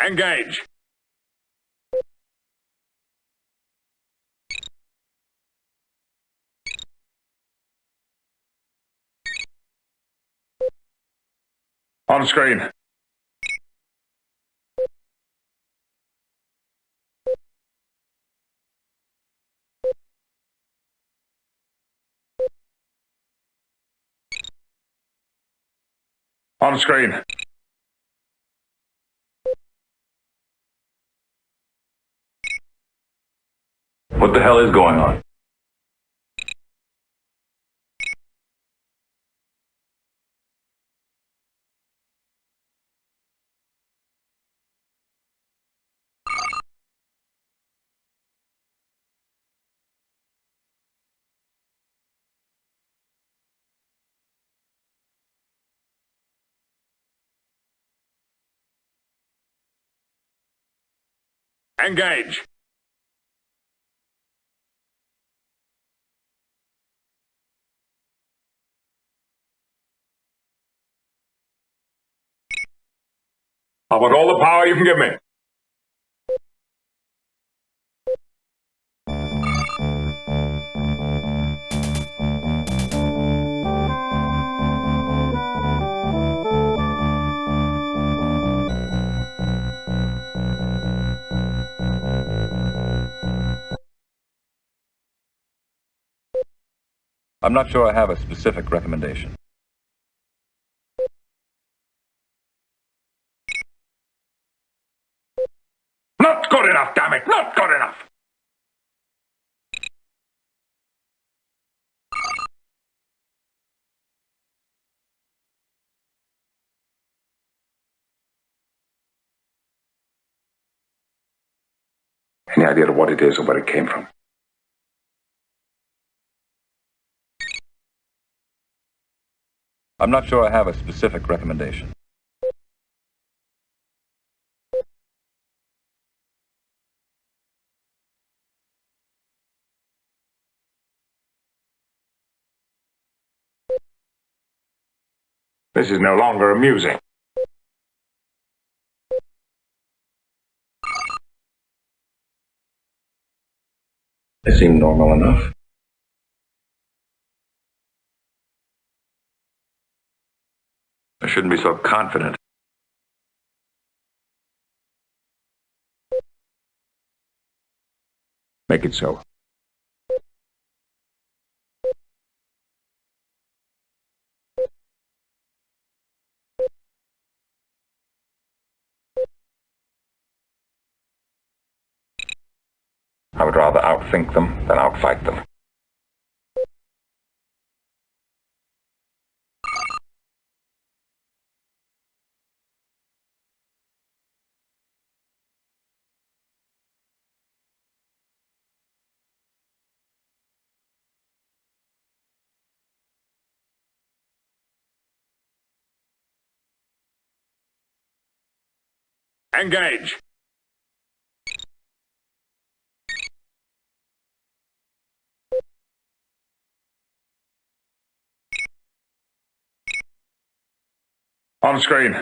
Engage! On screen. On screen. What the hell is going on? Engage! I want all the power you can give me. I'm not sure I have a specific recommendation. Not good enough, damn it! Not good enough! Any idea what it is or where it came from? I'm not sure I have a specific recommendation. This is no longer amusing. They seem normal enough. I shouldn't be so confident. Make it so. I would rather outthink them than outfight them. Engage! On screen.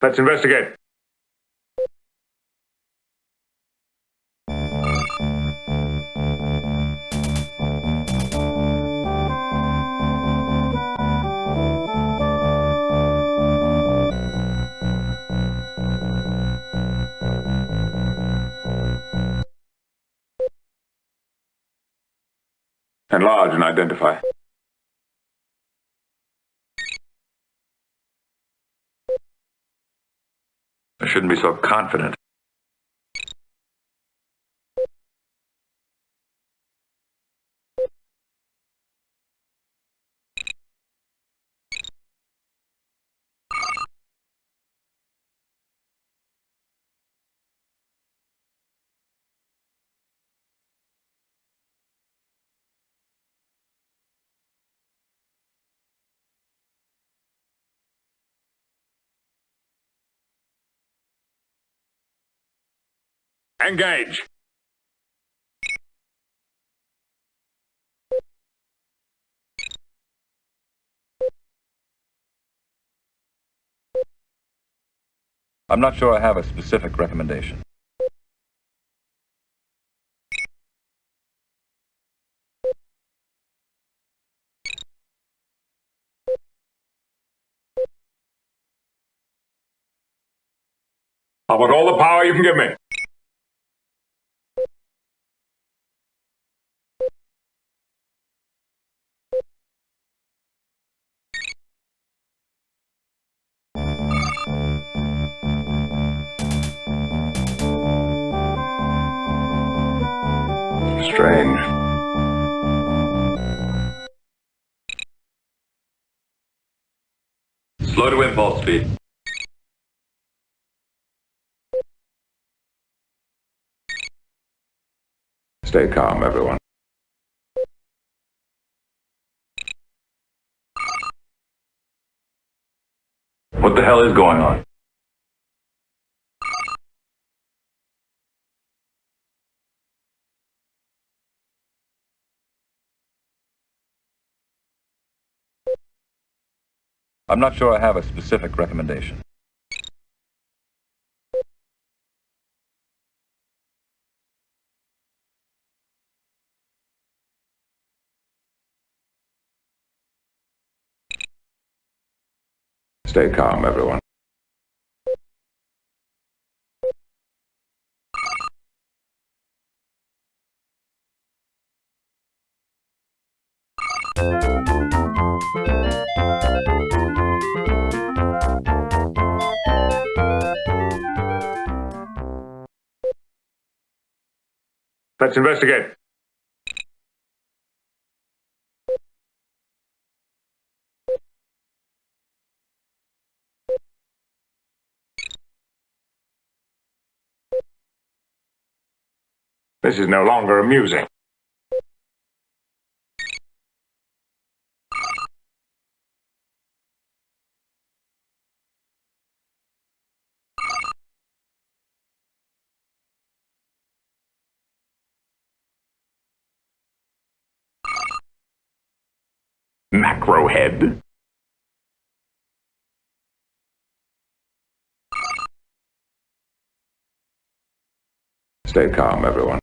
Let's investigate. Enlarge and identify. I shouldn't be so confident. Engage! I'm not sure I have a specific recommendation. I want all the power you can give me. Strange. Slow to impulse speed. Stay calm, everyone. What the hell is going on? I'm not sure I have a specific recommendation. Stay calm, everyone. Let's investigate. This is no longer amusing. Macro head. Stay calm, everyone.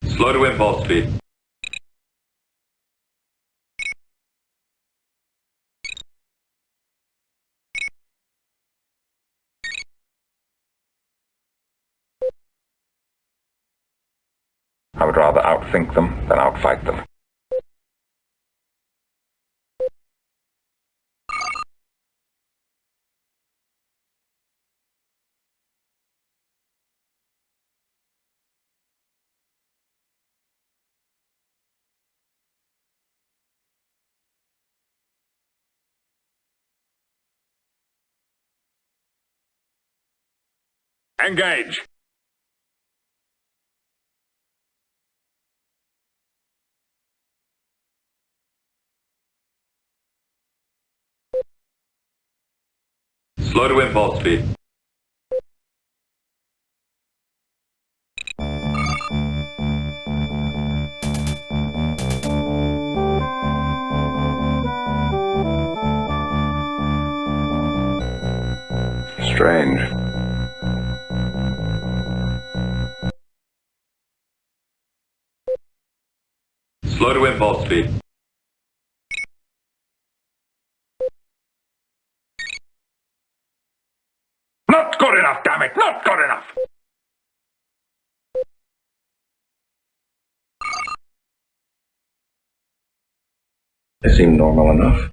Slow to impulse speed. I would rather outthink them than outfight them. Engage! Slow to impulse speed. Strange. Slow to impulse speed. Not good enough, damn it! Not good enough! They seem normal enough.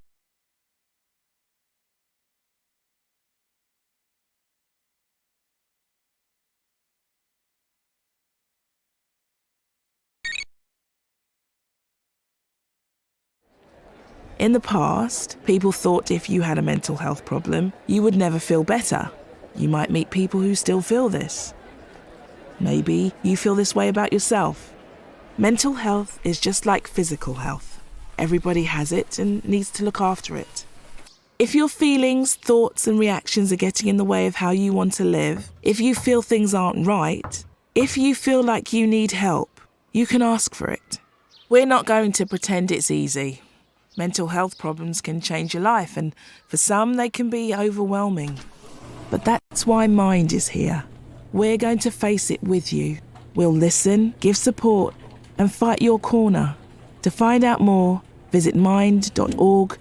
In the past, people thought if you had a mental health problem, you would never feel better. You might meet people who still feel this. Maybe you feel this way about yourself. Mental health is just like physical health. Everybody has it and needs to look after it. If your feelings, thoughts and reactions are getting in the way of how you want to live, if you feel things aren't right, if you feel like you need help, you can ask for it. We're not going to pretend it's easy. Mental health problems can change your life, and for some they can be overwhelming. But that's why Mind is here. We're going to face it with you. We'll listen, give support and fight your corner. To find out more, visit mind.org.uk.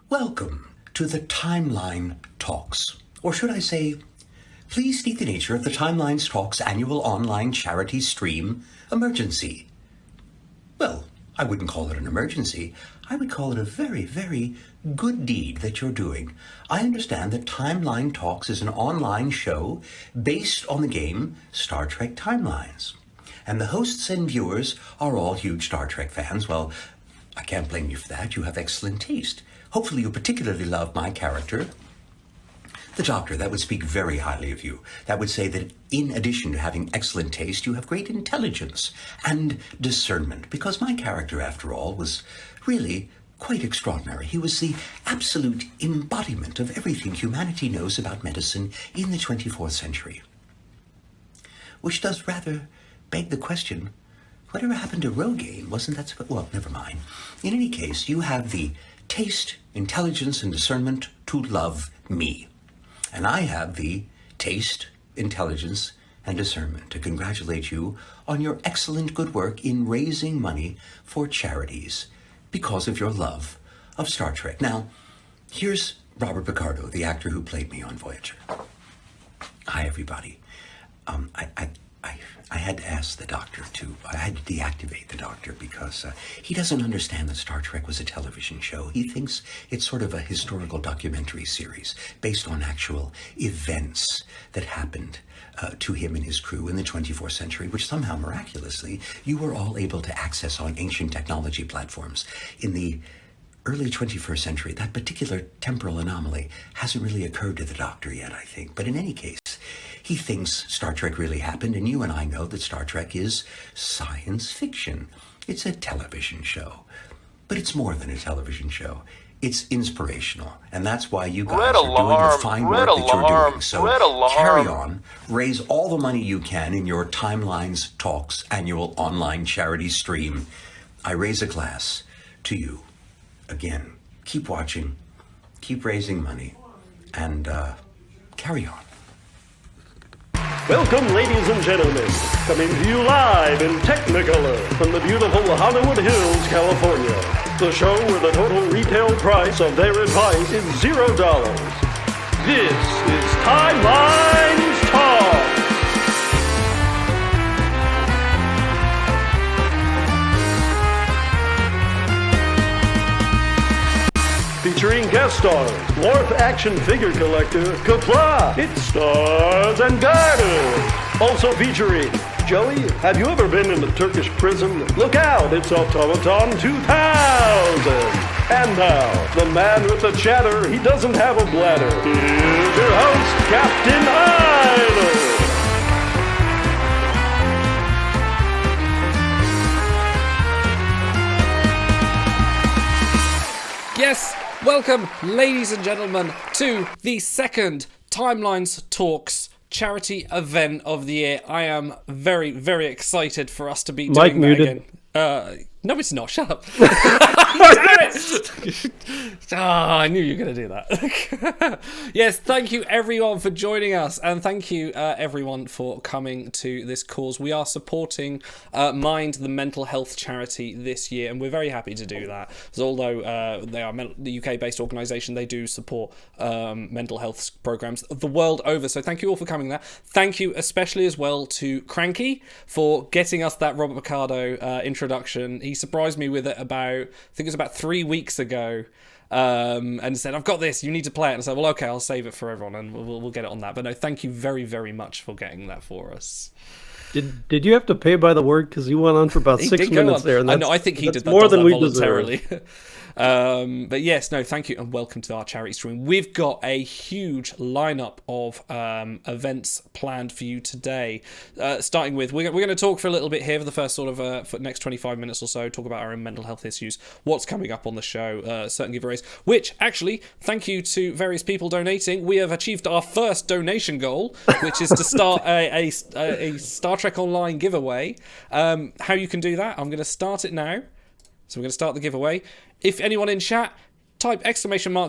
Welcome to the Timeline Talks. Or should I say, please state the nature of the Timelines Talks annual online charity stream emergency. Well, I wouldn't call it an emergency. I would call it a very, very good deed that you're doing. I understand that Timeline Talks is an online show based on the game Star Trek Timelines. And the hosts and viewers are all huge Star Trek fans. Well, I can't blame you for that. You have excellent taste. Hopefully you particularly love my character, the Doctor. That would speak very highly of you. That would say that in addition to having excellent taste, you have great intelligence and discernment. Because my character, after all, was really quite extraordinary. He was the absolute embodiment of everything humanity knows about medicine in the 24th century. Which does rather beg the question, whatever happened to Rogaine? Wasn't that... Well, never mind. In any case, you have the taste, intelligence, and discernment to love me. And I have the taste, intelligence, and discernment to congratulate you on your excellent good work in raising money for charities because of your love of Star Trek. Now, here's Robert Picardo, the actor who played me on Voyager. Hi, everybody. I had to ask the Doctor I had to deactivate the Doctor because he doesn't understand that Star Trek was a television show. He thinks it's sort of a historical documentary series based on actual events that happened to him and his crew in the 24th century, which somehow miraculously you were all able to access on ancient technology platforms. In the early 21st century, that particular temporal anomaly hasn't really occurred to the Doctor yet, I think. But in any case, he thinks Star Trek really happened, and you and I know that Star Trek is science fiction. It's a television show. But it's more than a television show. It's inspirational, and that's why you guys are doing the fine work that you're doing. So carry on, raise all the money you can in your Timelines Talks annual online charity stream. I raise a glass to you. Again, keep watching, keep raising money, and carry on. Welcome, ladies and gentlemen, coming to you live in Technicolor from the beautiful Hollywood Hills, California. The show where the total retail price of their advice is $0. This is Timelines Talk. Featuring guest stars, Warp action figure collector, Kapla, It Stars and Garter. Also featuring, Joey, have you ever been in a Turkish prison? Look out, it's Automaton 2000. And now, the man with the chatter, he doesn't have a bladder. Here's your host, Captain Idol. Yes, welcome, ladies and gentlemen, to the second Timelines Talks charity event of the year. I am very, very excited for us to be doing that muted again. No, it's not. Shut up. Damn it! I knew you were going to do that. Yes, thank you everyone for joining us, and thank you everyone for coming to this cause. We are supporting Mind, the mental health charity, this year, and we're very happy to do that. So although they are the UK-based organisation, they do support mental health programs the world over. So thank you all for coming there. Thank you especially as well to Cranky for getting us that Robert Picardo introduction. He surprised me with it I think it was about 3 weeks ago, and said, I've got this, you need to play it. And I said, well, okay, I'll save it for everyone and we'll get it on that. But no, thank you very, very much for getting that for us. Did you have to pay by the word? Because you went on for about 6 minutes there. And I think he did that, more than we voluntarily. But yes, no, thank you and welcome to our charity stream. We've got a huge lineup of events planned for you today. Starting with, we're going to talk for a little bit here for the first sort of for next 25 minutes or so, talk about our own mental health issues, what's coming up on the show, certain giveaways, which actually, thank you to various people donating, we have achieved our first donation goal, which is to start a Star Trek Online giveaway. How you can do that, I'm going to start it now. So we're going to start the giveaway. If anyone in chat, type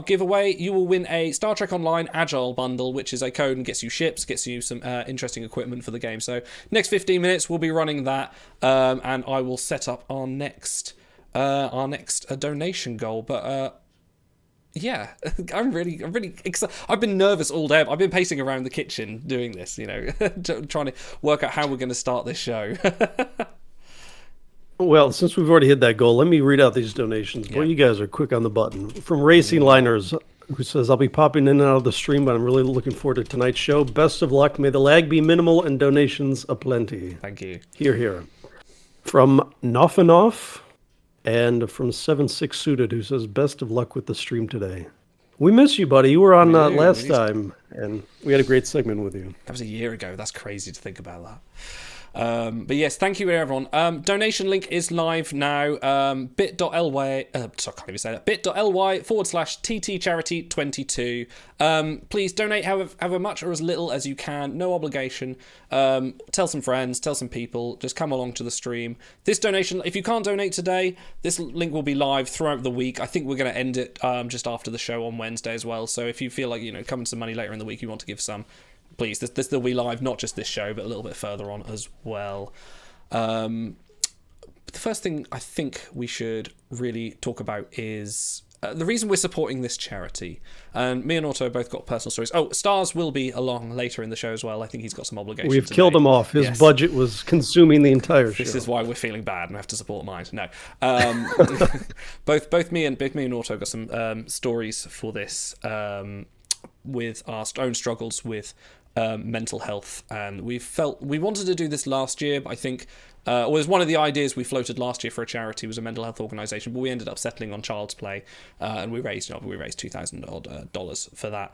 !giveaway, you will win a Star Trek Online Agile bundle, which is a code and gets you ships, gets you some interesting equipment for the game. So next 15 minutes, we'll be running that, and I will set up our next donation goal. But yeah, I'm really excited. I've been nervous all day. I've been pacing around the kitchen doing this, trying to work out how we're going to start this show. Well, since we've already hit that goal, let me read out these donations. Boy, you guys are quick on the button. From Racing Liners, who says, I'll be popping in and out of the stream, but I'm really looking forward to tonight's show. Best of luck. May the lag be minimal and donations aplenty. Thank you. Here. From Noffenoff and from 7-6 Suited, who says, best of luck with the stream today. We miss you, buddy. You were on last time, and we had a great segment with you. That was a year ago. That's crazy to think about that. But yes, thank you everyone. Donation link is live now. bit.ly bit.ly/TTCharity22. Please donate however much or as little as you can. No obligation. Tell some friends, tell some people. Just come along to the stream. This donation, if you can't donate today, this link will be live throughout the week. I think we're going to end it just after the show on Wednesday as well. So if you feel like coming some money later in the week, you want to give some, please, this will be live, not just this show, but a little bit further on as well. But the first thing I think we should really talk about is the reason we're supporting this charity. And me and Auto both got personal stories. Oh, Stars will be along later in the show as well. I think he's got some obligations. We've killed him off. His budget was consuming the entire show. This is why we're feeling bad and have to support mine. No. Both me and Auto got some stories for this with our own struggles with mental health, and we wanted to do this last year, but I think it was one of the ideas we floated last year for a charity, was a mental health organisation, but we ended up settling on Child's Play, and we raised $2,000 odd for that.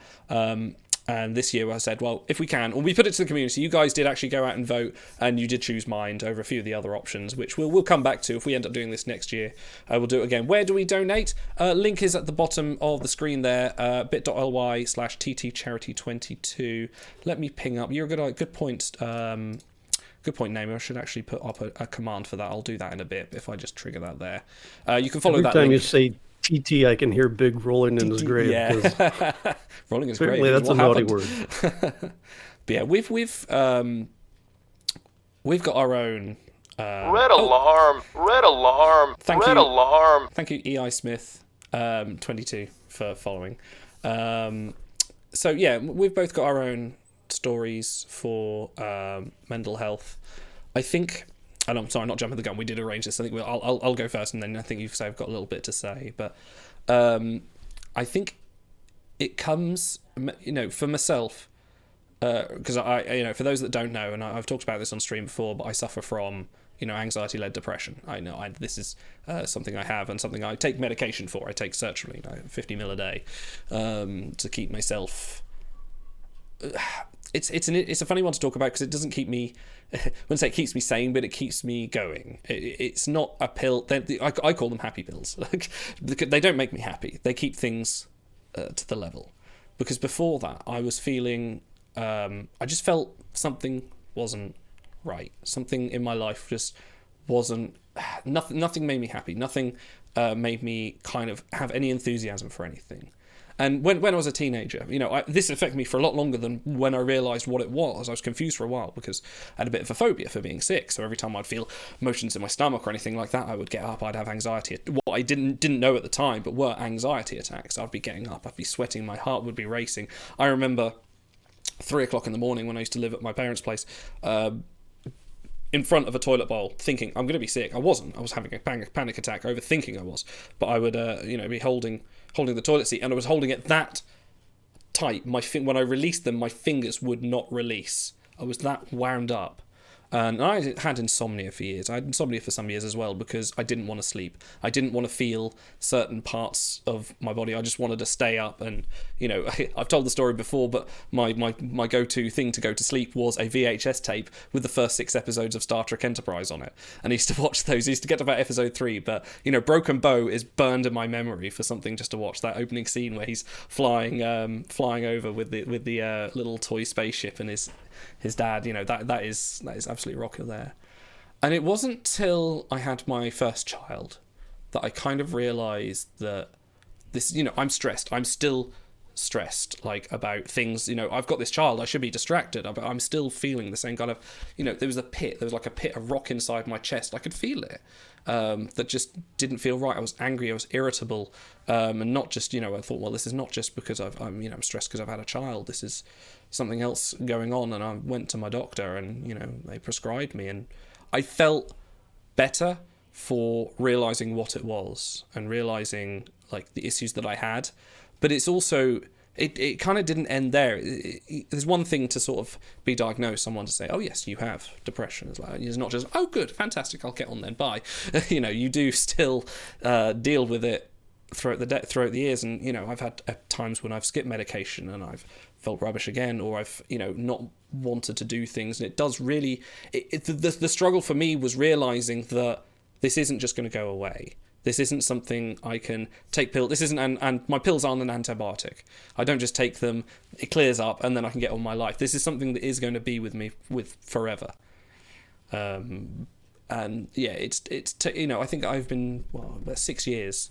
And this year I said, well, if we can, or we put it to the community. You guys did actually go out and vote, and you did choose Mind over a few of the other options, which we'll come back to if we end up doing this next year. We'll do it again. Where do we donate? Link is at the bottom of the screen there, bit.ly/TTCharity22. Let me ping up. You're good point. Good point, Naomi. I should actually put up a command for that. I'll do that in a bit if I just trigger that there. You can follow every that time link. You say TT, I can hear Big rolling in his grave. Yeah, rolling in his grave. That's a naughty word. But yeah, we've got our own. Red alarm! Thank Red you. alarm! Thank you, EI Smith 22 for following. So yeah, we've both got our own stories for mental health. I think. And I'm sorry, not jumping the gun. We did arrange this. I think I'll go first, and then I think you've got a little bit to say. But I think it comes, for myself, because I for those that don't know, and I've talked about this on stream before, but I suffer from anxiety-led depression. I know this is something I have and something I take medication for. I take sertraline, 50 ml a day, to keep myself. It's a funny one to talk about because it doesn't keep me. I wouldn't say it keeps me sane, but it keeps me going. It's not a pill. I call them happy pills. They don't make me happy. They keep things to the level. Because before that, I was feeling. I just felt something wasn't right. Something in my life just wasn't. Nothing made me happy. Nothing made me kind of have any enthusiasm for anything. And when I was a teenager, this affected me for a lot longer than when I realised what it was. I was confused for a while because I had a bit of a phobia for being sick. So every time I'd feel motions in my stomach or anything like that, I would get up, I'd have anxiety. What I didn't know at the time, but were anxiety attacks. I'd be getting up, I'd be sweating, my heart would be racing. I remember 3 o'clock in the morning when I used to live at my parents' place, in front of a toilet bowl, thinking I'm going to be sick. I wasn't. I was having a panic attack, overthinking I was. But I would, be holding the toilet seat, and I was holding it that tight. When I released them, my fingers would not release. I was that wound up. And I had insomnia for years. I had insomnia for some years as well because I didn't want to sleep. I didn't want to feel certain parts of my body. I just wanted to stay up. And, I've told the story before, but my go-to thing to go to sleep was a VHS tape with the first 6 episodes of Star Trek Enterprise on it. And I used to watch those. I used to get to about episode 3. But, Broken Bow is burned in my memory for something just to watch. That opening scene where he's flying over with the little toy spaceship and his dad, that is absolutely rocker there. And it wasn't till I had my first child that I kind of realised that this, I'm stressed. I'm still stressed, about things, I've got this child, I should be distracted, but I'm still feeling the same kind of, there was a pit of rock inside my chest. I could feel it. That just didn't feel right. I was angry, I was irritable, and not just, I thought, well, this is not just because I'm stressed because I've had a child. This is something else going on. And I went to my doctor, and they prescribed me, and I felt better for realizing what it was and realizing the issues that I had. But it's also it kind of didn't end there. There's one thing to sort of be diagnosed, someone to say, oh yes, you have depression. It's not just, oh good, fantastic, I'll get on then, bye. You do still deal with it throughout the years, and I've had times when I've skipped medication and I've felt rubbish again, or I've not wanted to do things, and it does really. The struggle for me was realizing that this isn't just going to go away. This isn't something I can take pills. This isn't, and my pills aren't an antibiotic. I don't just take them, it clears up, and then I can get on my life. This is something that is going to be with me forever. And yeah, it's I think I've been about 6 years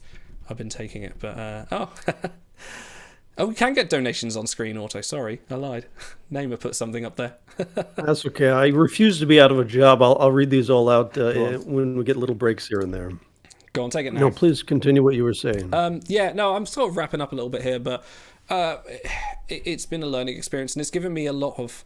I've been taking it, but oh, we can get donations on screen, Auto. Sorry, I lied. Namer put something up there. That's okay. I refuse to be out of a job. I'll read these all out when we get little breaks here and there. Go on, take it now. No, please continue what you were saying. I'm sort of wrapping up a little bit here, but it's been a learning experience, and it's given me a lot of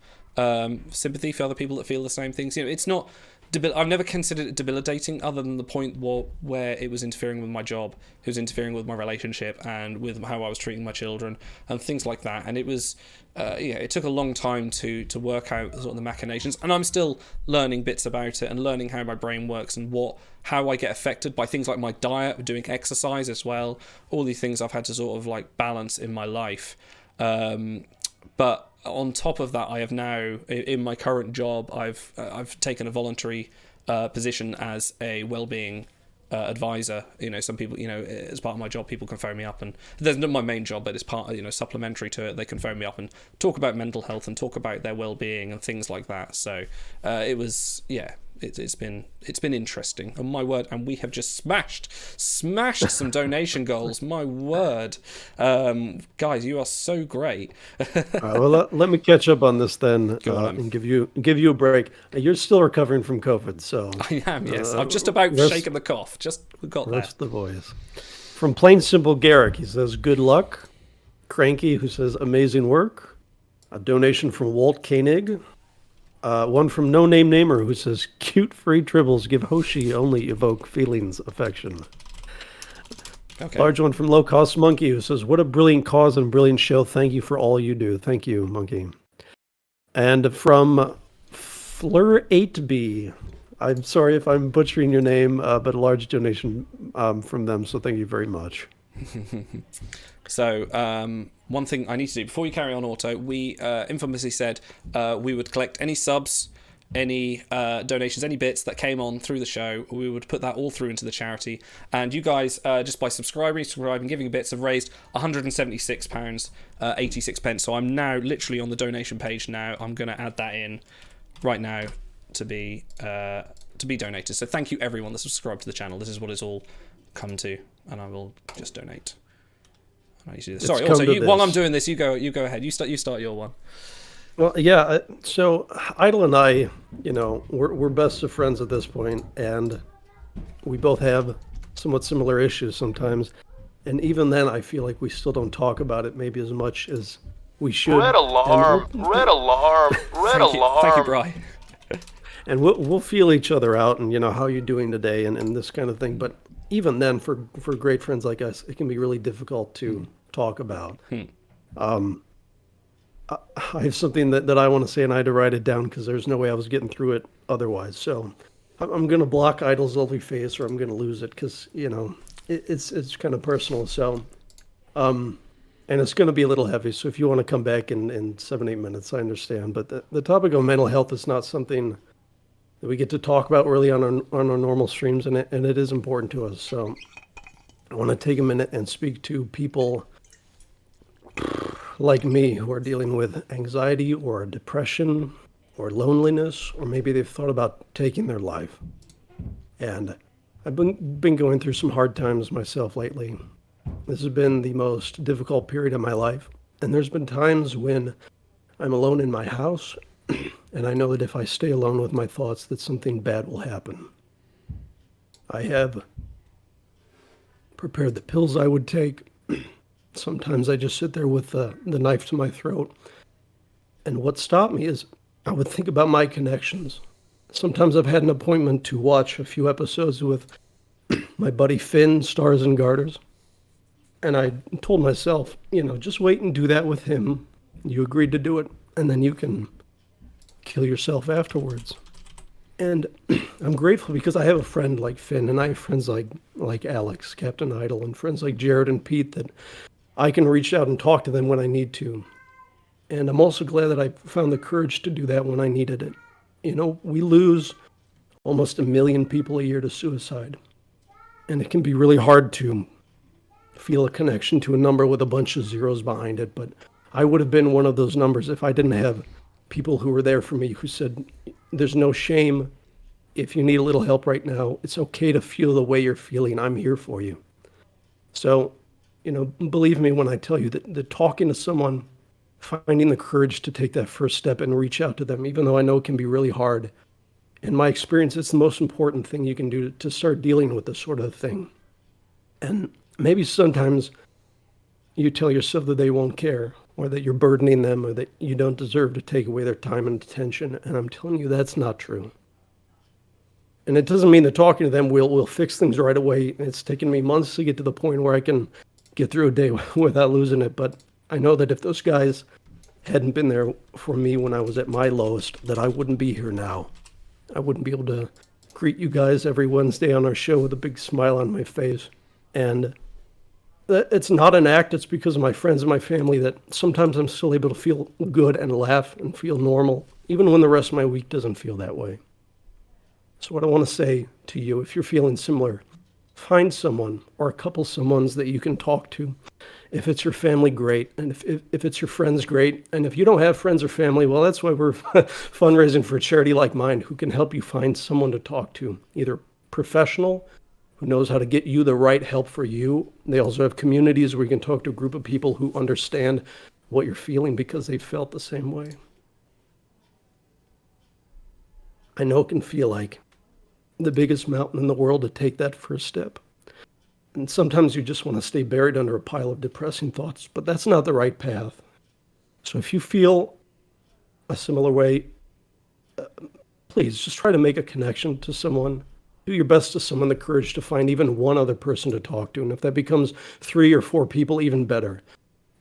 sympathy for other people that feel the same things. It's not. I've never considered it debilitating, other than the point where it was interfering with my job, it was interfering with my relationship, and with how I was treating my children, and things like that. And it was, it took a long time to work out sort of the machinations, and I'm still learning bits about it and learning how my brain works and how I get affected by things like my diet, doing exercise as well. All these things I've had to sort of balance in my life, but on top of that, I have now, in my current job, I've taken a voluntary position as a well-being advisor. Some people, as part of my job, people can phone me up, and there's not my main job, but it's part, supplementary to it. They can phone me up and talk about mental health and talk about their well-being and things like that. So it was, it's been interesting. And my word, and we have just smashed some donation goals. My word, guys, you are so great. Well, let me catch up on this then, and give you a break. You're still recovering from COVID, so I am. Yes, I'm just about shaking the cough. We got that. Rest the voice. From Plain Simple Garrick, he says, "Good luck." Cranky, who says, "Amazing work." A donation from Walt Koenig. One from No Name Namer, who says, "Cute free tribbles give Hoshi only evoke feelings, affection." Okay. Large one from Low Cost Monkey, who says, "What a brilliant cause and brilliant show. Thank you for all you do." Thank you, Monkey. And from Fleur8B, I'm sorry if I'm butchering your name, but a large donation from them, so thank you very much. So, one thing I need to do before you carry on, Auto, we infamously said we would collect any subs, any donations, any bits that came on through the show. We would put that all through into the charity. And you guys, just by subscribing, giving bits, have raised £176, 86 pence. So I'm now literally on the donation page now. I'm going to add that in right now to be donated. So thank you everyone that subscribed to the channel. This is what it's all come to, and I will just donate. Sorry. Also, while I'm doing this, you go ahead. You start your one. Well, yeah. So Idle and I, we're best of friends at this point, and we both have somewhat similar issues sometimes. And even then, I feel like we still don't talk about it maybe as much as we should. Red alarm! Red alarm! Red alarm! Thank you, Brian. And we'll feel each other out, and how you're doing today, and this kind of thing. But even then, for great friends like us, it can be really difficult to talk about. I have something that I want to say, and I had to write it down because there's no way I was getting through it otherwise. So I'm going to block Idle's lovely face, or I'm going to lose it because, it's kind of personal. So, and it's going to be a little heavy. So if you want to come back in 7-8 minutes, I understand. But the topic of mental health is not something that we get to talk about really on our normal streams, and it is important to us. So I want to take a minute and speak to people like me who are dealing with anxiety or depression or loneliness, or maybe they've thought about taking their life. And I've been going through some hard times myself lately. This has been the most difficult period of my life. And there's been times when I'm alone in my house, and I know that if I stay alone with my thoughts, that something bad will happen. I have prepared the pills I would take. Sometimes I just sit there with the knife to my throat. And what stopped me is I would think about my connections. Sometimes I've had an appointment to watch a few episodes with my buddy Finn, Stars and Garters. And I told myself, just wait and do that with him. You agreed to do it, and then you can kill yourself afterwards. And I'm grateful because I have a friend like Finn, and I have friends like Alex, Captain Idle, and friends like Jared and Pete that I can reach out and talk to them when I need to. And I'm also glad that I found the courage to do that when I needed it. We lose almost 1 million people a year to suicide. And it can be really hard to feel a connection to a number with a bunch of zeros behind it. But I would have been one of those numbers if I didn't have people who were there for me who said, there's no shame. If you need a little help right now, it's okay to feel the way you're feeling. I'm here for you. So, believe me when I tell you that talking to someone, finding the courage to take that first step and reach out to them, even though I know it can be really hard. In my experience, it's the most important thing you can do to start dealing with this sort of thing. And maybe sometimes you tell yourself that they won't care, or that you're burdening them, or that you don't deserve to take away their time and attention. And I'm telling you, that's not true. And it doesn't mean that talking to them will fix things right away. It's taken me months to get to the point where I can get through a day without losing it. But I know that if those guys hadn't been there for me when I was at my lowest, that I wouldn't be here now. I wouldn't be able to greet you guys every Wednesday on our show with a big smile on my face. And it's not an act. It's because of my friends and my family that sometimes I'm still able to feel good and laugh and feel normal, even when the rest of my week doesn't feel that way. So what I want to say to you, if you're feeling similar, find someone or a couple someones that you can talk to. If it's your family, great. And if it's your friends, great. And if you don't have friends or family, well, that's why we're fundraising for a charity like mine, who can help you find someone to talk to, either professional, who knows how to get you the right help for you. They also have communities where you can talk to a group of people who understand what you're feeling because they felt the same way. I know it can feel like the biggest mountain in the world to take that first step. And sometimes you just want to stay buried under a pile of depressing thoughts, but that's not the right path. So if you feel a similar way, please just try to make a connection to someone. Do your best to summon the courage to find even one other person to talk to. And if that becomes 3 or 4 people, even better.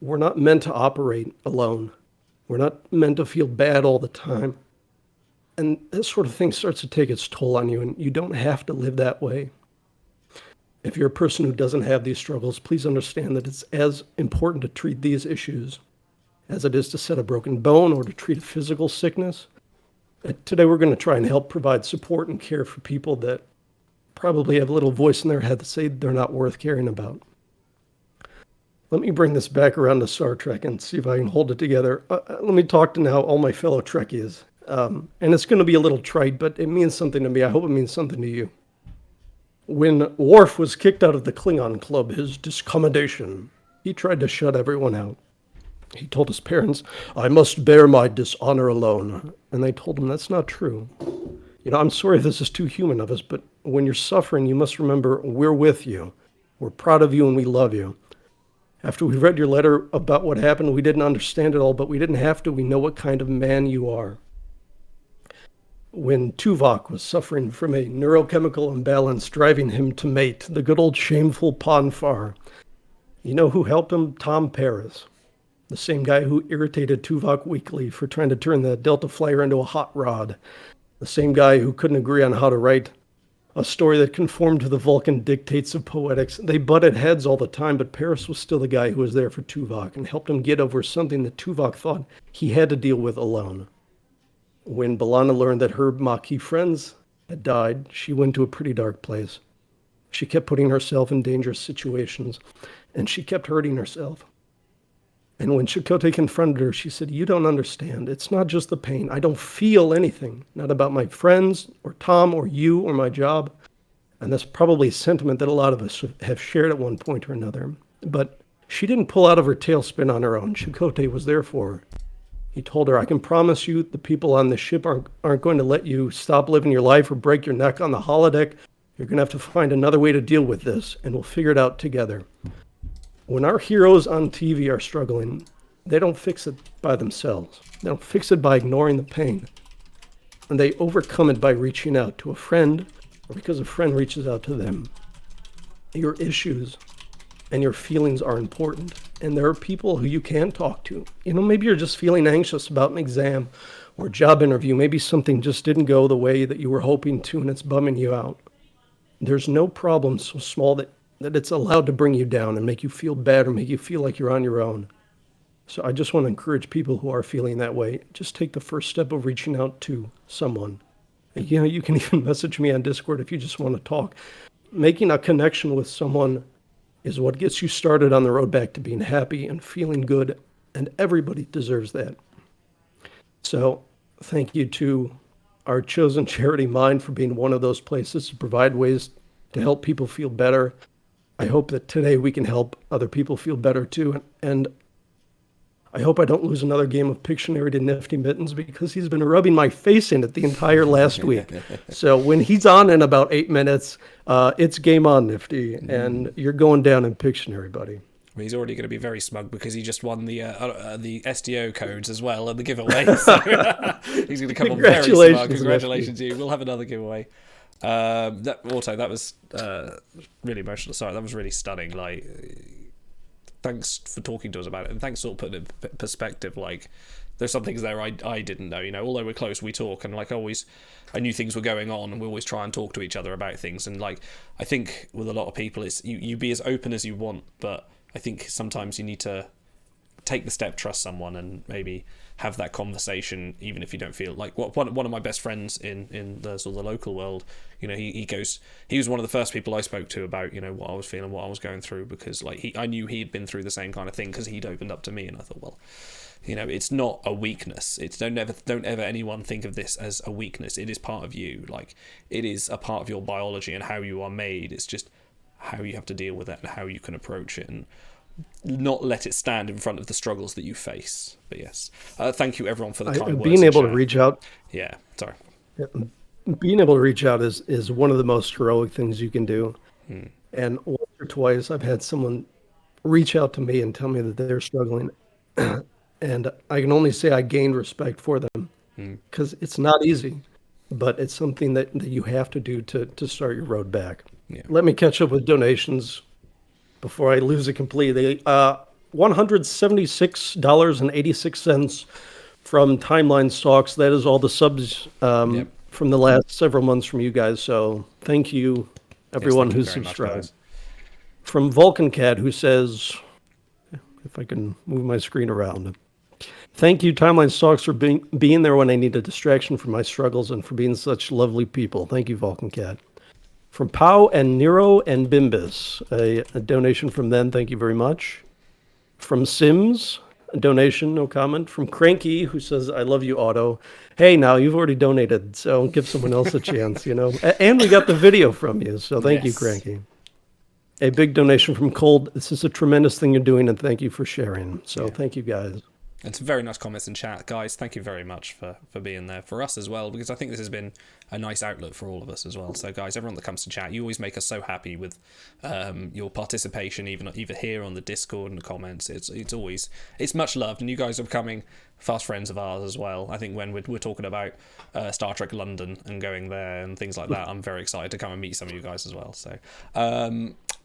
We're not meant to operate alone. We're not meant to feel bad all the time. And this sort of thing starts to take its toll on you, and you don't have to live that way. If you're a person who doesn't have these struggles, please understand that it's as important to treat these issues as it is to set a broken bone or to treat a physical sickness. Today we're going to try and help provide support and care for people that probably have a little voice in their head that say they're not worth caring about. Let me bring this back around to Star Trek and see if I can hold it together. Let me talk to now all my fellow Trekkies. And it's going to be a little trite, but it means something to me. I hope it means something to you. When Worf was kicked out of the Klingon Club, his discommodation, he tried to shut everyone out. He told his parents, "I must bear my dishonor alone." And they told him that's not true. I'm sorry if this is too human of us, but when you're suffering, you must remember we're with you. We're proud of you and we love you. After we read your letter about what happened, we didn't understand it all, but we didn't have to. We know what kind of man you are. When Tuvok was suffering from a neurochemical imbalance driving him to mate, the good old shameful Ponfar, you know who helped him? Tom Paris. The same guy who irritated Tuvok weekly for trying to turn the Delta Flyer into a hot rod. The same guy who couldn't agree on how to write a story that conformed to the Vulcan dictates of poetics. They butted heads all the time, but Paris was still the guy who was there for Tuvok and helped him get over something that Tuvok thought he had to deal with alone. When B'Elanna learned that her Maquis friends had died, she went to a pretty dark place. She kept putting herself in dangerous situations, and she kept hurting herself. And when Chakotay confronted her, she said, "You don't understand. It's not just the pain. I don't feel anything, not about my friends or Tom or you or my job." And that's probably a sentiment that a lot of us have shared at one point or another. But she didn't pull out of her tailspin on her own. Chakotay was there for her. He told her, "I can promise you the people on the ship aren't going to let you stop living your life or break your neck on the holodeck. You're going to have to find another way to deal with this, and we'll figure it out together." When our heroes on TV are struggling, they don't fix it by themselves. They don't fix it by ignoring the pain. And they overcome it by reaching out to a friend, or because a friend reaches out to them. Your issues and your feelings are important. And there are people who you can talk to. You know, maybe you're just feeling anxious about an exam or job interview. Maybe something just didn't go the way that you were hoping to, and it's bumming you out. There's no problem so small that it's allowed to bring you down and make you feel bad or make you feel like you're on your own. So I just want to encourage people who are feeling that way, just take the first step of reaching out to someone. You know, you can even message me on Discord if you just want to talk. Making a connection with someone is what gets you started on the road back to being happy and feeling good, and everybody deserves that. So thank you to our chosen charity, Mind, for being one of those places to provide ways to help people feel better. I hope that today we can help other people feel better too. And I hope I don't lose another game of Pictionary to Nifty Mittens, because he's been rubbing my face in it the entire last week. So when he's on in about 8 minutes, it's game on, Nifty, and you're going down in Pictionary, buddy. He's already going to be very smug because he just won the SDO codes as well and the giveaway. So he's going to come on very smug. Congratulations to you. We'll have another giveaway. That was really emotional. Sorry, that was really stunning. Like, thanks for talking to us about it, and thanks for putting it in perspective. Like, there's some things there I didn't know. You know, although we're close, we talk, and like always, I knew things were going on, and we always try and talk to each other about things. And like, I think with a lot of people, it's you be as open as you want, but I think sometimes you need to take the step, trust someone, and maybe have that conversation, even if you don't feel like one of my best friends in the sort of the local world. You know, he was one of the first people I spoke to about, you know, what I was feeling, what I was going through, because like I knew he'd been through the same kind of thing because he'd opened up to me, and I thought, well, you know, it's not a weakness. It's don't ever anyone think of this as a weakness. It is part of you. Like, it is a part of your biology and how you are made. It's just how you have to deal with it and how you can approach it, and not let it stand in front of the struggles that you face. But yes, thank you everyone for the kind words. Being able to reach out. Yeah, sorry. Being able to reach out is one of the most heroic things you can do. And once or twice I've had someone reach out to me and tell me that they're struggling. And I can only say I gained respect for them, because it's not easy, but it's something that you have to do to start your road back. Yeah. Let me catch up with donations before I lose it completely. $176.86 from Timeline Stocks. That is all the subs from the last several months from you guys. So thank you, everyone who's subscribed. From Vulcan Cat, who says, if I can move my screen around. Thank you, Timeline Stocks, for being there when I need a distraction from my struggles and for being such lovely people. Thank you, Vulcan Cat. From Pau and Nero and Bimbus, a donation from them. Thank you very much. From Sims, a donation, no comment. From Cranky, who says, I love you, Auto. Hey, now, you've already donated, so give someone else a chance, you know. And we got the video from you, so thank you, Cranky. A big donation from Cold. This is a tremendous thing you're doing, and thank you for sharing. So thank you, guys. And some very nice comments in chat. Guys, thank you very much for being there for us as well, because I think this has been a nice outlet for all of us as well. So, guys, everyone that comes to chat, you always make us so happy with your participation, even here on the Discord and the comments. It's much loved, and you guys are becoming fast friends of ours as well. I think when we're talking about Star Trek London and going there and things like that, I'm very excited to come and meet some of you guys as well. So,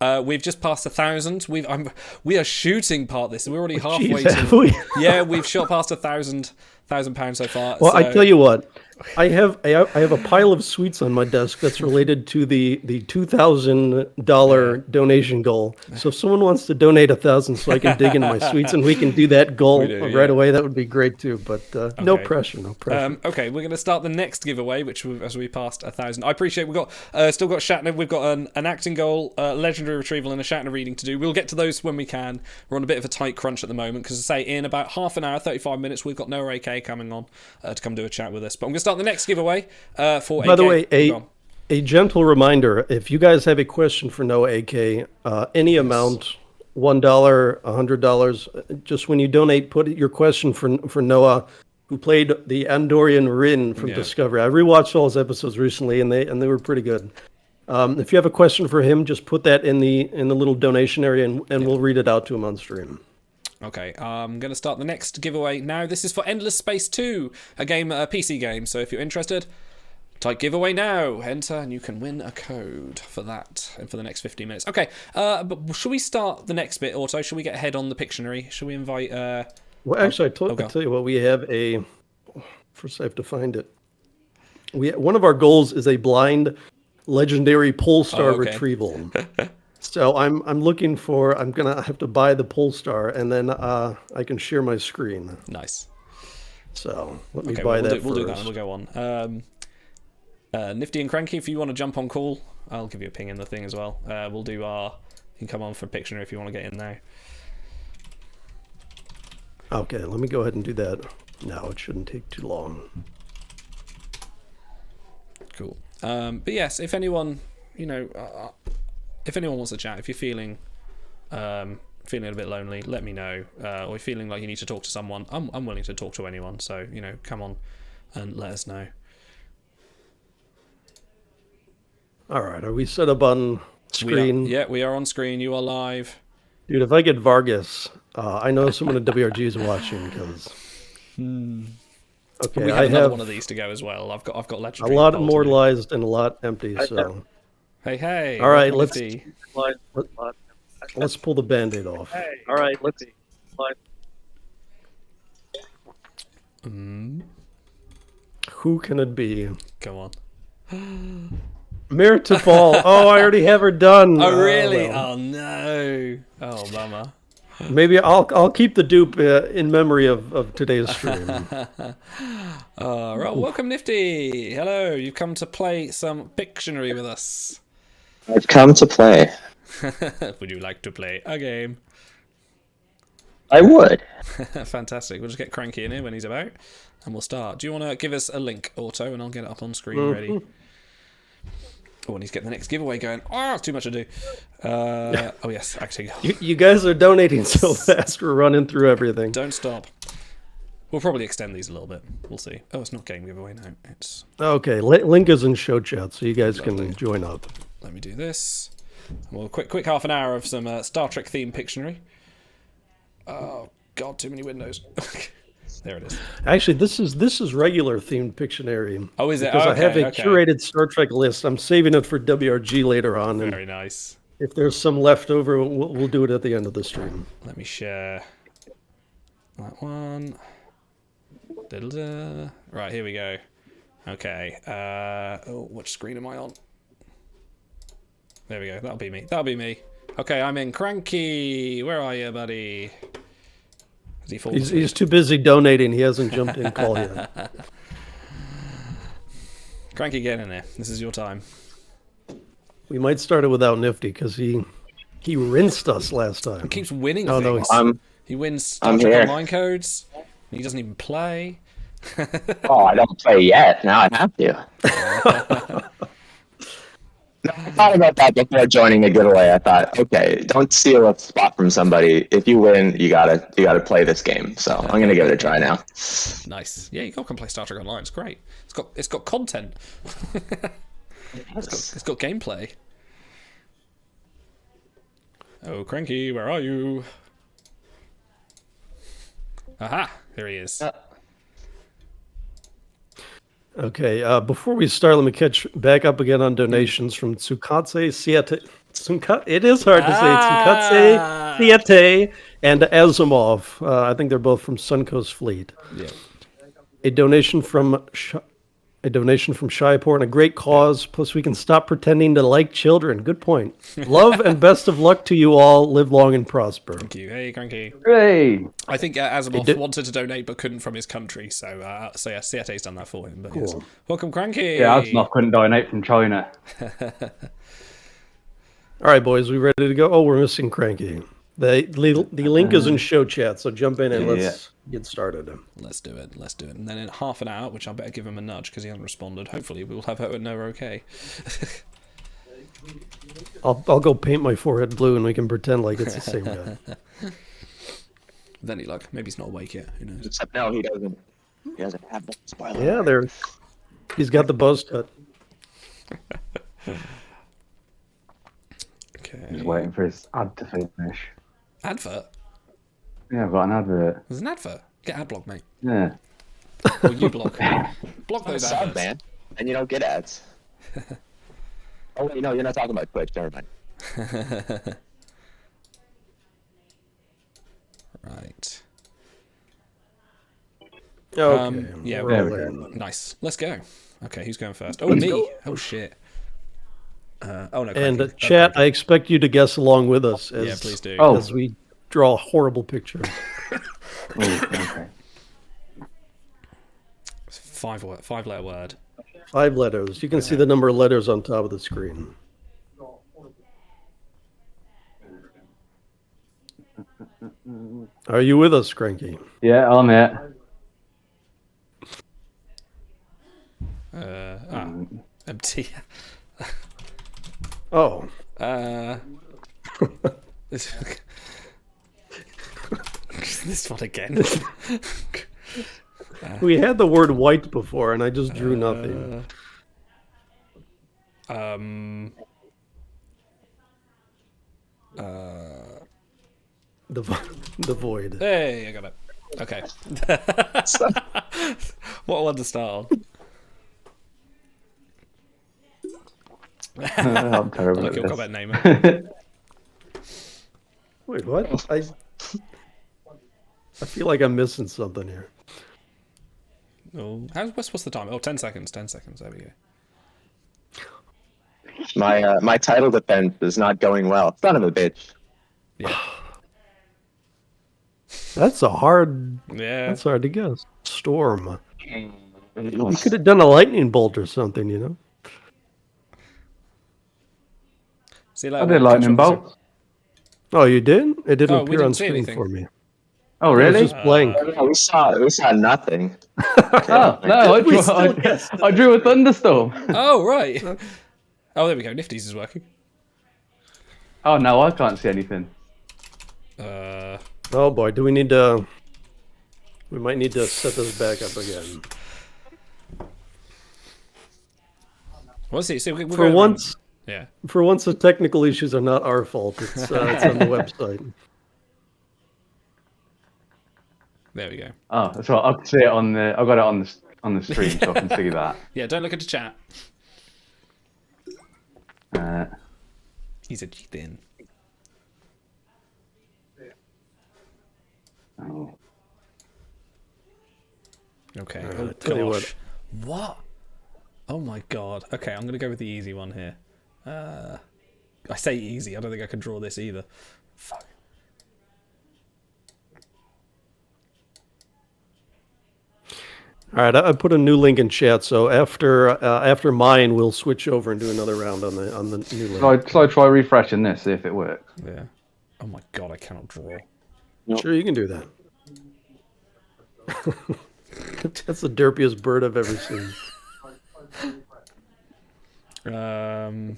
We've just passed 1,000. We are shooting part this, and we're already halfway Jeez, have we? Yeah, we've shot past £1,000 so far. Well, so... I tell you what, I have a pile of sweets on my desk that's related to the $2,000 donation goal. So if someone wants to donate 1,000 so I can dig into my sweets and we can do that goal right away, that would be great too. But no pressure, no pressure. Okay, we're going to start the next giveaway, which as we passed 1,000. I appreciate we've got still got Shatner. We've got an acting goal, legendary retrieval, and a Shatner reading to do. We'll get to those when we can. We're on a bit of a tight crunch at the moment because, I say, in about half an hour, 35 minutes, we've got Noah AK coming on to come do a chat with us. But I'm going to start the next giveaway for AK. By the way, a gentle reminder, if you guys have a question for Noah AK, any amount, $1, $100, just when you donate, put your question for Noah, who played the Andorian Rin from Discovery. I rewatched all his episodes recently, and they were pretty good. If you have a question for him, just put that in the little donation area, and we'll read it out to him on stream. Okay, I'm going to start the next giveaway now. This is for Endless Space 2, a PC game. So if you're interested, type giveaway now, enter, and you can win a code for that and for the next 15 minutes. Okay, but should we start the next bit, Auto? Should we get ahead on the Pictionary? Should we invite... Well, actually, I'll tell you what, we have a... First, I have to find it. One of our goals is a blind legendary Polestar retrieval. So I'm looking for... I'm going to have to buy the Polestar, and then I can share my screen. Nice. So let me buy that first. We'll do that and we'll go on. Nifty and Cranky, if you want to jump on call, I'll give you a ping in the thing as well. We'll do our... You can come on for Pictionary if you want to get in now. Okay, let me go ahead and do that. No, it shouldn't take too long. Cool. But yes, if anyone, if anyone wants to chat, if you're feeling a bit lonely, let me know. Or you're feeling like you need to talk to someone, I'm willing to talk to anyone. So, come on and let us know. All right, are we set up on screen? We are on screen. You are live. Dude, if I get Vargas, I know someone at WRG is watching because. Okay, we have another one of these to go as well. I've got legendary. A lot immortalized and a lot empty. So. Hey. All right, let's pull the Band-Aid off. Hey. All right, let's see. Who can it be? Come on. Meritafall. Oh, I already have her done. Oh, really? Well. Oh, no. Oh, bummer. Maybe I'll keep the dupe in memory of today's stream. Right, welcome, Nifty. Hello, you've come to play some Pictionary with us. I've come to play. Would you like to play a game? I would. Fantastic. We'll just get Cranky in here when he's about, and we'll start. Do you want to give us a link, Auto, and I'll get it up on screen ready? Oh, and he's getting the next giveaway going. Oh, too much to do. Oh, yes, acting. You guys are donating so fast, we're running through everything. Don't stop. We'll probably extend these a little bit. We'll see. Oh, it's not game giveaway now. It's okay. Link is in show chat, so you guys can join up. Let me do this. Well, quick half an hour of some Star Trek themed Pictionary. Oh God, too many windows. There it is. Actually, this is regular themed Pictionary. Oh, is it? Because I have a curated Star Trek list. I'm saving it for WRG later on. Very nice. If there's some left over, we'll do it at the end of the stream. Let me share that one. Right, here we go. Okay. Which screen am I on? There we go. That'll be me. Okay, I'm in. Cranky, where are you, buddy? He's too busy donating. He hasn't jumped in call yet. Cranky, get in there. This is your time. We might start it without Nifty because he rinsed us last time. He keeps winning things. He wins Star Trek Online codes. He doesn't even play. Oh, I don't play yet. Now I have to. I thought about that before joining the giveaway. I thought, okay, don't steal a spot from somebody. If you win, you gotta play this game. So I'm gonna give it a try now. Nice. Yeah, you can play Star Trek Online. It's great. It's got content. It's got gameplay. Oh, Cranky, where are you? Aha, there he is. Okay, before we start, let me catch back up again on donations from Tsukatse It is hard to say. It's Siete, and Asimov. I think they're both from Suncoast Fleet. Yeah. A donation from Shyaporn, a great cause. Plus, we can stop pretending to like children. Good point. Love and best of luck to you all. Live long and prosper. Thank you. Hey, Cranky. Hey. I think Asimov wanted to donate but couldn't from his country, so yeah, Siete's done that for him. But yes. Welcome, Cranky. Yeah, Asimov couldn't donate from China. All right, boys, we ready to go? Oh, we're missing Cranky. The link is in show chat, so jump in and let's get started. Let's do it. And then in half an hour, which I better give him a nudge because he hasn't responded. Hopefully, we'll have her know we're okay. I'll go paint my forehead blue and we can pretend like it's the same guy. Then he maybe he's not awake yet. Who knows? Except no, he doesn't. He doesn't have that spoiler. Yeah, he's got the buzz cut. Okay. Just waiting for his ad to finish. Advert? Yeah, I've got an advert. There's an advert. Get Adblock, mate. Yeah. Or you block. Block those Sad, adverts. man. And you don't get ads. Oh wait, no, you're not talking about Twitch. Never mind. Right. Okay. Yeah, there we go. Nice. Let's go. Okay, who's going first? Oh, me. Oh, shit. Oh, no. And Cranky. chat, I expect you to guess along with us Yeah, please do. as we draw a horrible picture. Okay. Five-letter word. 5 letters. You can see the number of letters on top of the screen. Are you with us, Cranky? Yeah, I'm it. Empty. Oh. This one again. We had the word white before, and I just drew nothing. The void. Hey, I got it. Okay. What one to start on? I'm terrible Like at your this. comment name. Wait, what? I feel like I'm missing something here. Oh, what's the time? Oh, 10 seconds. 10 seconds. There we go. My title defense is not going well. Son of a bitch. Yeah. That's hard to guess. Storm. You could have done a lightning bolt or something, you know? See you I later. did lightning bolt. Oh, you did? It didn't Oh, we appear didn't on see screen anything. for me. Oh, It really? was just blank. No, we saw nothing. Oh, no, I drew a thunderstorm. Oh, right. Oh, there we go. Nifty's is working. Oh, no, I can't see anything. Oh boy, do we need to... We might need to set this back up again. Well, see, we're For going once, around. Yeah. for once, the technical issues are not our fault. It's on the website. There we go. Oh, that's right. I can see it on the. I got it on the stream, so I can see that. Yeah, don't look at the chat. He's a cheating. Oh. Okay. Alright, Oh, tell you gosh. What? Oh my god. Okay, I'm going to go with the easy one here. I say easy. I don't think I can draw this either. Fuck. All right, I put a new link in chat, so after mine, we'll switch over and do another round on the new link. Shall I try refreshing this, see if it works? Yeah. Oh my god, I cannot draw. Sure, you can do that. That's the derpiest bird I've ever seen. Oh.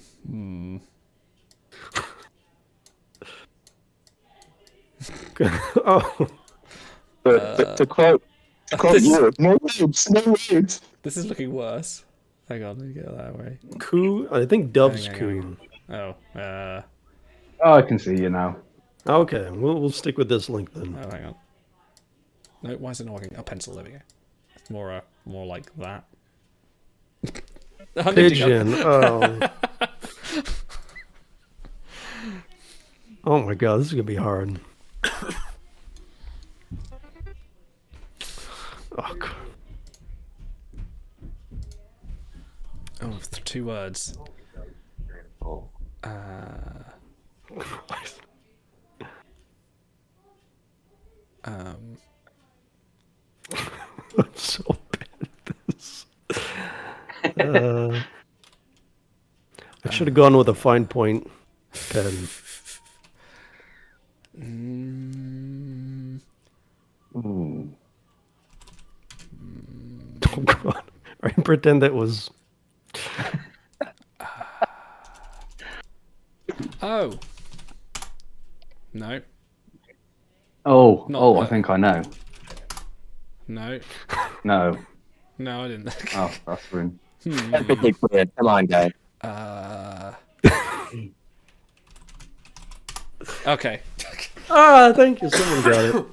To quote you, no words. This is looking worse. Hang on, let me get that way. Coo? I think dove's Hang coo. on. Oh, Oh, I can see you now. Okay, we'll stick with this link then. oh, hang on. No, why is it not working? Oh, pencil, there we go. It's more like that. Pigeon. Oh. Oh my god, this is gonna be hard. Oh god. Oh, 2 words. I'm so bad at this. I should have gone with a fine point pen. Oh god. I pretend that was... Oh. No. Oh, I think I know. No. No. No, I didn't. Oh, that's rude. Perfectly clear. Come on, guys. Okay. Thank you. Someone got it.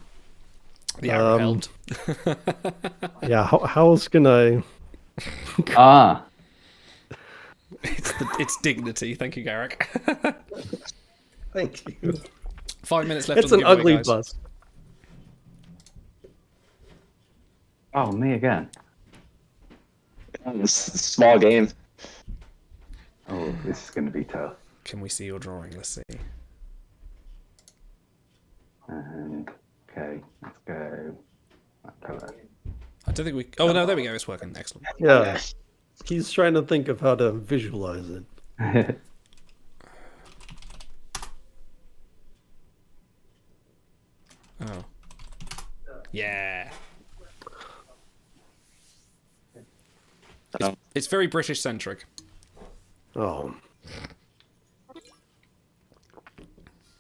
The arrow helped. Yeah, how else can I... It's dignity. Thank you, Garrick. Thank you. 5 minutes left. It's on an the giveaway, ugly guys. bus. Oh, me again. Small game. Oh, this is going to be tough. Can we see your drawing? Let's see. Okay, let's go. That colour. I don't think we... Oh, no, there we go. It's working. Excellent. Yeah. He's trying to think of how to visualize it. Oh. Yeah. It's very British-centric. Oh.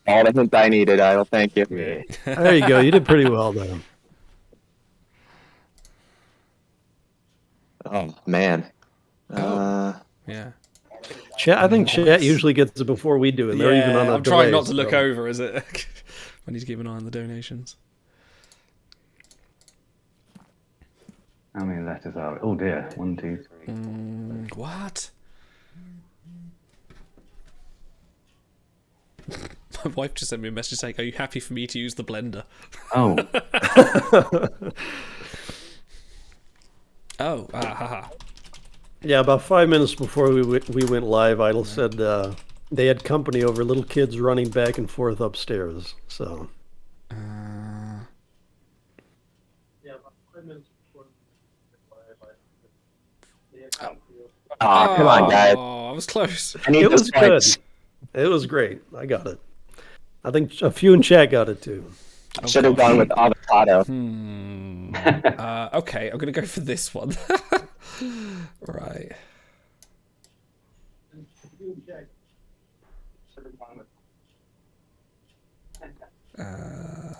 All the hint I needed, Idle. Thank you. Yeah. There you go. You did pretty well there. Oh, man. Yeah. Chat, I think chat usually gets it before we do, and they're even on a I'm trying delay, not to look so- over, is it? I need to keep an eye on the donations. How many letters are it? Oh dear. 1, 2, 3. What? My wife just sent me a message saying, "Are you happy for me to use the blender?" Oh. Oh, haha. Yeah, about 5 minutes before we went live, Idle said they had company over, little kids running back and forth upstairs. So. Yeah, about 5 minutes before Oh, come on, guys. Oh, I was close. It was good. It was great. I got it. I think a few in chat got it too. Should have gone with avocado. Okay, I'm going to go for this one. Right.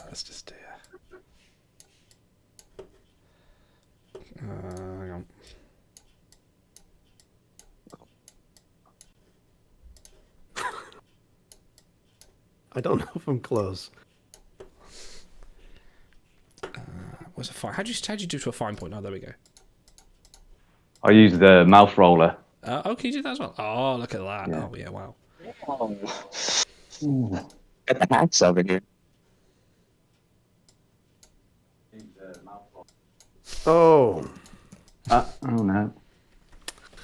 Let's just do hang on. I don't know if I'm close. What's a fine? How'd you do to a fine point? Oh, there we go. I use the mouth roller. Oh, can you do that as well? Oh, look at that. Yeah. Oh, yeah, wow. Get the hacks over here. Oh. Oh no.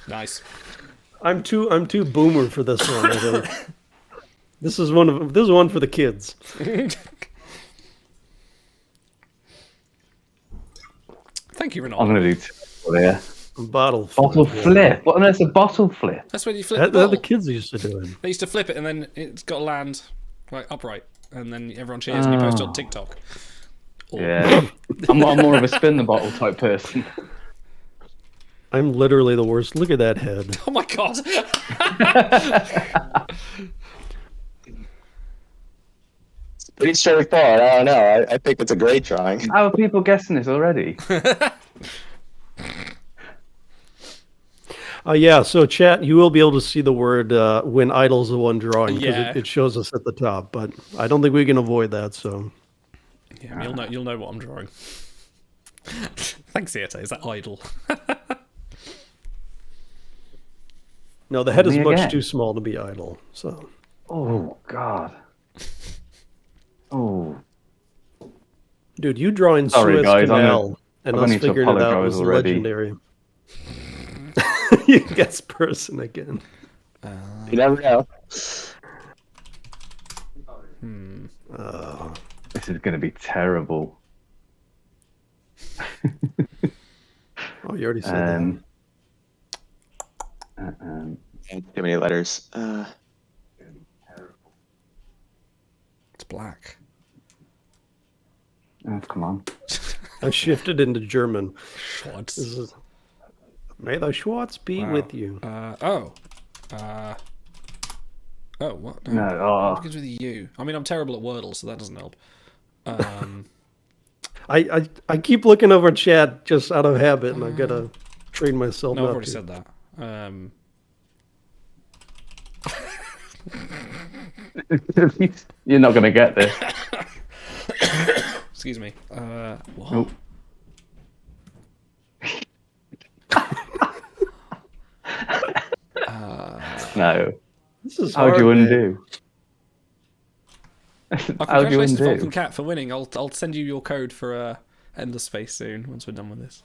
Nice. I'm too boomer for this one. I think. This is one for the kids. Thank you, Ronaldo. I'm going to do two there. Bottle flip. What on earth's a bottle flip? That's when you flip That the the bottle. kids used to do it. They used to flip it and then it's got to land like upright, and then everyone cheers and you post it on TikTok. Or... Yeah. I'm more of a spin the bottle type person. I'm literally the worst. Look at that head. Oh my god! Pretty straightforward. I don't know. I think it's a great drawing. How are people guessing this already? Yeah, so chat, you will be able to see the word when Idle's the one drawing, because Yeah. it shows us at the top, but I don't think we can avoid that, so. Yeah, you'll know what I'm drawing. Thanks, Iete. Is that idle? No, the head is Me much again. too small to be Idle, so. Oh God. Dude, you drawing Sorry, Suez guys, Canal and I'm us gonna need to figuring it out apologise was already. legendary. You guess person again. You never know. This is going to be terrible. Oh, you already said Too many letters. It's black. Oh, come on. I shifted into German. Schwartz. This is, may the Schwartz be with you. Oh, what? No, It begins with a U. I mean, I'm terrible at Wordle, so that doesn't help. I keep looking over chat just out of habit, and I've got to train myself. No, I've not already to. said that. You're not going to get this. Excuse me. What? Nope. No. This is How hard, do you man. undo? Oh, How do you congratulations, undo? Vulcan Cat, for winning. I'll send you your code for Endless Space soon once we're done with this.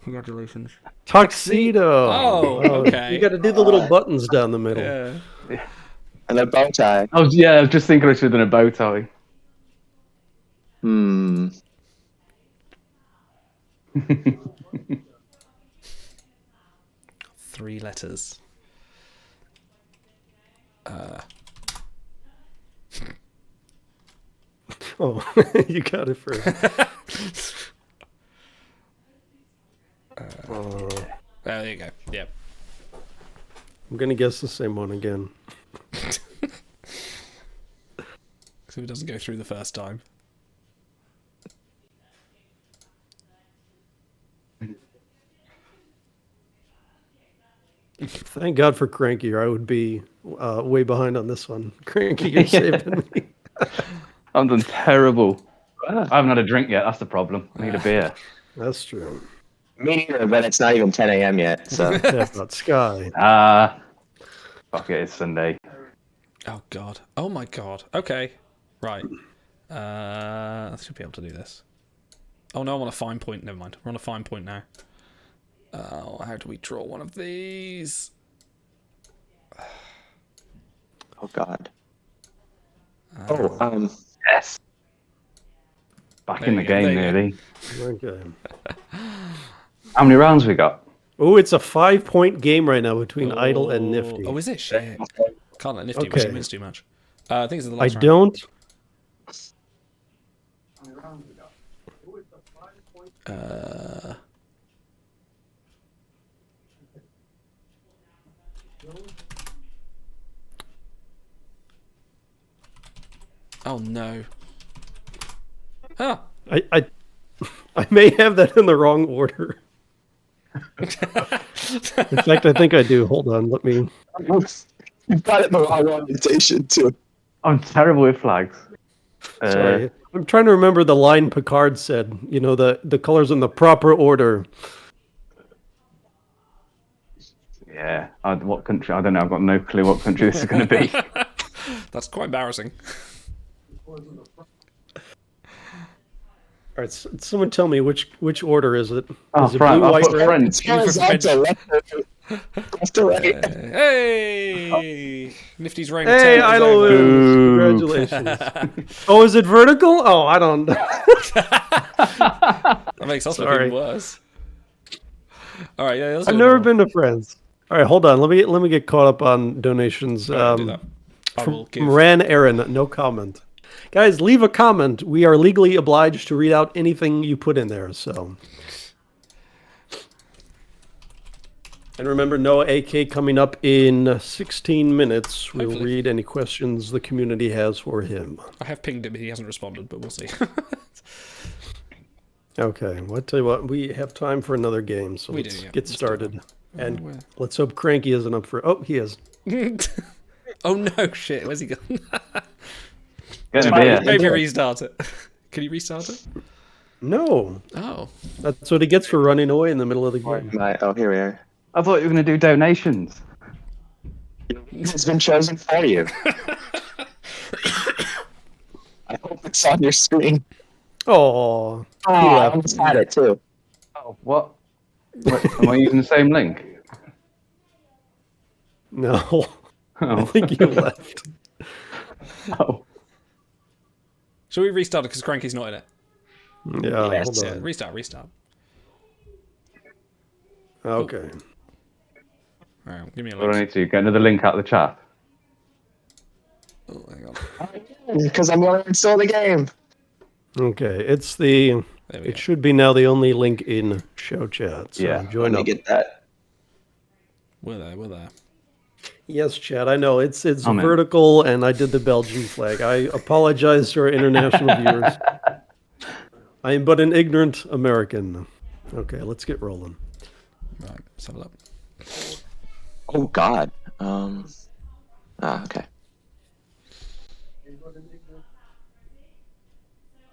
Congratulations. Tuxedo. Oh, okay. You got to do the little buttons down the middle. Yeah. And a bow tie. I was just thinking I should have done a bow tie. 3 letters. Oh, you got it first. There you go. Yep. I'm gonna guess the same one again. So it doesn't go through the first time. Thank God for Cranky, or I would be way behind on this one. Cranky, you're saving me. I'm done terrible. I haven't had a drink yet. That's the problem. I need a beer. That's true. Me neither, but it's not even 10 a.m. yet. So Yeah, not Sky. Fuck it, it's Sunday. Oh god. Oh my god. Okay. Right. I should be able to do this. Oh no, I'm on a fine point. Never mind. We're on a fine point now. Oh, how do we draw one of these? oh God. Yes. Back in the There you game, go. nearly. Okay. How many rounds we got? Oh, it's a 5-point game right now between Idle and Nifty. Oh, is it? Shit. Can't let Nifty win. Okay. She wins too much. I think it's the I last round. don't. Oh no. Ah. I may have that in the wrong order. In fact, I think I do. Hold on, let me. You've got it in the wrong orientation too. I'm terrible with flags. Sorry, I'm trying to remember the line Picard said. You know, the colors in the proper order. Yeah. What country? I don't know. I've got no clue what country this is going to be. That's quite embarrassing. All right, someone tell me which order is it? Oh, Is it France. blue, I'll white, put red? French. Left to right. Hey! Nifty's rank. Hey, 10 is Idle over. wins. Congratulations. Oh, is it vertical? Oh, I don't know. That makes us look Sorry. even worse. All right, yeah. Let's I've do never it been to France. All right, hold on. Let me get caught up on donations. now. Do that. I will give. From Ran Aaron, no comment. Guys, leave a comment. We are legally obliged to read out anything you put in there. So, and remember, Noah AK coming up in 16 minutes. We'll Hopefully. read any questions the community has for him. I have pinged him. He hasn't responded, but we'll see. Okay, well, I tell you what, we have time for another game, so We let's do, yeah. get Let's do started. And where? let's hope Cranky isn't up for. Oh, he is. Oh no! Shit. Where's he gone? Get a beer. Maybe restart it. Can you restart it? No, Oh. that's what he gets for running away in the middle of the game. Oh, here we are. I thought you were going to do donations. It's been chosen for you. I hope it's on your screen. Oh, Oh, I almost had it too. Oh, what? Wait, am I using the same link? no. I Oh. think you left. Oh. Shall we restart it because Cranky's not in it? Yeah, Yes. hold Yeah, on. restart. Okay. All right, give me a What do I link. need to do? Get another link out of the chat. Oh, hang on. Because I'm going to install the game. Okay, it's the. There we It go. should be now the only link in show chat. So Yeah, join Let me up. get that. We're there. Yes, Chad. I know it's I'm in. vertical, and I did the Belgian flag. I apologize to our international viewers. I am but an ignorant American. Okay, let's get rolling. Right, let's have a look. Oh, God. Okay.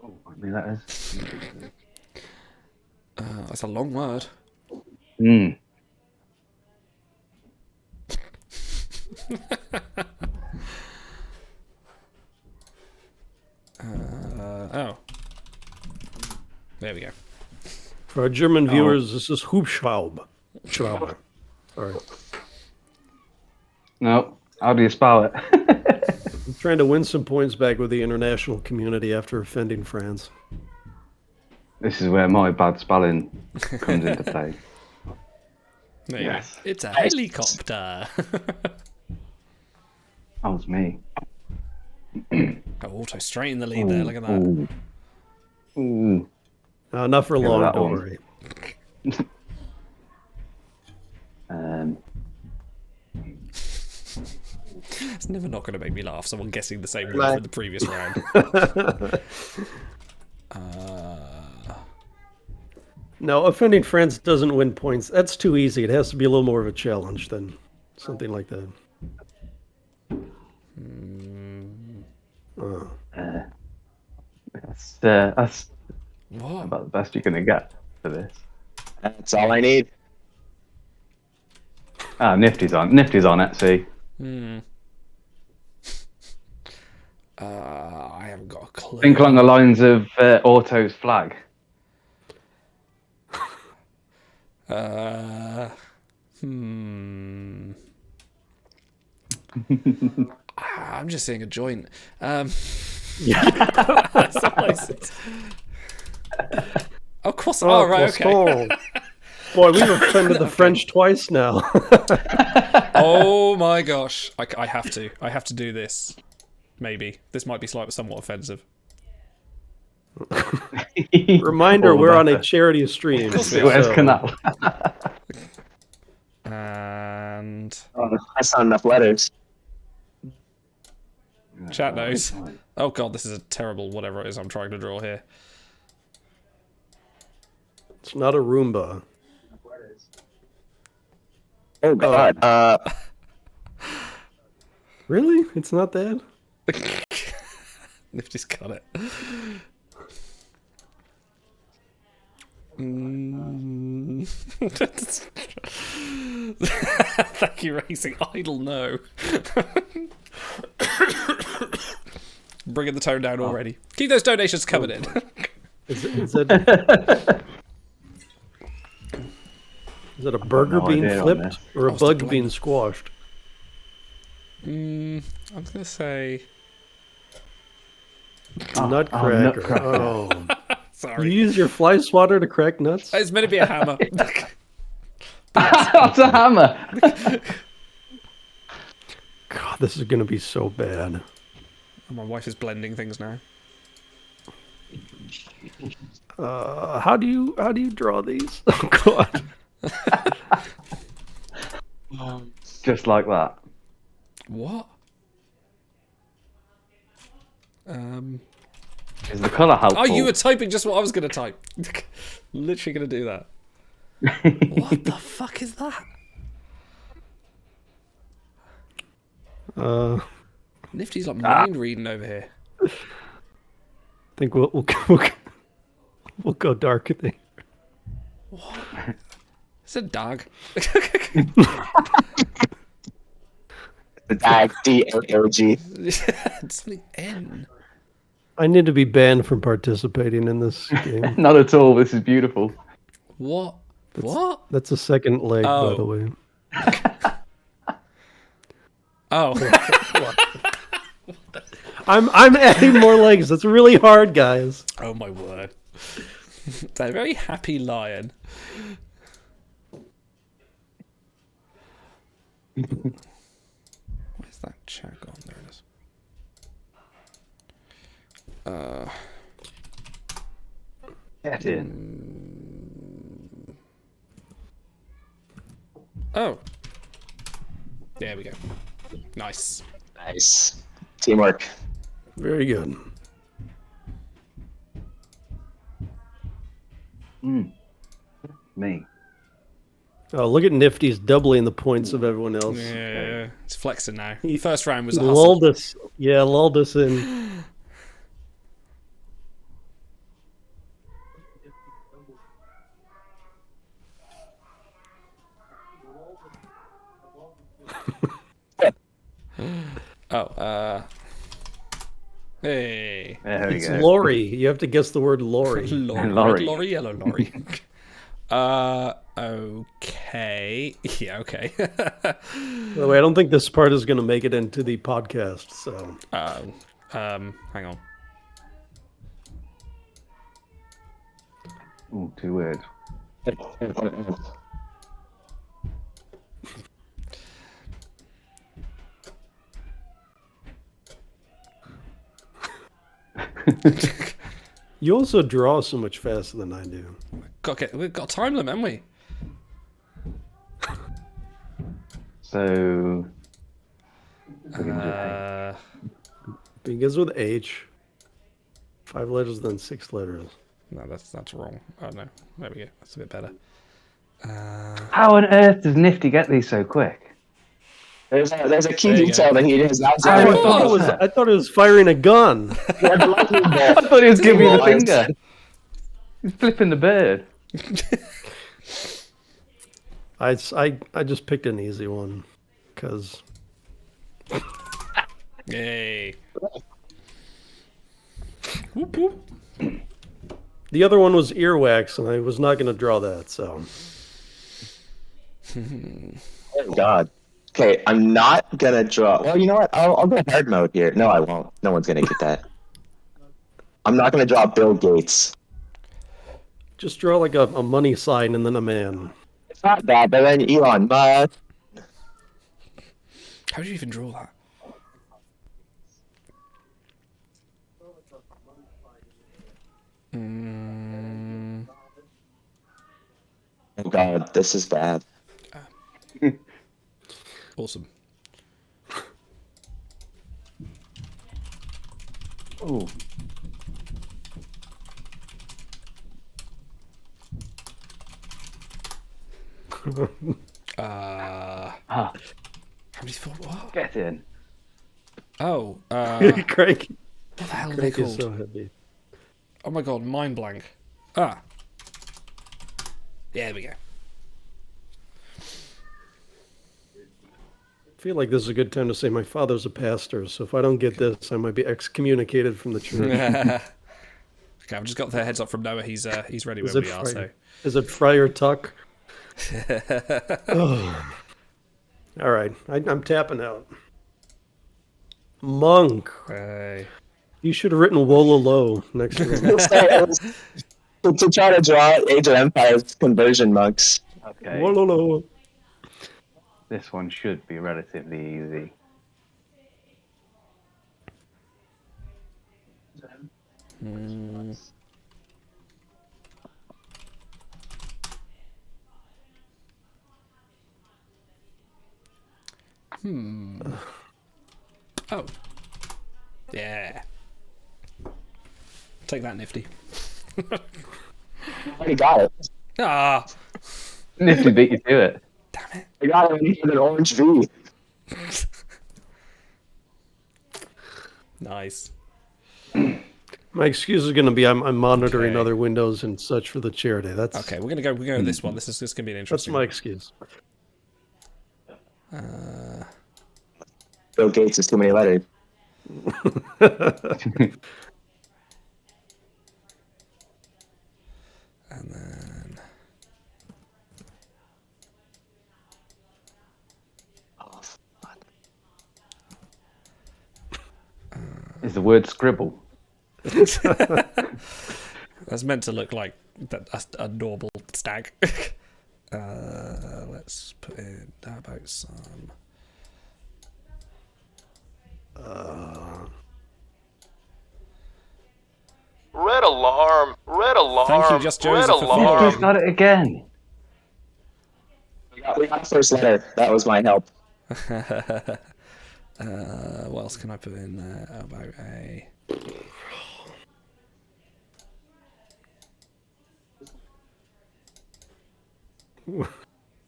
Oh, how many letters? That's a long word. Hmm. Oh. There we go. For our German viewers, this is Hubschraube. Schraube. Sorry. No. How do you spell it? I'm trying to win some points back with the international community after offending France. This is where my bad spelling comes into play. There you Yes. go. It's a helicopter. That was me. Auto straight in the lead there. Look at that. Ooh. Not for long, that don't one. worry. It's never not going to make me laugh. Someone guessing the same word from the previous round. No, offending France doesn't win points. That's too easy. It has to be a little more of a challenge than something like that. That's What? about the best you're gonna get for this. That's all I need. Ah, Nifty's on it. See. I haven't got a clue. Think along the lines of Auto's flag. I'm just seeing a joint. Yeah. That's all I see. Oh, croissant. Oh, right, okay. croissant. Boy, we've offended the French twice now. Oh my gosh. I have to do this. Maybe. This might be somewhat offensive. Reminder, All we're on a better. charity stream. Suez so- Canal. And Oh, that's not enough letters. chat knows. Oh god, this is a terrible whatever it is I'm trying to draw here. It's not a Roomba. Oh, God. Really? It's not that? Nifty's got it. Thank you, Racing. Idle, no. Bringing the tone down already. Keep those donations coming in. Is it a burger no being idea on flipped this. or a I'll bug stick being squashed? I'm gonna say. Nutcracker. Nutcracker. Oh. You Sorry. use your fly swatter to crack nuts? It's meant to be a hammer. That's a hammer. God, this is going to be so bad. My wife is blending things now. How do you draw these? Oh God. Just like that. What? Is the colour helpful? Oh, you were typing just what I was going to type. Literally going to do that. What the fuck is that? Nifty's like mind reading over here. I think we'll go dark. I think. It's a dog. The DAG, D-A-O-G. It's something N. I need to be banned from participating in this game. Not at all. This is beautiful. What? That's a second leg, by the way. Oh. I'm adding more legs. That's really hard, guys. Oh my word. They're a very happy lion. Where's that chat gone? There it is. Get in. Oh. There we go. Nice. Nice. Teamwork. Very good. Me. Oh, look at Nifty's doubling the points of everyone else. Yeah, it's flexing now. First round was He a hustle. lulled us in. Hey. There we It's go. Lori. You have to guess the word Lori. Lorry. Lorry. Red lorry, yellow lorry. Okay. Yeah, okay. By the way, I don't think this part is going to make it into the podcast, so... hang on. Ooh, 2 words. You also draw so much faster than I do. We've got a time limit, haven't we? So. Begins with H. 5 letters, then 6 letters. No, that's wrong. Oh no, there we go. That's a bit better. How on earth does Nifty get these so quick? There's a key detail that he does not I say. thought it was firing a gun. He had the lightning bolt. I thought he was giving you the finger. He's flipping the bird. I just picked an easy one, because... Yay. Whoop, whoop. The other one was earwax, and I was not going to draw that, so... Oh, God. Okay, I'm not going to draw... Well, you know what? I'll go hard mode here. No, I won't. No one's going to get that. I'm not going to draw Bill Gates. Just draw like a money sign and then a man. It's not bad, but then Elon Musk. How do you even draw that? Oh, God, this is bad. Awesome. Ooh. How many thought what? Get in. Oh, Cranky. what the hell are they Cranky's called? so heavy. Oh my god, mind blank. Ah. Yeah, there we go. I feel like this is a good time to say my father's a pastor, so if I don't get this, I might be excommunicated from the church. Okay, I've just got the heads up from Noah. He's ready Is where it we are. So Is it Friar Tuck? Oh. All right, I'm tapping out. Monk. hey. You should have written Wololo next to it. To try to draw Age of Empires conversion monks. Okay. Wololo. This one should be relatively easy. Oh. Yeah. Take that, Nifty. I already got it. Ah. Nifty beat you to it. Damn it. I got it with an orange V. Nice. My excuse is going to be I'm monitoring Okay. other windows and such for the charity. That's Okay, we're gonna go with this one. This is gonna be an That's interesting. my excuse. Bill Gates is too many letters. word Skribbl. That's meant to look like a normal stag. Let's put in, how about some... Red alarm. Red alarm. Thank you, Just Joseph, Red for alarm. following. Just got it again. We got the first letter. That was my help. What else can I put in there? How about a...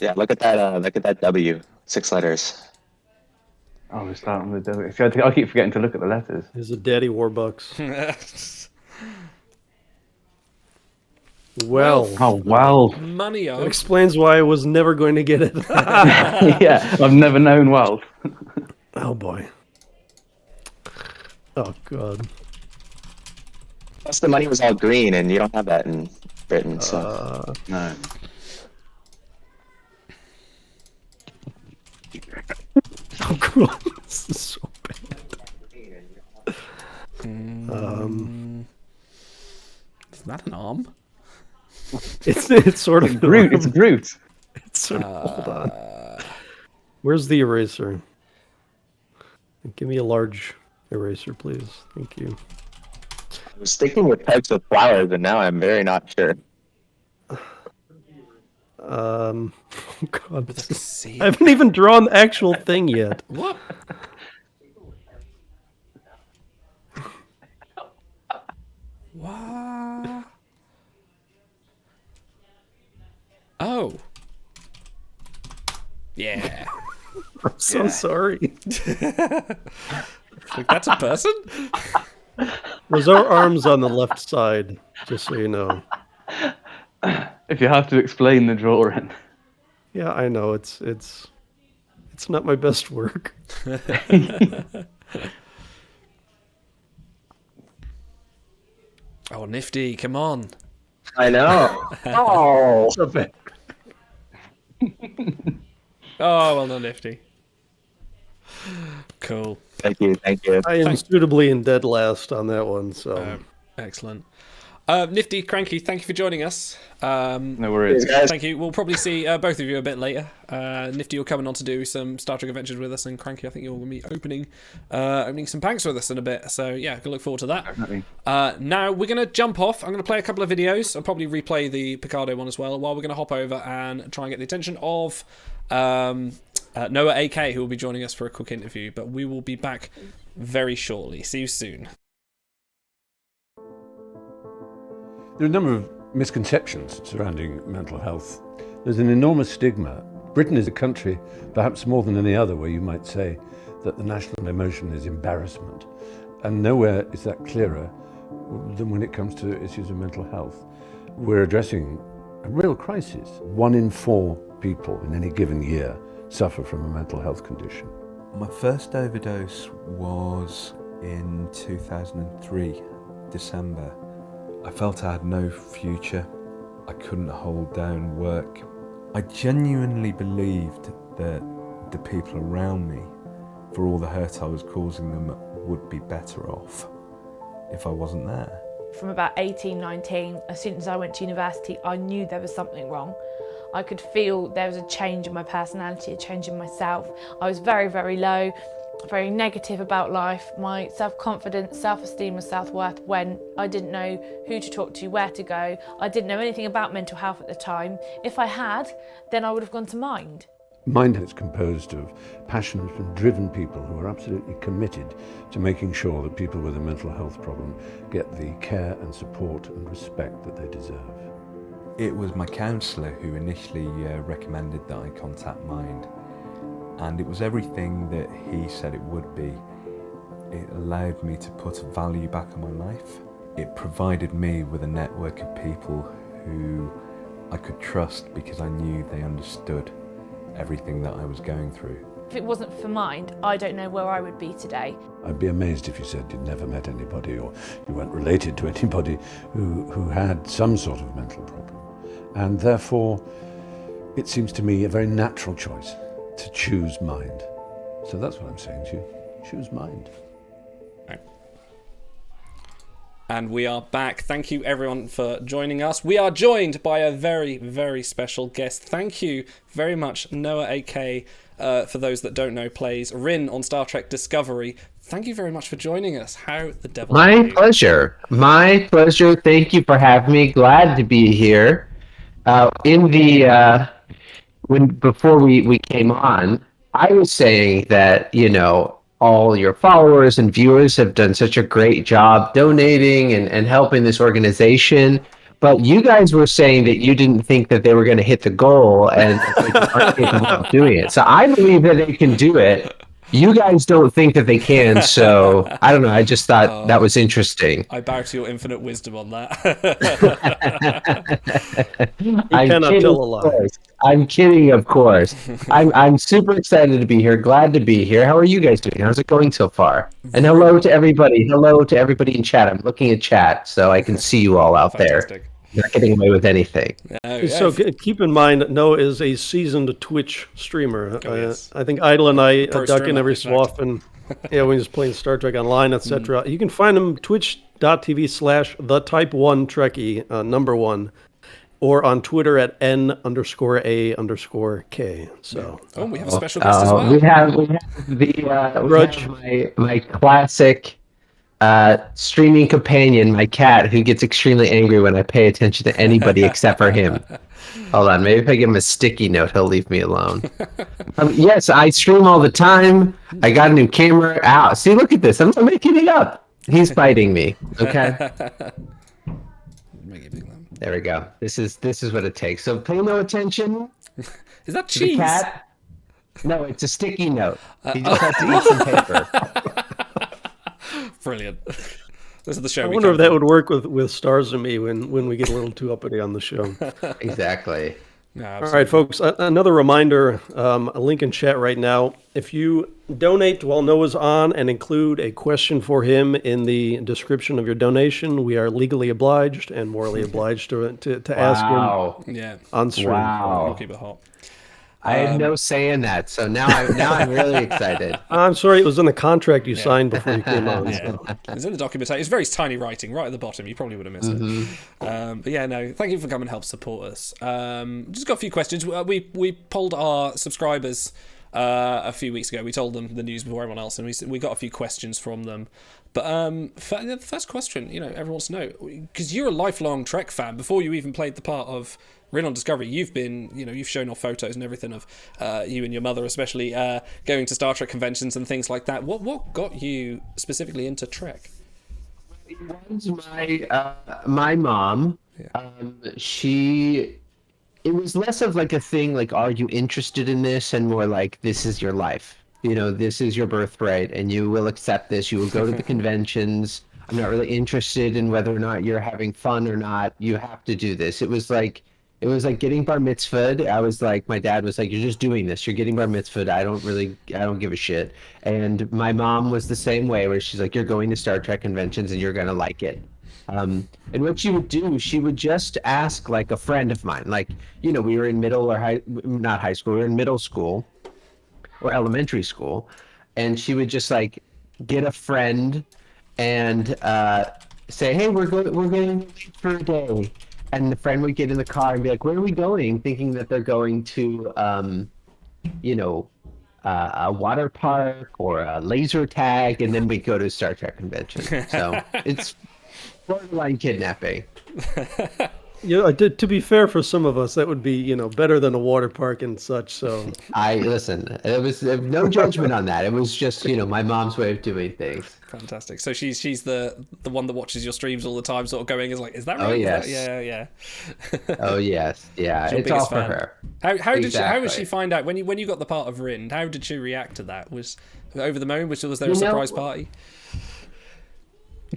Yeah, look at that. Look at that W. 6 letters. Oh, we're starting with W. See, I keep forgetting to look at the letters. Here's a Daddy Warbucks. Well. Oh, wow. Money, That explains why I was never going to get it. Yeah, I've never known Walt. Oh, boy. Oh, God. Plus, the money was all green, and you don't have that in Britain, so... No. Oh, God. This is so bad. Is that an arm? It's sort of... Groot. It's Groot. It's sort of... Hold on. Where's the eraser? Give me a large eraser, please. Thank you. I was thinking with types of flowers, and now I'm very not sure. Oh God, I haven't even drawn the actual thing yet. What? What? Oh. Yeah. I'm so sorry. Like, that's a person? There's our arms on the left side, just so you know. If you have to explain the drawing. Yeah, I know. It's not my best work. Oh, Nifty, come on. I know. Oh. Oh, well done, Nifty. Cool. Thank you. Thank you. I am suitably in dead last on that one, so. Excellent. Nifty, Cranky, thank you for joining us. No worries. Thanks, Thank you. We'll probably see both of you a bit later. Nifty, you're coming on to do some Star Trek Adventures with us, and Cranky, I think you're going to be opening some packs with us in a bit. So, yeah, I can look forward to that. Definitely. Now, we're going to jump off. I'm going to play a couple of videos. I'll probably replay the Picardo one as well, while we're going to hop over and try and get the attention of Noah AK, who will be joining us for a quick interview. But we will be back very shortly. See you soon. There are a number of misconceptions surrounding mental health. There's an enormous stigma. Britain is a country, perhaps more than any other, where you might say that the national emotion is embarrassment. And nowhere is that clearer than when it comes to issues of mental health. We're addressing a real crisis. 1 in 4 people in any given year suffer from a mental health condition. My first overdose was in 2003, December. I felt I had no future. I couldn't hold down work. I genuinely believed that the people around me, for all the hurt I was causing them, would be better off if I wasn't there. From about 18, 19, as soon as I went to university, I knew there was something wrong. I could feel there was a change in my personality, a change in myself. I was very, very low, very negative about life. My self-confidence, self-esteem and self-worth went. I didn't know who to talk to, where to go. I didn't know anything about mental health at the time. If I had, then I would have gone to Mind. Mind is composed of passionate and driven people who are absolutely committed to making sure that people with a mental health problem get the care and support and respect that they deserve. It was my counsellor who initially recommended that I contact Mind. And it was everything that he said it would be. It allowed me to put value back on my life. It provided me with a network of people who I could trust because I knew they understood everything that I was going through. If it wasn't for Mind, I don't know where I would be today. I'd be amazed if you said you'd never met anybody or you weren't related to anybody who had some sort of mental problem. And therefore, it seems to me a very natural choice to choose Mind. So that's what I'm saying to you. Choose Mind. And we are back. Thank you, everyone, for joining us. We are joined by a very, very special guest. Thank you very much, Noah A.K., for those that don't know, plays Rin on Star Trek Discovery. Thank you very much for joining us. How the devil are My you? pleasure. My pleasure. Thank you for having me. Glad to be here. Before we came on, I was saying that, all your followers and viewers have done such a great job donating and helping this organization. But you guys were saying that you didn't think that they were going to hit the goal and they aren't capable of doing it. So I believe that they can do it. You guys don't think that they can, so I don't know. I just thought that was interesting. I bow to your infinite wisdom on that. I'm kidding, of course. I'm super excited to be here. Glad to be here. How are you guys doing? How's it going so far? And hello to everybody. Hello to everybody in chat. I'm looking at chat so I can see you all out there. Not getting away with anything. So keep in mind, Noah is a seasoned Twitch streamer. I think Idle and I duck in every so often. Yeah, when he's playing Star Trek Online, etc. You can find him twitch.tv/thetype1trekkie, #1, or on Twitter at N_A_K. So we have a special guest as well. We have my classic streaming companion, my cat, who gets extremely angry when I pay attention to anybody except for him. Hold on, maybe if I give him a sticky note, he'll leave me alone. Yes, I stream all the time. I got a new camera. Ow, see, look at this. I'm not making it up. He's biting me. Okay. There we go. This is what it takes. So pay no attention. Is that to the cheese? cat. No, it's a sticky note. He just has to eat some paper. Brilliant. This is the show. I wonder if that would work with Stars and Me when we get a little too uppity on the show. Exactly. All right, folks. Another reminder, a link in chat right now. If you donate while Noah's on and include a question for him in the description of your donation, we are legally obliged and morally obliged to ask him on stream. Wow. We'll keep it hot. I had no say in that, so now I'm really excited. I'm sorry, it was in the contract you signed before you came on. Yeah. It's in the documentation. It's very tiny writing right at the bottom. You probably would have missed it. But yeah, no, thank you for coming and help support us. Just got a few questions. We polled our subscribers a few weeks ago. We told them the news before everyone else, and we got a few questions from them. But the first question, everyone wants to know, because you're a lifelong Trek fan. Before you even played the part of Rin on Discovery, you've been, you've shown off photos and everything of you and your mother, especially going to Star Trek conventions and things like that. What got you specifically into Trek? It was my mom. It was less of like a thing like, are you interested in this, and more like, this is your life. This is your birthright, and you will accept this. You will go to the conventions. I'm not really interested in whether or not you're having fun or not. You have to do this. It was like getting bar mitzvahed. I was like, my dad was like, you're just doing this. You're getting bar mitzvahed. I don't give a shit. And my mom was the same way, where she's like, you're going to Star Trek conventions and you're going to like it. And what she would do, she would just ask like a friend of mine, like, we were in we were in middle school or elementary school. And she would just like get a friend and say, hey, we're going for a day. And the friend would get in the car and be like, where are we going? Thinking that they're going to, a water park or a laser tag. And then we go to a Star Trek convention. So it's borderline kidnapping. To be fair, for some of us, that would be, better than a water park and such. So listen, it was no judgment on that. It was just, my mom's way of doing things. Fantastic. So she's the one that watches your streams all the time, sort of going, is that right? Oh, yes. Yeah. Oh, yes. Yeah. It's all for her. How did she find out when you got the part of Rin? How did she react to that? Was over the moon? Was there a surprise party?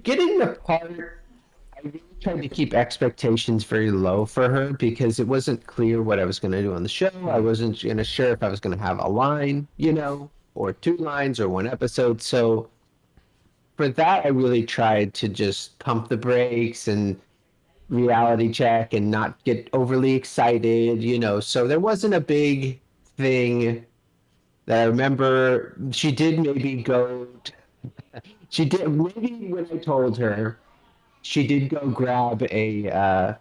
Getting the part, I really tried to keep expectations very low for her, because it wasn't clear what I was going to do on the show. I wasn't sure if I was going to have a line, or 2 lines or 1 episode. So for that, I really tried to just pump the brakes and reality check and not get overly excited, So there wasn't a big thing that I remember. She did maybe when I told her, she did go grab a.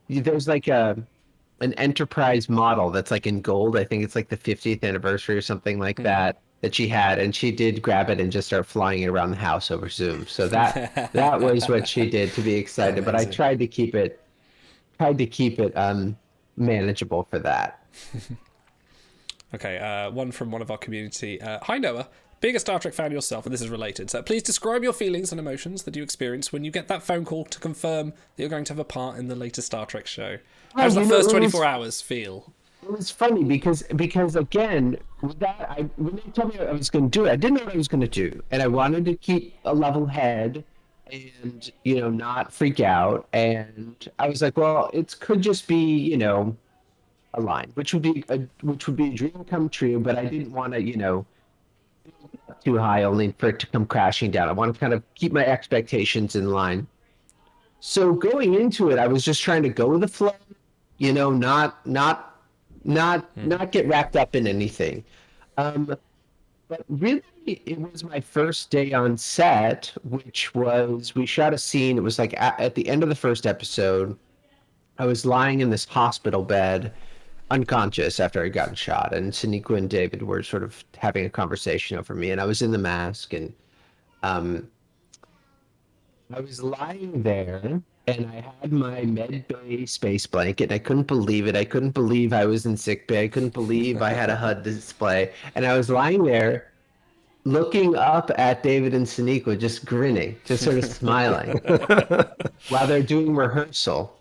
There's like an Enterprise model that's like in gold. I think it's like the 50th anniversary or something like that she had, and she did grab it and just start flying it around the house over Zoom. So that was what she did to be excited. But I tried to keep it manageable for that. Okay, one from one of our community. Hi Noah, being a Star Trek fan yourself, and this is related, so please describe your feelings and emotions that you experience when you get that phone call to confirm that you're going to have a part in the latest Star Trek show. How does the first 24 hours feel? It was funny because again, with that, when they told me I was going to do it, I didn't know what I was going to do, and I wanted to keep a level head and not freak out. And I was like, well, it could just be a line, which would be a dream come true, but I didn't want to too high only for it to come crashing down. I want to kind of keep my expectations in line. So going into it, I was just trying to go with the flow, not get wrapped up in anything. But really, it was my first day on set, which was, we shot a scene. It was like at the end of the first episode, I was lying in this hospital bed, unconscious after I'd gotten shot. And Sonequa and David were sort of having a conversation over me. And I was in the mask, and I was lying there, and I had my med bay space blanket, and I couldn't believe it. I couldn't believe I was in sick bay. I couldn't believe I had a HUD display. And I was lying there looking up at David and Sonequa, just grinning, just sort of smiling while they're doing rehearsal.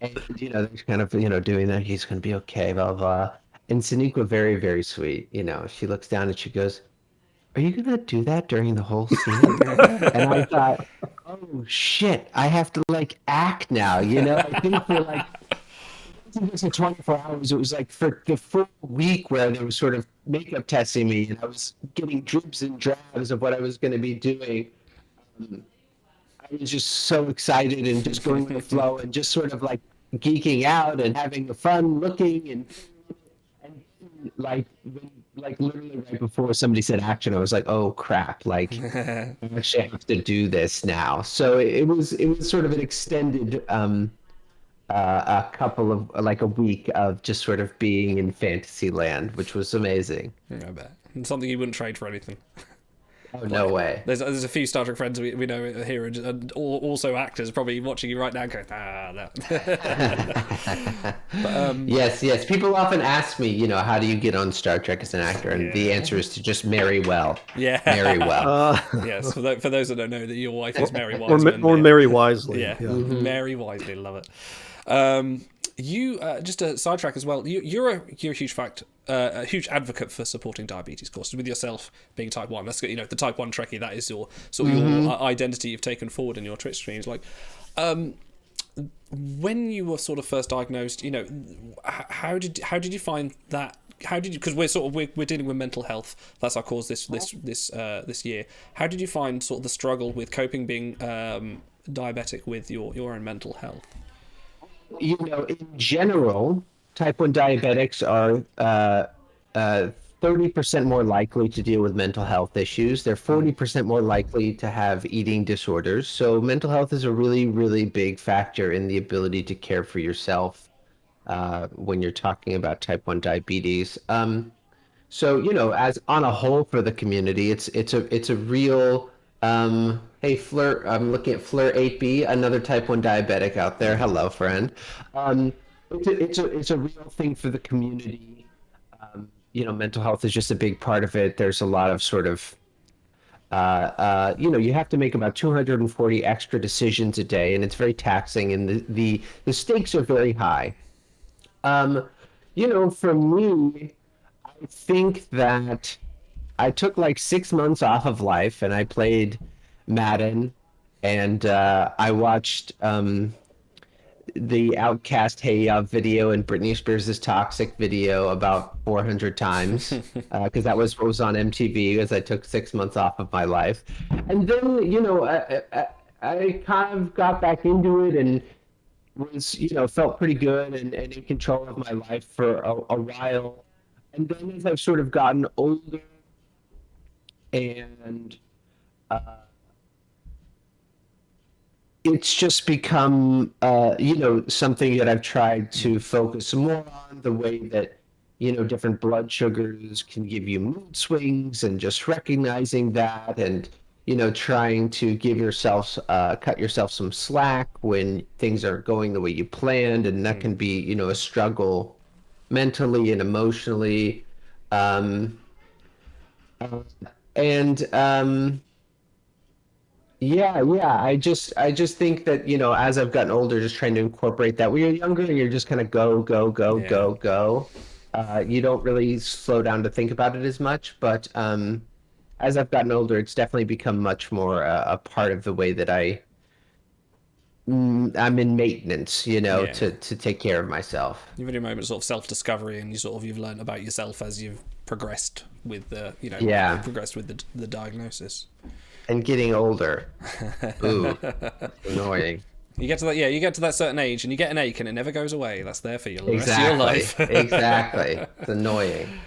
And, they're kind of, doing that. He's going to be okay, blah, blah. And Sonequa, very, very sweet. she looks down and she goes, "Are you going to do that during the whole scene?" And I thought, oh, shit, I have to, act now, I think for, it wasn't 24 hours. It was, for the full week where they were sort of makeup testing me, and I was getting dribs and drabs of what I was going to be doing. I was just so excited and just going with the flow and just sort of, geeking out and having fun looking and literally right before somebody said action, I was like, oh crap, I actually have to do this now. So it was sort of an extended a couple of a week of just sort of being in fantasy land, which was amazing. Yeah, I bet. And something you wouldn't trade for anything. Oh, no way. There's a few Star Trek friends we know here, and also actors probably watching you right now going, no. But, yes. People often ask me, how do you get on Star Trek as an actor? And the answer is to just marry well. Yeah. Marry well. Yes, for those that don't know, that your wife is Mary Wiseman. Or marry wisely. Yeah, Mm-hmm. Marry wisely, love it. You just a sidetrack as well. You're a huge advocate for supporting diabetes courses, with yourself being type 1. That's the type 1 Trekkie. That is your your identity you've taken forward in your Twitch streams. When you were sort of first diagnosed, how did you find that? Because we're dealing with mental health. That's our cause this year. How did you find sort of the struggle with coping being diabetic with your own mental health? In general, type 1 diabetics are 30% more likely to deal with mental health issues. They're 40% more likely to have eating disorders. So mental health is a really, really big factor in the ability to care for yourself when you're talking about type 1 diabetes. So, as on a whole for the community, it's a real... hey, Fleur, I'm looking at Fleur 8B, another type 1 diabetic out there. Hello, friend. It's a real thing for the community. Mental health is just a big part of it. There's a lot of sort of, you have to make about 240 extra decisions a day, and it's very taxing, and the stakes are very high. For me, I think that I took 6 months off of life, and I played Madden, and I watched the Outcast Hey Ya video and Britney Spears' Toxic video about 400 times, because that was what was on MTV, as I took 6 months off of my life. And then, I kind of got back into it and was, felt pretty good and in control of my life for a while. And then as I've sort of gotten older, and it's just become, something that I've tried to focus more on, the way that, different blood sugars can give you mood swings, and just recognizing that, and, trying to give yourself, cut yourself some slack when things aren't going the way you planned. And that can be, a struggle mentally and emotionally. Um, and, yeah. I just think that, as I've gotten older, just trying to incorporate that. When you're younger, you're just kind of go, go, go, go, go. You don't really slow down to think about it as much. But as I've gotten older, it's definitely become much more a part of the way that I'm in maintenance, to take care of myself. You've had your moment of sort of self-discovery, and you've learned about yourself as you've progressed with the, progressed with the diagnosis. And getting older. Ooh, annoying. You get to that certain age, and you get an ache, and it never goes away. That's there for you the rest of your life. Exactly. It's annoying.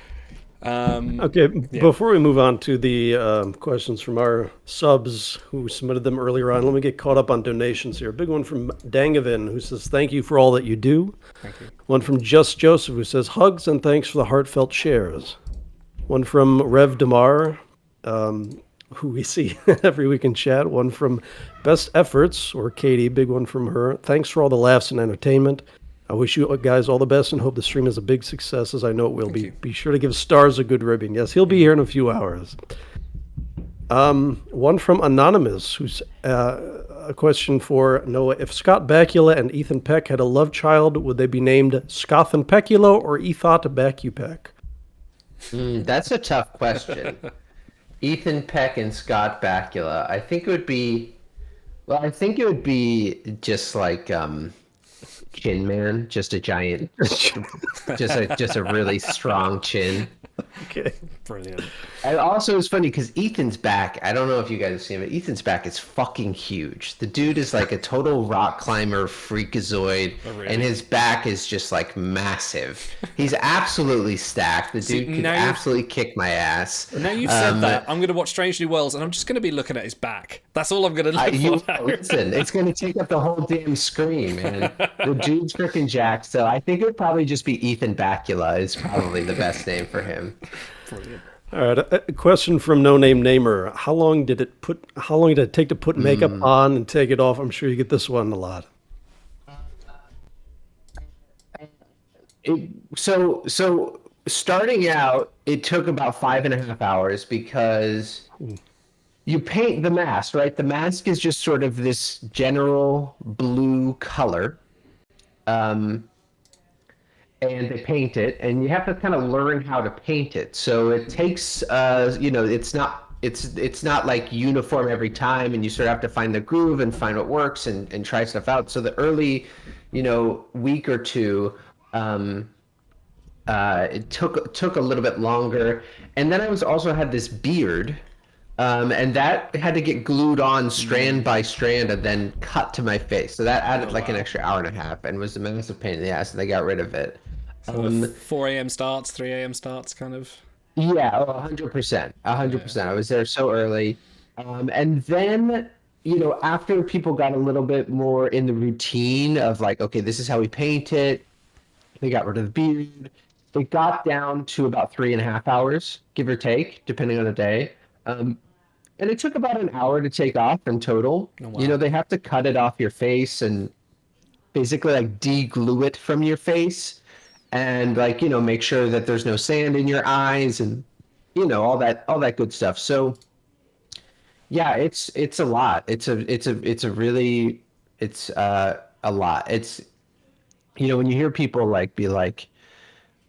Okay, before we move on to the questions from our subs who submitted them earlier on, let me get caught up on donations here. A big one from Dangavin, who says, thank you for all that you do. Thank you. One from Just Joseph, who says, hugs and thanks for the heartfelt shares. One from Rev Damar, who we see every week in chat. One from Best Efforts, or Katie, big one from her. Thanks for all the laughs and entertainment. I wish you guys all the best and hope the stream is a big success, as I know it will be. Be sure to give Stars a good ribbing. Yes, he'll be here in a few hours. One from Anonymous, who's a question for Noah. If Scott Bakula and Ethan Peck had a love child, would they be named Scothan Pecula or Ethot Bacupec? That's a tough question. Ethan Peck and Scott Bakula. I think it would be just like Chin Man, just a giant, just a really strong chin. Okay, brilliant. And also, it's funny because Ethan's back. I don't know if you guys have seen it, but Ethan's back is fucking huge. The dude is like a total rock climber freakazoid, and his back is just like massive. He's absolutely stacked. The dude could absolutely kick my ass. Now you've said that, I'm going to watch Strange New Worlds, and I'm just going to be looking at his back. That's all I'm going to look for. Listen, it's going to take up the whole damn screen, man. The dude's freaking jacked. So I think it would probably just be Ethan Bakula is probably the best name for him. Brilliant. All right, a question from No Name Namer. How long did it take to put makeup on and take it off? I'm sure you get this one a lot. So starting out, it took about 5.5 hours because you paint the mask, right? The mask is just sort of this general blue color. And they paint it, and you have to kind of learn how to paint it. So it takes, it's not like uniform every time, and you sort of have to find the groove and find what works and try stuff out. So the early, week or two, it took a little bit longer. And then I also had this beard, and that had to get glued on strand by strand and then cut to my face. So that added an extra hour and a half and was a massive pain in the ass, and they got rid of it. So 4 a.m. starts, 3 a.m. starts, kind of? Yeah, 100%. 100%. I was there so early. And then, after people got a little bit more in the routine of like, okay, this is how we paint it, they got rid of the beard. It got down to about 3.5 hours, give or take, depending on the day. And it took about an hour to take off in total. Oh, wow. They have to cut it off your face and basically like de-glue it from your face. And make sure that there's no sand in your eyes and, all that good stuff. So yeah, it's a lot. It's a lot. It's, when you hear people be like,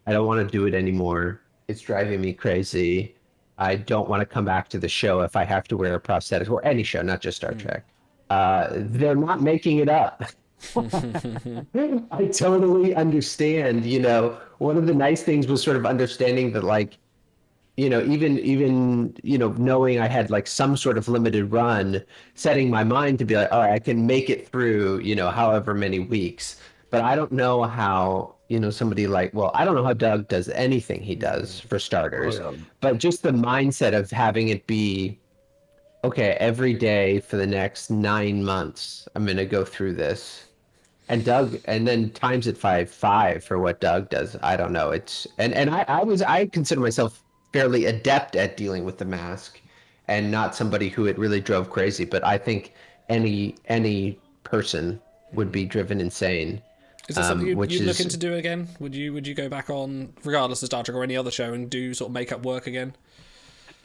I don't want to do it anymore. It's driving me crazy. I don't want to come back to the show if I have to wear a prosthetic, or any show, not just Star Trek. They're not making it up. I totally understand. One of the nice things was sort of understanding that even knowing I had some sort of limited run, setting my mind to be like, all right, I can make it through however many weeks. But I don't know how somebody I don't know how Doug does anything he does, for starters. But just the mindset of having it be, okay, every day for the next 9 months, I'm gonna go through this. And Doug, and then times it five for what Doug does. I don't know. I consider myself fairly adept at dealing with the mask, and not somebody who it really drove crazy. But I think any person would be driven insane. Is that something you'd which look is into doing again? Would you go back on, regardless of Star Trek or any other show, and do sort of makeup work again?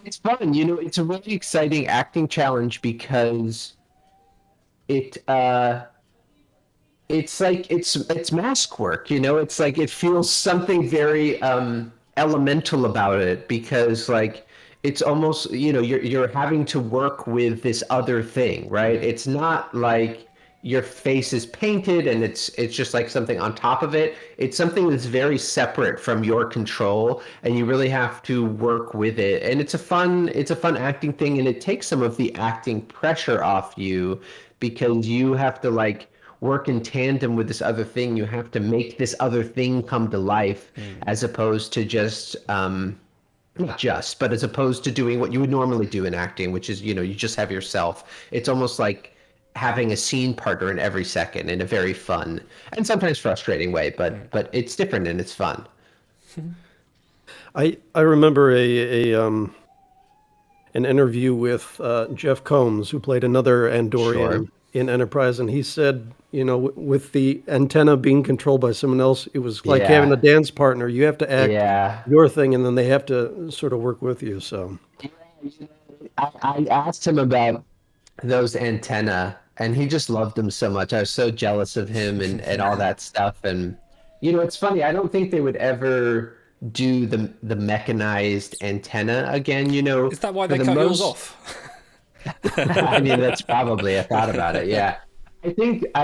it's fun. You know, it's a really exciting acting challenge because it's like it's mask work, you know. It's like it feels something very elemental about it because like it's almost, you know, you're having to work with this other thing, right? It's not like your face is painted and it's just like something on top of it. It's something that's very separate from your control, and you really have to work with it. And it's a fun acting thing, and it takes some of the acting pressure off you because you have to like work in tandem with this other thing. You have to make this other thing come to life, as opposed to just not just, but as opposed to doing what you would normally do in acting, which is, you know, you just have yourself. It's almost like having a scene partner in every second in a very fun and sometimes frustrating way, but it's different and it's fun. I remember an interview with Jeff Combs, who played another Andorian in Enterprise, and he said, you know, with the antenna being controlled by someone else, it was like having a dance partner. You have to act your thing, and then they have to sort of work with you. So I asked him about those antenna, and he just loved them so much. I was so jealous of him and all that stuff. And you know, it's funny, I don't think they would ever do the mechanized antenna again, you know. Is that why they cut yours off? I mean, that's probably, I thought about it, yeah. I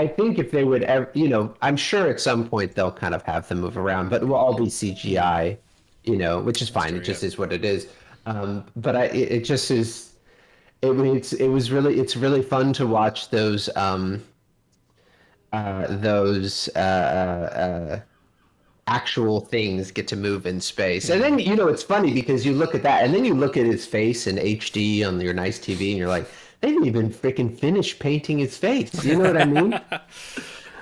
think if they would ever, you know, I'm sure at some point they'll kind of have them move around, but it will all be CGI, you know, which is fine. It just is what it is. But it just is. It's really fun to watch those actual things get to move in space. And then, you know, it's funny because you look at that and then you look at his face in HD on your nice TV and you're like, they didn't even freaking finish painting his face. You know what I mean?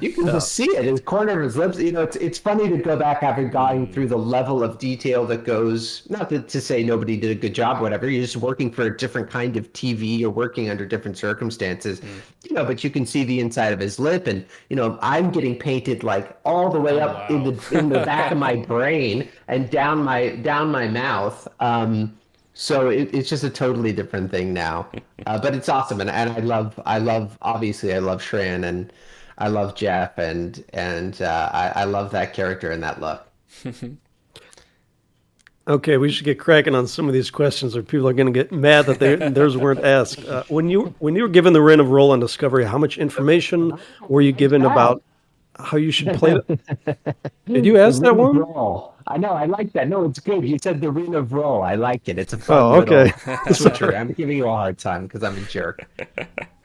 You can just see it, his corner of his lips. You know, it's funny to go back after going through the level of detail that goes, not to say nobody did a good job, whatever. You're just working for a different kind of TV. You're working under different circumstances, you know, but you can see the inside of his lip. And, you know, I'm getting painted like all the way up in the back of my brain and down my mouth. So it's just a totally different thing now. But it's awesome. And I love obviously I love Shran, and I love Jeff, and I love that character and that look. Okay, we should get cracking on some of these questions, or people are going to get mad that theirs weren't asked. When you were given the reign of role on Discovery, how much information were you given about how you should play it? Did you ask that one? Role. I know, I like that. No, it's good. You said the ring of role. I like it. It's a fun okay. switcher. I'm giving you a hard time because I'm a jerk.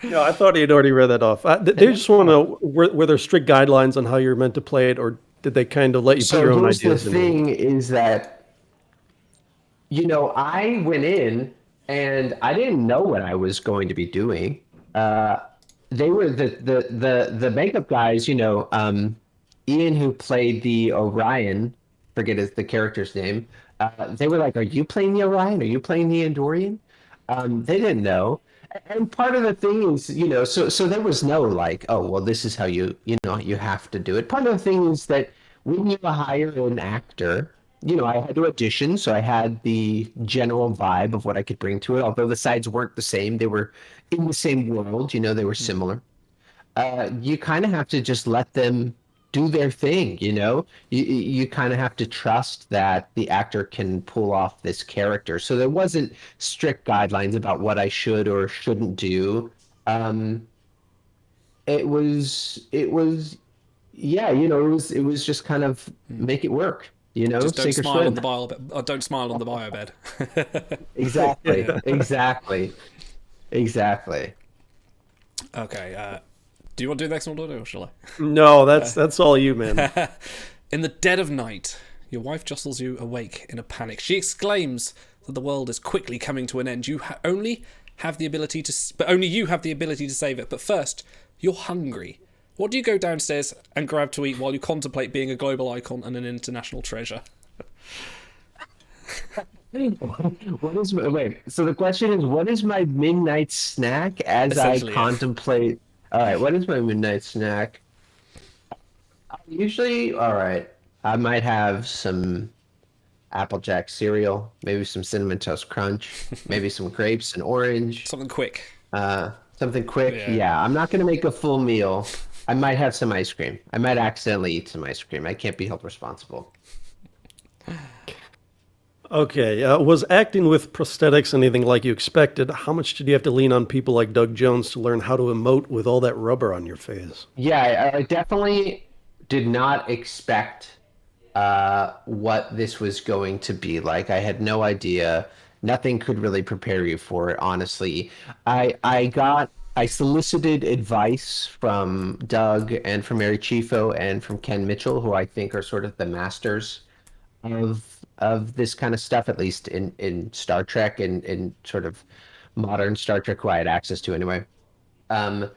No, I thought he had already read that off. They just want to know, were there strict guidelines on how you're meant to play it, or did they kind of let you put your own ideas in? So the thing is that, you know, I went in and I didn't know what I was going to be doing. They were the makeup guys, you know, Ian, who played the Orion, forget the character's name. They were like, "Are you playing the Orion? Are you playing the Andorian?" They didn't know. And part of the thing is, you know, so there was no like, oh, well, this is how you have to do it. Part of the thing is that when you hire an actor, you know, I had to audition, so I had the general vibe of what I could bring to it. Although the sides weren't the same, they were in the same world, you know, they were similar. You kind of have to just let them do their thing, you know. You kind of have to trust that the actor can pull off this character. So there wasn't strict guidelines about what I should or shouldn't do. It was yeah, you know, it was just kind of make it work, you know. Just don't smile on the bio bed. Or don't smile on the bio bed. Exactly. Okay. Do you want to do the next one, or shall I? No, that's all you, man. In the dead of night, your wife jostles you awake in a panic. She exclaims that the world is quickly coming to an end. You only have the ability to, but only you have the ability to save it. But first, you're hungry. What do you go downstairs and grab to eat while you contemplate being a global icon and an international treasure? So the question is, what is my midnight snack as I contemplate? All right, what is my midnight snack? Usually, all right, I might have some Applejack cereal, maybe some Cinnamon Toast Crunch, maybe some grapes and orange. Something quick. Something quick. Yeah, I'm not going to make a full meal. I might have some ice cream. I might accidentally eat some ice cream. I can't be held responsible. Okay, was acting with prosthetics anything like you expected? How much did you have to lean on people like Doug Jones to learn how to emote with all that rubber on your face? Yeah, I definitely did not expect what this was going to be like. I had no idea. Nothing could really prepare you for it, honestly. I solicited advice from Doug and from Mary Chifo and from Ken Mitchell, who I think are sort of the masters of this kind of stuff, at least in Star Trek and in sort of modern Star Trek, who I had access to anyway. And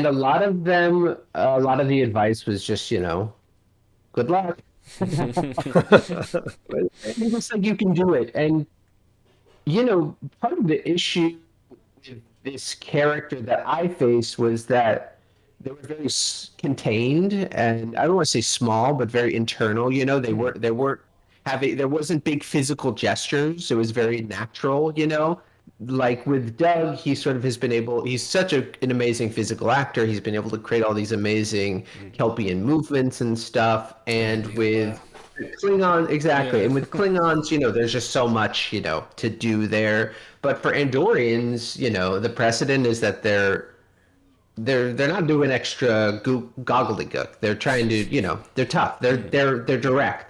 a lot of the advice was just, good luck. It looks like you can do it. And, part of the issue with this character that I faced was that they were very contained, and I don't want to say small, but very internal. There wasn't big physical gestures. It was very natural, like with Doug, he sort of has been able, he's such an amazing physical actor. He's been able to create all these amazing Kelpian movements and stuff. And with Klingons, exactly. And with Klingons, there's just so much, to do there. But for Andorians, the precedent is that they're not doing extra gobbledygook. They're trying to, they're tough. They're direct.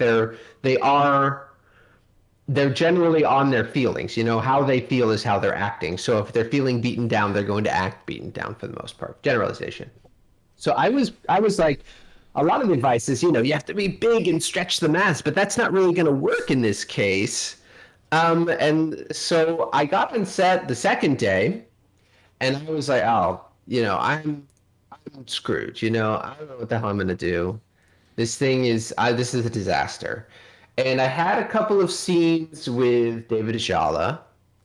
They're generally on their feelings. How they feel is how they're acting. So if they're feeling beaten down, they're going to act beaten down for the most part. Generalization. So I was like, a lot of the advice is, you have to be big and stretch the mass, but that's not really going to work in this case. And so I got on set the second day, and I was like, oh, I'm screwed. I don't know what the hell I'm going to do. This is a disaster. And I had a couple of scenes with David Ajala,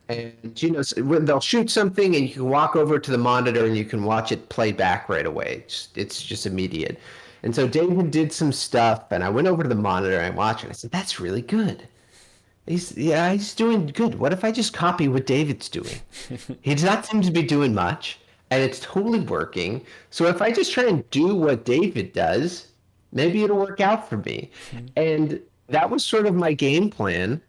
and when they'll shoot something and you can walk over to the monitor and you can watch it play back right away. It's just immediate. And so David did some stuff, and I went over to the monitor and I watched it. And I said, "That's really good. He's doing good. What if I just copy what David's doing? He does not seem to be doing much, and it's totally working. So if I just try and do what David does, maybe it'll work out for me." And that was sort of my game plan,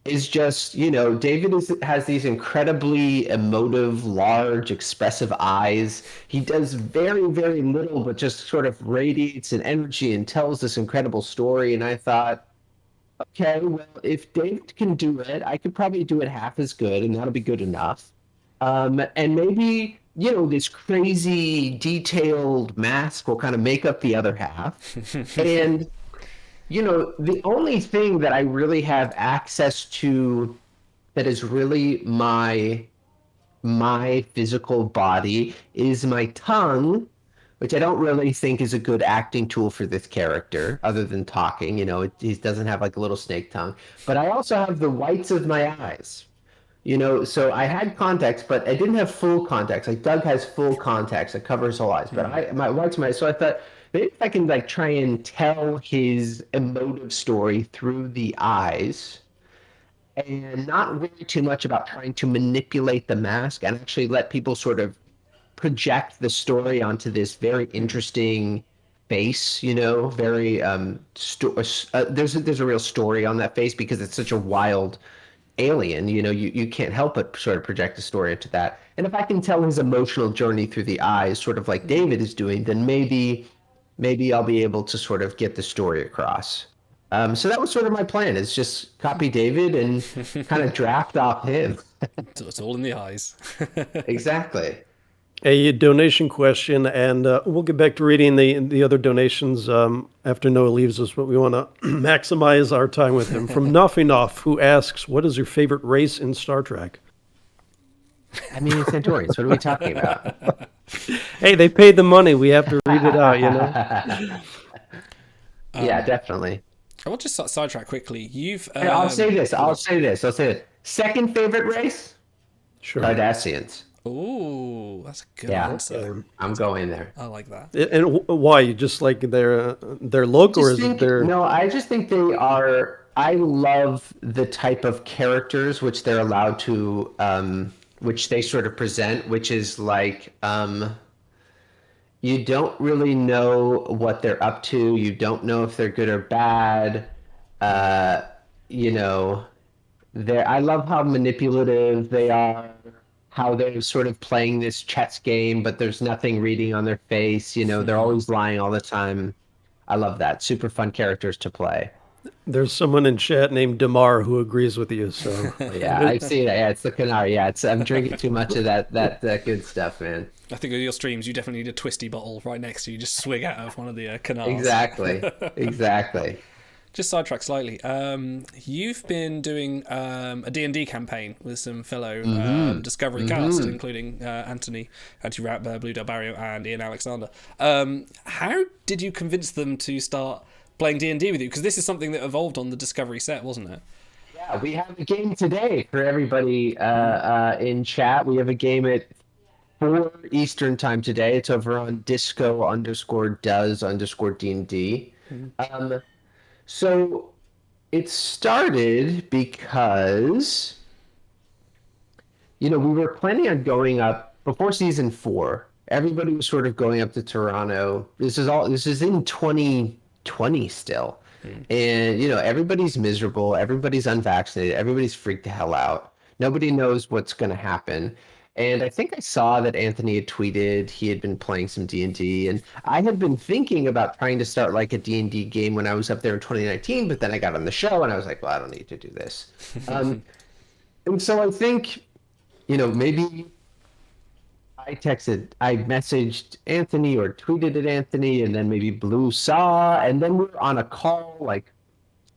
is just, David has these incredibly emotive, large, expressive eyes. He does very, very little, but just sort of radiates an energy and tells this incredible story. And I thought, okay, well, if David can do it, I could probably do it half as good, and that'll be good enough. And maybe, this crazy, detailed mask will kind of make up the other half. And the only thing that I really have access to that is really my physical body is my tongue, which I don't really think is a good acting tool for this character, other than talking. He doesn't have like a little snake tongue. But I also have the whites of my eyes. So I had contacts, but I didn't have full contacts. Like Doug has full contacts that cover his whole eyes, but my whites of my eyes. So I thought, maybe if I can try and tell his emotive story through the eyes, and not worry too much about trying to manipulate the mask, and actually let people sort of project the story onto this very interesting face. Very there's a real story on that face because it's such a wild alien. You can't help but sort of project the story into that. And if I can tell his emotional journey through the eyes, sort of like David is doing, then maybe I'll be able to sort of get the story across. So that was sort of my plan, is just copy David and kind of draft off him. So it's all in the eyes. Exactly. A donation question, and we'll get back to reading the other donations after Noah leaves us, but we want to maximize our time with him. From Nuffinoff, who asks, what is your favorite race in Star Trek? I mean, it's Centaurians. What are we talking about? Hey, they paid the money. We have to read it out, you know? Yeah, definitely. I will just sidetrack quickly. You've. I'll say this. Second favorite race? Sure. Cardassians. Ooh, that's a good Yeah, answer. I'm going there. I like that. And why? You just like their look, or is it their? No, I just think they are. I love the type of characters which they're allowed to, which they sort of present, which is like, you don't really know what they're up to. You don't know if they're good or bad. You know, I love how manipulative they are. How they're sort of playing this chess game, but there's nothing reading on their face. You know, they're always lying all the time. I love that. Super fun characters to play. There's someone in chat named Damar who agrees with you. So yeah, I see that. Yeah, it's the Canary. Yeah, I'm drinking too much of that good stuff, man. I think with your streams, you definitely need a twisty bottle right next to you. Just swig out of one of the canals. Exactly. Just sidetrack slightly. You've been doing a D&D campaign with some fellow Discovery cast, including Anthony, Anti-Rat, Blue Del Barrio, and Ian Alexander. How did you convince them to start playing D&D with you? Because this is something that evolved on the Discovery set, wasn't it? Yeah, we have a game today for everybody in chat. We have a game at 4 Eastern time today. It's over on disco_does_D&D. So it started because, you know, we were planning on going up before season 4. Everybody was sort of going up to Toronto. This is in 2020 still. And, you know, everybody's miserable. Everybody's unvaccinated. Everybody's freaked the hell out. Nobody knows what's going to happen. And I think I saw that Anthony had tweeted he had been playing some D&D, and I had been thinking about trying to start like a D&D game when I was up there in 2019, but then I got on the show and I was like, well, I don't need to do this. And so I think, you know, maybe I messaged Anthony or tweeted at Anthony, and then maybe Blue saw, and then we were on a call, like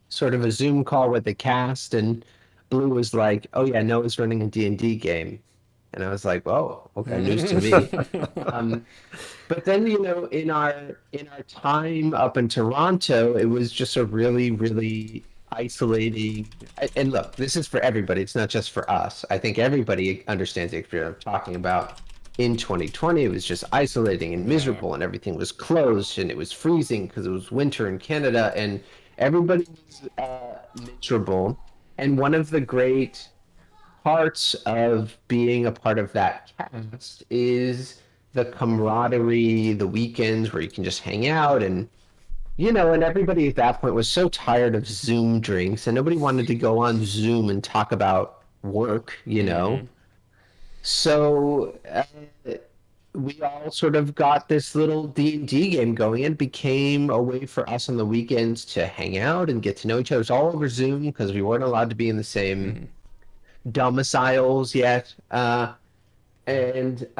sort of a Zoom call with the cast, and Blue was like, oh yeah, Noah's running a D&D game. And I was like, "Whoa, okay, news to me." But then, you know, in our time up in Toronto, it was just a really, really isolating. And look, this is for everybody. It's not just for us. I think everybody understands the experience I'm talking about. In 2020, it was just isolating and miserable, and everything was closed, and it was freezing because it was winter in Canada, and everybody was miserable. And one of the great parts of being a part of that cast is the camaraderie, the weekends where you can just hang out, and you know, and everybody at that point was so tired of Zoom drinks, and nobody wanted to go on Zoom and talk about work, you know. So we all sort of got this little D&D game going, and became a way for us on the weekends to hang out and get to know each other. It was all over Zoom because we weren't allowed to be in the same domiciles yet, yeah, it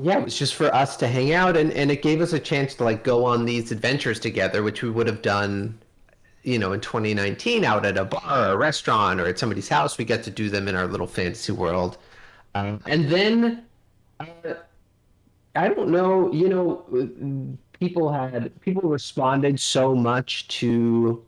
was just for us to hang out, and it gave us a chance to like go on these adventures together, which we would have done, you know, in 2019 out at a bar or a restaurant or at somebody's house. We got to do them in our little fantasy world, and then I don't know, you know, people responded so much to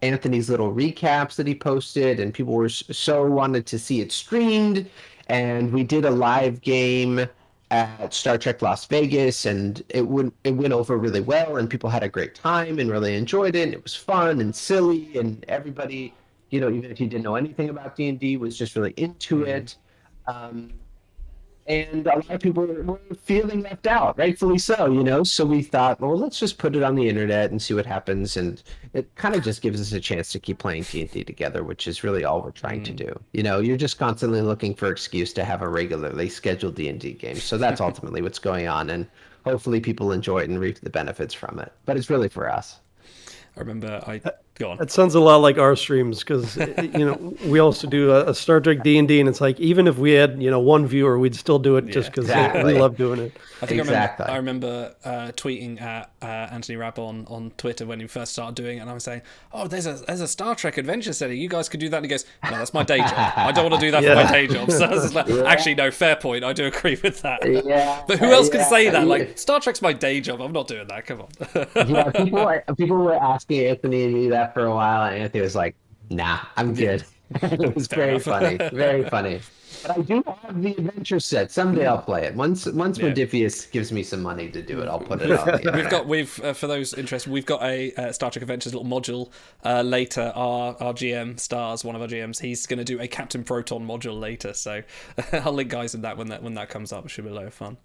Anthony's little recaps that he posted, and people were so wanted to see it streamed, and we did a live game at Star Trek Las Vegas, and it went over really well, and people had a great time and really enjoyed it, and it was fun and silly, and everybody, you know, even if you didn't know anything about D&D, was just really into it. And a lot of people were feeling left out, rightfully so, you know? So we thought, well, let's just put it on the internet and see what happens. And it kind of just gives us a chance to keep playing D&D together, which is really all we're trying to do. You know, you're just constantly looking for excuse to have a regularly scheduled D&D game. So that's ultimately what's going on. And hopefully people enjoy it and reap the benefits from it. But it's really for us. I remember Go on. That sounds a lot like our streams because we also do a Star Trek D&D, and it's like even if we had one viewer, we'd still do it just because we love doing it. I think I remember tweeting at Anthony Rapp on Twitter when he first started doing it, and I was saying, "Oh, there's a Star Trek adventure setting. You guys could do that." And he goes, "No, that's my day job. I don't want to do that for my day job." So I was like, actually, no, fair point. I do agree with that. Yeah, but who else can say that? Like, Star Trek's my day job. I'm not doing that. Come on. Yeah, people were asking Anthony to do that for a while, and Anthony was like, "Nah, I'm good." It was very funny, very funny. But I do have the adventure set. Someday I'll play it. Once Modifius gives me some money to do it, I'll put it on. We've for those interested, we've got a Star Trek Adventures little module later. Our GM Stars, one of our GMs, he's going to do a Captain Proton module later. So I'll link guys in that when that comes up. It should be a lot of fun.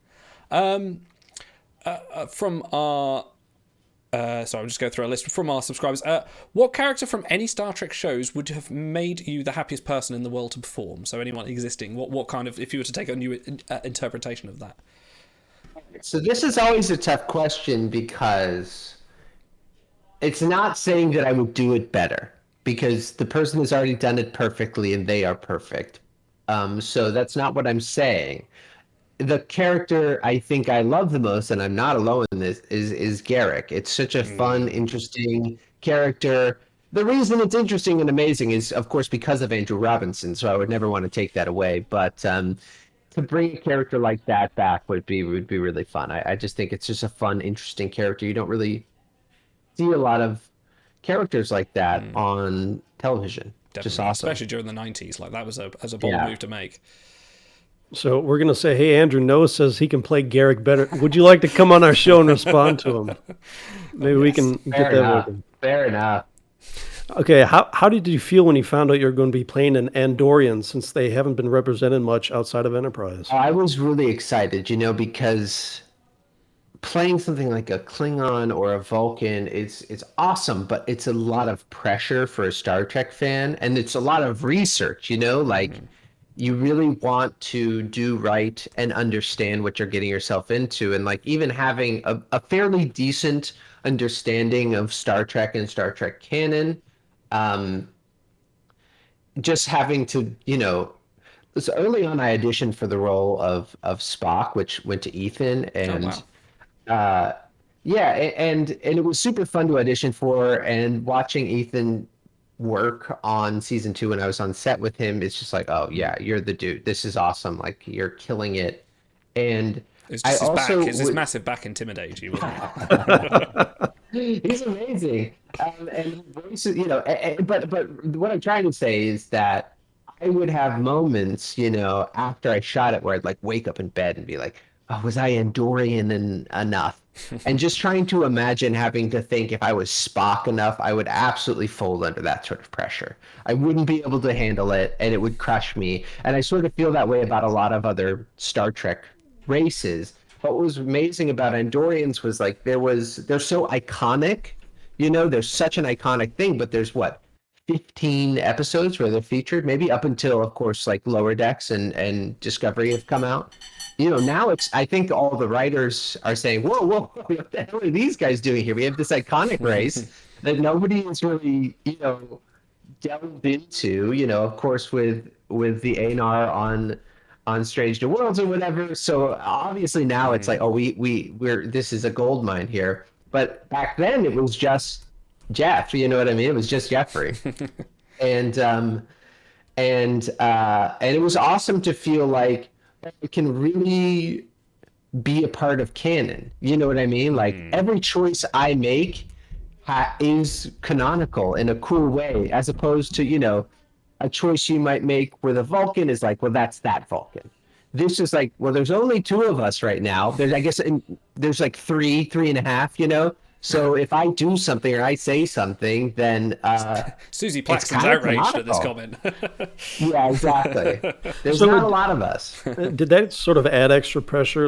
From our sorry, I'm just going through a list from our subscribers. What character from any Star Trek shows would have made you the happiest person in the world to perform? So anyone existing, what kind of, if you were to take a new interpretation of that? So this is always a tough question because it's not saying that I would do it better because the person has already done it perfectly and they are perfect. So that's not what I'm saying. The character I think I love the most, and I'm not alone in this, is Garrick. It's such a fun, interesting character. The reason it's interesting and amazing is, of course, because of Andrew Robinson, so I would never want to take that away. But to bring a character like that back would be really fun. I just think it's just a fun, interesting character. You don't really see a lot of characters like that on television. Definitely. Just awesome. Especially during the 90s. Like, that was a bold move to make. So we're going to say, hey, Andrew, Noah says he can play Garrick better. Would you like to come on our show and respond to him? Maybe we can get that working. Fair enough. Okay, how did you feel when you found out you're going to be playing an Andorian since they haven't been represented much outside of Enterprise? I was really excited, because playing something like a Klingon or a Vulcan it's awesome, but it's a lot of pressure for a Star Trek fan, and it's a lot of research, you really want to do right and understand what you're getting yourself into. And even having a fairly decent understanding of Star Trek and Star Trek canon, just having to, so early on I auditioned for the role of Spock, which went to Ethan. And and it was super fun to audition for, and watching Ethan work on season 2 when I was on set with him, it's just like, oh yeah, you're the dude, this is awesome, you're killing it. And it's just his massive back intimidate you. He's amazing. And voices, but what I'm trying to say is that I would have moments, after I shot it, where I'd wake up in bed and be like, oh, was I Andorian enough? And just trying to imagine having to think, if I was Spock enough, I would absolutely fold under that sort of pressure. I wouldn't be able to handle it, and it would crush me. And I sort of feel that way about a lot of other Star Trek races. What was amazing about Andorians was they're so iconic, they're such an iconic thing, but there's 15 episodes where they're featured, maybe up until, of course, Lower Decks and Discovery have come out. Now I think all the writers are saying, whoa, what the hell are these guys doing here? We have this iconic race that nobody has really, delved into, of course, with the Anar on Strange New Worlds or whatever. So obviously now it's like, oh, we're this is a gold mine here. But back then it was just Jeff, you know what I mean? It was just Jeffrey. And it was awesome to feel like it can really be a part of canon. You know what I mean? Every choice I make is canonical in a cool way, as opposed to, a choice you might make with a Vulcan is well, that's that Vulcan. This is well, there's only 2 of us right now. There's 3.5, So if I do something or I say something, then Susie Plaxton's outraged at this comment. Yeah, exactly. There's not a lot of us. Did that sort of add extra pressure?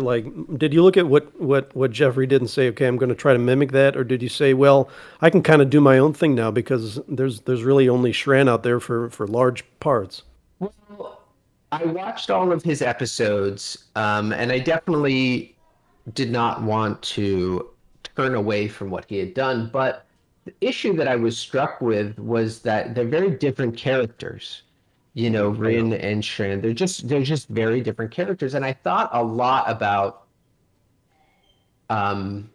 Did you look at what Jeffrey did and say, okay, I'm going to try to mimic that, or did you say, well, I can kind of do my own thing now because there's really only Shran out there for large parts? Well, I watched all of his episodes, and I definitely did not want to turn away from what he had done, but issue that I was struck with was that they're very different characters. You know, Rin and Shran. They're just very different characters, and I thought a lot about, you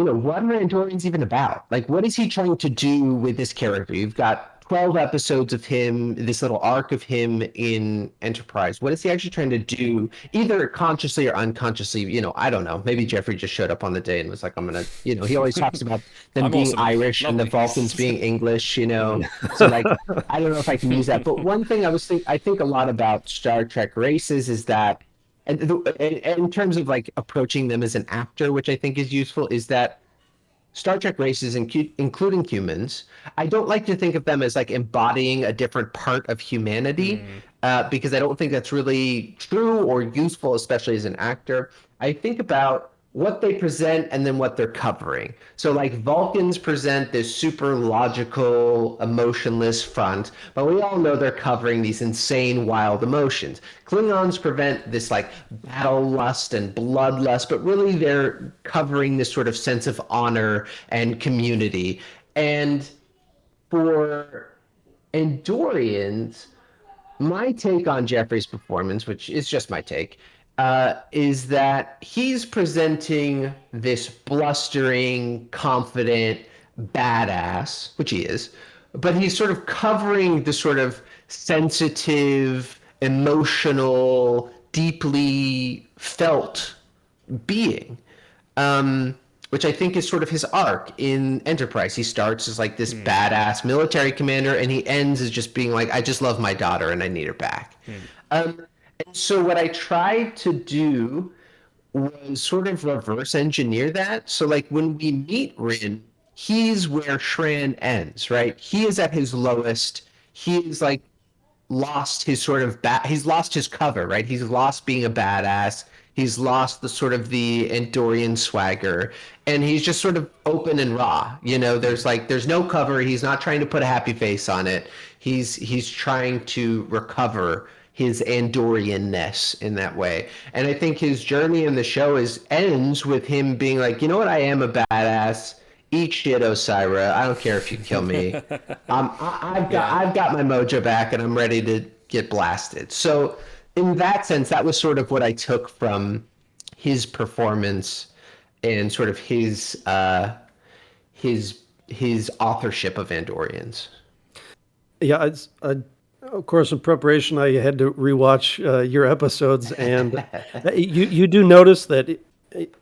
know, what are Andorians even about? Like, what is he trying to do with this character? You've got 12 episodes of him, this little arc of him in Enterprise. What is he actually trying to do, either consciously or unconsciously? You know, I don't know. Maybe Jeffrey just showed up on the day and was like, I'm going to, you know, he always talks about them being awesome. Irish and the Vulcans being English, you know. So, like, I don't know if I can use that. But one thing I think a lot about Star Trek races is that, and in terms of like approaching them as an actor, which I think is useful, is that Star Trek races, including humans, I don't like to think of them as like embodying a different part of humanity, because I don't think that's really true or useful, especially as an actor. I think about what they present and then what they're covering. So like Vulcans present this super logical, emotionless front, but we all know they're covering these insane, wild emotions. Klingons present this like battle lust and bloodlust, but really they're covering this sort of sense of honor and community. And for Andorians, my take on Jeffrey's performance, which is just my take, is that he's presenting this blustering, confident badass, which he is, but he's sort of covering the sort of sensitive, emotional, deeply felt being, which I think is sort of his arc in Enterprise. He starts as like this badass military commander, and he ends as just being like, I just love my daughter and I need her back. And so what I tried to do was sort of reverse engineer that. So like when we meet Rin, he's where Shran ends, right? He is at his lowest. He's like lost his sort of he's lost his cover, right? He's lost being a badass. He's lost the sort of the Andorian swagger, and he's just sort of open and raw. You know, there's no cover. He's not trying to put a happy face on it. He's trying to recover his Andorian-ness in that way. And I think his journey in the show ends with him being like, you know what, I am a badass. Eat shit, Osira. I don't care if you kill me. I've got my mojo back, and I'm ready to get blasted. So in that sense, that was sort of what I took from his performance and sort of his authorship of Andorians. Yeah, of course, in preparation, I had to rewatch your episodes, and you do notice that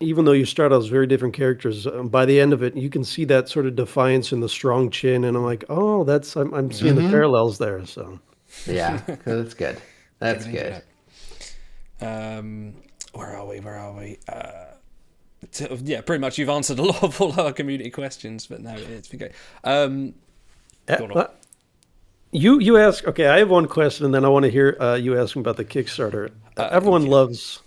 even though you start out as very different characters, by the end of it, you can see that sort of defiance in the strong chin, and I'm like, oh, I'm seeing the parallels there. So yeah, that's good. That's good. Where are we? Yeah, pretty much you've answered a lot of all our community questions, but no, it's been great. You ask, okay, I have one question, and then I want to hear you asking about the Kickstarter. Everyone loves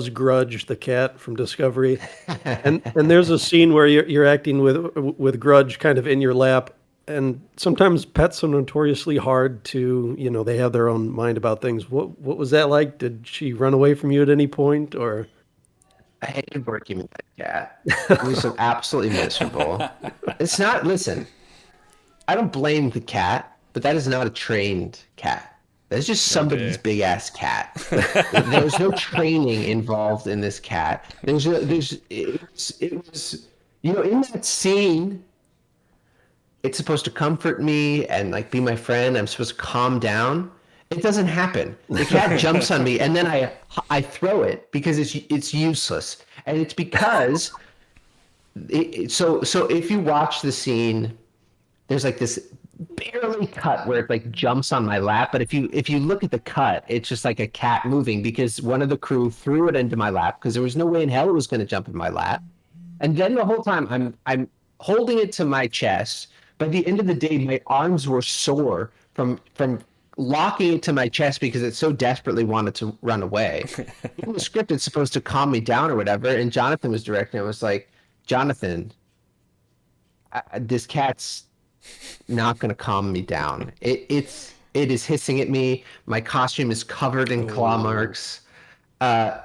Grudge, the cat from Discovery, and there's a scene where you're acting with Grudge kind of in your lap, and sometimes pets are notoriously hard to, you know, they have their own mind about things. What was that like? Did she run away from you at any point, or? I hated working with that cat. It was so absolutely miserable. It's not, listen, I don't blame the cat, but that is not a trained cat. That's just somebody's big ass cat. There's no training involved in this cat. It was, you know, in that scene, it's supposed to comfort me and like be my friend. I'm supposed to calm down. It doesn't happen. The cat jumps on me, and then I throw it because it's useless, and it's because so if you watch the scene, there's like this barely cut where it like jumps on my lap, but if you look at the cut, it's just like a cat moving because one of the crew threw it into my lap because there was no way in hell it was going to jump in my lap, and then the whole time I'm holding it to my chest. By the end of the day, my arms were sore from locking it to my chest because it so desperately wanted to run away. In the script, it's supposed to calm me down or whatever, and Jonathan was directing. I was like, Jonathan, this cat's not going to calm me down. It is hissing at me. My costume is covered in claw marks.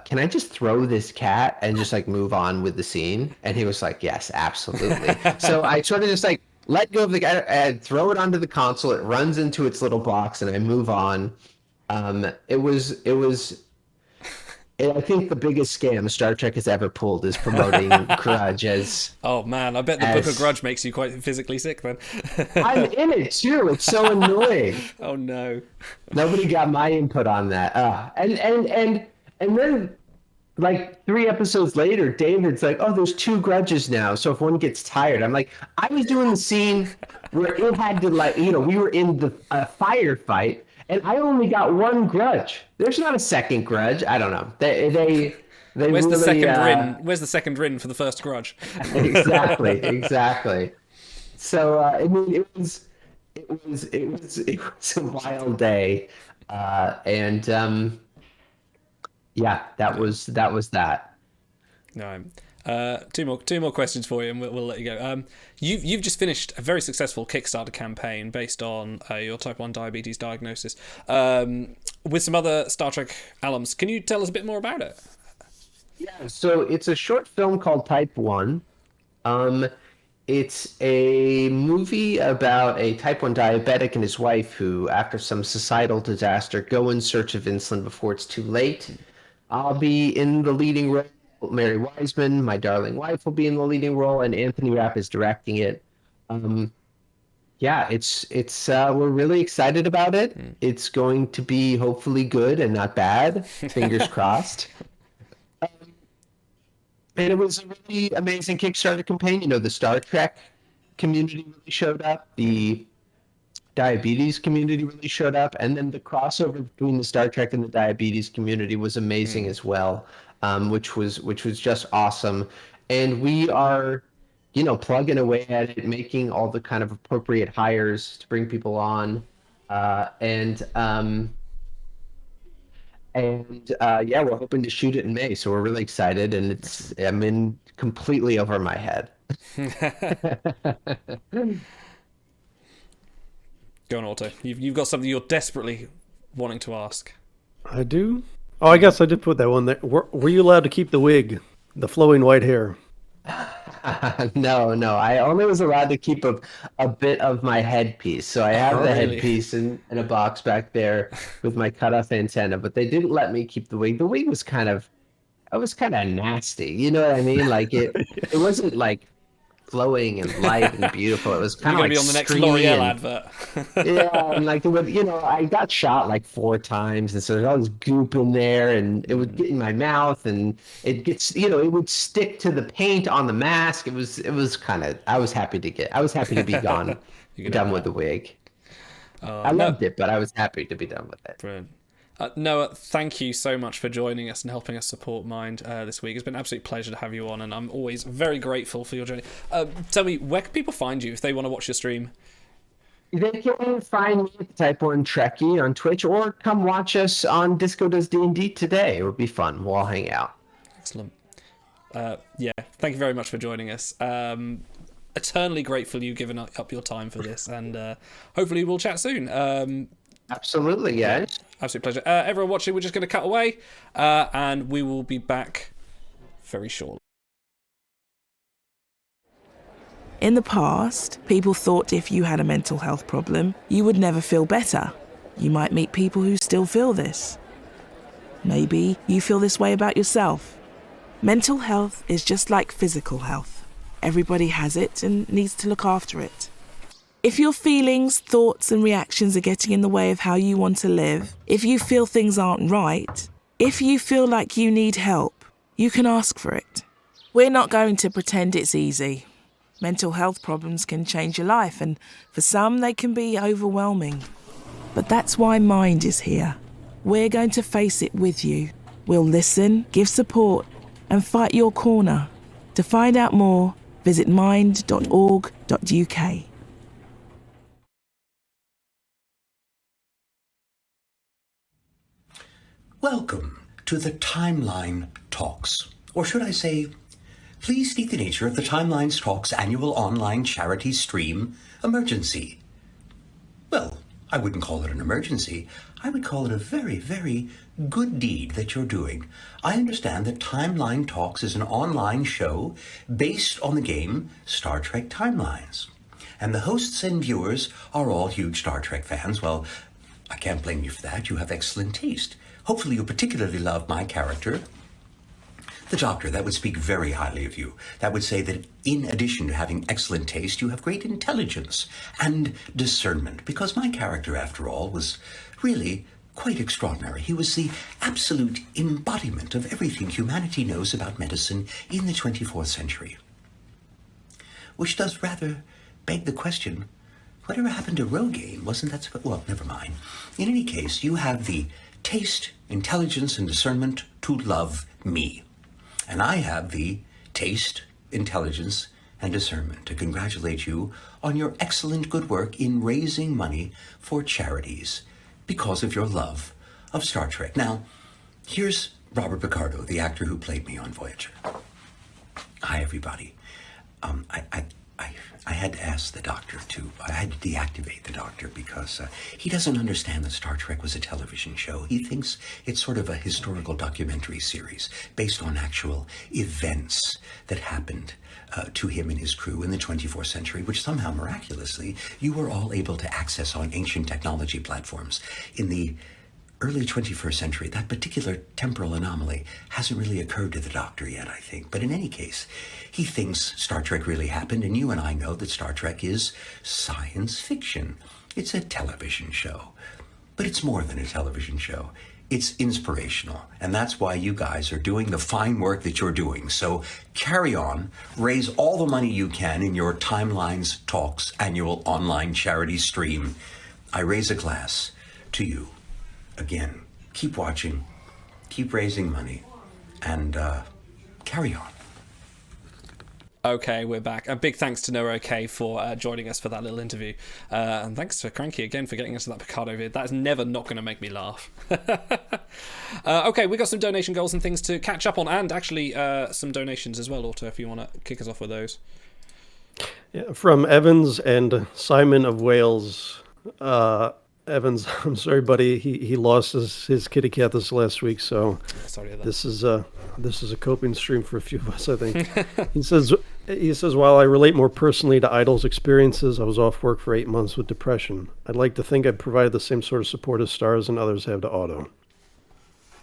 can I just throw this cat and just like move on with the scene? And he was like, yes, absolutely. So I sort of just like let go of the guy and throw it onto the console. It runs into its little box and I move on. I think the biggest scam Star Trek has ever pulled is promoting Grudge as... Oh man, I bet the Book of Grudge makes you quite physically sick then. I'm in it too. It's so annoying. Oh no. Nobody got my input on that. And then, like 3 episodes later, David's like, "Oh, there's 2 grudges now. So if one gets tired," I'm like, "I was doing the scene where it had to we were in the firefight, and I only got 1 grudge. There's not a second grudge. I don't know. They Where's really, the second rin? Where's the second rin for the first grudge? Exactly. So I mean, it was a wild day, yeah, that was that. No. Two more questions for you, and we'll let you go. You've just finished a very successful Kickstarter campaign based on your type 1 diabetes diagnosis with some other Star Trek alums. Can you tell us a bit more about it? Yeah, so it's a short film called Type 1. It's a movie about a Type 1 diabetic and his wife who, after some societal disaster, go in search of insulin before it's too late. I'll be in the leading role. Mary Wiseman, my darling wife, will be in the leading role, and Anthony Rapp is directing it. Yeah, it's we're really excited about it. It's going to be hopefully good and not bad. Fingers crossed. And it was a really amazing Kickstarter campaign. You know, the Star Trek community really showed up. The diabetes community really showed up, and then the crossover between the Star Trek and the diabetes community was amazing as well, which was just awesome. And we are, plugging away at it, making all the kind of appropriate hires to bring people on, yeah, we're hoping to shoot it in May, so we're really excited, and I'm in completely over my head. Go on, Auto. You've got something you're desperately wanting to ask. I do? Oh, I guess I did put that one there. Were you allowed to keep the wig, the flowing white hair? No. I only was allowed to keep a bit of my headpiece. So I have the really? headpiece in a box back there with my cutoff antenna, but they didn't let me keep the wig. The wig was kind of nasty. You know what I mean? Like it wasn't like flowing and light and beautiful. It was kind of like be on the next L'Oreal advert. Yeah, and like I got shot like 4 times, and so there's all this goop in there, and it would get in my mouth, and it gets, it would stick to the paint on the mask. It was kind of. I was happy to be gone, done with the wig. I loved it, but I was happy to be done with it. Brilliant. Noah, thank you so much for joining us and helping us support Mind this week. It's been an absolute pleasure to have you on, and I'm always very grateful for your journey. Tell me, where can people find you if they want to watch your stream? They can find me at Type 1 Trekkie on Twitch, or come watch us on Disco Does D&D today. It would be fun. We'll all hang out. Excellent. Yeah, thank you very much for joining us. Eternally grateful you've given up your time for this, and hopefully we'll chat soon. Absolutely, yes. Absolute pleasure. Everyone watching, we're just going to cut away, and we will be back very shortly. In the past, people thought if you had a mental health problem, you would never feel better. You might meet people who still feel this. Maybe you feel this way about yourself. Mental health is just like physical health. Everybody has it and needs to look after it. If your feelings, thoughts and reactions are getting in the way of how you want to live, if you feel things aren't right, if you feel like you need help, you can ask for it. We're not going to pretend it's easy. Mental health problems can change your life, and for some they can be overwhelming. But that's why Mind is here. We're going to face it with you. We'll listen, give support and fight your corner. To find out more, visit mind.org.uk. Welcome to the Timeline Talks. Or should I say, please state the nature of the Timelines Talks annual online charity stream emergency. Well, I wouldn't call it an emergency. I would call it a very, very good deed that you're doing. I understand that Timeline Talks is an online show based on the game Star Trek Timelines. And the hosts and viewers are all huge Star Trek fans. Well, I can't blame you for that. You have excellent taste. Hopefully you particularly love my character, the Doctor. That would speak very highly of you. That would say that in addition to having excellent taste, you have great intelligence and discernment. Because my character, after all, was really quite extraordinary. He was the absolute embodiment of everything humanity knows about medicine in the 24th century. Which does rather beg the question, whatever happened to Rogaine? Wasn't that... Well, never mind. In any case, you have the taste, intelligence, and discernment to love me. And I have the taste, intelligence, and discernment to congratulate you on your excellent good work in raising money for charities because of your love of Star Trek. Now, here's Robert Picardo, the actor who played me on Voyager. Hi, everybody. I had to ask the Doctor I had to deactivate the Doctor because he doesn't understand that Star Trek was a television show. He thinks it's sort of a historical documentary series based on actual events that happened to him and his crew in the 24th century, which somehow miraculously you were all able to access on ancient technology platforms. In the early 21st century, that particular temporal anomaly hasn't really occurred to the Doctor yet, I think. But in any case, he thinks Star Trek really happened, and you and I know that Star Trek is science fiction. It's a television show. But it's more than a television show. It's inspirational, and that's why you guys are doing the fine work that you're doing. So carry on, raise all the money you can in your Timelines Talks annual online charity stream. I raise a glass to you. Again, keep watching, keep raising money, and carry on. Okay, we're back. A big thanks to Noah OK for joining us for that little interview. And thanks to Cranky again for getting us to that Picardo video. That is never not going to make me laugh. Okay, we got some donation goals and things to catch up on, and actually some donations as well, Auto, if you want to kick us off with those. Yeah, from Evans and Simon of Wales. Evans, I'm sorry, buddy. He lost his kitty cat this last week, so sorry about that. This is a coping stream for a few of us, I think. He says, while I relate more personally to Idol's experiences, I was off work for 8 months with depression. I'd like to think I provided the same sort of support as Stars and others have to Auto.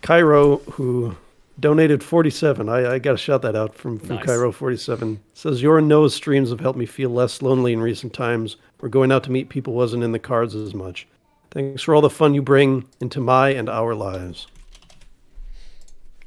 Cairo, who donated 47, I got to shout that out from Nice. Cairo 47, says, your and Noah's streams have helped me feel less lonely in recent times, where going out to meet people wasn't in the cards as much. Thanks for all the fun you bring into my and our lives.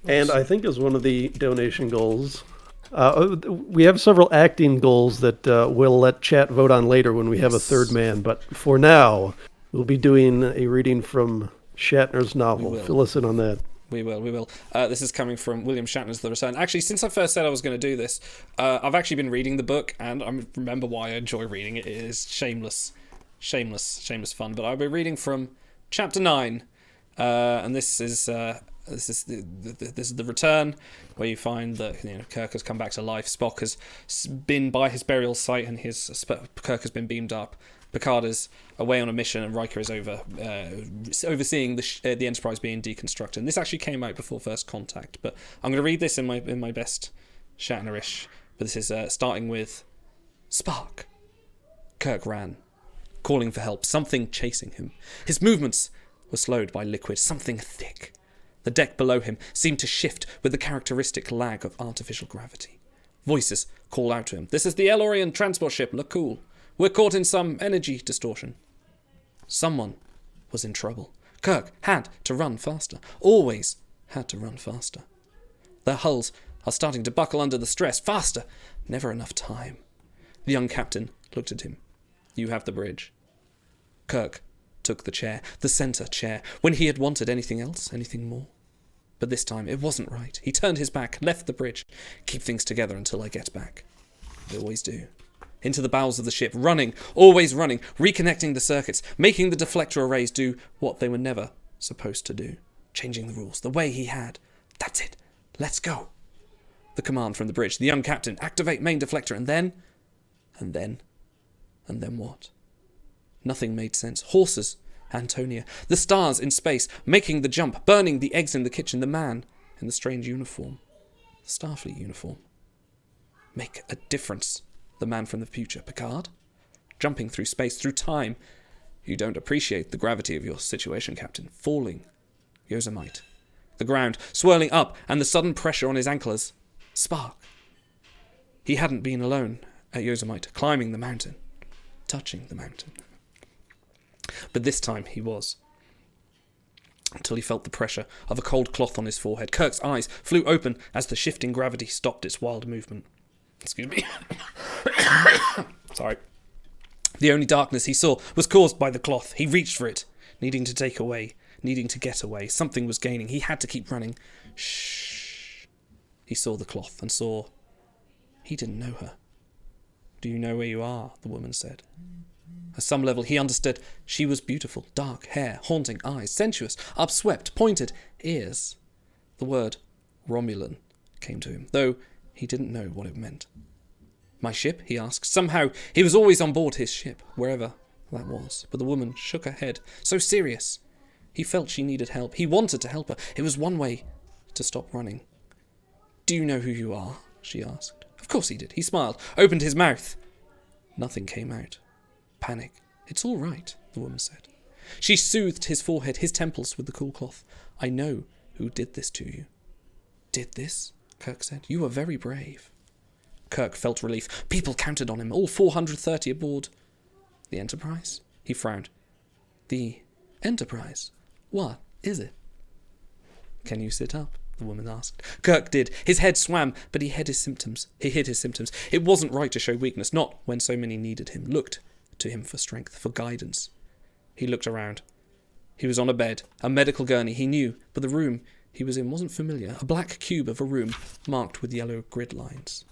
And I think as one of the donation goals, we have several acting goals that we'll let chat vote on later when we have a third man. But for now, we'll be doing a reading from Shatner's novel. Fill us in on that. We will. This is coming from William Shatner's The Return. Actually, since I first said I was going to do this, I've actually been reading the book, and I remember why I enjoy reading it. It is shameless fun. But I'll be reading from chapter 9, and this is the Return, where you find that Kirk has come back to life. Spock has been by his burial site, and Kirk has been beamed up. Picard is away on a mission, and Riker is overseeing the Enterprise being deconstructed. And this actually came out before First Contact, but I'm going to read this in my best Shatnerish. But this is starting with Spark. Kirk ran, calling for help, something chasing him. His movements were slowed by liquid, something thick. The deck below him seemed to shift with the characteristic lag of artificial gravity. Voices called out to him. This is the El-Orient transport ship, look cool. We're caught in some energy distortion. Someone was in trouble. Kirk had to run faster. Always had to run faster. Their hulls are starting to buckle under the stress. Faster! Never enough time. The young captain looked at him. You have the bridge. Kirk took the chair, the centre chair, when he had wanted anything else, anything more. But this time it wasn't right. He turned his back, left the bridge. Keep things together until I get back. They always do. Into the bowels of the ship, running, always running, reconnecting the circuits, making the deflector arrays do what they were never supposed to do. Changing the rules, the way he had. That's it. Let's go. The command from the bridge. The young captain, activate main deflector, and then what? Nothing made sense. Horses Antonia. The stars in space, making the jump, burning the eggs in the kitchen. The man in the strange uniform. The Starfleet uniform. Make a difference. The man from the future. Picard? Jumping through space, through time. You don't appreciate the gravity of your situation, Captain. Falling. Yosemite. The ground, swirling up, and the sudden pressure on his ankles. Spark. He hadn't been alone at Yosemite, climbing the mountain. Touching the mountain. But this time he was. Until he felt the pressure of a cold cloth on his forehead. Kirk's eyes flew open as the shifting gravity stopped its wild movement. Excuse me. Sorry. The only darkness he saw was caused by the cloth. He reached for it, needing to take away, needing to get away. Something was gaining. He had to keep running. Shh. He saw the cloth and saw... He didn't know her. Do you know where you are? The woman said. At some level, he understood. She was beautiful. Dark hair, haunting eyes, sensuous, upswept, pointed ears. The word Romulan came to him, though he didn't know what it meant. My ship? He asked. Somehow, he was always on board his ship, wherever that was. But the woman shook her head, so serious. He felt she needed help. He wanted to help her. It was one way to stop running. Do you know who you are? She asked. Of course he did. He smiled, opened his mouth. Nothing came out. Panic. It's all right, the woman said. She soothed his forehead, his temples with the cool cloth. I know who did this to you. Did this? Kirk said. You were very brave. Kirk felt relief. People counted on him, all 430 aboard. The Enterprise? He frowned. The Enterprise? What is it? Can you sit up? The woman asked. Kirk did. His head swam, but he hid his symptoms. It wasn't right to show weakness, not when so many needed him, looked to him for strength, for guidance. He looked around. He was on a bed, a medical gurney, he knew, but the room he was in wasn't familiar. A black cube of a room, marked with yellow grid lines.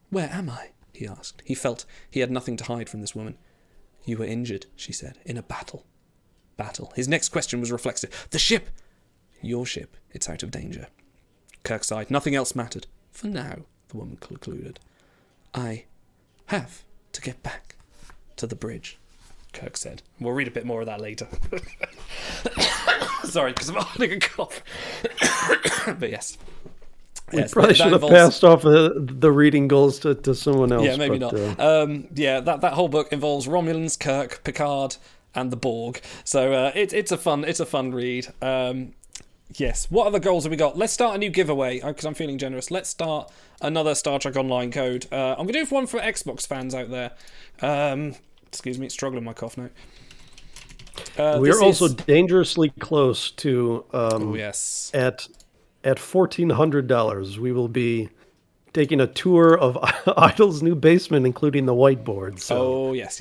Where am I? He asked. He felt he had nothing to hide from this woman. You were injured, she said, in a battle. Battle. His next question was reflexive. The ship! Your ship. It's out of danger. Kirk sighed. Nothing else mattered. For now, the woman concluded. I have to get back to the bridge, Kirk said. We'll read a bit more of that later. Sorry, because I'm holding a cough. But yes. We probably should have passed off the reading goals to someone else. Yeah, maybe not. That whole book involves Romulans, Kirk, Picard, and the Borg. So it's a fun read. Yes. What other goals have we got? Let's start a new giveaway because I'm feeling generous. Let's start another Star Trek Online code. I'm going to do one for Xbox fans out there. Excuse me, struggling with my cough now. We're also dangerously close to. Yes. At $1,400, we will be taking a tour of Idle's new basement, including the whiteboard. So yes.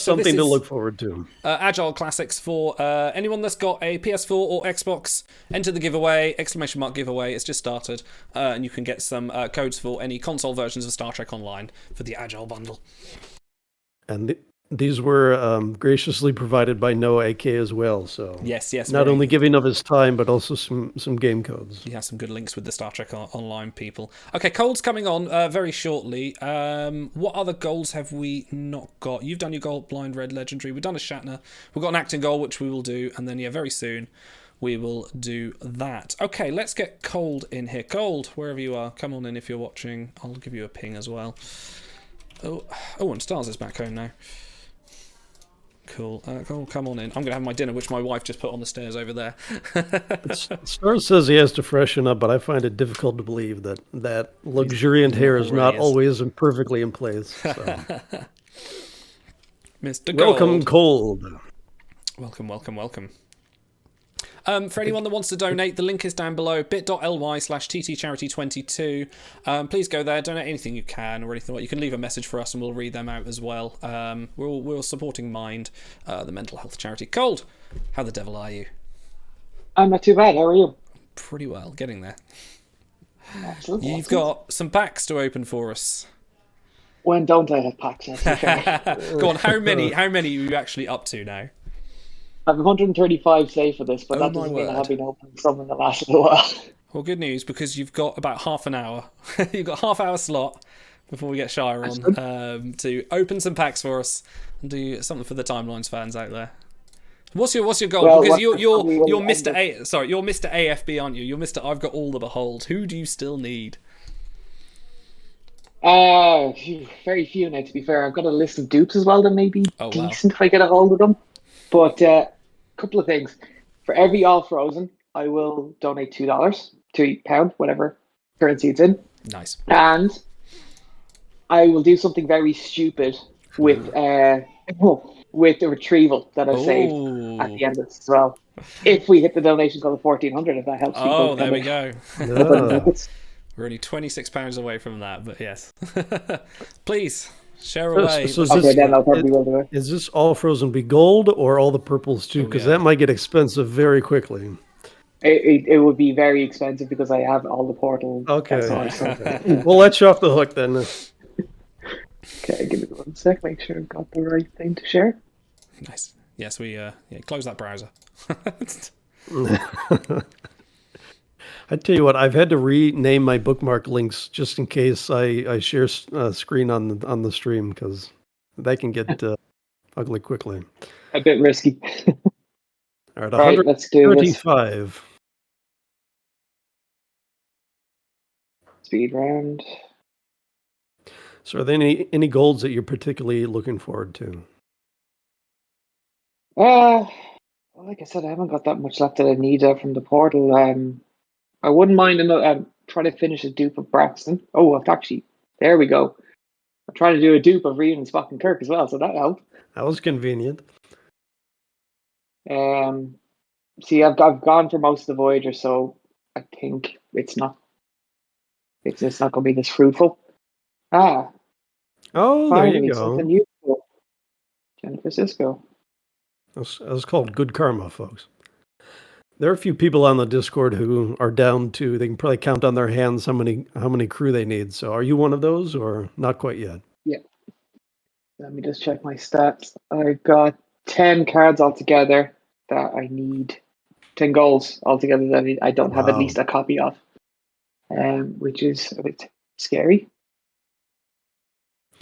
Something to look forward to. Agile Classics for anyone that's got a PS4 or Xbox. Enter the giveaway, ! Giveaway. It's just started. And you can get some codes for any console versions of Star Trek Online for the Agile bundle. And these were graciously provided by Noah AK as well. So yes, not only giving of his time, but also some game codes. He has some good links with the Star Trek Online people. Okay, Cold's coming on very shortly. What other goals have we not got? You've done your goal, Blind Red Legendary. We've done a Shatner. We've got an acting goal, which we will do, and then very soon we will do that. Okay, let's get Cold in here. Cold, wherever you are, come on in if you're watching. I'll give you a ping as well. Oh, and Stars is back home now. Cool. Come on in. I'm going to have my dinner, which my wife just put on the stairs over there. Stars says he has to freshen up, but I find it difficult to believe that luxuriant hair is not always perfectly in place. So. Mr. Gold. Welcome, Cold. Welcome. For anyone that wants to donate, the link is down below, bit.ly/ttcharity22. Please go there, donate anything you can or anything. You can leave a message for us and we'll read them out as well. We're supporting Mind, the mental health charity. Cold, how the devil are you? I'm not too bad, how are you? Pretty well, getting there. Excellent. You've got some packs to open for us. When don't I have packs? Go on, how many are you actually up to now? I have 135 saved for this, but that doesn't mean I have been opening some that lasted a while. Well, good news, because you've got about half an hour. You've got a half-hour slot before we get Shyaporn to open some packs for us and do something for the Timelines fans out there. What's your goal? Well, because what's you're Mr. You're Mr. AFB, aren't you? You're Mr. I've got all the behold. Who do you still need? Very few now, to be fair. I've got a list of dupes as well that may be decent if I get a hold of them. But a couple of things. For every all frozen, I will donate $2, £2, whatever currency it's in. Nice. And I will do something very stupid with with the retrieval that I've saved at the end of this as well. If we hit the donation goal of 1,400, if that helps people. Oh, there we go. We're only £26 away from that, but yes. Please, share away. So then I'll probably will do it. Is this all frozen be gold or all the purples too? Because that might get expensive very quickly. It would be very expensive because I have all the portal. Okay. We'll let you off the hook then. Okay, give me 1 sec. Make sure I've got the right thing to share. Nice. Yes, we close that browser. I tell you what, I've had to rename my bookmark links just in case I share screen on the stream because that can get ugly quickly. A bit risky. All right, Right, let's do this. 135. Speed round. So are there any golds that you're particularly looking forward to? Like I said, I haven't got that much left that I need from the portal. I wouldn't mind trying to finish a dupe of Braxton. Oh, actually, there we go. I'm trying to do a dupe of Reed and Spock and Kirk as well, so that helped. That was convenient. See, I've gone for most of the Voyager, so I think it's not going to be this fruitful. Oh, there you go. Something useful. Jennifer Sisko. That's called good karma, folks. There are a few people on the Discord who are down to, they can probably count on their hands how many crew they need. So are you one of those or not quite yet? Yeah. Let me just check my stats. I've got 10 cards altogether that I need. 10 goals altogether that I don't have at least a copy of. Which is a bit scary.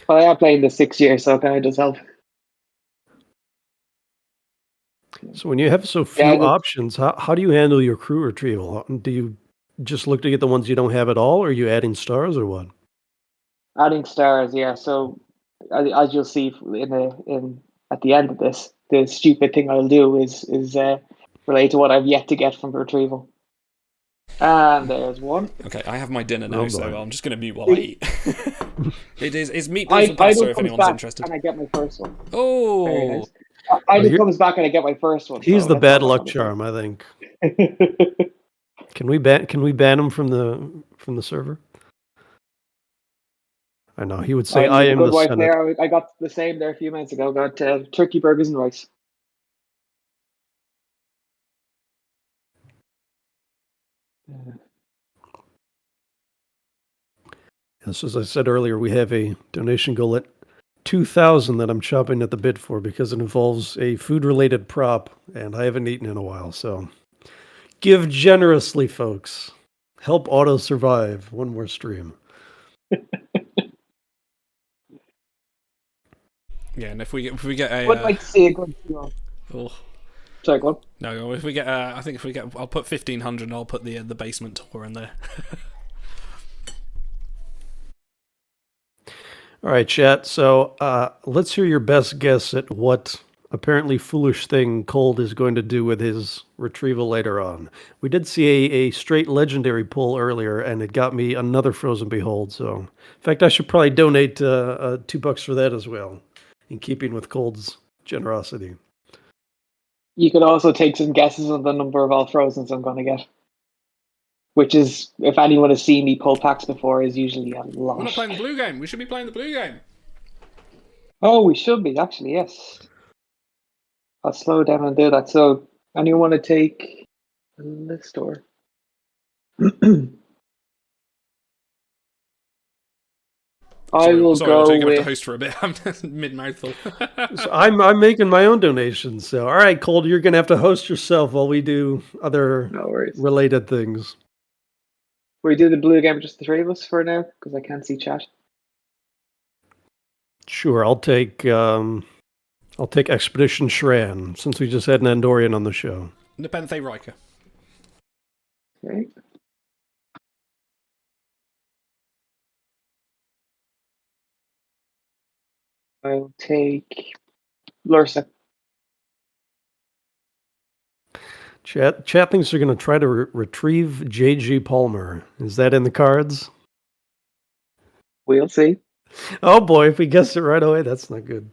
But I am playing this 6 years, so it kind of does help. So when you have so few options, how do you handle your crew retrieval? Do you just look to get the ones you don't have at all, or are you adding stars or what? Adding stars, yeah. So as you'll see at the end of this, the stupid thing I'll do is related to what I've yet to get from the retrieval. And there's one. Okay, I have my dinner now, so I'm just going to mute while I eat. It's meatballs and pasta if anyone's interested. And I get my first one. Oh. Idle comes back and I get my first one. He's the bad luck charm, I think. Can we ban him from the server? I know he would say, "I am the Senate." There. I got the same there a few minutes ago. Got turkey burgers and rice. Yes, as I said earlier, we have a donation goal at 2,000 that I'm chopping at the bit for because it involves a food-related prop, and I haven't eaten in a while. So, give generously, folks. Help Auto survive one more stream. Yeah, and if we get a, I would like to see a good deal. Oh. Sorry, go on. No, if we get, I'll put 1,500 and I'll put the basement tour in there. All right, chat. So let's hear your best guess at what apparently foolish thing Cold is going to do with his retrieval later on. We did see a straight legendary pull earlier, and it got me another Frozen Behold. So, in fact, I should probably donate $2 for that as well, in keeping with Cold's generosity. You could also take some guesses on the number of all Frozens I'm going to get. Which is, if anyone has seen me pull packs before, is usually a lot. We're not playing the blue game. We should be playing the blue game. Oh, we should be, actually, yes. I'll slow down and do that. So, anyone want to take a list or? I will go you're going to with... have to host for a bit. I'm mid-mouthful. So I'm making my own donations. So, all right, Cold, you're going to have to host yourself while we do other related things. We do the blue game, just the three of us for now, because I can't see chat. Sure, I'll take I'll take Expedition Shran, since we just had an Andorian on the show. Nepenthe Riker. Okay. I'll take Lursa. Chat thinks they're going to try to retrieve J.G. Palmer. Is that in the cards? We'll see. Oh boy, if we guessed it right away, that's not good.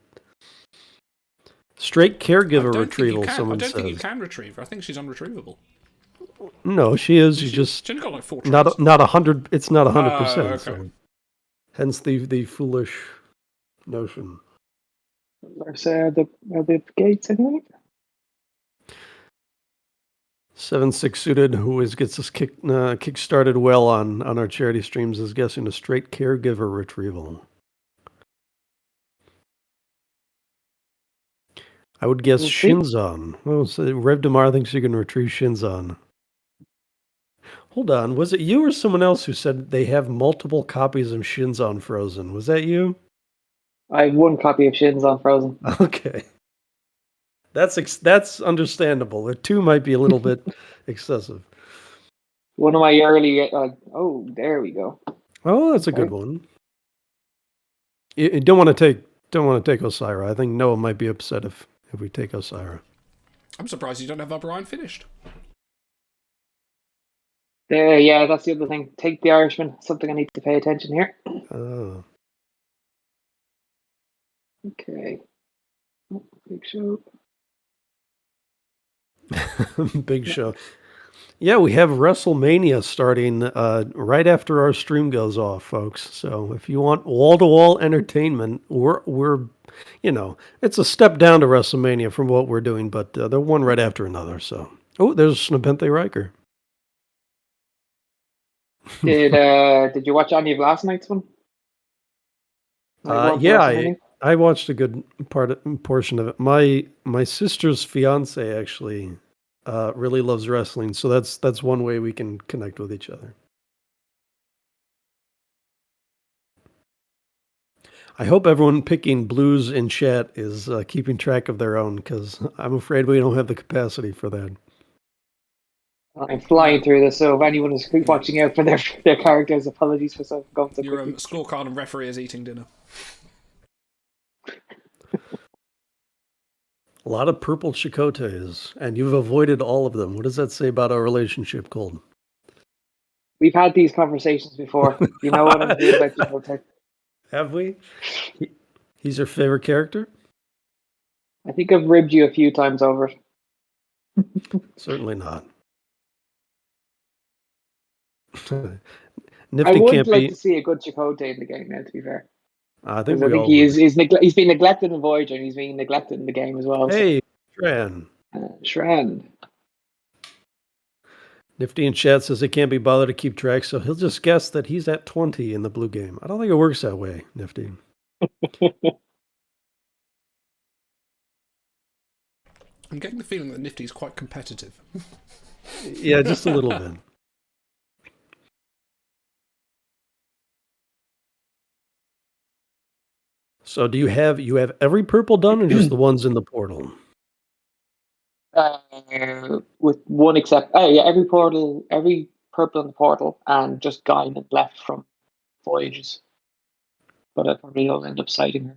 Straight caregiver retrieval, someone says. I don't think you can retrieve her. I think she's unretrievable. No, she is. She's just only got like 4 not 100. It's not 100%. Okay. So, hence the foolish notion. Lursa are the gates, I think. 7-6 suited, who gets us kick started well on our charity streams, is guessing a straight caregiver retrieval. I would guess Shinzon. Well, so Rev Damar thinks you can retrieve Shinzon. Hold on, was it you or someone else who said they have multiple copies of Shinzon Frozen? Was that you? I have 1 copy of Shinzon Frozen. Okay. That's understandable. The 2 might be a little bit excessive. One of my early... oh, there we go. Oh, that's a good one. You don't want to take Osira. I think Noah might be upset if we take Osira. I'm surprised you don't have O'Brien finished. Yeah, that's the other thing. Take the Irishman. Something I need to pay attention here. Oh. Okay. Oh, big show. Big show. Yeah, we have WrestleMania starting right after our stream goes off, folks. So if you want wall-to-wall entertainment, we're it's a step down to WrestleMania from what we're doing, but they're one right after another. So, there's Nepenthe Riker. Did you watch any of last night's one? Yeah, I watched a good portion of it. My sister's fiance actually really loves wrestling, so that's one way we can connect with each other. I hope everyone picking blues in chat is keeping track of their own, because I'm afraid we don't have the capacity for that. I'm flying through this, so if anyone is watching out for their characters, apologies for going so Your quickly. scorecard and referee is eating dinner. A lot of purple Chakotay's, and you've avoided all of them. What does that say about our relationship, Cold? We've had these conversations before. You know what I'm doing about Chakotay. Have we? He's your favorite character? I think I've ribbed you a few times over it. Certainly not. I would like to see a good Chakotay in the game now, to be fair. I think he's been neglected in Voyager, and he's being neglected in the game as well. Hey, Shran. Shran. Nifty in chat says he can't be bothered to keep track, so he'll just guess that he's at 20 in the blue game. I don't think it works that way, Nifty. I'm getting the feeling that Nifty's quite competitive. Yeah, just a little bit. So do you have every purple done, or just the ones in the portal? With one except, every purple in the portal, and just Guinan left from Voyages. But I probably will end up citing her.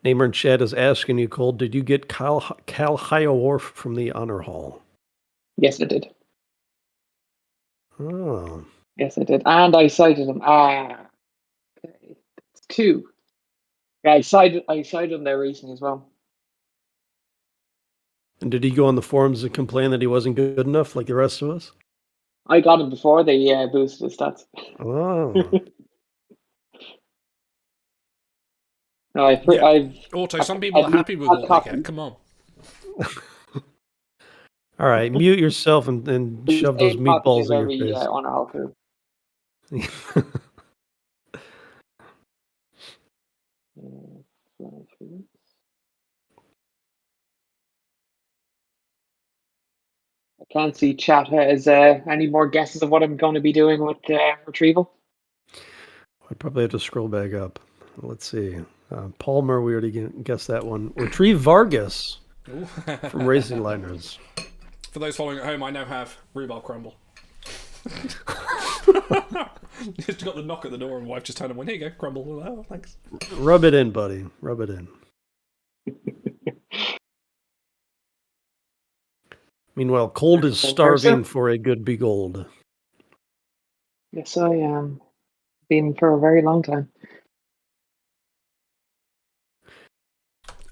Namer in chat is asking you, Cole, did you get Cal Hyoworf from the Honor Hall? Yes, I did. Oh. Yes, I did. And I cited him. Okay. It's 2. Yeah, I cited him there recently as well. And did he go on the forums and complain that he wasn't good enough like the rest of us? I got him before they boosted his stats. Oh. No, I've some people are happy with what they get. Come on. All right, mute yourself and shove those meatballs in your face. Honor Hall crew. I can't see chat. Is any more guesses of what I'm going to be doing with retrieval? I'd probably have to scroll back up. Let's see. Palmer, we already guessed that one. Retrieve Vargas from Racing Liners. For those following at home, I now have rhubarb crumble. Just got the knock at the door and wife just turned and went, here you go, crumble. Oh, thanks. Rub it in, buddy. Rub it in. Meanwhile, Cold is starving for a good be gold. Yes, I am. Been for a very long time.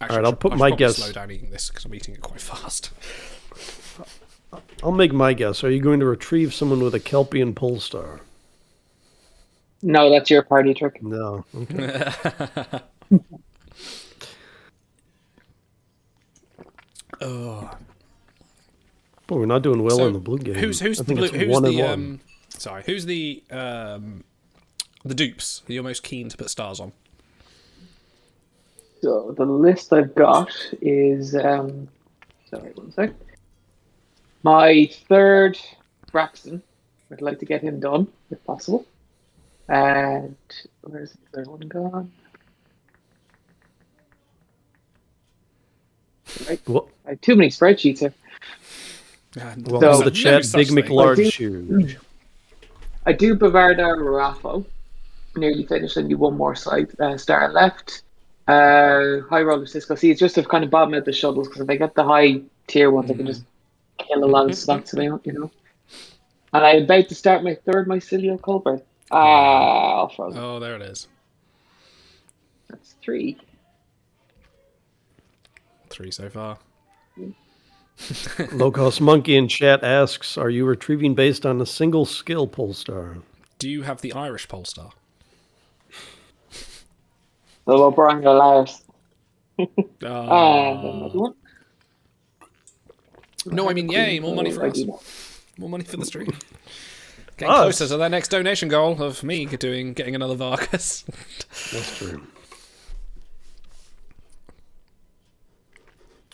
Actually, all right, I'll put my guess. Slow down eating this because I'm eating it quite fast. I'll make my guess. Are you going to retrieve someone with a Kelpian Polestar? No, that's your party trick. No. Okay. Oh. Boy, we're not doing well in the blue game. Who's the blue? Who's the sorry? Who's the dupes that you're most keen to put stars on? So the list I've got is sorry, 1 sec. My third Braxton. I'd like to get him done if possible. And where's the other one gone? Right. I have too many spreadsheets here. Welcome to the chat, Big McLarge Huge. I do Bavardar Raffo. Nearly finished, and you one more side star left. High Roller Cisco. See, it's just to kind of bottom out the shuttles, because if I get the high tier ones, I can just kill a lot of slots, you know. And I'm about to start my third Mycelial Culprit. Oh, there it is. That's 3. 3 so far. Low Cost Monkey in chat asks, are you retrieving based on a single skill Polestar? Do you have the Irish Polestar? The O'Brien LCARS. No, I mean, yay, more money for us. More money for the stream. Getting closer to that next donation goal of me getting another Vargas. That's true.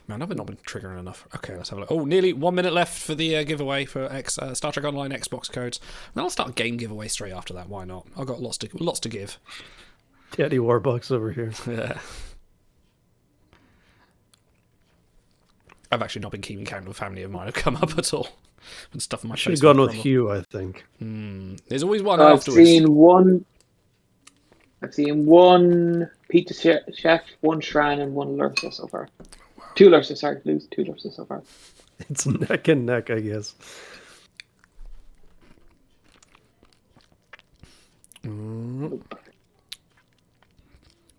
Man, I've not been triggering enough. Okay, let's have a look. Oh, nearly 1 minute left for the giveaway for Star Trek Online Xbox codes. And I'll start a game giveaway straight after that. Why not? I've got lots to give. Daddy Warbucks over here. Yeah. I've actually not been keeping count of a family of mine have come up at all. And stuff in my face. Should have gone with Hugh, I think. There's always one I've afterwards. seen one Pizza Chef, one Shran, and one Lursa so far. 2 Lursa, sorry. 2 Lursa so far. It's neck and neck, I guess. When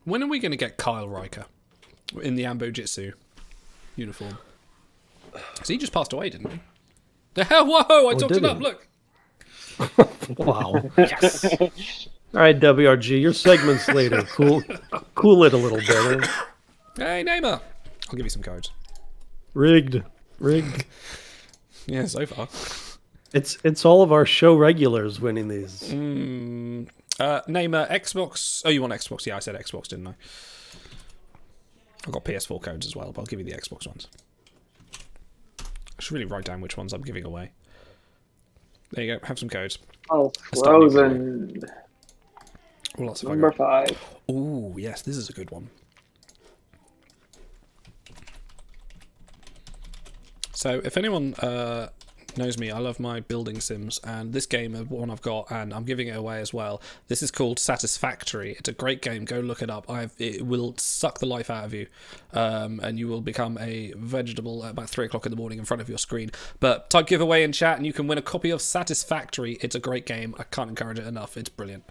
are we going to get Kyle Riker in the Ambo Jitsu uniform? So he just passed away, didn't he? Whoa! I talked it up. Look. Wow. Yes. All right, WRG, your segment's later. Cool it a little bit. Hey, Neymar. I'll give you some codes. Rigged. Yeah, so far. It's all of our show regulars winning these. Neymar, Xbox. Oh, you want Xbox? Yeah, I said Xbox, didn't I? I've got PS4 codes as well, but I'll give you the Xbox ones. I should really write down which ones I'm giving away. There you go. Have some codes. Oh, Frozen. Lots of Number 5. Oh, yes, this is a good one. So, if anyone knows me, I love my building sims, and this game is one I've got, and I'm giving it away as well. This is called Satisfactory. It's a great game. Go look it up. It will suck the life out of you, and you will become a vegetable at about 3 o'clock in the morning in front of your screen. But type giveaway in chat, and you can win a copy of Satisfactory. It's a great game. I can't encourage it enough. It's brilliant.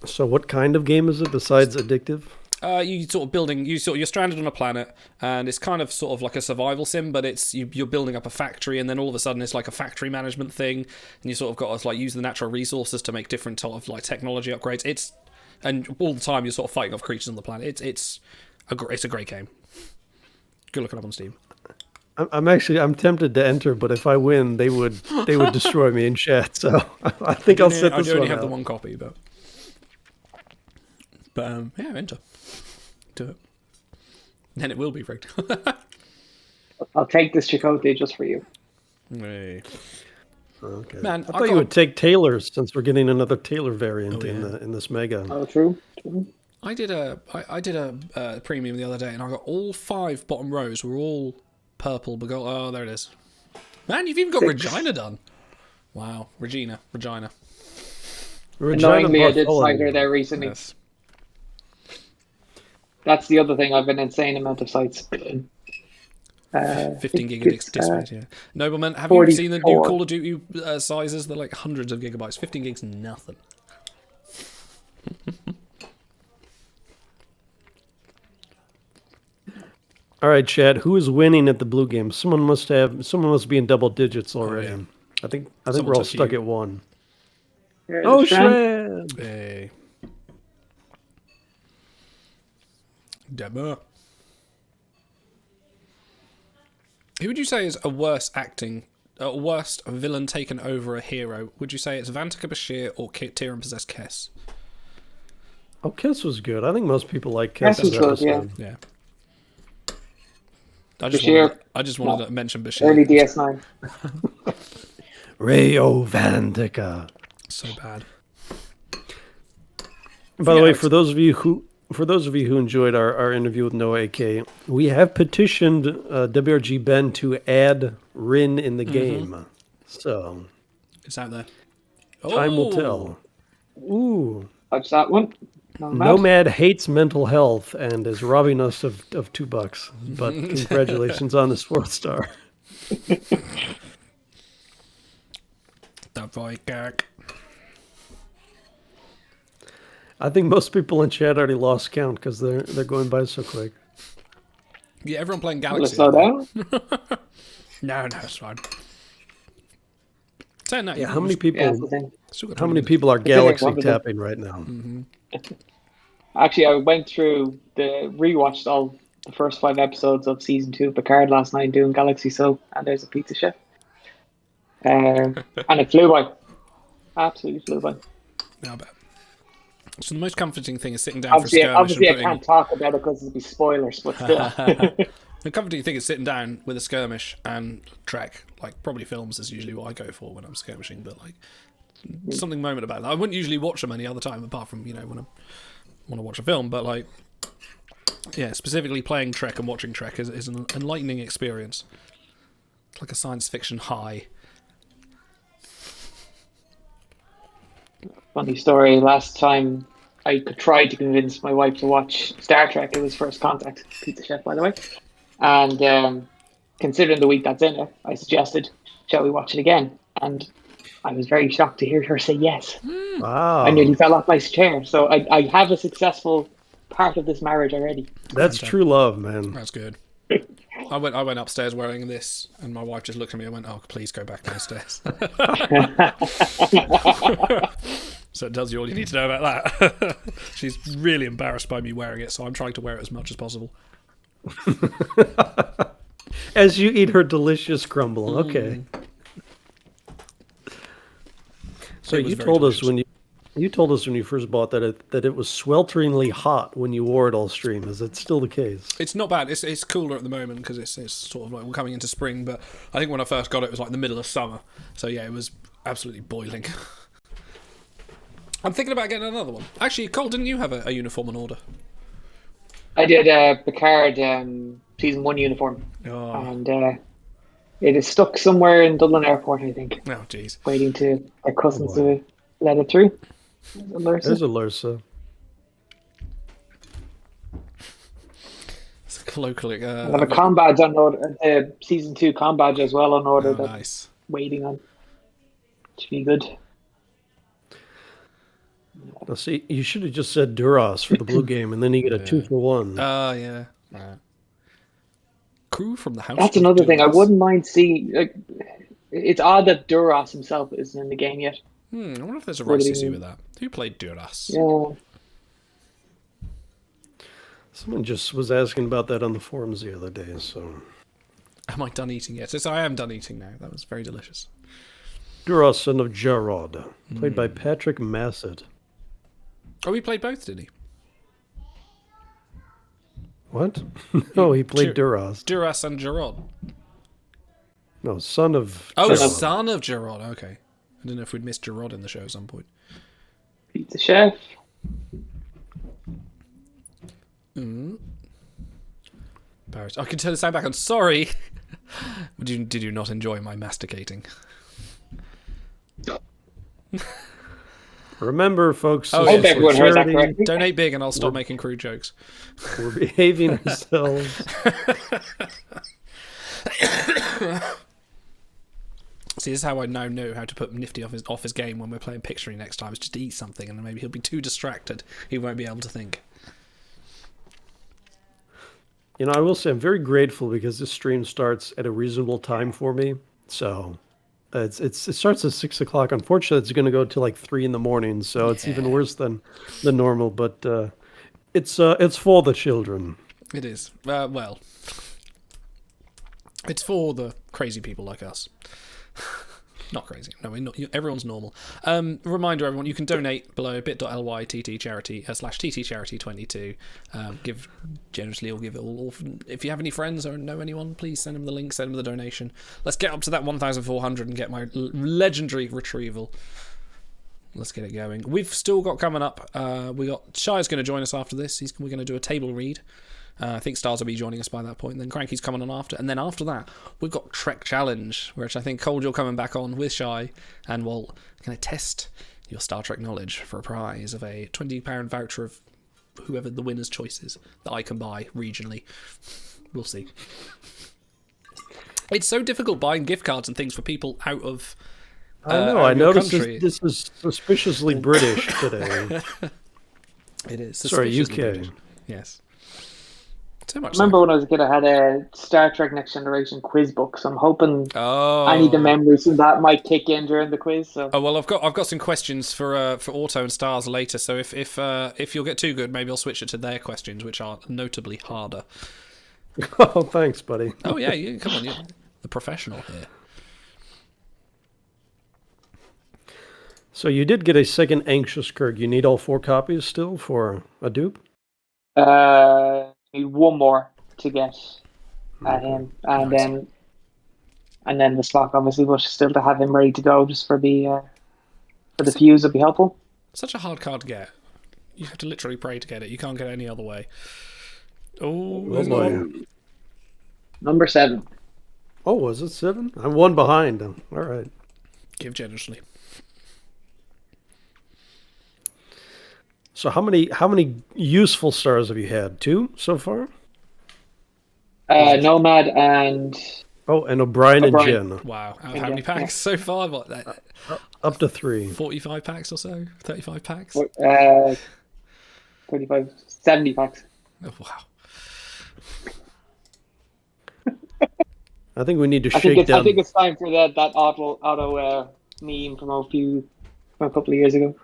So, what kind of game is it besides addictive? You're stranded on a planet, and it's kind of sort of like a survival sim, but it's you're building up a factory, and then all of a sudden it's like a factory management thing, and you sort of got to like use the natural resources to make different sort of like technology upgrades. And all the time you're sort of fighting off creatures on the planet. It's a great game. Go look it up on Steam. I'm tempted to enter, but if I win, they would destroy me in chat. So I think I'll set this one. I only have out. the one copy, but yeah, enter. Do it. Then it will be rigged. I'll take this Chakotay just for you. Hey. Okay. Man, I thought you would take Taylor's since we're getting another Taylor variant in this mega. Oh, true. I did a premium the other day, and I got all 5 bottom rows were all purple. Oh, there it is. Man, you've even got 6. Regina done. Wow, Regina. Annoyingly, I did cider there recently. Yes. That's the other thing. I've an insane amount of sites. 15 gig disk space, yeah. Nobleman, have you seen the new Call of Duty sizes? They're like hundreds of gigabytes. 15 gigs, nothing. All right, Chad. Who is winning at the blue game? Someone must be in double digits already. Oh, yeah. I think we're all stuck at 1. Here's Shred! Hey. Deborah. Who would you say is a worst villain taken over a hero? Would you say it's Vantika Bashir or Tyrion possessed Kess? Oh, Kess was good. I think most people like Kess. Kess was good, Yeah. I just wanted to mention Bashir. Early DS9. Rayo Vantika. So bad. By the way, for those of you who enjoyed our interview with Noah AK, we have petitioned WRG Ben to add Rin in the game. So it's out there. Time will tell. Ooh. Watch that one. Nomad hates mental health and is robbing us of $2. But congratulations on this 4th star. The Voikak. I think most people in chat already lost count because they're going by so quick. Yeah, everyone playing Galaxy. Slow down? No, it's fine. Yeah, how many people? Yeah, how many people are Galaxy tapping right now? Mm-hmm. Actually, I went through rewatched all the first 5 episodes of season 2 of Picard last night doing Galaxy Soap, and there's a pizza chef. And it flew by. Absolutely flew by. Yeah, I bet. So the most comforting thing is sitting down for a skirmish. Obviously, I can't talk about it because it'd be spoilers, but still. The comforting thing is sitting down with a skirmish and Trek. Like, probably films is usually what I go for when I'm skirmishing, but like something moment about it. I wouldn't usually watch them any other time apart from, when I want to watch a film, but like, yeah, specifically playing Trek and watching Trek is an enlightening experience. It's like a science fiction high. Funny story, last time I tried to convince my wife to watch Star Trek, it was First Contact, Pizza Chef, by the way. And considering the week that's in it, I suggested, shall we watch it again? And I was very shocked to hear her say yes. Wow. I nearly fell off my chair. So I have a successful part of this marriage already. That's true love, man. That's good. I went upstairs wearing this, and my wife just looked at me and went, "Oh, please go back downstairs." So it tells you all you need to know about that. She's really embarrassed by me wearing it, so I'm trying to wear it as much as possible. As you eat her delicious crumble. Okay. So you told us when you first bought that it was swelteringly hot when you wore it all stream. Is it still the case? It's not bad. It's cooler at the moment because it's sort of like we're coming into spring. But I think when I first got it was like the middle of summer. So yeah, it was absolutely boiling. I'm thinking about getting another one. Actually, Cole, didn't you have a uniform on order? I did Picard season 1 uniform, and it is stuck somewhere in Dublin Airport, I think. Oh, jeez. Waiting to our cousins to let it through. There's a Lursa. It's colloquially. I have a com badge on order, season 2 com badge as well on order. That's nice. Waiting on. Should be good. Now, see, you should have just said Duras for the blue game, and then you get a 2-for-1. Yeah. Right. Crew from the house. That's another thing. I wouldn't mind seeing. It's odd that Duras himself isn't in the game yet. I wonder if there's a rice issue with that. Who played Duras? Yeah. Someone just was asking about that on the forums the other day. So, am I done eating yet? Yes, I am done eating now. That was very delicious. Duras, son of Jarod, played by Patrick Massett. Oh, he played both, did he? What? No, he played Duras. Duras and Jarod. No, son of. Oh, Jarod. son of Jarod. Okay, I don't know if we'd missed Jarod in the show at some point. Pizza Chef. Paris. I can turn the sound back on. Sorry. Did you not enjoy my masticating? Remember, folks, donate big and I'll stop making crude jokes. We're behaving ourselves. See, this is how I now know how to put Nifty off his game when we're playing Pictionary next time. Is just to eat something and then maybe he'll be too distracted. He won't be able to think. You know, I will say I'm very grateful because this stream starts at a reasonable time for me. So it starts at 6 o'clock. Unfortunately, it's going to go to like 3 in the morning, so it's even worse than normal. But it's for the children. It is. Well, it's for the crazy people like us. Not crazy. No, we're not, everyone's normal. Reminder, everyone, you can donate below bit.ly /ttcharity/ttcharity22. Give generously or give it all. If you have any friends or know anyone, please send them the link, send them the donation. Let's get up to that 1,400 and get my legendary retrieval. Let's get it going. We've still got coming up. We got Shy's going to join us after this. We're going to do a table read. I think Stars will be joining us by that point. And then Cranky's coming on after. And then after that, we've got Trek Challenge, which I think Cold, you're coming back on with Shy and Walt. Going to test your Star Trek knowledge for a prize of a £20 voucher of whoever the winner's choice is that I can buy regionally. We'll see. It's so difficult buying gift cards and things for people out of I know. I noticed this is suspiciously British today. It is. Sorry, UK. British. Yes. So much. I remember when I was a kid, I had a Star Trek Next Generation quiz book, so I'm hoping any of the memories from that might kick in during the quiz. So. Oh well, I've got some questions for Auto and Stars later. So if you'll get too good, maybe I'll switch it to their questions, which are notably harder. Oh, thanks, buddy. Oh yeah, come on, you're the professional here. So you did get a second Anxious Kirk. You need all 4 copies still for a dupe? Need one more to get at him, and then the slot obviously, but still to have him ready to go just for the fuse would be helpful. Such a hard card to get. You have to literally pray to get it. You can't get it any other way. Oh boy. Number 7. Oh, was it 7? I'm 1 behind. All right. Give generously. So how many useful stars have you had? 2 so far? Nomad and... Oh, and O'Brien and Jen. Wow. How many packs so far? What, up to 3. 45 packs or so? 35 packs? 35, 70 packs. Oh, wow. I think we need to shake down... I think it's time for that auto meme from a couple of years ago.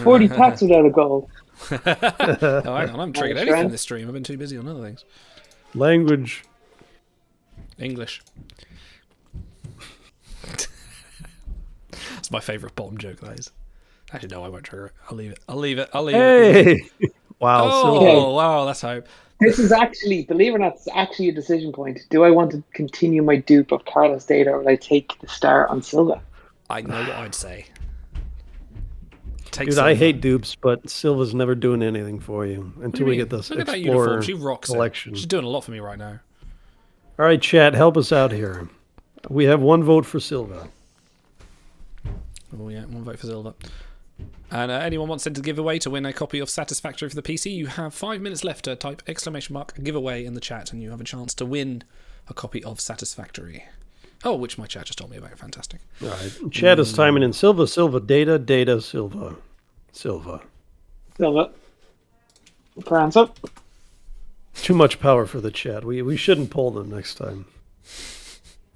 40 packs without a goal. Oh, hang on, I haven't triggered anything this stream. I've been too busy on other things. Language. English. That's my favourite bottom joke, that is. Actually, no, I won't trigger it. I'll leave it. Hey! Wow. Oh, wow, that's hope. This is actually, believe it or not, it's actually a decision point. Do I want to continue my dupe of Carlos Data, or will I take the star on Silva? I know what I'd say. Dude, I hate dupes, but Silva's never doing anything for you until we get this Look at that Explorer uniform. She rocks collection. She's doing a lot for me right now. All right, chat, help us out here. We have 1 vote for Silva. Oh yeah, 1 vote for Silva. And anyone wants to give away to win a copy of Satisfactory for the PC, you have 5 minutes left to type !giveaway in the chat, and you have a chance to win a copy of Satisfactory. Oh, which my chat just told me about. Fantastic. All right. Chat is timing in Silva, Data, Silva. Hands up. Too much power for the chat. We shouldn't poll them next time.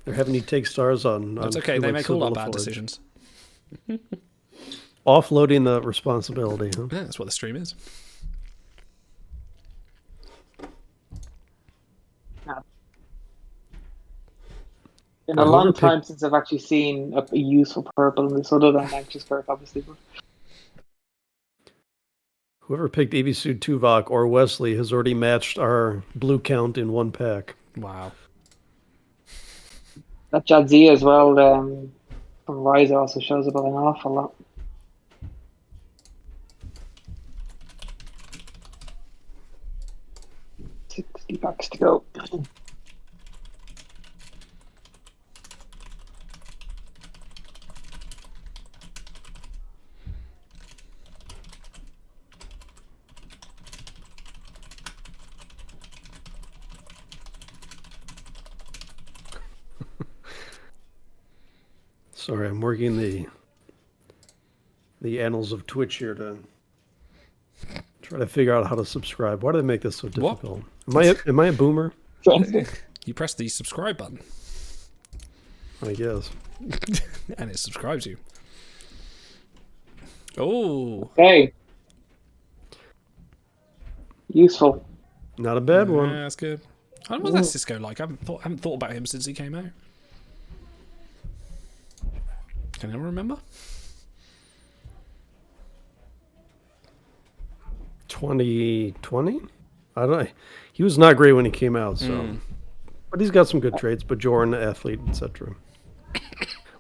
They're having you take stars on... That's okay. They make all our bad decisions. Offloading the responsibility, huh? Yeah, that's what the stream is. In a long time since I've actually seen a useful purple in this, other than Anxious Kirk, obviously. Whoever picked Evisu Tuvok or Wesley has already matched our blue count in 1 pack. Wow. That Jadzia as well from Rise also shows up an awful lot. Packs to go. Sorry, I'm working the annals of Twitch here to try to figure out how to subscribe. Why do they make this so difficult? Am I a boomer? You press the subscribe button. I guess. And it subscribes you. Oh. Hey. Useful. Not a bad one. Yeah, that's good. I don't know what that Cisco like. I haven't thought about him since he came out. Can anyone remember? 2020? I don't know. He was not great when he came out, so. But he's got some good traits. Bajoran, athlete, etc.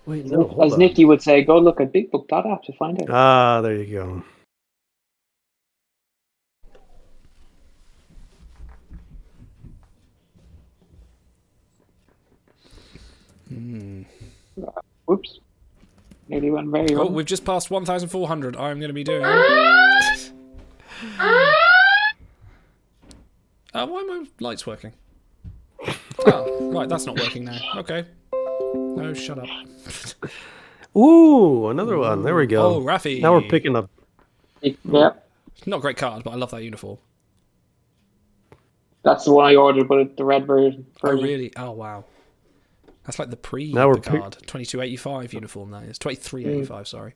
Wait, no, hold As on. Nicky would say, go look at bigbook.app to find out. Ah, there you go. Whoops. Nearly went very Oh, wrong. we've just passed 1,400. I'm going to be doing... why are my lights working? Oh, right, that's not working now. Okay. No, shut up. Ooh, another one. There we go. Oh, Rafi. Now we're picking up. Yeah. Not a great card, but I love that uniform. That's the one I ordered, but it's the red version. Oh, really? Oh, wow. That's like the Now we're card. 2285 uniform, that is. 2385, sorry.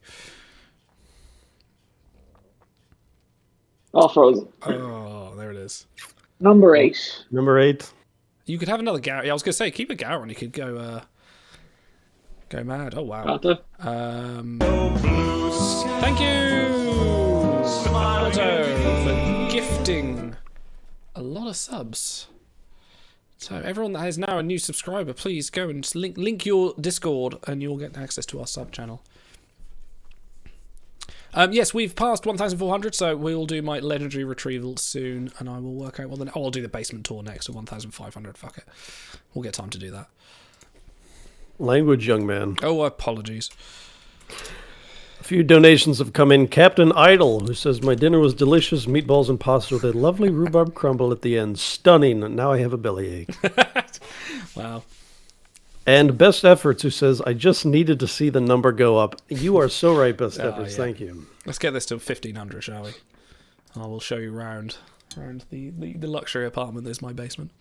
All frozen. Oh, there it is. Number 8. Number 8. You could have another Garen. I was going to say, keep a Garen. You could go go mad. Oh, wow. Thank you, Auto, for gifting a lot of subs. So everyone that is now a new subscriber, please go and link your Discord and you'll get access to our sub channel. Yes, we've passed 1,400, so we'll do my legendary retrieval soon, and I will work out what I'll do the basement tour next at 1,500. Fuck it, we'll get time to do that. Language, young man. Oh, apologies. A few donations have come in. Captain Idle, who says, my dinner was delicious, meatballs and pasta with a lovely rhubarb crumble at the end. Stunning. Now I have a bellyache. Wow. And Best Efforts, who says, I just needed to see the number go up. You are so right, Best Efforts. Yeah. Thank you. Let's get this to 1,500, shall we? I will show you round the luxury apartment that is my basement.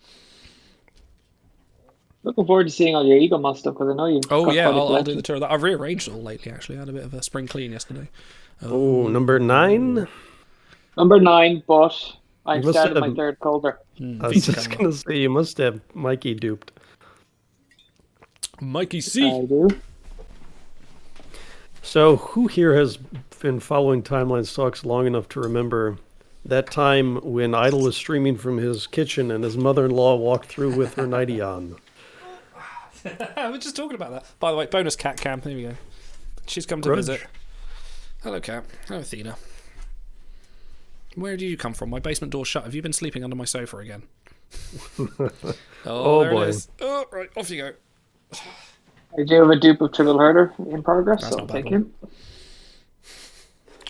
Looking forward to seeing all your Eagle Moss stuff, because I know you've Oh, got yeah, quite a I'll do collection. the tour of that. I've rearranged it all lately, actually. I had a bit of a spring clean yesterday. Oh, number 9? Number 9, but I You must started have- my third colder. I was just going to say, you must have Mikey duped. Mikey C. I do. So, who here has been following Timelines Talks long enough to remember that time when Idle was streaming from his kitchen and his mother-in-law walked through with her nightie on? We're just talking about that. By the way, bonus cat cam. There we go. She's come to Grudge. visit. Hello, cat. Hello, Athena. Where do you come from? My basement door's shut. Have you been sleeping under my sofa again? Oh, there boy. It is. Oh, right, off you go. I do have a dupe of Triple Herder in progress, That's so not I'll bad take one. him.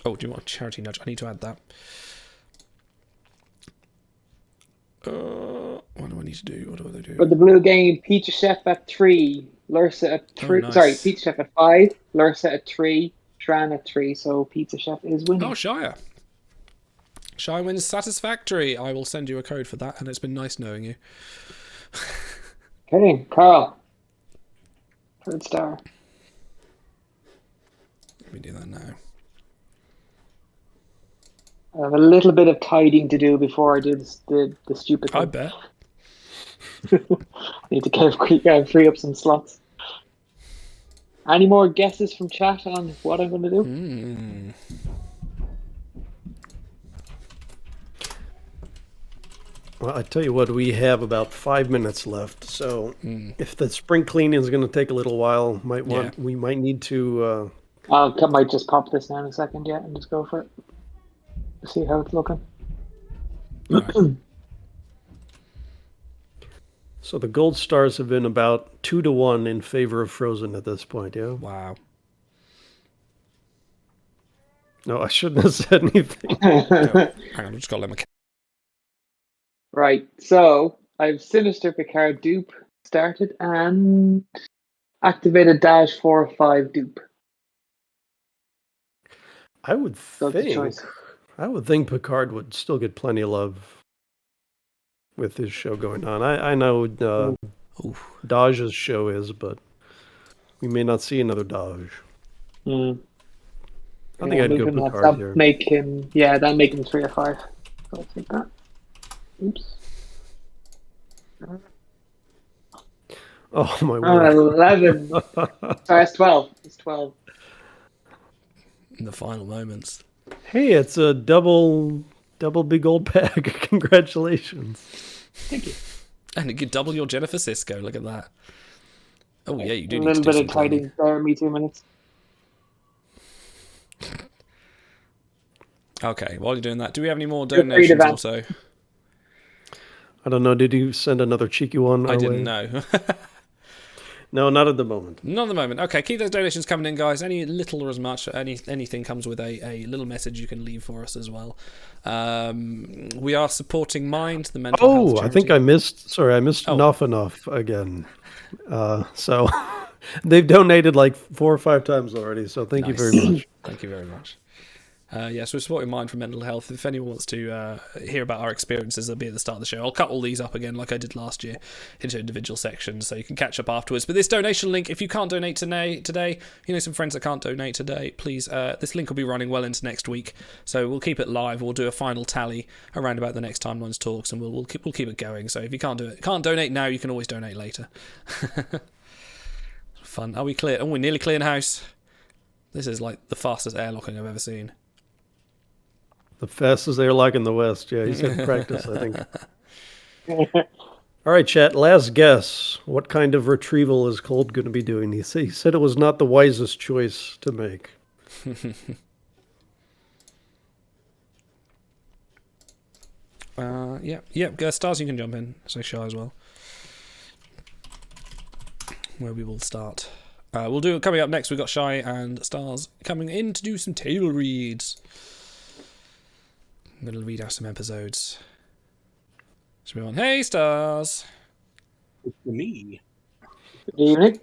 Oh, do you want a charity nudge? I need to add that. What do I need to do? What do I do? For the blue game, Pizza Chef at 3, Lursa at 3. nice. Sorry, Pizza Chef at 5, Lursa at 3, Tran at 3. So Pizza Chef is winning. Oh, Shia. Shia wins satisfactory. I will send you a code for that, and it's been nice knowing you. Okay, Carl. Third star. Let me do that now. I have a little bit of tidying to do before I do the stupid thing. I bet. Need to free up some slots. Any more guesses from chat on what I'm going to do? Well, I tell you what, we have about 5 minutes left. So, if the spring cleaning is going to take a little while, we might need to. I might just pop this now in a second, and just go for it. See how it's looking. So the gold stars have been about 2-1 in favor of Frozen at this point, yeah? Wow. No, I shouldn't have said anything. No, hang on, I've just got to let my... Right, so I've Sinister Picard dupe started and activated Dash 4-5 dupe. I would think Picard would still get plenty of love with his show going on. I know Daj's show is, but we may not see another Daj. I think I'd go Picard here. That'd make him 3 or 5. So I'll take that. Oops. Oh my word. 11. Sorry, it's 12. It's 12. In the final moments. Hey, it's a double big old bag. Congratulations. Thank you. And you could double your Jennifer Sisko. Look at that. Oh yeah, you do A need little to do bit some of planning. tidings there, me 2 minutes. Okay, while you're doing that, do we have any more Feel free to donations vent. also? I don't know. Did you send another cheeky one? I our didn't way? know. No, not at the moment. Not at the moment. Okay, keep those donations coming in, guys. Any little or as much, anything comes with a little message you can leave for us as well. We are supporting Mind, the mental health Oh, charity. I think I missed Enough Enough again. So they've donated like 4 or 5 times already. So thank you very much. Thank you very much. Yes, we're supporting Mind for mental health. If anyone wants to hear about our experiences, they'll be at the start of the show. I'll cut all these up again, like I did last year, into individual sections, so you can catch up afterwards. But this donation link, if you can't donate today, you know some friends that can't donate today, please. This link will be running well into next week, so we'll keep it live. We'll do a final tally around about the next Timelines talks, and we'll keep it going. So if you can't donate now, you can always donate later. Fun. Are we clear? Oh, we're nearly clear in house. This is like the fastest airlocking I've ever seen. The fastest airlock in the West. Yeah, he's had practice, I think. All right, chat. Last guess. What kind of retrieval is Cold going to be doing? He said it was not the wisest choice to make. Stars, you can jump in. So Shy as well. Where we will start. We'll do coming up next. We've got Shy and Stars coming in to do some table reads. I'm going to read out some episodes. Should we on? Hey, Stars. It's me. Good evening.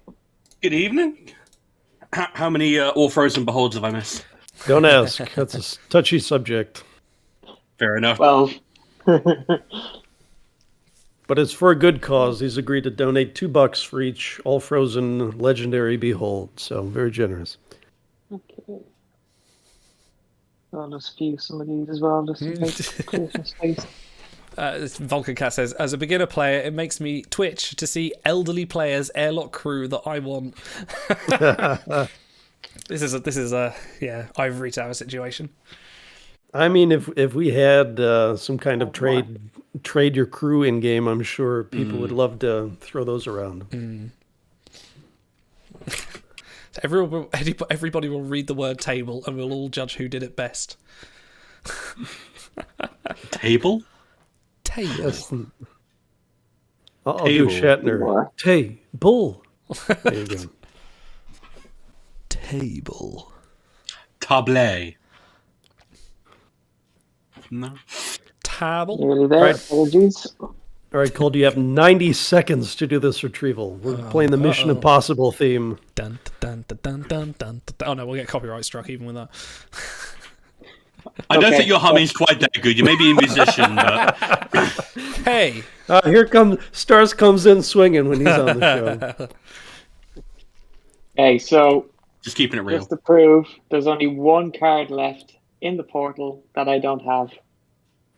Good evening. How many All Frozen Beholds have I missed? Don't ask. That's a touchy subject. Fair enough. Well, but it's for a good cause. He's agreed to donate $2 for each All Frozen Legendary Behold. So very generous. okay. I'll just view some of these as well, just to clear some space. Vulcan Cat says, as a beginner player, it makes me twitch to see elderly players airlock crew that I want. This is a ivory tower situation. I mean, if we had some kind of trade your crew in game, I'm sure people would love to throw those around. Everybody will read the word table, and we'll all judge who did it best. Table? Table. Yes. I'll do Shatner. Table. There you go. Table. Table. No. Table. Nearly there. Right. Apologies. All right, Cole, you have 90 seconds to do this retrieval. We're playing the Mission Impossible theme. Dun, dun, dun, dun, dun, dun, dun. Oh no, we'll get copyright struck even with that. I don't think your humming's quite that good. You may be a musician, but... Hey! Here comes... Stars comes in swinging when he's on the show. Hey, so... Just keeping it real. Just to prove, there's only one card left in the portal that I don't have.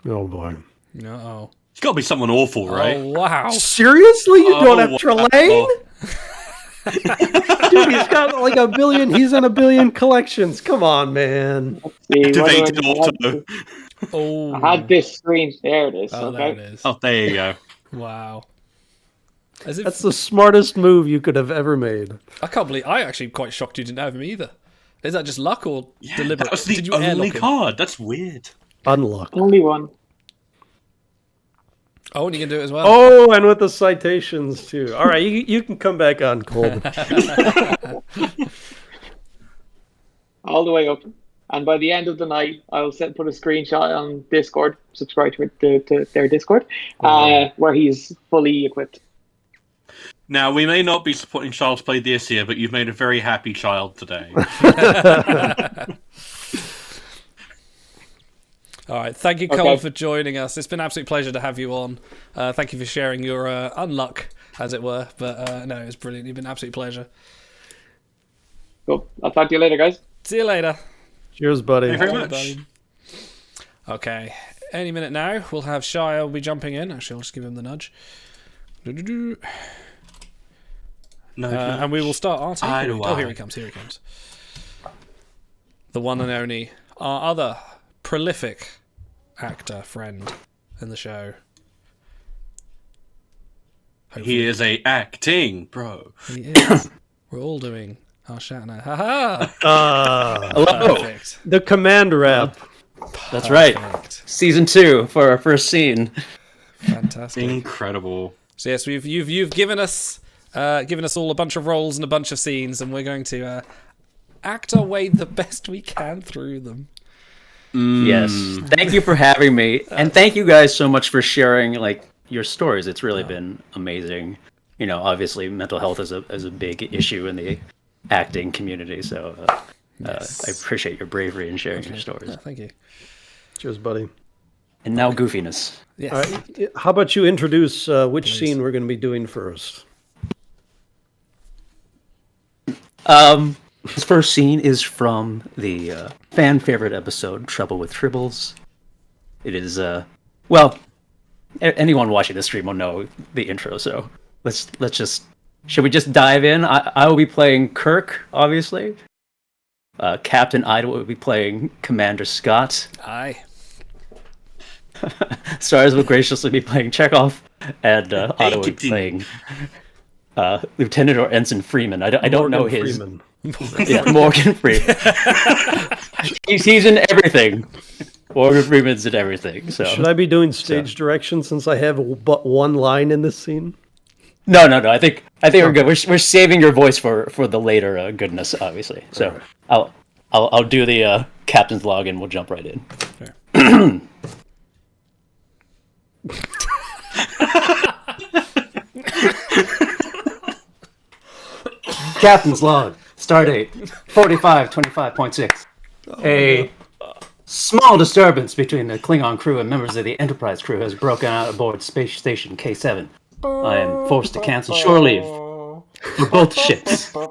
Oh, boy. No. It's got to be someone awful, right? Oh, wow. Seriously? You don't have Trelane? Dude, he's got like a billion. He's in a billion collections. Come on, man. Activated auto. Oh. I had this screen. There it is. Oh, okay. there it is. Oh, there you go. Wow. That's the smartest move you could have ever made. I can't believe... I actually quite shocked you didn't have him either. Is that just luck or deliberate? That was the Did you only airlock him? card. That's weird. Unluck. Only one. Oh, and you can do it as well. Oh, and with the citations too. All right, you can come back on, Colby. All the way up. And by the end of the night, I'll put a screenshot on Discord, subscribe to their Discord, where he's fully equipped. Now, we may not be supporting Child's Play this year, but you've made a very happy child today. All right, thank you, Cole, for joining us. It's been an absolute pleasure to have you on. Thank you for sharing your unluck, as it were. But no, it's brilliant. You've been an absolute pleasure. Cool. I'll talk to you later, guys. See you later. Cheers, buddy. Thank you very much. Okay, any minute now, we'll have Shia will be jumping in. Actually, I'll just give him the nudge. And we will start our team. Oh, here he comes. Here he comes. The one and only, our other prolific actor friend in the show. Hopefully. He is acting bro. He is. We're all doing our Shatner. Hello. Perfect. The command rap. That's right. Season 2 for our first scene. Fantastic. Incredible. So yes, you've given us all a bunch of roles and a bunch of scenes, and we're going to act our way the best we can through them. Yes. Thank you for having me, and thank you guys so much for sharing your stories. It's really been amazing. You know, obviously, mental health is a big issue in the acting community, so I appreciate your bravery in sharing your stories. Thank you. Cheers, buddy. And now goofiness. Yes. All right. How about you introduce which scene we're going to be doing first? This first scene is from the fan favorite episode, Trouble with Tribbles. It is, anyone watching the stream will know the intro, so let's just, should we just dive in? I will be playing Kirk, obviously. Captain Ida will be playing Commander Scott. Aye. Stars will graciously be playing Chekhov, and Otto will be playing Lieutenant or Ensign Freeman. I don't know his. Freeman. Yeah, Morgan Freeman. he's in everything. Morgan Freeman's in everything. So should I be doing stage direction since I have but one line in this scene? No. I think we're good. We're saving your voice for the later goodness, obviously. So right. I'll do the captain's log and we'll jump right in. Sure. Captain's log. Stardate 4525.6. A small disturbance between the Klingon crew and members of the Enterprise crew has broken out aboard Space Station K7. I am forced to cancel shore leave for both ships. I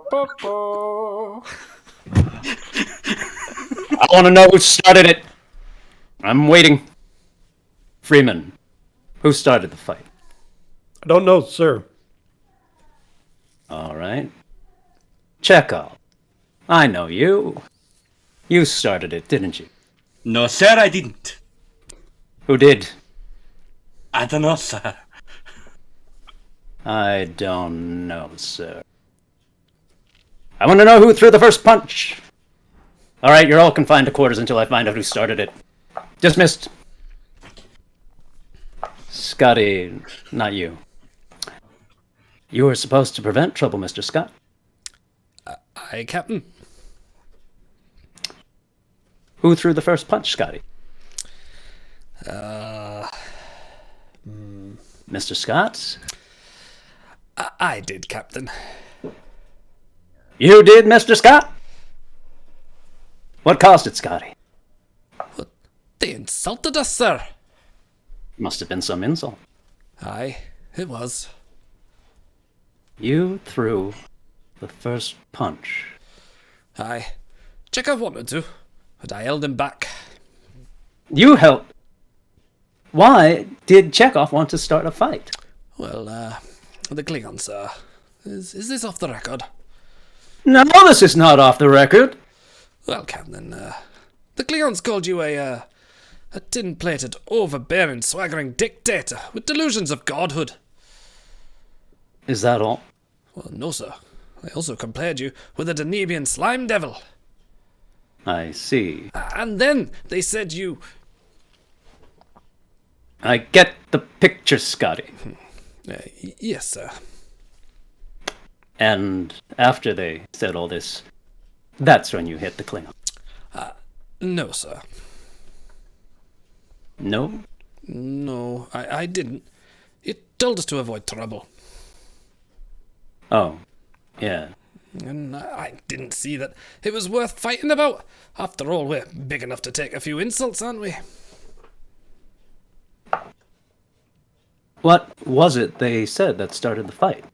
want to know who started it. I'm waiting. Freeman, who started the fight? I don't know, sir. All right. Chekhov, I know you. You started it, didn't you? No, sir, I didn't. Who did? I don't know, sir. I don't know, sir. I want to know who threw the first punch. All right, you're all confined to quarters until I find out who started it. Dismissed. Scotty, not you. You were supposed to prevent trouble, Mr. Scott. Aye, Captain. Who threw the first punch, Scotty? Mr. Scott? I did, Captain. You did, Mr. Scott? What caused it, Scotty? They insulted us, sir. Must have been some insult. Aye, it was. You threw the first punch. Aye. Chekhov wanted to, but I held him back. You held... Why did Chekhov want to start a fight? Well, the Klingon, sir. Is this off the record? No, this is not off the record. Well, Captain, the Klingons called you a tin-plated, overbearing, swaggering dictator with delusions of godhood. Is that all? Well, no, sir. They also compared you with a Danubian slime devil. I see. And then they said you I get the picture, Scotty. Yes, sir. And after they said all this, that's when you hit the Klingon. No, sir. No? No, I didn't. It told us to avoid trouble. Oh, yeah. And I didn't see that it was worth fighting about. After all, we're big enough to take a few insults, aren't we? What was it they said that started the fight?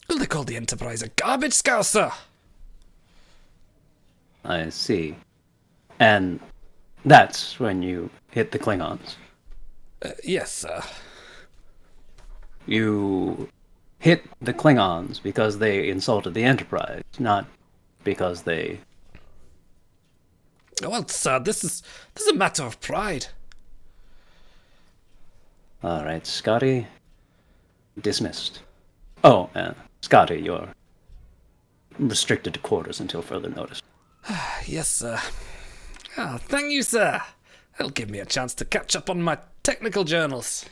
Well, they called the Enterprise a garbage scow, sir. I see. And that's when you hit the Klingons. Yes, sir. You hit the Klingons because they insulted the Enterprise, not because they... Well, sir, this is a matter of pride. All right, Scotty. Dismissed. Oh, Scotty, you're restricted to quarters until further notice. Yes, sir. Thank you, sir. That'll give me a chance to catch up on my technical journals.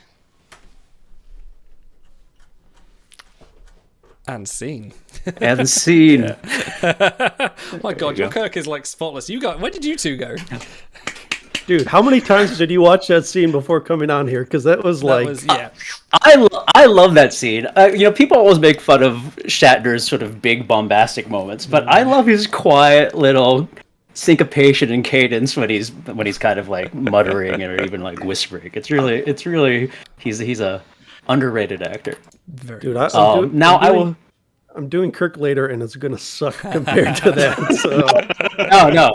And scene. And scene. My God, your Kirk is like spotless. Where did you two go? Dude, how many times did you watch that scene before coming on here? Because that was like... I love that scene. People always make fun of Shatner's sort of big bombastic moments, but I love his quiet little syncopation and cadence when he's kind of like muttering or even like whispering. It's really he's a underrated actor. Dude, I'm doing Kirk later, and it's gonna suck compared to that. So. No,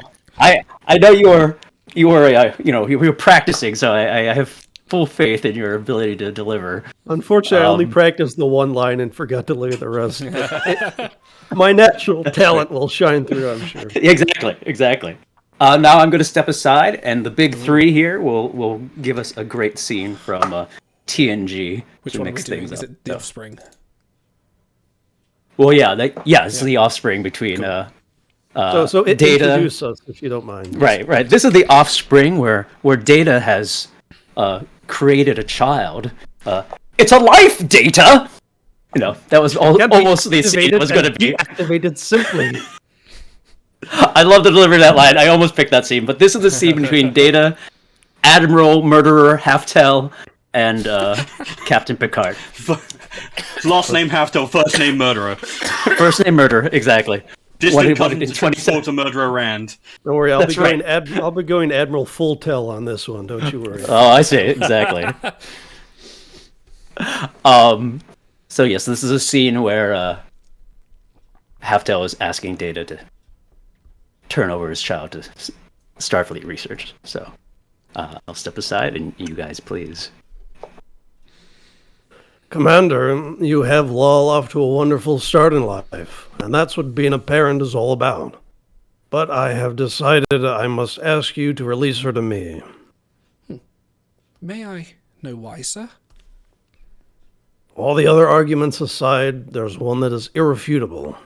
I know you were practicing, so I have full faith in your ability to deliver. Unfortunately, I only practiced the one line and forgot to look at the rest. My natural talent will shine through, I'm sure. Exactly. Now I'm going to step aside, and the big three here will give us a great scene from TNG. Which one are we doing? Is it The Offspring? Well, it's the Offspring between so Data. Introduce us, if you don't mind. Right. This is the Offspring where Data has created a child. It's a life, Data! That was almost the scene it was going to be. Activated simply. I love to deliver that line. I almost picked that scene, but this is the scene between Data, Admiral Murderer Halftel, and Captain Picard. Last name Halftel, first name Murderer. First name Murderer, exactly. Distant cousin to Murderer Rand. Don't worry, I'll be going Admiral Fulltel on this one. Don't you worry. Oh, I see. Exactly. So yes, this is a scene where Halftel is asking Data to turn over his child to Starfleet research. So I'll step aside, and you guys, please. Commander, you have Lal off to a wonderful start in life, and that's what being a parent is all about. But I have decided I must ask you to release her to me. May I know why, sir? All the other arguments aside, there's one that is irrefutable.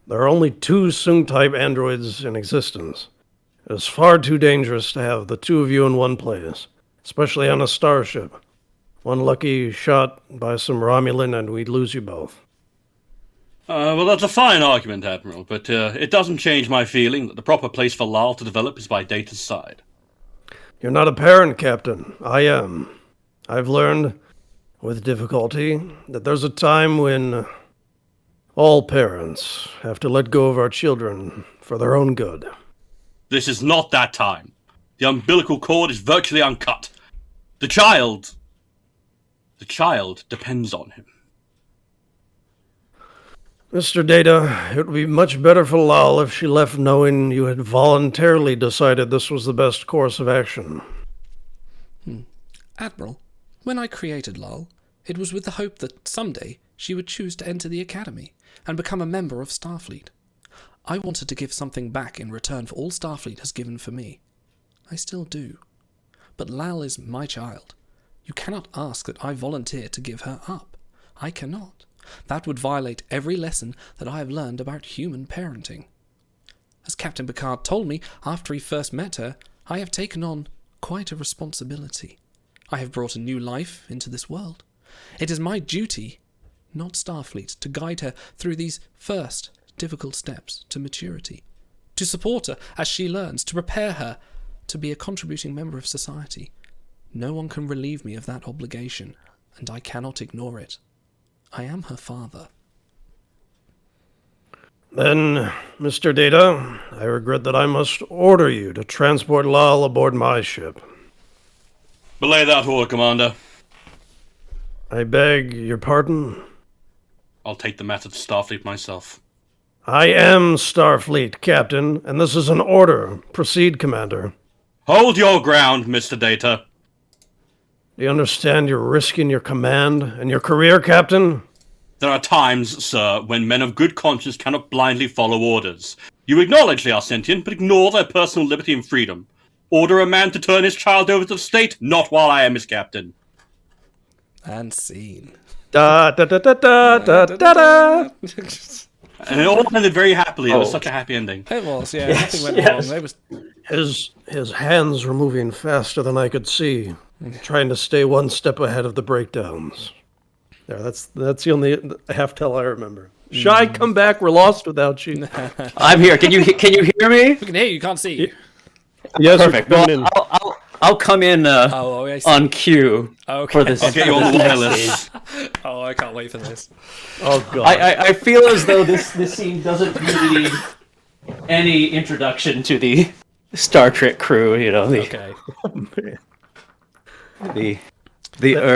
There are only 2 Soong-type androids in existence. It is far too dangerous to have the 2 of you in one place, especially on a starship. One lucky shot by some Romulan and we'd lose you both. Well, that's a fine argument, Admiral, but it doesn't change my feeling that the proper place for Lal to develop is by Data's side. You're not a parent, Captain. I am. I've learned, with difficulty, that there's a time when all parents have to let go of our children for their own good. This is not that time. The umbilical cord is virtually uncut. The child depends on him. Mr. Data, it would be much better for Lal if she left knowing you had voluntarily decided this was the best course of action. Admiral, when I created Lal, it was with the hope that someday she would choose to enter the Academy and become a member of Starfleet. I wanted to give something back in return for all Starfleet has given for me. I still do. But Lal is my child. You cannot ask that I volunteer to give her up. I cannot. That would violate every lesson that I have learned about human parenting. As Captain Picard told me after he first met her, I have taken on quite a responsibility. I have brought a new life into this world. It is my duty, not Starfleet, to guide her through these first difficult steps to maturity, to support her as she learns, to prepare her to be a contributing member of society. No one can relieve me of that obligation, and I cannot ignore it. I am her father. Then, Mr. Data, I regret that I must order you to transport Lal aboard my ship. Belay that order, Commander. I beg your pardon? I'll take the matter to Starfleet myself. I am Starfleet, Captain, and this is an order. Proceed, Commander. Hold your ground, Mr. Data. Do you understand you're risking your command and your career, Captain? There are times, sir, when men of good conscience cannot blindly follow orders. You acknowledge they are sentient, but ignore their personal liberty and freedom. Order a man to turn his child over to the state, not while I am his captain. And scene. Da da da da da da da da. And it all ended very happily. It was such a happy ending. It was, yeah. Nothing went wrong. It was... His hands were moving faster than I could see, trying to stay one step ahead of the breakdowns. There, that's the only half-tell I remember. Shy, come back. We're lost without you. I'm here. Can you hear me? We can hear you. Can't see you. Yes, perfect. Well, I'll come in on cue for this. I'll get you on the wireless. Oh, I can't wait for this. Oh god. I feel as though this scene doesn't need any introduction to the Star Trek crew. You know the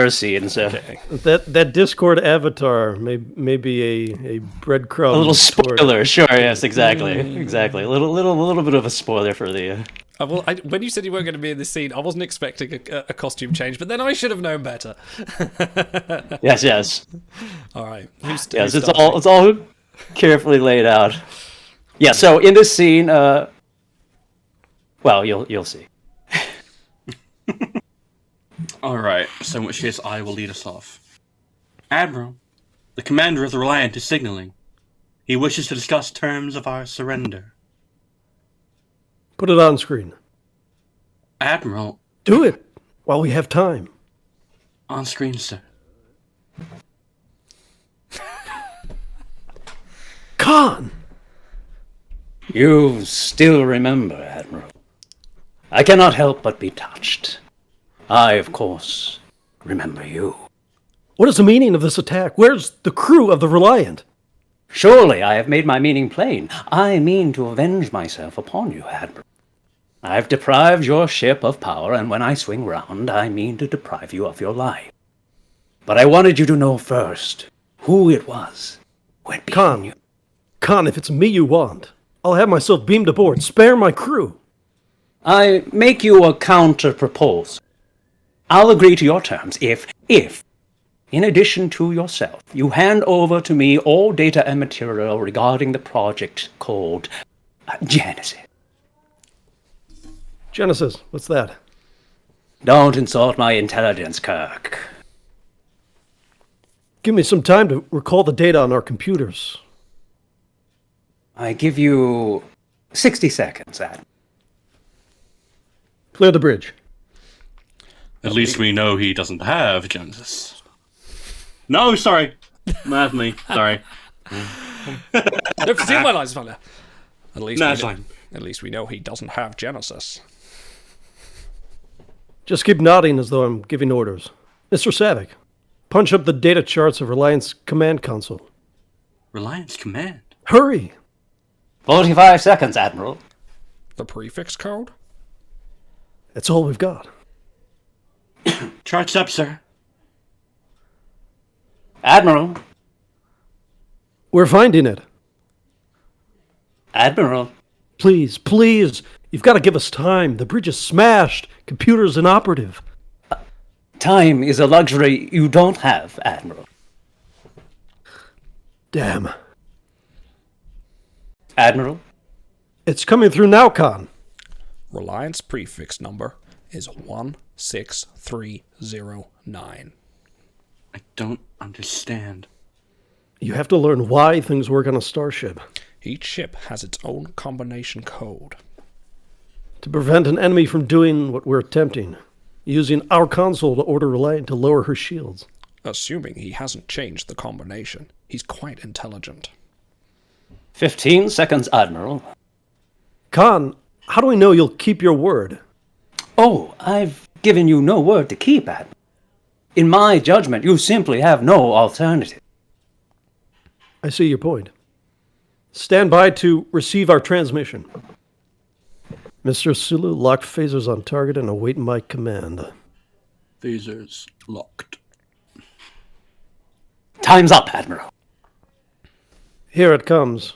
scene. So that Discord avatar may be a breadcrumb. A little spoiler, sure. Yes, exactly. A little bit of a spoiler for the. Well, when you said you weren't going to be in this scene, I wasn't expecting a costume change, but then I should have known better. Yes. All right. It's all carefully laid out. Yeah. So in this scene, well, you'll see. All right. So in which case, I will lead us off. Admiral, the commander of the Reliant is signaling. He wishes to discuss terms of our surrender. Put it on screen. Admiral. Do it while we have time. On screen, sir. Khan! You still remember, Admiral. I cannot help but be touched. I, of course, remember you. What is the meaning of this attack? Where's the crew of the Reliant? Surely I have made my meaning plain. I mean to avenge myself upon you, Admiral. I've deprived your ship of power, and when I swing round, I mean to deprive you of your life. But I wanted you to know first who it was who had beaten you. Khan, if it's me you want, I'll have myself beamed aboard. Spare my crew. I make you a counter-proposal. I'll agree to your terms if, in addition to yourself, you hand over to me all data and material regarding the project called Genesis. Genesis, what's that? Don't insult my intelligence, Kirk. Give me some time to recall the data on our computers. I give you 60 seconds, Adam. Clear the bridge. At least we know he doesn't have Genesis. No, sorry. Mad me. Sorry. No, see my lines, fella. At least we know he doesn't have Genesis. Just keep nodding as though I'm giving orders. Mr. Savick, punch up the data charts of Reliance Command Console. Reliance Command? Hurry! 45 seconds, Admiral. The prefix code? That's all we've got. Charts up, sir. Admiral. We're finding it. Admiral. Please, you've got to give us time. The bridge is smashed. Computer's inoperative. Time is a luxury you don't have, Admiral. Damn. Admiral? It's coming through now, Khan. Reliance prefix number is 16309. I don't understand. You have to learn why things work on a starship. Each ship has its own combination code. To prevent an enemy from doing what we're attempting. using our console to order Reliant to lower her shields. Assuming he hasn't changed the combination. He's quite intelligent. 15 seconds, Admiral. Khan, how do we know you'll keep your word? Oh, I've given you no word to keep, Admiral. In my judgment, you simply have no alternative. I see your point. Stand by to receive our transmission. Mr. Sulu, lock phasers on target and await my command. Phasers locked. Time's up, Admiral. Here it comes.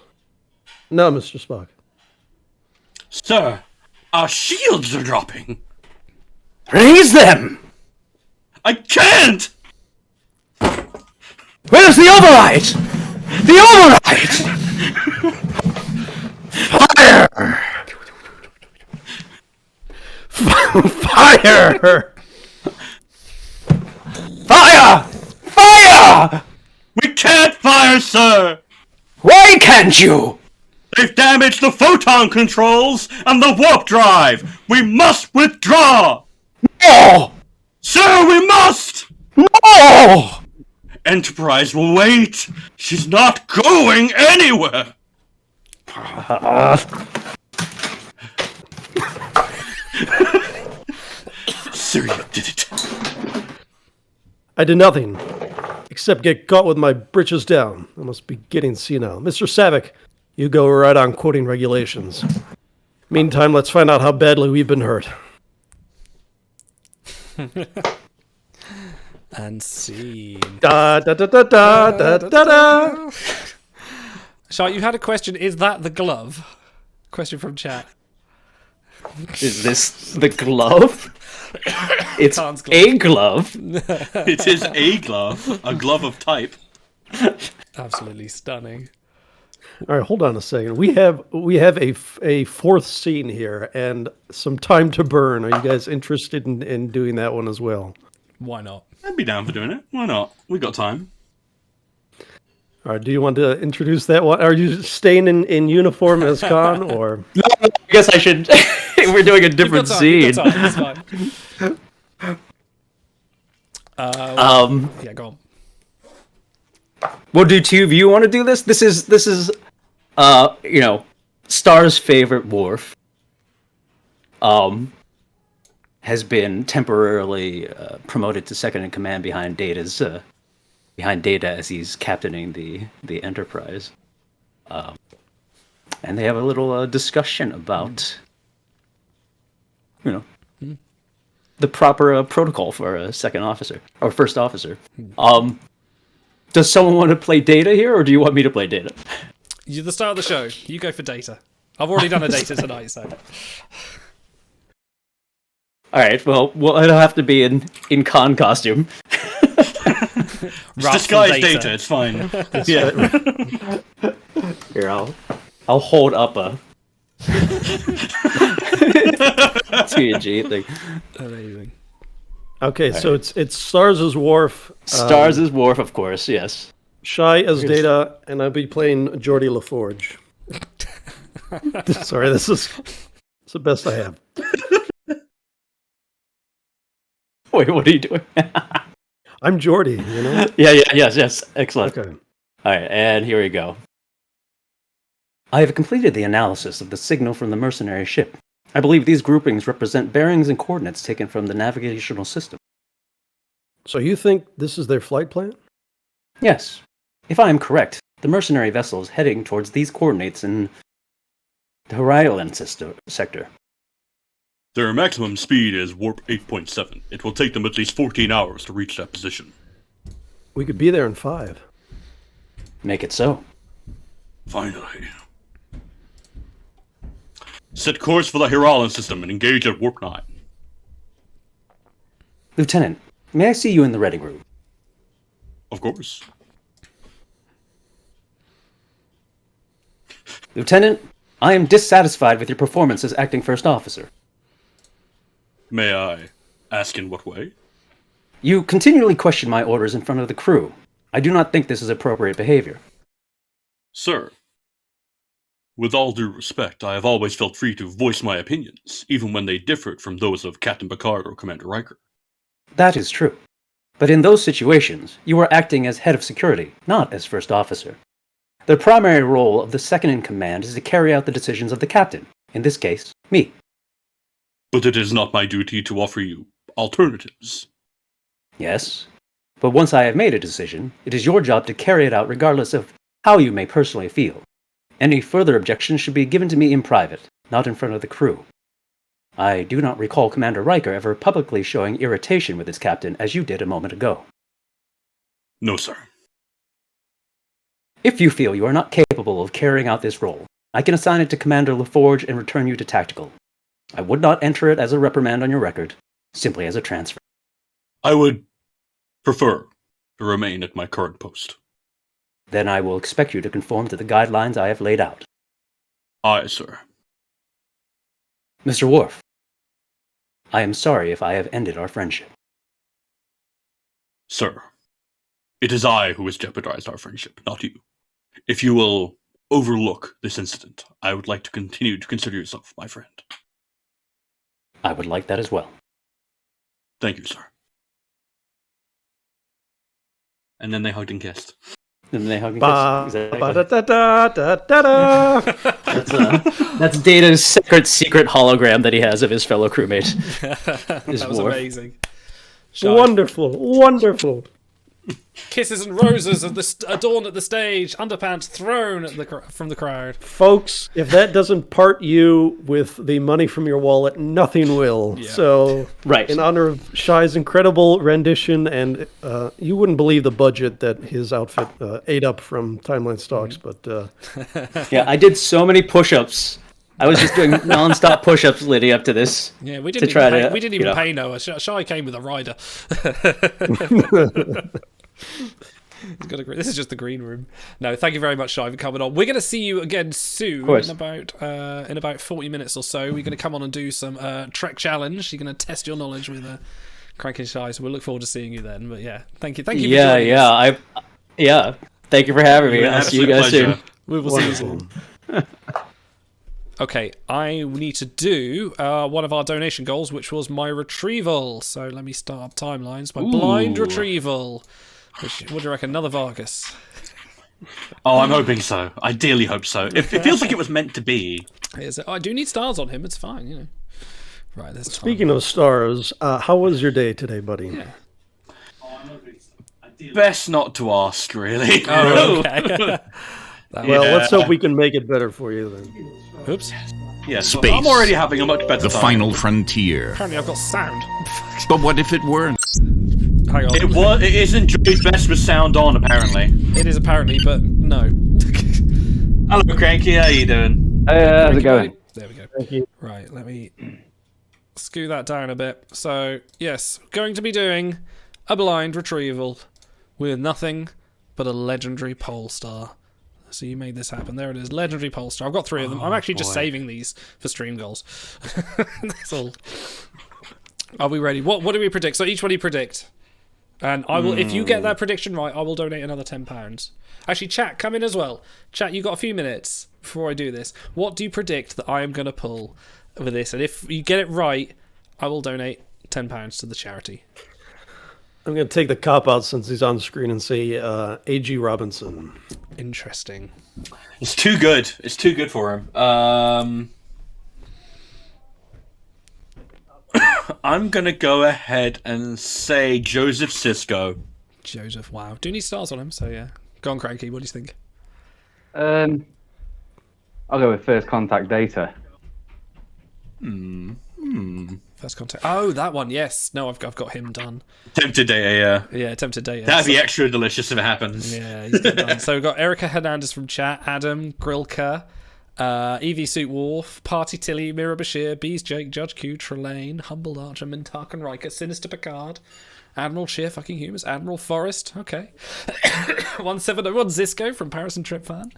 Now, Mr. Spock. Sir, our shields are dropping. Raise them! I can't! Where's the override? The override! Fire! Fire! Fire! Fire! We can't fire, sir! Why can't you? They've damaged the photon controls and the warp drive! We must withdraw! No! Sir, we must! No! Enterprise will wait! She's not going anywhere! Sir, you did it. I did nothing, except get caught with my britches down. I must be getting senile. Mr. Savick, you go right on quoting regulations. Meantime, let's find out how badly we've been hurt. And scene. Da da da da da da da da. Shark, you had a question. Is that the glove? Question from chat. Is this the glove? It's Khan's a glove. It is a glove of type. Absolutely stunning. All right, hold on a second. We have a fourth scene here and some time to burn. Are you guys interested in doing that one as well? Why not? I'd be down for doing it. Why not? We got time. All right, do you want to introduce that one? Are you staying in uniform as Khan, or? No, I guess I should. We're doing a different scene. It's fine. Yeah, go on. Well, do two of you want to do this? This is Star's favorite Worf. Has been temporarily promoted to second in command behind Data as he's captaining the Enterprise. And they have a little discussion about the proper protocol for a second officer or first officer. Does someone want to play Data here, or do you want me to play Data? You're the star of the show. You go for Data. I've already done a Data tonight, so. All right. Well, it'll have to be in con costume. Disguised Data. It's fine. Yeah. Here, I'll hold up a TNG thing. Amazing. Okay, so it's Stars as Worf. Stars as Worf, of course. Yes. Shy as Data, and I'll be playing Geordie LaForge. Sorry, it's the best I have. Wait, what are you doing? I'm Geordie, Yes. Excellent. Okay. All right, and here we go. I have completed the analysis of the signal from the mercenary ship. I believe these groupings represent bearings and coordinates taken from the navigational system. So you think this is their flight plan? Yes. If I am correct, the mercenary vessel is heading towards these coordinates in the Horizon sector. Their maximum speed is warp 8.7. It will take them at least 14 hours to reach that position. We could be there in 5. Make it so. Finally. Set course for the Herolan system and engage at warp 9. Lieutenant, may I see you in the ready room? Of course. Lieutenant, I am dissatisfied with your performance as acting first officer. May I ask in what way? You continually question my orders in front of the crew. I do not think this is appropriate behavior. Sir, With all due respect, I have always felt free to voice my opinions, even when they differed from those of Captain Picard or Commander Riker. That is true. But in those situations, you are acting as head of security, not as first officer. The primary role of the second in command is to carry out the decisions of the captain, in this case, me. But it is not my duty to offer you alternatives. Yes, but once I have made a decision, it is your job to carry it out regardless of how you may personally feel. Any further objections should be given to me in private, not in front of the crew. I do not recall Commander Riker ever publicly showing irritation with his captain as you did a moment ago. No, sir. If you feel you are not capable of carrying out this role, I can assign it to Commander LaForge and return you to Tactical. I would not enter it as a reprimand on your record, simply as a transfer. I would prefer to remain at my current post. Then I will expect you to conform to the guidelines I have laid out. Aye, sir. Mr. Worf, I am sorry if I have ended our friendship. Sir, it is I who has jeopardized our friendship, not you. If you will overlook this incident, I would like to continue to consider yourself my friend. I would like that as well. Thank you, sir. And then they hugged and kissed. And then they hug and Exactly. That's Data's secret hologram that he has of his fellow crewmate. That was amazing. Wonderful. Kisses and roses adorned at the stage. Underpants thrown at from the crowd. Folks, if that doesn't part you with the money from your wallet, nothing will. Yeah. So, right. In honor of Shai's incredible rendition, and you wouldn't believe the budget that his outfit ate up from Timeline Stocks, but... Yeah, I did so many push-ups. I was just doing non-stop push-ups leading up to this. Yeah, we didn't even pay Noah. Shai came with a rider. This is just the green room. No, thank you very much, Shai, for coming on. We're going to see you again soon in about 40 minutes or so. We're going to come on and do some Trek challenge. You're going to test your knowledge with Cranky and Shai, so we'll look forward to seeing you then. But yeah, thank you. Thank you. Yeah. Thank you for having me. I'll see you guys soon. We will see you soon. Okay, I need to do one of our donation goals, which was my retrieval. So let me start up timelines. My blind retrieval. What do you reckon? Another Vargas? Oh, I'm hoping so. Ideally hope so. It feels like it was meant to be. I do need stars on him. It's fine, you know. Right, there's Speaking of stars, how was your day today, buddy? Yeah. Best not to ask, really. Oh, okay. Let's hope we can make it better for you then. Oops. Yeah, Space. I'm already having a much better The time. final frontier. Apparently I've got sound. But what if it weren't? Hang on. It isn't Joey's best with sound on, apparently. It is apparently, but no. Hello, Cranky. How you doing? How's it going? There we go. Thank you. Right, let me skew that down a bit. So, yes, going to be doing a blind retrieval with nothing but a legendary pole star. So you made this happen. There it is. Legendary pole star. I've got 3 of them. I'm actually just saving these for stream goals. That's all. Are we ready? What do we predict? So each one you predict. And I will, if you get that prediction right, I will donate another £10. Actually, chat, come in as well. Chat, you got a few minutes before I do this. What do you predict that I am going to pull with this? And if you get it right, I will donate £10 to the charity. I'm going to take the cop-out since he's on the screen and say A.G. Robinson. Interesting. It's too good. It's too good for him. I'm going to go ahead and say Joseph Sisko. Joseph, wow. Do need stars on him, so yeah. Go on, Cranky, what do you think? I'll go with First Contact Data. First Contact. Oh, that one, yes. No, I've got him done. Tempted Data, yeah. Yeah, Tempted Data. That'd be extra delicious if it happens. Yeah, he's got done. So we've got Erica Hernandez from chat, Adam, Grilka, EV Suit Worf, Party Tilly, Mira Bashir, Bees Jake, Judge Q, Trelane, Humbled Archer, Mintark and Riker, Sinister Picard, Admiral Sheer fucking Humors. Admiral Forrest. Okay. 1701 Zisco from Paris and Trip Fan.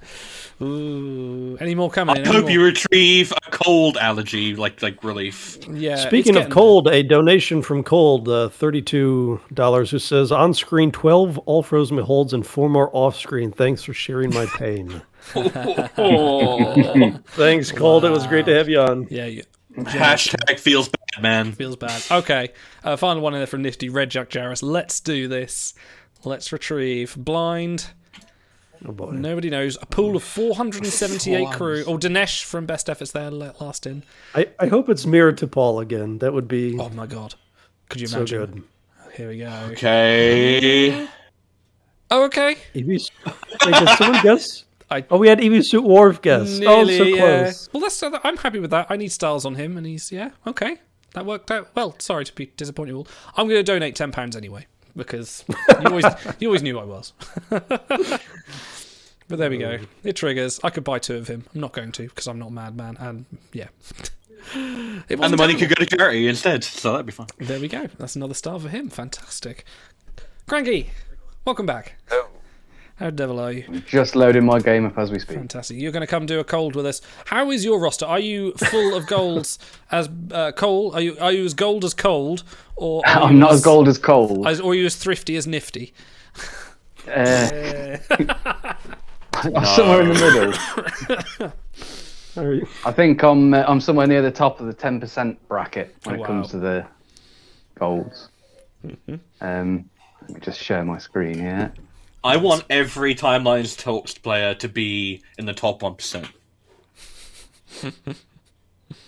Ooh. Any more coming in? I hope you retrieve a cold allergy, like relief. Yeah. Speaking of cold, a donation from Cold, $32, who says, on screen 12 all frozen holds and 4 more off screen. Thanks for sharing my pain. Thanks, Cold. It was great to have you on. Yeah. Hashtag feels bad, man. Feels bad. Okay. Final one in there from Nifty Red Jack Jarris. Let's do this. Let's retrieve blind. Oh boy. Nobody knows. A pool of 478 crew. Oh, Dinesh from Best Efforts there last in. I hope it's mirrored to Paul again. That would be. Oh my god. Could you so imagine? good. Here we go. Okay. Oh, okay. Wait, did someone guess? We had Evie Suit Worf guess. Nearly, so close. Well, I'm happy with that. I need stars on him, and he's okay. That worked out well. Sorry to disappoint you all. I'm going to donate £10 anyway because you always knew I was. But there we go. It triggers. I could buy 2 of him. I'm not going to because I'm not a madman. And yeah. And the money could go to charity instead, so that'd be fine. There we go. That's another star for him. Fantastic. Cranky, welcome back. Oh. How the devil are you? Just loading my game up as we speak. Fantastic. You're going to come do a cold with us. How is your roster? Are you full of golds as Cole? Are you as gold as cold? Or I'm not as gold as cold. Or are you as thrifty as nifty? I'm somewhere in the middle. I think I'm somewhere near the top of the 10% bracket when it comes to the golds. Let me just share my screen here. I want every Timelines Talks player to be in the top 1%.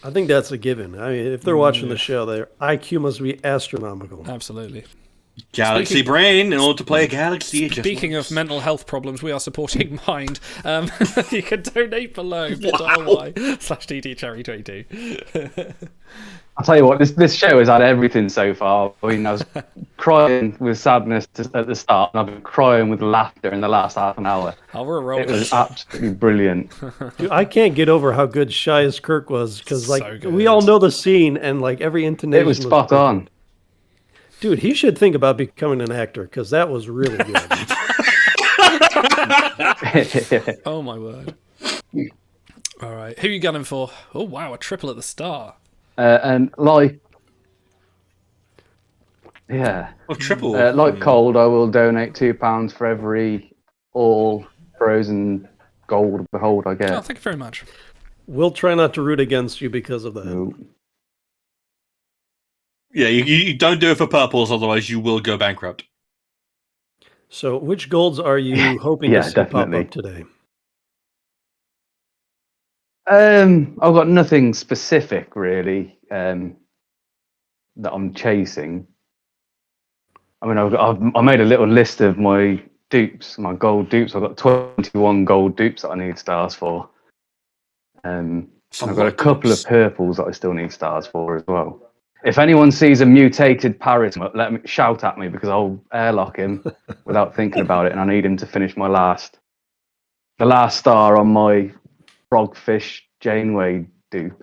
I think that's a given. I mean, if they're watching the show, their IQ must be astronomical. Absolutely. Galaxy brain in order to play a galaxy. Speaking of mental health problems, we are supporting Mind. You can donate below bit.ly/ttcherry22. I'll tell you what, this show has had everything so far. I mean, I was crying with sadness at the start, and I've been crying with laughter in the last half an hour. Oh, we're a roller It was absolutely brilliant. Dude, I can't get over how good Shy as Kirk was, because So we all know the scene, and every intonation It was spot on. Dude, he should think about becoming an actor, because that was really good. Oh my word. All right, who are you gunning for? Oh wow, a triple at the start. And triple. Like Cold, I will donate £2 for every all frozen gold behold I get. Oh, thank you very much. We'll try not to root against you because of that. No. Yeah, you don't do it for purples, otherwise you will go bankrupt. So, which golds are you hoping to see pop up today? I've got nothing specific really that I'm chasing. I mean, I made a little list of my dupes, my gold dupes. I've got 21 gold dupes that I need stars for. And I've got a couple of purples that I still need stars for as well. If anyone sees a mutated Paris, let me shout at me because I'll airlock him without thinking about it, and I need him to finish the last star on my Frogfish Janeway dupe.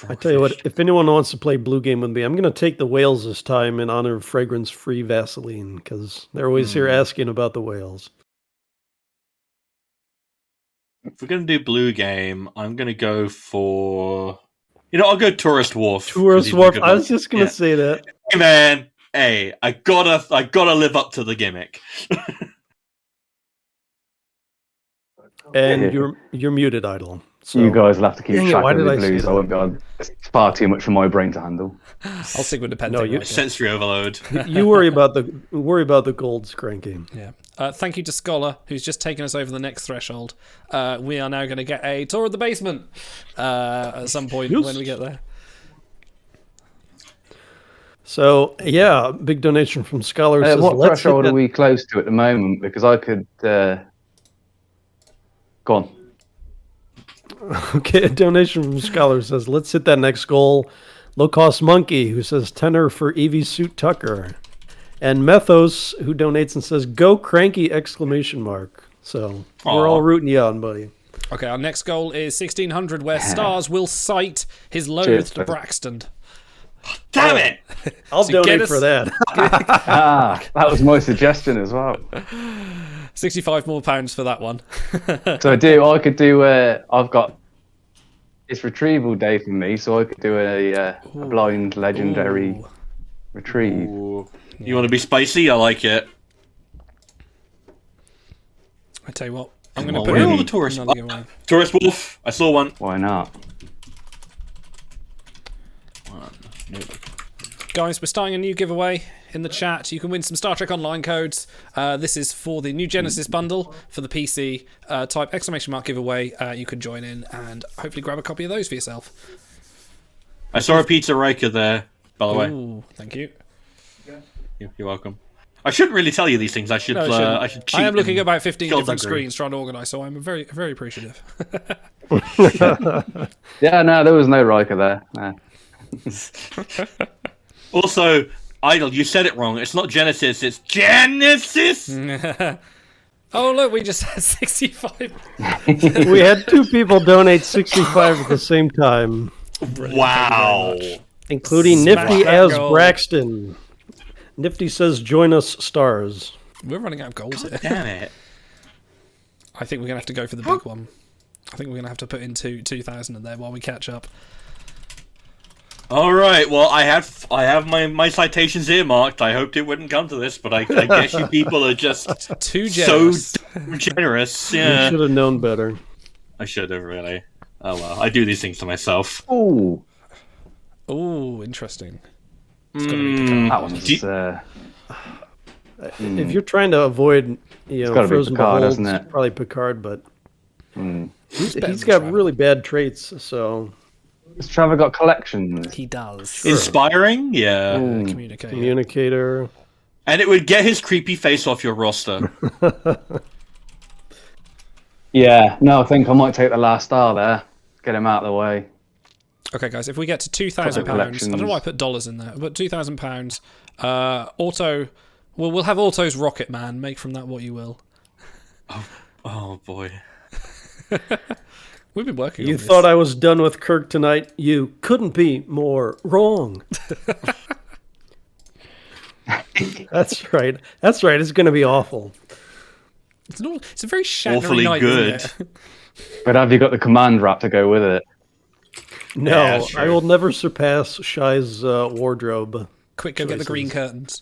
I tell you what, if anyone wants to play Blue Game with me, I'm going to take the whales this time in honor of fragrance-free Vaseline, because they're always here asking about the whales. If we're going to do Blue Game, I'm going to go for... I'll go Tourist Wharf. Tourist Wharf, I was just going to say that. Hey, man. Hey, I gotta live up to the gimmick. And you're muted, Idol. So. You guys will have to keep track of the I blues. I won't be on. It's far too much for my brain to handle. I'll stick with the pen. No, sensory overload. You worry about the golds, Cranky. Yeah. Thank you to Scholar, who's just taken us over the next threshold. We are now going to get a tour of the basement at some point when we get there. So, yeah, big donation from Scholar. Says, what threshold are we close to at the moment? Because I could... Go on. Okay, a donation from Scholar says, let's hit that next goal. Low Cost Monkey, who says, tenor for Evie Suit Tucker. And Methos, who donates and says, go Cranky! ! So, we're all rooting you on, buddy. Okay, our next goal is 1600, where stars will cite his loathed Braxton. Damn it! I'll So get donate us- for that. That was my suggestion as well. 65 more pounds for that one. So I could do. I've got. It's retrieval day for me, so I could do a blind legendary retrieve. Ooh. You want to be spicy? I like it. I tell you what, I'm going to Well, put where are in all the tourists? another giveaway. Tourist wolf. I saw one. Why not? Guys, we're starting a new giveaway in the chat. You can win some Star Trek Online codes. This is for the new Genesis bundle for the PC. Type !! giveaway. You can join in and hopefully grab a copy of those for yourself. I saw a pizza Riker there, by the way. Ooh, thank you. You're welcome. I shouldn't really tell you these things. I should. No, I should cheat. I am looking and at about 15 kill different Dunker. screens trying to organise, so I'm very, very appreciative. Yeah, no, there was no Riker there. No. Also, Idle, you said it wrong. It's not Genesis. It's Genesis. Oh look, we just had 65. We had 2 people donate 65 at the same time. Wow. Including Smash Nifty that as goal. Braxton. Nifty says, join us, stars. We're running out of goals here. Damn it. I think we're going to have to go for the big one. I think we're going to have to put in 2,000 in there while we catch up. All right. Well, I have my citations earmarked. I hoped it wouldn't come to this, but I guess you people are just too generous. So generous. You Yeah. should have known better. I should have really. Oh well. I do these things to myself. Ooh. Ooh, interesting. It's got to be Picard. That one's. If you're trying to avoid, gotta be frozen Picard, beholds, isn't it? it's probably Picard, but he's better got than really bad traits, so... Has Trevor got collections? He does. Inspiring. Yeah. Communicator. And it would get his creepy face off your roster. Yeah, no, I think I might take the last star there. Get him out of the way. Okay, guys, if we get to £2,000, I don't know why I put dollars in there, but £2,000, Auto... Well, we'll have Auto's Rocket Man. Make from that what you will. Oh boy. We've been working You on this. thought I was done with Kirk tonight? You couldn't be more wrong. That's right. That's right. It's going to be awful. It's a very Shatner Awfully night, good. isn't it? But have you got the command wrap to go with it? No, Yeah, that's I true. will never surpass Shy's wardrobe. Quick, go get the green curtains.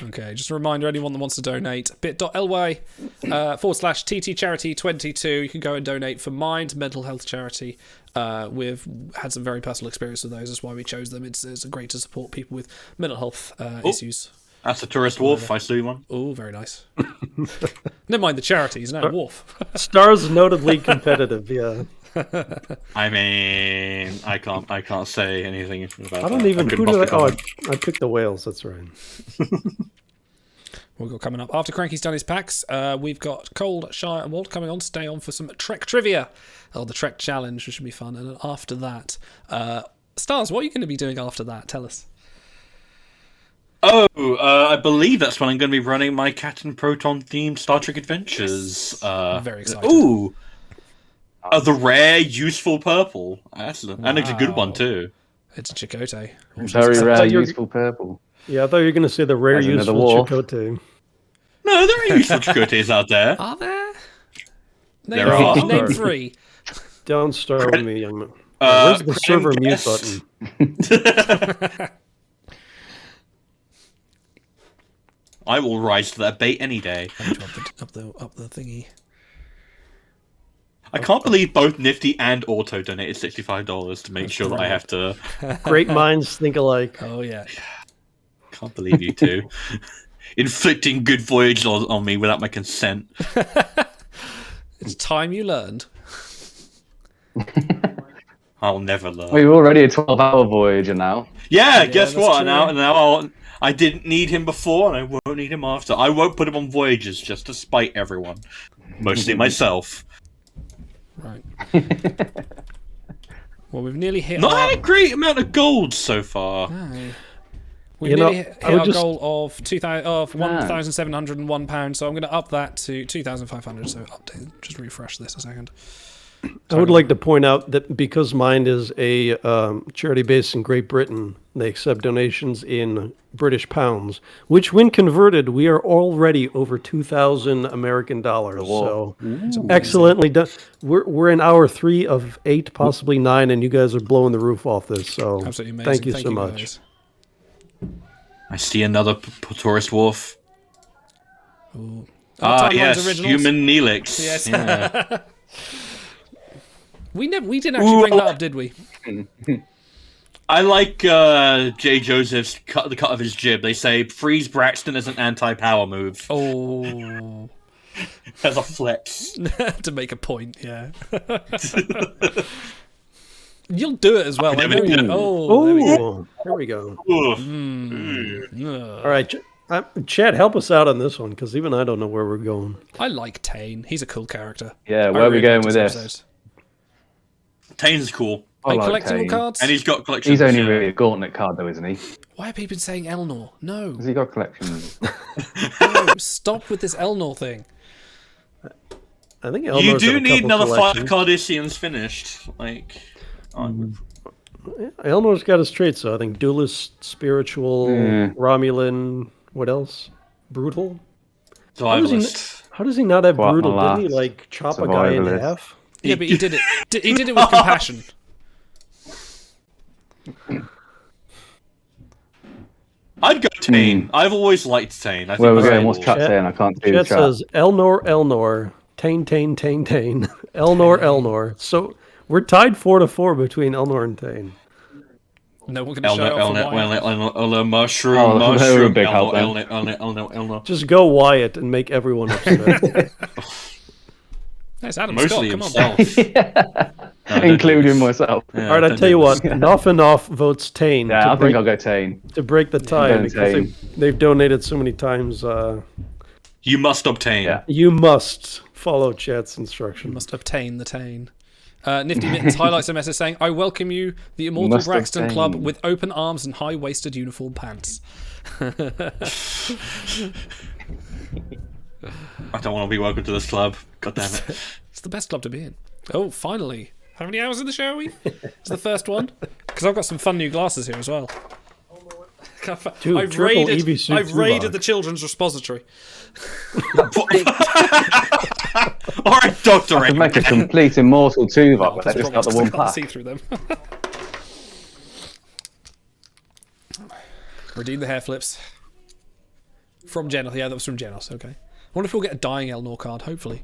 Okay, just a reminder, anyone that wants to donate, bit.ly /TT Charity 22. You can go and donate for Mind Mental Health Charity. We've had some very personal experience with those. That's why we chose them. It's great to support people with mental health issues. That's a tourist wolf. I slew one. Oh, very nice. Never mind the charities, no, Wolf. Stars notedly competitive, yeah. I mean, I can't say anything about that. I don't even... couldn't Who did I... possibly Oh, comment. I picked the whales, that's right. We've got coming up. After Cranky's done his packs, we've got Cold, Shy and Walt coming on to stay on for some Trek trivia. The Trek challenge, which should be fun. And then after that, Stars, what are you going to be doing after that? Tell us. Oh, I believe that's when I'm going to be running my Captain Proton themed Star Trek adventures. Very excited. Ooh, the rare, useful purple. Excellent, and it's a good one too. It's a Chakotay. Very rare, useful purple. Yeah, I thought you were going to say the rare, As another useful wolf. Chakotay. No, there are useful Chakotays out there. Are there? There are. Name 3. Don't start with me, young man. Where's the server mute button? I will rise to that bait any day. Up the thingy. I can't believe both Nifty and Auto donated $65 to make sure that I have to. Great minds think alike. Oh, yeah. Can't believe you two. Inflicting good voyage on me without my consent. It's time you learned. I'll never learn. Well, you're already a 12-hour Voyager now. Yeah, guess that's what? true. Now I didn't need him before, and I won't need him after. I won't put him on voyages just to spite everyone, mostly myself. Right. Well, we've nearly hit. Not had a great amount of gold so far. No. We nearly hit our goal of £1,701, so I'm going to up that to 2,500. So update, just refresh this a second. I would like to point out that because mine is a charity based in Great Britain, they accept donations in British pounds, which when converted, we are already over 2,000 American dollars. So excellently done. We're in hour 3 of 8, possibly 9, and you guys are blowing the roof off this. So absolutely amazing. Thank you so much. Guys. I see another tourist wharf. Ooh. Yes, originals. human Neelix. Yes. Yeah. We didn't actually bring that up, did we? I like J. Joseph's the cut of his jib. They say freeze Braxton as an anti-power move. Oh, as a flex to make a point. Yeah. You'll do it as well. There we go. There we go. All right, Chad, help us out on this one, because even I don't know where we're going. I like Tane. He's a cool character. Yeah, where are we going with this? Tane's cool. Like collectible cards? And he's got collections. He's only really a gauntlet card, though, isn't he? Why are people saying Elnor? No. Has he got collections? No, stop with this Elnor thing. I think Elnor's you do need another 5 Cardassians finished. Like, Elnor's got his traits, so I think duelist, spiritual, Romulan. What else? Brutal. How does he not have brutal? Didn't he like chop a guy in half? Yeah, but he did it. He did it with compassion. I'd go Tane. I've always liked Tane. Where we're going? What's chat saying? I can't do chat. Chat says Elnor, Tane, Elnor. So we're tied 4-4 between Elnor and Tane. No one can show up mushroom. Elnor. Just go Wyatt and make everyone upset. That's Adam Mostly Scott. Come on. Including myself. Yeah, all right, I tell you what. Noff votes Tane. Yeah, I think I'll go Tane to break the tie because they've donated so many times. You must obtain. Yeah. You must follow chat's instructions. You must obtain the Tane. Nifty Mittens highlights a message saying, "I welcome you, the Immortal Braxton Club, with open arms and high-waisted uniform pants." I don't want to be welcome to this club. God damn it. It's the best club to be in. Oh, finally. How many hours in the show are we? It's the first one. Because I've got some fun new glasses here as well. I've raided the children's repository. Alright, Doctor. I could make a complete immortal Tuvok, but I just got the one pack. See through them. Redeem the hair flips. From Genos. Yeah, that was from Genos. Okay. I wonder if we'll get a dying Elnor card, hopefully.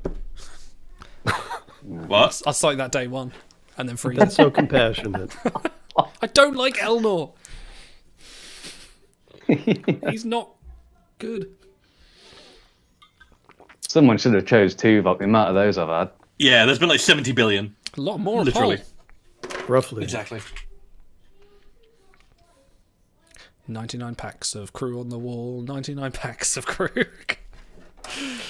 What? I'll cite that day one. And then freeze. That's so compassionate. I don't like Elnor. He's not good. Someone should have chose Tuvok, the amount of those I've had. Yeah, there's been like 70 billion. A lot more, literally. Roughly. Exactly. 99 packs of crew on the wall, 99 packs of crew.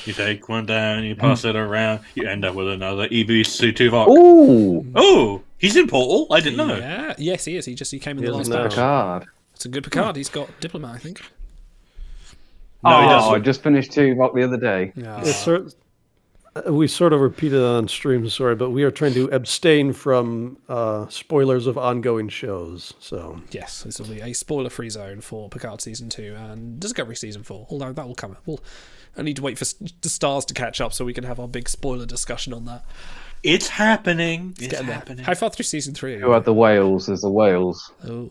You take one down, you pass it around, you end up with another EV2 Tuvok. Ooh! Oh! He's in Portal? I didn't know. Yeah, yes, he is. He came in the last batch. Picard. It's a good Picard. He's got Diplomat, I think. No, he doesn't. I just finished Tuvok the other day. We sort of repeated it on stream, sorry, but we are trying to abstain from spoilers of ongoing shows. So yes, this will be a spoiler-free zone for Picard Season 2 and Discovery Season 4, although that will come. I need to wait for the stars to catch up so we can have our big spoiler discussion on that. It's happening. It's happening. How far through Season 3 are you? Who had the whales? There's the whales. Oh.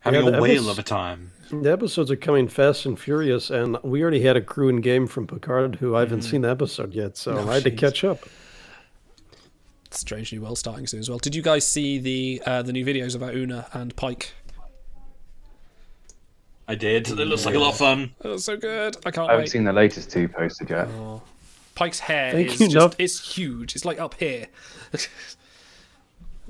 Having a whale of a time. The episodes are coming fast and furious, and we already had a crew in game from Picard who I haven't seen the episode yet, so I had to catch up. Strangely well starting soon as well. Did you guys see the new videos about Una and Pike? I did. It looks like a lot of fun. That was so good. I can't I haven't wait. seen the latest 2 posted yet. Oh. Pike's hair Thank is you, just it's huge. It's like up here.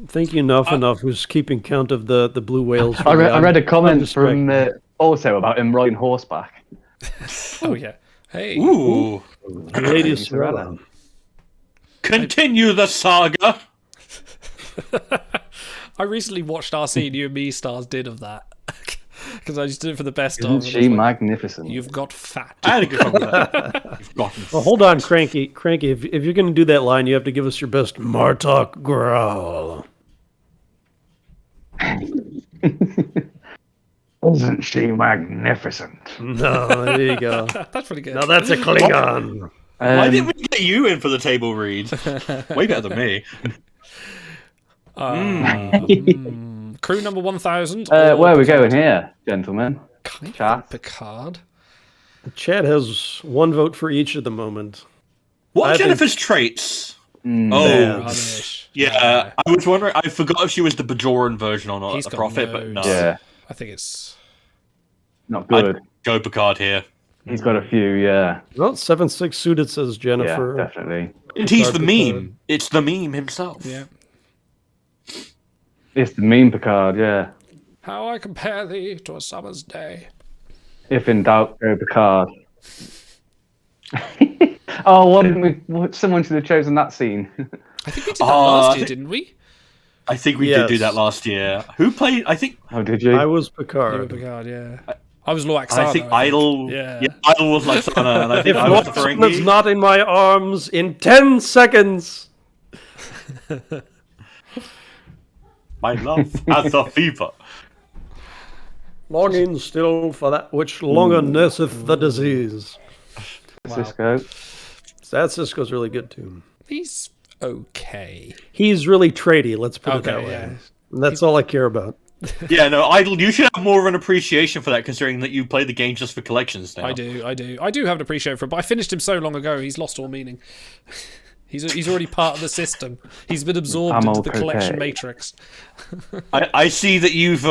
Thank you, enough, who's keeping count of the blue whales. I read a comment from also about him riding horseback. Oh yeah. Hey. Ooh. Ladies Sorella. Continue the saga. I recently watched RC and You and Me Stars did of that. Because I just did it for the best Isn't of. she magnificent? You've got fat. I had a good fun with that. You've gotten Well, hold on, Cranky. Cranky, if you're going to do that line, you have to give us your best Martok growl. Isn't she magnificent? No, there you go. That's pretty good. Now that's a Klingon. Why didn't we get you in for the table read? Way better than me. Crew number 1000. Where are we going here, gentlemen? Chat. Picard. Chad has one vote for each at the moment. What are I think- Jennifer's traits? Man. Yeah, I was wondering. I forgot if she was the Bajoran version or not. He's The got Prophet, but no. loads. Yeah. I think it's Not good. I'd go Picard here. He's got a few, yeah. Well, 7-6 suited, says Jennifer. Yeah, definitely. And he's the Picard. meme. It's the meme himself. Yeah. It's the meme Picard, yeah. How I compare thee to a summer's day. If in doubt, go Picard. Oh, why didn't we? Someone should have chosen that scene. I think we did that last year, didn't we? I think we did do that last year. Who played? I think. Oh, did you? I was You were Picard. Picard, yeah. I was Loaxana. I think Idol. Yeah. Idol was Loaxana, and I think If I was the Watson is Ferengi. not in my arms in 10 seconds. My love has a fever. Longing still for that which longer nurseth the disease. Cisco. That Cisco's really good too. He's okay. He's really tradey, let's put it Okay, that way. yeah. And that's all I care about. Yeah, no, Idol. You should have more of an appreciation for that, considering that you play the game just for collections now. I do have an appreciation for him, but I finished him so long ago, he's lost all meaning. He's already part of the system. He's been absorbed into the collection matrix. I see that you've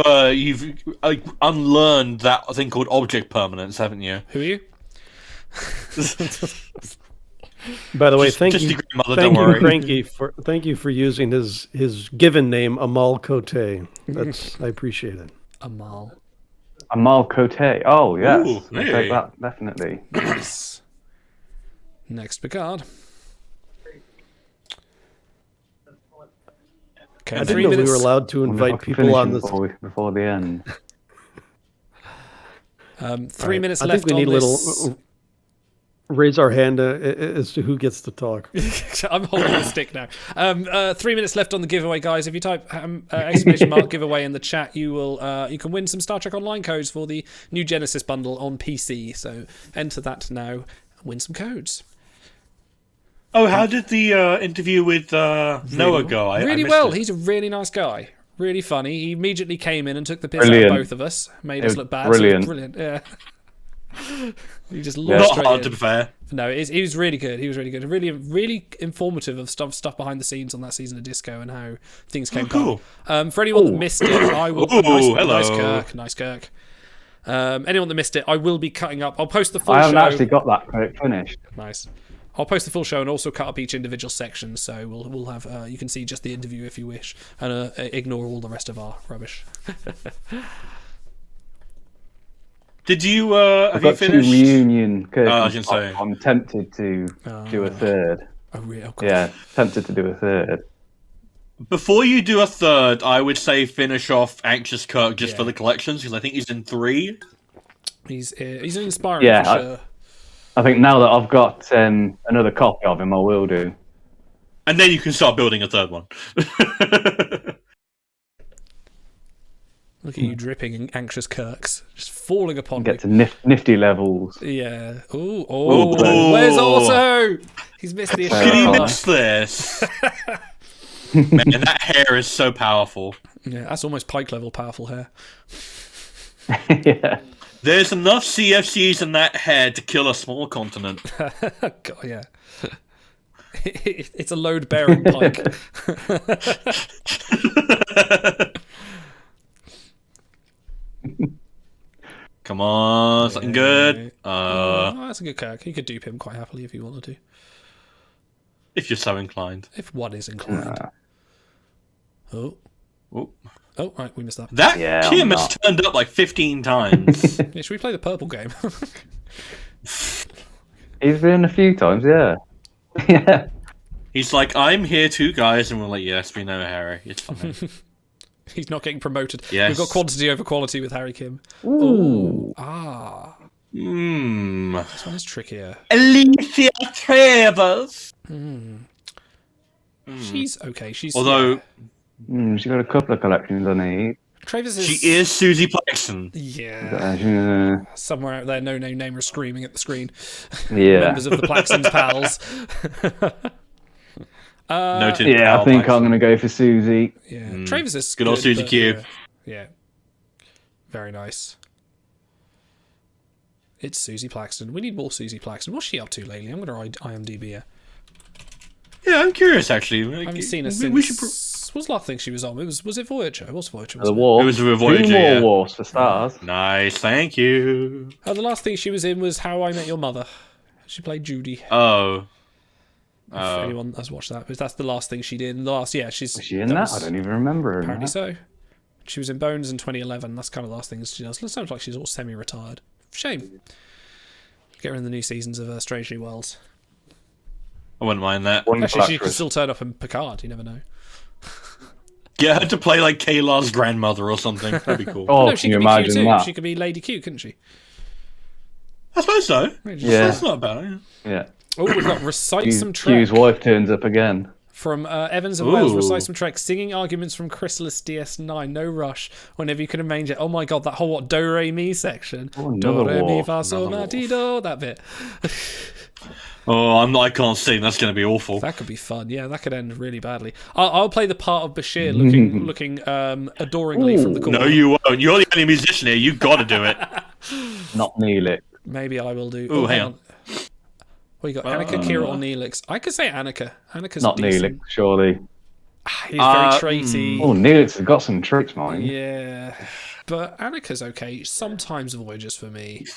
unlearned that thing called object permanence, haven't you? Who are you? By the way, Just thank your you, grandmother, don't worry. thank you for using his given name Amal Cote. That's I appreciate it. Amal. Amal Cote. Oh, yes. Ooh, I'll hey. take that, definitely. Nice. Next Picard. Okay, I 3 didn't know minutes. we were allowed to Wonder if I invite can people finish on him this. before the end. 3 minutes I left think we need on a this. little raise our hand as to who gets to talk. I'm holding the stick now. 3 minutes left on the giveaway, guys. If you type exclamation mark giveaway in the chat, you will you can win some Star Trek Online codes for the new Genesis bundle on PC. So enter that now and win some codes. Oh, how did the interview with Noah go? I Really missed well. it. He's a really nice guy. Really funny. He immediately came in and took the piss out Brilliant. of both of us. Made It us was look bad. brilliant. So brilliant. Yeah. He just Yeah. launched Not straight hard, in. to be fair. No, he was really good. He was really good. Really informative of stuff behind the scenes on that season of Disco and how things came cool. about. For anyone that missed it, I will. Ooh, nice hello. Kirk. Nice Kirk. Anyone that missed it, I will be cutting up. I'll post the full I haven't show. actually got that credit finished. Nice. I'll post the full show and also cut up each individual section, so we'll have you can see just the interview if you wish, and ignore all the rest of our rubbish. Did you I've have you got two finished? reunion I was curtains. gonna say. I'm tempted to do a third. Oh, really? Oh, Yeah, tempted to do a third. Before you do a third, I would say finish off Anxious Kirk just Yeah. for the collections, because I think he's in 3. He's inspiring Yeah, for sure. I think now that I've got another copy of him, I will do. And then you can start building a third one. Look at you dripping in Anxious Kirks, just falling upon Get you. to nifty levels. Yeah. Ooh. Where's Auto? He's missed the Did he shot. miss this? Man, that hair is so powerful. Yeah, that's almost Pike level powerful hair. Yeah. There's enough CFCs in that hair to kill a small continent. God, yeah. It's a load bearing Pike. Come on, something good. Oh, that's a good Kirk. You could dupe him quite happily if you wanted to. If you're so inclined. If one is inclined. Oh. Oh, right, we missed that. That Yeah, Kim I'm has turned up like 15 times. Yeah, should we play the purple game? He's been a few times, yeah. Yeah. He's like, I'm here too, guys, and we're like, yes, we know, Harry. It's fine. He's not getting promoted. Yes. We've got quantity over quality with Harry Kim. Ooh. Ah. Hmm. This one is trickier. Alicia Travers. She's okay. She's Although she's got a couple of collections on it. Travis is. She is Susie Paxton. Yeah. Somewhere out there, no name namer screaming at the screen. Yeah. Members of the Plaxton's pals. Noted. Yeah, I think I'm going to go for Susie. Yeah. Travis is good old Susie but, Q. Yeah. Very nice. It's Susie Plaxton. We need more Susie Plaxton. What's she up to lately? I'm going to IMDb her. Yeah, I'm curious actually. I haven't seen her since. What's the last thing she was on? Was it Voyager? It was Voyager. The War. It was a Voyager. 2 more yeah. Wars for stars. Nice, thank you. The last thing she was in was How I Met Your Mother. She played Judy. Oh. If anyone has watched that, but that's the last thing she did. And she's. Was she in that? I don't even remember her. Apparently so. She was in Bones in 2011. That's kind of the last thing she does. It sounds like she's all semi-retired. Shame. Get her in the new seasons of Strange New Worlds. I wouldn't mind that. Actually, she could still turn up in Picard. You never know. Get her to play like Kayla's grandmother or something. That'd be cool. Oh, can you imagine that? She could be Lady Q, couldn't she? I suppose so. Yeah. That's not bad. Yeah. Oh, we've got Recite Some Trek. Q's wife turns up again. From Evans of Wales, Recite Some Trek, singing arguments from Chrysalis DS9, no rush, whenever you can arrange it. Oh my god, that whole Do Re Mi section. Do Re Mi Fa Sol La Ti Do, that bit. Oh, I can't sing. That's going to be awful. That could be fun. Yeah, that could end really badly. I'll play the part of Bashir looking adoringly from the corner. No, you won't. You're the only musician here. You got to do it. Not Neelix. Maybe I will do. Ooh, hang on. Well, you got Annika, Kira, or Neelix. I could say Annika. Annika's not decent. Neelix, surely. He's very traity. Oh, Neelix has got some tricks, mine. Yeah, but Annika's okay. Sometimes Voyagers for me.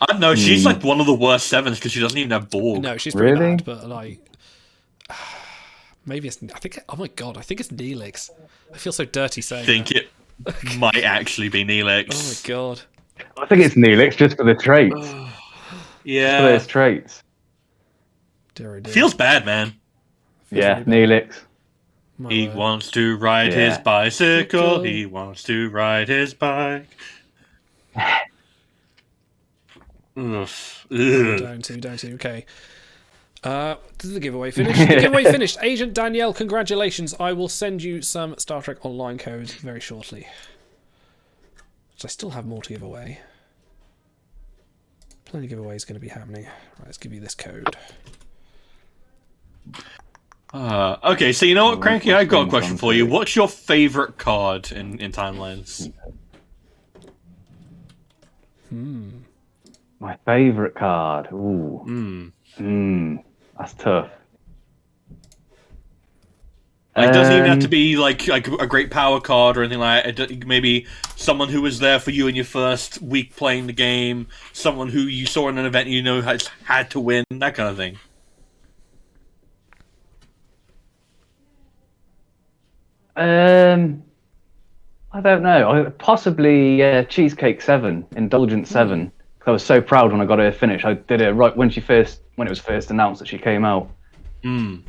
I don't know. She's like one of the worst sevens because she doesn't even have Borg. No, she's pretty bad, but like. Maybe it's. I think. Oh my god, I think it's Neelix. I feel so dirty saying. I think it might actually be Neelix. Oh my god. I think it's Neelix just for the traits. Yeah. For his traits. Feels bad, man. Yeah, Neelix. He wants to ride his bicycle. He wants to ride his bike. Down to. Okay. Does the giveaway finish? The giveaway finished. Agent Danielle, congratulations. I will send you some Star Trek Online codes very shortly. So I still have more to give away. Plenty of giveaways going to be happening. Right, let's give you this code. Okay, so you know what, Cranky? I've got a question for you. What's your favourite card in Timelines? My favourite card. Ooh. That's tough. Like, doesn't even have to be like a great power card or anything like that. Maybe someone who was there for you in your first week playing the game, someone who you saw in an event you know has had to win, that kind of thing. I don't know. Possibly Cheesecake 7, Indulgent 7. I was so proud when I got her finished. I did it right when it was first announced that she came out. And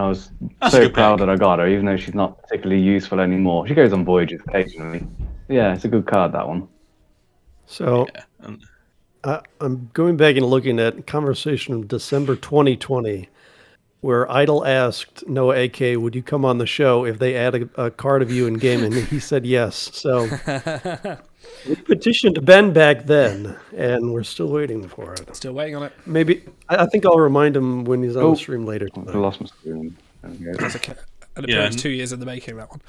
I was so proud that I got her, even though she's not particularly useful anymore. She goes on voyages occasionally. Yeah, it's a good card, that one. So, I'm going back and looking at conversation of December 2020, where Idle asked Noah A.K., would you come on the show if they add a card of you in game? And he said yes. So, we petitioned Ben back then, and we're still waiting for it. Still waiting on it. Maybe, I think I'll remind him when he's on the stream later tonight. I lost my screen. That's okay. And it was 2 years in the making, that one.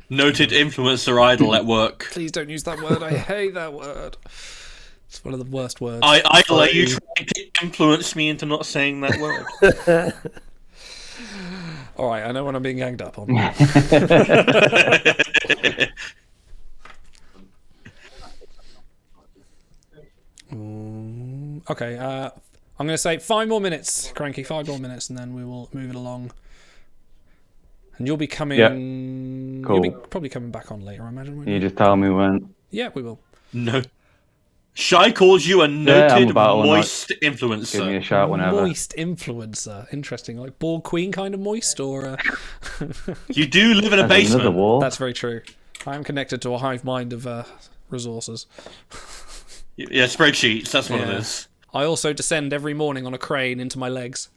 Noted influencer idol at work. Please don't use that word. I hate that word. It's one of the worst words. I let you try to influence me into not saying that word. All right, I know when I'm being ganged up on. Okay, I'm going to say 5 more minutes, Cranky, 5 more minutes, and then we will move it along. And you'll be coming. Cool. You'll be probably coming back on later, I imagine. You just tell me when. Yeah, we will. No. Shy calls you a I'm noted about one, moist like, Give me influencer. a shout whenever. Moist influencer. Interesting. Like Borg Queen kind of moist, or... You do live in a That's another basement. wall. That's very true. I am connected to a hive mind of resources. Yeah, spreadsheets, that's what it Yeah. is. I also descend every morning on a crane into my legs.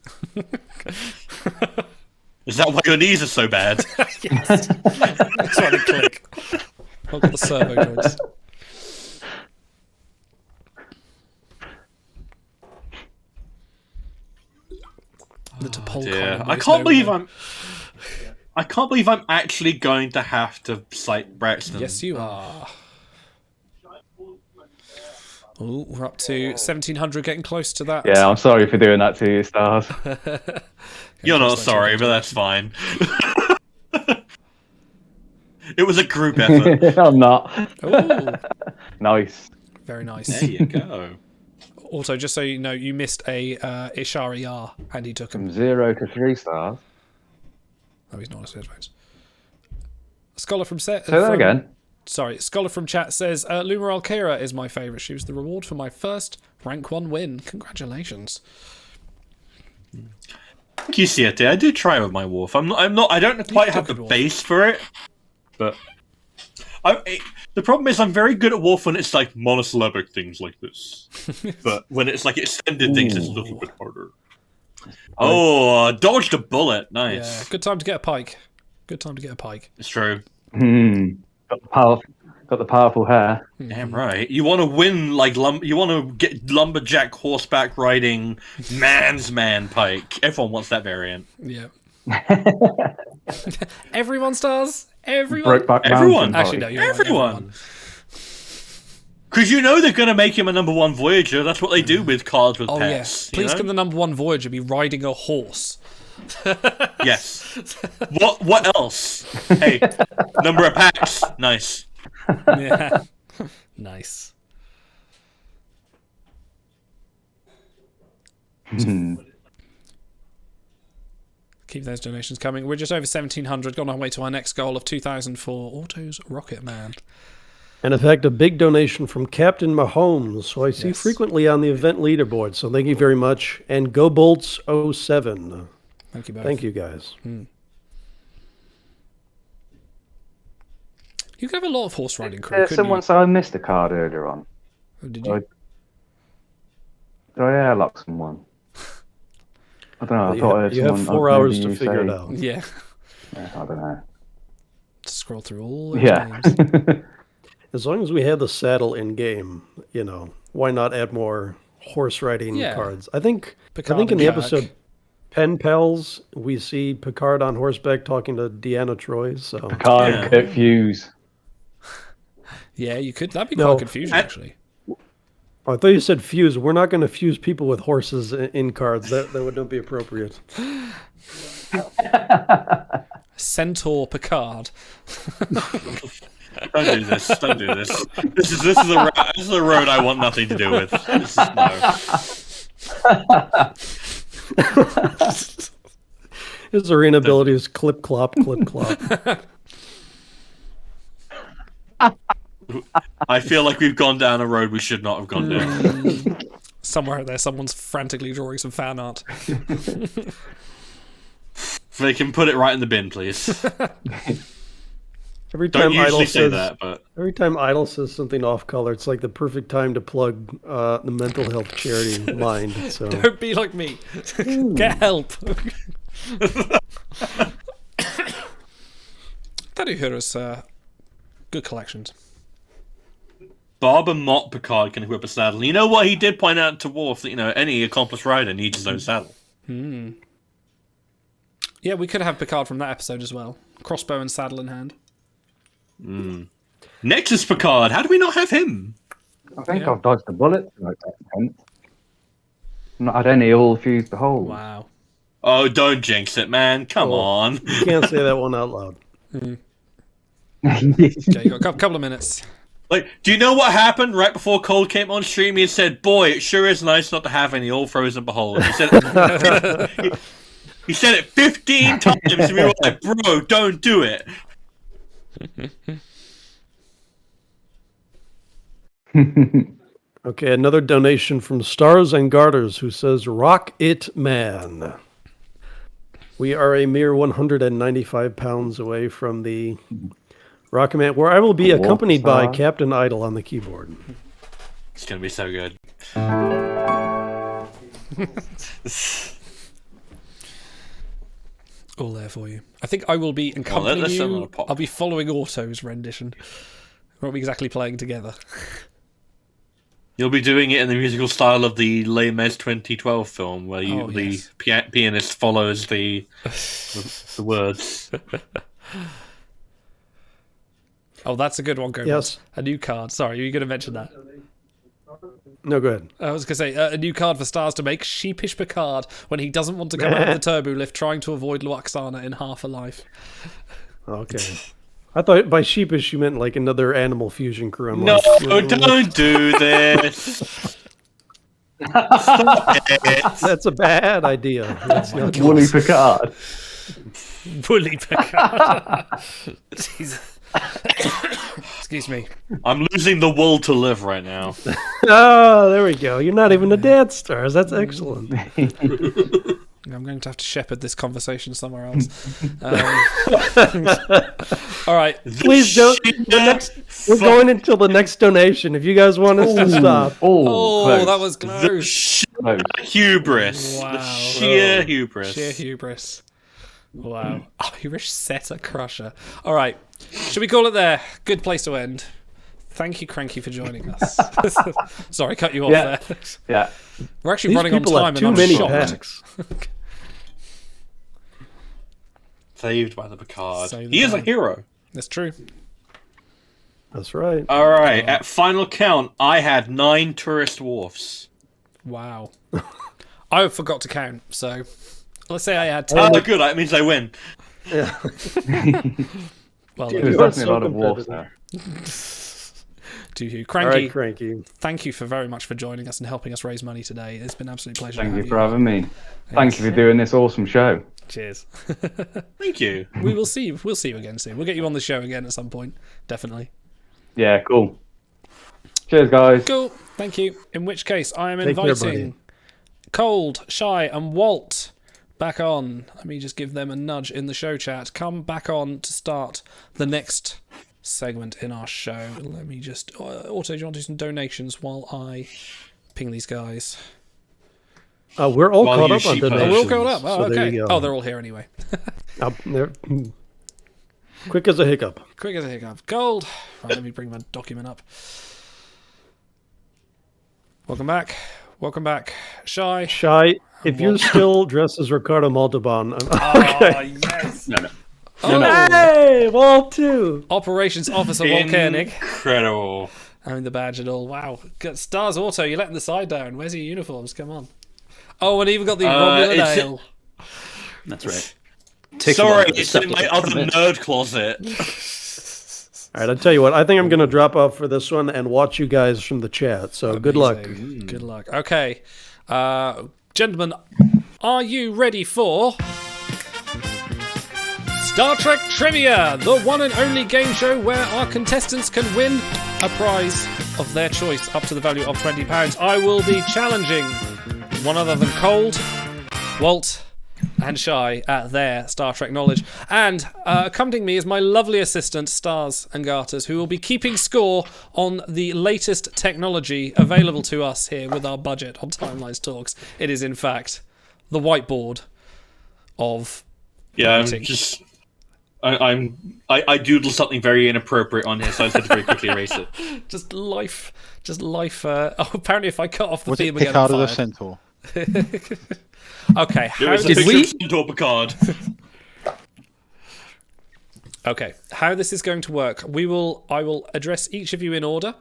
Is that why your knees are so bad? Yes. That's why they click. I've got the servo joints. The Topol Yeah, column I is can't no believe way. I can't believe I'm actually going to have to cite Braxton. Yes, you are. Oh, we're up to 1700, getting close to that. Yeah, I'm sorry for doing that to you, Stars. You're not sorry, but that's fine. It was a group effort. I'm not. Ooh. Nice. Very nice. There you go. Also, just so you know, you missed a Ishari R, and he took him. From 0 to 3 stars. Oh, he's not on his headphones. Scholar from set. Say that again. Sorry, Scholar from chat says Luma Alkira is my favourite. She was the reward for my first rank 1 win. Congratulations. Thank you, Siete. I did try with my wolf. I don't quite have the base for it, but the problem is I'm very good at wolf when it's like monosyllabic things like this, but when it's like extended things, it's a little bit harder. Oh, dodged a bullet. Nice. Yeah, good time to get a pike. Good time to get a pike. It's true. Got the powerful hair. Damn right. You want to win like you want to get lumberjack horseback riding man's man pike. Everyone wants that variant. Yeah. Everyone stars. Everyone. Everyone. Actually, no, you're right, everyone. Because you know they're going to make him a number 1 Voyager. That's what they do with cards with Oh pets. yes. Please can the number 1 Voyager be riding a horse? Yes. What else? Hey, number of packs. Nice. Yeah. Nice. Keep those donations coming. We're just over 1,700. Gone our way to our next goal of 2,000 for Auto's Rocket Man. And in fact, a big donation from Captain Mahomes, who I see frequently on the event leaderboard. So thank you very much. And Go Bolts 07. Thank you both. Thank you, guys. You could have a lot of horse riding crew, couldn't Someone you? said I missed a card earlier on. Oh, did you? Did I airlock someone? I don't know. I thought I heard you have someone. 4 hours to maybe figure say- it out. Yeah. I don't know. Scroll through all those Yeah. names. As long as we have the saddle in game, why not add more horse riding Yeah. cards? I think Picard in and the Kirk. episode Pen Pals, we see Picard on horseback talking to Deanna Troy. So Picard and Kurt Fuse. Yeah, you could. That'd be No. quite confusing, actually. I thought you said fuse. We're not going to fuse people with horses in cards. That would not be appropriate. Centaur Picard. Don't do this. Don't do this. This is a road I want nothing to do with. This is no. His arena ability is clip clop, clip clop. I feel like we've gone down a road we should not have gone down. Somewhere out there, someone's frantically drawing some fan art. If they can put it right in the bin, please. Every Don't time usually Idol say says that, but every time Idol says something off color, it's like the perfect time to plug the mental health charity Mind. So Don't be like me. Get help. Taruhura's good collections. Barber Mott Picard can whip a saddle. You know what? He did point out to Worf that any accomplished rider needs his own saddle. Yeah, we could have Picard from that episode as well. Crossbow and saddle in hand. Nexus Picard. How do we not have him? I think I've dodged a bullet. Like that, not had any all fused the hole. Wow. Oh, don't jinx it, man. Come on. you can't say that one out loud. Okay, you got a couple of minutes. Like, do you know what happened right before Cole came on stream? He said, "Boy, it sure is nice not to have any all frozen behold." He said it, he said it 15 times, and we were like, "Bro, don't do it." Okay, another donation from Stars and Garters, who says, "Rock it, man." We are a mere 195 pounds away from the Rocket Man, where I will be accompanied by Captain Idle on the keyboard. It's gonna be so good. All there for you. I think I will be accompanying you. I'll be following Auto's rendition. We won't be exactly playing together. You'll be doing it in the musical style of the Les Mis 2012 film, where the pianist follows the words. Oh, that's a good one, Gomez. Yes. A new card. Sorry, were you going to mention that? No, go ahead. I was going to say, a new card for Stars to make Sheepish Picard when he doesn't want to come out of the turbo lift, trying to avoid Luoxana in Half a Life. Okay. I thought by sheepish you meant like another Animal Fusion crew. I'm No, like, don't do this. That's a bad idea. That's not Woolly Picard. Woolly Picard. Jesus. Excuse me. I'm losing the will to live right now. Oh, there we go. You're not even a Death Stars. That's excellent. I'm going to have to shepherd this conversation somewhere else. All right. Please don't. We're going until the next donation. If you guys want us to stop. Oh, that was close. Hubris. Wow. The sheer hubris. Sheer hubris. Wow. Irish setter crusher. All right. Should we call it there? Good place to end. Thank you, Cranky, for joining us. Sorry, cut you off there. Yeah. We're actually running on time and I'm shocked. Packs. Saved by the Picard. Saved He is by- a hero. That's true. That's right. All right. At final count, I had 9 tourist wharfs. Wow. I forgot to count, so let's say I had 10. Oh, good. That means I win. Yeah. Well, There's definitely a lot of wharfs there. To you, All right, Cranky. Cranky. Thank you for very much for joining us and helping us raise money today. It's been an absolute pleasure. Thank to you have for having me. Thank you for doing this awesome show. Cheers. Thank you. We will see. We'll see you again soon. We'll get you on the show again at some point. Definitely. Yeah, cool. Cheers, guys. Cool. Thank you. In which case, I am Take care, inviting buddy. Cold, Shy, and Walt back on. Let me just give them a nudge in the show chat. Come back on to start the next segment in our show. Let me just... Auto, do you want to do some donations while I ping these guys? We're all While caught you up on sheep donations. We're all caught up. Oh, so there okay. you go. Oh, they're all here anyway. They're quick as a hiccup. Quick as a hiccup. Gold. Right, let me bring my document up. Welcome back. Welcome back. Shy. Shy, if you're still dressed as Ricardo Montalban, Oh, yes. No. Hey, Walt too. Operations Officer Walt Koenig. Incredible. Owning the badge and all. Wow. Got Stars Auto, you're letting the side down. Where's your uniforms? Come on. Oh, and even got the Romulan ale. That's right. Sorry, it's in my other nerd closet. All right, I'll tell you what. I think I'm going to drop off for this one and watch you guys from the chat. So good luck. Good luck. Okay. Gentlemen, are you ready for Star Trek Trivia, the one and only game show where our contestants can win a prize of their choice up to the value of £20. I will be challenging one other than Cold, Walt, and Shy at their Star Trek knowledge. And accompanying me is my lovely assistant, Stars and Garters, who will be keeping score on the latest technology available to us here with our budget on Timelines Talks. It is, in fact, the whiteboard of writing. I doodled something very inappropriate on here, so I just had to very quickly erase it. Just life. Apparently if I cut off the Was theme it again, Picard I'm or the fired. Centaur? Okay, There is a picture of Centaur Picard. Okay, how this is going to work, I will address each of you in order.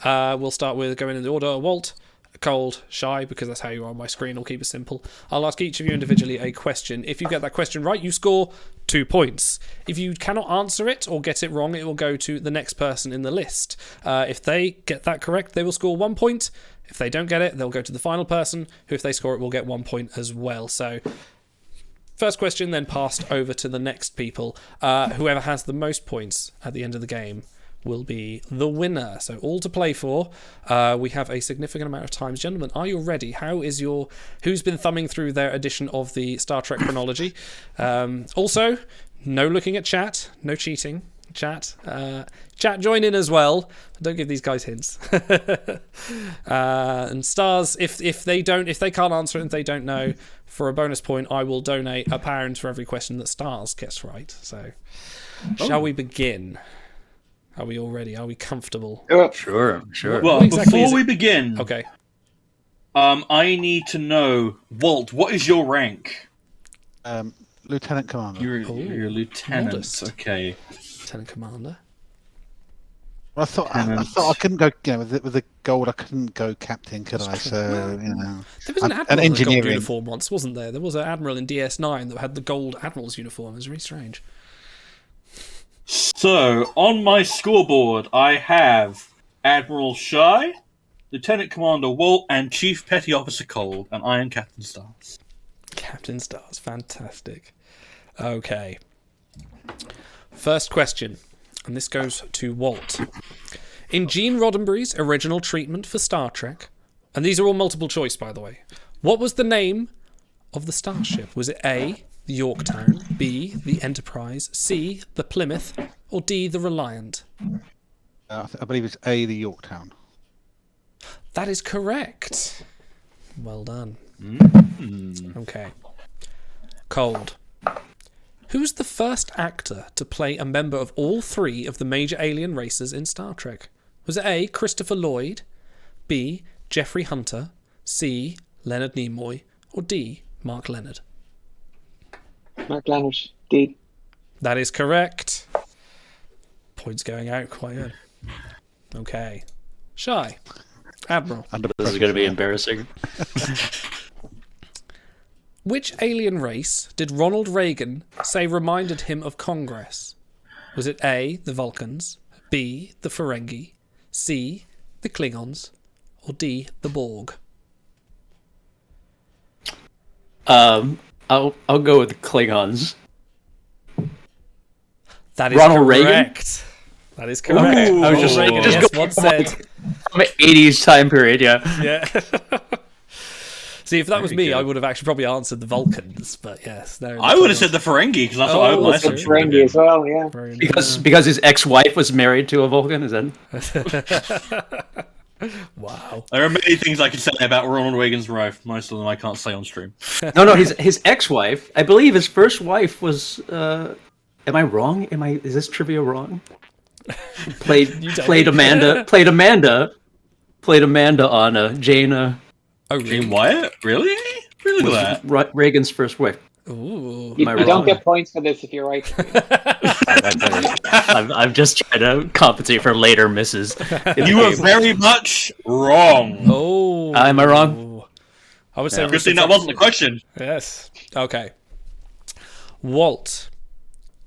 We'll start with going in the order: Walt, Cold, Shy, because that's how you are on my screen. I'll keep it simple. I'll ask each of you individually a question. If you get that question right, you score 2 points. If you cannot answer it or get it wrong, it will go to the next person in the list. If they get that correct, they will score 1 point. If they don't get it, they'll go to the final person, who, if they score it, will get 1 point as well. So, first question, then passed over to the next people. Whoever has the most points at the end of the game will be the winner. So all to play for. We have a significant amount of time. Gentlemen, are you ready? Who's been thumbing through their edition of the Star Trek chronology? Also, no looking at chat, no cheating. Chat, join in as well. Don't give these guys hints. And stars, if they can't answer it and they don't know, for a bonus point, I will donate £1 for every question that stars gets right. So, shall we begin? Are we all ready? Are we comfortable? Sure. Well, before we begin, okay. I need to know, Walt, what is your rank? Lieutenant Commander. You're a lieutenant. Modest. Okay. Lieutenant Commander. Well, I thought I couldn't go. With the gold, I couldn't go captain, could I? So There was an admiral in a gold uniform once, wasn't there? There was an admiral in DS9 that had the gold admiral's uniform. It was really strange. So, on my scoreboard, I have Admiral Shy, Lieutenant Commander Walt, and Chief Petty Officer Cold, and I am Captain Stars. Captain Stars, fantastic. Okay. First question, and this goes to Walt. In Gene Roddenberry's original treatment for Star Trek, and these are all multiple choice, by the way, what was the name of the starship? Was it A, the Yorktown, B, the Enterprise, C, the Plymouth, or D, the Reliant? I believe it's A, the Yorktown. That is correct. Well done. Okay. Cold. Who's the first actor to play a member of all three of the major alien races in Star Trek? Was it A, Christopher Lloyd, B, Jeffrey Hunter, C, Leonard Nimoy, or D, Mark Leonard? Mark Leonard, D. That is correct. Points going out quite good. Okay. Shy. Admiral. This is going to be embarrassing. Which alien race did Ronald Reagan say reminded him of Congress? Was it A, the Vulcans, B, the Ferengi, C, the Klingons, or D, the Borg? I'll go with the Klingons. That is Ronald correct. Reagan? That is correct. I was just Reagan, just yes, going what said. from an 80s time period, yeah. Yeah. See, if that was me, I would have actually probably answered the Vulcans, but yes. I would have said the Ferengi, because that's what I said. Ferengi as well, yeah. Because his ex-wife was married to a Vulcan, is that? Wow. There are many things I could say about Ronald Reagan's wife. Most of them I can't say on stream. No, his ex-wife. I believe his first wife was. Am I wrong? Is this trivia wrong? Played Amanda on Jane. Jane Wyatt? Really? Really? That? Reagan's first wife. Ooh. You don't get points for this if you're right. I'm just trying to compensate for later misses. You are very much wrong. Oh. Am I wrong? I would say. Good thing that wasn't the question. Yes. Okay. Walt.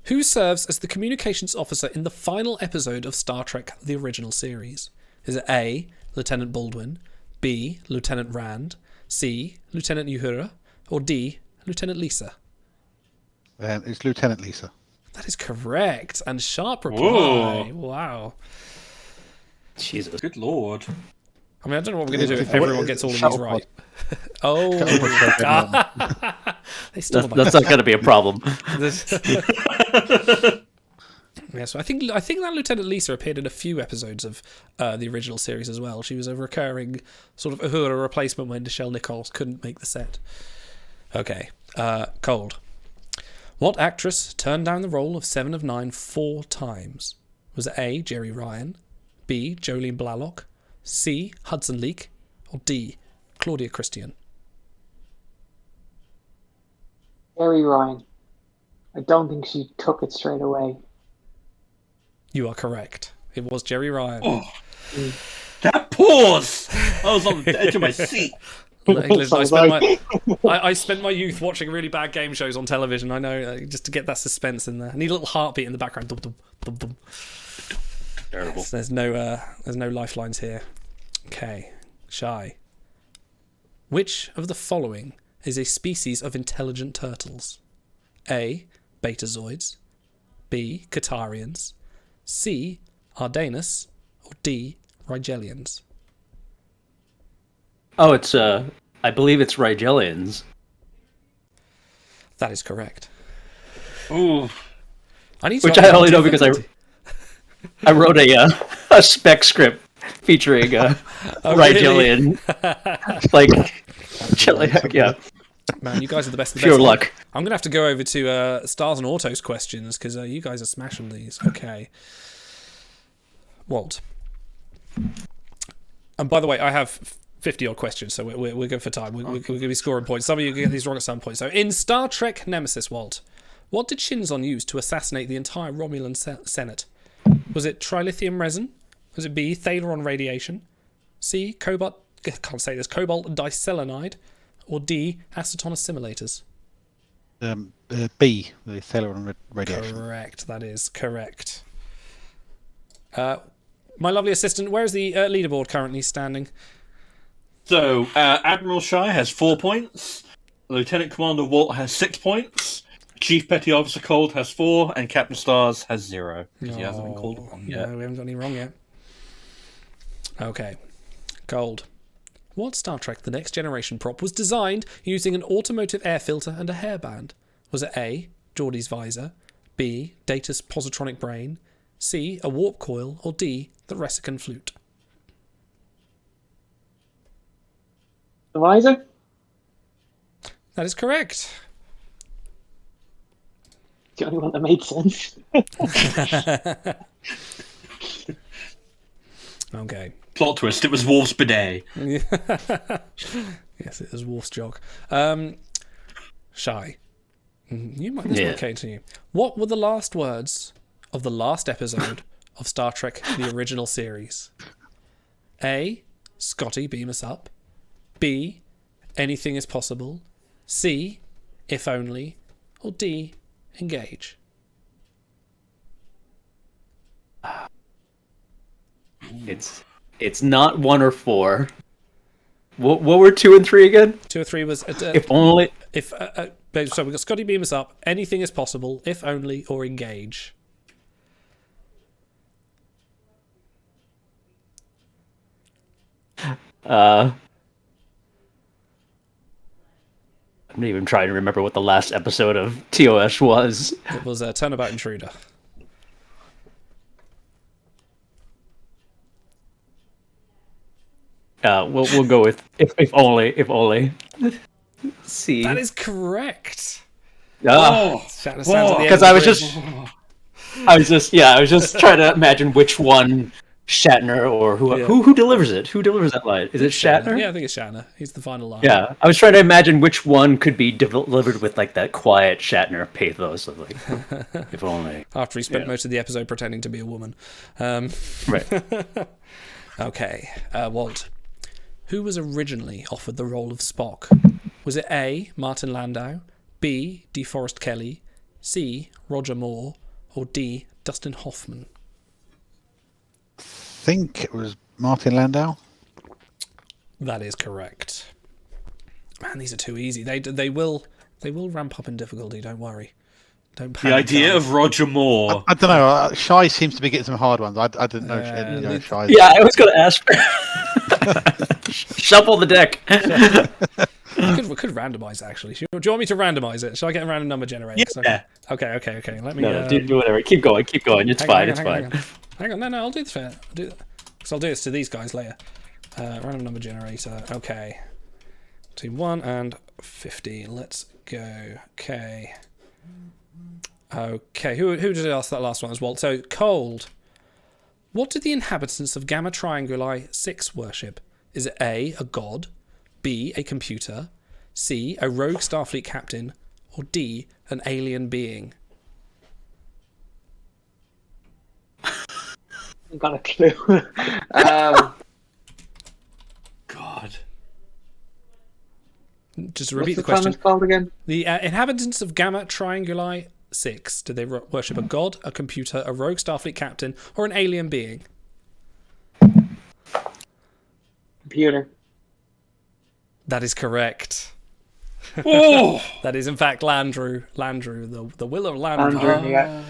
Who serves as the communications officer in the final episode of Star Trek, the original series? Is it A, Lieutenant Baldwin, B, Lieutenant Rand, C, Lieutenant Uhura, or D, Lieutenant Lisa? It's Lieutenant Lisa. That is correct. And sharp reply. Whoa. Wow. Jesus. Good lord. I mean, I don't know what we're going to do if everyone gets all of these right. Oh. They stole That's not going to be a problem. Yeah, so I think that Lieutenant Lisa appeared in a few episodes of the original series as well. She was a recurring sort of Uhura replacement when Nichelle Nichols couldn't make the set. Okay, Cold. What actress turned down the role of Seven of Nine 4 times? Was it A, Jerry Ryan, B, Jolene Blalock, C, Hudson Leak, or D, Claudia Christian? Jerry Ryan. I don't think she took it straight away. You are correct. It was Jerry Ryan. Oh, that pause! I was on the edge of my seat. I spent my youth watching really bad game shows on television. I know, just to get that suspense in there. I need a little heartbeat in the background. Dum, dum, dum, dum. Terrible. Yes, there's no lifelines here. Okay, Shy. Which of the following is a species of intelligent turtles? A, Betazoids, B, Catarians, C, Ardanus, or D, Rigelians? Oh, it's I believe it's Rigelians. That is correct. Ooh. Which I only know because I wrote a spec script featuring Rigelian. Yeah. Man, you guys are the best of the Pure best. luck. I'm going to have to go over to Stars and Autos questions because you guys are smashing these. Okay. Walt. And by the way, I have 50-odd questions, so we're good for time. We're going to be scoring points. Some of you get these wrong at some point. So in Star Trek Nemesis, Walt, what did Shinzon use to assassinate the entire Romulan Senate? Was it trilithium resin? Was it B, Thalaron radiation? C, cobalt diselenide? Or D, acetone assimilators? B, the Thalaron radiation. Correct, that is correct. My lovely assistant, where is the leaderboard currently standing? So, Admiral Shy has 4 points, Lieutenant Commander Walt has 6 points, Chief Petty Officer Cold has 4, and Captain Stars has 0, because he hasn't been called wrong yet. No, we haven't got any wrong yet. Okay, Gold. What Star Trek The Next Generation prop was designed using an automotive air filter and a hairband? Was it A, Geordie's visor, B, Data's positronic brain, C, a warp coil, or D, the Resican flute? The visor? That is correct. The only one that made sense. Okay. Plot twist, it was Wolf's bidet. Yes, it was Wolf's jog. Shy. You might be okay to you. What were the last words of the last episode of Star Trek, the original series? A, Scotty, beam us up. B, anything is possible. C, if only. Or D, engage. It's not 1 or 4. What were 2 and 3 again? 2 or 3 was if only. If so, we got Scotty, beam us up. Anything is possible. If only, or engage. I'm not even trying to remember what the last episode of TOS was. It was Turnabout Intruder. We'll go with if only. See. That is correct. Because I was just trying to imagine which one Shatner or who delivers it. Who delivers that line? Is it Shatner? Yeah, I think it's Shatner. He's the final line. Yeah, I was trying to imagine which one could be delivered with like that quiet Shatner pathos of like, if only. After he spent most of the episode pretending to be a woman. Right. Okay, Walt. Who was originally offered the role of Spock? Was it A, Martin Landau, B, DeForest Kelley, C, Roger Moore, or D, Dustin Hoffman? I think it was Martin Landau. That is correct. Man, these are too easy. They will ramp up in difficulty. Don't worry. Don't panic. The idea of Roger Moore. I don't know. Shy seems to be getting some hard ones. I didn't know. Shy. Yeah, I was going to ask. Shuffle the deck. We could randomize it, actually. Do you want me to randomize it? Shall I get a random number generator? Yeah. Okay. Let me. No, do whatever. Keep going. It's fine. Hang on. No, I'll do this fair. I'll do this to these guys later. Random number generator. Okay. Between 1 and 50. Let's go. Okay. Who did I ask that last one as well? So, Cold. What do the inhabitants of Gamma Trianguli 6 worship? Is it A, a god, B, a computer, C, a rogue Starfleet captain, or D, an alien being? I've got a clue. God. Just to repeat the What's question. planet called again? The inhabitants of Gamma Trianguli 6, do they worship a god, a computer, a rogue Starfleet captain, or an alien being? Computer. That is correct. Oh! That is in fact Landru, the will of Landru. Andrew, yeah.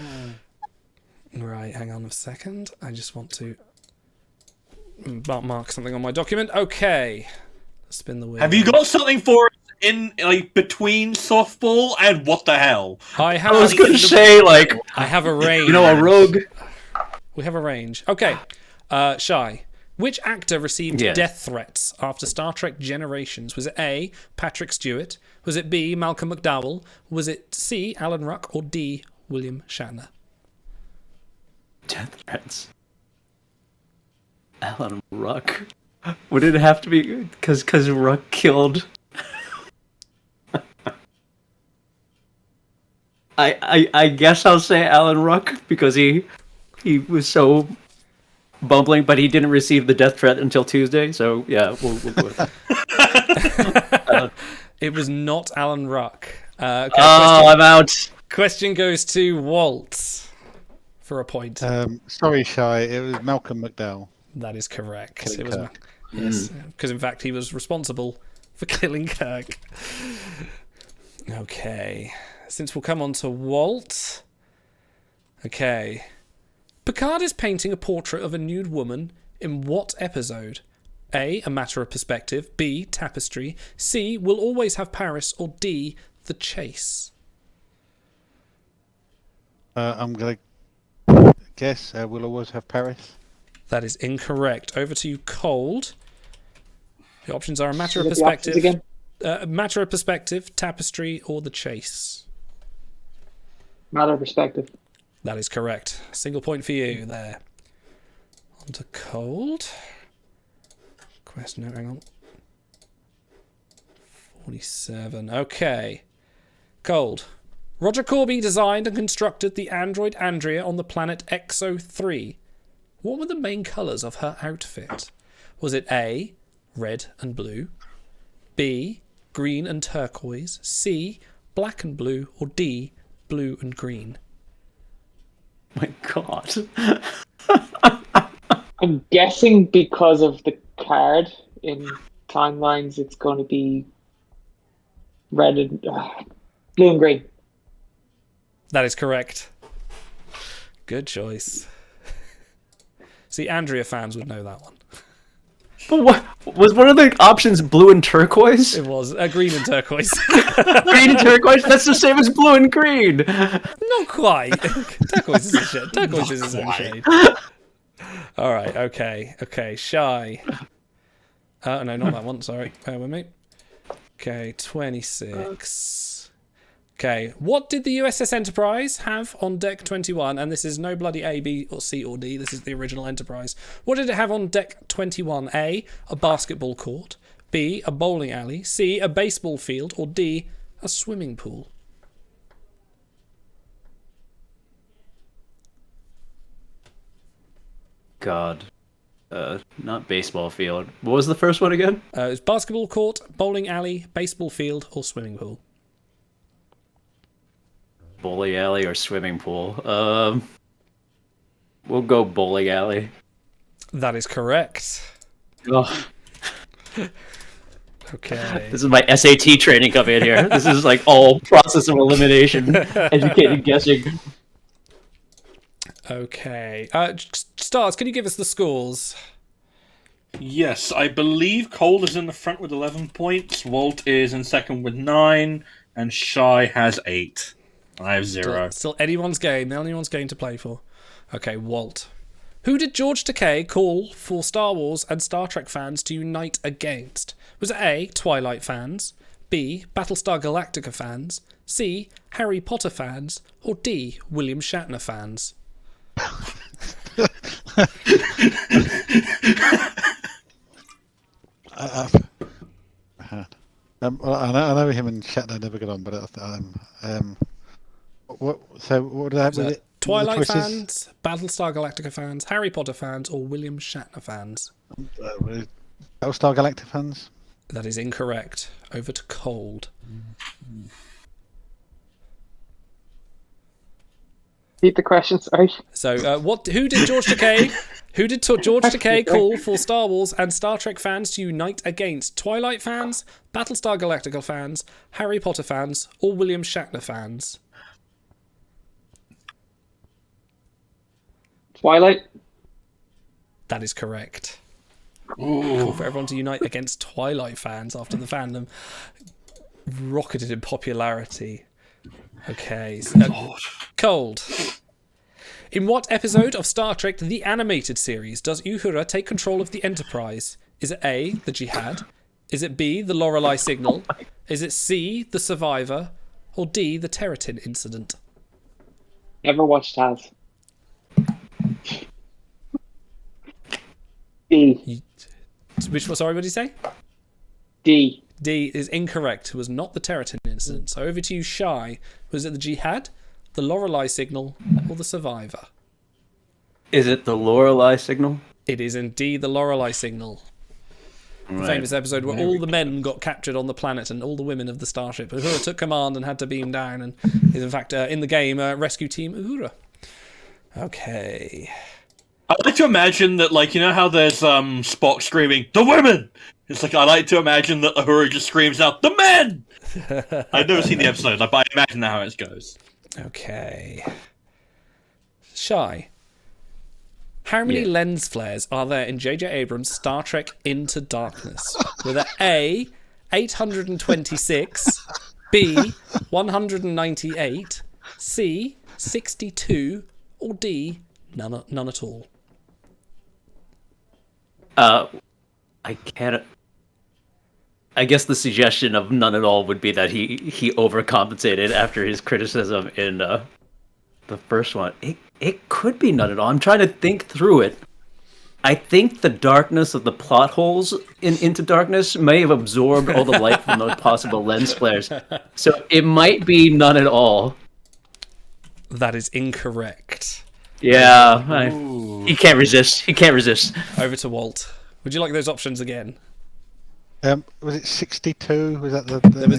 Right, hang on a second. I just want to mark something on my document. Okay. Spin the wheel. Have you got something for us in like between softball and what the hell? I was going to say, like, I have a range. You know, a rogue. We have a range. Okay. Shy. Which actor received death threats after Star Trek Generations? Was it A, Patrick Stewart? Was it B, Malcolm McDowell? Was it C, Alan Ruck? Or D, William Shatner? Death threats. Alan Ruck. Would it have to be because Ruck killed? I guess I'll say Alan Ruck because he was so bumbling, but he didn't receive the death threat until Tuesday. So yeah, we'll go with that. It was not Alan Ruck. Okay, I'm out. Question goes to Walt for a point. Sorry, Shy. It was Malcolm McDowell. That is correct. Killing It was Kirk. yes, because in fact he was responsible for killing Kirk. Okay, since we'll come on to Walt. Okay, Picard is painting a portrait of a nude woman in what episode? A Matter of Perspective. B, Tapestry. C, We'll Always Have Paris. Or D, The Chase. I'm going to guess We'll Always Have Paris. That is incorrect. Over to you, Cold. The options are a Matter of What are the options Perspective. again? Matter of Perspective, Tapestry, or The Chase. Matter of Perspective. That is correct. Single point for you there. On to Cold. Question, no, hang on. 47. Okay. Cold. Roger Corby designed and constructed the android Andrea on the planet Exo-3. What were the main colours of her outfit? Was it A, red and blue, B, green and turquoise, C, black and blue, or D, blue and green? My God. I'm guessing because of the card in timelines, it's going to be red and blue and green. That is correct. Good choice. See, Andrea fans would know that one. But what was one of the options? Blue and turquoise. It was green and turquoise. Green and turquoise. That's the same as blue and green. Not quite. Turquoise is a shade. Turquoise is a shade. All right. Okay. Shy. No, not that one. Sorry. Bear with me. Okay. 26. Okay, what did the USS Enterprise have on deck 21? And this is no bloody A, B, or C, or D. This is the original Enterprise. What did it have on deck 21? A basketball court. B, a bowling alley. C, a baseball field. Or D, a swimming pool. God. Not baseball field. What was the first one again? It was basketball court, bowling alley, baseball field, or swimming pool. Bowling alley or swimming pool? We'll go bowling alley. That is correct. Oh. Okay. This is my SAT training coming in here. This is like all process of elimination, educated guessing. Okay. Stars, can you give us the scores? Yes, I believe Cole is in the front with 11 points, Walt is in second with 9, and Shy has 8. I have 0. Still anyone's game. Anyone's game to play for. Okay, Walt. Who did George Takei call for Star Wars and Star Trek fans to unite against? Was it A, Twilight fans, B, Battlestar Galactica fans, C, Harry Potter fans, or D, William Shatner fans? I know him and Shatner never get on, but what did I have with it? Twilight fans, Battlestar Galactica fans, Harry Potter fans, or William Shatner fans? Battlestar Galactica fans? That is incorrect. Over to Cold. Repeat the question, sorry. So, who did George Takei call for Star Wars and Star Trek fans to unite against? Twilight fans, Battlestar Galactica fans, Harry Potter fans, or William Shatner fans? Twilight. That is correct. Call for everyone to unite against Twilight fans after the fandom rocketed in popularity. Okay. Cold. In what episode of Star Trek the Animated Series does Uhura take control of the Enterprise? Is it A, the Jihad? Is it B, the Lorelei Signal? Is it C, the Survivor? Or D, the Terratin Incident? Never watched Taz. D. Which one? Sorry, what did you say? D. D is incorrect. It was not the Terratin Incident. So over to you, Shy. Was it the Jihad, the Lorelei Signal, or the Survivor? Is it the Lorelei Signal? It is indeed the Lorelei Signal. The Right. famous episode where all the men got captured on the planet and all the women of the starship. Uhura took command and had to beam down, and is in fact in the game rescue team Uhura. Okay. I'd like to imagine that, like, you know how there's Spock screaming, "The women!" It's like, I like to imagine that Uhura just screams out, "The men!" I've never seen the episode, but I imagine how it goes. Okay. Shy. How many lens flares are there in J.J. Abrams' Star Trek Into Darkness? Were there A, 826, B, 198, C, 62, or D, none at all? I can't. I guess the suggestion of none at all would be that he overcompensated after his criticism in the first one. It could be none at all. I'm trying to think through it. I think the darkness of the plot holes in Into Darkness may have absorbed all the light from those possible lens flares. So it might be none at all. That is incorrect. Yeah, he can't resist. He can't resist. Over to Walt. Would you like those options again? Was it 62? Was that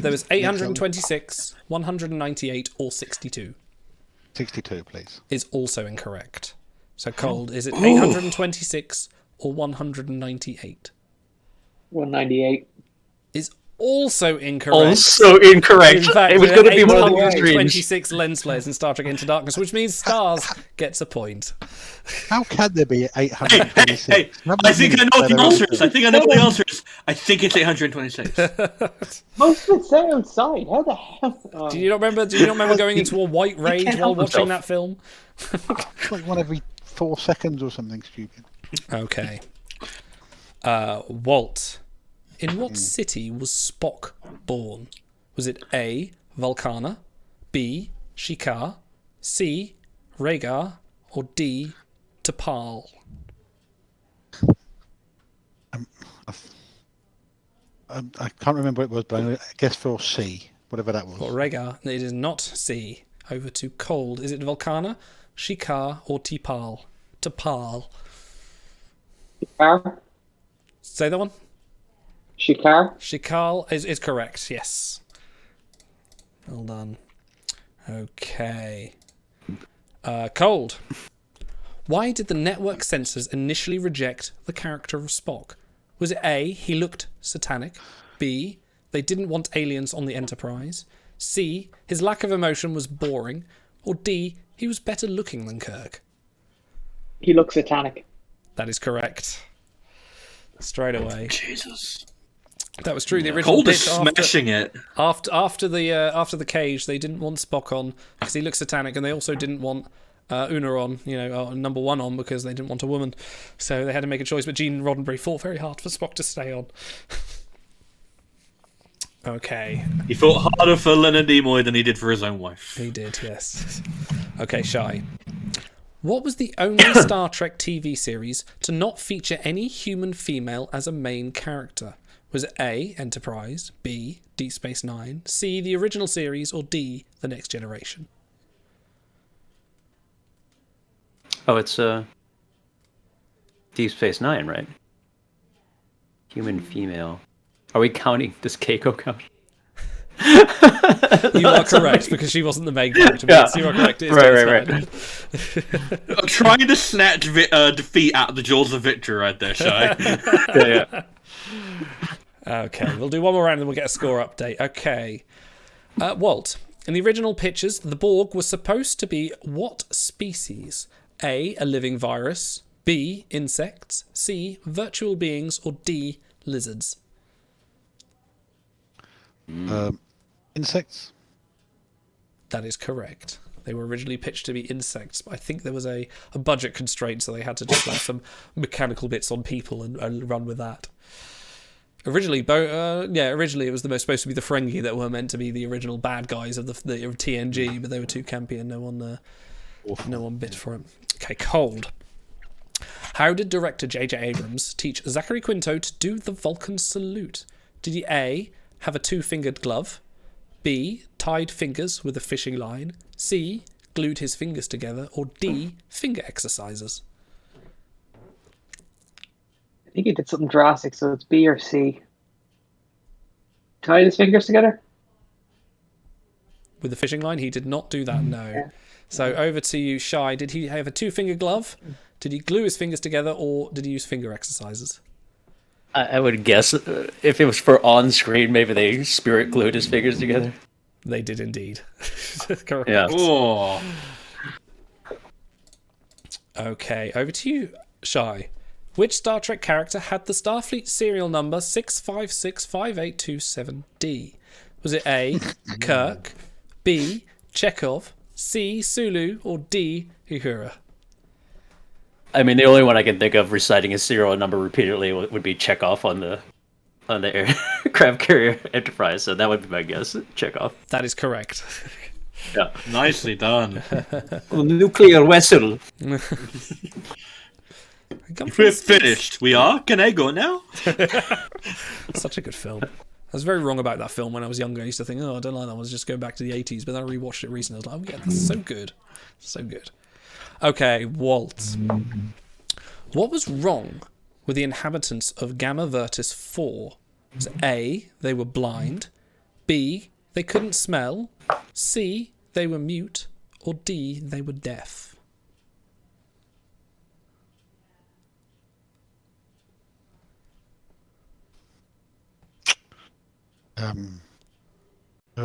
There was 826, 198, or 62. 62, please. Is also incorrect. So Cold, is it 826 or 198? 198. Is also incorrect. Also incorrect. In fact, It was going to be one of those dreams. 26 lens flares in Star Trek Into Darkness, which means Stars gets a point. How can there be 826? Hey, I think I know what the answer is. I think it's 826. Most of it say outside. How the hell? Do you not remember going into a white rage while watching that film? It's like one every 4 seconds or something stupid. Okay. Walt. In what city was Spock born? Was it A, Vulcana, B, Shikar, C, Rhaegar, or D, T'Pol? I can't remember what it was, but I guess for C, whatever that was. For Rhaegar, it is not C. Over to Cold. Is it Vulcana, Shikar, or T'Pol? T'Pol. Shikar. Say that one. Shikar. Shikar is correct, yes. Well done. Okay. Cold. Why did the network censors initially reject the character of Spock? Was it A, he looked satanic? B, they didn't want aliens on the Enterprise? C, his lack of emotion was boring? Or D, he was better looking than Kirk? He looks satanic. That is correct. Straight away. Jesus. That was true. The original Cold is pitch smashing it. After the cage, they didn't want Spock on because he looked satanic, and they also didn't want Una on, number one on, because they didn't want a woman. So they had to make a choice. But Gene Roddenberry fought very hard for Spock to stay on. Okay. He fought harder for Leonard Nimoy than he did for his own wife. He did, yes. Okay, Shy. What was the only Star Trek TV series to not feature any human female as a main character? Was it A, Enterprise, B, Deep Space Nine, C, the original series, or D, The Next Generation? Oh, it's Deep Space Nine, right? Human female. Are we counting? Does Keiko count? You are correct, because she wasn't the main character. Yeah. You are correct. It is Right. I'm trying to snatch defeat out of the jaws of victory right there, Shy. Yeah. Okay, we'll do one more round and then we'll get a score update. Okay. Walt, in the original pictures, the Borg was supposed to be what species? A, a living virus, B, insects, C, virtual beings, or D, lizards? Insects? That is correct. They were originally pitched to be insects, but I think there was a budget constraint, so they had to just put some mechanical bits on people and run with that. Originally, it was supposed to be the Ferengi that were meant to be the original bad guys of the TNG, but they were too campy and no one bid for it. Okay, Cold. How did director J.J. Abrams teach Zachary Quinto to do the Vulcan salute? Did he A, have a two-fingered glove, B, tied fingers with a fishing line, C, glued his fingers together, or D, finger exercises? I think he did something drastic, so it's B or C. Tied his fingers together? With the fishing line? He did not do that, no. Yeah. So over to you, Shy. Did he have a two-finger glove? Did he glue his fingers together, or did he use finger exercises? I would guess if it was for on-screen, maybe they spirit glued his fingers together. They did indeed. Correct. Yeah. Oh. Okay, over to you, Shy. Which Star Trek character had the Starfleet serial number 6565827D? Was it A, Kirk, B, Chekhov, C, Sulu, or D, Uhura? I mean, the only one I can think of reciting his serial number repeatedly would be Chekhov on the aircraft carrier Enterprise, so that would be my guess. Chekhov. That is correct. Yeah. Nicely done. Nuclear vessel. We're finished. We are. Can I go now? Such a good film. I was very wrong about that film when I was younger. I used to think, I don't like that one. Just go back to the 80s. But then I rewatched it recently. I was like, oh yeah, that's so good. So good. Okay, Walt. What was wrong with the inhabitants of Gamma Vertis 4? Was it A, they were blind, B, they couldn't smell, C, they were mute, or D, they were deaf?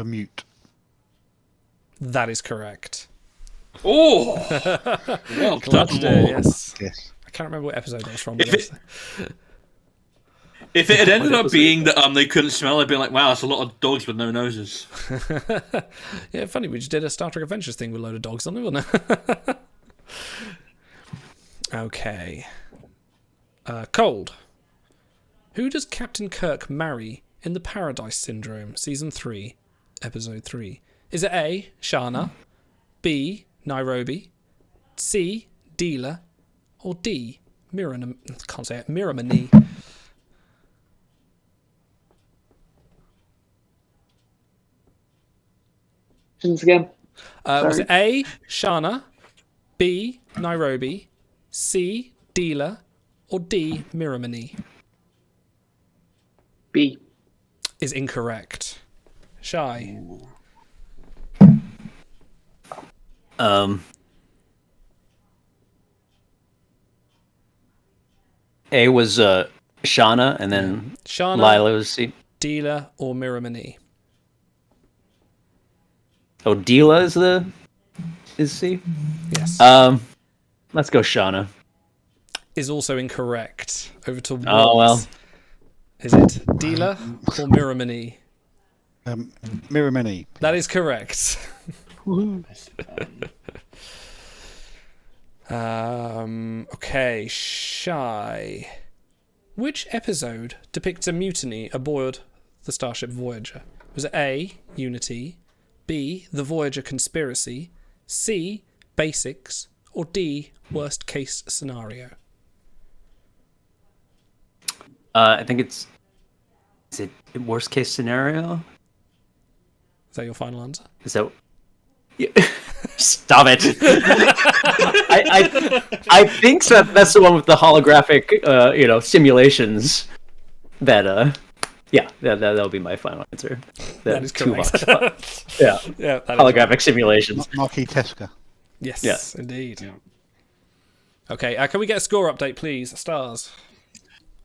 Mute. That is correct. Oh! Well done. Yes. Yes. I can't remember what episode that was from. If it had ended up being that they couldn't smell, I'd be like, wow, that's a lot of dogs with no noses. Yeah, funny, we just did a Star Trek Adventures thing with a load of dogs on it, wasn't it? Okay. Cold. Who does Captain Kirk marry in the Paradise Syndrome, Season 3, Episode 3? Is it A, Shana, B, Nairobi, C, Dealer, or D, Miramani? Again. Was it A, Shana, B, Nairobi, C, Dealer, or D, Miramani? B. Is incorrect. Shy. A was Shauna, and then Shana, Lila was C. Dealer, or Miramani? Oh, Deela is C? Yes. Let's go Shauna. Is also incorrect. Over to Walt. Oh, well. Is it Dealer or Miramani? Miramani. That is correct. Okay, Shy. Which episode depicts a mutiny aboard the Starship Voyager? Was it A, Unity, B, the Voyager Conspiracy, C, Basics, or D, Worst Case Scenario? I think is it Worst Case Scenario? Is that your final answer? Is that... Yeah. Stop it! I think so. That's the one with the holographic, simulations. That'll be my final answer. That is correct. Yeah, that holographic simulations. Marquis Teska. Yes, indeed. Yeah. Okay, can we get a score update, please? Stars.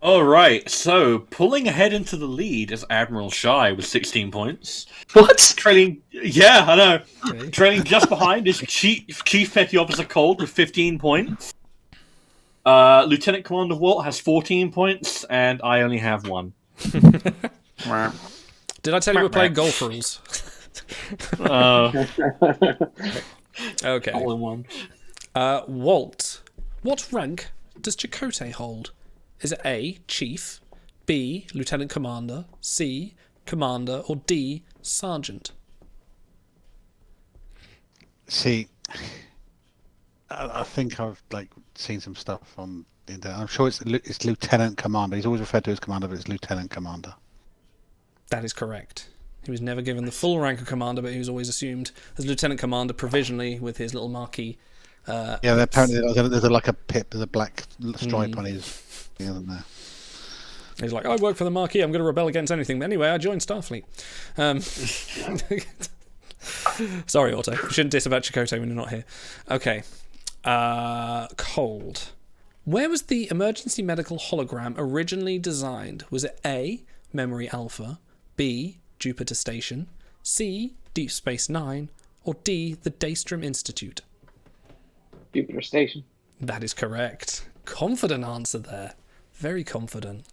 All right, so pulling ahead into the lead is Admiral Shy with 16 points. What? Trailing, yeah, I know. Okay. Trailing just behind is Chief Petty Officer Cold with 15 points. Lieutenant Commander Walt has 14 points, and I only have 1. Did I tell you we're playing golf rules? Okay. All in one. Walt, what rank does Chakotay hold? Is it A, Chief, B, Lieutenant Commander, C, Commander, or D, Sergeant? See, I think I've seen some stuff on the internet. I'm sure it's Lieutenant Commander. He's always referred to as Commander, but it's Lieutenant Commander. That is correct. He was never given the full rank of Commander, but he was always assumed as Lieutenant Commander provisionally with his little marquee. Yeah, apparently there's like a pip, there's a black stripe on his. Isn't there? He's like, I work for the Marquis, I'm going to rebel against anything. But anyway, I joined Starfleet. Sorry, Auto. You shouldn't diss about Chakotay when you're not here. Okay. Cold. Where was the emergency medical hologram originally designed? Was it A, Memory Alpha, B, Jupiter Station, C, Deep Space Nine, or D, the Daystrom Institute? Jupiter Station. That is correct. Confident answer there. Very confident.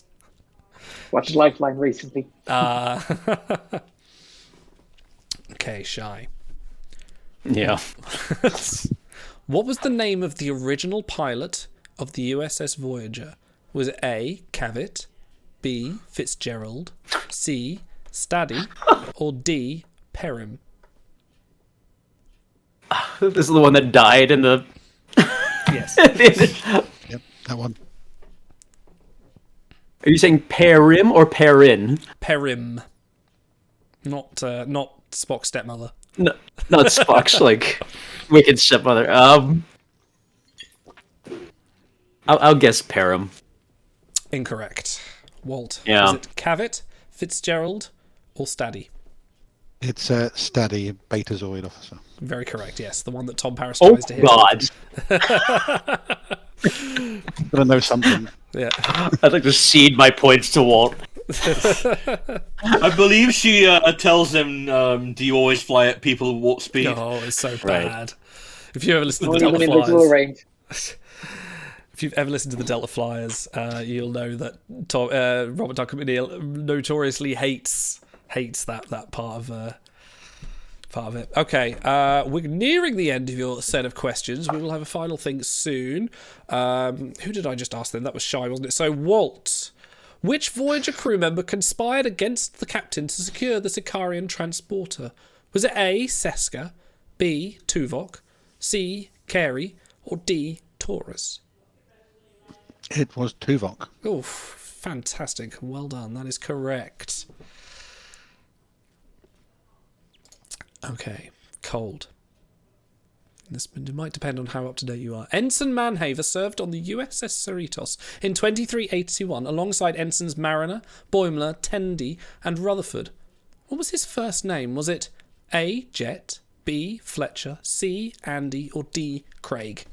Watched Lifeline recently. Okay, Shy. Yeah. What was the name of the original pilot of the USS Voyager? Was it A, Cavett, B, Fitzgerald, C, Staddy, or D, Perrim? This is the one that died in the... Yes. Yep, that one. Are you saying Perrim or Perrin? Perrim. Not Spock's stepmother. No, not Spock's wicked stepmother. I'll guess Perrim. Incorrect. Walt. Yeah. Is it Cavett, Fitzgerald, or Staddy? It's Staddy, Betazoid officer. Very correct, yes. The one that Tom Paris tries to hit. God. Gotta know something. Yeah. I'd like to cede my points to Walt. I believe she tells him, do you always fly at people at warp speed? Oh, it's so Right. bad. If you ever listen to the Only Delta when invisible Flyers, range. if you've ever listened to the Delta Flyers, you'll know that Robert Duncan McNeil notoriously hates that part of it. Okay, we're nearing the end of your set of questions. We will have a final thing soon. Who did I just ask then? That was Shy, wasn't it? So, Walt, which Voyager crew member conspired against the captain to secure the Sicarian transporter? Was it A, Seska, B, Tuvok, C, Carey, or D, Taurus? It was Tuvok. Oh, fantastic. Well done. That is correct. Okay, Cold. This might depend on how up to date you are. Ensign Manhaver served on the USS Cerritos in 2381 alongside Ensigns Mariner, Boimler, Tendy, and Rutherford. What was his first name? Was it A, Jet, B, Fletcher, C, Andy, or D, Craig?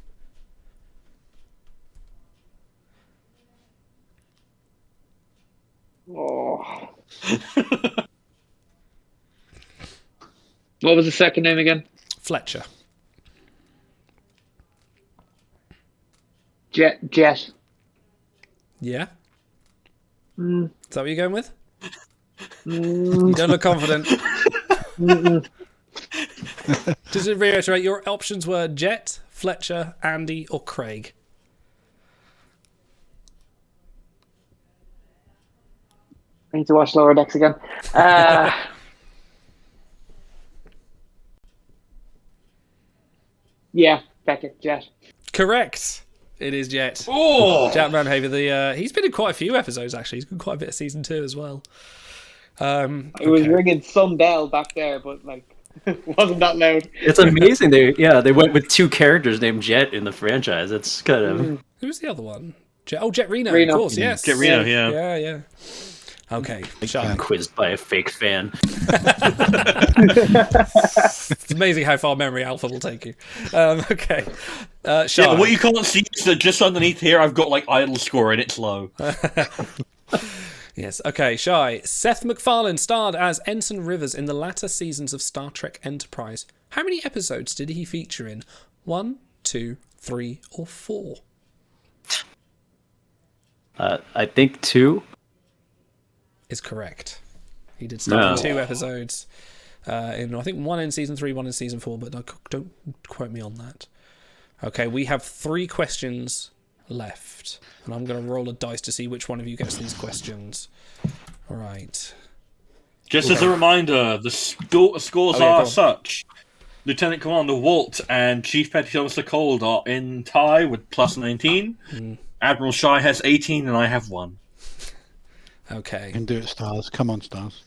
Oh. What was the second name again? Fletcher. Jet. Yeah? Mm. Is that what you're going with? Mm. You don't look confident. Just to reiterate, your options were Jet, Fletcher, Andy, or Craig. I need to watch Lower Decks again. Yeah, Beckett, Jet. Correct. It is Jet. Oh! Jack Manhaver. He's been in quite a few episodes, actually. He's been quite a bit of season 2 as well. It was ringing some bell back there, but wasn't that loud. It's amazing. They went with two characters named Jet in the franchise. It's kind of... Who was the other one? Jet Reno, Reno. of course, yes. Jet Reno, yeah. Yeah. Okay, Shy. Quizzed by a fake fan. It's amazing how far Memory Alpha will take you. Okay. Shy. Yeah, what you can't see is that just underneath here I've got like idle score and it's low. Yes, okay, Shy. Seth MacFarlane starred as Ensign Rivers in the latter seasons of Star Trek Enterprise. How many episodes did he feature in? 1, 2, 3, or 4? I think 2 is correct. He did star in 2 episodes. I think 1 in season 3, 1 in season 4, but don't quote me on that. Okay, we have 3 questions left, and I'm going to roll a dice to see which one of you gets these questions. All right. Just as a reminder, the scores are such. Lieutenant Commander Walt and Chief Petty Officer Cold are in tie with plus 19. Admiral Shy has 18 and I have 1. Okay. You can do it, Stars. Come on, Stars.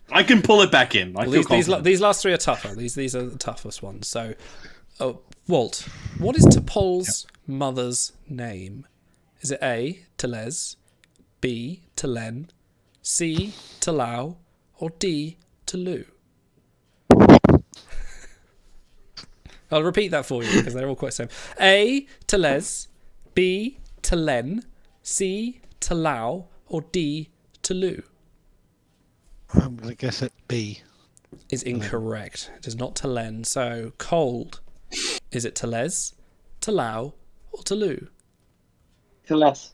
I can pull it back in. These last 3 are tougher. These are the toughest ones. So, Walt, what is T'Pol's mother's name? Is it A, T'Les, B, T'Len, C, T'Lau, or D, T'Lu? I'll repeat that for you because they're all quite the same. A, T'Les, B, T'Len, C, T'Lau, or D, T'Lu? I'm going to guess at B. Is incorrect. It is not T'Len. So, Cold. Is it T'Les, T'Lau, or T'Lu? T'Les.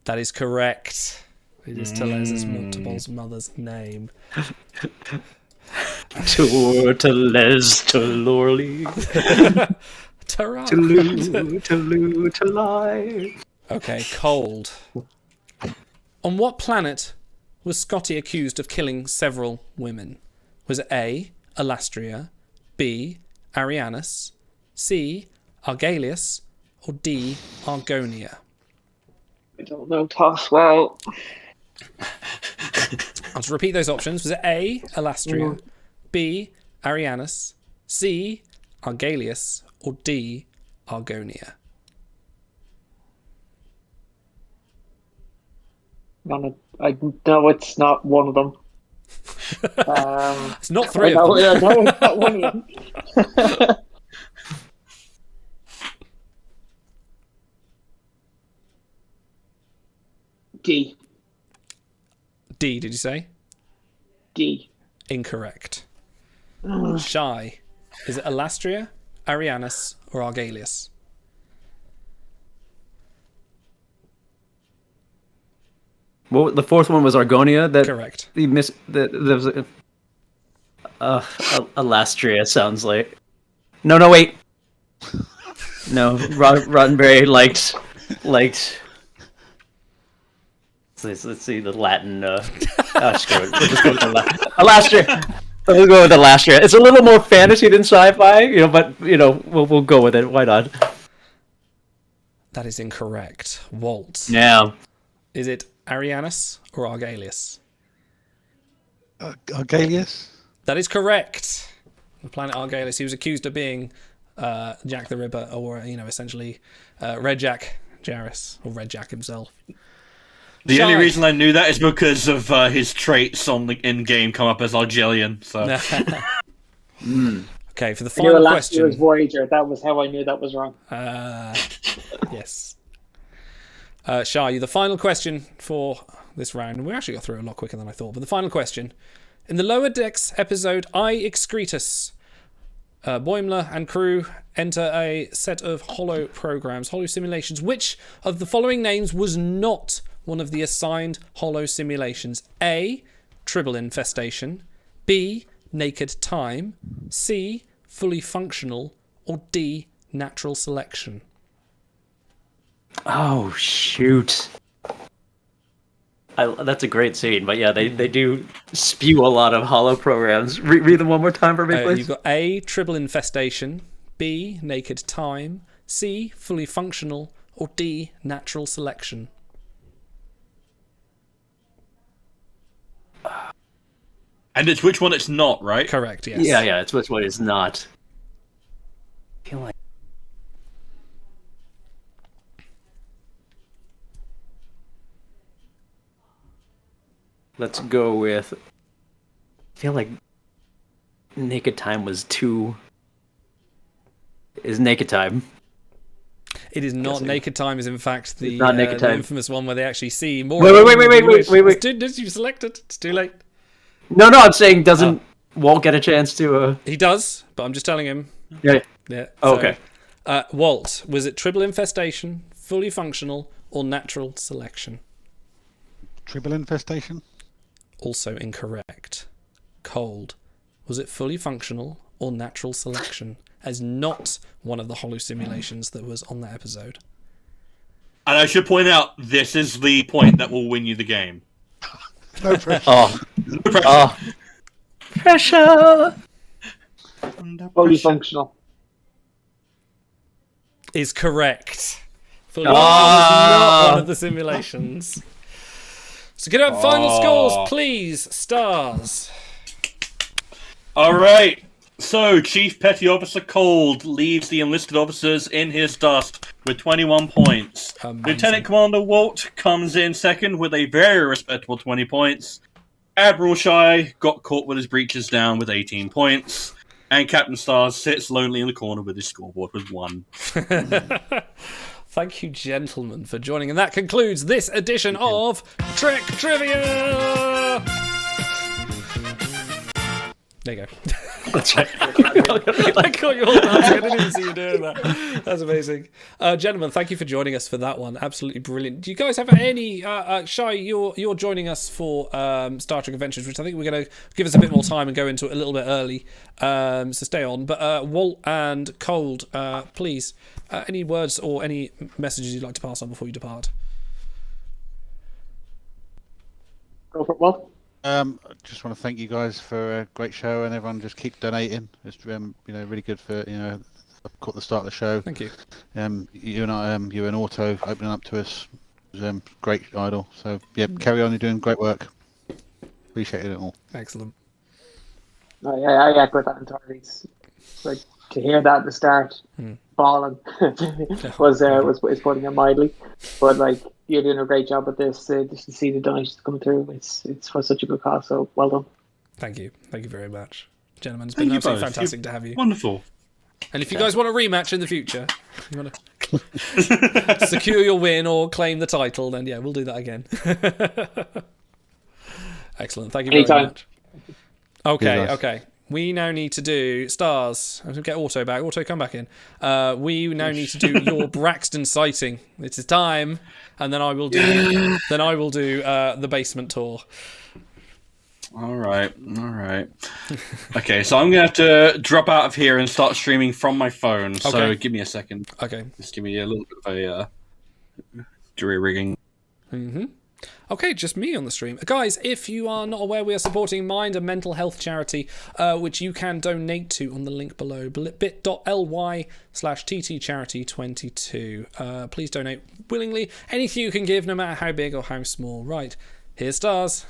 That is correct. It is T'Les' T'Pol's mother's name. T'Les, T'Lorly. T'Lu, T'Lie. Okay, Cold. On what planet was Scotty accused of killing several women? Was it A, Alastria, B, Arianus, C, Argalius, or D, Argonia? I don't know, Toss. Well, I'll just repeat those options. Was it A, Alastria, B, Arianus, C, Argalius, or D, Argonia? I know it's not one of them. It's not 3 of them. I know it's not one of them. D. D, did you say? D. Incorrect. Shy. Is it Alastria, Arianus, or Argalius? Well, the 4th one was Argonia. That correct. You missed. There was Alastria sounds like. No, wait. No, Roddenberry liked. Let's see the Latin. Screw it. We'll just go with Alastria. We'll go with Alastria. It's a little more fantasy than sci-fi, but we'll go with it. Why not? That is incorrect. Walt. Yeah. Is it Arianus or Argalius? Argalius? That is correct. The planet Argalius. He was accused of being Jack the Ripper, or essentially Red Jack Jarrus, or Red Jack himself. The only reason I knew that is because of his traits on the in-game come up as Argelian. So. Okay, for the final question. Was Voyager. That was how I knew that was wrong. Yes. Shah, the final question for this round. We actually got through it a lot quicker than I thought. But the final question. In the Lower Decks episode I Excretus, Boimler and crew enter a set of holo programs, holo simulations. Which of the following names was not one of the assigned holo simulations? A, Tribble Infestation, B, Naked Time, C, Fully Functional, or D, Natural Selection? Oh, shoot. That's a great scene, but yeah, they do spew a lot of holo programs. Read them one more time for me, please. You've got A, Tribble Infestation, B, Naked Time, C, Fully Functional, or D, Natural Selection? And it's which one it's not, right? Correct, yes. Yeah, it's which one it's not. I feel like... Let's go with. I feel like Naked Time was too. Is Naked Time? It is not Naked Time. Is in fact the, not Naked the Time. infamous one where they actually see more. Wait. You selected. It's too late. No, I'm saying doesn't Walt get a chance to? He does, but I'm just telling him. Yeah. Yeah. Oh, so, okay. Walt, was it Tribble infestation, fully functional, or natural selection? Tribble infestation? Also incorrect. Cold, was it fully functional or natural selection? As not one of the holo simulations that was on that episode. And I should point out, this is the point that will win you the game. No pressure. No pressure. Pressure. Fully functional. Is correct. Fully functional was not one of the simulations. So get up final scores, please, stars. All right. So, Chief Petty Officer Cold leaves the enlisted officers in his dust with 21 points. Amazing. Lieutenant Commander Walt comes in second with a very respectable 20 points. Admiral Shy got caught with his breeches down with 18 points. And Captain Stars sits lonely in the corner with his scoreboard with 1. Thank you, gentlemen, for joining. And that concludes this edition of Trek Trivia! There you go. I caught you all dancing. I didn't even see you doing that. That's amazing. Gentlemen, thank you for joining us for that one. Absolutely brilliant. Do you guys have any... Shai, you're joining us for Star Trek Adventures, which I think we're going to give us a bit more time and go into it a little bit early. So stay on. But Walt and Cold, please, any words or any messages you'd like to pass on before you depart? Go for it, Walt. I just want to thank you guys for a great show, and everyone just keep donating. It's really good for I've caught the start of the show. Thank you. You and you and Auto opening up to us was great, Idol. So yeah, carry on. You're doing great work. Appreciate it all. Excellent. I echo that entirely. It's like to hear that at the start, bawling was putting it mildly, but like. You're doing a great job with this. Just to see the donations come through, it's for such a good cause. So well done. Thank you very much, gentlemen. It's been absolutely fantastic to have you. Wonderful. And if you guys want a rematch in the future, you want to secure your win or claim the title, then yeah, we'll do that again. Excellent. Thank you very much. Okay. We now need to do stars. I'm going to get Auto back. Auto, come back in. We now need to do your Braxton sighting. It's time, and then I will do. The basement tour. All right. Okay, so I'm going to have to drop out of here and start streaming from my phone. So Okay. give me a second. Okay. Just give me a little bit of a jury rigging. Mm-hmm. Okay, just me on the stream. Guys, if you are not aware, we are supporting Mind, a mental health charity, which you can donate to on the link below, bit.ly/ttcharity22. Please donate willingly. Anything you can give, no matter how big or how small. Right, here's stars.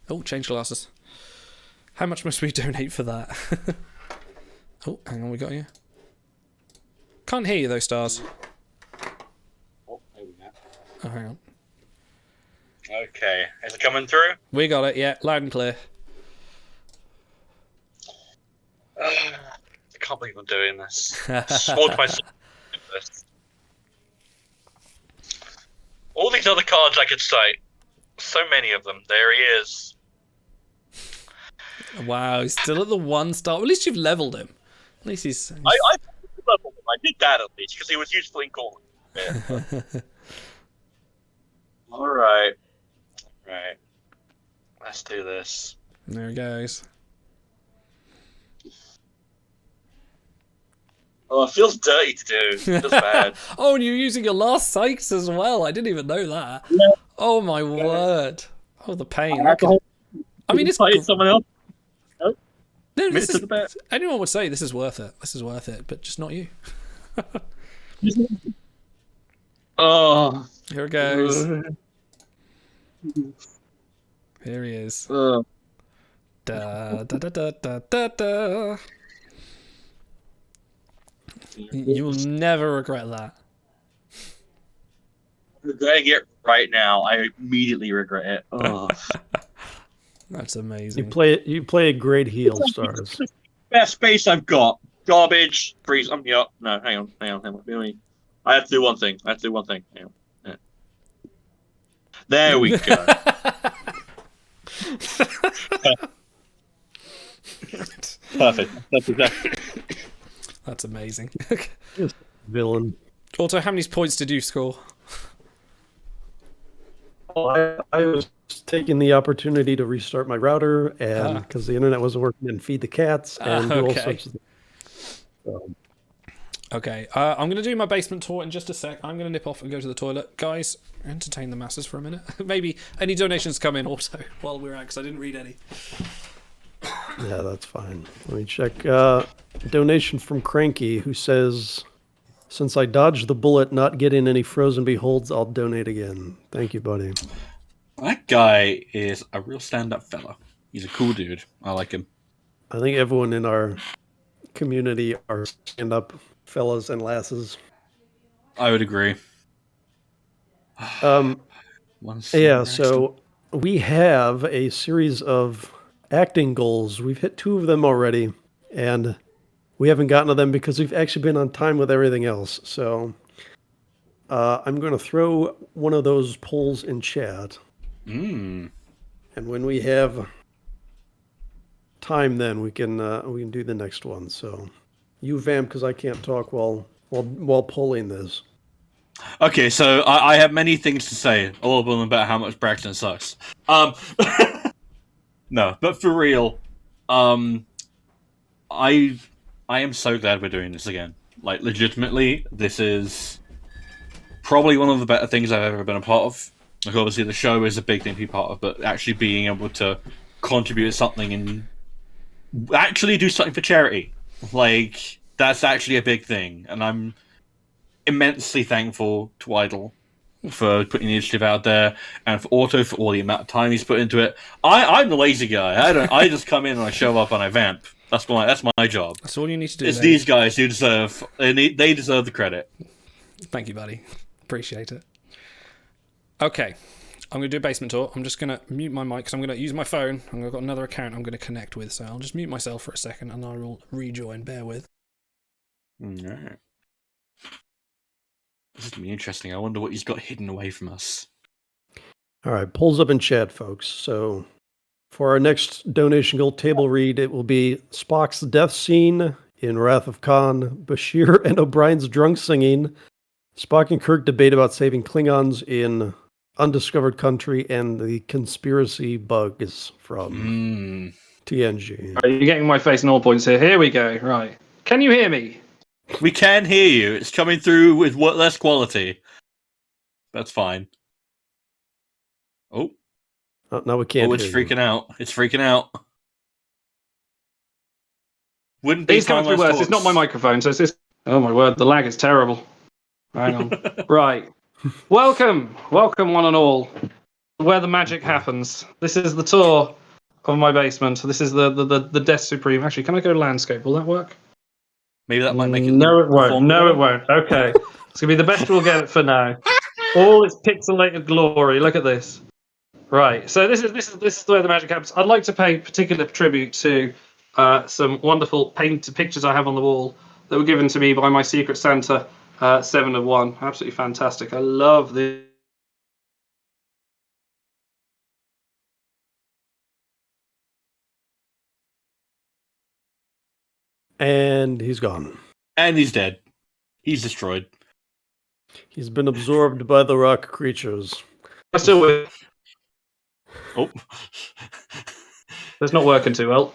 Oh, change glasses. How much must we donate for that? Oh, hang on, we got you. Can't hear you though, stars. Oh, there we go. Oh, hang on. Okay, is it coming through? We got it, yeah, loud and clear. I can't believe I'm doing this. Swore to myself. All these other cards I could cite. So many of them. There he is. Wow, he's still at the 1 star. Well, at least you've leveled him. At least he's... I leveled him. I did that at least, because he was useful in calling. Yeah. Alright. Right. Let's do this. There he goes. Oh, it feels dirty to do. It feels bad. Oh, and you're using your last cites as well. I didn't even know that. Yeah. Oh, my word. Oh, the pain. I mean, it's someone else. Nope. No, anyone would say this is worth it. This is worth it, but just not you. Oh. Here it goes. Here he is. Da, da, da, da, da, da, da. You'll never regret that. I'm regretting it right now. I immediately regret it. Oh. That's amazing. You play a great heel, Stars. Best space I've got. Garbage. Freeze. Yeah. No, hang on. I have to do one thing. Hang on. Yeah. There we go. Perfect. That's exactly. That's amazing. Villain. Auto, how many points did you score? Well, I was taking the opportunity to restart my router, and because the internet wasn't working, and feed the cats, and do all sorts of things. So. Okay, I'm going to do my basement tour in just a sec. I'm going to nip off and go to the toilet. Guys, entertain the masses for a minute. Maybe any donations come in also while we're out, because I didn't read any. Yeah, that's fine. Let me check. Donation from Cranky, who says, "Since I dodged the bullet not getting any frozen beholds, I'll donate again." Thank you, buddy. That guy is a real stand-up fella. He's a cool dude. I like him. I think everyone in our community are stand-up fellas and lasses. I would agree. Yeah, so we have a series of acting goals. We've hit 2 of them already, and we haven't gotten to them because we've actually been on time with everything else. So I'm going to throw one of those polls in chat. And when we have time, then we can do the next one. So you vamp because I can't talk while polling this. Okay, so I have many things to say, all of them about how much Braxton sucks. No, but for real, I am so glad we're doing this again. Like, legitimately, this is probably one of the better things I've ever been a part of. Like, obviously, the show is a big thing to be part of, but actually being able to contribute something and actually do something for charity, like, that's actually a big thing. And I'm immensely thankful to Idle for putting the initiative out there, and for Auto for all the amount of time he's put into it. I'm the lazy guy. I just come in and I show up and I vamp. That's my job. That's all you need to do. It's these guys who deserve they deserve the credit. Thank you, buddy. Appreciate it. Okay, I'm going to do a basement tour. I'm just going to mute my mic because I'm going to use my phone. I've got another account I'm going to connect with, so I'll just mute myself for a second and I will rejoin. Bear with. Alright. This is going to be interesting. I wonder what he's got hidden away from us. All right, polls up in chat, folks. So for our next donation goal table read, it will be Spock's death scene in Wrath of Khan, Bashir and O'Brien's drunk singing, Spock and Kirk debate about saving Klingons in Undiscovered Country, and the conspiracy bugs from TNG. Are you getting my face in all points here? Here we go. Right. Can you hear me? We can hear you. It's coming through with less quality. That's fine. Oh. No, we can't. Oh, it's freaking out. It's freaking out. Wouldn't be These coming through worse. It's not my microphone, so it's this. Oh my word, the lag is terrible. Hang on. Right. Welcome, one and all, where the magic happens. This is the tour of my basement. This is the Death Supreme. Actually, can I go landscape? Will that work? Maybe that might make it. No, it won't. No, it won't. Okay. It's going to be the best we'll get for now. All its pixelated glory. Look at this. Right. So this is where the magic happens. I'd like to pay particular tribute to some wonderful painted pictures I have on the wall that were given to me by my Secret Santa 7 of 1. Absolutely fantastic. I love this. And he's gone. And he's dead. He's destroyed. He's been absorbed by the rock creatures. I'm still with. Oh. That's not working too well.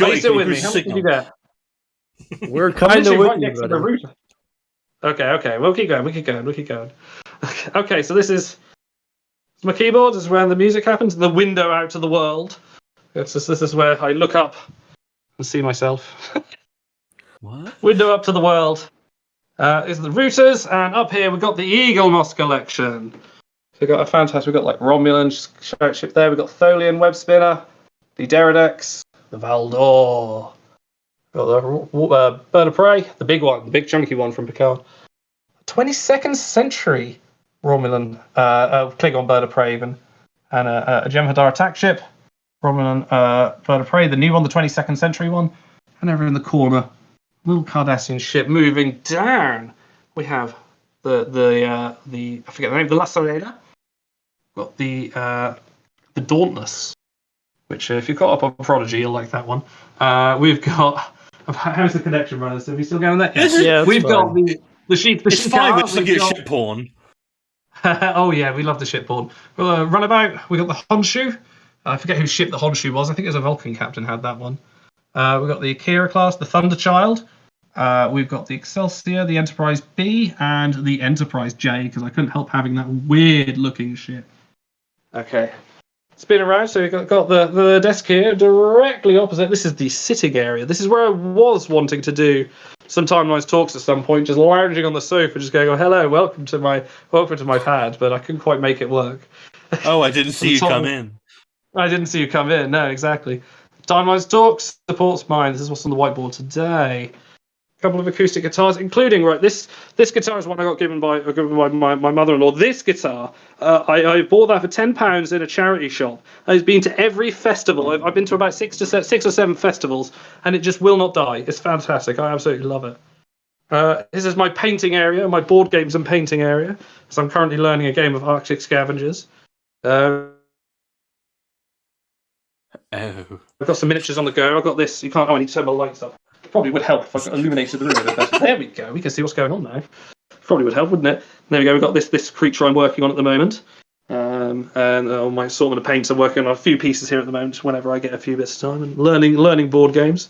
Are you still with me? How much did you get? We're kind of with you, to the router. Okay. We'll keep going. Okay, so this is my keyboard. This is where the music happens. The window out to the world. This is where I look up and see myself. What? Window up to the world. Is the routers, and up here we've got the Eagle Moss collection. So we've got a fantastic. We've got like Romulan ship there. We've got Tholian web spinner, the Deridex, the Valdor. Got the Bird of Prey, the big one, the big chunky one from Picard. 22nd century Romulan Klingon Bird of Prey even, and a Jem'Hadar attack ship. Romulan Bird of Prey, the new one, the 22nd century one. And over in the corner, little Cardassian ship moving down. We have the I forget the name, the Lacerda. Got the Dauntless, which if you've caught up on Prodigy, you'll like that one. We've got. How's the connection, runners? Are we still going there? Yeah, we've got the sheep. It's fine. We're just looking at ship porn. Oh yeah, we love the ship porn. Runabout. We got the Honshu. I forget whose ship the Honshu was. I think it was a Vulcan captain had that one. We've got the Akira class, the Thunderchild. We've got the Excelsior, the Enterprise B, and the Enterprise J, because I couldn't help having that weird-looking ship. Okay. Spin around, so we've got the desk here directly opposite. This is the sitting area. This is where I was wanting to do some Timelines talks at some point, just lounging on the sofa, just going, "Oh, hello, welcome to my pad," but I couldn't quite make it work. Oh, I didn't see you come in. I didn't see you come in. No, exactly. Timelines talks supports mine. This is what's on the whiteboard today. A couple of acoustic guitars, including this guitar is one I got given by my mother-in-law. This guitar, I bought that for £10 in a charity shop. I've been to every festival. I've been to about six or seven festivals, and it just will not die. It's fantastic. I absolutely love it. This is my painting area, my board games and painting area. So I'm currently learning a game of Arctic Scavengers. I've got some miniatures on the go. I've got this. I need to turn my lights up. Probably would help if I illuminated the room a bit better. There we go. We can see what's going on now. Probably would help, wouldn't it? There we go. We've got this creature I'm working on at the moment. And on my assortment of paints, I'm working on a few pieces here at the moment whenever I get a few bits of time and learning board games.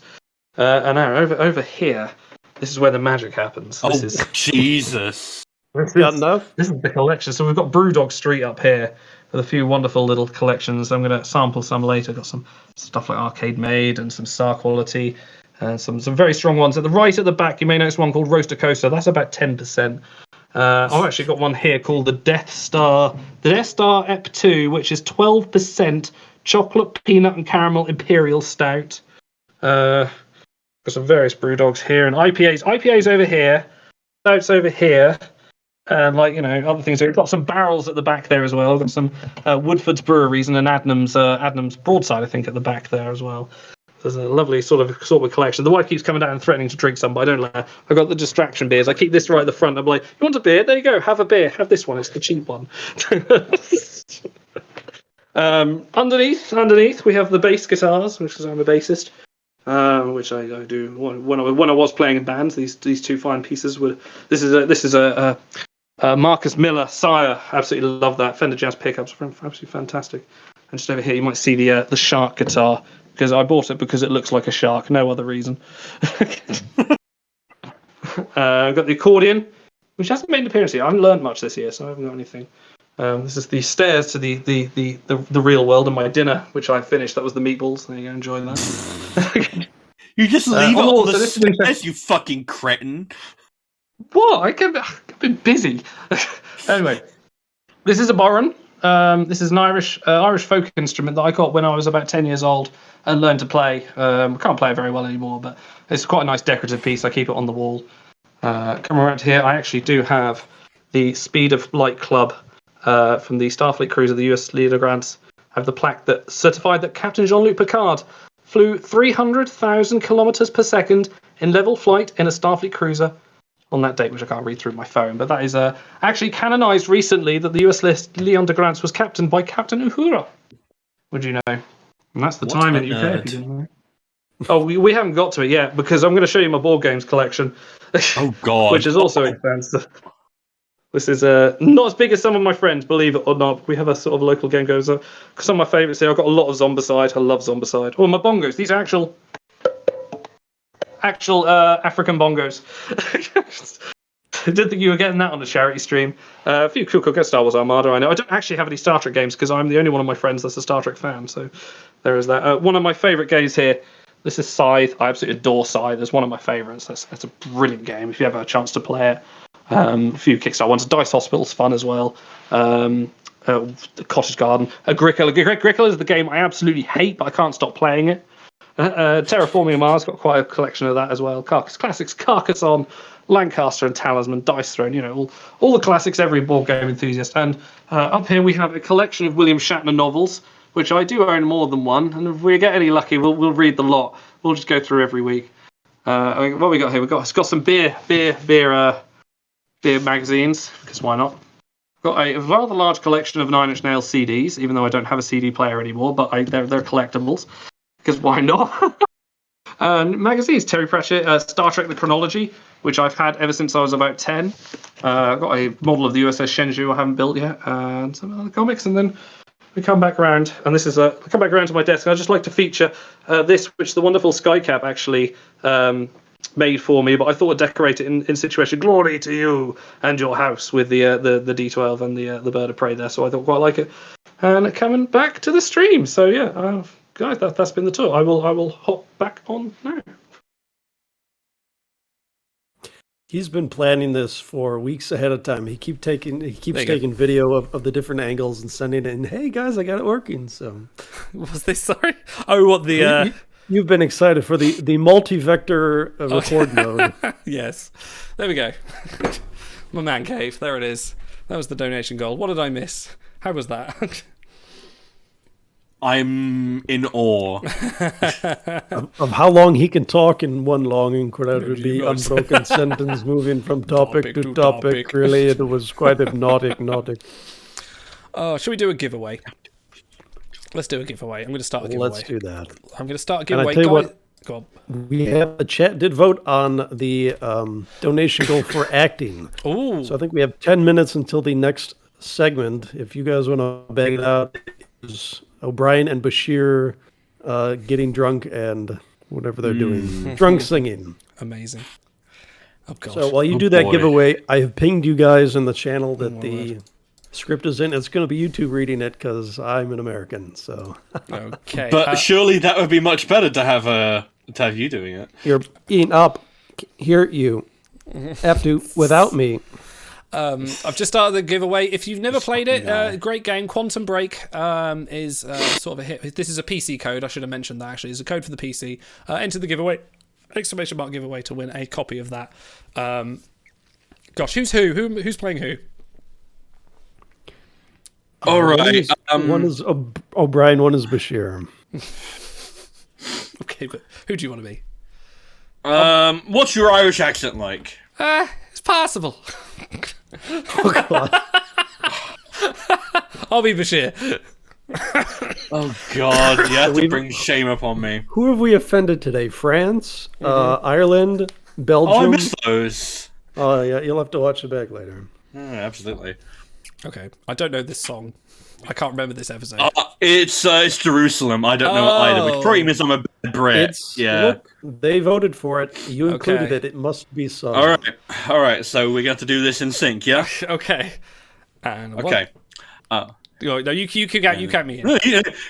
And now over here, this is where the magic happens. This is Jesus. This is the collection. So we've got Brewdog Street up here with a few wonderful little collections. I'm going to sample some later. Got some stuff like Arcade Made and some Star Quality. Some very strong ones. At the back, you may notice one called Roaster Coaster. That's about 10%. I've actually got one here called the Death Star Ep 2, which is 12% chocolate, peanut, and caramel imperial stout. Got some various brew dogs here and IPAs. IPAs over here, stouts over here, and other things. We've got some barrels at the back there as well. We've got some Woodford's Breweries and an Adnams Broadside, I think, at the back there as well. There's a lovely sort of collection. The wife keeps coming down and threatening to drink some, but I don't let her. I've got the distraction beers. I keep this right at the front. I'm like, "You want a beer? There you go. Have a beer. Have this one. It's the cheap one." Underneath, we have the bass guitars, which is I'm a bassist, which I do when I was playing in bands. These two fine pieces were. This is a Marcus Miller Sire. Absolutely love that. Fender Jazz pickups, absolutely fantastic. And just over here, you might see the shark guitar. Because I bought it because it looks like a shark, no other reason. I've got the accordion, which hasn't made an appearance here. I haven't learned much this year, so I haven't got anything. This is the stairs to the real world and my dinner, which I finished. That was the meatballs. There you go, enjoy that. You just leave it on the stairs, you fucking cretin. What? I've been busy. Anyway, this is a boron. This is an Irish folk instrument that I got when I was about 10 years old and learned to play. Can't play it very well anymore, but it's quite a nice decorative piece. I keep it on the wall. Come around here, I actually do have the Speed of Light Club from the Starfleet cruiser, the US Leader Grants. I have the plaque that certified that Captain Jean-Luc Picard flew 300,000 kilometers per second in level flight in a Starfleet cruiser on that date, which I can't read through my phone, but that is actually canonized recently that the US Leon de Grants was captained by Captain Uhura. Would you know? And that's the time in the UK. If you didn't know. Oh, we haven't got to it yet because I'm going to show you my board games collection. Oh God! Which is also expensive. This is not as big as some of my friends, believe it or not. We have a sort of local game goes. Some of my favourites here. I've got a lot of Zombicide. I love Zombicide. Oh, my bongos. These are actual African bongos. I didn't think you were getting that on a charity stream. A few cool Star Wars Armada, I know. I don't actually have any Star Trek games because I'm the only one of my friends that's a Star Trek fan, so there is that. One of my favourite games here, this is Scythe. I absolutely adore Scythe. It's one of my favourites. That's a brilliant game if you ever have a chance to play it. A few Kickstarter ones. Dice Hospital's fun as well. The Cottage Garden. Agricola. Agricola is the game I absolutely hate, but I can't stop playing it. Terraforming Mars, got quite a collection of that as well. Classics, Carcassonne, Lancaster and Talisman, Dice Throne, all the classics every board game enthusiast. And up here we have a collection of William Shatner novels. which I do own more than one, and if we get any lucky, we'll read the lot. We'll just go through every week. What we got here? It's got some beer magazines, because why not? Got a rather large collection of Nine Inch Nails CDs, even though I don't have a CD player anymore, but they're collectibles, because why not? Magazines, Terry Pratchett, Star Trek The Chronology, which I've had ever since I was about 10. I've got a model of the USS Shenzhou I haven't built yet, and some other comics, and then we come back around, and this is I come back around to my desk, and I'd just like to feature this, which the wonderful Skycap actually made for me, but I thought I'd decorate it in situation. Glory to you and your house, with the D12 and the bird of prey there, so I thought quite like it. And coming back to the stream, so yeah, guys, that's been the tour. I will hop back on now. He's been planning this for weeks ahead of time. He keeps taking video of the different angles and sending it in. Hey guys, I got it working. So, was this sorry? Oh, what the? You've been excited for the multi-vector record mode. Yes, there we go. My man cave. There it is. That was the donation goal. What did I miss? How was that? I'm in awe of how long he can talk in one long, incredibly unbroken sentence, moving from topic to topic. Really, it was quite hypnotic. Should we do a giveaway? Let's do a giveaway. I'm going to start a giveaway. Let's do that. I'm going to start a giveaway. And I tell you what, go on. We have the chat did vote on the donation goal for acting. Ooh. So I think we have 10 minutes until the next segment. If you guys want to bang it out, is O'Brien and Bashir getting drunk and whatever they're doing. Drunk singing. Amazing. Oh, gosh. So while you do that giveaway, I have pinged you guys in the channel that the script is in. It's going to be YouTube reading it because I'm an American. So okay, but surely that would be much better to have you doing it. You're eating up. Here you have to without me. I've just started the giveaway. If you've never played it, great game. Quantum Break is sort of a hit. This is a PC code. I should have mentioned that actually. It's a code for the PC. Enter the giveaway. ! Giveaway to win a copy of that. Gosh, who's who? Who's playing who? All right. One is O'Brien, one is Bashir. Okay, but who do you want to be? What's your Irish accent like? It's passable. Oh, God. I'll be Bashir. Oh, God. You have to bring shame upon me. Who have we offended today? France, Ireland, Belgium. Oh, I missed those. Oh, yeah. You'll have to watch it back later. Absolutely. Okay. I don't know this song. I can't remember this episode. It's Jerusalem. I don't know either, which probably means I'm a bad Brit. Look, they voted for it. You included it. It must be sung. All right. So we got to do this in sync, yeah? Okay. And okay. No, you count me in.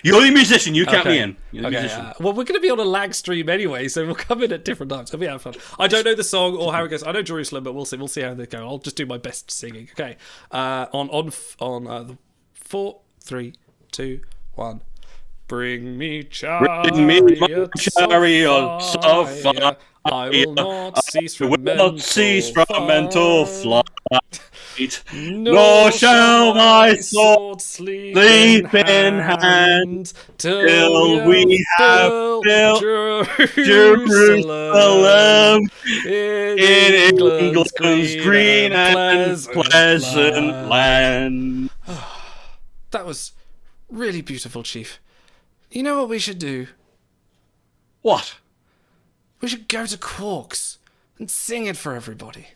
You're the musician. You count me in. You're the musician. Well, we're going to be on a lag stream anyway, so we'll come in at different times. It'll be have fun. I don't know the song or how it goes. I know Jerusalem, but we'll see. We'll see how they go. I'll just do my best singing. Okay. On 4, 3, 2, 1. Bring me chariots of fire. I will not cease from mental flight. Nor shall my sword sleep in hand till we have built Jerusalem in England's green and pleasant land. That was really beautiful, Chief. You know what we should do? What? We should go to Quark's and sing it for everybody.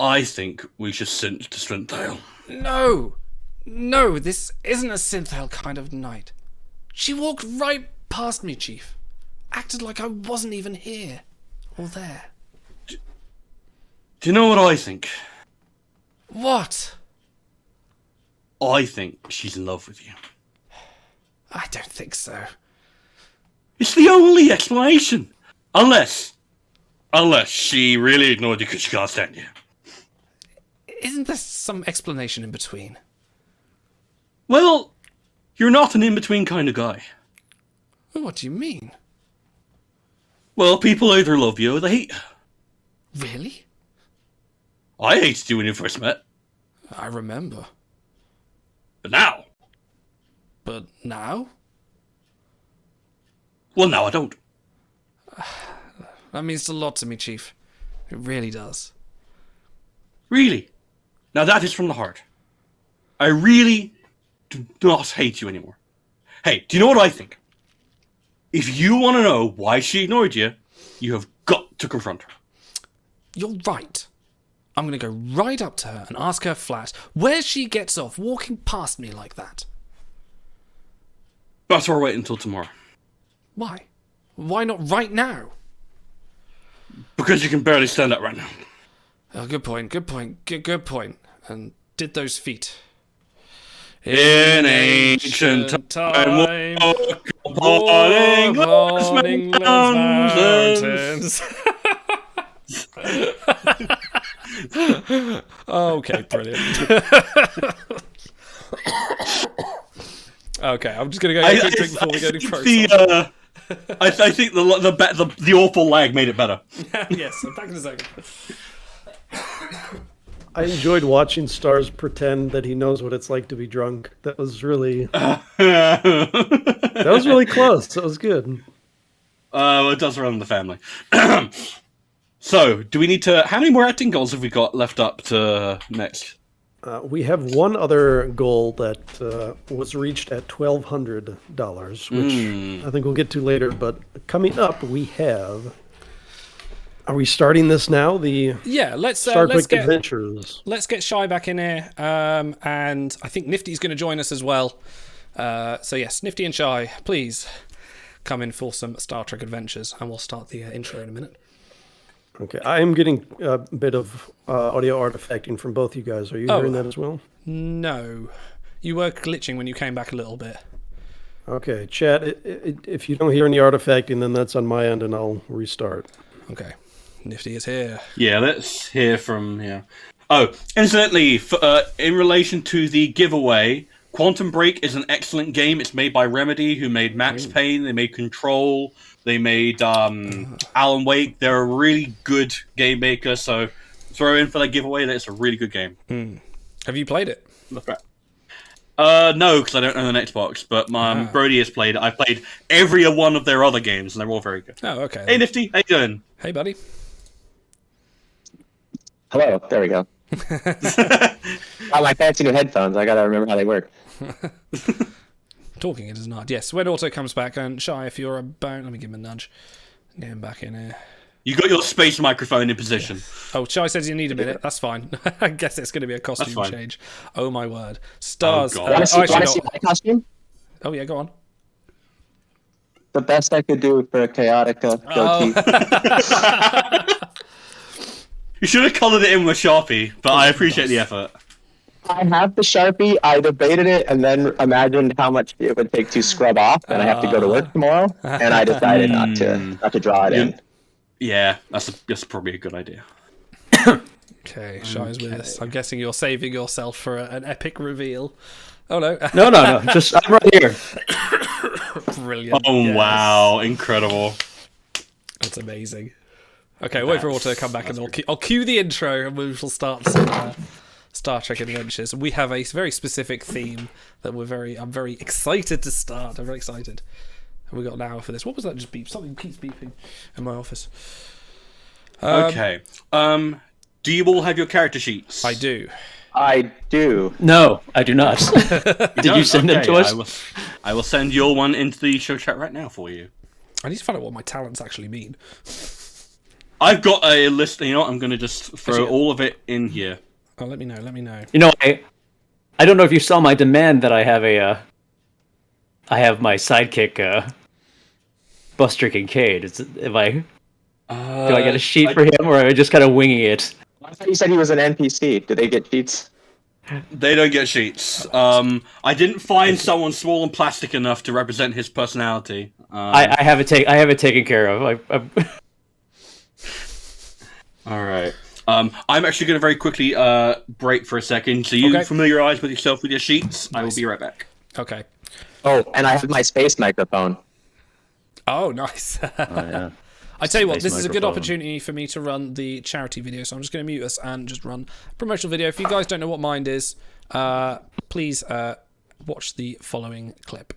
I think we should synth to Strinthale. No, this isn't a Synthale kind of night. She walked right past me, Chief. Acted like I wasn't even here or there. Do you know what I think? What? I think she's in love with you. I don't think so. It's the only explanation. Unless she really ignored you because she can't stand you. Isn't there some explanation in between? Well, you're not an in-between kind of guy. What do you mean? Well, people either love you or they hate you. Really? I hated you when you first met. I remember. But now, But now? Well, now I don't. That means a lot to me, Chief. It really does. Really? Now that is from the heart. I really do not hate you anymore. Hey, do you know what I think? If you want to know why she ignored you, you have got to confront her. You're right. I'm going to go right up to her and ask her flat where she gets off walking past me like that. That's why we're waiting until tomorrow. Why? Why not right now? Because you can barely stand up right now. Oh, good point, good point, good point. And did those feet. In ancient time, walk upon England's mountains. Okay, brilliant. Okay, I'm just gonna go get a quick drink before we go to Proton. I think the awful lag made it better. Yes, I'm back in a second. I enjoyed watching Stars pretend that he knows what it's like to be drunk. That was really that was really close. That was good. Well, it does run in the family. So, do we need to... How many more acting goals have we got left up to next? We have one other goal that was reached at $1,200, which I think we'll get to later. But coming up, we have... Are we starting this now? Let's get Adventures. Let's get Shy back in here, and I think Nifty's going to join us as well. So yes, Nifty and Shy, please come in for some Star Trek Adventures, and we'll start the intro in a minute. Okay, I am getting a bit of audio artifacting from both you guys. Are you hearing that as well? No, you were glitching when you came back a little bit. Okay, chat. If you don't hear any artifacting, then that's on my end, and I'll restart. Okay. Nifty is here. Yeah, let's hear from... Yeah. Oh, incidentally, in relation to the giveaway, Quantum Break is an excellent game. It's made by Remedy, who made Max Payne. They made Control. They made Alan Wake. They're a really good game maker, so throw in for that giveaway. It's a really good game. Have you played it? No, because I don't own an Xbox, but my Brody has played it. I've played every one of their other games, and they're all very good. Oh, okay. Hey, Nifty. How you doing? Hey, buddy. Hello. There we go. Oh, my fancy new headphones. I gotta remember how they work. Talking it is not. Yes, when Auto comes back, and Shy, if you're about... Let me give him a nudge. Get him back in here. You got your space microphone in position. Oh, Shy says you need a minute. That's fine. I guess it's going to be a costume change. Oh, my word. Stars. Want to see my costume? Oh, yeah, go on. The best I could do for a chaotic goatee. You should have coloured it in with Sharpie, but I appreciate the effort. I have the Sharpie. I debated it and then imagined how much it would take to scrub off, and I have to go to work tomorrow, and I decided not to draw it in. Yeah, that's probably a good idea. Okay, Shy's with us. I'm guessing you're saving yourself for an epic reveal. Oh, no. No. Just, I'm right here. Brilliant. Oh, yes. Wow. Incredible. That's amazing. Okay, wait for Auto to come back, and I'll cue the intro, and we shall start some Star Trek Adventures. We have a very specific theme that I'm very excited to start. I'm very excited. And we got an hour for this. What was that just beep? Something keeps beeping in my office. Okay. Do you all have your character sheets? I do. I do. No, I do not. Did you send them to us? I will send your one into the show chat right now for you. I need to find out what my talents actually mean. I've got a list. You know what? I'm going to just throw all of it in here. Oh, let me know. You know, I don't know if you saw my demand that I have my sidekick, Buster Kincaid. Do I get a sheet for him, or am I just kind of winging it? I thought you said he was an NPC. Do they get sheets? They don't get sheets. I didn't find someone small and plastic enough to represent his personality. I have it taken care of. All right. I'm actually going to very quickly break for a second, so you familiarize with yourself with your sheets. Nice. I will be right back. Okay. Oh, and I have my space microphone. Oh, nice. Yeah. I tell you what, this is a good opportunity for me to run the charity video, so I'm just going to mute us and just run a promotional video. If you guys don't know what Mind is, please watch the following clip.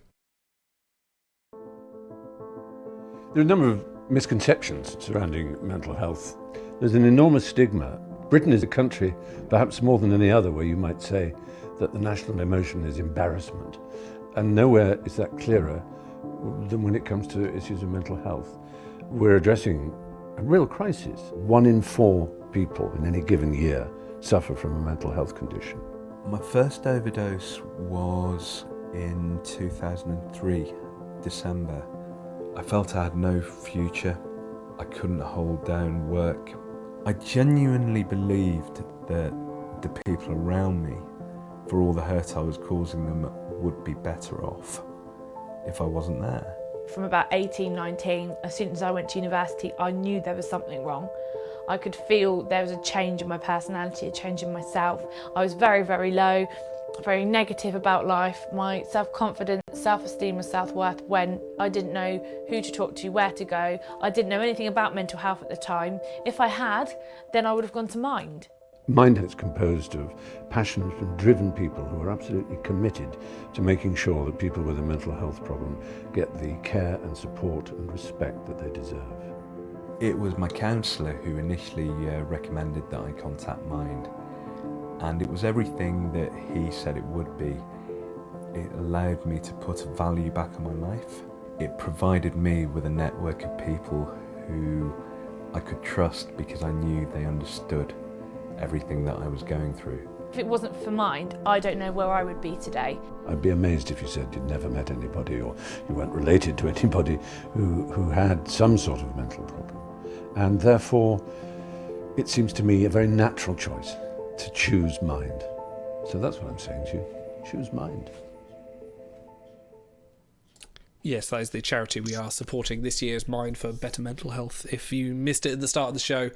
There are a number of misconceptions surrounding mental health. There's an enormous stigma. Britain is a country, perhaps more than any other, where you might say that the national emotion is embarrassment. And nowhere is that clearer than when it comes to issues of mental health. We're addressing a real crisis. 1 in 4 people in any given year suffer from a mental health condition. My first overdose was in 2003, December. I felt I had no future. I couldn't hold down work. I genuinely believed that the people around me, for all the hurt I was causing them, would be better off if I wasn't there. From about 18, 19, as soon as I went to university, I knew there was something wrong. I could feel there was a change in my personality, a change in myself. I was very, very low, very negative about life. My self-confidence, self-esteem and self-worth went. I didn't know who to talk to, where to go. I didn't know anything about mental health at the time. If I had, then I would have gone to Mind. Mind is composed of passionate and driven people who are absolutely committed to making sure that people with a mental health problem get the care and support and respect that they deserve. It was my counsellor who initially recommended that I contact Mind, and it was everything that he said it would be. It allowed me to put value back on my life. It provided me with a network of people who I could trust because I knew they understood everything that I was going through. If it wasn't for Mind, I don't know where I would be today. I'd be amazed if you said you'd never met anybody or you weren't related to anybody who had some sort of mental problem. And therefore, it seems to me a very natural choice to choose Mind. So that's what I'm saying to you. Choose Mind. Yes, that is the charity we are supporting this year's Mind for Better Mental Health. If you missed it at the start of the show,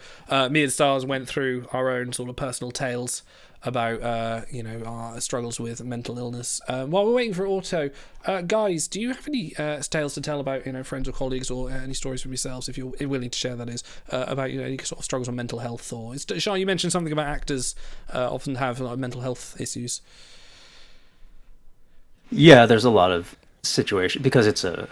me and Stars went through our own sort of personal tales about, our struggles with mental illness. While we're waiting for Auto, guys, do you have any tales to tell about, friends or colleagues, or any stories from yourselves, if you're willing to share, that is, about, any sort of struggles on mental health? Or Sean, you mentioned something about actors often have mental health issues. Yeah, there's a lot of situation because it's a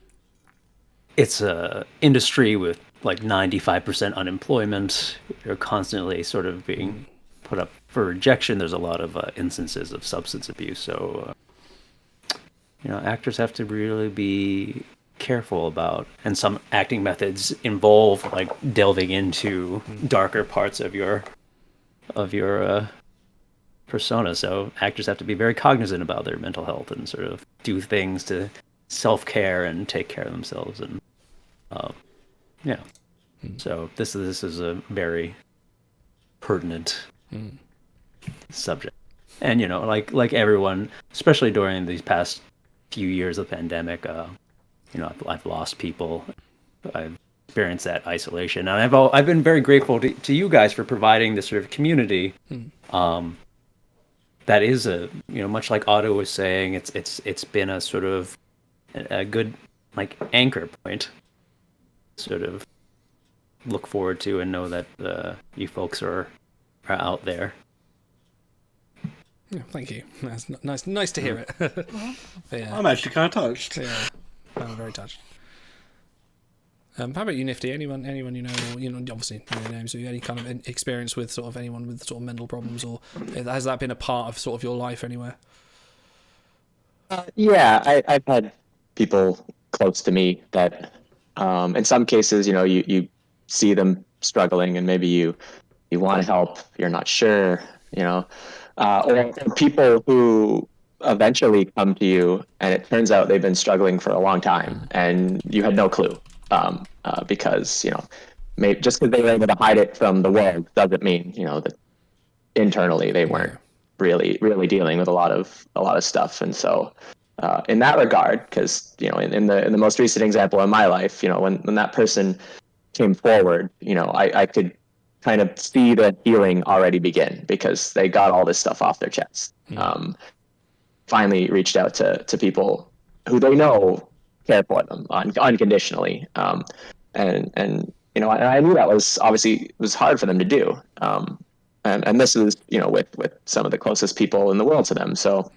industry with like 95% unemployment. You're constantly sort of being put up for rejection. There's a lot of instances of substance abuse, so actors have to really be careful about, and some acting methods involve like delving into darker parts of your persona, so actors have to be very cognizant about their mental health and sort of do things to self-care and take care of themselves, and so this is a very pertinent subject. And like everyone, especially during these past few years of the pandemic, I've lost people. I've experienced that isolation, and I've been very grateful to you guys for providing this sort of community. That is much like Otto was saying, it's been a sort of a good like anchor point, sort of look forward to and know that you folks are out there. Yeah, thank you. That's nice to hear it. Yeah. I'm actually kind of touched. Yeah, I'm very touched. How about you, Nifty? Anyone you know, or obviously no names. Have you any kind of experience with sort of anyone with sort of mental problems, or has that been a part of sort of your life anywhere? Yeah, I've had people close to me that, in some cases, you see them struggling, and maybe you want to help, you're not sure, or people who eventually come to you, and it turns out they've been struggling for a long time, and you had no clue. Because maybe just because they were able to hide it from the world doesn't mean that internally they weren't really dealing with a lot of stuff. And so in that regard, because in the most recent example in my life, when that person came forward, I could kind of see the healing already begin because they got all this stuff off their chest. Finally reached out to people who they know care for them unconditionally, and I knew that was obviously hard for them to do, and this is with some of the closest people in the world to them. So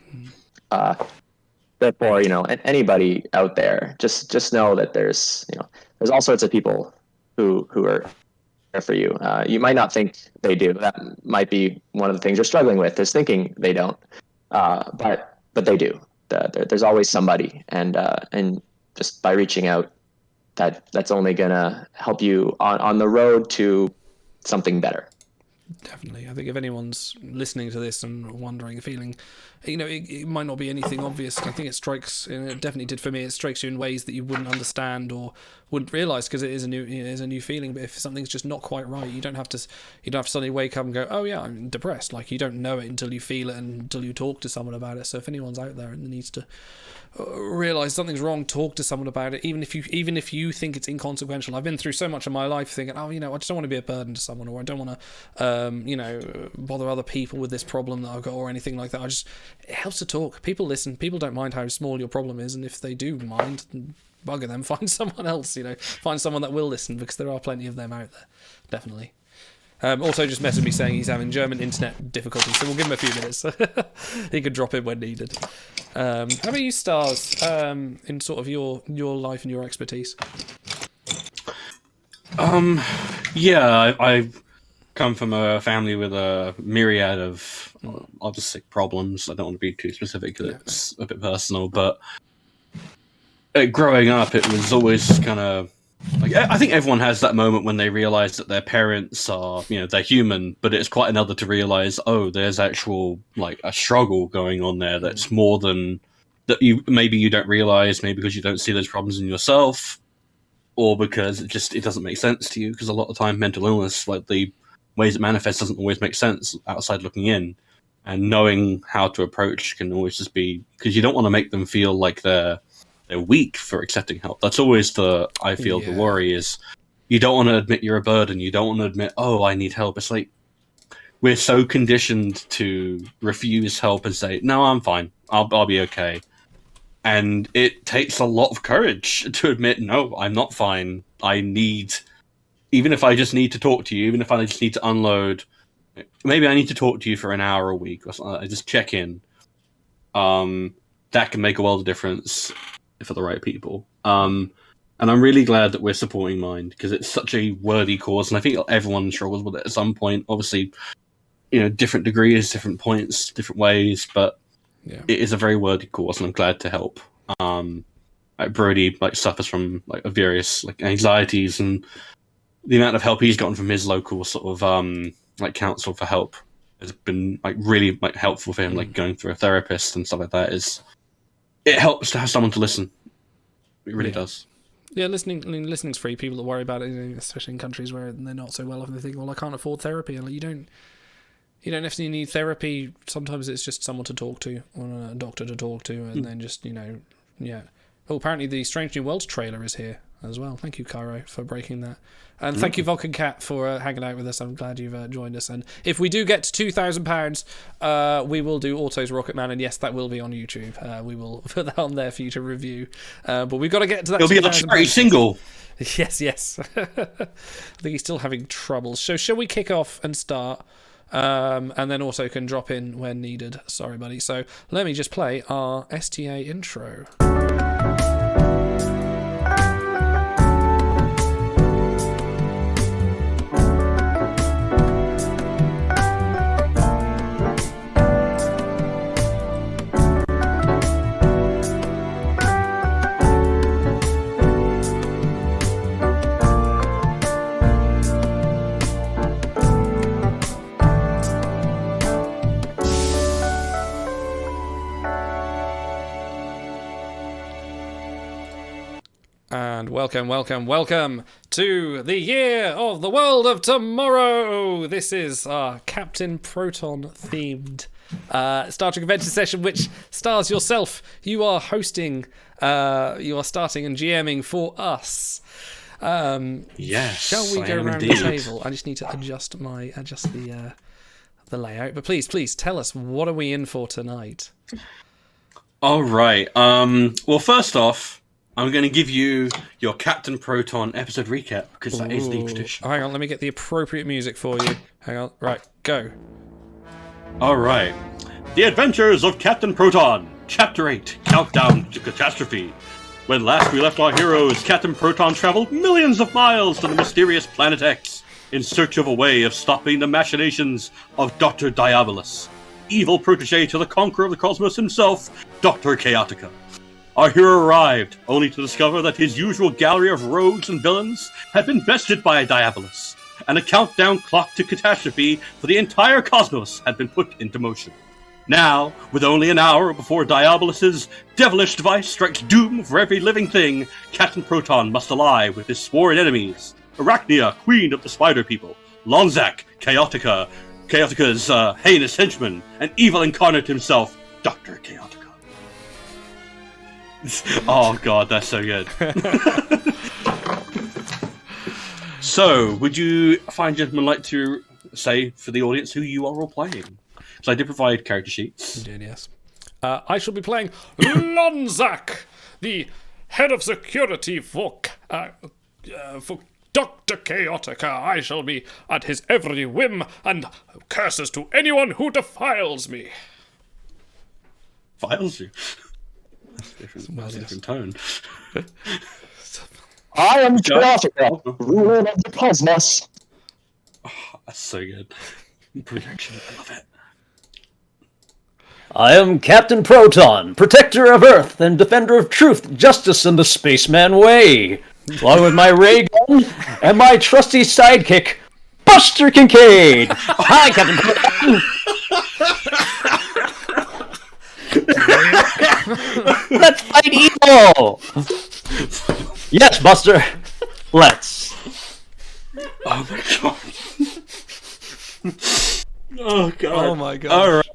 therefore, anybody out there, just know that there's all sorts of people who are there for you. You might not think they do. That might be one of the things you're struggling with, is thinking they don't. But they do. There's always somebody, and just by reaching out, that's only gonna help you on the road to something better. Definitely. I think if anyone's listening to this and wondering, feeling, it might not be anything obvious. I think it strikes, and it definitely did for me, it strikes you in ways that you wouldn't understand or wouldn't realise, because it is a new feeling. But if something's just not quite right, you don't have to suddenly wake up and go, oh yeah, I'm depressed. Like, you don't know it until you feel it and until you talk to someone about it. So if anyone's out there and needs to realise something's wrong, talk to someone about it, even if you think it's inconsequential. I've been through so much of my life thinking, I just don't want to be a burden to someone, or I don't want to bother other people with this problem that I've got, or anything like that. It helps to talk. People listen. People don't mind how small your problem is, and if they do mind, bugger them. Find someone else. Find someone that will listen, because there are plenty of them out there. Definitely. Also just messaged me saying he's having German internet difficulties, so we'll give him a few minutes. He could drop in when needed. How about you, Stars, in sort of your life and your expertise? Yeah, I've come from a family with a myriad of autistic problems. I don't want to be too specific because it's a bit personal, but growing up, it was always kind of like, I think everyone has that moment when they realize that their parents are, they're human, but it's quite another to realize, oh, there's actual, like, a struggle going on there that's more than that maybe you don't realize, maybe because you don't see those problems in yourself, or because it doesn't make sense to you, because a lot of the time mental illness, like the ways it manifests, doesn't always make sense outside looking in, and knowing how to approach can always just be, because you don't want to make them feel like they're weak for accepting help. That's always the worry is, you don't want to admit you're a burden, you don't want to admit, oh, I need help. It's like, we're so conditioned to refuse help and say, no, I'm fine, I'll be okay. And it takes a lot of courage to admit, no, I'm not fine. Even if I just need to talk to you, even if I just need to unload, maybe I need to talk to you for an hour a week or something, I just check in. That can make a world of difference for the right people. And I'm really glad that we're supporting Mind, because it's such a worthy cause, and I think everyone struggles with it at some point. Obviously, different degrees, different points, different ways, but it is a very worthy cause, and I'm glad to help. Brody suffers from various anxieties, and the amount of help he's gotten from his local sort of council for help has been really helpful for him. Going through a therapist and stuff like that it helps to have someone to listen. It really does. Yeah, listening's free. People that worry about it, especially in countries where they're not so well off, they think, well, I can't afford therapy. And you don't necessarily need therapy. Sometimes it's just someone to talk to, or a doctor to talk to, and then just, Oh, apparently the Strange New Worlds trailer is here as well. Thank you, Cairo, for breaking that. And thank you, Vulcan Cat, for hanging out with us. I'm glad you've joined us. And if we do get to £2,000, we will do Auto's Rocket Man. And yes, that will be on YouTube. We will put that on there for you to review. But we've got to get to that. It'll be a charity single. Yes. I think he's still having trouble. So shall we kick off and start? And then also can drop in when needed. Sorry, buddy. So let me just play our STA intro. And welcome to the year of the world of tomorrow. This is our Captain Proton themed Star Trek Adventure session, which stars yourself. You are hosting, you are starting and GMing for us. Yes. Shall we go around the table? I just need to adjust the layout. But please tell us, what are we in for tonight? All right. Well, first off, I'm going to give you your Captain Proton episode recap, because that is the tradition. Hang on, let me get the appropriate music for you. Hang on. Right, go. All right. The Adventures of Captain Proton, Chapter 8, Countdown to Catastrophe. When last we left our heroes, Captain Proton traveled millions of miles to the mysterious Planet X in search of a way of stopping the machinations of Dr. Diabolus, evil protege to the conqueror of the cosmos himself, Dr. Chaotica. Our hero arrived, only to discover that his usual gallery of rogues and villains had been bested by Diabolus, and a countdown clock to catastrophe for the entire cosmos had been put into motion. Now, with only an hour before Diabolus's devilish device strikes doom for every living thing, Captain Proton must ally with his sworn enemies: Arachnia, queen of the spider people; Lonzak, Chaotica's heinous henchman; and evil incarnate himself, Dr. Chaotica. Oh god, that's so good. So, would you fine gentlemen like to say for the audience who you are all playing? So I did provide character sheets. You did, yes. I shall be playing Lonzak, the head of security for Dr. Chaotica. I shall be at his every whim and curses to anyone who defiles me. Files you? That's a different tone. I am Chaotica, ruler of the cosmos. Oh, that's so good. Projection, I love it. I am Captain Proton, protector of Earth and defender of truth, justice, and the spaceman way, along with my ray gun and my trusty sidekick, Buster Kincaid. Hi, Captain Proton. Let's fight evil. Yes, Buster. Let's. Oh my god. Oh god. Oh my god. All right.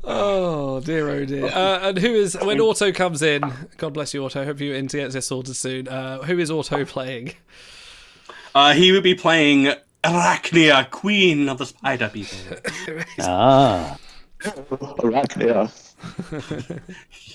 Oh dear, oh dear. And who is, when Auto comes in, God bless you, Auto, hope your internet gets this sorted soon. Who is Auto playing? He would be playing Arachnia, queen of the spider people. Arachnia.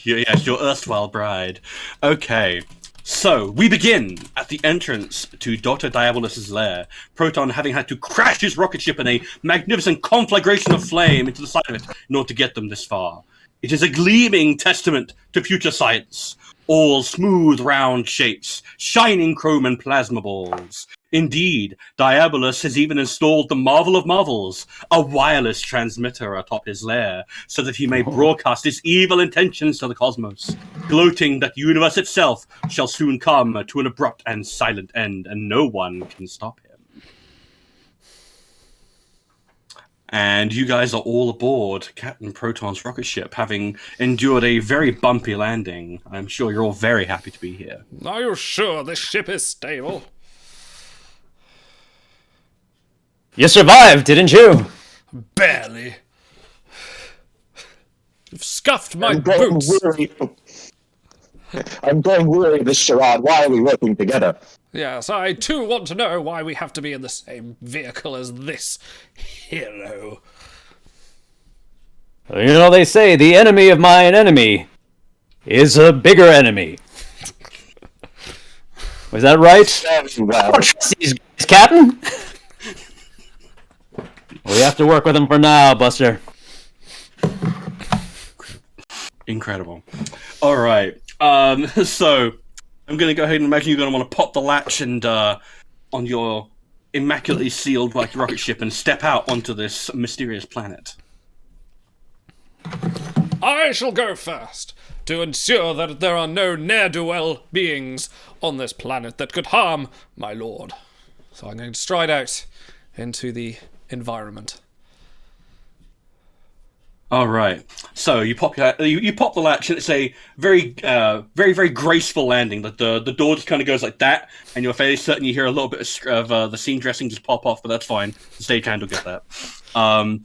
Yes, your erstwhile bride. Okay. So, we begin at the entrance to Dr. Diabolus's lair, Proton having had to crash his rocket ship in a magnificent conflagration of flame into the side of it in order to get them this far. It is a gleaming testament to future science, all smooth round shapes, shining chrome and plasma balls. Indeed, Diabolus has even installed the marvel of marvels, a wireless transmitter atop his lair, so that he may broadcast his evil intentions to the cosmos, gloating that the universe itself shall soon come to an abrupt and silent end, and no one can stop him. And you guys are all aboard Captain Proton's rocket ship, having endured a very bumpy landing. I'm sure you're all very happy to be here. Are you sure this ship is stable? You survived, didn't you? Barely. You've scuffed my I'm growing boots. weary. I'm growing weary of this charade. Why are we working together? Yes, I too want to know why we have to be in the same vehicle as this hero. You know, they say the enemy of mine enemy is a bigger enemy. Was that right? Well. Don't trust these guys, Captain. We have to work with them for now, Buster. Incredible. All right. So I'm going to go ahead and imagine you're going to want to pop the latch and on your immaculately sealed like rocket ship and step out onto this mysterious planet. I shall go first to ensure that there are no ne'er-do-well beings on this planet that could harm my lord. So I'm going to stride out into the environment. All right. So you pop you pop the latch, and it's a very very graceful landing. That the door just kind of goes like that, and you're fairly certain you hear a little bit of the scene dressing just pop off, but that's fine. The stagehand will get that. Have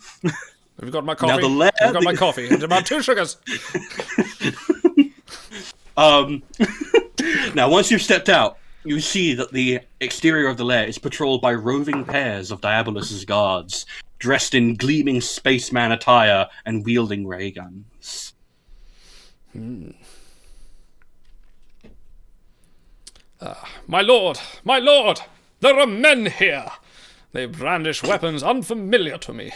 you got my coffee? Now I've got my coffee. It's about 2 sugars. Now, once you've stepped out, you see that the exterior of the lair is patrolled by roving pairs of Diabolus's guards, dressed in gleaming spaceman attire and wielding ray guns. My lord! There are men here! They brandish weapons unfamiliar to me.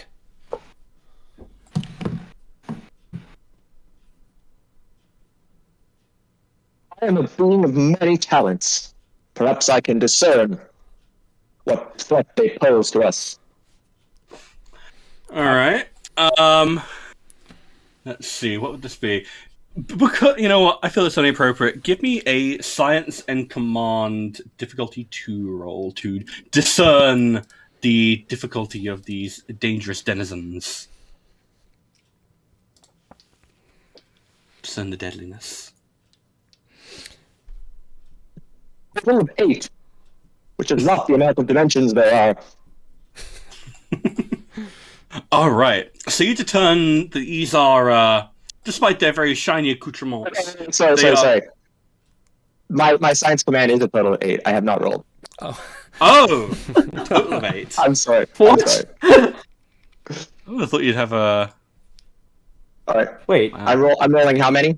I am a being of many talents. Perhaps I can discern what threat they pose to us. All right. Let's see. What would this be? Because you know what, I feel it's only appropriate. Give me a science and command difficulty 2 roll to discern the difficulty of these dangerous denizens. Discern the deadliness. Roll of 8, which is not the amount of dimensions there are. All right. So you determine that these are, despite their very shiny accoutrements. Sorry. My science command is a total of 8. I have not rolled. Oh, total of 8. I'm sorry. What? I thought you'd have a. All right. Wait. I'm rolling how many?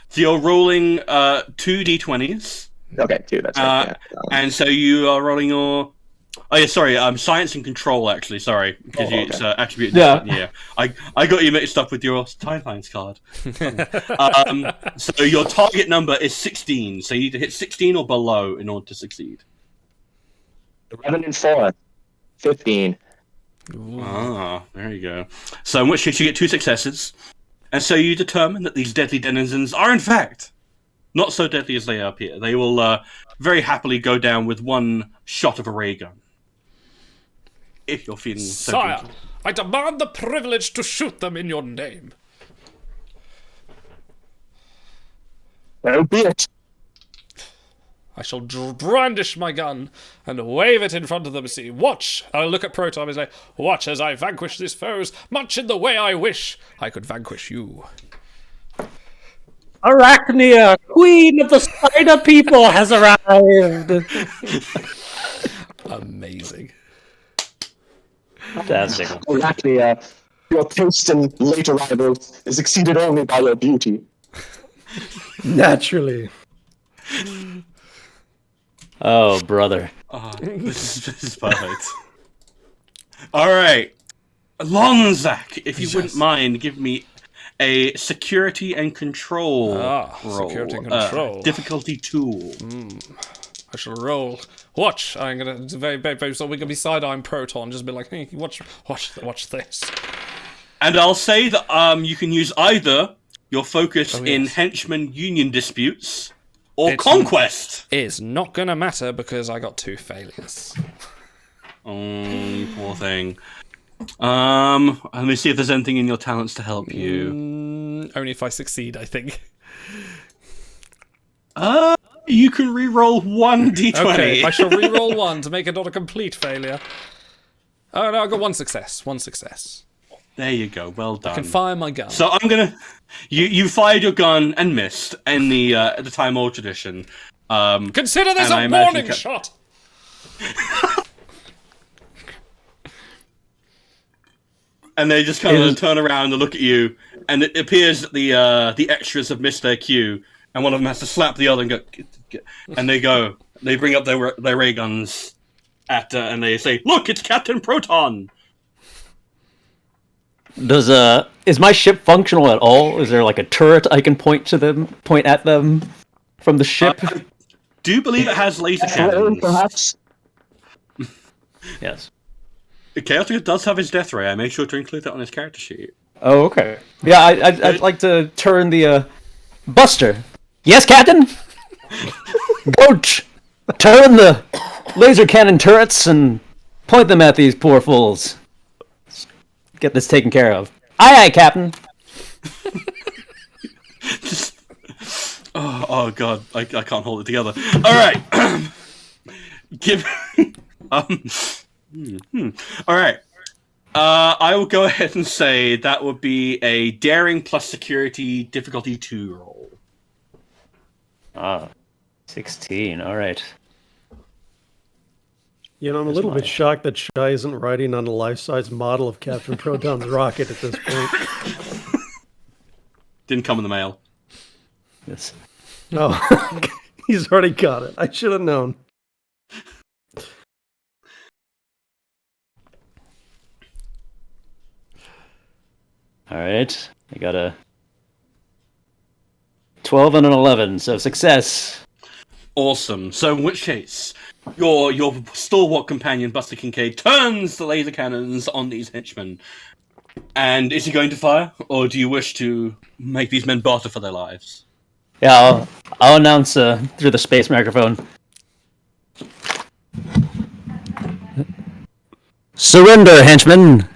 So you're rolling 2 d20s. Okay, 2. That's right. And so you are rolling your. Oh yeah, sorry. Science and control actually. Sorry, because it's attribute. Yeah. I got you mixed up with your timelines card. So your target number is 16. So you need to hit 16 or below in order to succeed. 11 and 4. 15. Ah, there you go. So in which case you get 2 successes, and so you determine that these deadly denizens are in fact not so deadly as they appear. They will very happily go down with one shot of a ray gun. If you're feeling so Sire, guilty. I demand the privilege to shoot them in your name. So be it. I shall brandish my gun and wave it in front of them and say, watch. I'll look at Proton and say, watch as I vanquish these foes, much in the way I wish I could vanquish you. Arachnia, queen of the spider people, has arrived. Amazing. Fantastic. Arachnia, your taste in late arrivals is exceeded only by your beauty. Naturally. Oh, brother. This is perfect. All right, Lonzak, if you wouldn't mind, give me a security and control roll. Security and control. Difficulty 2. I shall roll. Watch. I'm gonna so we're gonna be side-eyeing Proton, just be like, hey, watch this. And I'll say that you can use either your focus in henchman union disputes or conquest. It's not gonna matter because I got 2 failures. Oh, poor thing. Let me see if there's anything in your talents to help you. Only if I succeed, I think. You can re-roll 1 d20. Okay, I shall re-roll 1 to make it not a complete failure. Oh no, I got 1 success. 1 success. There you go. Well done. I can fire my gun. So I'm gonna. You fired your gun and missed in the Time Old tradition. Consider this a warning shot. And they just kind of turn around and look at you, and it appears that the extras have missed their cue, and one of them has to slap the other and go, and they bring up their ray guns and they say, "Look, it's Captain Proton." Is my ship functional at all? Is there like a turret I can point at them from the ship? Do you believe it has laser cannons? Perhaps. Yes. Chaotic does have his death ray. I made sure to include that on his character sheet. Oh, okay. Yeah, I'd like to turn the Buster. Yes, Captain. Go turn the laser cannon turrets and point them at these poor fools. Get this taken care of. Aye, aye, Captain. Oh God, I can't hold it together. All right, All right. I will go ahead and say that would be a daring plus security difficulty 2 roll. 16. All right. You know, I'm a little bit shocked that Shy isn't riding on a life-size model of Captain Proton's rocket at this point. Didn't come in the mail. Yes. No, he's already got it. I should have known. All right. I got a 12 and an 11, so success. Awesome. So in which case, your stalwart companion, Buster Kincaid, turns the laser cannons on these henchmen. And is he going to fire, or do you wish to make these men barter for their lives? Yeah, I'll announce through the space microphone. Surrender, henchmen!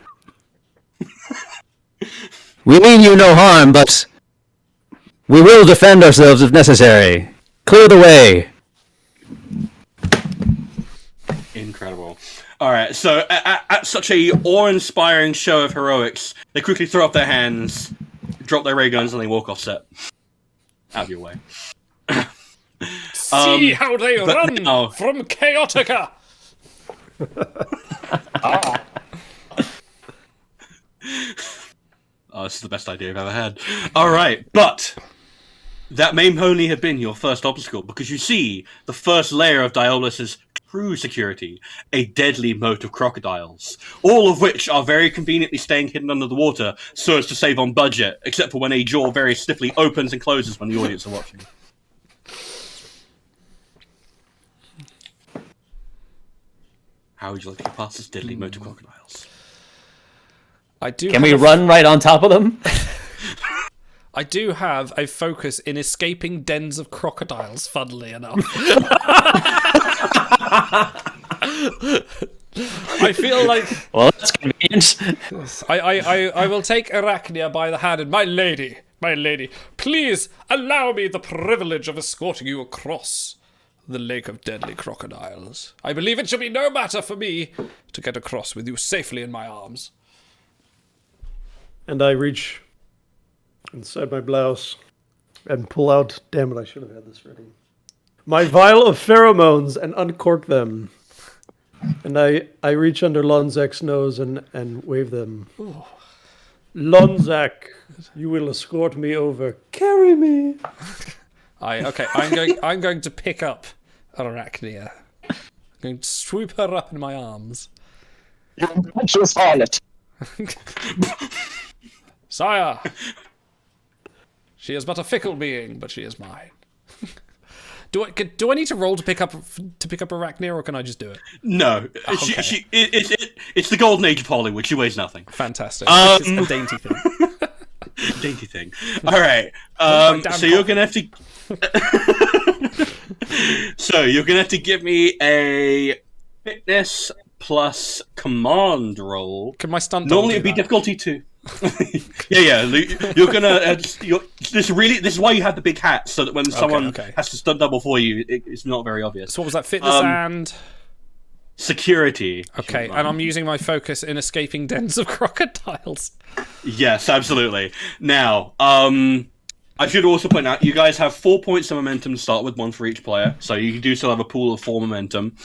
We mean you no harm, but we will defend ourselves if necessary. Clear the way. Incredible. Alright, so at such a awe-inspiring show of heroics, they quickly throw up their hands, drop their ray guns, and they walk off set. Out of your way. See how they run now... from Chaotica! Oh, this is the best idea I've ever had. Alright, but that may only have been your first obstacle, because you see the first layer of Diobolus's true security, a deadly moat of crocodiles, all of which are very conveniently staying hidden under the water so as to save on budget, except for when a jaw very stiffly opens and closes when the audience are watching. How would you like to get past this deadly moat of crocodiles? Can we run right on top of them? I do have a focus in escaping dens of crocodiles, funnily enough. I feel like... Well, that's convenient. I will take Arachnia by the hand and, my lady, please allow me the privilege of escorting you across the lake of deadly crocodiles. I believe it shall be no matter for me to get across with you safely in my arms. And I reach inside my blouse and pull out... Damn it, I should have had this ready. My vial of pheromones and uncork them. And I reach under Lonzak's nose and wave them. Ooh. Lonzak, you will escort me over. Carry me. I'm going to pick up Arachnia. I'm going to swoop her up in my arms. You're a treacherous harlot. Sire! She is but a fickle being, but she is mine. Do I need to roll to pick up Arachnia, or can I just do it? No, Okay. it's the golden age of Hollywood. She weighs nothing. Fantastic. It's a dainty thing. Dainty thing. All right. So you're gonna have to. So you're gonna have to give me a fitness plus command roll. Can my stunt normally it'd be difficulty 2. yeah. You're gonna. This is why you have the big hat, so that when someone has to stunt double for you, it's not very obvious. So what was that? Fitness and security. Okay, and I'm using my focus in escaping dens of crocodiles. Yes, absolutely. Now, I should also point out you guys have 4 points of momentum to start with, 1 for each player, so you do still have a pool of 4 momentum.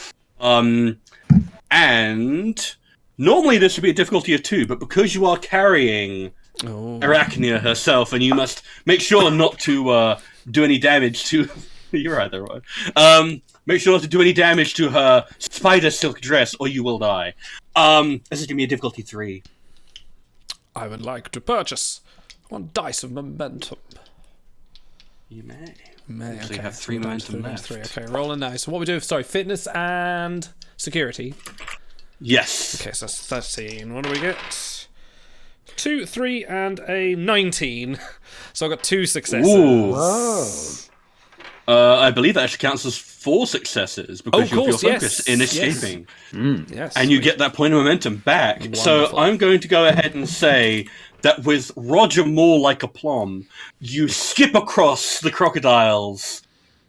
And normally this would be a difficulty of 2, but because you are carrying Arachnia herself, and you must make sure not to do any damage to... You're right there, right? Make sure not to do any damage to her spider silk dress, or you will die. This is going to be a difficulty 3. I would like to purchase 1 dice of momentum. You may. Okay. So you have 3 momentum left. 3. Okay, rolling now. So what we do? Sorry, fitness and security. Yes. Okay, so that's 13. What do we get? 2, 3, and a 19. So I've got 2 successes. Ooh. I believe that actually counts as 4 successes because you have your focus in escaping. Yes. And you get that point of momentum back. Wonderful. So I'm going to go ahead and say that with Roger Moore like aplomb, you skip across the crocodiles,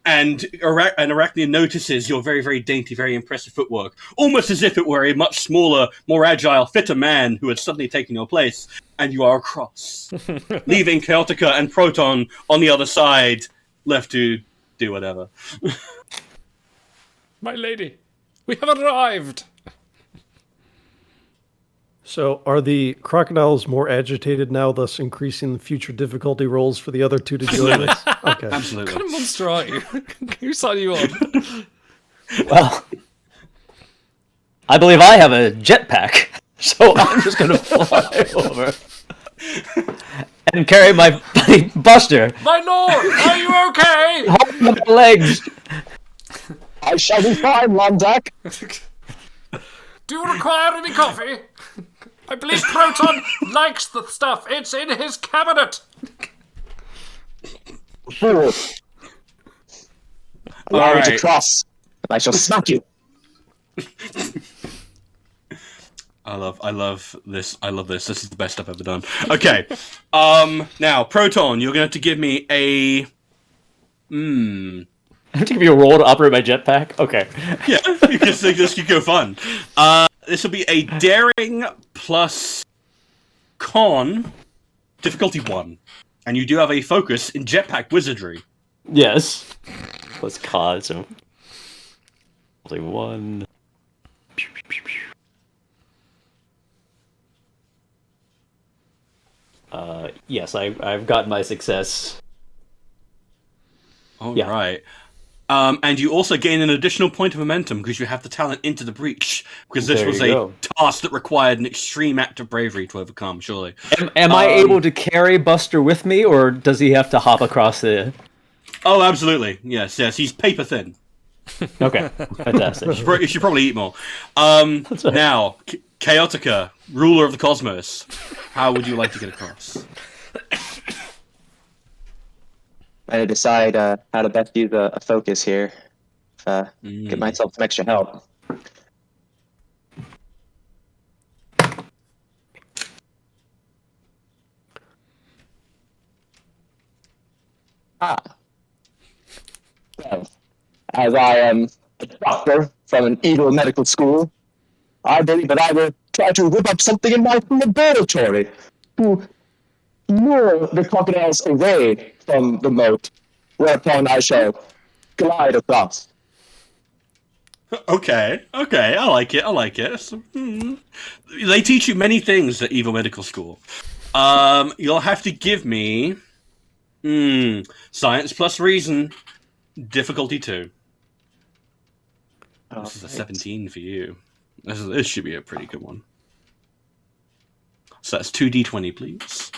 and Arachnia notices your very, very dainty, very impressive footwork, almost as if it were a much smaller, more agile, fitter man who had suddenly taken your place, and you are across, leaving Chaotica and Proton on the other side, left to do whatever. My lady, we have arrived! So, are the crocodiles more agitated now, thus increasing the future difficulty rolls for the other 2 to join us? Okay. Absolutely. What kind of monster are you? Who signed you on? Well, I believe I have a jetpack, so I'm just going to fly over and carry my buddy Buster. My lord, are you okay? Hold my legs. I shall be fine, Lonzac. Do you require any coffee? I believe Proton likes the stuff. It's in his cabinet. Fool. All Allow me to right. cross. I shall smack you. I love this. I love this. This is the best I've ever done. Okay. Now, Proton, you're going to have to give me a... I have to give you a roll to operate my jetpack? Okay. Yeah, because this could go fun. This will be a daring plus con, difficulty 1. And you do have a focus in jetpack wizardry. Yes. Plus con, so... Only 1. Yes, I've got my success. All right. And you also gain an additional point of momentum because you have the talent Into the Breach, because this There was you a go. task that required an extreme act of bravery to overcome, surely. Am I able to carry Buster with me, or does he have to hop across the... Oh, absolutely. Yes, he's paper thin. Okay, fantastic. You should probably eat more. Now, Chaotica, ruler of the cosmos. How would you like to get across? I had to decide how to best use a focus here. Get myself some extra help. Well, as I am a doctor from an evil medical school, I believe that I will try to whip up something in my laboratory to lure the crocodiles away from the moat, whereupon I shall glide across. Okay, I like it. So, They teach you many things at Evil Medical School. You'll have to give me... Science plus reason, difficulty 2. This is a 17 for you. This should be a pretty good one. So that's 2d20, please.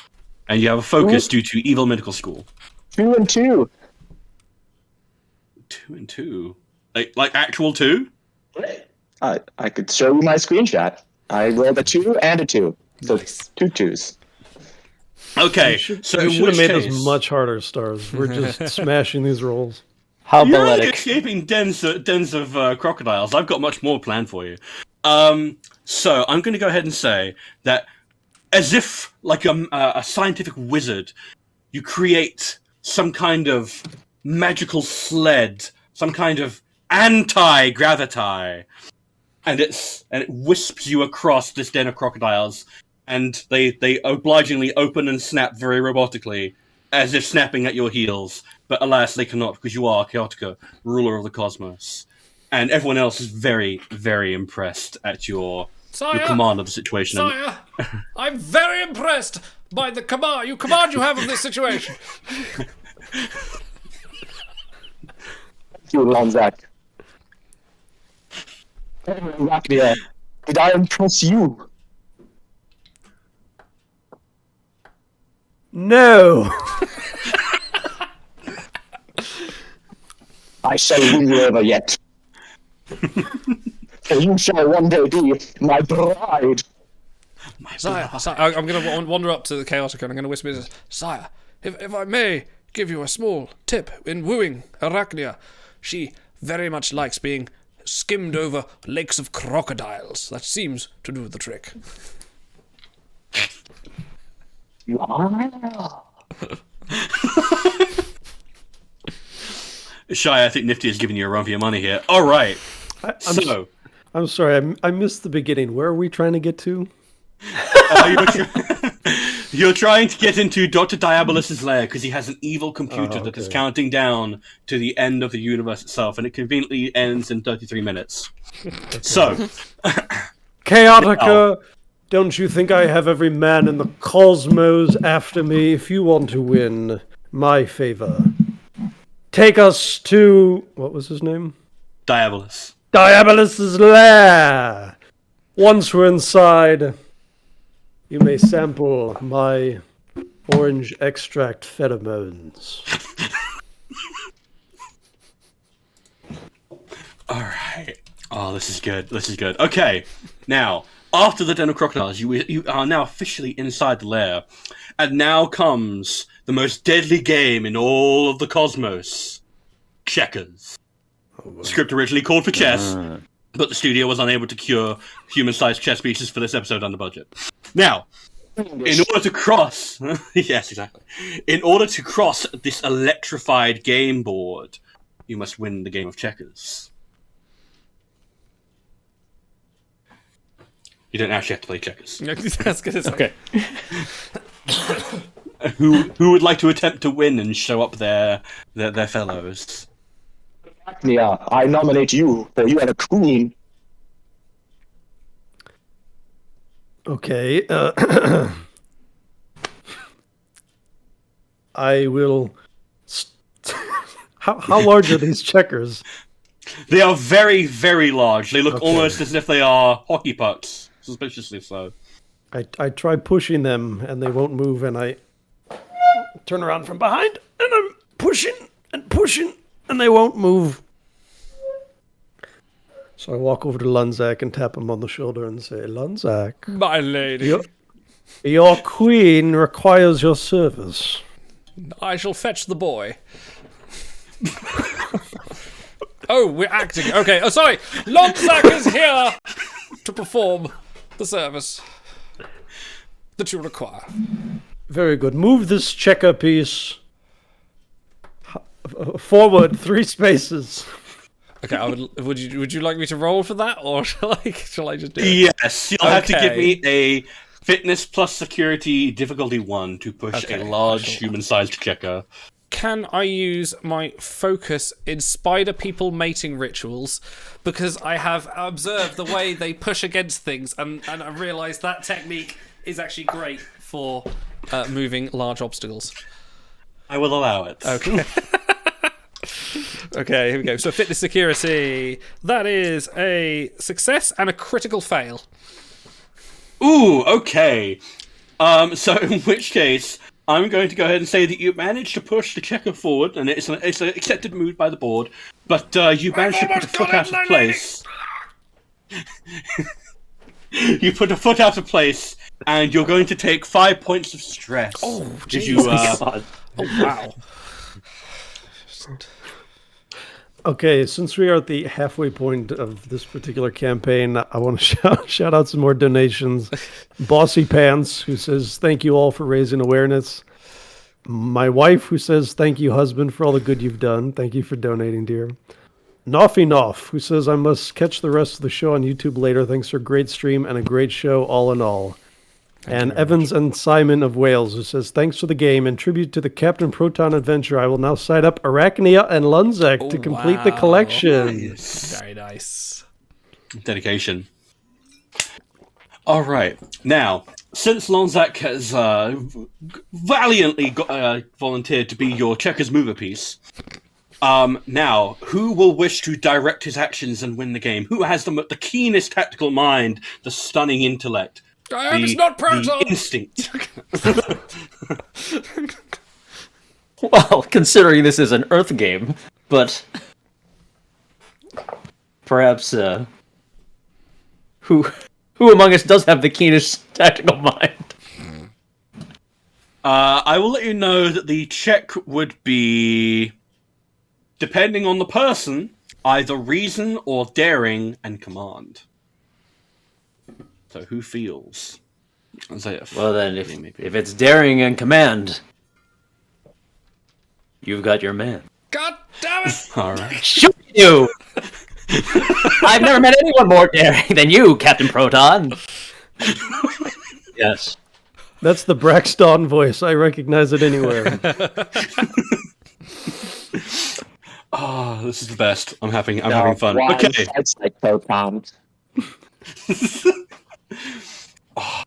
And you have a focus due to Evil Medical School. 2 and 2. 2 and 2? Like actual 2? I could show you my screenshot. I rolled a 2 and a 2. So Nice. 2 2s. Okay, so we should have made this much harder, Stars. We're just smashing these rolls. How You're only poetic. escaping dens of crocodiles. I've got much more planned for you. So I'm going to go ahead and say that, as if like a scientific wizard, you create some kind of magical sled, some kind of anti-gravity, and it wisps you across this den of crocodiles, and they obligingly open and snap very robotically, as if snapping at your heels. But alas, they cannot, because you are Chaotica, ruler of the cosmos. And everyone else is very, very impressed at your command of the situation. Sire, I'm very impressed by the command you have of this situation. You, Lonzac. Arachnia, did I impress you? No. I shall win you over yet. For you shall one day be my bride. Sire, I'm going to wander up to the Chaotica and I'm going to whisper, Sire, if I may give you a small tip in wooing Arachnia, she very much likes being skimmed over lakes of crocodiles. That seems to do the trick. Shy, I think Nifty is giving you a run for your money here. All right. I'm sorry, I missed the beginning. Where are we trying to get to? You're trying to get into Dr. Diabolus's lair because he has an evil computer that is counting down to the end of the universe itself, and it conveniently ends in 33 minutes. So, Chaotica, don't you think I have every man in the cosmos after me if you want to win my favor? Take us to... what was his name? Diabolus. Diabolus's lair! Once we're inside, you may sample my Orange extract pheromones. All right. Oh, this is good. This is good. Okay. Now, after the den of crocodiles, you are now officially inside the lair. And now comes the most deadly game in all of the cosmos. Checkers. Script originally called for chess, but the studio was unable to cure human-sized chess pieces for this episode under budget. Now, in order to cross... yes, exactly. In order to cross this electrified game board, you must win the game of checkers. You don't actually have to play checkers. Okay. Who would like to attempt to win and show up their fellows? Yeah, I nominate you, for you are the queen. Okay. I will... How large are these checkers? They are very, very large. They look almost as if they are hockey pucks. Suspiciously so. I try pushing them, and they won't move, and I turn around from behind, and I'm pushing, and they won't move. So I walk over to Lunzak and tap him on the shoulder and say, Lunzak, my lady, your queen requires your service. I shall fetch the boy. Oh, we're acting. Okay. Oh, sorry. Lunzak is here to perform the service that you require. Very good. Move this checker piece forward 3 spaces. Okay, would you like me to roll for that, or shall I just do it? Yes, you'll have to give me a fitness plus security difficulty 1 to push a large human-sized checker. Can I use my focus in spider people mating rituals? Because I have observed the way they push against things, and I realise that technique is actually great for moving large obstacles. I will allow it. Okay. Okay, here we go. So fitness security. That is a success and a critical fail. Ooh, okay. So in which case, I'm going to go ahead and say that you managed to push the checker forward, and it's an accepted move by the board, but you managed to put a foot out of place. You put a foot out of place, and you're going to take 5 points of stress. Oh, God. Oh, wow. Okay, since we are at the halfway point of this particular campaign, I want to shout out some more donations. Bossy Pants, who says, thank you all for raising awareness. My wife, who says, thank you, husband, for all the good you've done. Thank you for donating, dear. Noffy Noff, who says, I must catch the rest of the show on YouTube later. Thanks for a great stream and a great show all in all. And Evans and Simon of Wales, who says, thanks for the game. In tribute to the Captain Proton adventure, I will now cite up Arachnia and Lunzak to complete the collection. Nice. Very nice. Dedication. All right. Now, since Lunzak has valiantly volunteered to be your checkers mover piece, now, who will wish to direct his actions and win the game? Who has the keenest tactical mind, the stunning intellect? It's not Proton! The instinct. Well, considering this is an Earth game, but perhaps who among us does have the keenest tactical mind? I will let you know that the check would be, depending on the person, either reason or daring and command. So who feels? Well then, if it's daring and command, you've got your man. God damn it! All right. Shoot you! I've never met anyone more daring than you, Captain Proton. Yes. That's the Braxton voice. I recognize it anywhere. Oh, this is the best. I'm having fun. Okay. It's like Proton. Oh,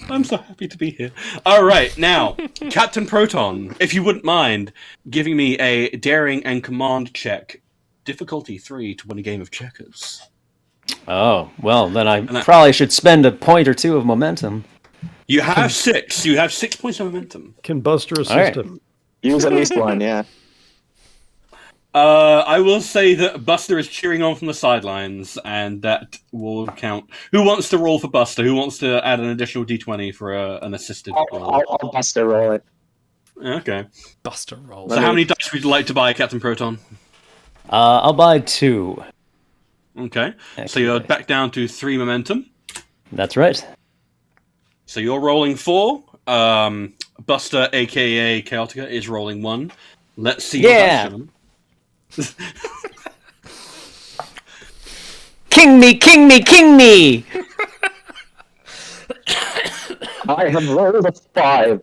I'm so happy to be here. All right, now, Captain Proton, if you wouldn't mind giving me a daring and command check, difficulty 3 to win a game of checkers. Oh, well, then I probably should spend a point or two of momentum. You have 6. You have 6 points of momentum. Can Buster assist right. him? Use at least one, yeah. I will say that Buster is cheering on from the sidelines, and that will count. Who wants to roll for Buster? Who wants to add an additional d20 for an assisted roll? I'll Buster roll it. Okay. Buster roll. So how many dice would you like to buy, Captain Proton? I'll buy 2. Okay. So you're back down to 3 momentum. That's right. So you're rolling 4. Buster, aka Chaotica, is rolling 1. Let's see. Yeah. Your King me, king me, king me! I have rolled a 5.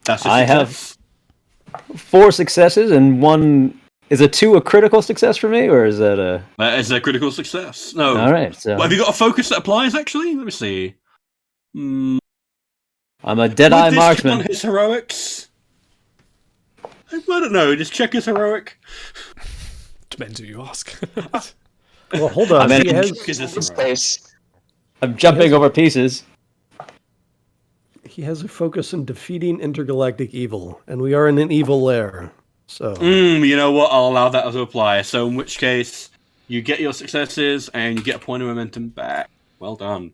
That's I have 4 successes and 1. Is a 2 a critical success for me, or is that a? Is a critical success? No. All right. So Well, have you got a focus that applies? Actually, let me see. I'm a Deadeye Would this marksman. count his heroics? I don't know. Just check his heroic. Depends who you ask. Well, hold on. I'm He in has, space. I'm jumping over pieces. he has a focus in defeating intergalactic evil, and we are in an evil lair. So You know what? I'll allow that to apply. So in which case, you get your successes and you get a point of momentum back. Well done.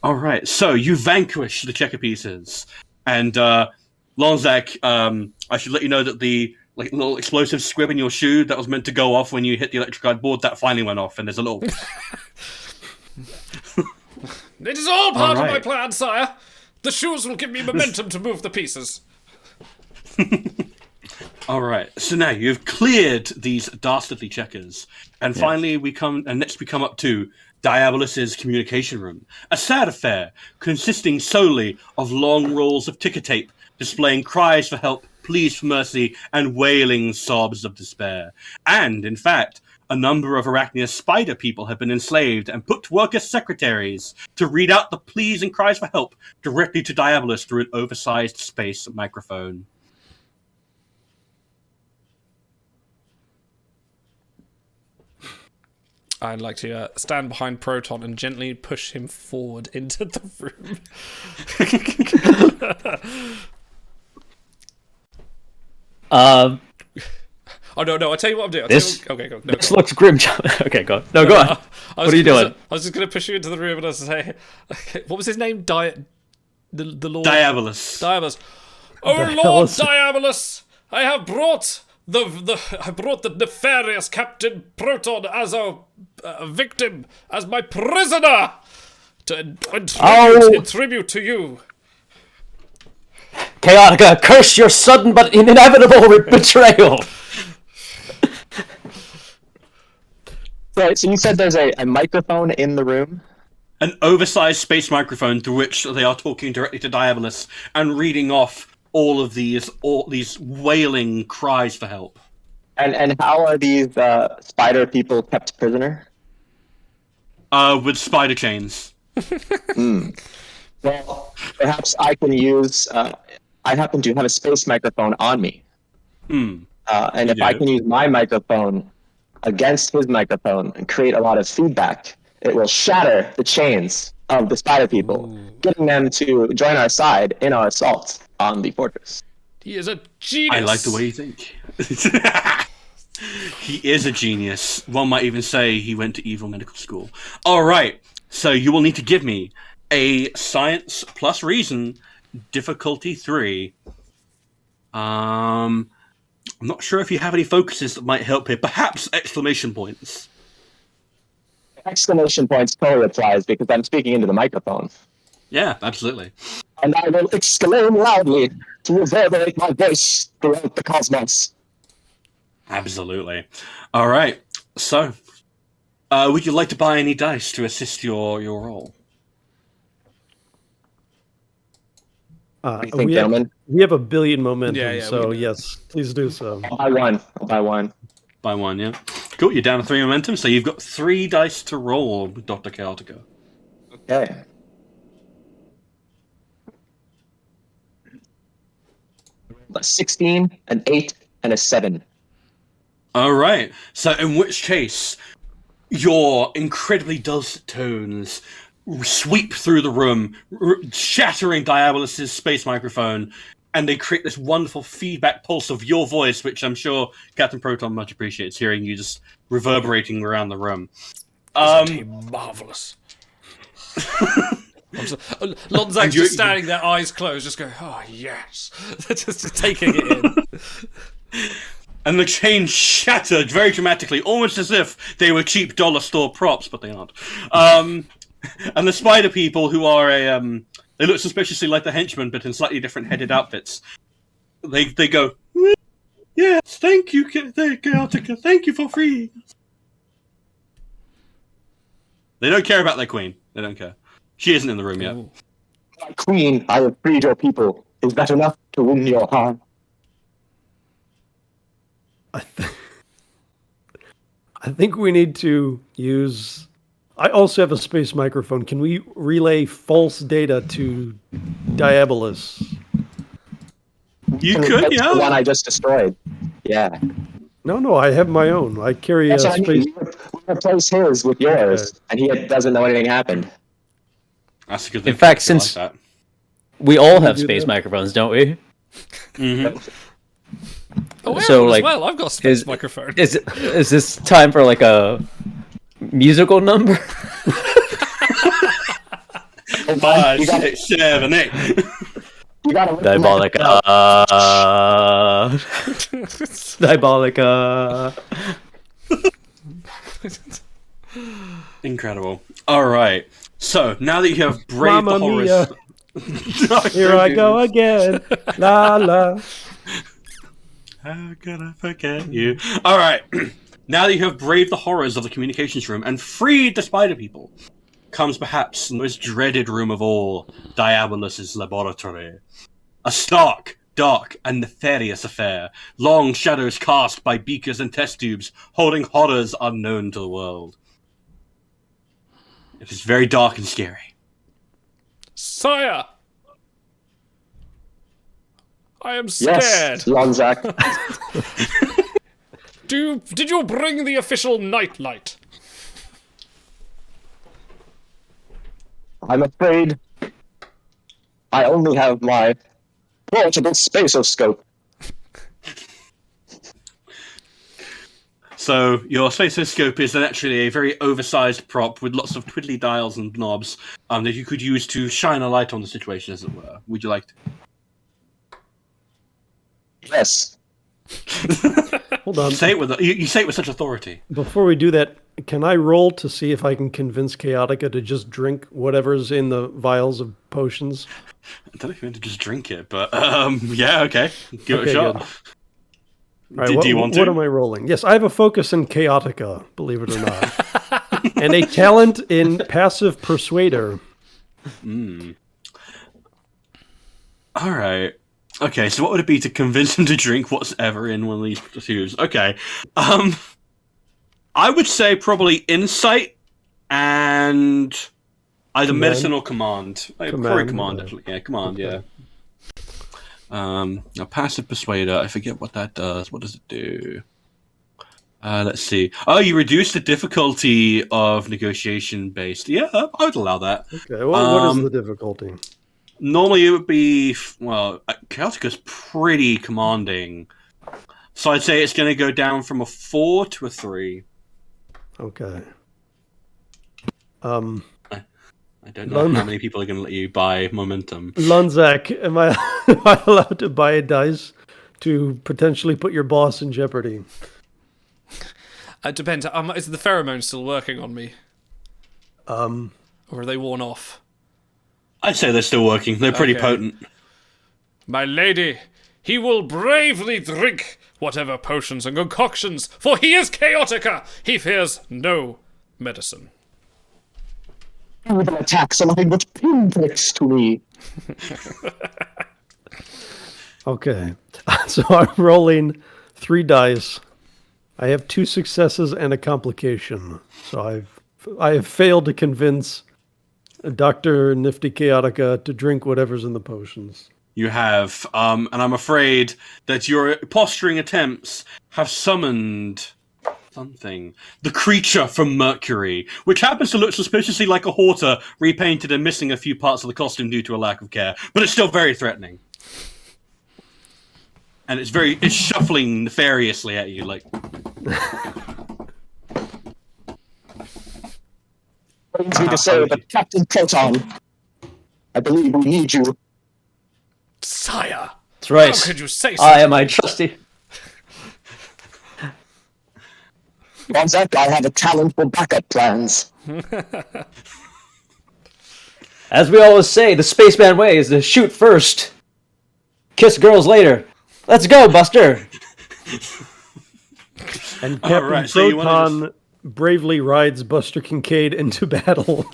All right. So you vanquish the checker pieces, and Lonzak, I should let you know that the little explosive squib in your shoe that was meant to go off when you hit the electric guide board, that finally went off, and there's a little. It is all part of my right. plan, sire. The shoes will give me momentum to move the pieces. All right. So now you've cleared these dastardly checkers, and finally next we come up to Diabolus's communication room, a sad affair consisting solely of long rolls of ticker tape displaying cries for help, pleas for mercy, and wailing sobs of despair. And in fact, a number of Arachnia's spider people have been enslaved and put to work as secretaries to read out the pleas and cries for help directly to Diabolus through an oversized space microphone. I'd like to stand behind Proton and gently push him forward into the room. Oh no! I tell you what I'm doing. Okay, go. No, This go. looks grim. Okay, go. No, go on. What are you doing? I was just going to push you into the room and I was say, what was his name? The Lord Diabolus. Diabolus. Oh Lord Diabolus! I have brought the nefarious Captain Proton as a victim, as my prisoner, in tribute to you. Chaotica, curse your sudden but inevitable betrayal. Right, so you said there's a microphone in the room? An oversized space microphone through which they are talking directly to Diabolus and reading off all these wailing cries for help. And how are these spider people kept prisoner? With spider chains. Well, perhaps I can use. I happen to have a space microphone on me. And if I can use my microphone against his microphone and create a lot of feedback, it will shatter the chains of the spider people, getting them to join our side in our assault on the fortress. He is a genius. I like the way you think. He is a genius. One might even say he went to evil medical school. All right, so you will need to give me a science plus reason, difficulty 3. I'm not sure if you have any focuses that might help here. Perhaps exclamation points. Exclamation points totally applies because I'm speaking into the microphone. Yeah, absolutely. And I will exclaim loudly to reverberate my voice throughout the cosmos. Absolutely. All right. So, would you like to buy any dice to assist your roll? What do you think, gentlemen? We have a billion momentum, Yeah, so yes, please do so. I'll buy one. Buy one, yeah. Cool, you're down to 3 momentum, so you've got 3 dice to roll, Dr. Chaotica. Okay. A 16, an 8, and a 7. All right. So in which case, your incredibly dulcet tones sweep through the room, shattering Diabolus's space microphone, and they create this wonderful feedback pulse of your voice, which I'm sure Captain Proton much appreciates hearing you just reverberating around the room. Isn't he marvelous? Lonzak's just standing there, eyes closed, just going, "Oh yes," just taking it in. And the chain shattered very dramatically, almost as if they were cheap dollar store props, but they aren't. And the spider people, who are they look suspiciously like the henchmen, but in slightly different headed outfits. They go, "Yes, thank you, Chaotica. Thank you for freeing us." They don't care about their queen. They don't care. She isn't in the room yet. My queen, I have freed your people. Is that enough to win your heart? I think we need to use... I also have a space microphone. Can we relay false data to Diabolus? You could, That's yeah. the one I just destroyed. Yeah. No, I have my own. I carry That's a what I space... mean. We replace his with yours, and he doesn't know anything happened. That's a good thing. In fact, since we all have space microphones, don't we? Mm-hmm. Oh, So, as like, well. I've got a space microphone. Is this time for like a musical number? 5, 6, 7, 8. You gotta Diabolica. Diabolica. Incredible. All right. So now that you have braved Mamma the horrors, mia. Here I go again. La la. How could I forget you? All right. Now that you have braved the horrors of the communications room and freed the spider people, comes perhaps the most dreaded room of all, Diabolus's laboratory. A stark, dark, and nefarious affair. Long shadows cast by beakers and test tubes, holding horrors unknown to the world. It is very dark and scary. Sire! I am scared. Yes, Lonzak. Did you bring the official nightlight? I'm afraid I only have my portable spatioscope. So your spatioscope is actually a very oversized prop with lots of twiddly dials and knobs that you could use to shine a light on the situation, as it were. Would you like to? Yes. Hold on. Say it with you say it with such authority. Before we do that, can I roll to see if I can convince Chaotica to just drink whatever's in the vials of potions? I don't know if you meant to just drink it, but yeah, okay. Give it a shot. Good. All right, Do you want to? What am I rolling? Yes, I have a focus in Chaotica, believe it or not. And a talent in Passive Persuader. All right. Okay, so what would it be to convince him to drink what's ever in one of these tubes? Okay. I would say probably insight and either medicine or command. Probably command, actually. Yeah, command, okay. Yeah. A passive persuader, I forget what that does. What does it do? Let's see. Oh, you reduce the difficulty of negotiation based. Yeah, I would allow that. Okay, what is the difficulty? Normally it would be, well, Chaotica's pretty commanding. So I'd say it's going to go down from a 4 to a 3. Okay. I don't know how many people are going to let you buy momentum. Lonzak, am I allowed to buy a dice to potentially put your boss in jeopardy? It depends. Is the pheromones still working on me? Or are they worn off? I'd say they're still working. They're pretty Okay. potent. My lady, he will bravely drink whatever potions and concoctions, for he is Chaotica. He fears no medicine. You will attack something but pinpricks to me. Okay. So I'm rolling 3 dice. I have 2 successes and a complication. So I have failed to convince Dr. Nifty Chaotica to drink whatever's in the potions. You have, and I'm afraid that your posturing attempts have summoned something. The creature from Mercury, which happens to look suspiciously like a Horta repainted and missing a few parts of the costume due to a lack of care, but it's still very threatening. And it's shuffling nefariously at you, like. Brings me to say that Captain Proton, I believe we need you. Sire! That's right. How could you say so? I am my trusty. Gonzak, I have a talent for backup plans. As we always say, the spaceman way is to shoot first, kiss girls later. Let's go, Buster! And Captain Proton bravely rides Buster Kincaid into battle.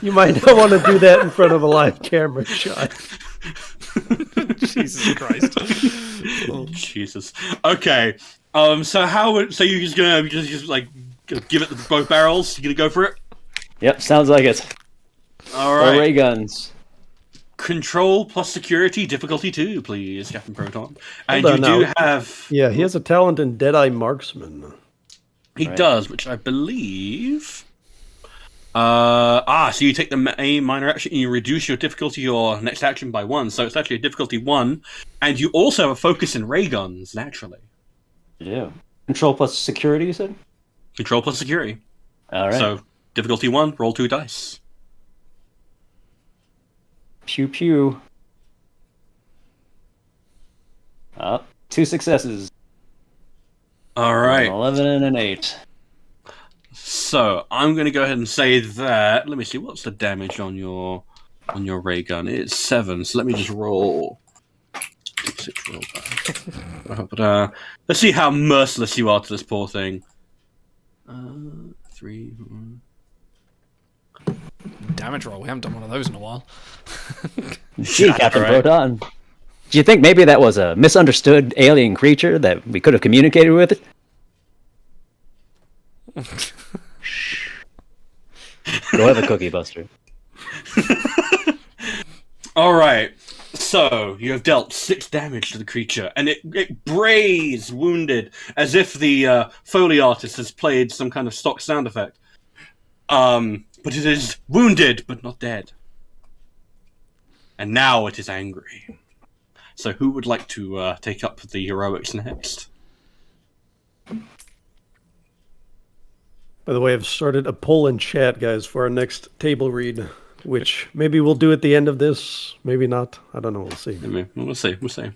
You might not want to do that in front of a live camera shot. Jesus Christ. Oh, Jesus. Okay. So you're just gonna just like give it both barrels? You gonna go for it? Yep, sounds like it. All right. Ray guns. Control plus security, difficulty 2, please, Captain Proton. And Hold you on do now. have. Yeah, he has a talent in Deadeye Marksman. He does, which I believe. So you take a minor action and you reduce your difficulty your next action by 1. So it's actually a difficulty 1, and you also have a focus in ray guns, naturally. Yeah. Control plus security, you said? Control plus security. All right. So difficulty 1, roll 2 dice. Pew pew. 2 successes. All right. An 11 and an 8. So I'm going to go ahead and say that. Let me see. What's the damage on your ray gun? It's 7. So let me just roll. But let's see how merciless you are to this poor thing. 3. Damage roll. We haven't done one of those in a while. Gee, Captain Proton. Do you think maybe that was a misunderstood alien creature that we could have communicated with? Go have a cookie, Buster. All right. So you have dealt 6 damage to the creature, and it brays wounded as if the Foley artist has played some kind of stock sound effect. But it is wounded, but not dead. And now it is angry. So who would like to take up the heroics next? By the way, I've started a poll in chat, guys, for our next table read, which maybe we'll do at the end of this, maybe not. I don't know. We'll see. We'll see.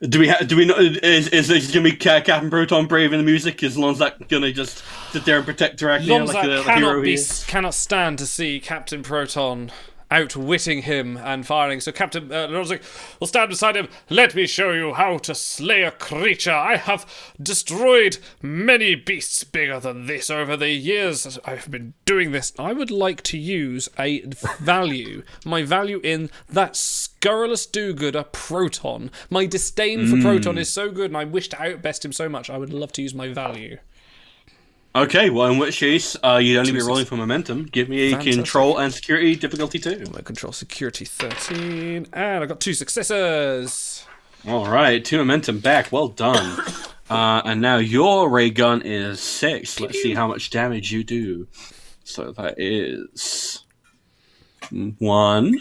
Do we know? Is it gonna be Captain Proton brave in the music? Is Lonzak gonna just sit there and protect Arachnia like the hero he is? Cannot stand to see Captain Proton outwitting him and firing. So Captain Lonzak will stand beside him. Let me show you how to slay a creature. I have destroyed many beasts bigger than this over the years I've been doing this. I would like to use a value. My value in that scurrilous do-gooder Proton. My disdain for Proton is so good, and I wish to outbest him so much. I would love to use my value. Okay, well, in which case, you'd only be rolling for momentum. Give me a control and security difficulty 2. My control security 13, and I got 2 successes. All right, 2 momentum back. Well done. And now your ray gun is 6. Let's see how much damage you do. So that is 1,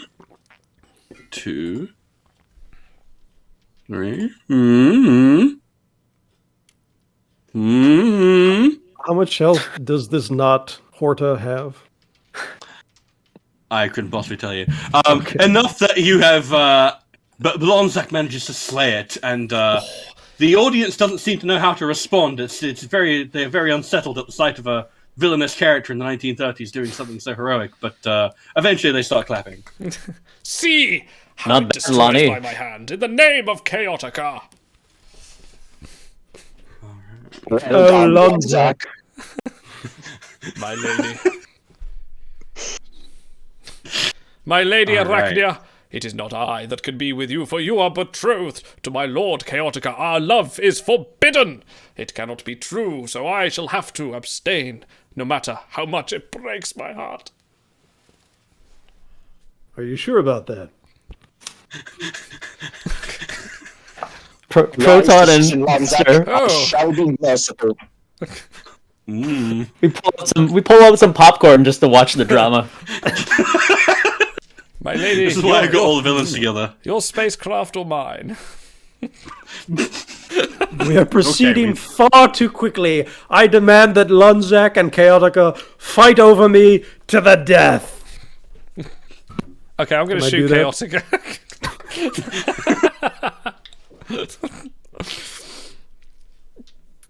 2, 3. How much health does this not Horta have? I couldn't possibly tell you. Enough that you have... but Lonzak manages to slay it, and the audience doesn't seem to know how to respond. They're very unsettled at the sight of a villainous character in the 1930s doing something so heroic, but eventually they start clapping. See how it destroyed by my hand, in the name of Chaotica. Oh, Lonzak. My lady. My lady Arachnia, it is not I that can be with you, for you are betrothed to my lord Chaotica. Our love is forbidden. It cannot be true, so I shall have to abstain, no matter how much it breaks my heart. Are you sure about that? Proton and Monster. shall be merciful. We pull out some popcorn just to watch the drama. My lady, This is why I got all the villains together. Your spacecraft or mine? We are proceeding far too quickly. I demand that Lunzak and Chaotica fight over me to the death. Okay, I'm going to shoot Chaotica.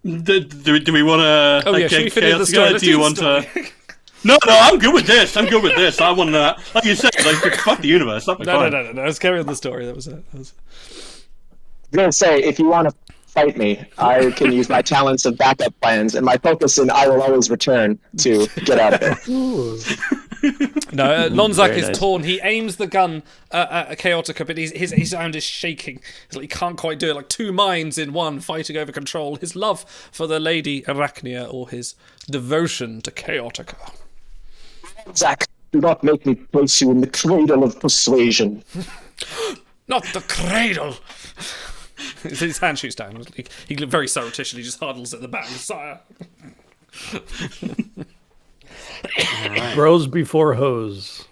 Do we want to? Oh yeah, should we finish the story? Do you want to? No, I'm good with this. I want to, like you said, like fuck the universe. No. Let's carry on the story. That was it. I was gonna say, if you want to fight me, I can use my talents of backup plans, and my focus in I will always return to get out of it. No, Lonzak is torn. He aims the gun at Chaotica, but his hand is shaking. He can't quite do it. Like two minds in one fighting over control. His love for the Lady Arachnia or his devotion to Chaotica. Zach, do not make me place you in the cradle of persuasion. Not the cradle! His hand shoots down. He very surreptitiously just huddles at the back. Sire! Bros before hoes.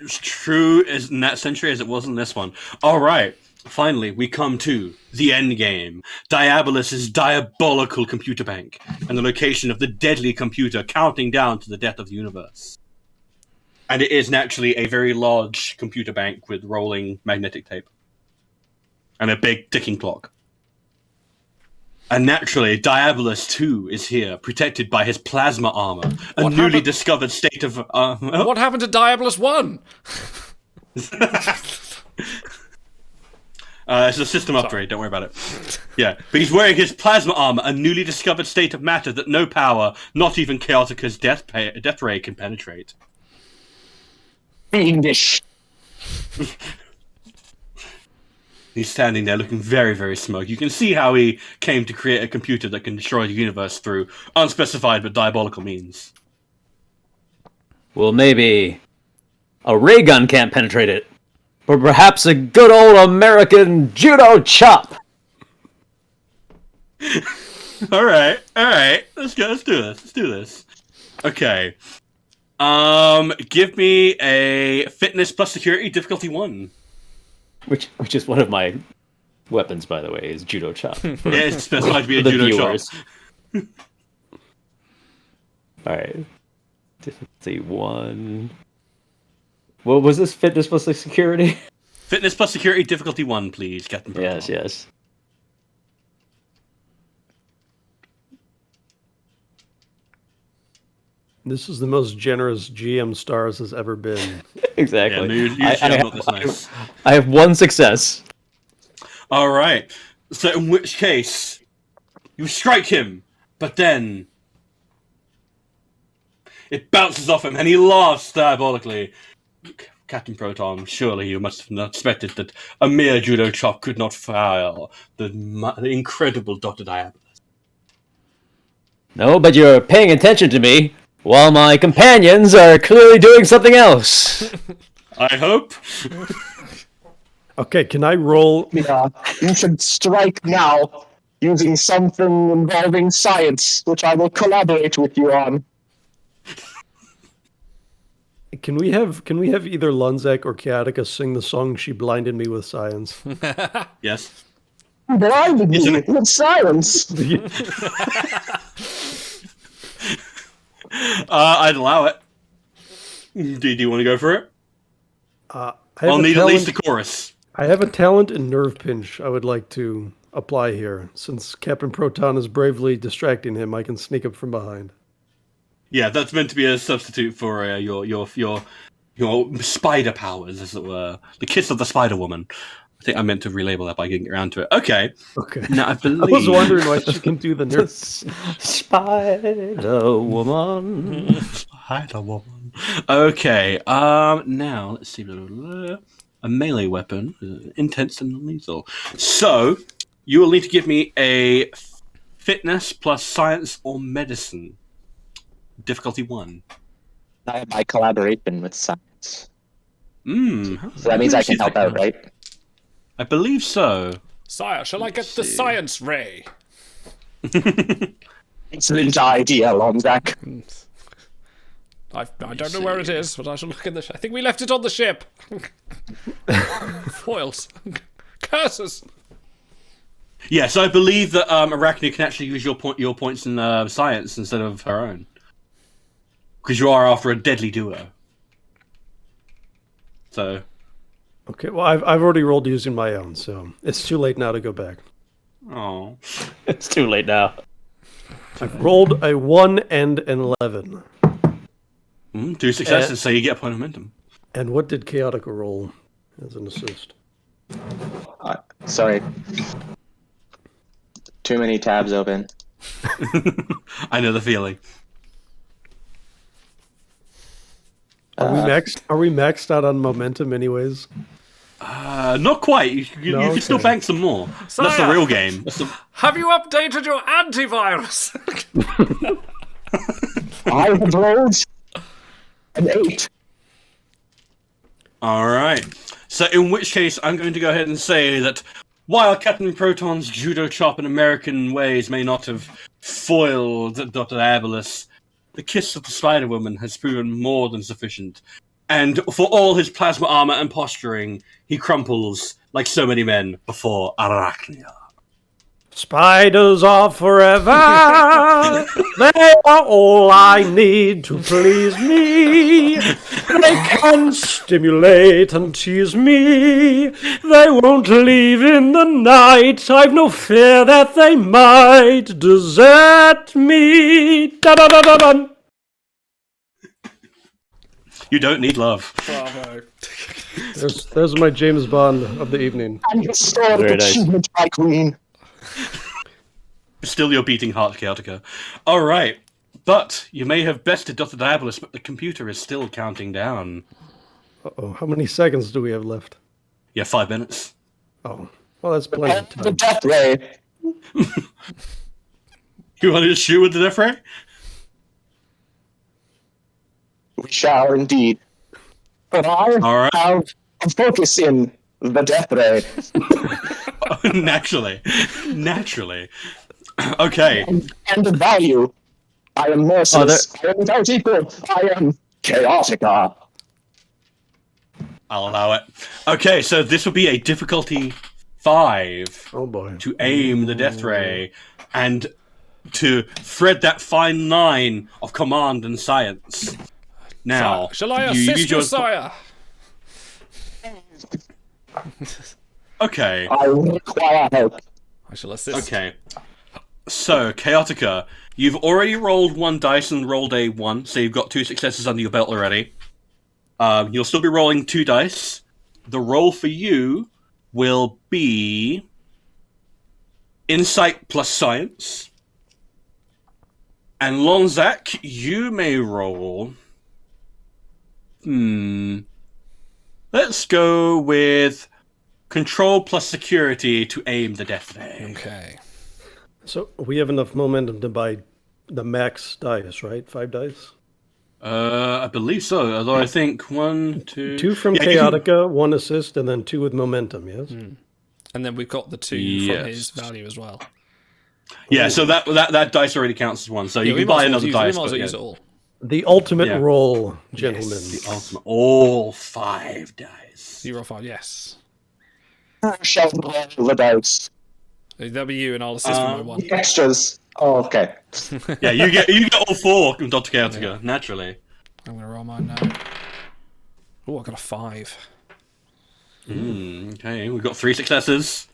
It's true in that century as it was in this one. All right, finally we come to the end game. Diabolus's diabolical computer bank and the location of the deadly computer counting down to the death of the universe. And it is naturally a very large computer bank with rolling magnetic tape and a big ticking clock. And naturally, Diabolus 2 is here, protected by his plasma armor, a newly discovered state of... What happened to Diabolus 1? It's a system upgrade, don't worry about it. Yeah, but he's wearing his plasma armor, a newly discovered state of matter that no power, not even Chaotica's death ray can penetrate. Fiendish. He's standing there looking very, very smug. You can see how he came to create a computer that can destroy the universe through unspecified but diabolical means. Well, maybe a ray gun can't penetrate it, but perhaps a good old American judo chop. All right. Let's do this. Okay. Give me a fitness plus security difficulty 1. Which is one of my weapons, by the way, is judo chop. Yeah, it's specified to be a judo chop. All right. Difficulty 1. What was this? Fitness plus security? Fitness plus security difficulty 1, please, Captain Braxton. Yes. This is the most generous GM Stars has ever been. Exactly. Yeah, I have one success. All right. So in which case, you strike him, but then it bounces off him, and he laughs diabolically. Captain Proton, surely you must have not expected that a mere judo chop could not foul the incredible Dr. Diabolus. No, but you're paying attention to me, while my companions are clearly doing something else. I hope. Okay, can I roll? Yeah, you should strike now, using something involving science, which I will collaborate with you on. Can we have either Lunzak or Chaotica sing the song "She Blinded Me with Science"? Yes. Blinded me with science. I'd allow it. Do you want to go for it? I'll need at least a chorus. I have a talent in Nerve Pinch I would like to apply here. Since Captain Proton is bravely distracting him, I can sneak up from behind. Yeah, that's meant to be a substitute for your spider powers, as it were. The kiss of the Spider Woman. I think I meant to relabel that by getting around to it. Okay. Now I believe I was wondering why she can do the nerve. Spider Woman. Spider Woman. Okay. Now let's see. A melee weapon, intense and lethal. So you will need to give me a fitness plus science or medicine. Difficulty 1. I have my collaboration with science. So that means I can help out, right? I believe so. Sire, shall I get the science ray? Excellent idea, Lonzac. I don't know where it is, but I shall look in the. I think we left it on the ship. Foils, curses. Yes, I believe that Arachne can actually use your points in science instead of her own, because you are after a deadly duo. So. Okay, well, I've already rolled using my own, so it's too late now to go back. Oh, it's too late now. I've rolled a 1 and an 11. 2 successes, so you get a point of momentum. And what did Chaotica roll as an assist? Sorry. Too many tabs open. I know the feeling. Are we maxed out on momentum anyways? Not quite. You can still bank some more. Sire, that's the real game. Have you updated your antivirus? I have rolled an 8. Alright. So in which case, I'm going to go ahead and say that while Captain Proton's judo chop in American ways may not have foiled Dr. Abelis, the kiss of the Spider-Woman has proven more than sufficient. And for all his plasma armor and posturing, he crumples like so many men before Arachnia. Spiders are forever. They are all I need to please me. They can stimulate and tease me. They won't leave in the night. I've no fear that they might desert me. Da-da-da-da-dun. You don't need love. Bravo. There's my James Bond of the evening. And restored achievement, my queen. Still your beating heart, Chaotica. Alright, but you may have bested Dr. Diabolus, but the computer is still counting down. Uh-oh, how many seconds do we have left? Yeah, 5 minutes. Oh, well, that's plenty of time. The death ray. You want to just shoot with the death ray? We shall indeed. But I have a focus in the death ray. Naturally. Okay. And the value. I am merciless. I am without equal. I am Chaotica. I'll allow it. Okay, so this will be a difficulty 5. Oh boy. To aim the death ray and to thread that fine line of command and science. Now, shall I assist you, sire? Okay. I require help. I shall assist. Okay. So, Chaotica, you've already rolled 1 dice and rolled a 1, so you've got 2 successes under your belt already. You'll still be rolling 2 dice. The roll for you will be Insight plus Science. And Lonzac, you may roll... Let's go with Control plus Security to aim the death ray. Okay. So we have enough momentum to buy the max dice, right? 5 dice? I believe so. Although I think 1, 2... 2 from Chaotica, 1 assist, and then 2 with momentum, yes? And then we've got the 2 from his value as well. Yeah, so that dice already counts as 1, so you can buy another dice. We might as well use it all. The ultimate roll, gentlemen. Yes, the ultimate. All 5 dice. You roll 5, yes. Shall roll the dice. That'll be you, and I'll assist with my 1. Extras. Oh, okay. Yeah, you get all 4, Dr. Chaotica, naturally. I'm going to roll mine now. Oh, I got a 5. Okay, we've got 3 successes.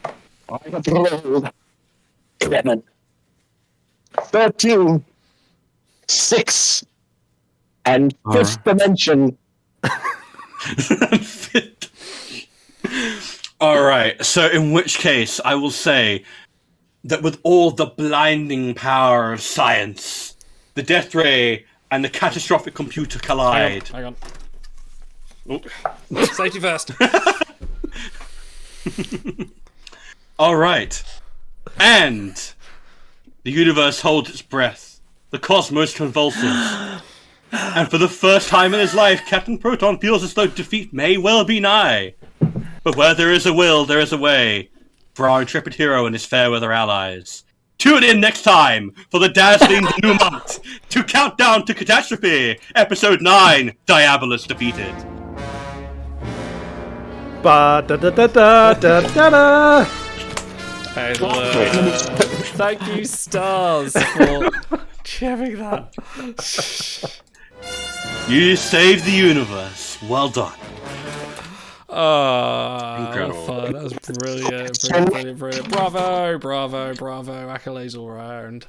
I have rolled 11. 13. 6. And 5th dimension. Alright, so in which case, I will say that with all the blinding power of science, the death ray and the catastrophic computer collide. Hang on. Oh. Safety first. Alright. And the universe holds its breath. The cosmos convulses. And for the first time in his life, Captain Proton feels as though defeat may well be nigh. But where there is a will, there is a way. For our intrepid hero and his fair weather allies. Tune in next time for the dazzling denouement to Countdown to Catastrophe, Episode 9, Diabolus Defeated. Ba-da-da-da-da-da-da-da. Thank you, Stars, for sharing that. You saved the universe. Well done. Incredible. Fun. That was brilliant. Brilliant. Bravo. Accolades all around.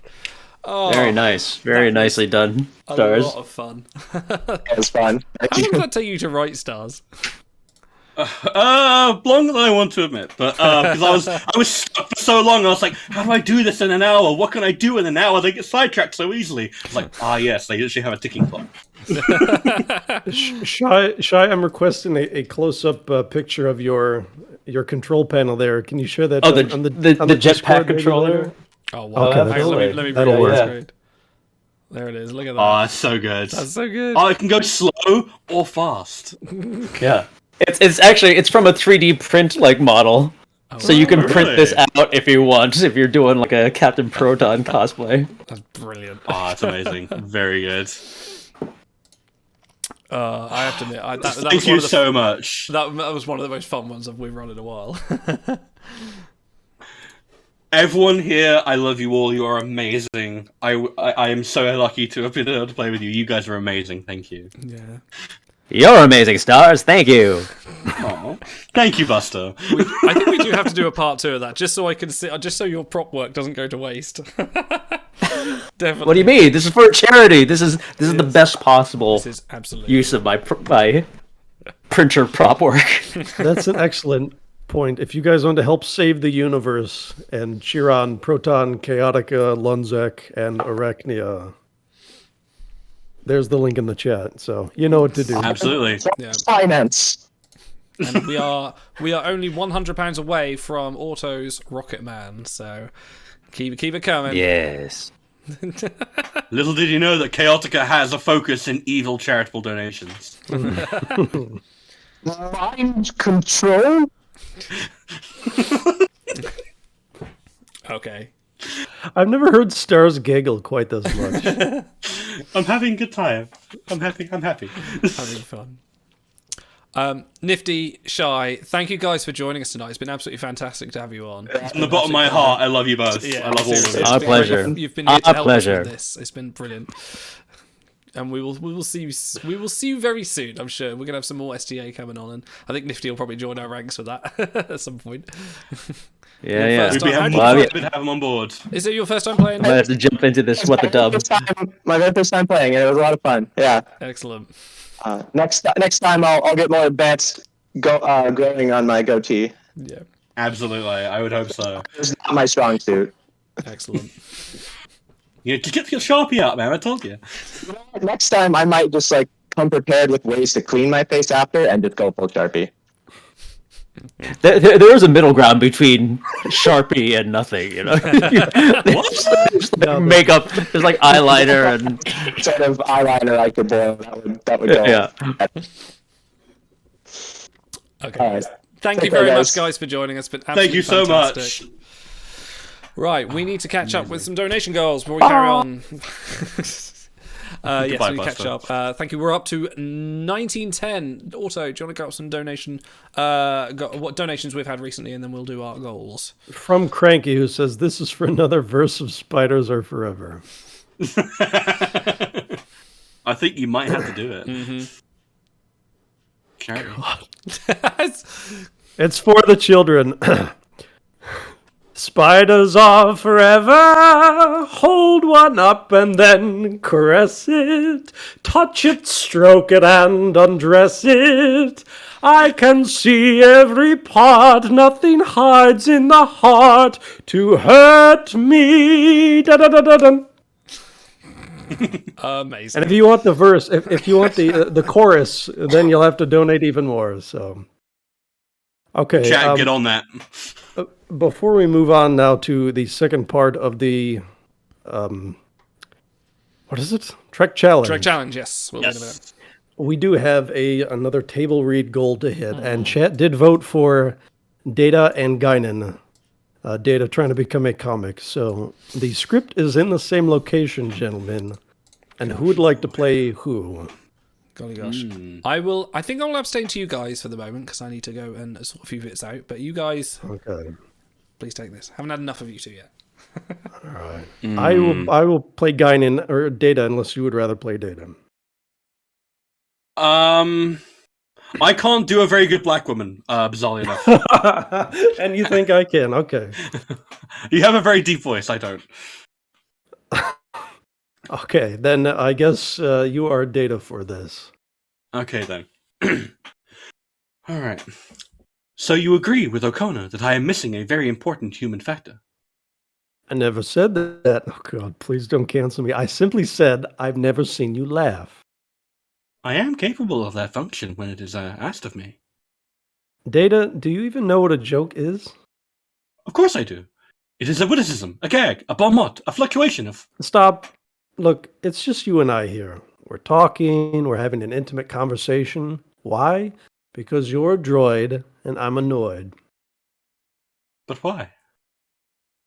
Oh, Very nice. Very nicely done, Stars. A lot of fun. It was fun. How long did that take you to write, Stars? Longer than I want to admit, but because I was stuck for so long, I was like, how do I do this in an hour? What can I do in an hour? They get sidetracked so easily. It's like, yes, they literally have a ticking clock. Shy, I'm requesting a close-up picture of your control panel there. Can you share that? Oh, the jetpack jetpack controller. Oh wow! Okay, let me bring it up. There it is. Look at that. Oh, that's so good. That's so good. Oh, it can go slow or fast. Yeah. It's from a 3D print model. So you can print this out if you want, if you're doing like a Captain Proton cosplay. That's brilliant. Oh, that's amazing. Very good. I have to admit, that Thank was you so much. That was one of the most fun ones we've run in a while. Everyone here, I love you all. You are amazing. I am so lucky to have been able to play with you. You guys are amazing. Thank you. Yeah. You're amazing, Stars. Thank you. Aww. Thank you, Buster. I think we do have to do a part 2 of that, just so I can see, just so your prop work doesn't go to waste. Definitely. What do you mean? This is for a charity. This is the best possible use of my printer prop work. That's an excellent point. If you guys want to help save the universe and cheer on Proton, Chaotica, Lunzek, and Arachnia, there's the link in the chat. So you know what to do. Absolutely. Yeah. Finance. And we are only £100 away from Auto's Rocket Man. So keep it coming. Yes. Little did you know that Chaotica has a focus in evil charitable donations. Mind control? Okay. I've never heard Stars giggle quite this much. I'm having a good time. I'm happy. Having fun. Nifty, Shy, thank you guys for joining us tonight. It's been absolutely fantastic to have you on. From the bottom of my heart, I love you both. Yeah, I love all of it. Our pleasure. You've been here to help us pleasure. with this. It's been brilliant. And we will see you very soon. I'm sure we're gonna have some more STA coming on, and I think Nifty will probably join our ranks for that at some point. Yeah. We'd be happy to have him on board. Is it your first time playing? I have to jump into this. What the dub? My very first time playing, and it was a lot of fun. Yeah. Excellent. Next time, I'll get more advanced growing on my goatee. Yeah. Absolutely, I would hope so. It's not my strong suit. Excellent. Yeah, get your Sharpie out, man. I told you. Next time, I might just come prepared with ways to clean my face after and just go full Sharpie. There is a middle ground between Sharpie and nothing, you know. There's makeup, there's eyeliner and sort of eyeliner I could boil. That would go. Yeah. Okay. Right. Thank you very much, guys, for joining us. It's been Thank you so fantastic. much. Right, we need to catch up with some donation goals before we carry on. Yes, Goodbye, we catch Buster. up. Thank you. We're up to 1910. Auto, do you want to go up some donation? What donations we've had recently, and then we'll do our goals. From Cranky, who says, "This is for another verse of Spiders Are Forever." I think you might have to do it. It's for the children. Spiders are forever. Hold one up and then caress it. Touch it, stroke it, and undress it. I can see every part. Nothing hides in the heart to hurt me. Da-da-da-da-dun. Amazing. And if you want the verse, if you want the chorus, then you'll have to donate even more. So, okay. Chat, get on that. Before we move on now to the second part of the What is it? Trek Challenge. Trek Challenge, yes. We'll Yes. in a minute. We do have another table read goal to hit, and chat did vote for Data and Guinan. Data trying to become a comic. So the script is in the same location, gentlemen. And who would like to play who? Golly gosh. Hmm. I think I'll abstain to you guys for the moment because I need to go and sort a few bits out. But you guys, okay, please take this. Haven't had enough of you two yet. All right. I will play Guinan or Data unless you would rather play Data. I can't do a very good black woman, bizarrely enough. And you think I can? Okay. You have a very deep voice, I don't. Okay, then I guess you are Data for this. Okay, then. Alright. So you agree with O'Connor that I am missing a very important human factor? I never said that. Oh, God, please don't cancel me. I simply said I've never seen you laugh. I am capable of that function when it is asked of me. Data, do you even know what a joke is? Of course I do. It is a witticism, a gag, a bon mot, a fluctuation of... Stop. Look, it's just you and I here. We're talking, we're having an intimate conversation. Why? Because you're a droid and I'm annoyed. But why?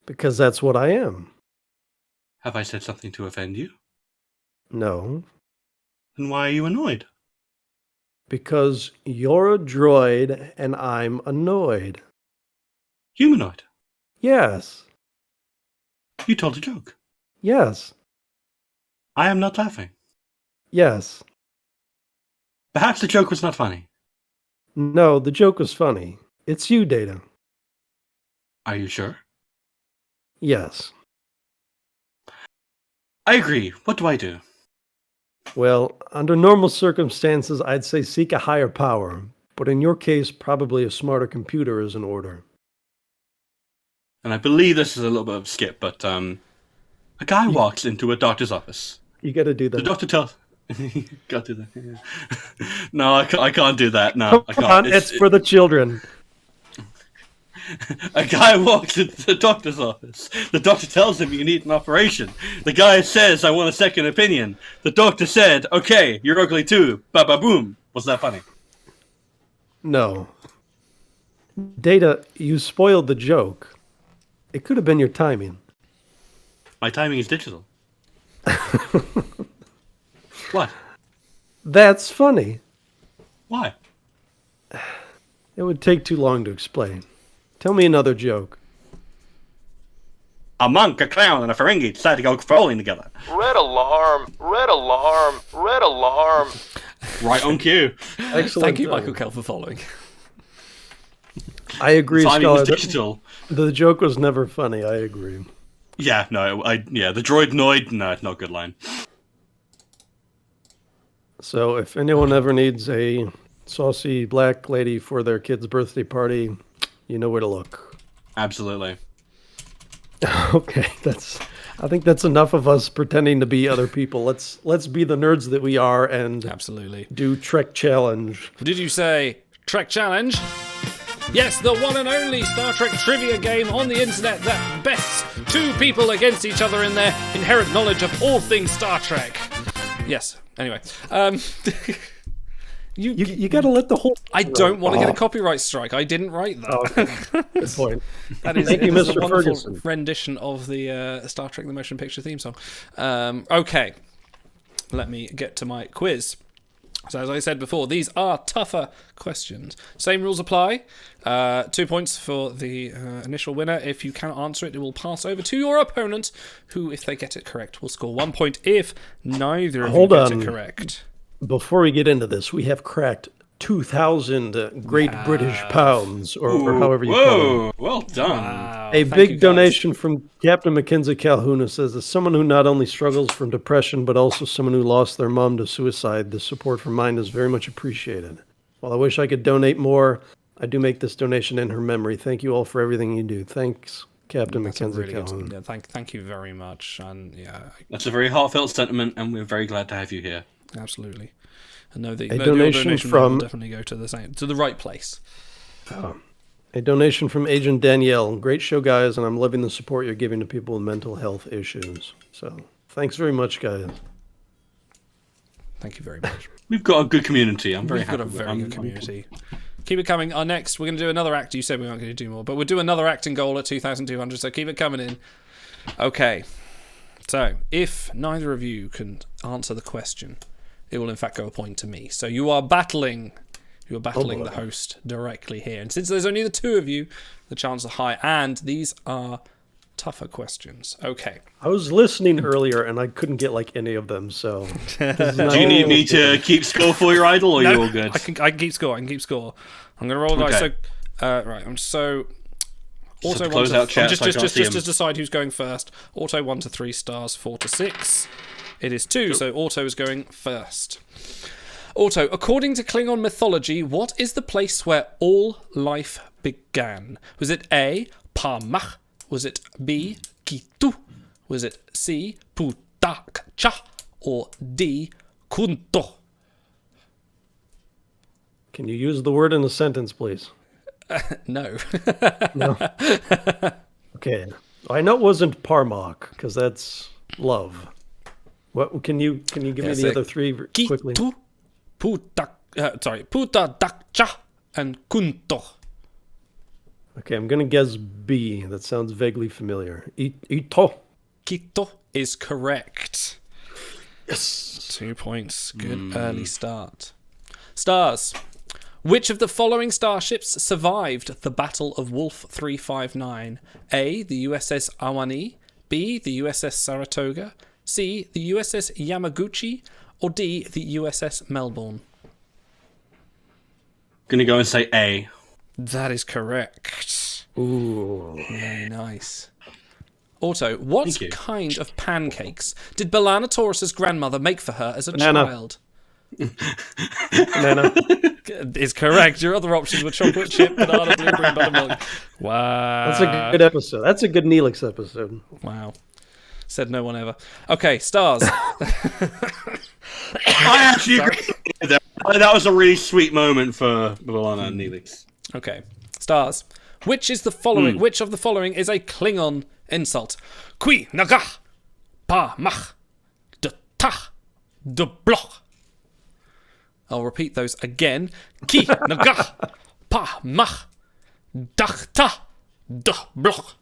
Because that's what I am. Have I said something to offend you? No. Then why are you annoyed? Because you're a droid and I'm annoyed. Humanoid? Yes. You told a joke? Yes. I am not laughing. Yes. Perhaps the joke was not funny. No, the joke was funny. It's you, Data. Are you sure? Yes. I agree. What do I do? Well, under normal circumstances, I'd say seek a higher power. But in your case, probably a smarter computer is in order. And I believe this is a little bit of a skip, but a guy walks into a doctor's office. You gotta do that. The doctor tells... Can't do that. Yeah. No, I can't do that. No, I Come can't. on, it's for the children. A guy walks into the doctor's office. The doctor tells him you need an operation. The guy says, I want a second opinion. The doctor said, okay, you're ugly too. Ba-ba-boom. Was that funny? No. Data, you spoiled the joke. It could have been your timing. My timing is digital. What? That's funny. Why? It would take too long to explain. Tell me another joke. A monk, a clown, and a Ferengi decide to go crawling together. Red alarm, red alarm, red alarm. Right on cue. Excellent. Thank you, Michael Kell, for following. I agree, Timing Scholar. was digital. The joke was never funny, I agree. Yeah, no, the droid noid, no, not a good line. So if anyone ever needs a saucy black lady for their kid's birthday party, you know where to look. Absolutely. Okay, I think that's enough of us pretending to be other people. Let's be the nerds that we are and absolutely do Trek Challenge. Did you say Trek Challenge? Yes, the one and only Star Trek trivia game on the internet that bests two people against each other in their inherent knowledge of all things Star Trek. Yes. Anyway, you got to let the whole. I don't want to get a copyright strike. I didn't write that. Oh, okay. Good point. That is, Thank you, Mr. Mr. A Ferguson. wonderful rendition of the Star Trek: The Motion Picture theme song. Okay, let me get to my quiz. So as I said before, these are tougher questions. Same rules apply. 2 points for the initial winner. If you cannot answer it, it will pass over to your opponent, who, if they get it correct, will score 1 point if neither of you get it correct. Before we get into this, we have cracked 2,000 Great British Pounds, or however you call it. Well done. Wow, a big donation from Captain Mackenzie Calhoun, who says, as someone who not only struggles from depression, but also someone who lost their mom to suicide, the support from mine is very much appreciated. While I wish I could donate more, I do make this donation in her memory. Thank you all for everything you do. Thanks, Captain Mackenzie Calhoun. Yeah, thank you very much. And yeah, That's a very heartfelt sentiment, and we're very glad to have you here. absolutely. And know that A your donation will from- definitely go to the right place. A donation from Agent Danielle. Great show, guys, and I'm loving the support you're giving to people with mental health issues. So, Thanks very much, guys. Thank you very much. We've got a good community. I'm very We've got happy. a very good community. Keep it coming. Our next, we're going to do another act. You said we weren't going to do more, but we'll do another acting goal at 2,200, so keep it coming in. Okay. So, if neither of you can answer the question, it will in fact go a point to me. So you are battling the host directly here. And since there's only the two of you, the chances are high. And these are tougher questions. Okay. I was listening earlier and I couldn't get like any of them, so... Do you need me to keep score for your idol, or are you all good? I can keep score. I'm going to roll the dice. So, right, I'm so... Auto close out chat. Just to decide who's going first. Auto 1 to 3 stars, 4 to 6. It is 2, so Auto is going first. Auto, according to Klingon mythology, what is the place where all life began? Was it A, Pamach? Was it B, Kitu? Was it C, Putakcha? Or D, Kunto? Can you use the word in a sentence, please? No. No. Okay. I know it wasn't Parmok, because that's love. What can you give me the other three quickly? Putakcha and Kunto. Okay, I'm gonna guess B. That sounds vaguely familiar. Ito. Kito is correct. Yes. 2 points. Good early start. Stars. Which of the following starships survived the Battle of Wolf 359? A, the USS Awani, B, the USS Saratoga, C, the USS Yamaguchi, or D, the USS Melbourne? Gonna go and say A. That is correct. Ooh. Very nice. Auto, what kind of pancakes did B'Elanna Torres's grandmother make for her as a child? Banana. Is correct. Your other options were chocolate chip, banana, blueberry, buttermilk. Wow. That's a good episode. That's a good Neelix episode. Wow. Said no one ever. Okay, stars. I actually agree with that. That was a really sweet moment for B'Elanna and Neelix. Okay, stars. Which of the following is a Klingon insult? Qui naga pa mach de ta de bloch. I'll repeat those again. Ki naga pa mach dachta de bloch.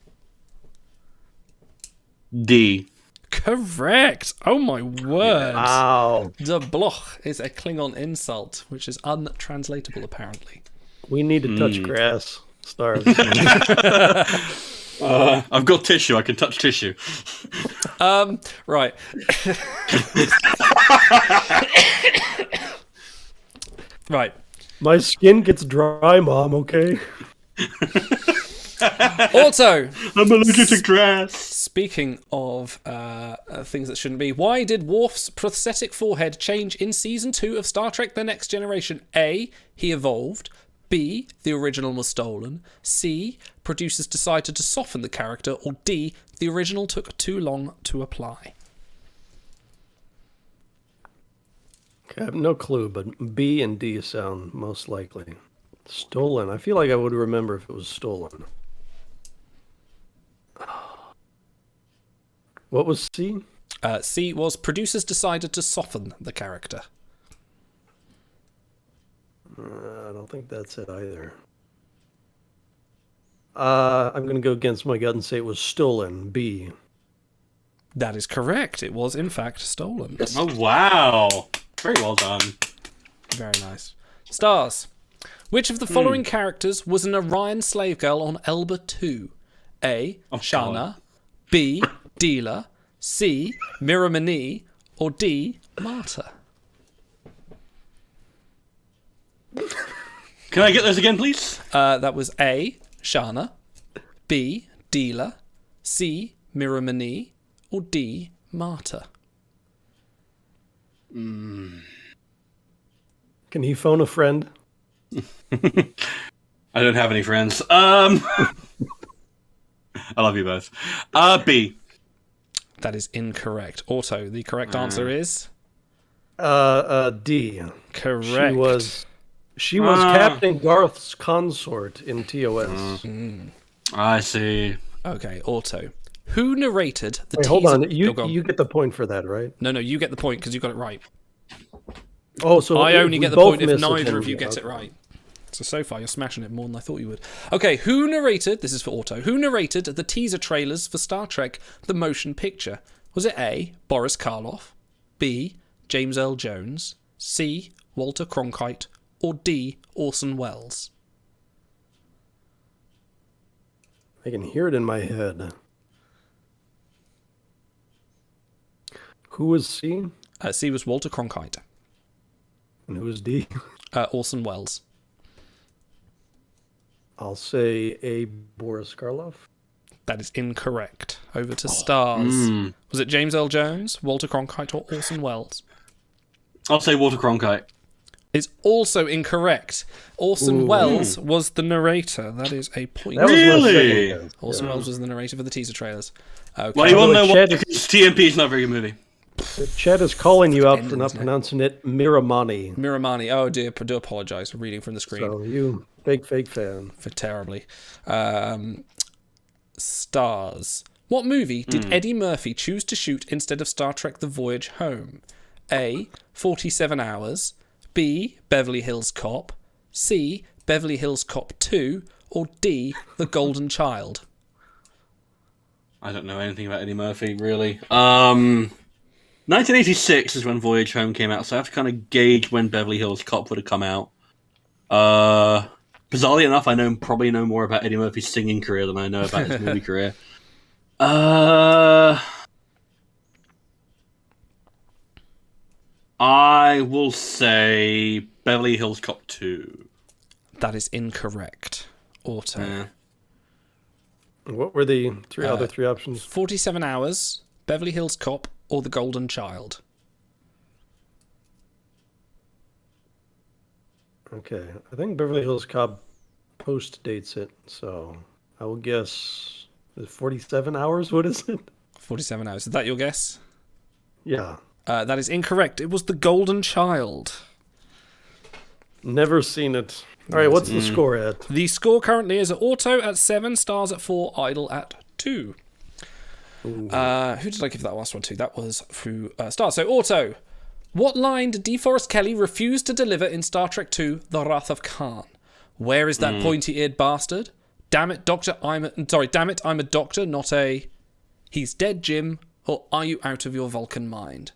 D. Correct. Oh my word. Wow. De bloch is a Klingon insult, which is untranslatable apparently. We need to touch grass. Stars. I've got tissue. I can touch tissue. Right. Right. My skin gets dry, Mom, okay? Auto. I'm allergic to grass. Speaking of things that shouldn't be, why did Worf's prosthetic forehead change in Season 2 of Star Trek The Next Generation? A, he evolved. B, the original was stolen. C, producers decided to soften the character. Or D, the original took too long to apply. Okay, I have no clue, but B and D sound most likely. Stolen. I feel like I would remember if it was stolen. What was C? C was producers decided to soften the character. I don't think that's it either. I'm going to go against my gut and say it was stolen. B. That is correct. It was, in fact, stolen. Oh, wow. Very well done. Very nice. Stars. Which of the following characters was an Orion slave girl on Elba 2? A, Shana. B, Dealer. C, Miramani. Or D, Marta? Can I get those again, please? That was A, Shana. B, Dealer. C, Miramani. Or D, Marta? Can he phone a friend? I don't have any friends. I love you both. B. That is incorrect. Auto, the correct answer is? D. Correct. She was Captain Garth's consort in TOS. I see. Okay, Auto. Who narrated the Wait, teaser? hold on. Oh, go on. You get the point for that, right? No, you get the point because you got it right. Oh, so I only we get the both point if miss it, neither then of you we- get it okay. right. So far, you're smashing it more than I thought you would. Okay, who narrated... This is for Auto. Who narrated the teaser trailers for Star Trek The Motion Picture? Was it A, Boris Karloff, B, James Earl Jones, C, Walter Cronkite, or D, Orson Welles? I can hear it in my head. Who was C? C was Walter Cronkite. And who was D? Orson Welles. I'll say A, Boris Karloff. That is incorrect. Over to stars. Was it James Earl Jones, Walter Cronkite, or Orson Welles? I'll say Walter Cronkite. Is also incorrect. Orson Ooh. Welles was the narrator. That is a point. That was my Really? second guess. Orson Yeah. Welles was the narrator for the teaser trailers. Okay. Well, you want to know Chad- what? Because TMP is not a very good movie. Chad is calling you out for not pronouncing it Miramani. Miramani. Oh dear, I do apologise for reading from the screen. So you fake fan. For terribly. Stars. What movie did Eddie Murphy choose to shoot instead of Star Trek The Voyage Home? A, 47 Hours, B, Beverly Hills Cop, C, Beverly Hills Cop 2, or D, The Golden Child? I don't know anything about Eddie Murphy, really. 1986 is when Voyage Home came out, so I have to kind of gauge when Beverly Hills Cop would have come out. Bizarrely enough, I probably know more about Eddie Murphy's singing career than I know about his movie career. I will say Beverly Hills Cop 2. That is incorrect. Auto. What were the other three options? 47 Hours, Beverly Hills Cop, or The Golden Child? Okay, I think Beverly Hills Cop post dates it, so I will guess 47 hours. What is it? 47 Hours. Is that your guess? Yeah. That is incorrect. It was The Golden Child. Never seen it. All right, what's the score at? The score currently is Auto at 7, Stars at 4, Idle at 2. Who did I give that last one to? That was through Stars. So, Auto. What line did DeForest Kelley refuse to deliver in Star Trek II, The Wrath of Khan? Where is that pointy-eared bastard? Damn it, I'm a doctor, not a... He's dead, Jim, or are you out of your Vulcan mind?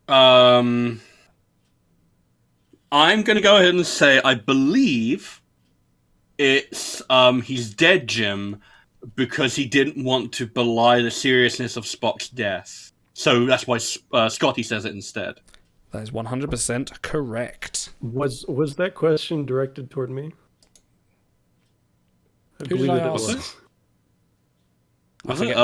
I'm going to go ahead and say I believe it's he's dead, Jim, because he didn't want to belie the seriousness of Spock's death. So that's why Scotty says it instead. That is 100% correct. Was that question directed toward me? Who did I ask? I forget.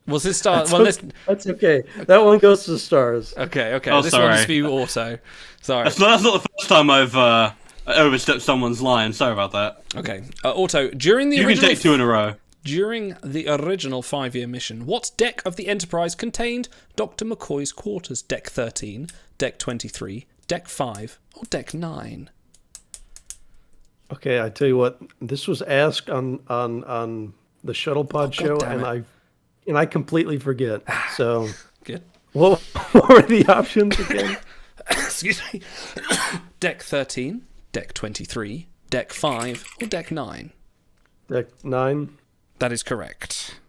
Was this Star? That's okay. That one goes to Stars. Okay. Oh, this sorry. one's for you, Auto. Sorry. That's not the first time I've overstepped someone's line. Sorry about that. Okay, Auto. During the You original can take two in a row. During the original 5-year mission, what deck of the Enterprise contained Dr. McCoy's quarters? Deck 13, Deck 23, Deck 5, or Deck 9? Okay, I tell you what. This was asked on the Shuttle Pod show, and I completely forget. So good. What were the options again? Excuse me. Deck 13, Deck 23, Deck 5, or Deck 9? Deck 9. That is correct.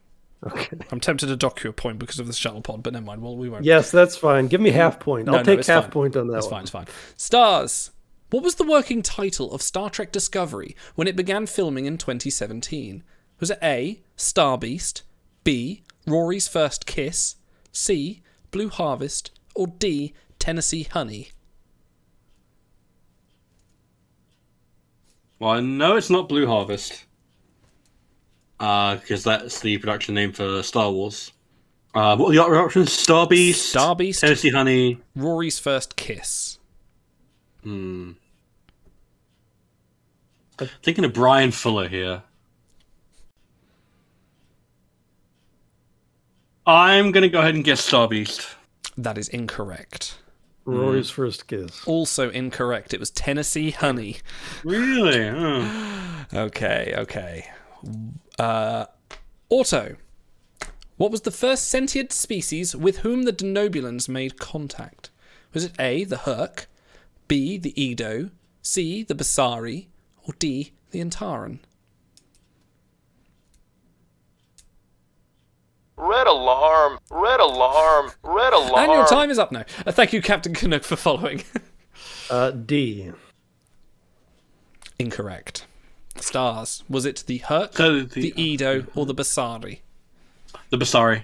Okay. I'm tempted to dock you a point because of the shuttle pod, but never mind. Well, we won't. Yes, that's fine. Give me half point. I'll take it's half fine. point on that one. It's fine. Stars. What was the working title of Star Trek Discovery when it began filming in 2017? Was it A, Star Beast, B, Rory's First Kiss, C, Blue Harvest, or D, Tennessee Honey? Well, I know it's not Blue Harvest. Because that's the production name for Star Wars. What were the other options? Star Beast, Tennessee Honey, Rory's First Kiss. Thinking of Brian Fuller here. I'm going to go ahead and guess Star Beast. That is incorrect. Rory's First Kiss. Also incorrect. It was Tennessee Honey. Really? Oh. Okay. Auto. What was the first sentient species with whom the Denobulans made contact? Was it A, the Herc, B, the Edo, C, the Basari, or D, the Antaran? Red alarm, red alarm, red alarm. And your time is up now. Thank you, Captain Canuck, for following. D. Incorrect. Stars. Was it the Herc, So the Edo, or the Basari? The Basari.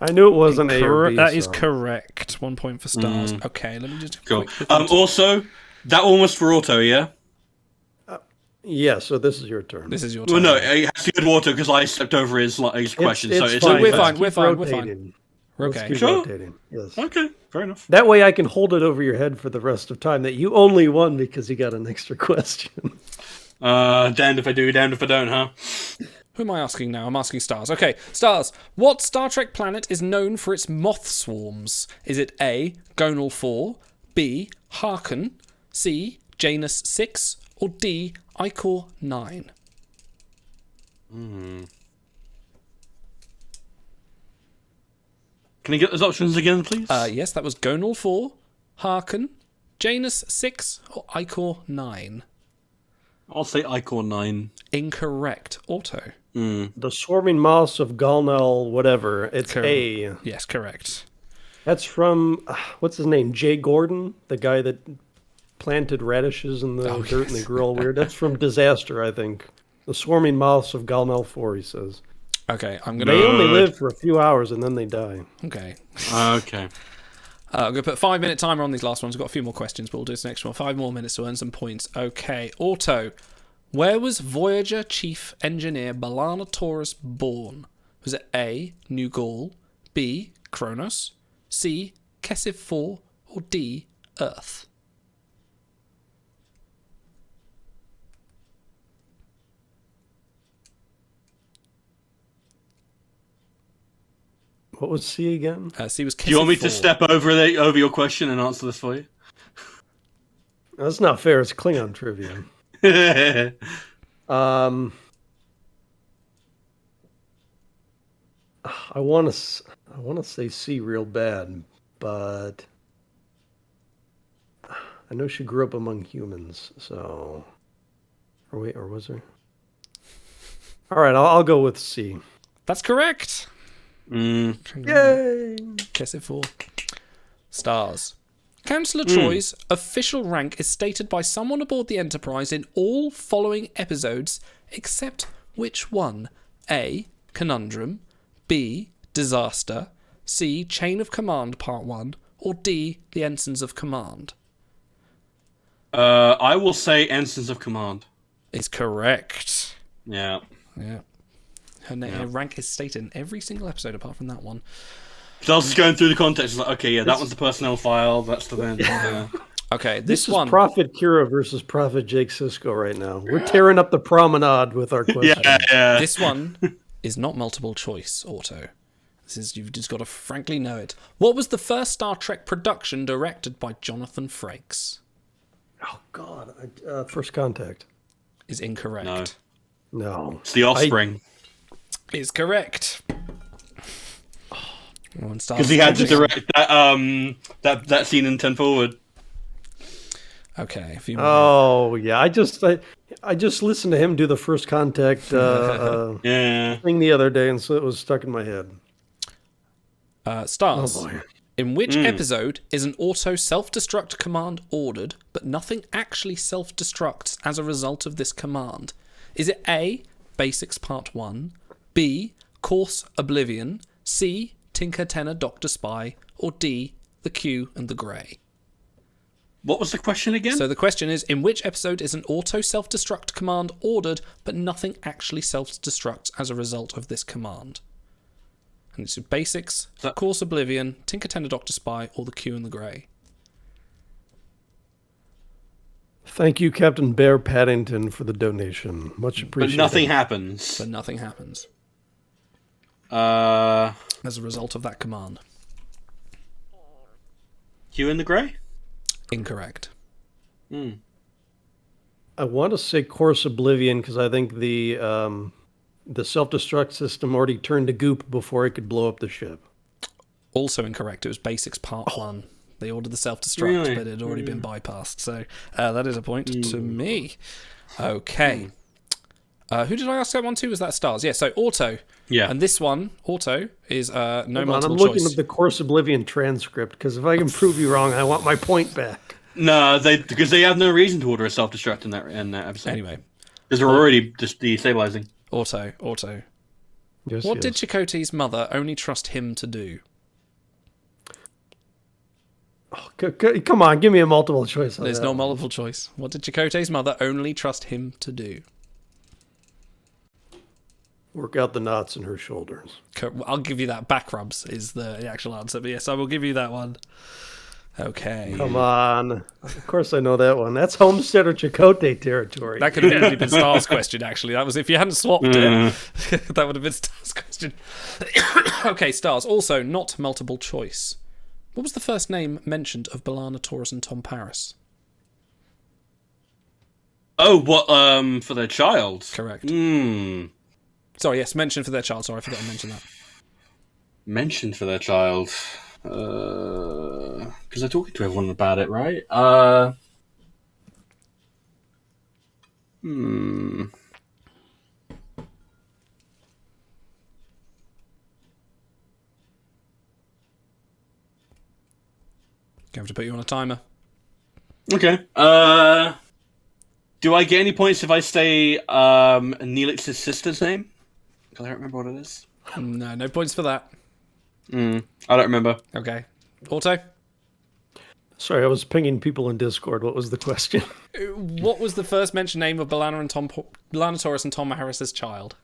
I knew it wasn't A or B. That is so. correct. 1 point for stars. Okay, let me just... Cool. quick- Also, that one was for Auto, yeah? Yeah, so this is your turn. This is your Well, turn. no, it has to be Auto because I stepped over his question. So it's fine. only We're fine. We're Keep fine. We're fine. rotating. We're Let's okay. keep Sure. rotating. Yes. Okay, fair enough. That way I can hold it over your head for the rest of time that you only won because you got an extra question. Damned if I do, damned if I don't, huh? Who am I asking now? I'm asking Stars. Okay, Stars. What Star Trek planet is known for its moth swarms? Is it A, Gonal 4, B, Harken, C, Janus 6, or D, Icor 9? Can I get those options again, please? Yes, that was Gonal 4, Harken, Janus 6, or Icor 9. I'll say Icor 9. Incorrect. Auto. The swarming moths of Galnel, whatever. It's A. Yes, correct. That's from, what's his name? Jay Gordon? The guy that planted radishes in the dirt and they grew all weird. That's from Disaster, I think. The swarming moths of Galnel 4, he says. Okay, I'm going to... They only live for a few hours and then they die. Okay. Okay. I'm going to put a 5-minute timer on these last ones. We've got a few more questions, but we'll do this next one. 5 more minutes to earn some points. Okay, Auto. Where was Voyager Chief Engineer B'Elanna Torres born? Was it A, New Gaul, B, Kronos, C, Kessiv 4, or D, Earth? What was C again? C was Kessiv Do you want me 4. to step over your question and answer this for you? That's not fair. It's Klingon trivia. I want to say C real bad, but I know she grew up among humans. So, or wait, or was there? All right, I'll go with C. That's correct. Yay! Kessiv 4. Stars. Counselor Troy's official rank is stated by someone aboard the Enterprise in all following episodes, except which one? A, Conundrum, B, Disaster, C, Chain of Command Part 1, or D, The Ensigns of Command? I will say Ensigns of Command. Is correct. Yeah. Yeah. Her rank is stated in every single episode apart from that one. So I was just going through the context. Like, okay, yeah, that one's the personnel file. That's the then. Yeah. Okay, This is one. Prophet Kira versus Prophet Jake Sisko right now. We're tearing up the promenade with our questions. Yeah. This one is not multiple choice, Auto. This is, you've just got to frankly know it. What was the first Star Trek production directed by Jonathan Frakes? Oh, God. First Contact. Is incorrect. No. It's The Offspring. Is correct. Because he had to direct that that scene in 10 Forward. Okay. A few more. Oh yeah, I just listened to him do the First Contact thing the other day, and so it was stuck in my head. Stars. Oh boy. In which episode is an auto self-destruct command ordered, but nothing actually self-destructs as a result of this command? Is it A, Basics Part 1, B, Course Oblivion, C, Tinker Tenor Doctor Spy, or D, The Q and the Grey? What was the question again? So the question is, in which episode is an auto self-destruct command ordered, but nothing actually self-destructs as a result of this command? And it's Basics, Course Oblivion, Tinker Tenor Doctor Spy, or The Q and the Grey. Thank you, Captain Bear Paddington, for the donation. Much appreciated. But nothing happens. But nothing happens. As a result of that command. Q in the Grey? Incorrect. I want to say Course Oblivion because I think the The self-destruct system already turned to goop before it could blow up the ship. Also incorrect. It was Basics Part 1. They ordered the self-destruct, Really? but it had already been bypassed. So that is a point to me. Okay. Who did I ask that one to? Was that Stars? Yeah, so Auto. Yeah. And this one, Auto, is no Hold on, multiple I'm looking choice. at the Course Oblivion transcript, because if I can prove you wrong, I want my point back. No, because they have no reason to order a self-destruct in that episode. Anyway. Because they're already just destabilizing. Auto. Yes, What yes. did Chakotay's mother only trust him to do? Come on, give me a multiple choice on There's that no one. multiple choice. What did Chakotay's mother only trust him to do? Work out the knots in her shoulders. I'll give you that. Back rubs is the actual answer. But yes, I will give you that one. Okay. Come on. Of course I know that one. That's Homesteader Chakotay territory. That could have easily been Star's question, actually. That was if you hadn't swapped it. That would have been Star's question. Okay, Stars. Also, not multiple choice. What was the first name mentioned of B'Elanna Torres and Tom Paris? Oh, what? For their child? Correct. Hmm. Sorry, yes, mentioned for their child. Sorry, I forgot to mention that. Mentioned for their child. Because they're talking to everyone about it, right? Going to put you on a timer. Okay. Do I get any points if I say Neelix's sister's name? Because I don't remember what it is. No, no points for that. I don't remember. Okay. Auto? Sorry, I was pinging people in Discord. What was the question? What was the first mentioned name of B'Elanna Torres and Tom Harris's child?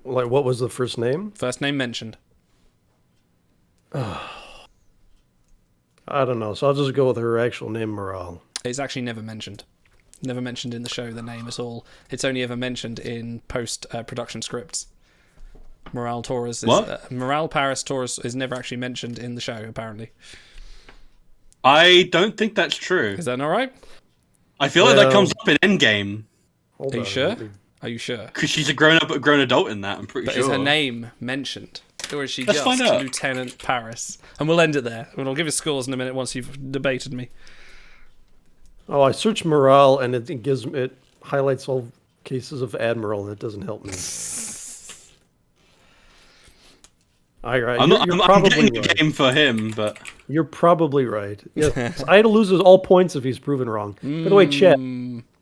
Like, what was the first name? First name mentioned. I don't know, so I'll just go with her actual name, Morale. It's actually never mentioned. Never mentioned in the show, the name at all. It's only ever mentioned in post-production scripts. Morale Paris Torres is never actually mentioned in the show, apparently. I don't think that's true. Is that not right? I feel like that comes up in Endgame. Are you sure? Are you sure? Because she's a grown adult in that, I'm pretty But sure. is her name mentioned? Or is she Let's just find out. Lieutenant Paris? And we'll end it there. And I'll give you scores in a minute once you've debated me. Oh, I searched Morale, and it highlights all cases of Admiral. That doesn't help me. I'm getting the game for him, but... You're probably right. Yes, Ida loses all points if he's proven wrong. By the way, chat,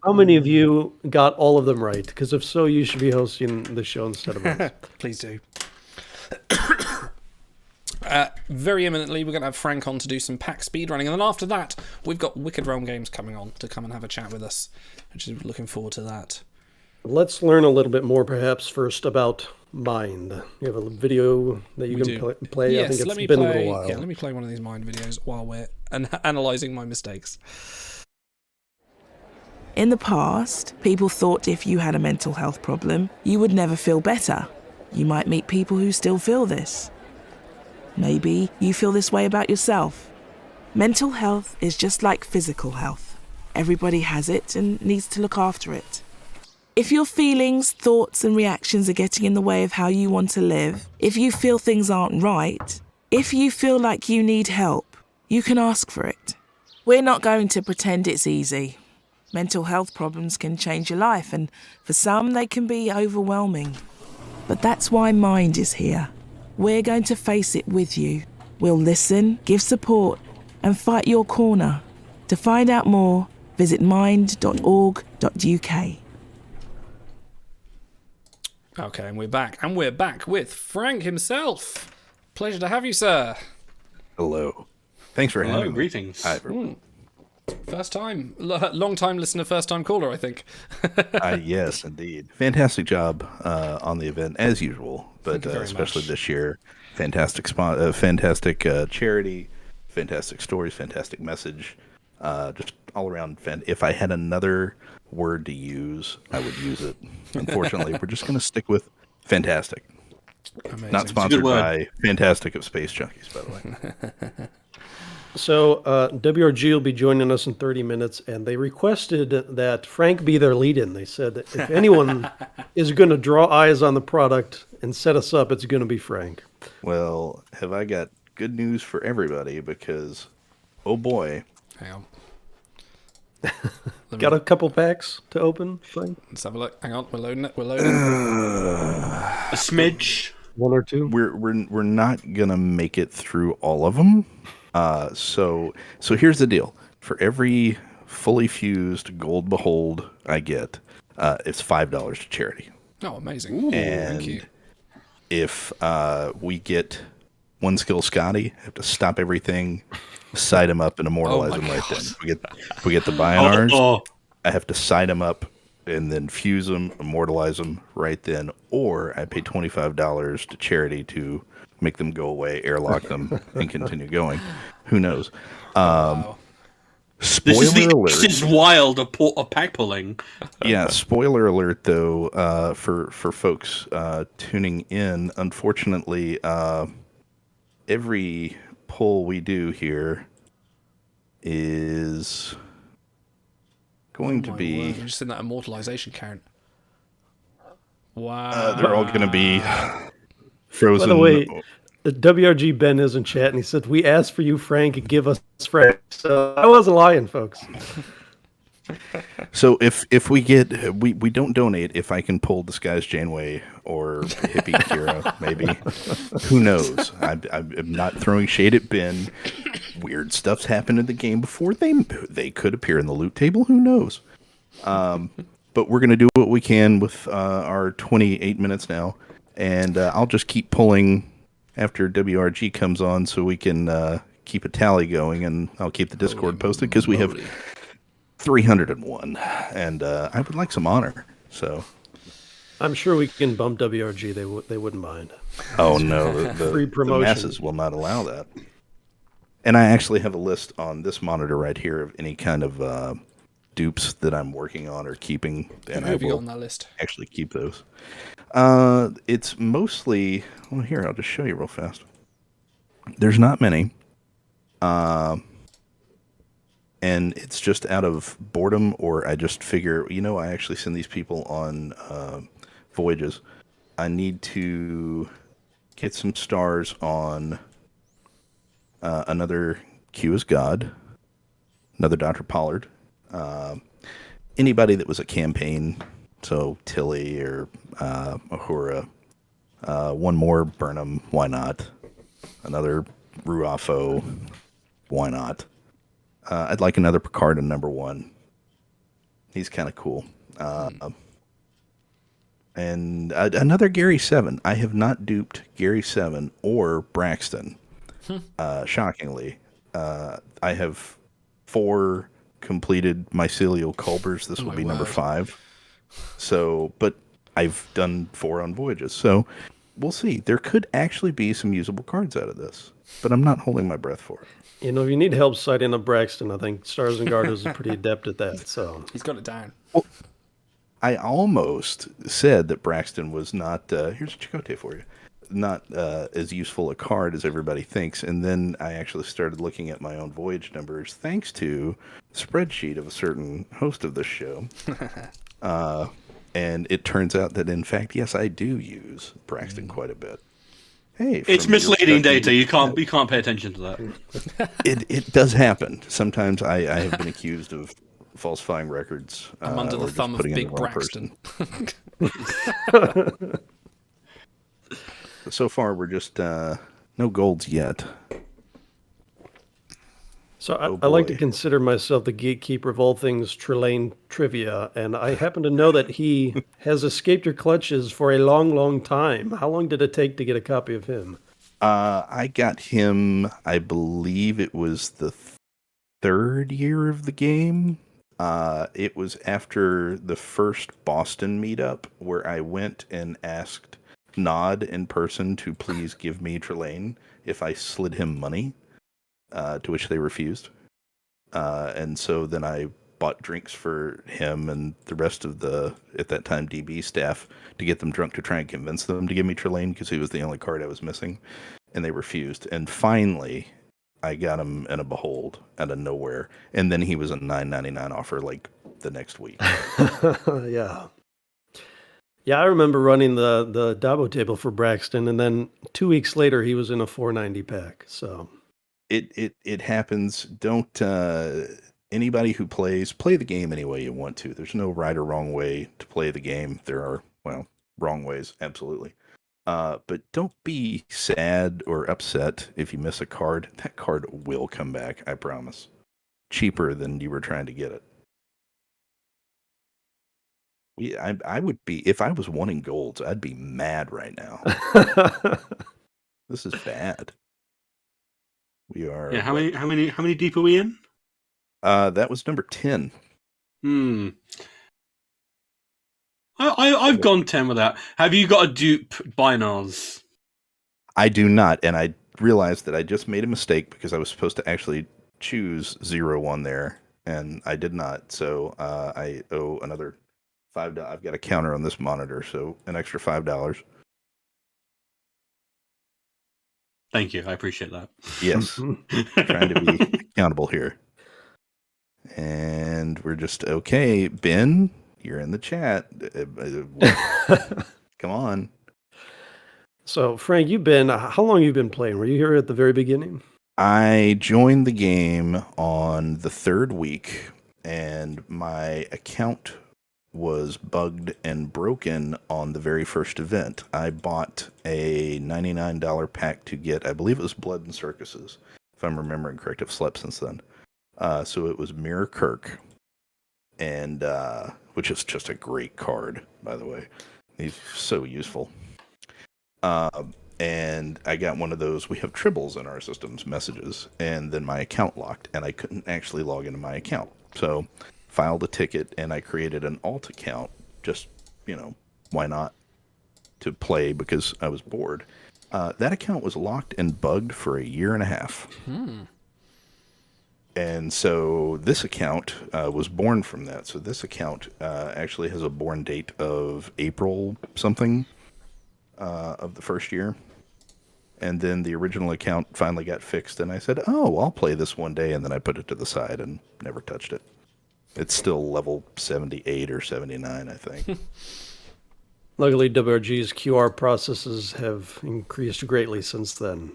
how many of you got all of them right? Because if so, you should be hosting the show instead of us. Please do. Very imminently, we're going to have Frank on to do some pack speedrunning. And then after that, we've got Wicked Realm Games coming on to come and have a chat with us. Which is looking forward to that. Let's learn a little bit more, perhaps, first about Mind. You have a video that you can play. Yes, I think let me it's been play, a little while. Yeah, let me play one of these Mind videos while we're analysing my mistakes. In the past, people thought if you had a mental health problem, you would never feel better. You might meet people who still feel this. Maybe you feel this way about yourself. Mental health is just like physical health. Everybody has it and needs to look after it. If your feelings, thoughts and reactions are getting in the way of how you want to live, if you feel things aren't right, if you feel like you need help, you can ask for it. We're not going to pretend it's easy. Mental health problems can change your life, and for some they can be overwhelming. But that's why Mind is here. We're going to face it with you. We'll listen, give support, and fight your corner. To find out more, visit mind.org.uk. Okay, and we're back. And we're back with Frank himself. Pleasure to have you, sir. Hello. Thanks for having me. Greetings. Hi, everyone. First time. Long time listener, first time caller, I think. Yes, indeed. Fantastic job on the event, as usual. But especially this year. Fantastic charity, fantastic stories, fantastic message. Just all around. If I had another word to use, I would use it. Unfortunately, we're just going to stick with fantastic. Amazing. Not sponsored by Fantastic of Space Junkies, by the way. So WRG will be joining us in 30 minutes, and they requested that Frank be their lead-in. They said that if anyone is going to draw eyes on the product and set us up, it's going to be Frank. Well, have I got good news for everybody because, oh boy. Hang on. Got a couple packs to open, Frank? Let's have a look. Hang on, we're loading it. We're loading. A smidge. One or two. We're not gonna make it through all of them. So here's the deal. For every fully fused gold behold I get, it's $5 to charity. Oh, amazing! And thank you. if we get one skill Scotty, I have to stop everything, side him up, and immortalize him right then. If we get the Bionars, I have to side him up and then fuse them, immortalize them right then, or I pay $25 to charity to make them go away, airlock them, and continue going. Who knows? Spoiler alert. This is wild of pack pulling. Yeah, spoiler alert though, for folks tuning in. Unfortunately, every pull we do here is going to be. I'm just in that immortalization count. Wow. They're all going to be frozen. By the way, the WRG Ben is in chat, and he said, "We asked for you, Frank. Give us Frank." So I wasn't lying, folks. So if we get we don't donate if I can pull Disguised Janeway or Hippie Kira, maybe. Who knows? I'm not throwing shade at Ben. Weird stuff's happened in the game before. They could appear in the loot table. Who knows? But we're gonna do what we can with our 28 minutes now, and I'll just keep pulling after WRG comes on so we can keep a tally going, and I'll keep the Discord posted because we have 301, and I would like some honor. So I'm sure we can bump WRG. They wouldn't mind. Oh no, Free the promotion. masses will not allow that. And I actually have a list on this monitor right here of any kind of dupes that I'm working on or keeping, and I Who have you got will on that list? actually keep those. It's mostly, well, here, I'll just show you real fast. There's not many. And it's just out of boredom, or I just figure, I actually send these people on voyages. I need to get some stars on another Q as God, another Dr. Pollard, anybody that was a campaign, so Tilly or Uhura, one more Burnham, why not? Another Ruafo, why not? I'd like another Picard in number 1. He's kind of cool. And another Gary 7. I have not duped Gary 7 or Braxton. Shockingly. I have 4 completed mycelial Culbers. This will be number 5. So, but I've done 4 on voyages. So we'll see. There could actually be some usable cards out of this, but I'm not holding my breath for it. If you need help sighting up Braxton, I think Stars and Garters is pretty adept at that. So He's got it down. Well, I almost said that Braxton was not. Here's a Chakotay for you. Not as useful a card as everybody thinks, and then I actually started looking at my own voyage numbers, thanks to a spreadsheet of a certain host of this show. And it turns out that, in fact, yes, I do use Braxton quite a bit. Hey, it's misleading data. You can't pay attention to that. It does happen. Sometimes I have been accused of falsifying records. I'm under the thumb of Big Braxton. So far, we're just no golds yet. So I like to consider myself the gatekeeper of all things Trelane trivia, and I happen to know that he has escaped your clutches for a long, long time. How long did it take to get a copy of him? I got him, I believe it was the 3rd year of the game. It was after the first Boston meetup where I went and asked Nod in person to please give me Trelane if I slid him money. To which they refused. And so then I bought drinks for him and the rest of the, at that time, DB staff to get them drunk to try and convince them to give me Trelane because he was the only card I was missing. And they refused. And finally, I got him in a behold out of nowhere, and then he was a $9.99 offer like the next week. Yeah. Yeah, I remember running the Dabo table for Braxton, and then 2 weeks later he was in a $4.90 pack. So it happens. Don't anybody who plays, play the game any way you want to. There's no right or wrong way to play the game. There are, well, wrong ways, absolutely. But don't be sad or upset if you miss a card. That card will come back, I promise. Cheaper than you were trying to get it. I would be, if I was wanting golds, I'd be mad right now. This is bad. We are. Yeah, how many deep are we in? That was number 10. I've gone 10 with that. Have you got a dupe Binars? I do not, and I realized that I just made a mistake because I was supposed to actually choose 0-1 there, and I did not. So I owe another $5. I've got a counter on this monitor, so an extra $5. Thank you, I appreciate that. Yes, trying to be accountable here. And we're just okay. Ben, you're in the chat. Come on. So, Frank, how long have you been playing? Were you here at the very beginning? I joined the game on the 3rd week, and my account was bugged and broken on the very first event. I bought a $99 pack to get, I believe it was Blood and Circuses, if I'm remembering correct. I've slept since then. So it was Mirror Kirk, and which is just a great card, by the way. He's so useful. And I got one of those, we have tribbles in our systems messages, and then my account locked, and I couldn't actually log into my account. So filed a ticket, and I created an alt account, just, why not, to play because I was bored. That account was locked and bugged for a year and a half. And so this account was born from that. So this account actually has a born date of April something of the first year. And then the original account finally got fixed, and I said, oh, I'll play this one day, and then I put it to the side and never touched it. It's still level 78 or 79, I think. Luckily, WRG's QR processes have increased greatly since then.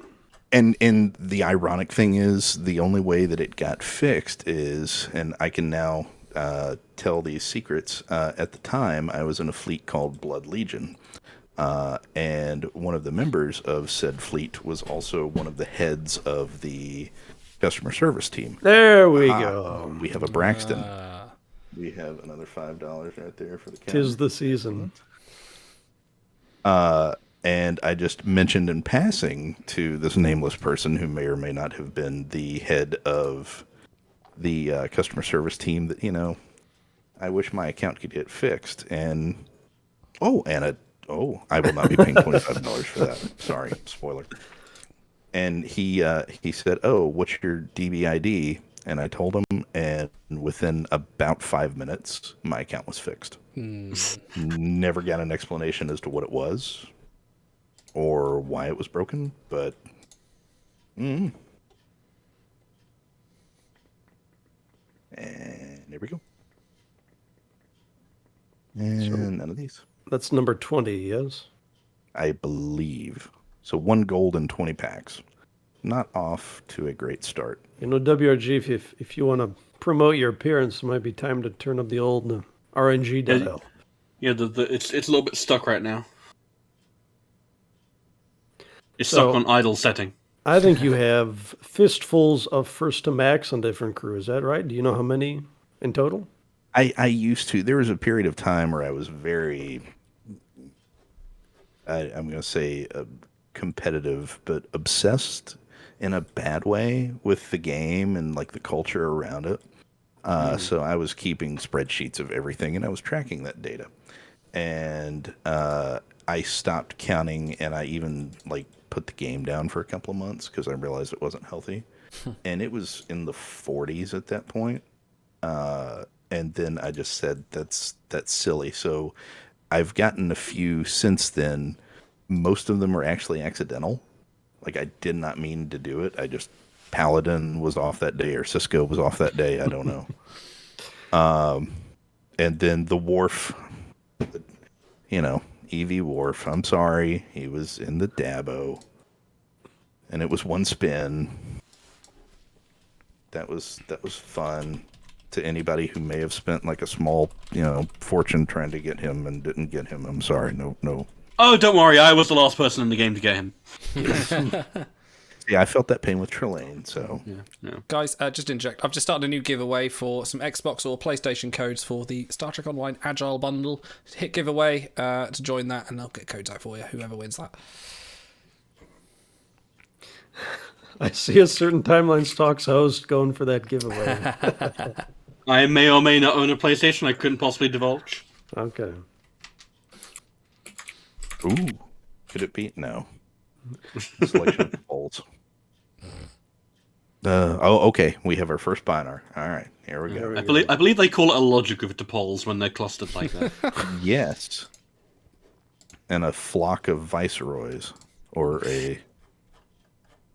And the ironic thing is, the only way that it got fixed is, and I can now tell these secrets, at the time, I was in a fleet called Blood Legion. And one of the members of said fleet was also one of the heads of the customer service team. There we go. We have a Braxton. We have another $5 right there for the counter. 'Tis the season. And I just mentioned in passing to this nameless person who may or may not have been the head of the customer service team that, I wish my account could get fixed. And, I will not be paying $25 for that. Sorry, spoiler. And he said, oh, what's your DBID? And I told him, and within about 5 minutes, my account was fixed. Never got an explanation as to what it was or why it was broken, but and there we go. And none of these. That's number 20, yes? I believe. So 1 gold and 20 packs. Not off to a great start. WRG, if you want to promote your appearance, it might be time to turn up the old RNG dial. Yeah, it's a little bit stuck right now. It's stuck on idle setting. I think you have fistfuls of first to max on different crews. Is that right? Do you know how many in total? I used to. There was a period of time where I was very, I'm going to say competitive, but obsessed in a bad way with the game and like the culture around it. So I was keeping spreadsheets of everything, and I was tracking that data. And I stopped counting, and I even put the game down for a couple of months because I realized it wasn't healthy. And it was in the 40s at that point. And then I just said, that's silly. So I've gotten a few since then. Most of them are actually accidental. I did not mean to do it. I just Paladin was off that day or Cisco was off that day. I don't know. And then the Worf, Evie Worf. I'm sorry, he was in the Dabo, and it was one spin. That was fun to anybody who may have spent like a small, fortune trying to get him and didn't get him. I'm sorry, no. Oh, don't worry, I was the last person in the game to get him. Yeah, I felt that pain with Trelane, so... Yeah. Guys, just interject. I've just started a new giveaway for some Xbox or PlayStation codes for the Star Trek Online Agile Bundle. Hit giveaway to join that, and I'll get codes out for you, whoever wins that. I see a certain Timelines Talks host going for that giveaway. I may or may not own a PlayStation. I couldn't possibly divulge. Okay. Ooh. Could it be? No. Selection of polls. Okay. We have our first binar. All right, here we go. I believe they call it a logic of polls when they're clustered like that. Yes. And a flock of viceroys, or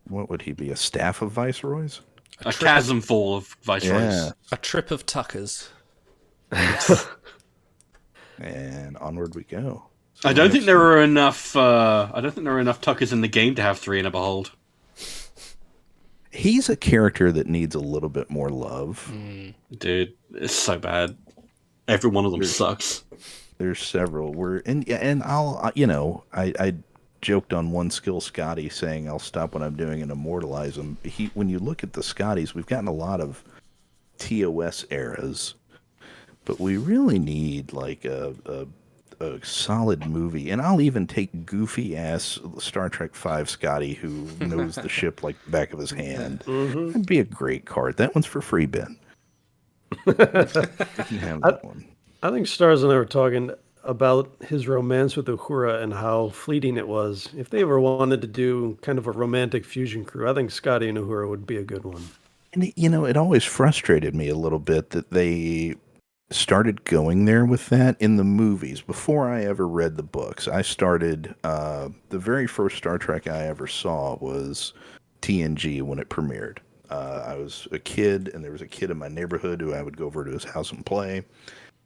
what would he be? A staff of viceroys? A chasm full of viceroys. Yeah. A trip of tuckers. And onward we go. So I don't think there are enough. I don't think there are enough tuckers in the game to have 3 in a behold. He's a character that needs a little bit more love. Dude, it's so bad. Every one of them sucks. There's several. And I'll I joked on one skill Scotty saying I'll stop what I'm doing and immortalize him. When you look at the Scotties, we've gotten a lot of TOS eras, but we really need like a solid movie. And I'll even take goofy ass Star Trek V Scotty who knows the ship like the back of his hand. That'd be a great card. That one's for free, Ben. You can have that one. I think Stars and I were talking about his romance with Uhura and how fleeting it was. If they ever wanted to do kind of a romantic fusion crew, I think Scotty and Uhura would be a good one. And it always frustrated me a little bit that they started going there with that in the movies. Before I ever read the books, I started, the very first Star Trek I ever saw was TNG when it premiered. I was a kid, and there was a kid in my neighborhood who I would go over to his house and play.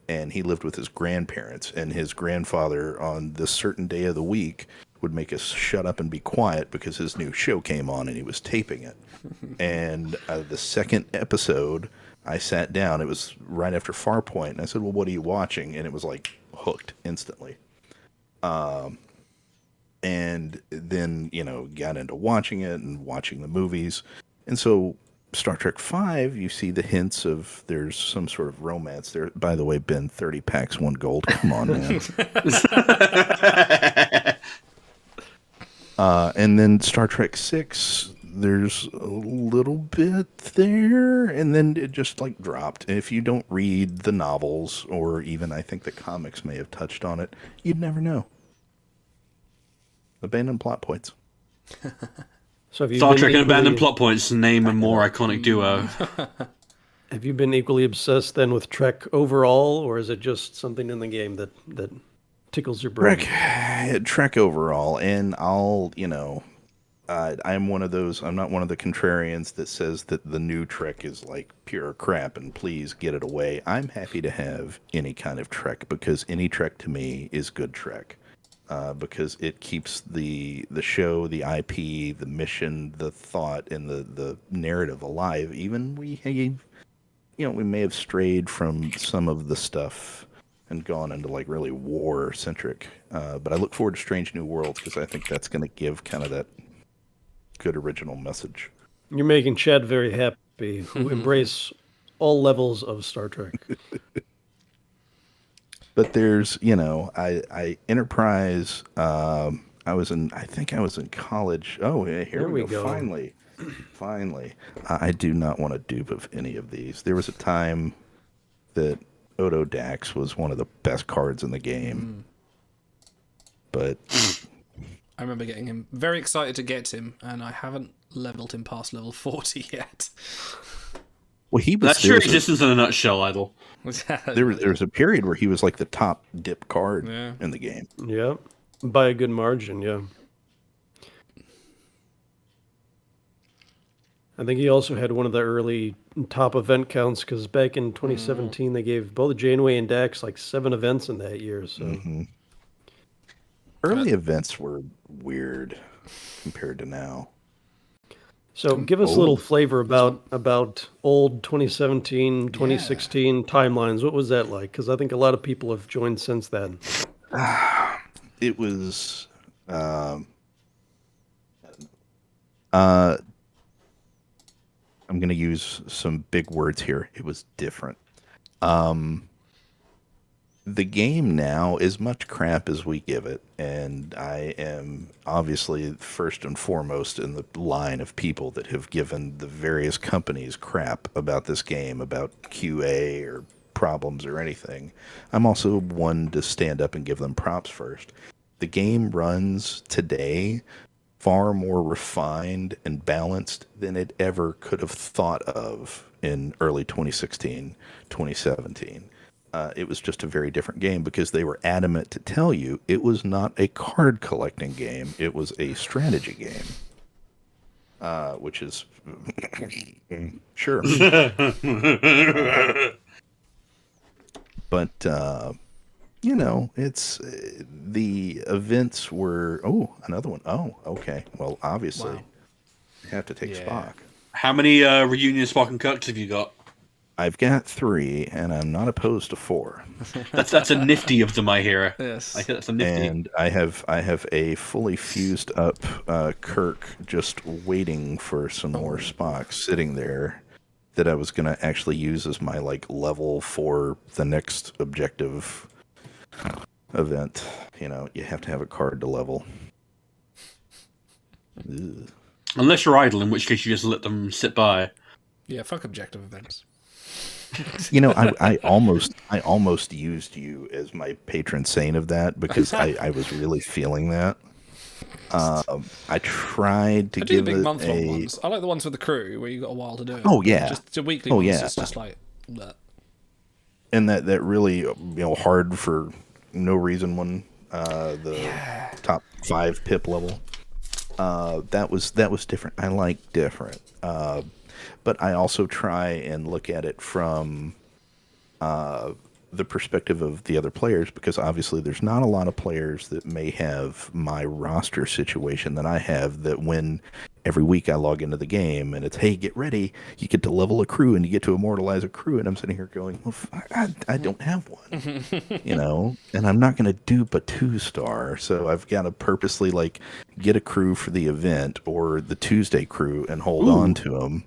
And he lived with his grandparents, and his grandfather on this certain day of the week would make us shut up and be quiet because his new show came on and he was taping it. And the second episode, I sat down. It was right after Farpoint, and I said, well, what are you watching? And it was like hooked instantly. And then, got into watching it and watching the movies. And so Star Trek V, you see the hints of there's some sort of romance there. By the way, Ben, 30 packs, 1 gold. Come on, man. And then Star Trek VI, there's a little bit there, and then it just like dropped. And if you don't read the novels, or even I think the comics may have touched on it, you'd never know. Abandoned plot points. So Star Trek and abandoned plot points, name a more iconic duo. Have you been equally obsessed then with Trek overall, or is it just something in the game that tickles your brain? Trek overall, and I'm one of those. I'm not one of the contrarians that says that the new Trek is like pure crap and please get it away. I'm happy to have any kind of Trek because any Trek to me is good Trek. Because it keeps the show, the IP, the mission, the thought, and the narrative alive. Even we may have strayed from some of the stuff and gone into like really war centric. But I look forward to Strange New Worlds because I think that's going to give kind of that good original message. You're making Chad very happy, who embrace all levels of Star Trek. But there's, I Enterprise. I think I was in college. Oh, here we go. Finally. I do not want a dupe of any of these. There was a time that Odo Dax was one of the best cards in the game. But I remember getting him. Very excited to get him, and I haven't leveled him past level 40 yet. Well, That's your existence in a nutshell, Idol. There was a period where he was like the top dip card in the game. Yeah, by a good margin, yeah. I think he also had one of the early top event counts because back in 2017 they gave both Janeway and Dax like 7 events in that year. So early events were weird compared to now. So give us a little flavor about old 2017, 2016 timelines. What was that like? Because I think a lot of people have joined since then. It was I'm going to use some big words here. It was different. The game now is much crap as we give it, and I am obviously first and foremost in the line of people that have given the various companies crap about this game, about QA or problems or anything. I'm also one to stand up and give them props first. The game runs today far more refined and balanced than it ever could have thought of in early 2016, 2017. It was just a very different game because they were adamant to tell you it was not a card collecting game. It was a strategy game. Which is sure. But you know, it's the events were another one. Oh, okay. Well, obviously, you have to take Spock. How many reunion Spock and Kirks have you got? I've got 3, and I'm not opposed to 4. That's a nifty of them, I hear. Yes, I hear that's a nifty. And I have a fully fused up Kirk just waiting for some more Spock sitting there that I was going to actually use as my level for the next objective event. You know, you have to have a card to level. Ugh. Unless you're idle, in which case you just let them sit by. Yeah, fuck objective events. You know, I almost used you as my patron saint of that because I was really feeling that. I tried to give the big it month-long ones. I like the ones with the crew where you got a while to do it. Oh yeah, just the weekly ones. Yeah. It's just like that. And that really hard for no reason one. The top 5 pip level. That was different. I like different. But I also try and look at it from the perspective of the other players, because obviously there's not a lot of players that may have my roster situation that I have, that when every week I log into the game and it's, hey, get ready, you get to level a crew and you get to immortalize a crew, and I'm sitting here going, well, I don't have one, you know, and I'm not going to dupe a 2-star, so I've got to purposely get a crew for the event or the Tuesday crew and hold on to them.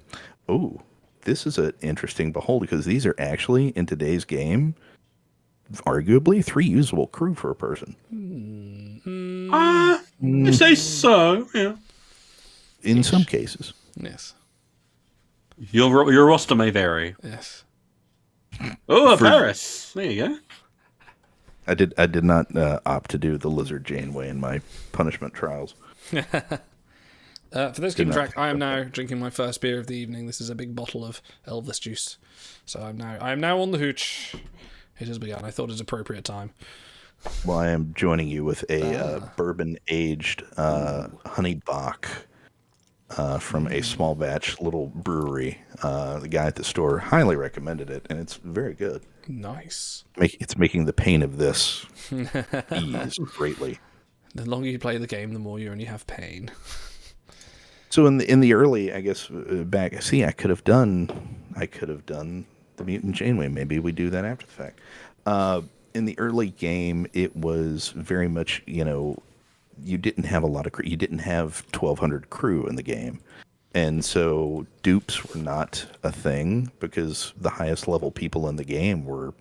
Oh, this is an interesting behold, because these are actually, in today's game, arguably 3 usable crew for a person. You say so, yeah. In some cases. Yes. Your roster may vary. Yes. Oh, Paris. There you go. I did not opt to do the Lizard Janeway in my punishment trials. For those keeping track, I am now drinking my first beer of the evening. This is a big bottle of Elvis juice. So I am now on the hooch. It has begun. I thought it was appropriate time. Well, I am joining you with a bourbon-aged honey bock from a small batch little brewery. The guy at the store highly recommended it, and it's very good. Nice. It's making the pain of this ease greatly. The longer you play the game, the more you only have pain. So in the early, I guess back. See, I could have done the Mutant Janeway. Maybe we do that after the fact. In the early game, it was very much, you didn't have a lot of crew. You didn't have 1,200 crew in the game, and so dupes were not a thing because the highest level people in the game were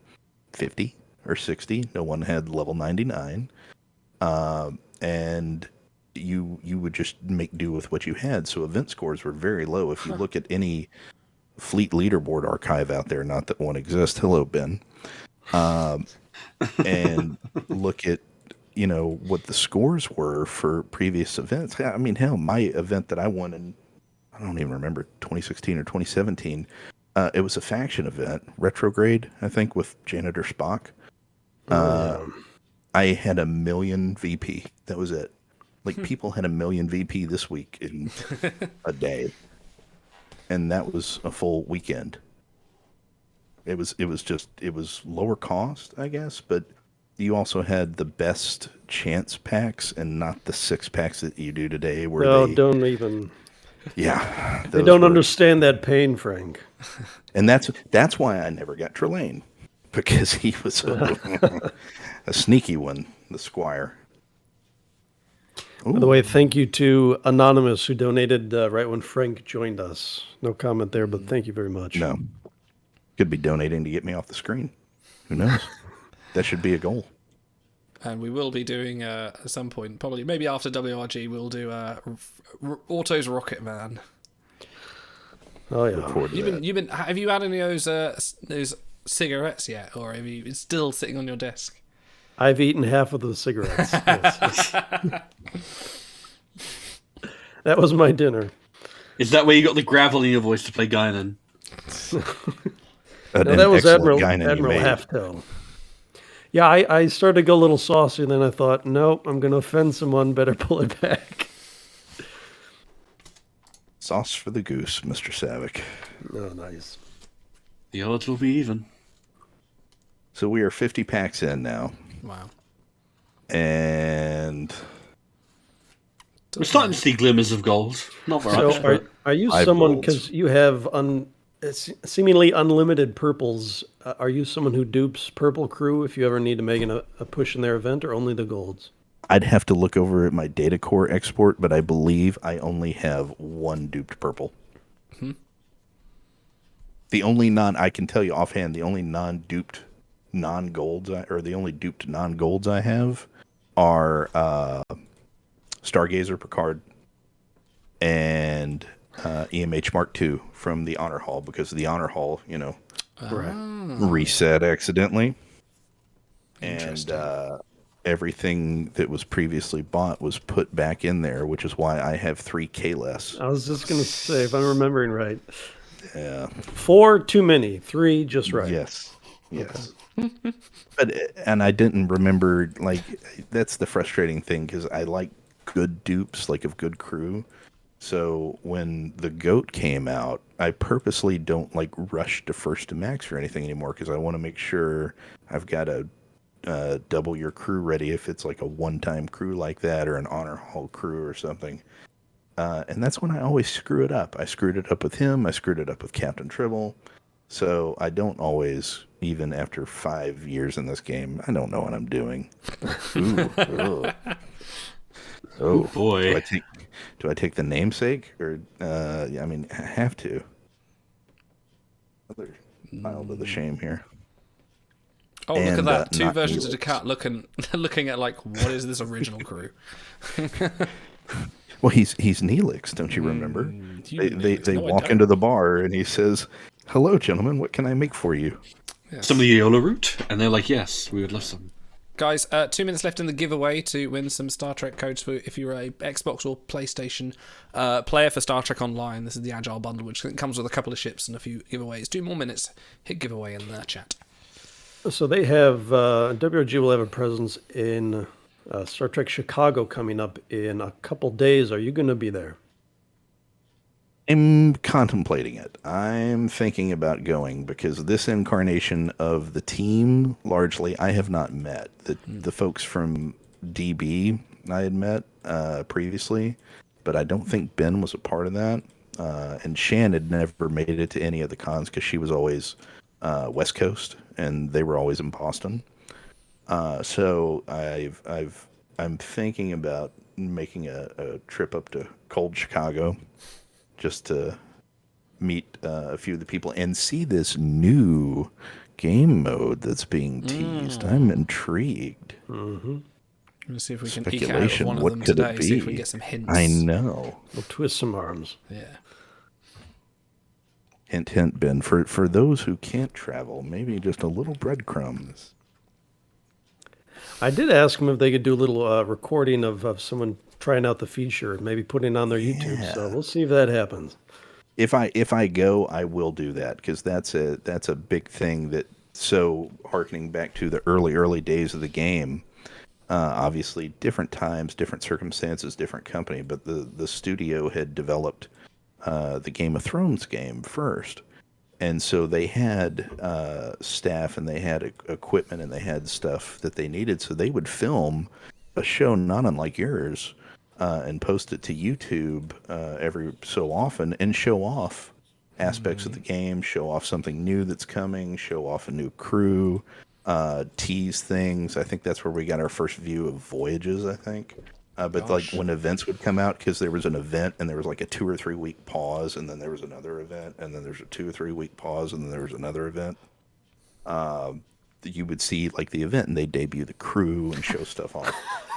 50 or 60. No one had level 99, and you would just make do with what you had. So event scores were very low. If you look at any fleet leaderboard archive out there, not that one exists. Hello, Ben. And look at, what the scores were for previous events. I mean, hell, my event that I won in, I don't even remember, 2016 or 2017, it was a faction event, Retrograde, I think, with Janitor Spock. I had 1 million VP. That was it. People had 1 million VP this week in a day. and that was a full weekend. It was lower cost, I guess, but you also had the best chance packs and not the 6-packs that you do today. Where don't even. Yeah, they don't understand that pain, Frank. And that's why I never got Trelane, because he was a sneaky one, the Squire. Ooh. By the way, thank you to Anonymous, who donated right when Frank joined us. No comment there, but thank you very much. No. Could be donating to get me off the screen. Who knows? That should be a goal. And we will be doing, at some point, probably maybe after WRG, we'll do Auto's Rocket Man. Oh, yeah. Have you had any of those cigarettes yet? Or have you, it's still sitting on your desk? I've eaten half of the cigarettes. Yes. That was my dinner. Is that where you got the gravel in your voice to play Guinan? No, that was Admiral Halftail. Yeah, I started to go a little saucy, and then I thought, nope, I'm going to offend someone. Better pull it back. Sauce for the goose, Mr. Savick. Oh, nice. The odds will be even. So we are 50 packs in now. Wow. And we're starting to see glimmers of gold. Not very much. So are you someone, because you have seemingly unlimited purples, are you someone who dupes Purple Crew if you ever need to make a push in their event, or only the golds? I'd have to look over at my data core export, but I believe I only have one duped purple. Hmm. The only I can tell you offhand, the only non-duped non-golds, or the only duped non-golds I have are Stargazer Picard and EMH Mark II from the Honor Hall, because the Honor Hall, reset accidentally. And everything that was previously bought was put back in there, which is why I have 3 K less. I was just going to say, if I'm remembering right. Yeah. 4 too many, 3 just right. Yes. Yes. And I didn't remember, that's the frustrating thing, because I like good dupes, of good crew. So when the GOAT came out, I purposely don't rush to first to max or anything anymore, because I want to make sure I've got a double your crew ready if it's a one-time crew like that, or an Honor Hall crew or something. And that's when I always screw it up. I screwed it up with him. I screwed it up with Captain Tribble. So I don't always, even after 5 years in this game, I don't know what I'm doing. Ooh, oh boy! Do I take the namesake, or I have to. Another pile of the shame here. Oh, and, look at that! 2 versions Neelix. of the cat looking at what is this original crew? Well, he's Neelix, don't you remember? They walk into the bar and he says, "Hello, gentlemen. What can I make for you?" Yes. Some of the Yola route, and they're like, "Yes, we would love some." Guys, 2 minutes left in the giveaway to win some Star Trek codes for if you're a Xbox or PlayStation player for Star Trek Online. This is the Agile Bundle, which comes with a couple of ships and a few giveaways. 2 more minutes. Hit giveaway in the chat. So they have, WRG will have a presence in Star Trek Chicago coming up in a couple days. Are you going to be there? I'm contemplating it. I'm thinking about going, because this incarnation of the team, largely, I have not met. The folks from DB I had met previously, but I don't think Ben was a part of that. And Shan had never made it to any of the cons, because she was always West Coast, and they were always in Boston. So I'm thinking about making a trip up to cold Chicago, just to meet a few of the people and see this new game mode that's being teased. I'm intrigued. Mm-hmm. Let's see if we can eke out of one of them today. See if we can get some hints. I know. We'll twist some arms. Yeah. Hint, hint, Ben. For those who can't travel, maybe just a little breadcrumbs. I did ask them if they could do a little recording of someone trying out the feature, maybe putting it on their YouTube. So we'll see if that happens. If I go, I will do that, because that's a big thing. That so harkening back to the early days of the game. Obviously, different times, different circumstances, different company, but the studio had developed the Game of Thrones game first. And so they had staff and they had equipment and they had stuff that they needed. So they would film a show not unlike yours and post it to YouTube every so often and show off aspects of the game, show off something new that's coming, show off a new crew, tease things. I think that's where we got our first view of Voyages, I think. But like when events would come out, because there was an event and there was like a 2 or 3 week pause, and then there was another event, and then there's a 2 or 3 week pause, and then there was another event. You would see like the event, and they debut the crew and show stuff off.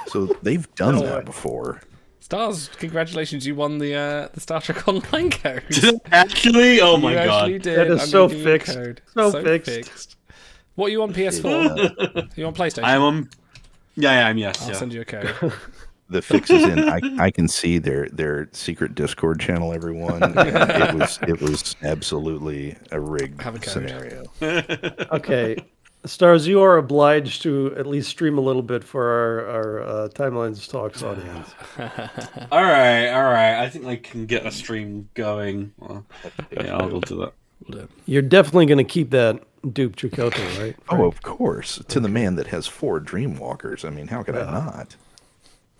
So they've done that before. Stars, congratulations! You won the Star Trek Online code. Actually, oh my you god, actually did. That is I'm so gonna give you a fixed. code. So fixed. What are you on PS4? You on PlayStation? I am on. Yeah, I am. Yes. I'll send you a code. The fix is in. I can see their secret Discord channel. Everyone, it was absolutely a rigged scenario. Okay, Stars, you are obliged to at least stream a little bit for our Timelines Talks audience. all right. I think I can get a stream going. Well, yeah, I'll do that. You're definitely going to keep that dupe Chakotay, right? Oh, of course. To the man that has 4 Dreamwalkers. I mean, how could I not?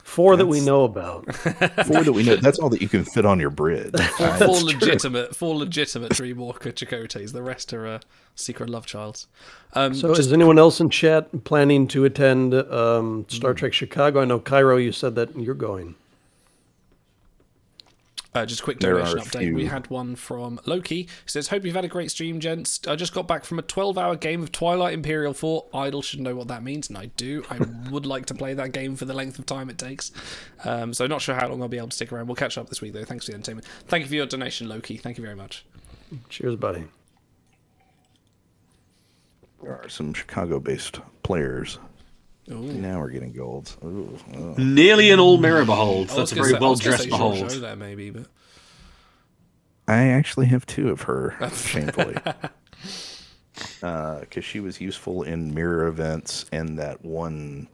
4 that we know about. 4 that we know. That's all that you can fit on your bridge. Four legitimate Dreamwalker Chakotays. The rest are secret love childs. So is anyone else in chat planning to attend Star Trek Chicago? I know, Cairo, you said that you're going. Just a quick donation update. We had one from Loki. He says, hope you've had a great stream, gents. I just got back from a 12-hour game of Twilight Imperial 4. Idle should know what that means, and I do. I would like to play that game for the length of time it takes. So not sure how long I'll be able to stick around. We'll catch up this week, though. Thanks for the entertainment. Thank you for your donation, Loki. Thank you very much. Cheers, buddy. There are some Chicago-based players. Ooh. Now we're getting golds. Ooh. Nearly an all mirror behold. That's a very well-dressed behold. Show there, maybe, but I actually have 2 of her, shamefully. Because she was useful in mirror events and that one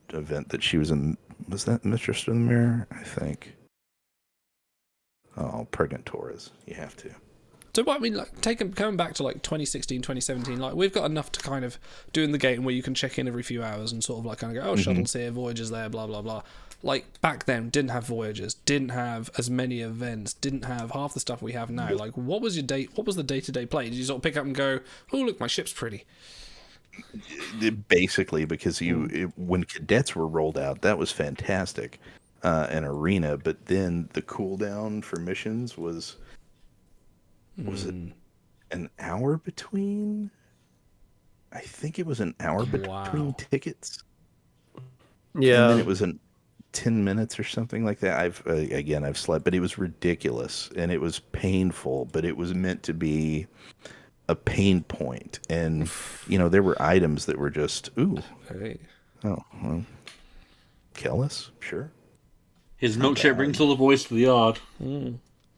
event that she was in. Was that Mistress of the Mirror? I think. Oh, Pregnant Taurus. You have to. So, I mean, like, coming back to, like, 2016, 2017, like, we've got enough to kind of do in the game where you can check in every few hours and sort of, like, kind of go, oh, shuttle's here, Voyager's there, blah, blah, blah. Like, back then, didn't have Voyagers, didn't have as many events, didn't have half the stuff we have now. Like, what was the day-to-day play? Did you sort of pick up and go, oh, look, my ship's pretty? Basically, because when cadets were rolled out, that was fantastic, an arena, but then the cooldown for missions was it an hour between? I think it was an hour between tickets. Yeah. And then it was 10 minutes or something like that. I've slept, but it was ridiculous and it was painful, but it was meant to be a pain point. And, there were items that were just, ooh. Hey. Oh, well, kill us? Sure. His milkshake brings all the boys to the yard.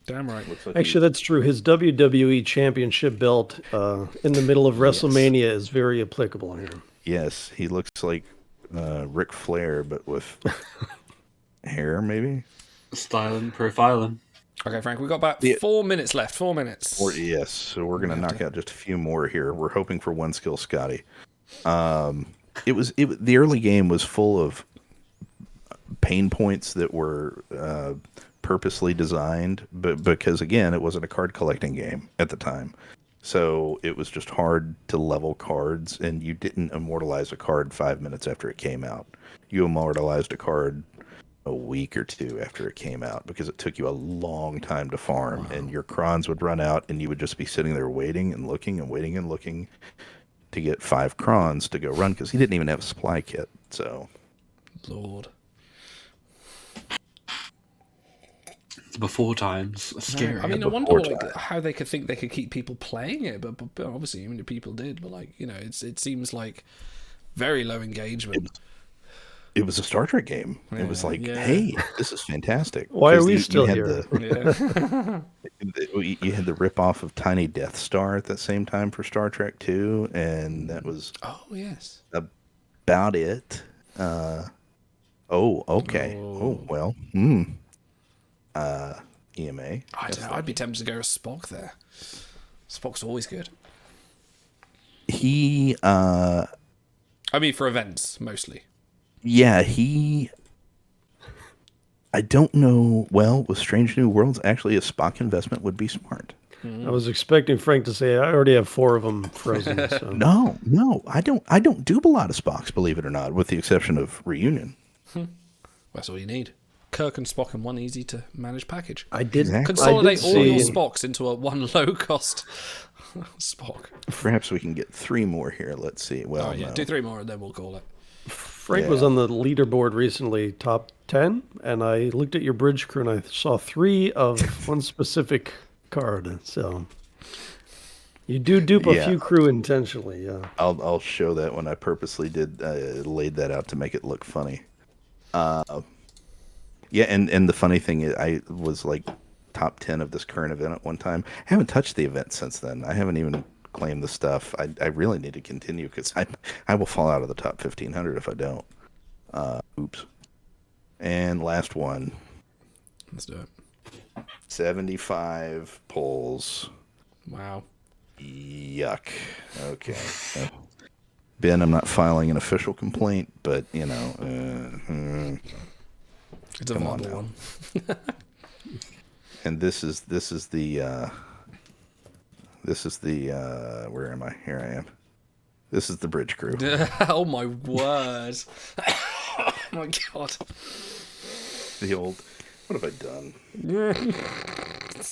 Damn right. Actually, that's true. His WWE Championship belt in the middle of WrestleMania is very applicable here. Yes, he looks like Ric Flair, but with hair, maybe? Profiling. Okay, Frank, we've got about 4 minutes left. 4 minutes. Yes, so we're going to knock out just a few more here. We're hoping for one skill, Scotty. The early game was full of pain points that were purposely designed, but because again, it wasn't a card collecting game at the time, so it was just hard to level cards, and you didn't immortalize a card 5 minutes after it came out. You immortalized a card a week or 2 after it came out because it took you a long time to farm, and your crons would run out, and you would just be sitting there waiting and looking and waiting and looking to get 5 crons to go run because he didn't even have a supply kit. So, Lord. Before times, scary. I mean, I wonder how they could think they could keep people playing it, but obviously, people did. But it seems like very low engagement. It was a Star Trek game. It was like, hey, this is fantastic. Why are we still here? You had the rip-off of Tiny Death Star at the same time for Star Trek 2, and that was about it. Okay. EMA. I don't know. I'd be tempted to go with Spock there. Spock's always good. He, I mean, for events, mostly. Yeah, I don't know. Well, with Strange New Worlds, actually, a Spock investment would be smart. I was expecting Frank to say I already have 4 of them frozen. So. No, I don't do a lot of Spocks, believe it or not, with the exception of Reunion. That's all you need. Kirk and Spock in one easy to manage package. I did consolidate all your Spocks into a one low cost Spock. Perhaps we can get 3 more here. Let's see. Well, no. Do 3 more and then we'll call it. Frank was on the leaderboard recently, top 10, and I looked at your bridge crew and I saw 3 of one specific card. So you do dupe a few crew intentionally. Yeah, I'll show that when I purposely laid that out to make it look funny. Yeah, and the funny thing is, I was like top 10 of this current event at one time. I haven't touched the event since then. I haven't even claimed the stuff. I really need to continue because I will fall out of the top 1500 if I don't. Oops. And last one. Let's do it. 75 polls. Wow. Yuck. Okay. Ben, I'm not filing an official complaint, but you know, it's a viable one. And this is the where am I? Here I am. This is the bridge crew. Oh my word! Oh my god! The old. What have I done?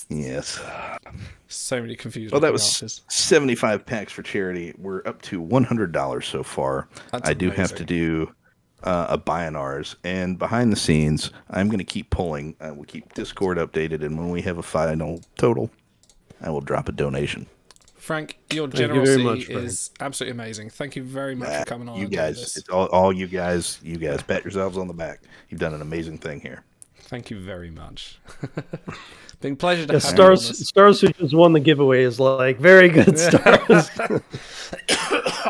Yes. So many confused. Well, that was 75 packs for charity. We're up to $100 so far. That's I do amazing. have to do a buy on ours, and behind the scenes, I'm going to keep pulling. We'll keep Discord updated, and when we have a final total, I will drop a donation. Frank, your Thank you generosity very much, Frank. is absolutely amazing. Thank you very much for coming on. You and doing guys, this. it's all you guys. You guys, pat yourselves on the back. You've done an amazing thing here. Thank you very much. Been a pleasure to Yeah, have you on this. Stars who just won the giveaway is like very good Stars.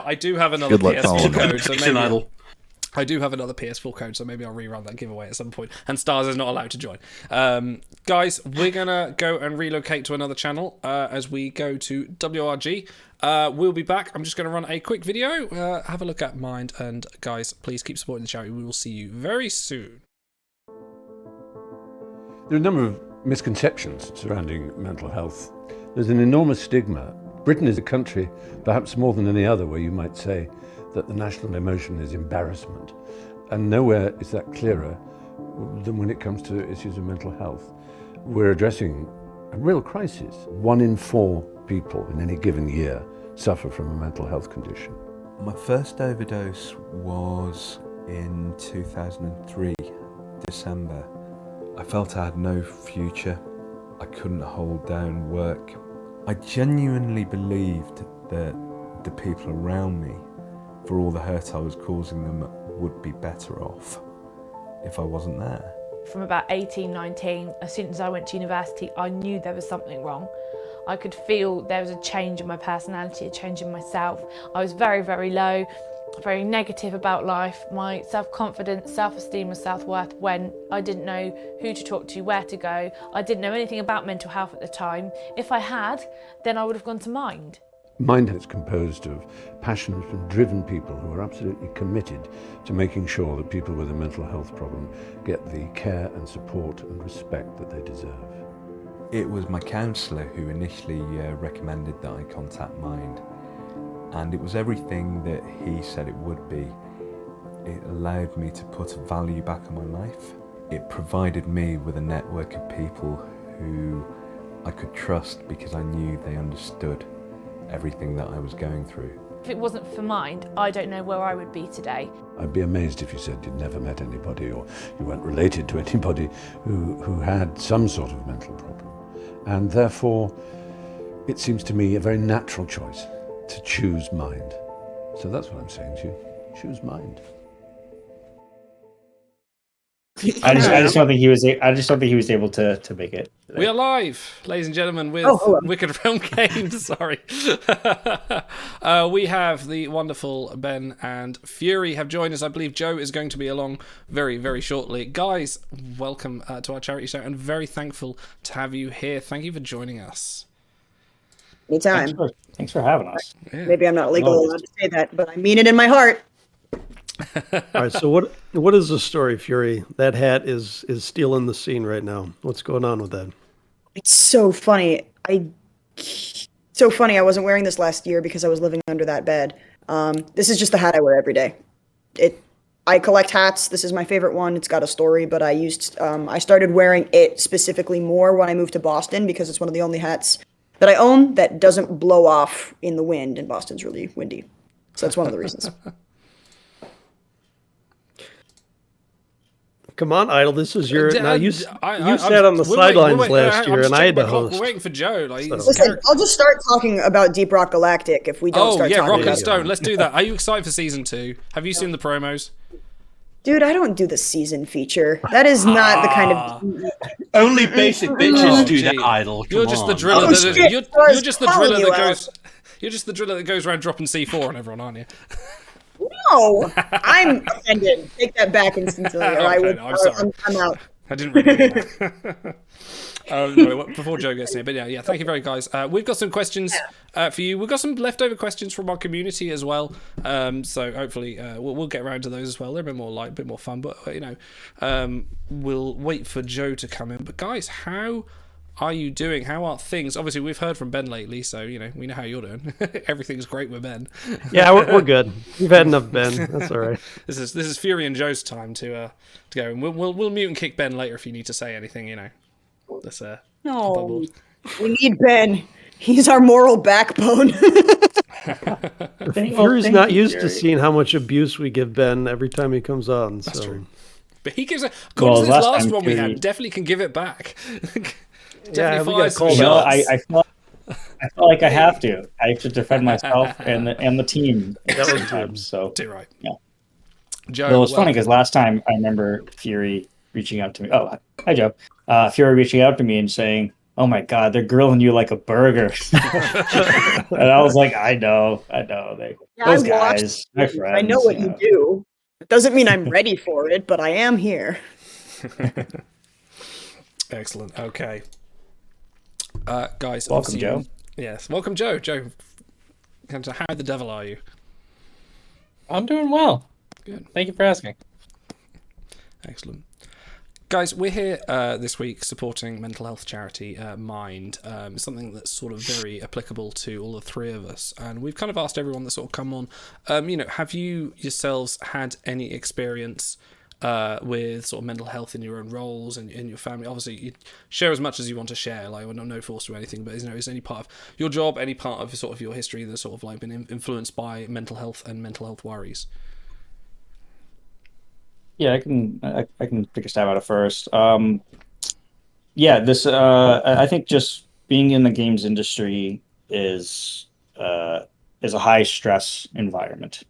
I do have another Good luck PS4 following code, that. so Fiction maybe idol. I do have another PS4 code, so maybe I'll rerun that giveaway at some point. And Stars is not allowed to join. Guys, we're gonna go and relocate to another channel as we go to WRG. We'll be back. I'm just going to run a quick video. Have a look at Mind, and guys, please keep supporting the charity. We will see you very soon. There are a number of misconceptions surrounding mental health. There's an enormous stigma. Britain is a country, perhaps more than any other, where you might say that the national emotion is embarrassment. And nowhere is that clearer than when it comes to issues of mental health. We're addressing a real crisis. 1 in 4 people in any given year suffer from a mental health condition. My first overdose was in 2003, December. I felt I had no future. I couldn't hold down work. I genuinely believed that the people around me, for all the hurt I was causing them, would be better off if I wasn't there. From about 18, 19, as soon as I went to university, I knew there was something wrong. I could feel there was a change in my personality, a change in myself. I was very, very low, very negative about life. My self-confidence, self-esteem and self-worth went. I didn't know who to talk to, where to go. I didn't know anything about mental health at the time. If I had, then I would have gone to Mind. Mind is composed of passionate and driven people who are absolutely committed to making sure that people with a mental health problem get the care and support and respect that they deserve. It was my counsellor who initially recommended that I contact Mind, and it was everything that he said it would be. It allowed me to put value back in my life. It provided me with a network of people who I could trust because I knew they understood everything that I was going through. If it wasn't for Mind, I don't know where I would be today. I'd be amazed if you said you'd never met anybody or you weren't related to anybody who had some sort of mental problem. And therefore, it seems to me a very natural choice to choose Mind. So that's what I'm saying to you. Choose Mind. I just don't think he was. I just don't think he was able to make it. We are live, ladies and gentlemen, with Wicked Realm Games. Sorry. We have the wonderful Ben and Fury have joined us. I believe Joe is going to be along very, very shortly. Guys, welcome to our charity show, and very thankful to have you here. Thank you for joining us. Anytime. Thanks for having us. Yeah. Maybe I'm not legally allowed to say that, but I mean it in my heart. All right, so what is the story, Fury? That hat is stealing the scene right now. What's going on with that? It's so funny. So funny. I wasn't wearing this last year because I was living under that bed. This is just the hat I wear every day. I collect hats. This is my favorite one. It's got a story, but I started wearing it specifically more when I moved to Boston because it's one of the only hats that I own that doesn't blow off in the wind, and Boston's really windy. So that's one of the reasons. Come on, Idle. This is your. Now you sat on the sidelines last year, and I had to host. We're waiting for Joe. Listen, I'll just start talking about Deep Rock Galactic if we don't start talking Rock about and Stone. Let's do that. Are you excited for season 2? Have you seen the promos? Dude, I don't do the season feature. That is not the kind of. Only basic bitches do that, Idle. You're just the driller. You're just the driller that goes. You're just the driller that goes around dropping C4 on everyone, aren't you? No, I'm offended. Take that back instantly. I'm sorry. I'm out. I didn't really mean that. Before Joe gets in, but yeah, thank you very much, guys. We've got some questions for you. We've got some leftover questions from our community as well. So hopefully we'll get around to those as well. They're a bit more light, a bit more fun, but we'll wait for Joe to come in. But guys, how are you doing? How are things? Obviously, we've heard from Ben lately, so we know how you're doing. Everything's great with Ben. Yeah, we're good. We've had enough Ben. That's all right. This is Fury and Joe's time to go, and we'll mute and kick Ben later if you need to say anything. That's no, we need Ben. He's our moral backbone. Fury's not used to seeing how much abuse we give Ben every time he comes on. That's true. But he gives it. According to this last one we had, definitely can give it back. Yeah, we got called out. I feel like I have to. I have to defend myself and the team sometimes. So too right. Yeah. Joe, well, it's funny because last time I remember Fury reaching out to me. Oh, hi Joe. Fury reaching out to me and saying, "Oh my God, they're grilling you like a burger," and I was like, "I know. Those guys, my friends. I know what you do. It doesn't mean I'm ready for it, but I am here." Excellent. Okay. Guys, welcome, Joe. Yes, welcome, Joe. Joe, how the devil are you? I'm doing well. Good. Thank you for asking. Excellent. Guys, we're here this week supporting mental health charity Mind, something that's sort of very applicable to all the three of us. And we've kind of asked everyone that's sort of come on, have you yourselves had any experience with sort of mental health in your own roles and in your family? Obviously, you share as much as you want to share. Like, we're no force or anything, but is any part of your job, any part of sort of your history that's sort of like been influenced by mental health and mental health worries? Yeah, I can take a stab at it first. I think just being in the games industry is a high stress environment.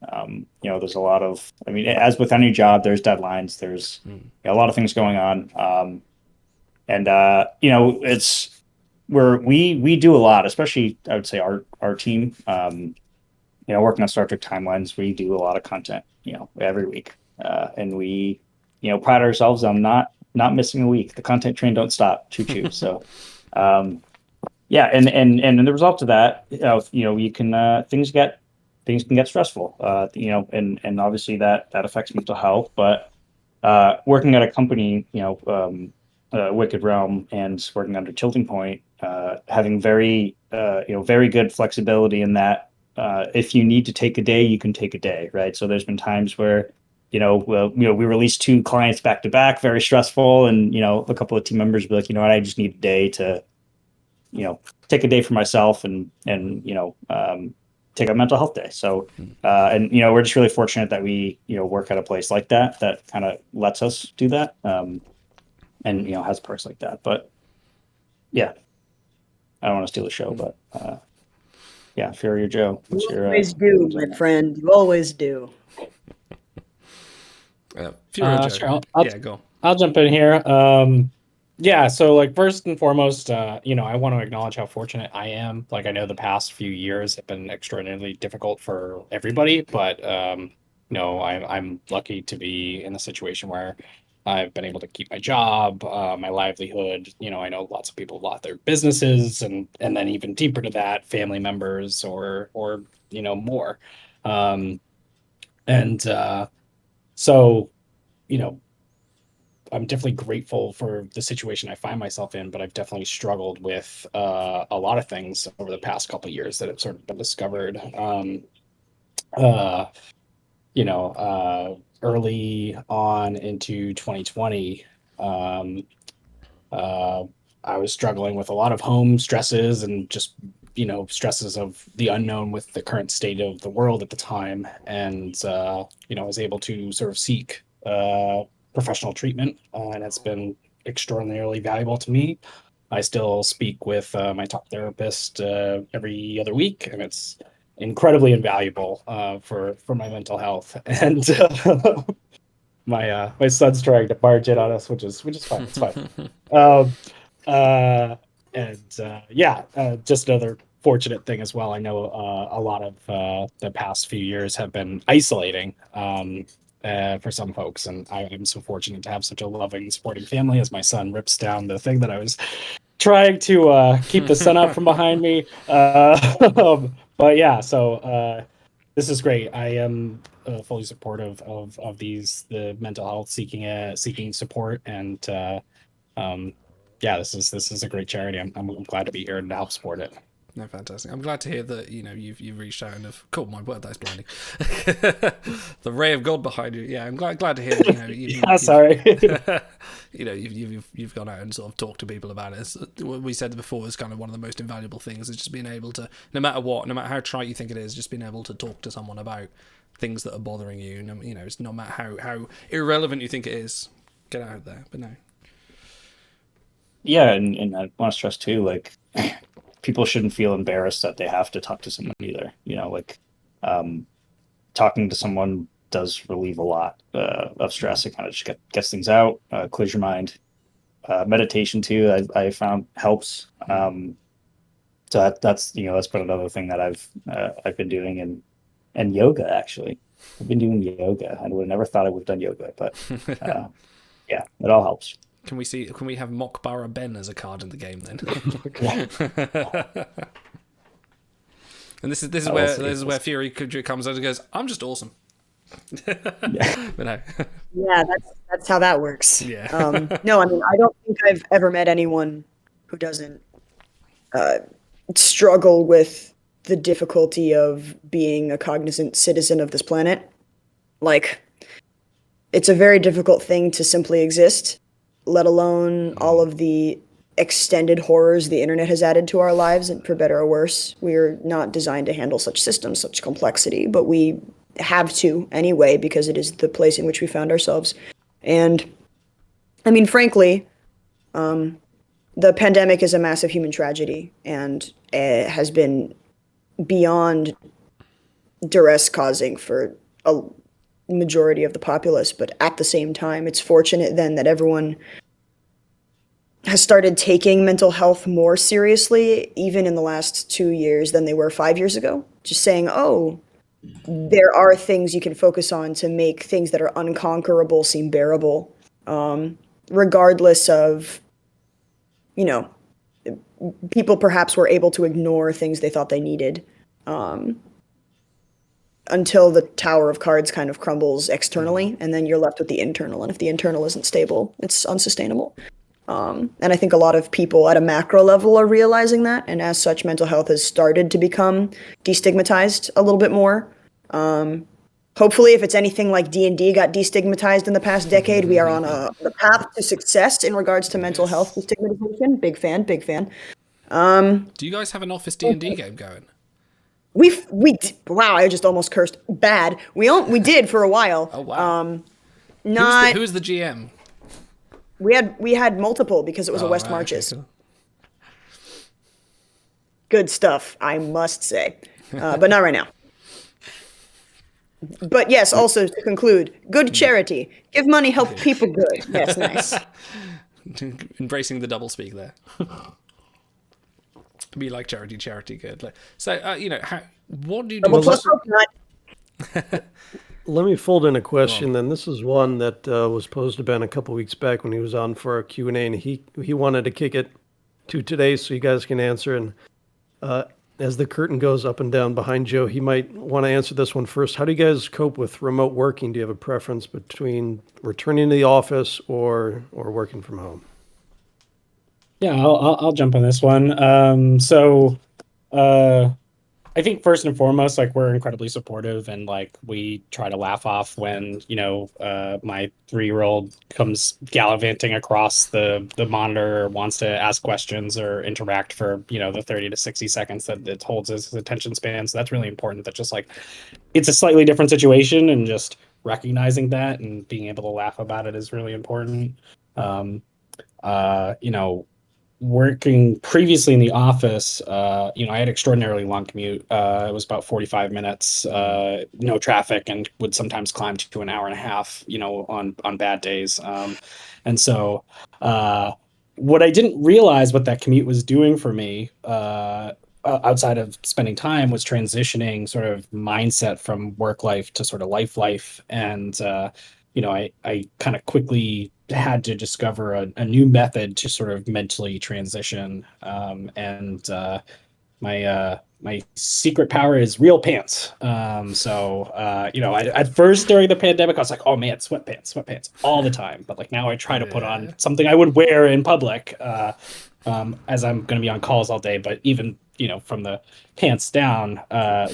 There's a lot of, as with any job, there's deadlines, there's a lot of things going on. It's where we do a lot, especially I would say our team, working on Star Trek Timelines, we do a lot of content, every week. And we, pride ourselves on not missing a week. The content train don't stop. Choo choo. So, and the result of that, you can things can get stressful. And obviously that affects mental health. But working at a company, Wicked Realm, and working under Tilting Point, having very good flexibility in that. If you need to take a day, you can take a day, right? So there's been times where we released 2 clients back to back, very stressful. And, a couple of team members be like, I just need a day to, take a day for myself and take a mental health day. So, we're just really fortunate that we, work at a place like that kind of lets us do that. And, has perks like that. But yeah, I don't want to steal the show, but Fury or Joe. You always do, my friend. You always do. Fury or Joe. Sure, go. I'll jump in here. Yeah, so like first and foremost, I want to acknowledge how fortunate I am. Like I know the past few years have been extraordinarily difficult for everybody, but I'm lucky to be in a situation where I've been able to keep my job, my livelihood. I know lots of people lost their businesses, and then even deeper to that, family members or more. And so you know I'm definitely grateful for the situation I find myself in, but I've definitely struggled with a lot of things over the past couple of years that have sort of been discovered. Uh, Early on into 2020, um, uh, I was struggling with a lot of home stresses and just stresses of the unknown with the current state of the world at the time, and I was able to sort of seek professional treatment, and it's been extraordinarily valuable to me. I still speak with my talk therapist every other week, and it's incredibly invaluable for my mental health. And my son's trying to barge in on us, which is fine. It's fine. Um, just another fortunate thing as well. I know a lot of the past few years have been isolating for some folks, and I am so fortunate to have such a loving, supporting family as my son rips down the thing that I was trying to keep the sun out from behind me. But yeah, so this is great. I am fully supportive of the mental health seeking support, and this is a great charity. I'm glad to be here and to help support it. No, fantastic. I'm glad to hear that you've reached out and have caught my word. That's blinding. The ray of God behind you. Yeah, I'm glad to hear that. Sorry. You've gone out and sort of talked to people about it. What we said before is kind of one of the most invaluable things is just being able to, no matter how trite you think it is, just being able to talk to someone about things that are bothering you. It's no matter how irrelevant you think it is, get out there. But no. Yeah, and I want to stress too, like people shouldn't feel embarrassed that they have to talk to someone either. Talking to someone does relieve a lot of stress. It kind of just gets things out, clears your mind. Meditation too, I found helps. So that's been another thing that I've been doing, and yoga actually. I've been doing yoga. I would have never thought I would have done yoga, but yeah, it all helps. Can we have Mokbara Ben as a card in the game then? And this is where Fury comes out and goes, "I'm just awesome." But no. Yeah, that's how that works. Yeah. No, I mean I don't think I've ever met anyone who doesn't struggle with the difficulty of being a cognizant citizen of this planet. Like, it's a very difficult thing to simply exist, let alone all of the extended horrors the internet has added to our lives, and for better or worse. We're not designed to handle such systems, such complexity, but we have to anyway because it is the place in which we found ourselves. And I mean, frankly, the pandemic is a massive human tragedy, and it has been beyond duress causing for a majority of the populace. But at the same time, it's fortunate then that everyone has started taking mental health more seriously, even in the last 2 years than they were 5 years ago. Just saying, oh, there are things you can focus on to make things that are unconquerable seem bearable, regardless of, people perhaps were able to ignore things they thought they needed, until the tower of cards kind of crumbles externally, and then you're left with the internal. And if the internal isn't stable, it's unsustainable. And I think a lot of people at a macro level are realizing that, and as such, mental health has started to become destigmatized a little bit more. Hopefully, if it's anything like D&D got destigmatized in the past decade, we are on the path to success in regards to mental health destigmatization. Big fan. Do you guys have an Office D&D game going? Wow, I just almost cursed. Bad. We did for a while. Oh wow. Who was the GM? We had multiple because it was a West Marches. Okay, cool. Good stuff, I must say, but not right now. But yes, also to conclude, good charity. Give money, help people good. Yes, nice. Embracing the doublespeak there. Be like charity, charity good. So, what do you do? Double plus hope not. Let me fold in a question then. This is one that was posed to Ben a couple weeks back when he was on for a Q&A, and he wanted to kick it to today so you guys can answer. And as the curtain goes up and down behind Joe, he might want to answer this one first. How do you guys cope with remote working? Do you have a preference between returning to the office or working from home? Yeah, I'll jump on this one. I think first and foremost, like, we're incredibly supportive, and like we try to laugh off when my 3-year-old comes gallivanting across the monitor, or wants to ask questions or interact for the 30 to 60 seconds that it holds his attention span. So that's really important. That just like it's a slightly different situation, and just recognizing that and being able to laugh about it is really important. Working previously in the office, I had extraordinarily long commute. It was about 45 minutes, no traffic, and would sometimes climb to an hour and a half, on bad days. And so what I didn't realize what that commute was doing for me, outside of spending time, was transitioning sort of mindset from work life to sort of life. And, I kind of quickly had to discover a new method to sort of mentally transition. My secret power is real pants. At first during the pandemic, I was like, oh man, sweatpants all the time. But like now I try to put on something I would wear in public, as I'm going to be on calls all day. But even, from the pants down,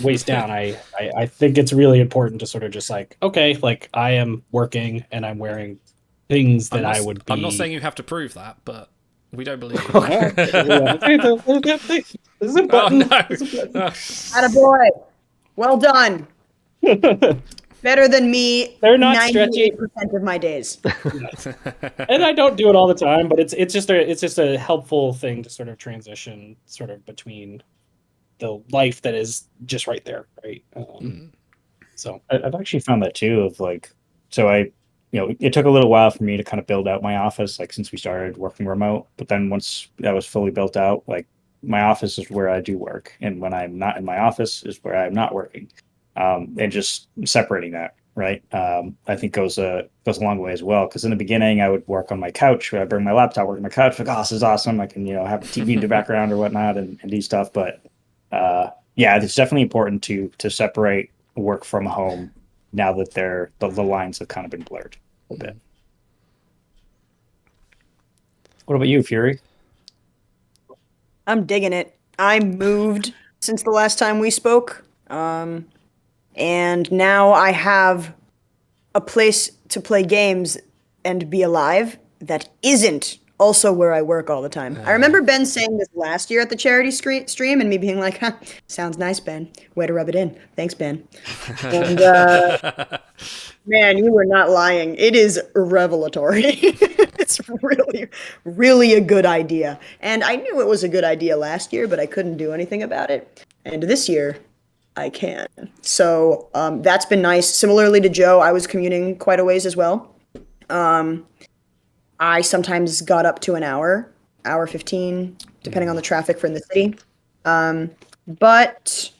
waist down, I think it's really important to sort of just like, okay, like I am working and I'm wearing things that I would be. I'm not saying you have to prove that, but we don't believe you. This is a button. Oh, no. Attaboy. Well done. Better than me. They're not 98% of my days. And I don't do it all the time, but it's just a helpful thing to sort of transition sort of between the life that is just right there, right? So I've actually found that too, of like, so it took a little while for me to kind of build out my office, like since we started working remote. But then once that was fully built out, like my office is where I do work, and when I'm not in my office is where I'm not working. And just separating that, right? I think goes a long way as well. Because in the beginning, I would work on my couch. I'd bring my laptop, work on my couch. Like, oh, this is awesome. I can, have a TV in the background or whatnot, and do stuff. But it's definitely important to separate work from home now that the lines have kind of been blurred a little bit. What about you, Fury? I'm digging it. I moved since the last time we spoke. And now I have a place to play games and be alive that isn't also where I work all the time. I remember Ben saying this last year at the charity stream, and me being like, sounds nice, Ben. Way to rub it in. Thanks, Ben. And man, you were not lying. It is revelatory. It's really, really a good idea. And I knew it was a good idea last year, but I couldn't do anything about it. And this year, I can. So that's been nice. Similarly to Joe, I was commuting quite a ways as well. I sometimes got up to an hour 15, depending on the traffic from the city. But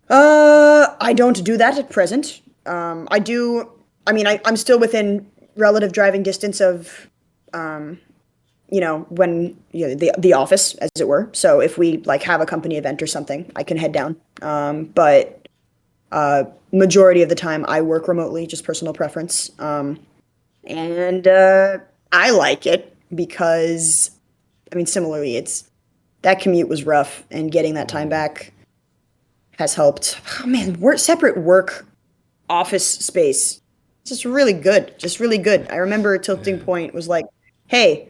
I don't do that at present. I'm still within relative driving distance of, when the office, as it were. So if we like have a company event or something, I can head down. But majority of the time I work remotely, just personal preference. And I like it because, similarly, that commute was rough, and getting that time back has helped. Oh man, separate work office space. It's just really good. I remember a tilting point was like, hey,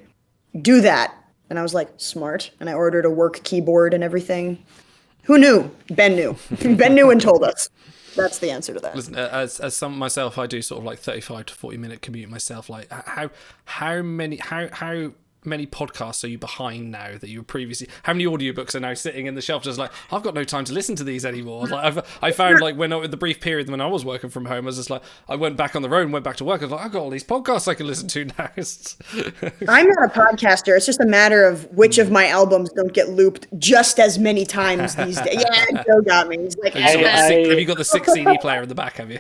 do that. And I was like, smart. And I ordered a work keyboard and everything. Who knew? Ben knew. Ben knew and told us. That's the answer to that. Listen, as myself, I do sort of like 35 to 40 minute commute myself. Like how many podcasts are you behind now that you were previously? How many audiobooks are now sitting in the shelf just like, I've got no time to listen to these anymore? Like I found like when the brief period when I was working from home, I was just like, I went back on the road and went back to work. I was like, I've got all these podcasts I can listen to now. I'm not a podcaster. It's just a matter of which of my albums don't get looped just as many times these days. Yeah, Joe got me. He's like, have you got the 6 CD player in the back? Have you?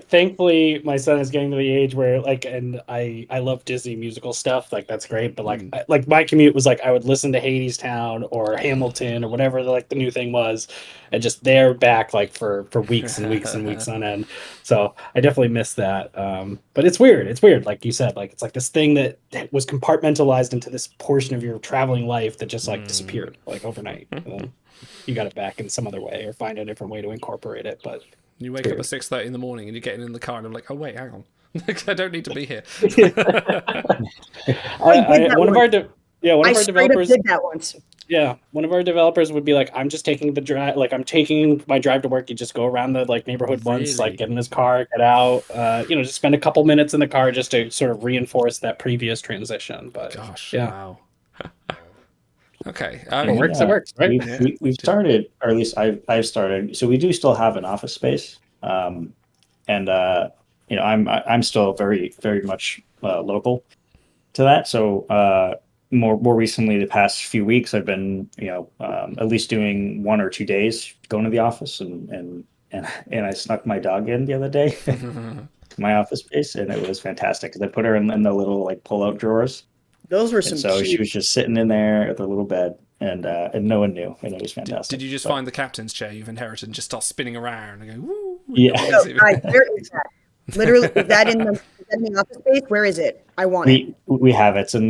Thankfully, my son is getting to the age where and I love Disney musical stuff. Like that's great, but like my commute was like I would listen to Hadestown or Hamilton or whatever the new thing was, and just they're back like for weeks and weeks and weeks on end. So I definitely miss that. But it's weird. It's weird, like you said, like it's like this thing that was compartmentalized into this portion of your traveling life that just like disappeared like overnight. And then you got it back in some other way or find a different way to incorporate it. But you wake up at 6:30 in the morning and you're getting in the car and I'm like, oh wait, hang on. I don't need to be here. One of our developers did that once. Yeah, one of our developers would be like, I'm just taking the drive, like I'm taking my drive to work. You just go around the like neighborhood once, like get in his car, get out, just spend a couple minutes in the car just to sort of reinforce that previous transition. But gosh, yeah. Wow. Okay, it works. It works, right? We've started, or at least I've started. So we do still have an office space, I'm still very very much local to that. So more recently, the past few weeks, I've been at least doing 1 or 2 days going to the office, and I snuck my dog in the other day to my office space, and it was fantastic because I put her in the little like pull out drawers. Those were some. And so she was just sitting in there at the little bed, and no one knew, and it was fantastic. Did you just find the captain's chair you've inherited and just start spinning around and go, woo? Yeah. So, guys, where is that? Literally, is that in the office space? Where is it? I want it. We have it. It's in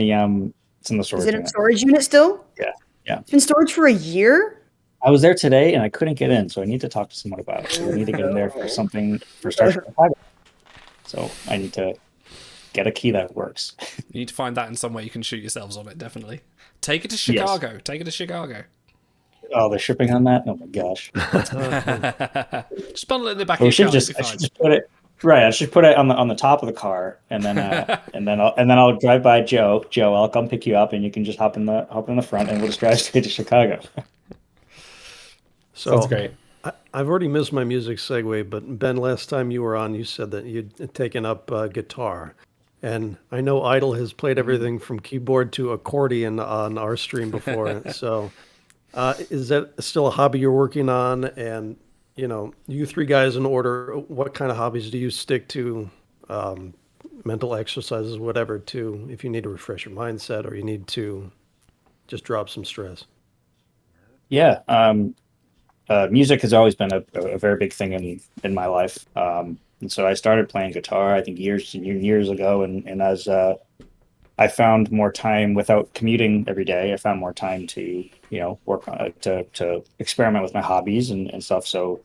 the storage. Is it in unit. storage unit still? Yeah. It's been storage for a year. I was there today and I couldn't get in, so I need to talk to someone about it. So I need to get in there for something for Star Trek 5. So I need to get a key that works. You need to find that in some way you can shoot yourselves on it, definitely. Take it to Chicago. Yes. Take it to Chicago. Oh, the shipping on that? Oh my gosh. Just bundle it in the back of your car. I should just put it right. I should put it on the top of the car, and then I'll drive by Joe. Joe, I'll come pick you up, and you can just hop in the front, and we'll just drive straight to Chicago. So that's great. I've already missed my music segue, but Ben, last time you were on, you said that you'd taken up guitar. And I know Idle has played everything from keyboard to accordion on our stream before. So is that still a hobby you're working on? And, you three guys in order, what kind of hobbies do you stick to? Mental exercises, whatever, too, if you need to refresh your mindset or you need to just drop some stress. Yeah. Music has always been a very big thing in my life. And so I started playing guitar, I think years ago. And as I found more time without commuting every day, I found more time to, work on to experiment with my hobbies and stuff. So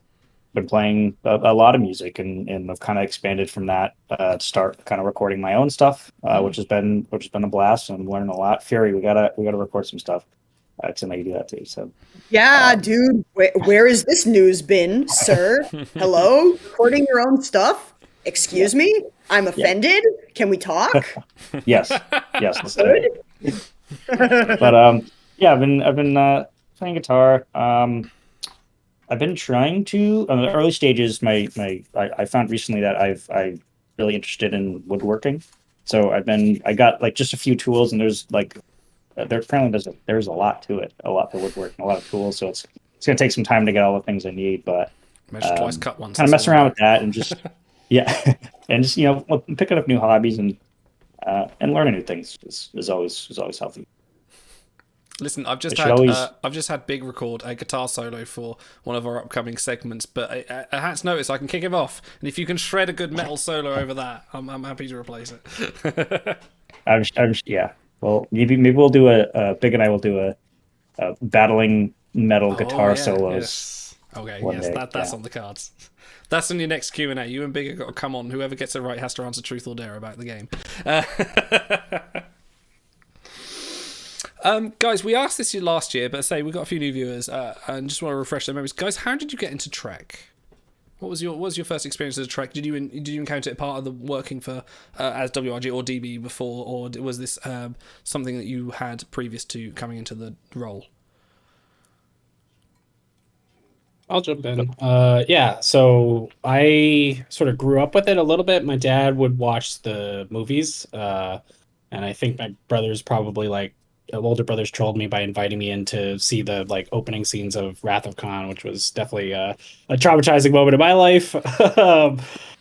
I've been playing a lot of music and I've kind of expanded from that to start kind of recording my own stuff, which has been a blast, and I'm learning a lot. Fury, we gotta record some stuff. Tonight you do that too. So yeah, dude, where has this news been, sir? Hello, recording your own stuff? Excuse me, I'm offended. Yeah. Can we talk? Yes. Let's do it. But I've been playing guitar. I've been trying to in the early stages. I found recently that I'm really interested in woodworking. So I got like just a few tools, and there's like. There's a lot to it, a lot to woodwork, and a lot of tools. So it's going to take some time to get all the things I need. But measure twice, cut once. Kind of mess around with that, and just and just picking up new hobbies and learning new things is always healthy. Listen, I've just had Big record a guitar solo for one of our upcoming segments, but a hat's notice, I can kick him off, and if you can shred a good metal solo over that, I'm happy to replace it. Yeah. Well, maybe we'll do Big and I will do a battling metal guitar solos. Yes. Okay, yes, that's on the cards. That's on your next Q&A. You and Big have got to come on. Whoever gets it right has to answer truth or dare about the game. Guys, we asked this last year, but say we got a few new viewers, and just want to refresh their memories. Guys, how did you get into Trek? What was your first experience as a Trek? Did you encounter it part of the working for as WRG or DB before, or was this something that you had previous to coming into the role? I'll jump in. Yeah, so I sort of grew up with it a little bit. My dad would watch the movies, and I think my brothers probably older brothers trolled me by inviting me in to see the opening scenes of Wrath of Khan, which was definitely a traumatizing moment in my life.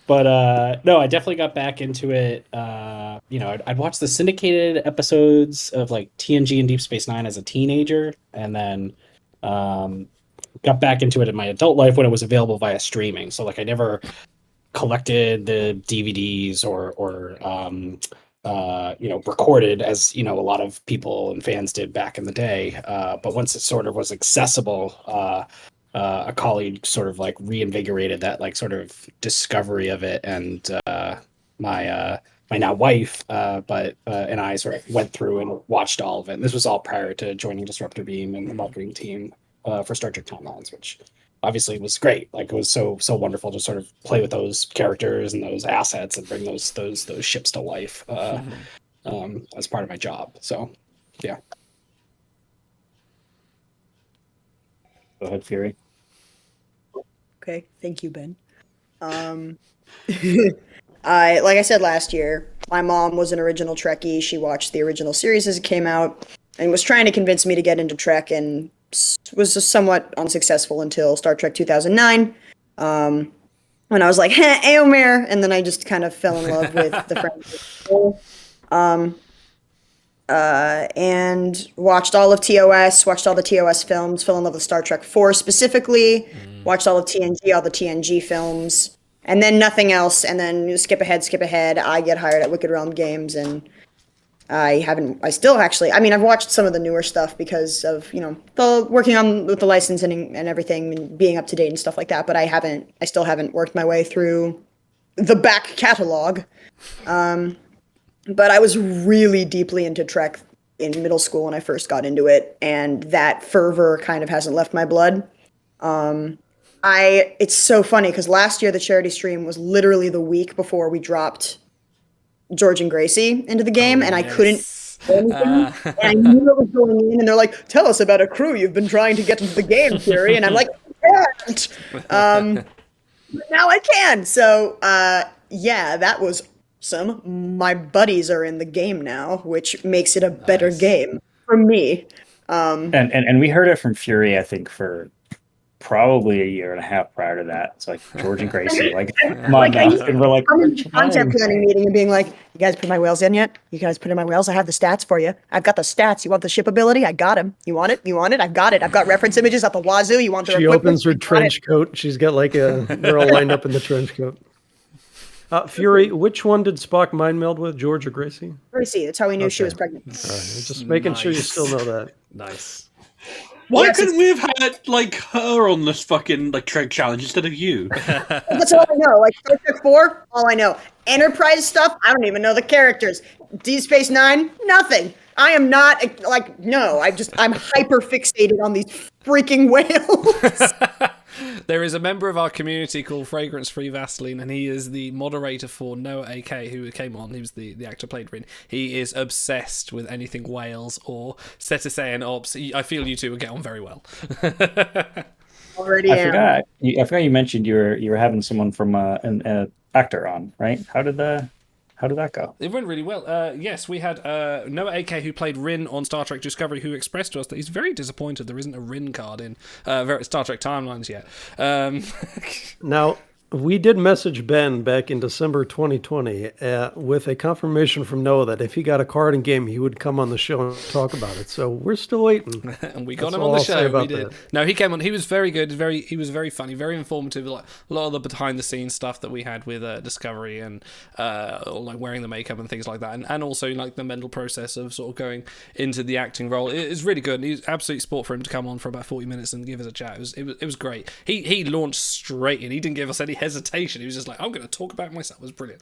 But no, I definitely got back into it. I'd watch the syndicated episodes of TNG and Deep Space Nine as a teenager, and then got back into it in my adult life when it was available via streaming. So I never collected the DVDs or recorded as a lot of people and fans did back in the day. But once it sort of was accessible, a colleague sort of reinvigorated that sort of discovery of it, and my now wife and I sort of went through and watched all of it. And this was all prior to joining Disruptor Beam and the marketing team for Star Trek Timelines, which obviously was great. It was so wonderful to sort of play with those characters and those assets and bring those ships to life as part of my job. So, yeah. Go ahead, Fury. Okay, thank you, Ben. Like I said last year, my mom was an original Trekkie. She watched the original series as it came out and was trying to convince me to get into Trek, and was just somewhat unsuccessful until Star Trek 2009, when I was like, Eomer, and then I just kind of fell in love with the franchise. And watched all of TOS, watched all the TOS films, fell in love with Star Trek 4 specifically, watched all of TNG, all the TNG films, and then nothing else, and then skip ahead, I get hired at Wicked Realm Games, and I've watched some of the newer stuff because of, the working on with the licensing and everything and being up to date and stuff like that, but I still haven't worked my way through the back catalog. But I was really deeply into Trek in middle school when I first got into it, and that fervor kind of hasn't left my blood. It's so funny because last year the charity stream was literally the week before we dropped George and Gracie into the game, and I couldn't say anything. And I knew it was going in, and they're like, "Tell us about a crew you've been trying to get into the game, Fury." And I'm like, "I can't." But now I can. So, yeah, that was awesome. My buddies are in the game now, which makes it a better game for me. And we heard it from Fury, I think, for probably a year and a half prior to that. It's like George and Gracie, come on now. And we're like, I'm in the content planning meeting and being like, "You guys put my whales in yet? You guys put in my whales? I have the stats for you. I've got the stats. You want the ship ability? I got him. You want it? You want it? I've got it. I've got reference images at the wazoo. You want the She opens her trench coat. She's got they're all lined up in the trench coat. Fury, which one did Spock mind meld with, George or Gracie? Gracie. That's how we knew she was pregnant. All right, just making sure you still know that. Nice. Why couldn't we have had her on this fucking Trek challenge instead of you? That's all I know. Star Trek 4, all I know. Enterprise stuff, I don't even know the characters. Deep Space Nine, nothing. I am not no. I'm hyper fixated on these freaking whales. There is a member of our community called Fragrance Free Vaseline, and he is the moderator for Noah AK, who came on. He was the actor played Rin. He is obsessed with anything Wales or Cetacean Ops. I feel you two will get on very well. Already I forgot you mentioned you were having someone from an actor on, right? How did that go? It went really well. Yes, we had Noah AK, who played Rin on Star Trek Discovery, who expressed to us that he's very disappointed there isn't a Rin card in Star Trek Timelines yet. Now, we did message Ben back in December 2020 with a confirmation from Noah that if he got a card in game, he would come on the show and talk about it. So we're still waiting. And we got him on the show. We did. No, he came on. He was very good. He was very funny, very informative. A lot of the behind the scenes stuff that we had with Discovery and wearing the makeup and things like that, and also the mental process of sort of going into the acting role. It's really good. And it was absolute sport for him to come on for about 40 minutes and give us a chat. It was great. He launched straight in. He didn't give us any hesitation. He was just like, "I'm going to talk about myself." It was brilliant.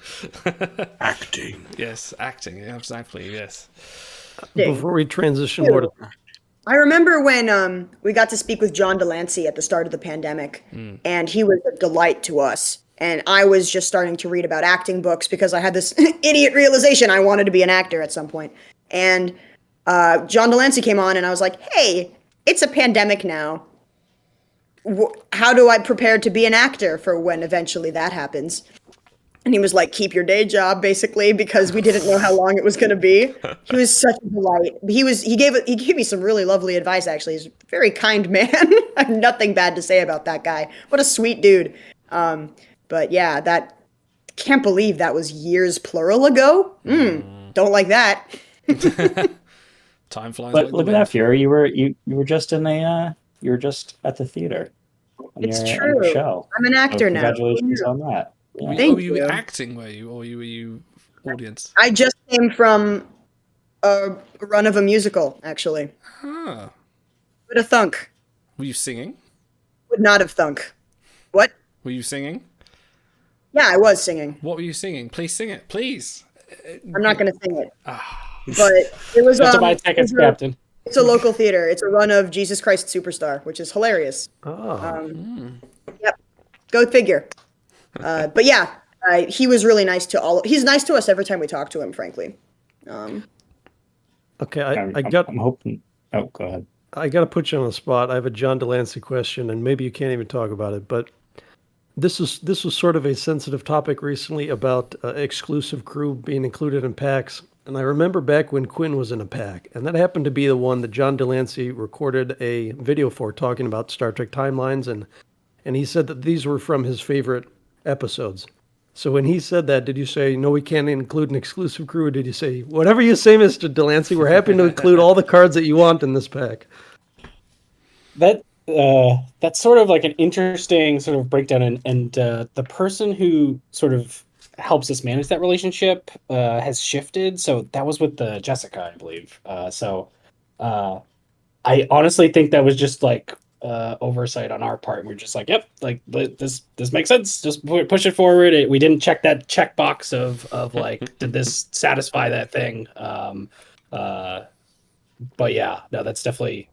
Acting. Yes, acting. Exactly. Yes. Before we transition more to I remember when we got to speak with John Delancey at the start of the pandemic, and he was a delight to us. And I was just starting to read about acting books because I had this idiot realization I wanted to be an actor at some point. And John Delancey came on, and I was like, hey, it's a pandemic now. How do I prepare to be an actor for when eventually that happens? And he was like, keep your day job, basically, because we didn't know how long it was going to be. He was such a delight. He gave me some really lovely advice, actually. He's a very kind man. I have nothing bad to say about that guy. What a sweet dude. But yeah, can't believe that was years plural ago. Don't like that. Time flies. But look at that, Fury. You were just at the theater. It's on true. your show. I'm an actor now. Congratulations on that. Yeah. Thank you. you. Acting, were you, or were you audience? I just came from a run of a musical, actually. Ah. Would have thunk. Were you singing? Would not have thunk. What? Were you singing? Yeah, I was singing. What were you singing? Please sing it, please. I'm not going to sing it. But it was. You have to buy tickets, Captain. It's a local theater. It's a run of Jesus Christ Superstar, which is hilarious. Yep. Go figure. But yeah, he was really nice to all. He's nice to us every time we talk to him, frankly. Okay, I'm hoping. Oh, go ahead. I got to put you on the spot. I have a John Delancey question, and maybe you can't even talk about it, but this was sort of a sensitive topic recently about exclusive crew being included in packs. And I remember back when Quinn was in a pack, and that happened to be the one that John Delancey recorded a video for talking about Star Trek timelines, and he said that these were from his favorite episodes. So when he said that, did you say, no, we can't include an exclusive crew, or did you say, whatever you say, Mr. Delancey, we're happy to include all the cards that you want in this pack? That's sort of like an interesting sort of breakdown, and the person who sort of helps us manage that relationship has shifted. So that was with the Jessica, I believe. I honestly think that was just like oversight on our part. We're just like, yep, like this makes sense. Just push it forward. We didn't check that checkbox of like, did this satisfy that thing? But yeah, no, that's definitely.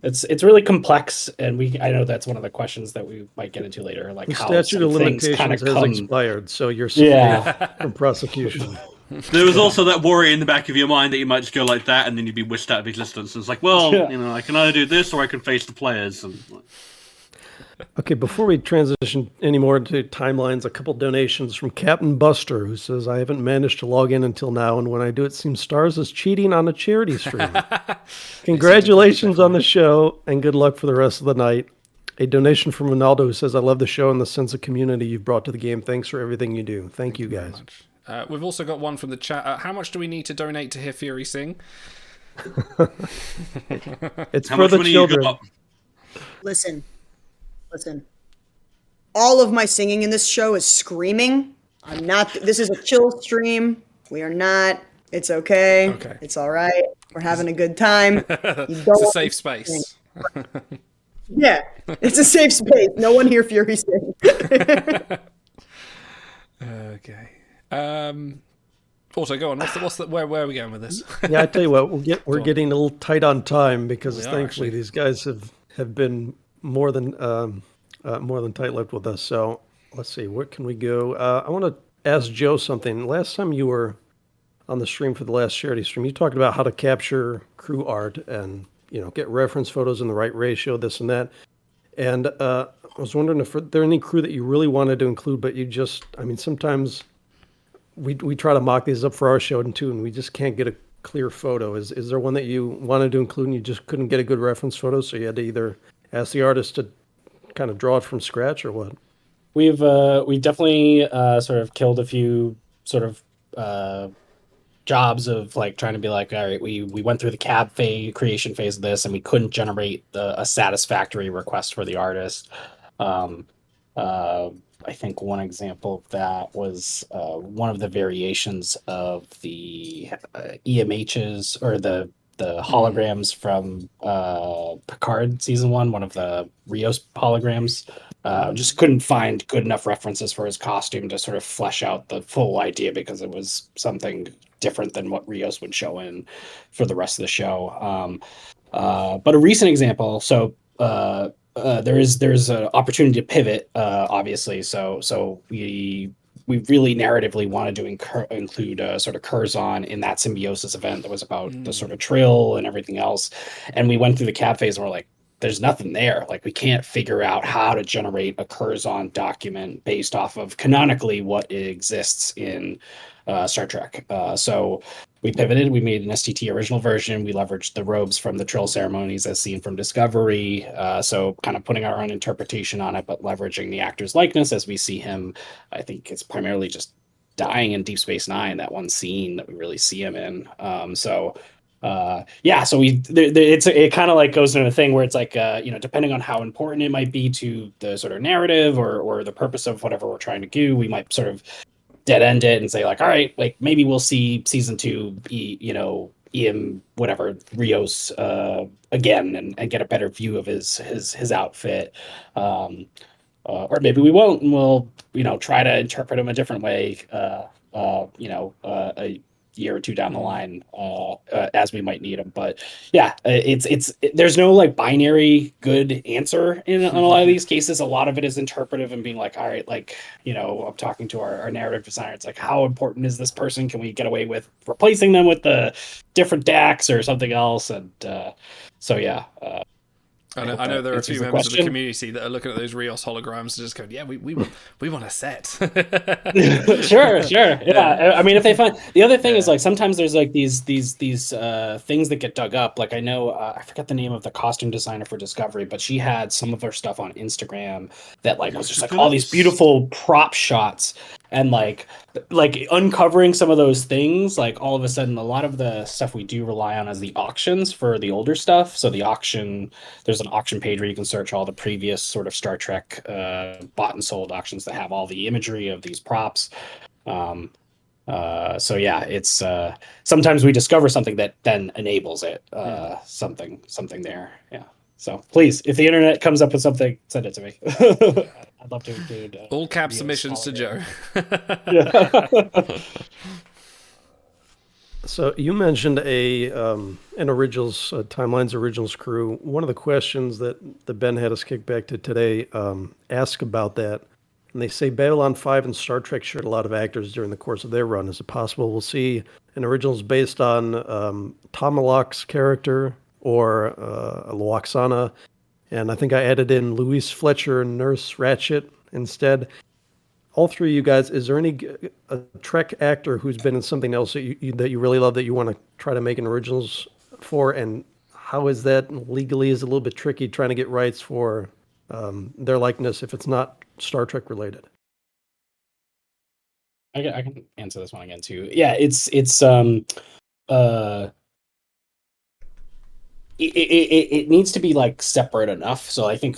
It's really complex, and I know that's one of the questions that we might get into later, like the how statute of limitations has expired, so you're safe from prosecution. There was also that worry in the back of your mind that you might just go like that, and then you'd be whisked out of existence. And it's like, well, I can either do this or I can face the players. And Okay, before we transition any more into timelines, a couple donations from Captain Buster, who says, I haven't managed to log in until now, and when I do, it seems Stars is cheating on a charity stream. Congratulations on the show, and good luck for the rest of the night. A donation from Ronaldo, who says, I love the show and the sense of community you've brought to the game. Thanks for everything you do. Thank you, guys. We've also got one from the chat. How much do we need to donate to hear Fury sing? It's for the children. Listen. All of my singing in this show is screaming. I'm not. This is a chill stream. We are not. It's okay. It's all right. We're having a good time. It's a safe space. Yeah, it's a safe space. No one hear Fury sing. Okay. Also, go on. Where are we going with this? Yeah, I tell you what, we're getting a little tight on time because thankfully these guys have been more than tight-lipped with us. So let's see, what can we go? I want to ask Joe something. Last time you were on the stream for the last charity stream, you talked about how to capture crew art and get reference photos in the right ratio, this and that. And I was wondering if there any crew that you really wanted to include, but sometimes we try to mock these up for our show too, and we just can't get a clear photo. Is there one that you wanted to include and you just couldn't get a good reference photo, so you had to either ask the artist to kind of draw it from scratch or what? We definitely sort of killed a few sort of jobs of like trying to be like, all right, we went through the creation phase of this and we couldn't generate a satisfactory request for the artist. I think one example of that was one of the variations of the EMHs or the holograms from Picard season 1, one of the Rios holograms. Just couldn't find good enough references for his costume to sort of flesh out the full idea because it was something different than what Rios would show in for the rest of the show. But a recent example, so there's an opportunity to pivot, obviously. So we really narratively wanted to include sort of Curzon in that symbiosis event that was about the sort of trill and everything else. And we went through the cap phase and we're like, there's nothing there. Like, we can't figure out how to generate a Curzon document based off of canonically what exists in Star Trek. So we pivoted. We made an STT original version. We leveraged the robes from the Trill ceremonies as seen from Discovery. So kind of putting our own interpretation on it, but leveraging the actor's likeness as we see him. I think it's primarily just dying in Deep Space Nine, that one scene that we really see him in. So it kind of like goes into a thing where it's like, depending on how important it might be to the sort of narrative or the purpose of whatever we're trying to do, we might sort of dead end it and say like, all right, like maybe we'll see season 2 Ian whatever Rios again and get a better view of his outfit, or maybe we won't, and we'll try to interpret him a different way a year or two down the line as we might need them. But yeah, there's no like binary good answer in a lot of these cases. A lot of it is interpretive and being like, all right, like, I'm talking to our narrative designer. It's like, how important is this person? Can we get away with replacing them with the different DAX or something else? And I know there are a few members of the community that are looking at those Rios holograms and just going, yeah, we want a set. Sure. Yeah. I mean, if they find, the other thing is like, sometimes there's like these things that get dug up. Like I know, I forget the name of the costume designer for Discovery, but she had some of her stuff on Instagram that like was just like all these beautiful prop shots, and like uncovering some of those things, like all of a sudden, a lot of the stuff we do rely on as the auctions for the older stuff. So the auction, there's an auction page where you can search all the previous sort of Star Trek bought and sold auctions that have all the imagery of these props. It's sometimes we discover something that then enables it, something there. Yeah. So please, if the internet comes up with something, send it to me. I'd love to include all cap submissions to Joe. So you mentioned an originals Timelines originals crew. One of the questions that Ben had us kick back to today ask about that, and they say Babylon 5 and Star Trek shared a lot of actors during the course of their run. Is it possible we'll see an originals based on Tomalak's character or Loaxana? And I think I added in Louise Fletcher and Nurse Ratchet instead. All three of you guys, is there any a Trek actor who's been in something else that you really love that you want to try to make an originals for? And how is that legally? Is it a little bit tricky trying to get rights for their likeness if it's not Star Trek related? I can answer this one again too. Yeah, it needs to be like separate enough. So I think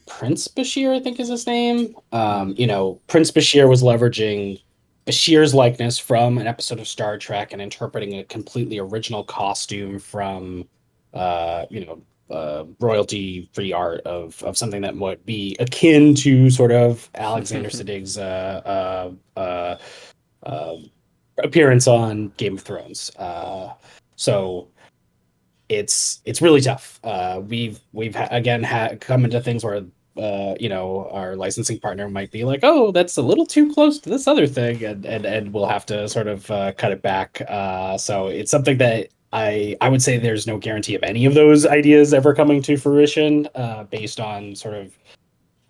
Prince Bashir, I think is his name. Prince Bashir was leveraging Bashir's likeness from an episode of Star Trek and interpreting a completely original costume from royalty-free art of something that would be akin to sort of Alexander Siddig's appearance on Game of Thrones. So it's really tough. We've again come into things where our licensing partner might be like, oh, that's a little too close to this other thing, and we'll have to sort of cut it back. So it's something that I would say there's no guarantee of any of those ideas ever coming to fruition, based on sort of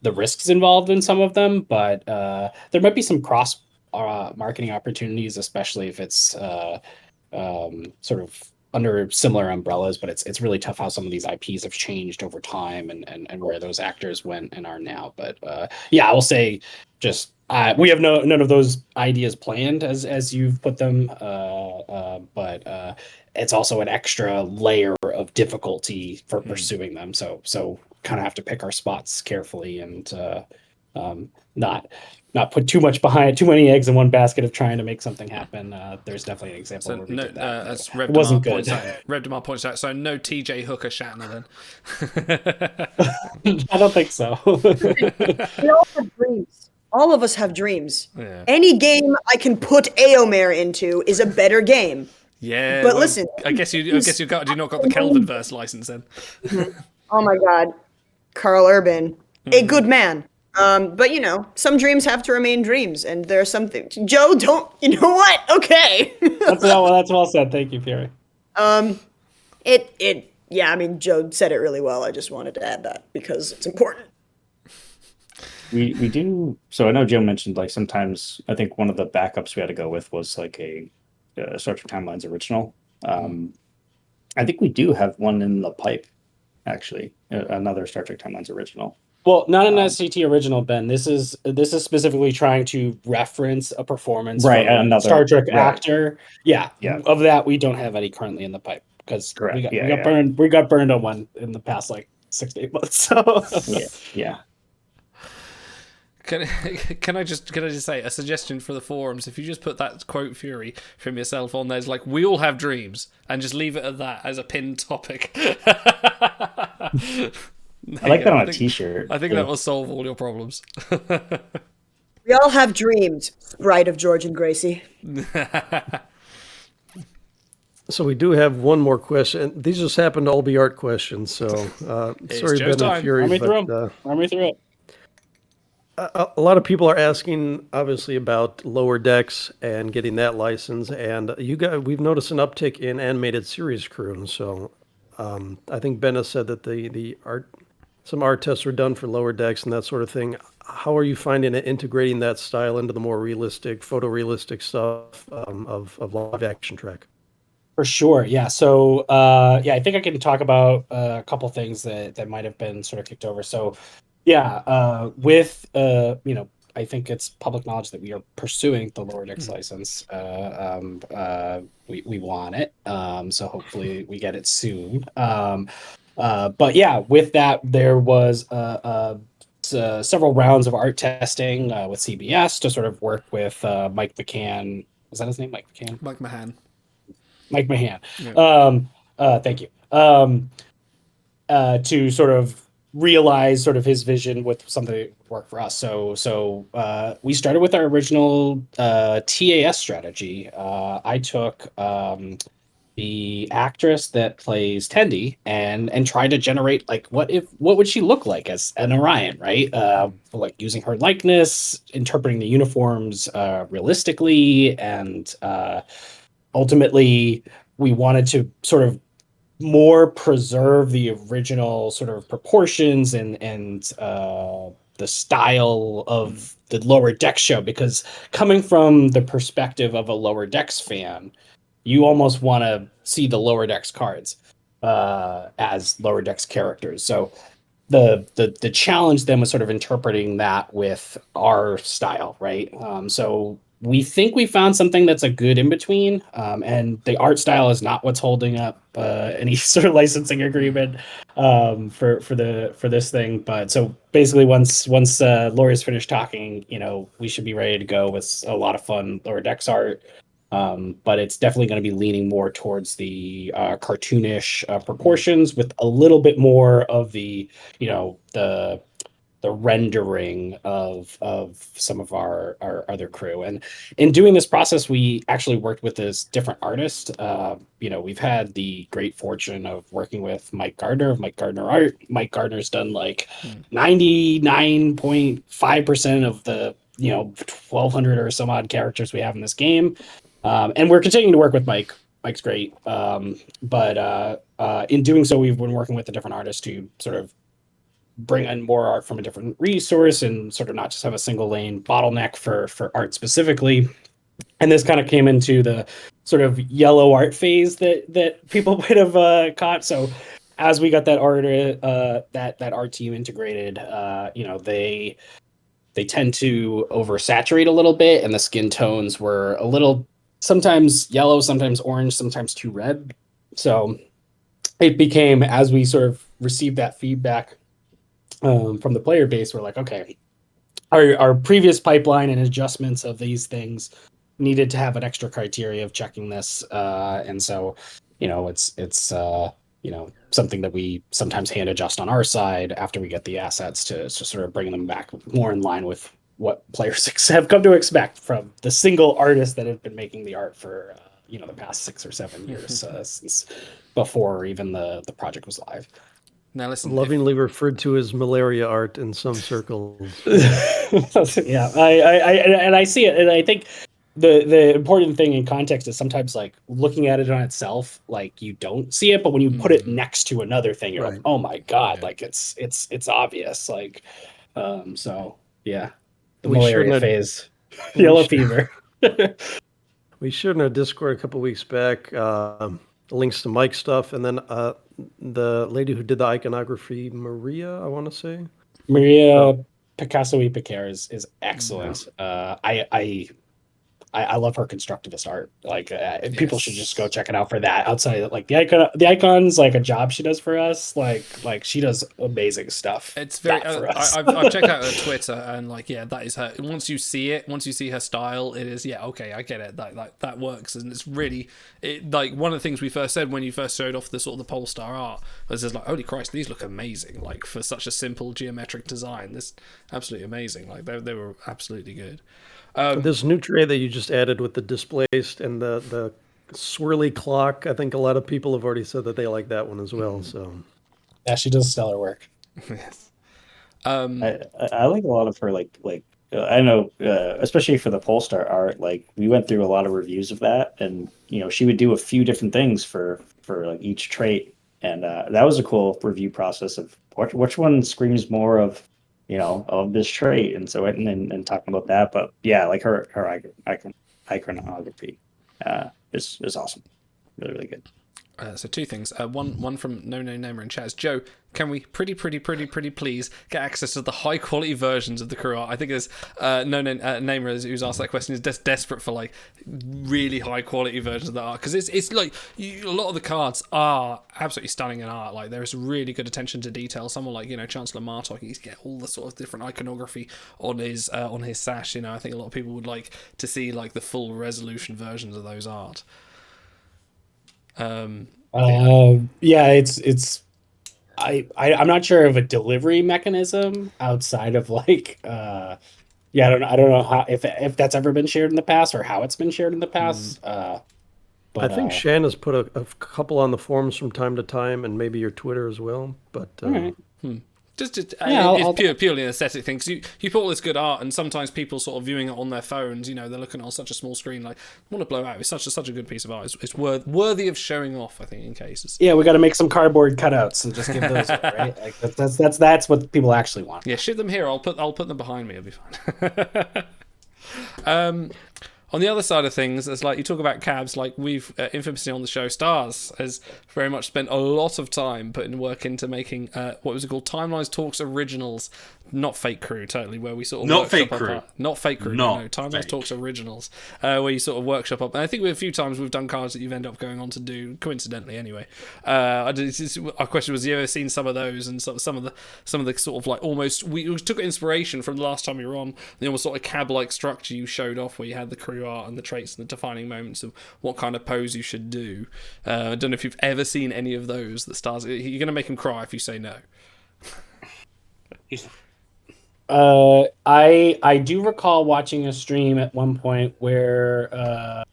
the risks involved in some of them. But there might be some cross marketing opportunities, especially if it's sort of under similar umbrellas, but it's really tough how some of these IPs have changed over time and where those actors went and are now. But I will say just we have none of those ideas planned as you've put them, but it's also an extra layer of difficulty for pursuing them. So kind of have to pick our spots carefully and not put too many eggs in one basket of trying to make something happen. There's definitely an example where we did that. As Rev it wasn't Demar good. Rev Demar points out, so no TJ Hooker Shatner then. I don't think so. We all have dreams. All of us have dreams. Yeah. Any game I can put Eomer into is a better game. Yeah, But well, listen, I guess you got you not got the Kelvin verse license then. oh my God, Carl Urban, a good man. But you know, some dreams have to remain dreams, and there are some things. Joe, don't. You know what? Okay. That's well said. Thank you, Fury. Yeah. I mean, Joe said it really well. I just wanted to add that because it's important. We do. So I know Joe mentioned like sometimes I think one of the backups we had to go with was like a Star Trek Timelines original. I think we do have one in the pipe, actually, another Star Trek Timelines original. Well, not an SCT original, Ben. This is specifically trying to reference a performance Right, from a another Star Trek right. actor. Yeah, of that we don't have any currently in the pipe because we got burned. We got burned on one in the past like 6 to 8 months. So yeah. Can I just say a suggestion for the forums? If you just put that quote Fury from yourself on there, it's like we all have dreams, and just leave it at that as a pinned topic. I like that on a T-shirt. I think that will solve all your problems. We all have dreams, Bride of George and Gracie. So we do have one more question. These just happen to all be art questions. So sorry, Ben and Fury. Run me through it. A lot of people are asking, obviously, about Lower Decks and getting that license. And we've noticed an uptick in animated series crew. So I think Ben has said that some art tests were done for Lower Decks and that sort of thing. How are you finding it integrating that style into the more realistic, photorealistic stuff of live action Trek? For sure, yeah. So I think I can talk about a couple things that might have been sort of kicked over. So with I think it's public knowledge that we are pursuing the Lower Decks license. We want it, so hopefully we get it soon. But yeah, with that, there was several rounds of art testing with CBS to sort of work with Mike McCann. Is that his name? Mike McCann? Mike Mahan. Mike Mahan. Yeah. Thank you. To sort of realize sort of his vision with something that would work for us. So we started with our original TAS strategy. I took the actress that plays Tendi and tried to generate like what would she look like as an Orion, right? Like using her likeness, interpreting the uniforms realistically, and ultimately we wanted to sort of more preserve the original sort of proportions and the style of the Lower Decks show, because coming from the perspective of a Lower Decks fan, you almost want to see the Lower Decks cards as Lower Decks characters. So the challenge then was sort of interpreting that with our style, right? So we think we found something that's a good in between, and the art style is not what's holding up any sort of licensing agreement for this thing. But so basically, once Lori's finished talking, we should be ready to go with a lot of fun Lower Decks art. But it's definitely going to be leaning more towards the cartoonish proportions with a little bit more of the the rendering of some of our other crew. And in doing this process, we actually worked with this different artist. We've had the great fortune of working with Mike Gardner of Mike Gardner Art. Mike Gardner's done like 99.5% of the 1,200 or some odd characters we have in this game. And we're continuing to work with Mike. Mike's great. But in doing so, we've been working with a different artist to sort of bring in more art from a different resource and sort of not just have a single lane bottleneck for art specifically. And this kind of came into the sort of yellow art phase that people might have caught. So as we got that art that art team integrated, they tend to oversaturate a little bit, and the skin tones were a little sometimes yellow, sometimes orange, sometimes too red. So it became, as we sort of received that feedback from the player base, we're like, okay, our previous pipeline and adjustments of these things needed to have an extra criteria of checking this, and so it's something that we sometimes hand adjust on our side after we get the assets to sort of bring them back more in line with what players have come to expect from the single artists that have been making the art for the past 6 or 7 years since before even the project was live. Now listen, lovingly referred to as malaria art in some circles. Yeah, I see it, and I think the important thing in context is sometimes like looking at it on itself, like you don't see it, but when you put it next to another thing, you're like, oh my god, like it's obvious, like so yeah, the malaria phase, yellow fever. We shared in our Discord a couple weeks back links to Mike's stuff, and then the lady who did the iconography, Maria, I want to say. Maria Picasso y Piquer is excellent. I love her constructivist art. Like people should just go check it out for that. Outside of like the icons, like a job she does for us. Like she does amazing stuff. It's very. I've checked out her Twitter, and like that is her. Once you see her style, it is okay. I get it. That works, and it's really like one of the things we first said when you first showed off the sort of the Polestar art was just like, holy Christ, these look amazing. Like for such a simple geometric design, this absolutely amazing. Like they were absolutely good. This new tray that you just added with the displaced and the swirly clock, I think a lot of people have already said that they like that one as well. So yeah, she does stellar work. Yes. I like a lot of her like I know especially for the Polestar art, like we went through a lot of reviews of that, and she would do a few different things for like each trait, and that was a cool review process of which one screams more of of this trait, and so and talking about that. But yeah, like her iconography is awesome, really good. So two things. One from No Namer in chat is, Joe, can we pretty please get access to the high quality versions of the crew art? I think there's Namer who's asked that question is desperate for like really high quality versions of the art, because it's like a lot of the cards are absolutely stunning in art. Like there is really good attention to detail. Someone like Chancellor Martok, he's get all the sort of different iconography on his sash. I think a lot of people would like to see like the full resolution versions of those art. Yeah, it's I'm not sure of a delivery mechanism outside of like I don't know how if that's ever been shared in the past or how it's been shared in the past. But I think Shan has put a couple on the forums from time to time, and maybe your Twitter as well. But It's purely an aesthetic thing. Because you put all this good art, and sometimes people sort of viewing it on their phones, they're looking on such a small screen, like, I want to blow out. It's such a good piece of art. It's worthy of showing off, I think, in cases. Yeah, we got to make some cardboard cutouts and just give those away, right? Like that's what people actually want. Yeah, ship them here. I'll put them behind me. It'll be fine. On the other side of things, it's like you talk about cabs, like we've infamously on the show, Stars has very much spent a lot of time putting work into making what was it called, Timelines Talks Originals, not Fake Crew, totally, where we sort of not Fake Crew, not Fake Crew, no, Timelines Talks Originals, where you sort of workshop up. And I think a few times we've done cards that you've ended up going on to do coincidentally anyway. Our question was, have you ever seen some of those, and some of the sort of like almost we took inspiration from the last time you were on, the almost sort of cab-like structure you showed off, where you had the crew art and the traits and the defining moments of what kind of pose you should do. I don't know if you've ever seen any of those that Stars. You're going to make him cry if you say no. I do recall watching a stream at one point where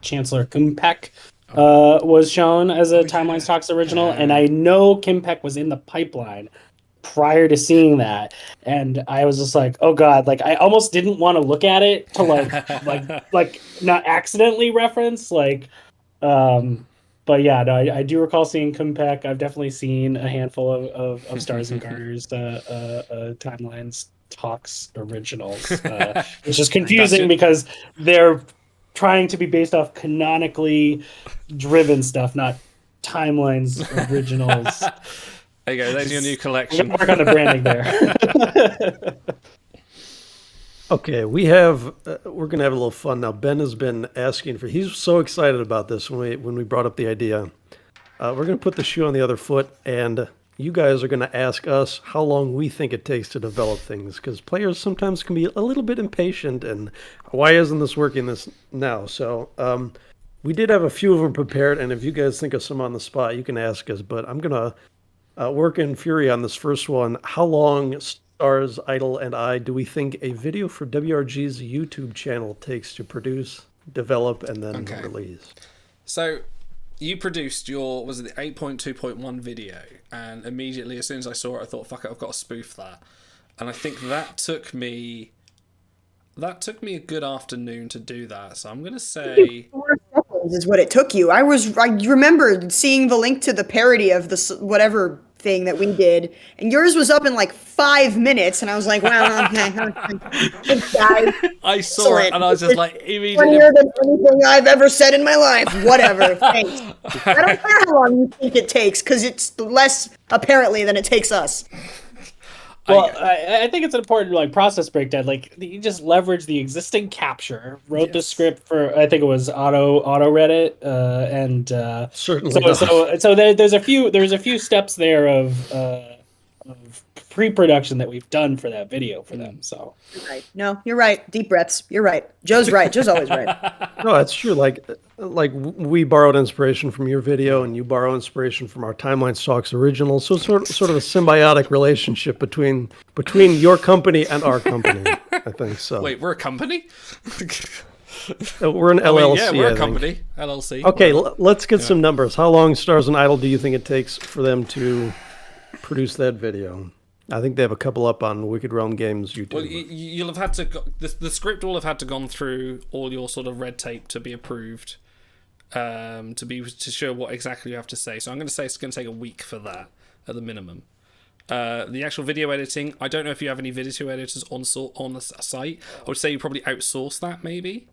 Chancellor Kim Peck was shown as a Timelines Talks original, and I know Kim Peck was in the pipeline prior to seeing that, and I was just like, oh god, like I almost didn't want to look at it to like not accidentally reference but yeah, no, I do recall seeing Kim Peck. I've definitely seen a handful of Stars and Garters Timelines Talks originals, which is confusing because they're trying to be based off canonically driven stuff, not Timelines originals. There you go. There's your new collection. Work on the branding there. Okay, we're gonna have a little fun now. Ben has been asking for. He's so excited about this when we brought up the idea. We're gonna put the shoe on the other foot, and you guys are gonna ask us how long we think it takes to develop things, because players sometimes can be a little bit impatient. And why isn't this working this now? So we did have a few of them prepared, and if you guys think of some on the spot, you can ask us. But I'm gonna work in fury on this first one. How long, Stars, Idle, and I, do we think a video for WRG's YouTube channel takes to produce develop, and then release. So you produced your, was it the 8.2.1 video, and immediately as soon as I saw it I thought, fuck it, I've got to spoof that. And I think that took me a good afternoon to do that. So I'm gonna say 4 seconds is what it took you. I remember seeing the link to the parody of this whatever thing that we did, and yours was up in like 5 minutes, and I was like, wow, okay, thanks, guys. I saw it and I was just like, immediately funnier than anything I've ever said in my life. Whatever, thanks. I don't care how long you think it takes, because it's less apparently than it takes us. Well, I think it's an important like process breakdown. Like you just leverage the existing capture, wrote the script for I think it was auto read it, and certainly so there's a few steps there of pre-production that we've done for that video for them. So You're right. No, you're right. Deep breaths. You're right. Joe's right. Joe's always right. No, that's true. Like we borrowed inspiration from your video, and you borrow inspiration from our Timelines Talks original. So sort of a symbiotic relationship between your company and our company. I think so. Wait, we're a company? We're an LLC. Yeah, we're I a think. company. LLC. Okay, let's get some numbers. How long, Stars and Idle, do you think it takes for them to produce that video? I think they have a couple up on Wicked Realm Games YouTube. Well, you'll have had to the script will have had to gone through all your sort of red tape to be approved, to show what exactly you have to say. So I'm going to say it's going to take a week for that at the minimum. The actual video editing, I don't know if you have any video editors on the site. I would say you probably outsource that maybe.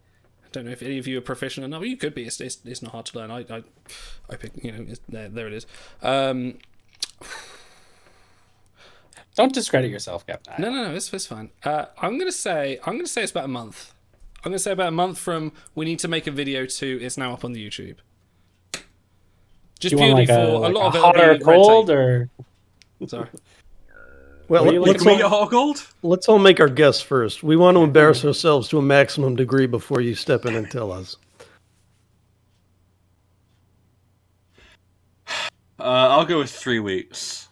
I don't know if any of you are proficient enough. You could be. It's not hard to learn. I pick, there it is. Don't discredit yourself, Captain. No, it's fine. I'm gonna say it's about a month. I'm gonna say about a month from we need to make a video to it's now up on the YouTube. Just you purely want for a lot of it. hot or cold or. Sorry. Well, let's all make our guess first. We want to embarrass ourselves to a maximum degree before you step in and tell us. I'll go with 3 weeks.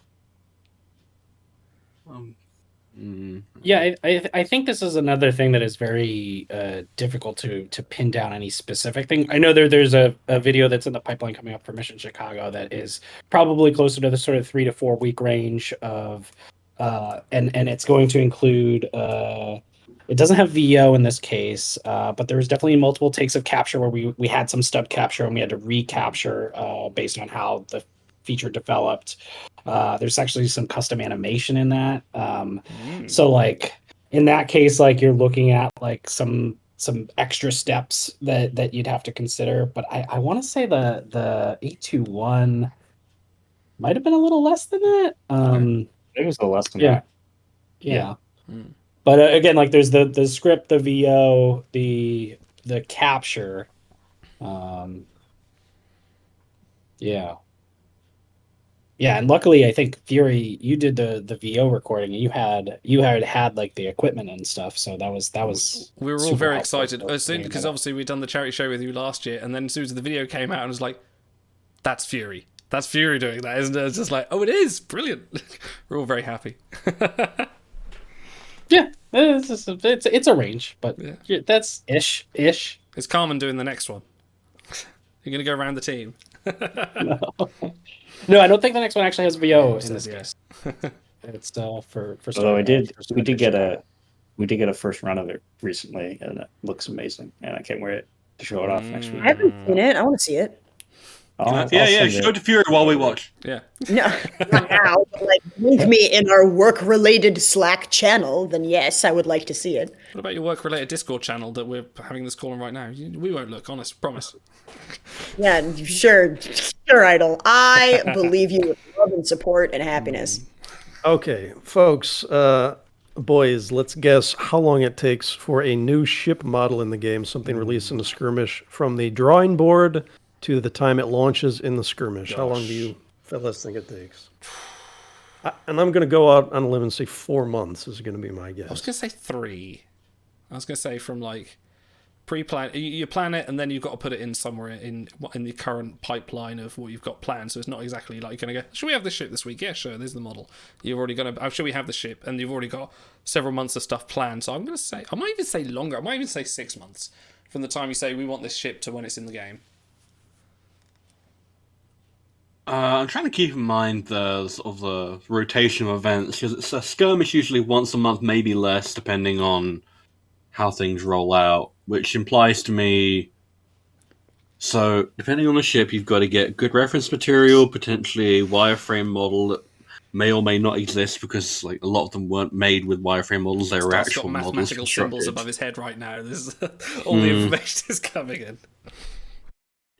Yeah, I think this is another thing that is very difficult to pin down any specific thing. I know there's a video that's in the pipeline coming up for Mission Chicago that is probably closer to the sort of 3 to 4 week range of, and it's going to include. It doesn't have VO in this case, but there was definitely multiple takes of capture where we had some stub capture and we had to recapture based on how the feature developed. There's actually some custom animation in that. So like in that case, like you're looking at like some extra steps that you'd have to consider. But I want to say the 821 might have been a little less than that. It was a little less than yeah. that. Yeah. But again, like there's the script, the VO, the capture. Yeah. Yeah, and luckily I think Fury, you did the VO recording and you had like the equipment and stuff, so that was We were all super very helpful excited for because doing that. obviously we'd done the charity show with you last year, and then as soon as the video came out, and was like, "That's Fury. That's Fury doing that, isn't it?" It's just like, "Oh, it is brilliant." We're all very happy. Yeah, it's a range, but that's ish. It's Carmen doing the next one. You're gonna go around the team. No, I don't think the next one actually has VO in this case. It's for. Although we did get a first run of it recently, and it looks amazing, and I can't wait to show it off next week. I haven't seen it. I want to see it. Show to Fury while we watch. Yeah. No, not now. But like, link me in our work-related Slack channel. Then yes, I would like to see it. What about your work-related Discord channel that we're having this call on right now? We won't look, honest, promise. Yeah, sure, Idol. I believe you with love and support and happiness. Okay, folks, boys, let's guess how long it takes for a new ship model in the game, something released in the skirmish, from the drawing board to the time it launches in the skirmish. How long do you fellas think it takes? And I'm going to go out on a limb and say 4 months is going to be my guess. I was going to say 3. I was going to say from like pre-plan, you plan it and then you've got to put it in somewhere in the current pipeline of what you've got planned. So it's not exactly like you're going to go, should we have this ship this week? Yeah, sure. There's the model. You've already got to, should we have the ship? And you've already got several months of stuff planned. So I'm going to say, I might even say longer. I might even say 6 months from the time you say we want this ship to when it's in the game? I'm trying to keep in mind the sort of the rotation of events, because it's a skirmish usually once a month, maybe less, depending on how things roll out, which implies to me, so depending on the ship, you've got to get good reference material, potentially a wireframe model that may or may not exist, because like a lot of them weren't made with wireframe models, they were Star's actual got models mathematical symbols constructed. above his head right now. This is, all the information is coming in.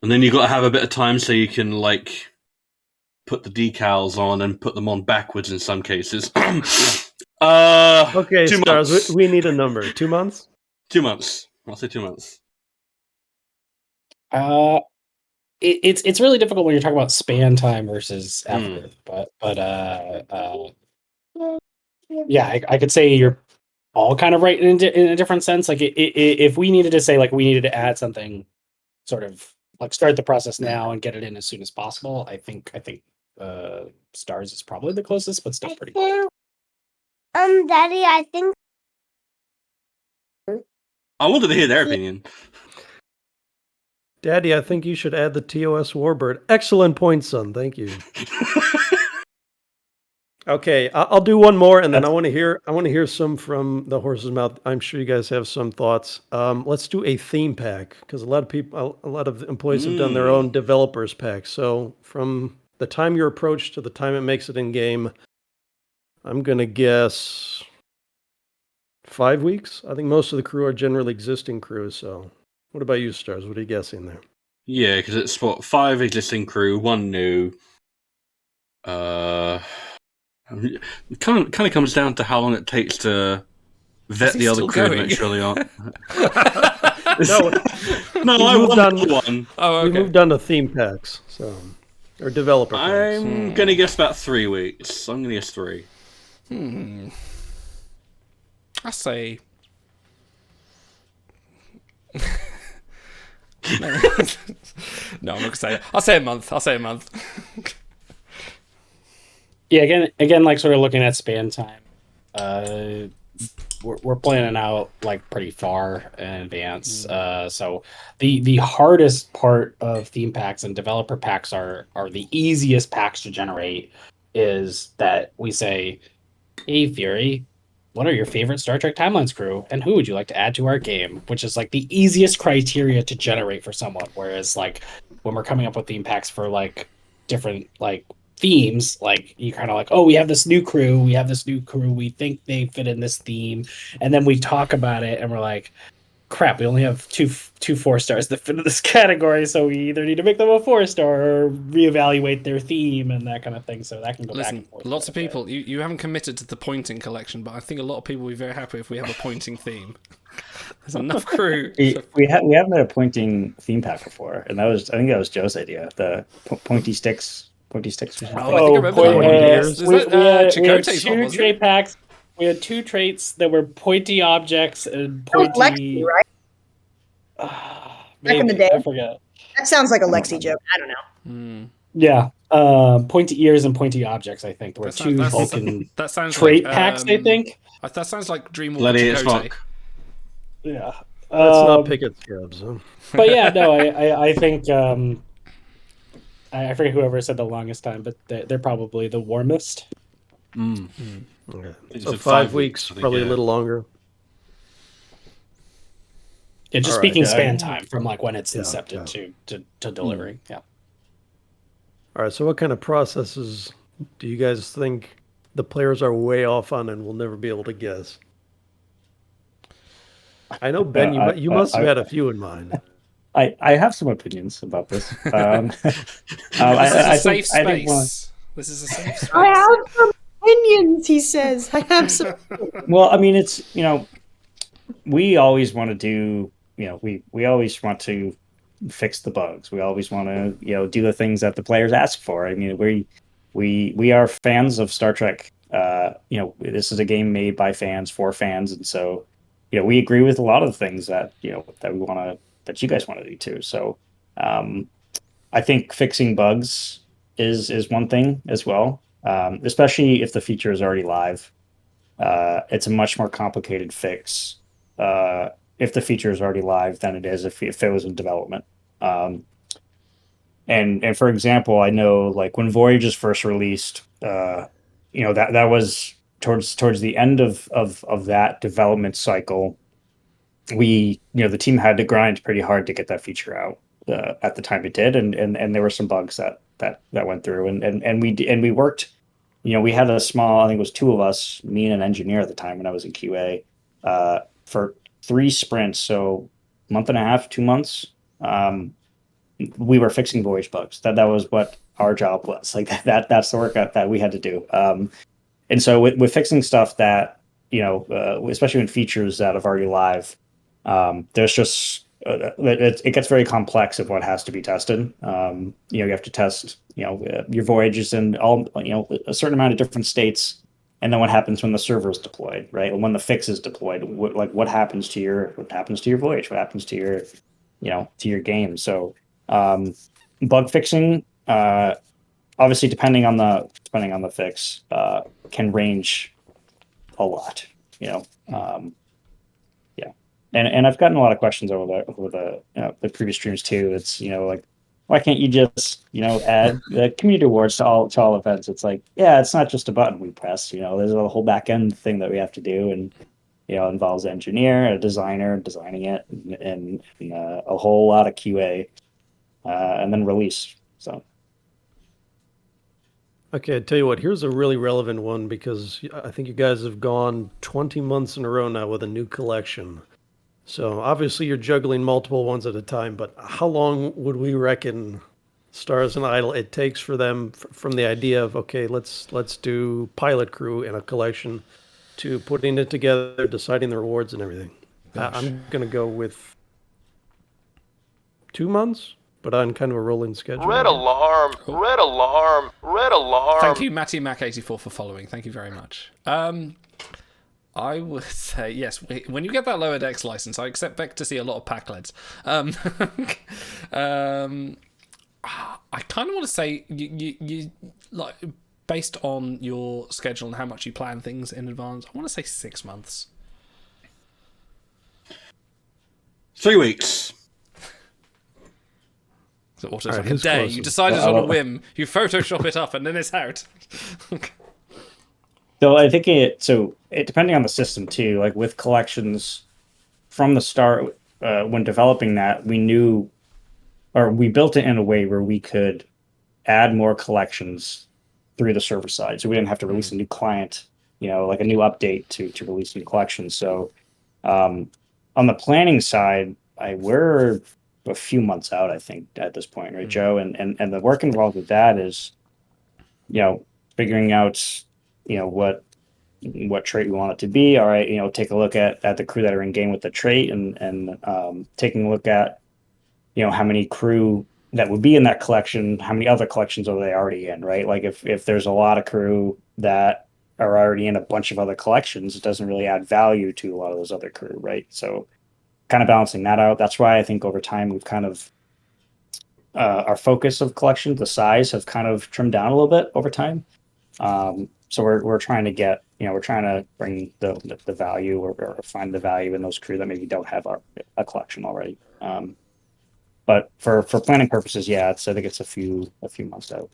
And then you've got to have a bit of time so you can like put the decals on and put them on backwards in some cases. Okay, 2 Stars, months. we need a number. 2 months? 2 months. I'll say 2 months. It's really difficult when you're talking about span time versus effort, but yeah, I could say you're all kind of right in a different sense. Like if we needed to say like we needed to add something, sort of like start the process now and get it in as soon as possible. I think Stars is probably the closest, but still pretty. Daddy, I think I wanted to hear their opinion. Daddy, I think you should add the TOS Warbird. Excellent point, son. Thank you. Okay, I'll do one more, and then I want to hear some from the horse's mouth. I'm sure you guys have some thoughts. Let's do a theme pack, because a lot of employees have done their own developers pack. So from the time you're approached to the time it makes it in game, I'm gonna guess 5 weeks. I think most of the crew are generally existing crews. So, what about you, Stars? What are you guessing there? Yeah, because it's 5 existing crew, 1 new. It kind of comes down to how long it takes to vet the other crew to make sure they aren't. No, I won one. Oh, okay. We moved on to theme packs, or developer packs. I'm gonna guess about 3 weeks. I'm gonna guess 3. I say. No, I'm not gonna say it. I'll say a month. Yeah, again, like sort of looking at span time, we're planning out like pretty far in advance. So the hardest part of theme packs and developer packs are the easiest packs to generate. Is that we say, hey Fury, what are your favorite Star Trek Timelines crew, and who would you like to add to our game? Which is like the easiest criteria to generate for someone. Whereas like when we're coming up with theme packs for like different like themes, like you kind of like, oh, we have this new crew, we think they fit in this theme, and then we talk about it and we're like, crap, we only have two 4-stars that fit in this category, so we either need to make them a 4-star or reevaluate their theme and that kind of thing. So that can go back and forth. Lots of people, you haven't committed to the pointing collection, but I think a lot of people will be very happy if we have a pointing theme. There's enough crew. We haven't had a pointing theme pack before, and I think that was Joe's idea. The pointy sticks. Or something. Oh, I think I remember that. We had 2 trait packs. We had 2 traits that were pointy objects and pointy. Lexi, right? Back in the day. I forget. That sounds like a Lexi joke. I don't know. Yeah, pointy ears and pointy objects. I think there were 2 Vulcan trait packs. I think that sounds like Dreamwalker. Bloody as fuck. Yeah, let's not pick at scrubs. Huh? But yeah, no, I think I forget whoever said the longest time, but they're probably the warmest. Okay. So 5 weeks, probably a little longer. Yeah, just speaking span time from like when it's incepted to delivering. Yeah. All right. So what kind of processes do you guys think the players are way off on and will never be able to guess? I know, Ben, you must have had a few in mind. I have some opinions about this. This is a safe space. This is a safe space. I have some opinions, he says. I have some. Well, I mean, it's, we always want to do, we always want to fix the bugs. We always want to, do the things that the players ask for. I mean, we are fans of Star Trek. This is a game made by fans for fans, and so, we agree with a lot of the things that that we want to. That you guys want to do too. So I think fixing bugs is one thing as well, especially if the feature is already live. It's a much more complicated fix if the feature is already live than it is if it was in development. And for example, I know like when Voyage is first released, that was towards the end of that development cycle. The team had to grind pretty hard to get that feature out at the time it did, and there were some bugs that went through, and we worked. We had a small, I think it was two of us, me and an engineer at the time when I was in QA, for 3 sprints, so month and a half, 2 months. We were fixing Voyage bugs. That was what our job was. Like that's the work that we had to do. And so with fixing stuff that, especially when features that have already live, there's just it gets very complex of what has to be tested. You have to test, your voyages in all, a certain amount of different states, and then what happens when the server is deployed, right? And when the fix is deployed, what happens to your voyage? What happens to your, to your game? So bug fixing, obviously depending on the fix, can range a lot. And I've gotten a lot of questions over the previous streams too. It's like, why can't you just add the community awards to all events? It's like, yeah, it's not just a button we press. There's a whole back end thing that we have to do, and involves an engineer, a designer designing it, and a whole lot of QA, and then release. So. Okay, I tell you what, here's a really relevant one because I think you guys have gone 20 months in a row now with a new collection. So obviously you're juggling multiple ones at a time, but how long would we reckon Stars and Idle it takes for them from the idea of, okay, let's do pilot crew in a collection to putting it together, deciding the rewards and everything? I'm going to go with 2 months, but on kind of a rolling schedule. Red alarm, red alarm, red alarm. Thank you, Matty Mac84, for following. Thank you very much. I would say, yes, when you get that Lower Decks license, I expect to see a lot of pack-leds. I kind of want to say, you like, based on your schedule and how much you plan things in advance, I want to say 6 months. 3 weeks. So auto like a day. You decided on a whim. You Photoshop it up, and then it's out. So I think it depending on the system too, like with collections from the start, when developing that, we knew, or we built it in a way where we could add more collections through the server side. So we didn't have to release a new client, like a new update to release new collections. So on the planning side, we're a few months out, I think, at this point, right, Joe? And the work involved with that is, figuring out, what trait we want it to be. All right, take a look at the crew that are in game with the trait, and taking a look at, how many crew that would be in that collection, how many other collections are they already in, right? Like if there's a lot of crew that are already in a bunch of other collections, it doesn't really add value to a lot of those other crew, right? So kind of balancing that out. That's why I think over time we've kind of our focus of collections, the size, have kind of trimmed down a little bit over time. So we're trying to get, we're trying to bring the value or find the value in those crew that maybe don't have a collection already. But for planning purposes, yeah, I think it's a few months out.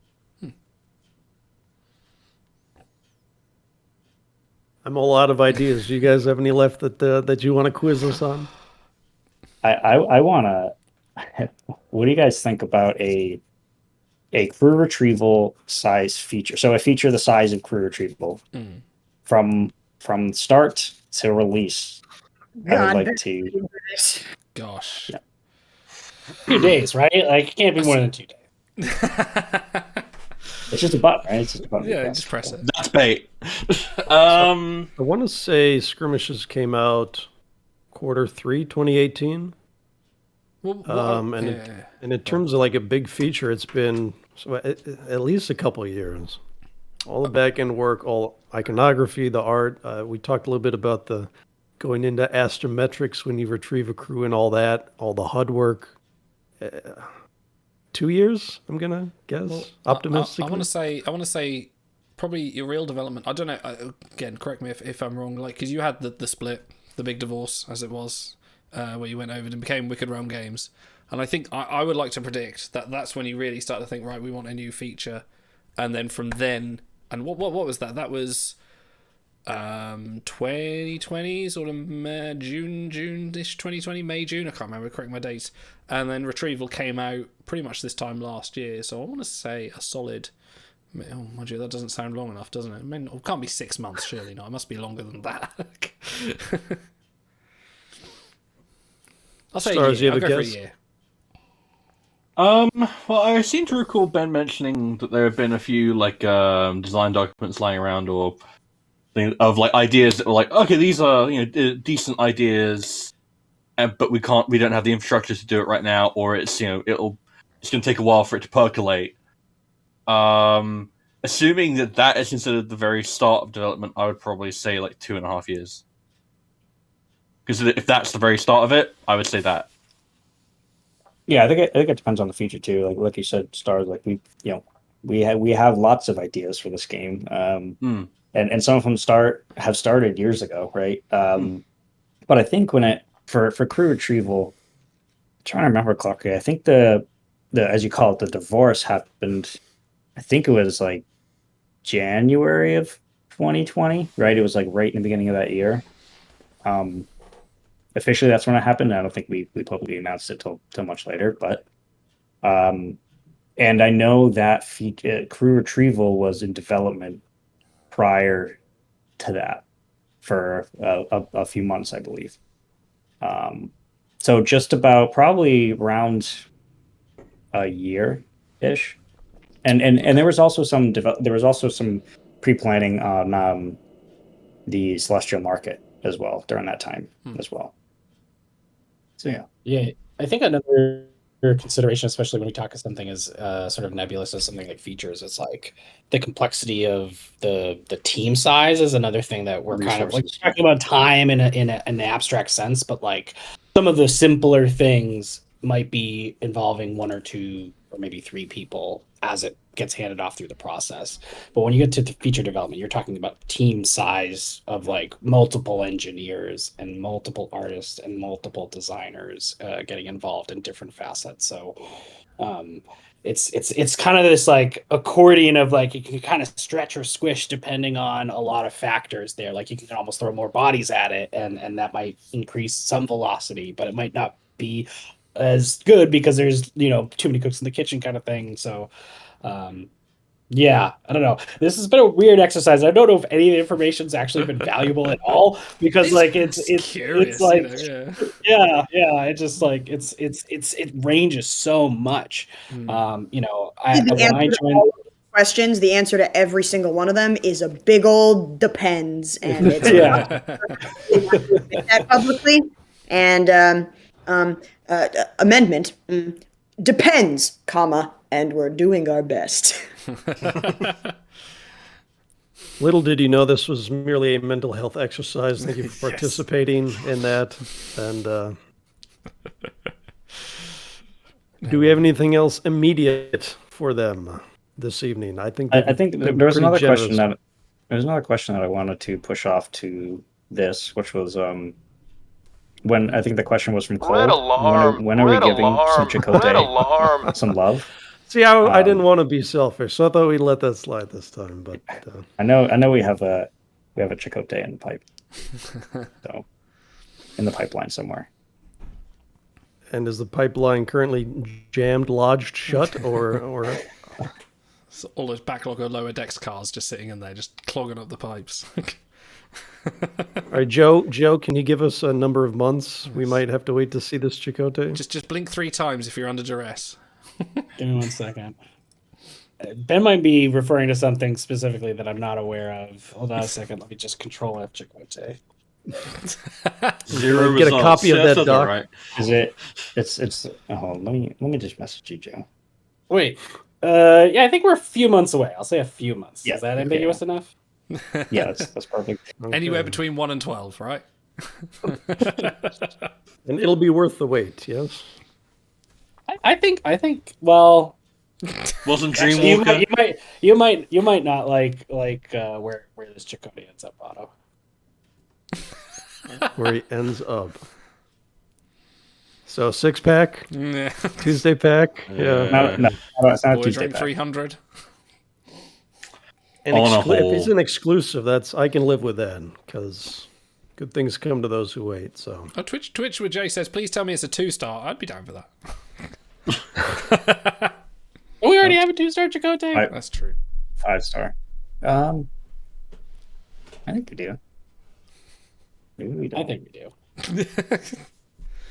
I'm all out of ideas. Do you guys have any left that you want to quiz us on? I want to. What do you guys think about a crew retrieval size feature? So a feature the size of crew retrieval from start to release. I would like to. Gosh. Yeah. 2 days, right? Like it can't be more than 2 days. It's just a button, right? It's just a button. Yeah, just press it. That's bait. I want to say Skirmishes came out Q3 2018. And in terms of like a big feature, it's been at least a couple of years. All the back end work, all iconography, the art. We talked a little bit about the going into astrometrics when you retrieve a crew and all that, all the HUD work. 2 years, I'm gonna guess. Well, optimistically. I want to say, probably your real development. I don't know. Again, correct me if I'm wrong. Like, because you had the split, the big divorce, as it was, where you went over and became Wicked Realm Games. And I think I would like to predict that that's when you really start to think, right, we want a new feature. And then from then, and what was that? That was 2020, sort of June-ish, 2020, May, June, I can't remember, correct my dates. And then Retrieval came out pretty much this time last year. So I want to say a solid, oh, mind you, that doesn't sound long enough, doesn't it? I mean, it can't be 6 months, surely. No, it must be longer than that. I'll say Stars, a year. you have I'll a go for a guess? year. Well, I seem to recall Ben mentioning that there have been a few design documents lying around, or of ideas that were like, okay, these are decent ideas, but we don't have the infrastructure to do it right now, or it's going to take a while for it to percolate. Assuming that is considered the very start of development, I would probably say 2.5 years. Because if that's the very start of it, I would say that. Yeah, I think it depends on the feature too. Like you said, Stars. We have lots of ideas for this game, and some of them have started years ago, right? But I think for crew retrieval, I'm trying to remember correctly, I think the as you call it, the divorce happened. I think it was January of 2020, right? It was right in the beginning of that year. Officially, that's when it happened. I don't think we publicly announced it till much later, but and I know that crew retrieval was in development prior to that for a few months, I believe. So just about probably around a year ish, and there was also some pre-planning on the Celestial Market as well during that time as well. So yeah, I think another consideration, especially when we talk of something as sort of nebulous as something like features, it's the complexity of the team size is another thing that we're kind of talking about time in an abstract sense, but some of the simpler things might be involving 1 or 2 or maybe 3 people as it gets handed off through the process. But when you get to the feature development, you're talking about team size of multiple engineers and multiple artists and multiple designers getting involved in different facets. So it's kind of this accordion of you can kind of stretch or squish depending on a lot of factors there. You can almost throw more bodies at it, and that might increase some velocity, but it might not be as good because there's too many cooks in the kitchen kind of thing. So yeah, I don't know. This has been a weird exercise. I don't know if any of the information's actually been valuable at all because it's curious, yeah. It just it ranges so much. I when I joined. Questions, the answer to every single one of them is a big old depends, and it's that publicly. And amendment depends, comma, and we're doing our best. Little did you know this was merely a mental health exercise. Thank you for participating in that. And do we have anything else immediate for them this evening? I think there's another question that I wanted to push off to this, which was when I think the question was from Cole. Red alarm. When are we giving some Chakotay Red alarm. some love? See, I didn't want to be selfish, so I thought we'd let that slide this time. But I know we have a Chakotay in the pipe, so in the pipeline somewhere. And is the pipeline currently jammed, lodged shut, or? So all those backlog of lower decks cars just sitting in there, just clogging up the pipes. All right, Joe, can you give us a number of months? We might have to wait to see this Chakotay. Just blink 3 times if you're under duress. Give me 1 second. Ben might be referring to something specifically that I'm not aware of. Hold on a second. Let me just control F Chakotay. 0 get a copy of that doc. Right. Is it? It's. Oh, let me just message you, Joe. Wait. Yeah, I think we're a few months away. I'll say a few months. Yeah, Is that ambiguous enough? Yeah, that's perfect. Okay. Anywhere between 1 and 12, right? And it'll be worth the wait. Yes. I think. Well, wasn't actually, Dreamwalker? you might not like where this Chakotay ends up, Otto. Where he ends up. So 6-pack, Yeah. Tuesday pack. Yeah. No, it's not a Boy Tuesday drank pack. 300. If it's an exclusive, I can live with that because good things come to those who wait. So Oh, Twitch with Jay says, please tell me it's a 2-star. I'd be down for that. We already have a 2-star Chakotay. That's true. 5-star. I think we do. Maybe we don't. I think we do.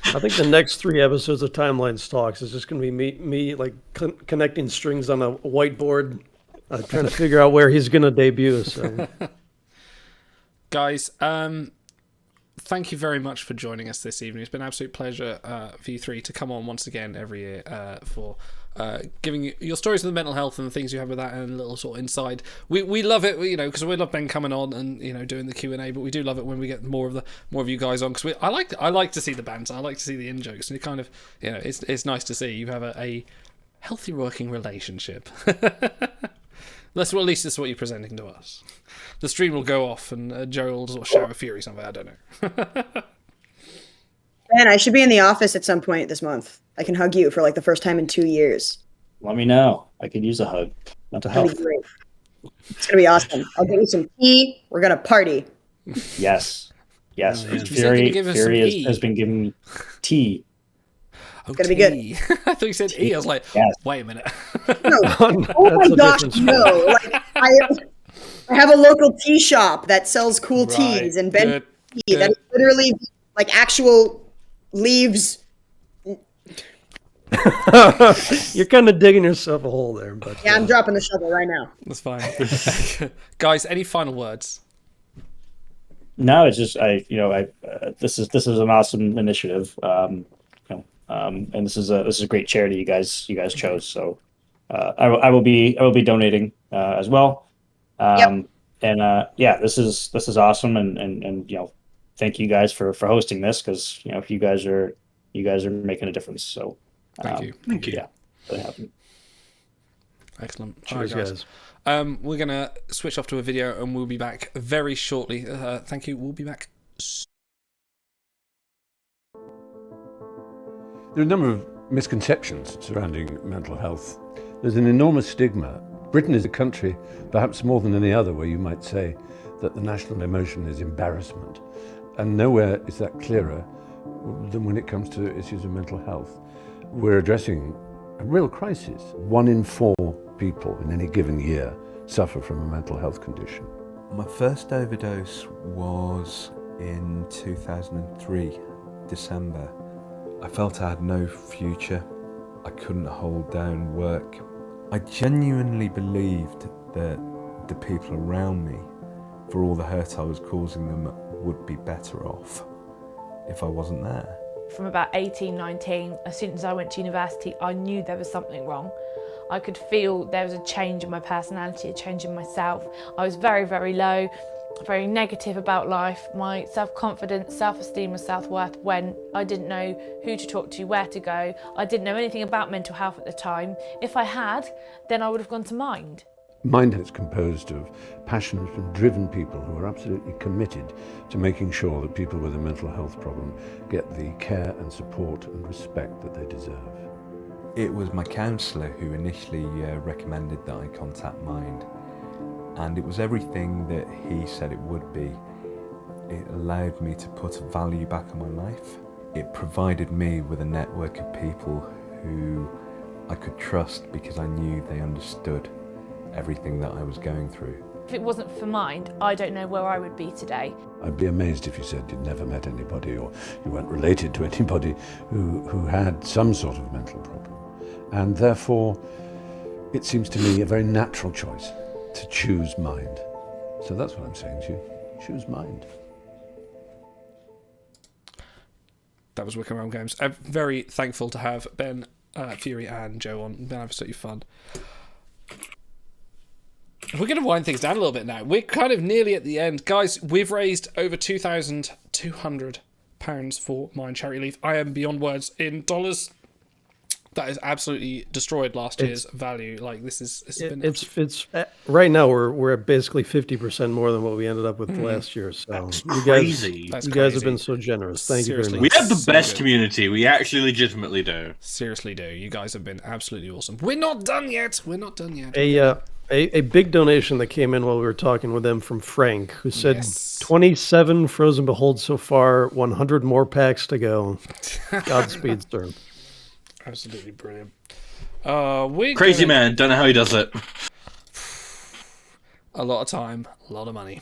I think the next 3 episodes of Timelines Talks is just going to be me like connecting strings on a whiteboard, trying to figure out where he's going to debut. So, Guys, thank you very much for joining us this evening. It's been an absolute pleasure for you three to come on once again every year for giving you your stories of the mental health and the things you have with that, and a little sort of inside. We love it, you know, because we love Ben coming on and, you know, doing the Q&A, but we do love it when we get more of you guys on, because I like to see the banter, I like to see the in jokes, and it kind of, you know, it's nice to see you have a healthy working relationship. At least this is what you're presenting to us. The stream will go off and Joe will sort of shower fury somewhere. I don't know. Man, I should be in the office at some point this month. I can hug you for like the first time in 2 years. Let me know. I could use a hug. Mental That'd health. be great. It's gonna be awesome. I'll get you some tea. We're gonna party. Yes. Yes. Oh, yeah. Fury Give us some E. has been giving me tea. It's gonna be good. I thought you said E. I was like, Yes. wait a minute. No. Oh my gosh, no! Like I have a local tea shop that sells cool teas and Ben tea that is literally like actual leaves. you're kind of digging yourself a hole there, but Yeah, I'm dropping the shovel right now. That's fine. Guys, any final words? No, it's just this is an awesome initiative. And this is a great charity you guys chose. So I will be donating as well. And this is awesome, and you know, thank you guys for hosting this, because you know, you guys are making a difference. So Thank you. Yeah, really happy. Excellent. Cheers, All right, guys. We're gonna switch off to a video, and we'll be back very shortly. Thank you. We'll be back. There are a number of misconceptions surrounding mental health. There's an enormous stigma. Britain is a country, perhaps more than any other, where you might say that the national emotion is embarrassment. And nowhere is that clearer than when it comes to issues of mental health. We're addressing a real crisis. 1 in 4 people in any given year suffer from a mental health condition. My first overdose was in 2003, December. I felt I had no future. I couldn't hold down work. I genuinely believed that the people around me, for all the hurt I was causing them, would be better off if I wasn't there. From about 18, 19, as soon as I went to university, I knew there was something wrong. I could feel there was a change in my personality, a change in myself. I was very, very low, very negative about life. My self-confidence, self-esteem and self-worth went. I didn't know who to talk to, where to go. I didn't know anything about mental health at the time. If I had, then I would have gone to Mind. Mind is composed of passionate and driven people who are absolutely committed to making sure that people with a mental health problem get the care and support and respect that they deserve. It was my counsellor who initially recommended that I contact Mind. And it was everything that he said it would be. It allowed me to put value back on my life. It provided me with a network of people who I could trust because I knew they understood everything that I was going through. If it wasn't for Mind, I don't know where I would be today. I'd be amazed if you said you'd never met anybody or you weren't related to anybody who had some sort of mental problem. And therefore, it seems to me a very natural choice to choose Mind. So that's what I'm saying to you. Choose Mind. That was Wicker Realm Games. I'm very thankful to have Ben, Fury and Joe on. Been absolutely fun. We're going to wind things down a little bit now. We're kind of nearly at the end. Guys, we've raised over £2,200 for Mind Charity Leave. I am beyond words. In dollars, That has absolutely destroyed last year's value. Like this is it's right now we're at basically 50% more than what we ended up with last year. So That's you crazy. guys have been so generous. Thank you very much. We have the best community. We actually legitimately do. Seriously do. You guys have been absolutely awesome. We're not done yet. A big donation that came in while we were talking with them from Frank, who said 27 Frozen Behold so far, 100 more packs to go. Godspeed, sir. Absolutely brilliant. Crazy man. Don't know how he does it. A lot of time, a lot of money.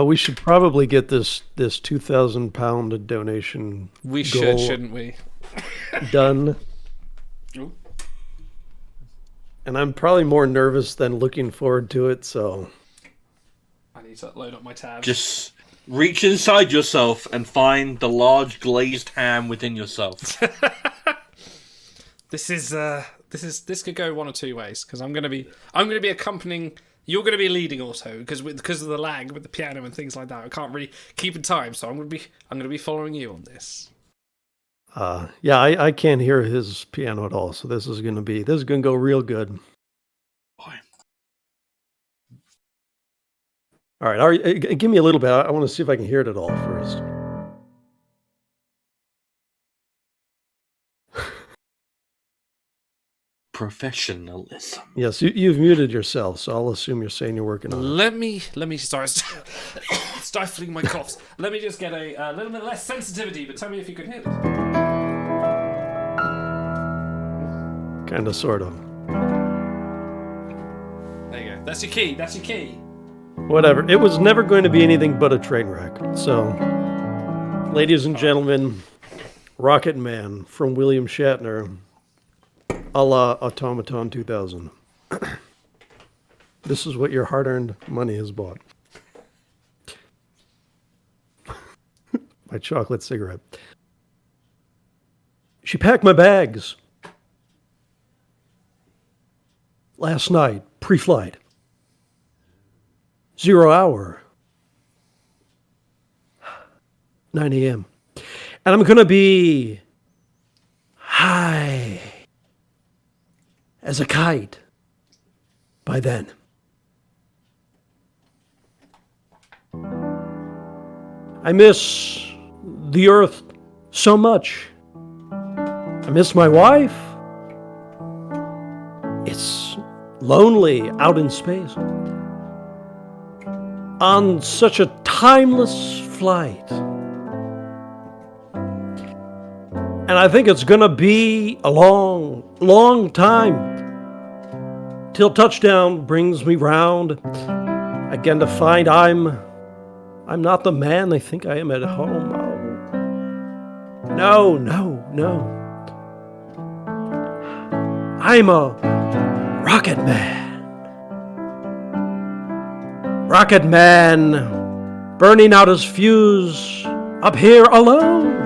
We should probably get this 2,000 pound donation. We goal shouldn't we? Done. Ooh. And I'm probably more nervous than looking forward to it. So I need to load up my tabs. Just reach inside yourself and find the large glazed ham within yourself. This could go one or two ways because I'm gonna be accompanying. You're gonna be leading Auto because of the lag with the piano and things like that. I can't really keep in time, so I'm gonna be following you on this. I can't hear his piano at all. So this is gonna go real good. All right, give me a little bit. I want to see if I can hear it at all first. Professionalism. Yes, you've muted yourself, so I'll assume you're saying you're working on it. Let me start stifling my coughs. Let me just get a little bit less sensitivity, but tell me if you can hear this. Kind of, sort of. There you go. That's your key. Whatever. It was never going to be anything but a train wreck. So, ladies and gentlemen, Rocket Man from William Shatner, a la Automaton 2000. This is what your hard-earned money has bought. My chocolate cigarette. She packed my bags. Last night, pre-flight. 0 hour. 9 a.m. And I'm going to be high as a kite by then. I miss the Earth so much. I miss my wife. It's lonely out in space. On such a timeless flight. And I think it's gonna be a long, long time till touchdown brings me round again to find I'm not the man they think I am at home. Oh. No. I'm a rocket man. Rocket man, burning out his fuse up here alone.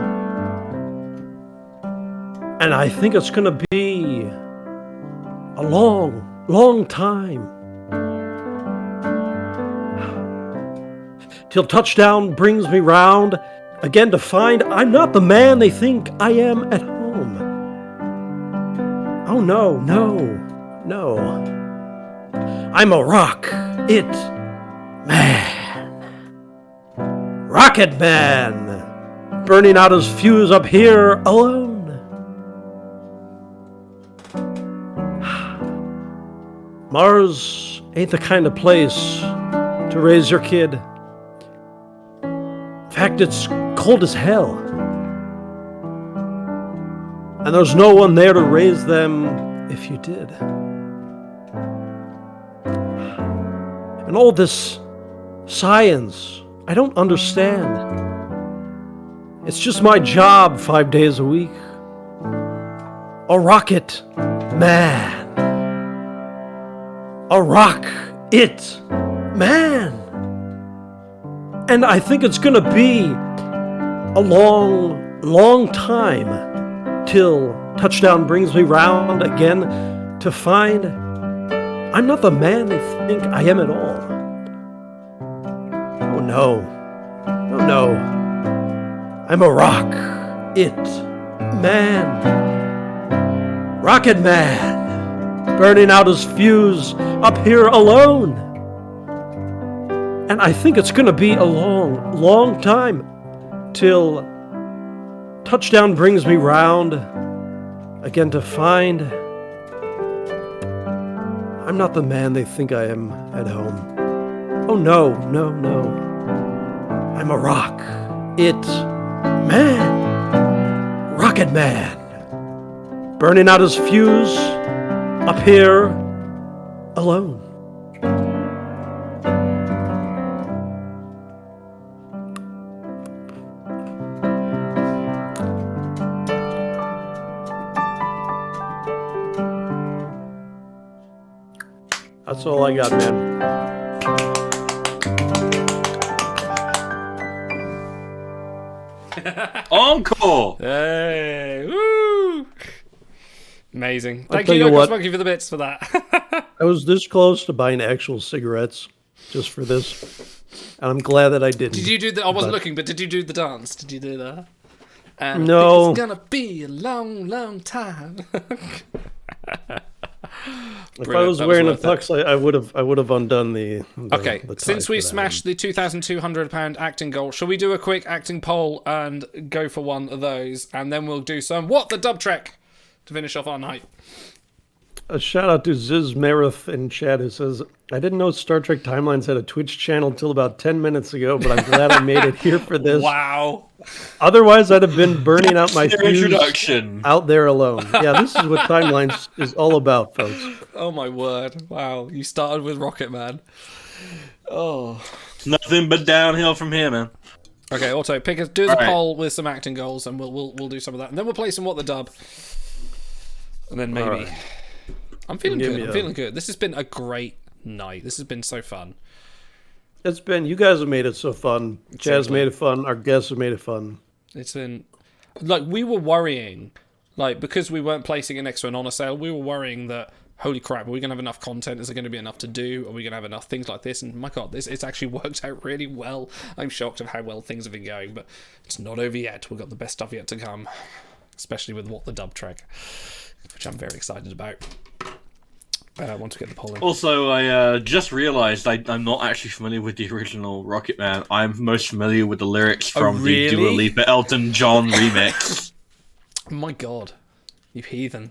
And I think it's gonna be a long, long time till touchdown brings me round again to find I'm not the man they think I am at home. Oh no. I'm a rocket man. Rocket man, burning out his fuse up here alone. Mars ain't the kind of place to raise your kid. In fact, it's cold as hell. And there's no one there to raise them if you did. And all this science, I don't understand. It's just my job 5 days a week. A rocket man. A rocket man. And I think it's gonna be a long, long time till touchdown brings me round again to find I'm not the man they think I am at all. Oh no. I'm a rocket It. Man. Rocket Man. Burning out his fuse up here alone. And I think it's gonna be a long, long time till touchdown brings me round again to find I'm not the man they think I am at home. Oh no, no, no. I'm a rock. It. Man. Rocket Man. Burning out his fuse up here alone. That's all I got, man. Encore! Hey, woo! Amazing. I'll Thank tell you, you Lucas what. Monkey, for the bits for that. I was this close to buying actual cigarettes just for this, and I'm glad that I didn't. Did you do the? I wasn't But looking, but did you do the dance? Did you do that? And No. I think it's gonna be a long, long time. If I was wearing a tux, I would have undone the Okay, the tie since we for that. smashed the £2,200 acting goal, shall we do a quick acting poll and go for one of those, and then we'll do some What the Dub Trek to finish off our night. A shout out to Ziz Merith in chat who says, I didn't know Star Trek Timelines had a Twitch channel until about 10 minutes ago, but I'm glad I made it here for this. Wow. Otherwise, I'd have been burning out my Your fuse introduction. out there alone. Yeah, this is what Timelines is all about, folks. Oh my word! Wow, you started with Rocket Man. Oh, Nothing but downhill from here, man. okay. Auto, do us a All right. poll with some acting goals, and we'll do some of that, and then we'll play some What the Dub, and then maybe. All right. I'm feeling Give good. me I'm a- feeling good. This has been a great night. This has been so fun. It's been, you guys have made it so fun. Chaz Exactly. made it fun. Our guests have made it fun. It's been like we were worrying, like because we weren't placing it next to an honor sale, we were worrying that holy crap, are we gonna have enough content? Is there gonna be enough to do? Are we gonna have enough things like this? And my god, it's actually worked out really well. I'm shocked of how well things have been going, but it's not over yet. We've got the best stuff yet to come, especially with What the Dub Trek, which I'm very excited about. Once we get the poll in. Also, I just realised I'm not actually familiar with the original Rocket Man. I'm most familiar with the lyrics from the Dua really? Lipa Elton John remix. Oh my god, you heathen!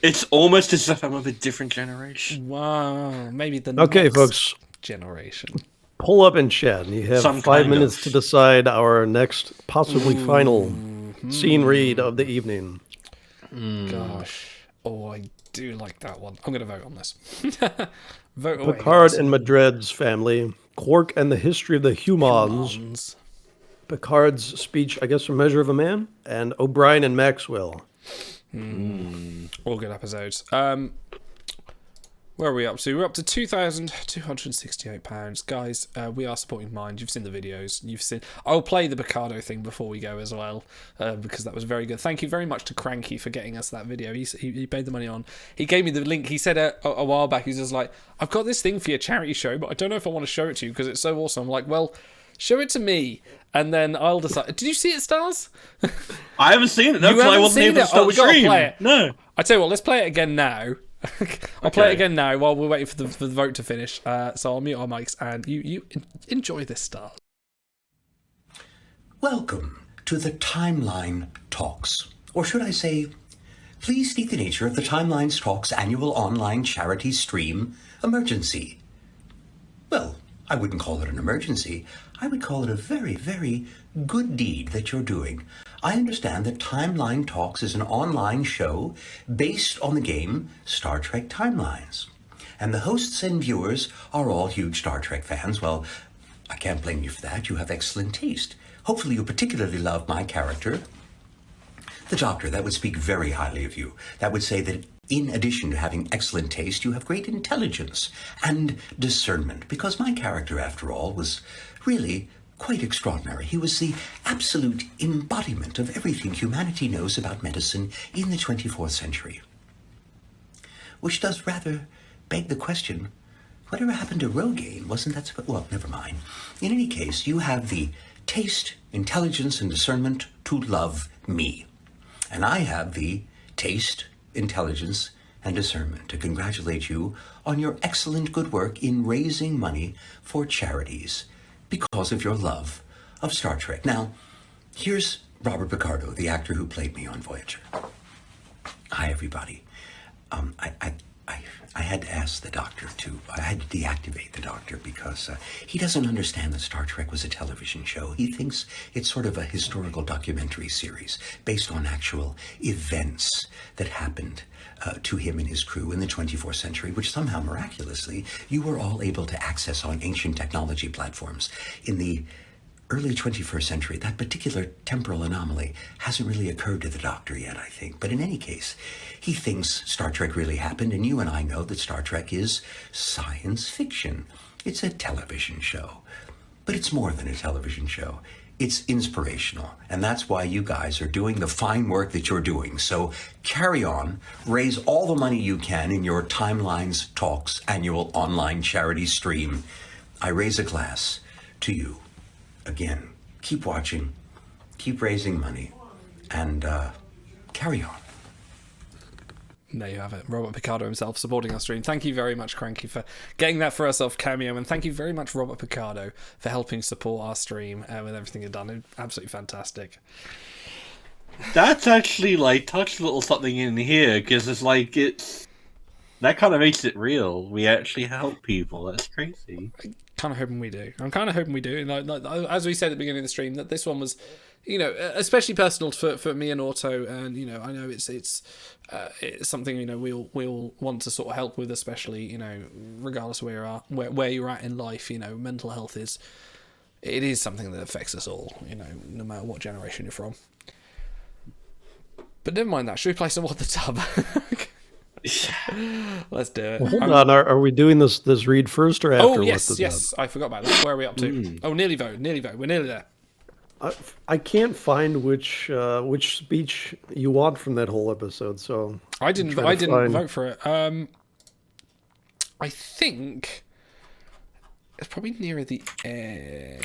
It's almost as if I'm of a different generation. Wow, maybe the Okay, next folks. generation. Pull up in chat. You have Some 5 kind minutes of. to decide our next, possibly final scene read of the evening. Gosh, oh, I do like that one. I'm gonna vote on this. Vote away. Picard guys. and Madred's family. Quark and the history of the Hew-mons. Hew-mons. Picard's speech, I guess, from Measure of a Man. And O'Brien and Maxwell. All good episodes. Where are we up to? We're up to £2,268. Guys, we are supporting Mind. You've seen the videos. You've seen. I'll play the Picardo thing before we go as well, because that was very good. Thank you very much to Cranky for getting us that video. He paid the money on. He gave me the link. He said a while back, he's just like, I've got this thing for your charity show, but I don't know if I want to show it to you because it's so awesome. I'm like, well, show it to me, and then I'll decide. Did you see it, Stars? I haven't seen it. No, You because I haven't wasn't seen able to it? start Oh, we the gotta stream. play it. No. I tell you what, let's play it again now. I'll play it again now while we're waiting for the vote to finish. So I'll mute our mics and you enjoy this, Star. Welcome to the Timeline Talks. Or should I say, please state the nature of the Timelines Talks annual online charity stream emergency. Well, I wouldn't call it an emergency. I would call it a very, very good deed that you're doing. I understand that Timeline Talks is an online show based on the game Star Trek Timelines. And the hosts and viewers are all huge Star Trek fans. Well, I can't blame you for that. You have excellent taste. Hopefully you particularly love my character, the Doctor. That would speak very highly of you. That would say that in addition to having excellent taste, you have great intelligence and discernment, because my character, after all, was really quite extraordinary. He was the absolute embodiment of everything humanity knows about medicine in the 24th century. Which does rather beg the question, whatever happened to Rogaine? Wasn't that... Well, never mind. In any case, you have the taste, intelligence, and discernment to love me. And I have the taste, intelligence, and discernment to congratulate you on your excellent good work in raising money for charities because of your love of Star Trek. Now, here's Robert Picardo, the actor who played me on Voyager. Hi, everybody. I had to ask the doctor I had to deactivate the doctor because he doesn't understand that Star Trek was a television show. He thinks it's sort of a historical documentary series based on actual events that happened to him and his crew in the 24th century, which somehow miraculously you were all able to access on ancient technology platforms. In the early 21st century, that particular temporal anomaly hasn't really occurred to the doctor yet, I think. But in any case, he thinks Star Trek really happened, and you and I know that Star Trek is science fiction. It's a television show. But it's more than a television show. It's inspirational, and that's why you guys are doing the fine work that you're doing. So carry on, raise all the money you can in your Timelines Talks annual online charity stream. I raise a glass to you. Again, keep watching, keep raising money, and carry on. There you have it. Robert Picardo himself supporting our stream. Thank you very much, Cranky, for getting that for us off Cameo, and thank you very much, Robert Picardo, for helping support our stream with everything you've done. Absolutely fantastic. That's actually like touched a little something in here because it's that kind of makes it real. We actually help people. That's crazy. Kind of hoping we do. I'm kind of hoping we do. And as we said at the beginning of the stream, that this one was, especially personal for me and Auto. And I know it's something we all want to sort of help with, especially regardless of where you're at in life. Mental health is something that affects us all. No matter what generation you're from. But never mind that. Should we play some What the Tub? Let's do it. Well, hold on. Are we doing this read first or after? Oh, yes. I forgot about that. Where are we up to? Oh, nearly vote. We're nearly there. I can't find which speech you want from that whole episode, so I didn't vote for it. I think it's probably nearer the end.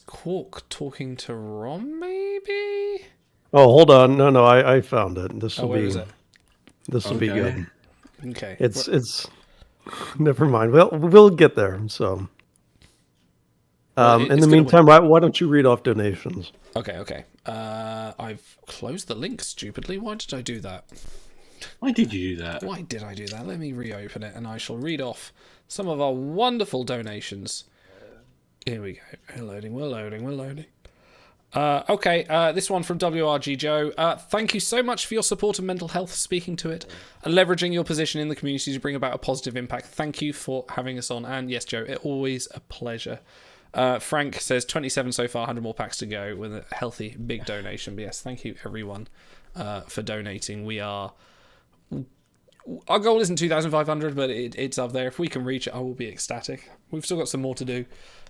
Quark talking to Rom, maybe? Oh, hold on. No, I found it. This will where be. is it? This will be good. Okay. It's. Never mind. Well, we'll get there. So. In the meantime, why don't you read off donations? Okay. I've closed the link stupidly. Why did I do that? Why did you do that? Why did I do that? Let me reopen it, and I shall read off some of our wonderful donations. Here we go. We're loading. Okay, this one from WRG Joe. Thank you so much for your support of mental health, speaking to it, and leveraging your position in the community to bring about a positive impact. Thank you for having us on. And yes, Joe, it's always a pleasure. Frank says 27 so far, 100 more packs to go with a healthy big donation. But yes, thank you everyone for donating. Our goal isn't 2,500, but it's up there. If we can reach it, I will be ecstatic. We've still got some more to do.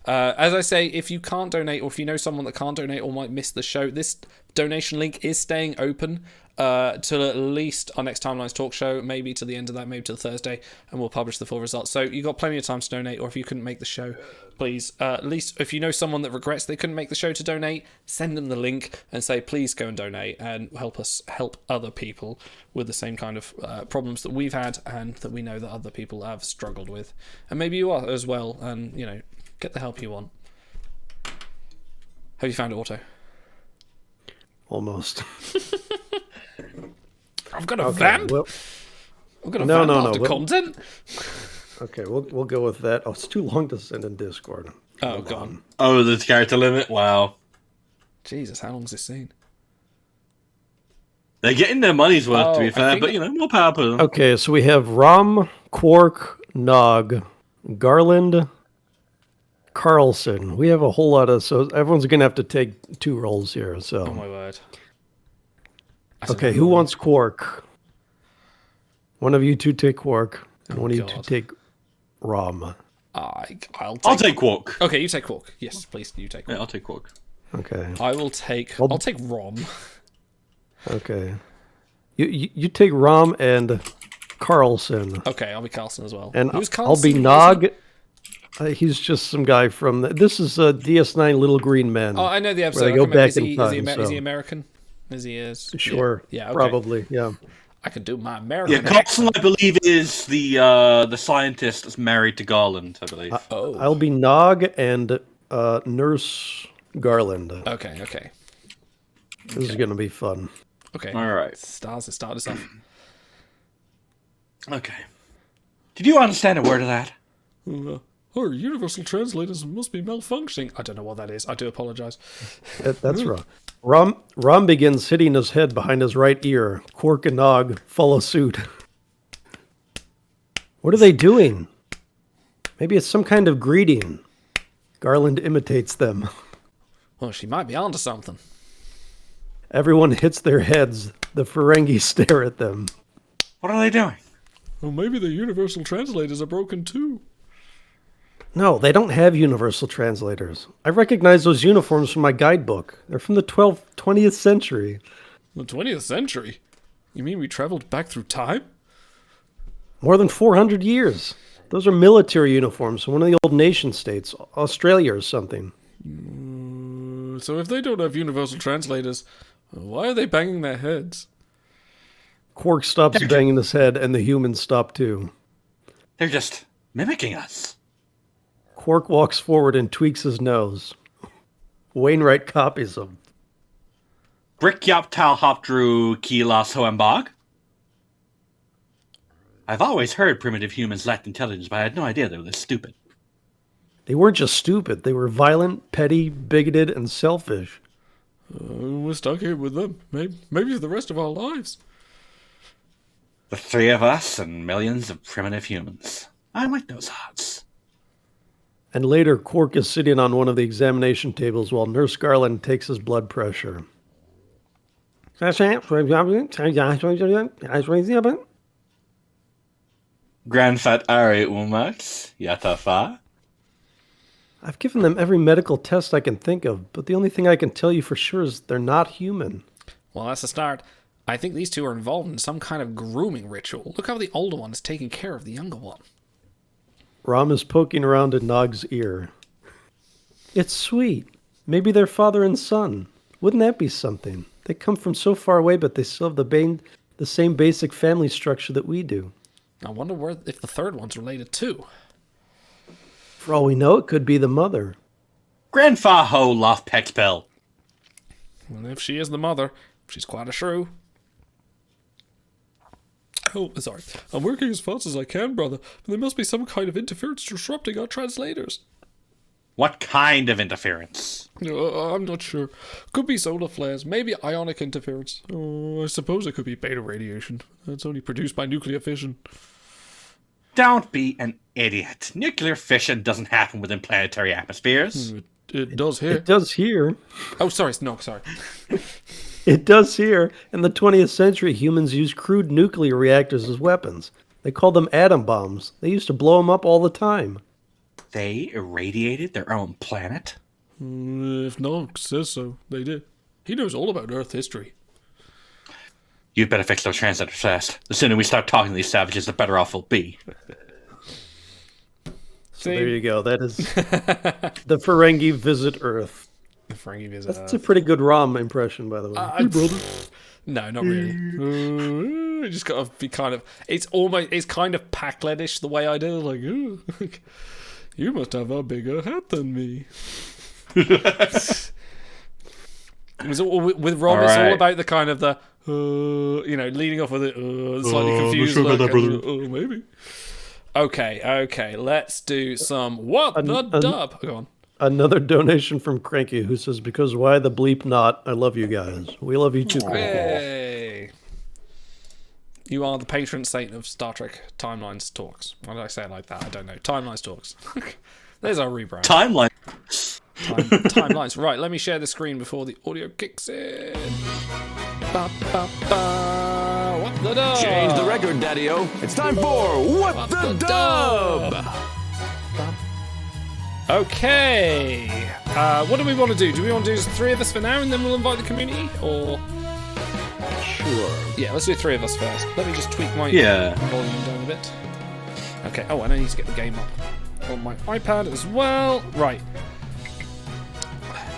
As I say, if you can't donate, or if you know someone that can't donate or might miss the show, this donation link is staying open till at least our next Timelines talk show, maybe to the end of that, maybe to the Thursday, and we'll publish the full results. So you've got plenty of time to donate, or if you couldn't make the show, please, at least if you know someone that regrets they couldn't make the show to donate, send them the link and say, please go and donate and help us help other people with the same kind of problems that we've had and that we know that other people have struggled with. And maybe you are as well, and, get the help you want. Have you found it, Auto? Almost. I've got a vamp. Well, I've got a vamp after content. Okay, we'll go with that. Oh, it's too long to send in Discord. Oh, God. Oh, the character limit? Wow. Jesus, how long's this scene? They're getting their money's worth, to be fair, but, more power to them. Okay, so we have Rom, Quark, Nog, Garland, Carlson. We have a whole lot of... So everyone's going to have to take 2 roles here, so... Oh, my word. Okay, who wants Quark? One of you 2 take Quark, and one of you 2 take Rom. I'll take Quark. Okay, you take Quark. Yes, please, you take Quark. Yeah, I'll take Quark. Okay. I'll take Rom. Okay. You take Rom and Carlson. Okay, I'll be Carlson as well. And who's I'll be Carlson? Nog. He's just some guy from. This is DS9 Little Green Men. Oh, I know the where episode. They I go can't remember. back in time. Is he American? As he is. Sure. Yeah. Okay. Probably. Yeah. I can do my American. Yeah, Carlson, I believe, is the scientist that's married to Garland. I believe. I'll be Nog and Nurse Garland. Okay. This is gonna be fun. Okay. All right. Start us off. Okay. Did you understand a word of that? Our universal translators must be malfunctioning. I don't know what that is. I do apologize. That's wrong. Rom begins hitting his head behind his right ear. Quark and Nog follow suit. What are they doing? Maybe it's some kind of greeting. Garland imitates them. Well, she might be onto something. Everyone hits their heads. The Ferengi stare at them. What are they doing? Well, maybe the universal translators are broken too. No, they don't have universal translators. I recognize those uniforms from my guidebook. They're from the 20th century. The 20th century? You mean we traveled back through time? More than 400 years. Those are military uniforms from one of the old nation states, Australia or something. So if they don't have universal translators, why are they banging their heads? Quark stops banging his head, and the humans stop too. They're just mimicking us. Quark walks forward and tweaks his nose. Wainwright copies him. Brick Yop Tal Hop Drew Kilas Hoembog. I've always heard primitive humans lacked intelligence, but I had no idea they were this stupid. They weren't just stupid. They were violent, petty, bigoted, and selfish. We're stuck here with them. Maybe for the rest of our lives. The three of us and millions of primitive humans. I like those odds. And later, Quark is sitting on one of the examination tables while Nurse Garland takes his blood pressure. Grandfat Ari Umax, Yatafa. I've given them every medical test I can think of, but the only thing I can tell you for sure is they're not human. Well, that's a start. I think these two are involved in some kind of grooming ritual. Look how the older one is taking care of the younger one. Rom is poking around in Nog's ear. It's sweet. Maybe they're father and son. Wouldn't that be something? They come from so far away, but they still have the same basic family structure that we do. I wonder if the third one's related too. For all we know, it could be the mother. Grandfa Ho Loft Pexpel. And if she is the mother, she's quite a shrew. Oh, sorry. I'm working as fast as I can, brother, but there must be some kind of interference disrupting our translators. What kind of interference? I'm not sure. Could be solar flares, maybe ionic interference. Oh, I suppose it could be beta radiation. That's only produced by nuclear fission. Don't be an idiot. Nuclear fission doesn't happen within planetary atmospheres. It does here. It does here. Oh, sorry. Sorry. It does here. In the 20th century, humans used crude nuclear reactors as weapons. They called them atom bombs. They used to blow them up all the time. They irradiated their own planet? If Nog says so, they did. He knows all about Earth history. You'd better fix those translators fast. The sooner we start talking to these savages, the better off we'll be. So there you go. That is the Ferengi visit Earth. The Ferengi visit That's a pretty good Rom impression, by the way. Hey, brother. No, not really. You just gotta be kind of. It's kind of Pac-Ledish the way I do. Like, you must have a bigger hat than me. With Rom, all it's right. all about the kind of the, leading off with it, slightly confused. I'm sure Look, about that, maybe. Okay, let's do some what the dub. Go on. Another donation from Cranky, who says, "Because why the bleep not? I love you guys. We love you too, Cranky." Hey. You are the patron saint of Star Trek Timelines Talks. Why did I say it like that? I don't know. Timelines Talks. There's our rebrand. Timelines. Right, let me share the screen before the audio kicks in. Ba, ba, ba. What the dub? Change the record, Daddy-O. It's time for What the Dub! Okay. What do we want to do? Do we want to do three of us for now and then we'll invite the community? Or... Sure. Yeah, let's do three of us first. Let me just tweak my Yeah. volume down a bit. Okay. Oh, and I need to get the game up. on my iPad as well. Right.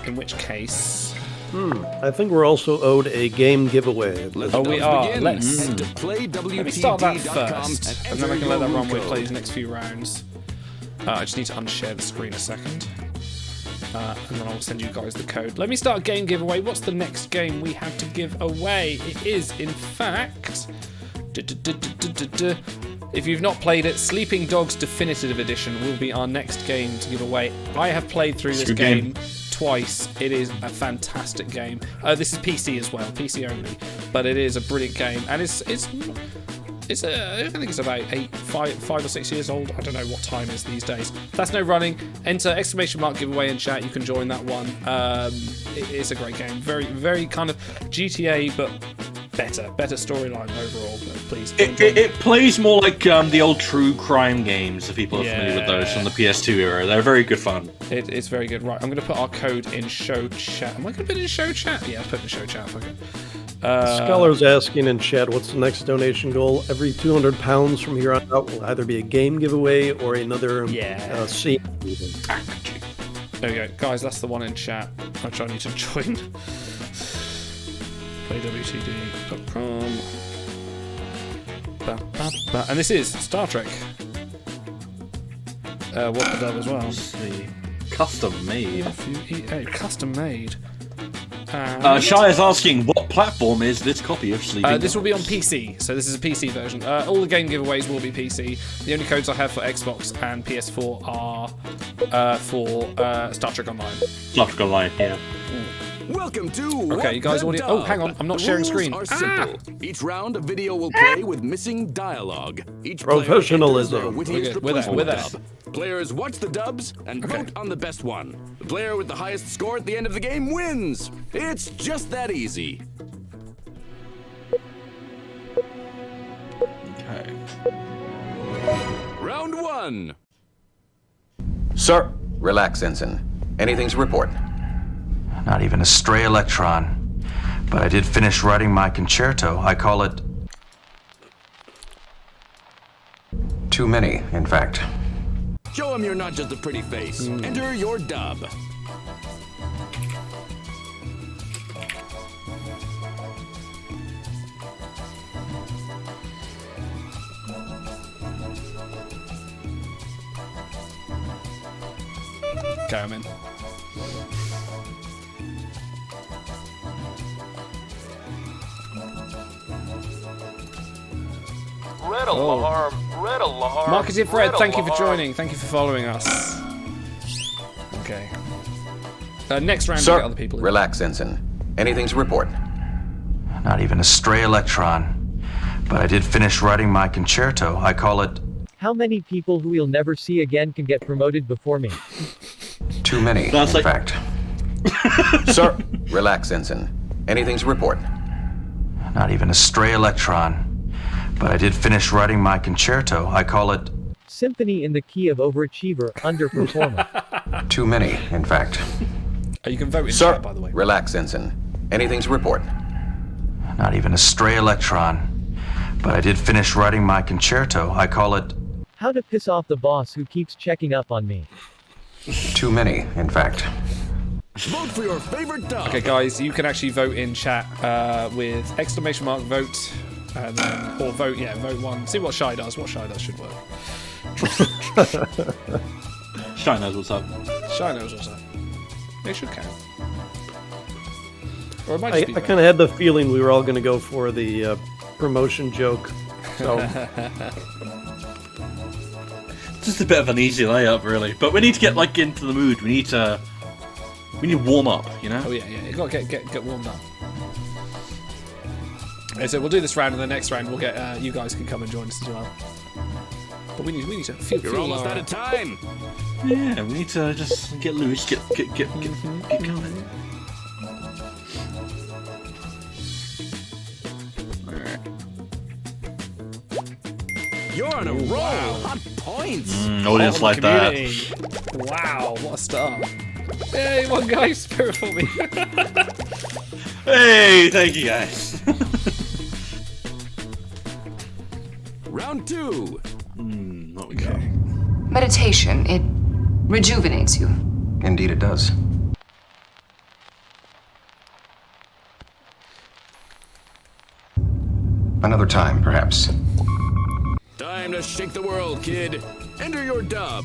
In which case... I think we're also owed a game giveaway. Oh, we are. Let's play let me start that first, and then I can let that run while we play these next few rounds. I just need to unshare the screen a second. And then I'll send you guys the code. Let me start a game giveaway. What's the next game we have to give away? It is, in fact... If you've not played it, Sleeping Dogs Definitive Edition will be our next game to give away. I have played through this game twice. It is a fantastic game. This is PC as well, PC only, but it is a brilliant game, and it's I think it's about 5 or 6 years old. I don't know what time it is these days. That's no running. Enter exclamation mark giveaway in chat. You can join that one. It's a great game. Very, very kind of GTA, but better storyline overall. But please, it plays more like the old true crime games. If people are familiar with those from the PS2 era, they're very good fun. It's very good. Right, I'm going to put our code in show chat. Am I going to put it in show chat? Yeah, I'll put it in show chat. Okay. Scholar's asking in chat, what's the next donation goal? Every £200 from here on out will either be a game giveaway or another scene. There we go. Guys, that's the one in chat, which I need to join. PlayWTD.com. And this is Star Trek. What the dub as well. Custom made. Custom made. Shy is asking, what platform is this copy of Sleeping This will be on PC, so this is a PC version. All the game giveaways will be PC. The only codes I have for Xbox and PS4 are for Star Trek Online. Star Trek Online, yeah. Welcome to Okay, you guys already... Oh, hang on, I'm not sharing screen. Are simple. Each round, a video will play with missing dialogue. Each Professionalism. We're there. Players watch the dubs and vote on the best one. The player with the highest score at the end of the game wins. It's just that easy. Okay. Round 1. Sir. Relax, Ensign. Anything to report? Not even a stray electron. But I did finish writing my concerto. I call it... too many, in fact. Show him you're not just a pretty face. Enter your dub. Okay, I'm in. Red alarm, red alarm. Marketed Fred, thank you for alarm. joining. Thank you for following us. Okay. Next round, Sir, we'll get other people in. Relax, Ensign. Anything to report? Not even a stray electron. But I did finish writing my concerto. I call it... How many people who we'll never see again can get promoted before me? too many, in fact. Sir, relax, Ensign. Anything to report? Not even a stray electron. But I did finish writing my concerto. I call it... Symphony in the key of overachiever, underperformer. too many, in fact. You can vote in Sir, chat, by the way. Relax, Ensign. Anything to report? Not even a stray electron. But I did finish writing my concerto. I call it... How to piss off the boss who keeps checking up on me. too many, in fact. Vote for your favorite dub. Okay, guys, you can actually vote in chat with exclamation mark vote, and then, or vote, vote one. See what Shy does. What Shy does should work. Shy knows what's up. Shy knows what's up. It should count. Or it might I just be kind of had the feeling we were all going to go for the promotion joke. So Just a bit of an easy layup, really. But we need to get into the mood. We need to warm up, you know. Oh yeah. You got to get warmed up. Okay, so we'll do this round, and the next round we'll get you guys can come and join us as well. But we need to feel. You're almost out of time. Yeah, we need to just get loose, get going. You're on a roll. Hot points. Audience like that. Wow, what a start. Yay, one guy spirit for me. Hey, thank you guys. Round 2. What we got? Meditation, it rejuvenates you. Indeed it does. Another time, perhaps. Time to shake the world, kid. Enter your dub.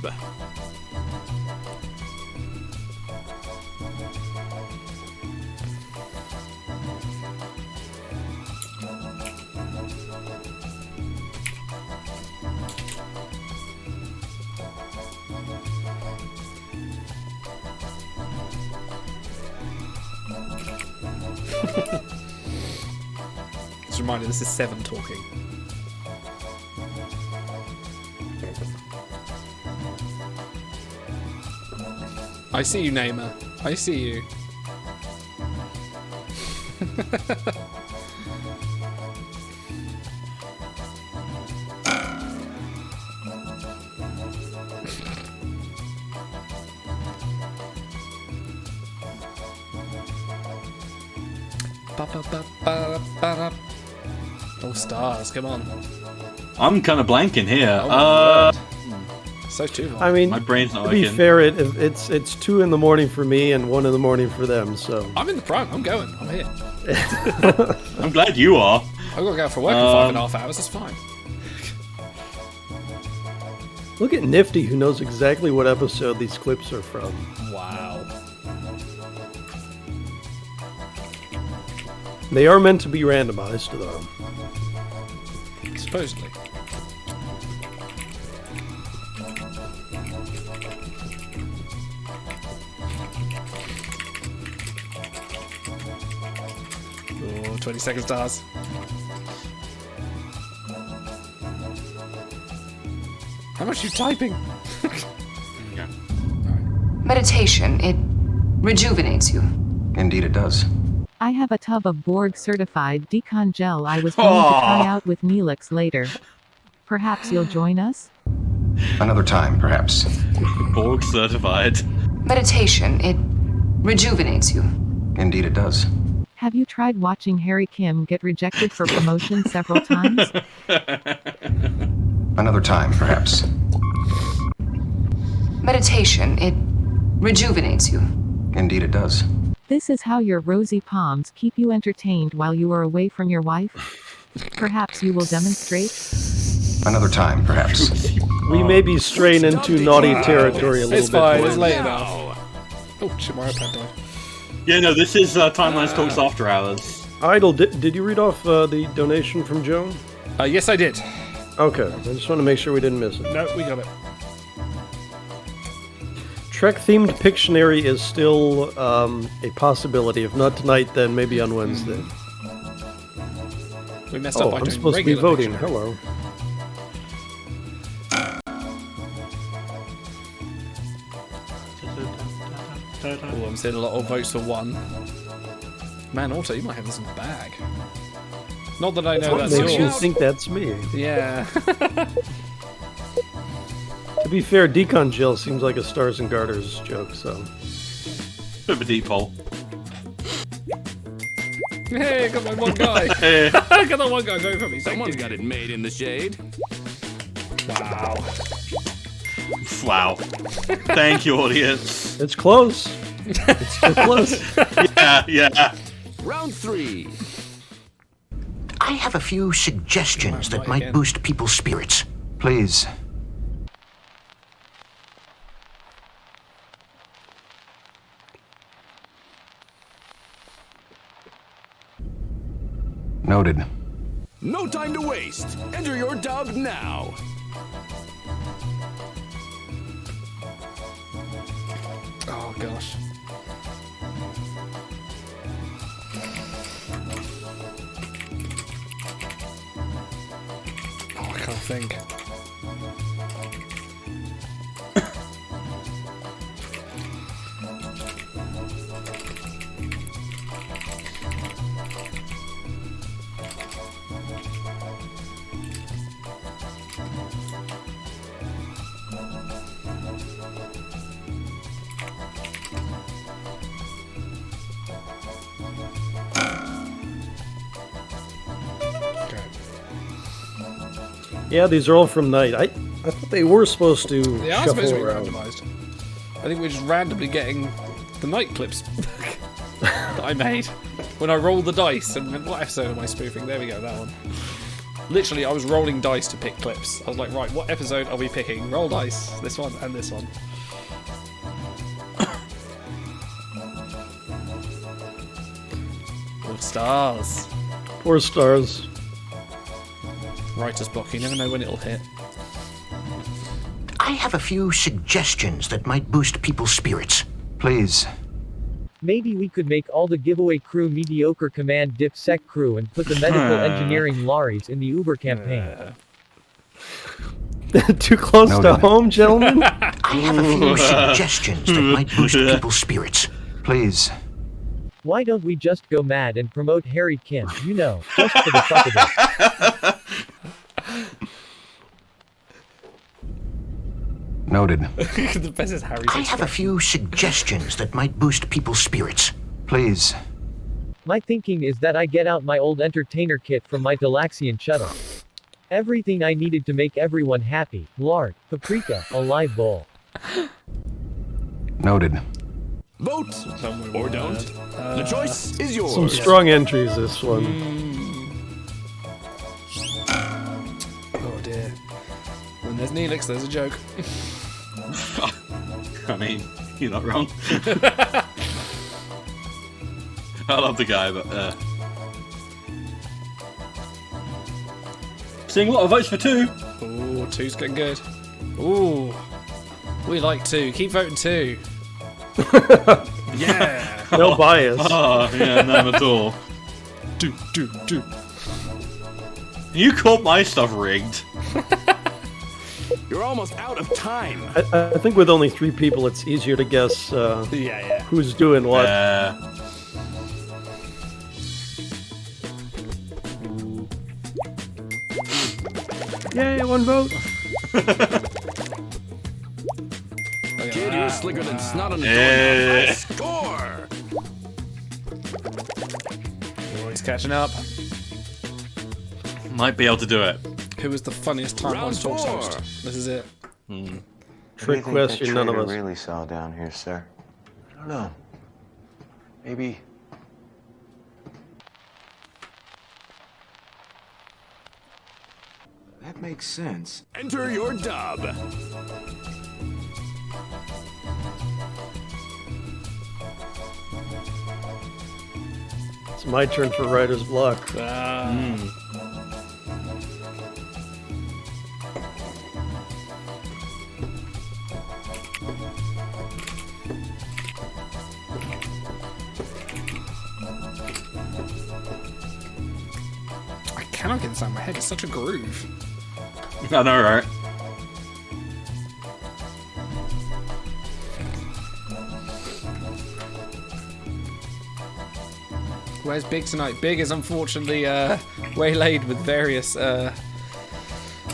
Just a reminder, this is 7 talking. I see you, Namer. I see you. Oh, stars, come on. I'm kind of blanking here. So too hot. I mean, my brain's not to be working. fair, it's 2 in the morning for me and 1 in the morning for them. So I'm in the prime. I'm going. I'm here. I'm glad you are. I've got to go for work in 5.5 hours. That's fine. look at Nifty, who knows exactly what episode these clips are from. Wow. They are meant to be randomized, though. Supposedly. Oh, 20 seconds, stars. How much are you typing? Meditation, it rejuvenates you. Indeed it does. I have a tub of Borg-certified decon gel I was going to try out with Neelix later. Perhaps you'll join us? Another time, perhaps. Borg certified. Meditation, it rejuvenates you. Indeed it does. Have you tried watching Harry Kim get rejected for promotion several times? Another time, perhaps. Meditation, it rejuvenates you. Indeed it does. This is how your rosy palms keep you entertained while you are away from your wife? Perhaps you will demonstrate? Another time, perhaps. We may be straying into naughty territory a little It's bit. fine, more. it's late enough. Oh shit, my iPad died. Yeah, no, this is Timelines Talks After Hours. Idle, did you read off the donation from Joan? Yes, I did. Okay, I just want to make sure we didn't miss it. No, we got it. Trek-themed Pictionary is still a possibility. If not tonight, then maybe on Wednesday. We messed up by I'm doing supposed to be regular voting. Pictionary. Hello. Oh, I'm seeing a lot of votes for 1. Man, Auto, you might have this in the bag. Not that I know What that's makes you yours. think that's me? Yeah. To be fair, Decon Jill seems like a Stars and Garters joke, so. Bit of a deep hole. Hey, I got my one guy. I got that one guy voting for me. Someone's got it made in the shade. Wow. Wow. Thank you, audience. It's close. It's still close. Yeah. Round 3. I have a few suggestions that might boost people's spirits. Please. Noted. No time to waste. Enter your dub now. Oh, gosh. Oh, I can't think. Yeah, these are all from Night. I thought they were supposed to They are shuffle supposed to be around. randomised. I think we're just randomly getting the night clips that I made when I rolled the dice. And went, what episode am I spoofing? There we go, that one. Literally, I was rolling dice to pick clips. I was like, right, what episode are we picking? Roll dice. This one and this one. All stars. 4 stars. Writer's block. You never know when it'll hit. I have a few suggestions that might boost people's spirits. Please. Maybe we could make all the giveaway crew mediocre command dipsec crew and put the medical engineering lorries in the Uber campaign. Too close to home, gentlemen? I have a few suggestions that might boost people's spirits. Please. Why don't we just go mad and promote Harry Kim, you know, just for the fuck of it. Noted. The best is Harry's I have a few suggestions that might boost people's spirits. Please. My thinking is that I get out my old entertainer kit from my Delaxian shuttle. Everything I needed to make everyone happy, lard, paprika, a live bowl. Noted. Vote or don't. The choice is yours. Some strong entries, this one. Oh dear. When there's Neelix, there's a joke. I mean, you're not wrong. I love the guy, but seeing a lot of votes for 2. Ooh, 2's getting good. Ooh, we like 2. Keep voting 2. Yeah. No bias. Oh, yeah, none at all. Do. You caught my stuff rigged. You're almost out of time. I think with only 3 people, it's easier to guess who's doing what. Yay, 1 vote. Kid, you're slicker than snot on a doorknob. I score! He's catching up. Might be able to do it. Who was the funniest time on Talks host? This is it. Trick question, none of us. Really saw down here, sir. I don't know. Maybe. That makes sense. Enter your dub. It's my turn for writer's block. I cannot get inside my head. It's such a groove. I know, right? Where's Big tonight? Big is unfortunately waylaid with various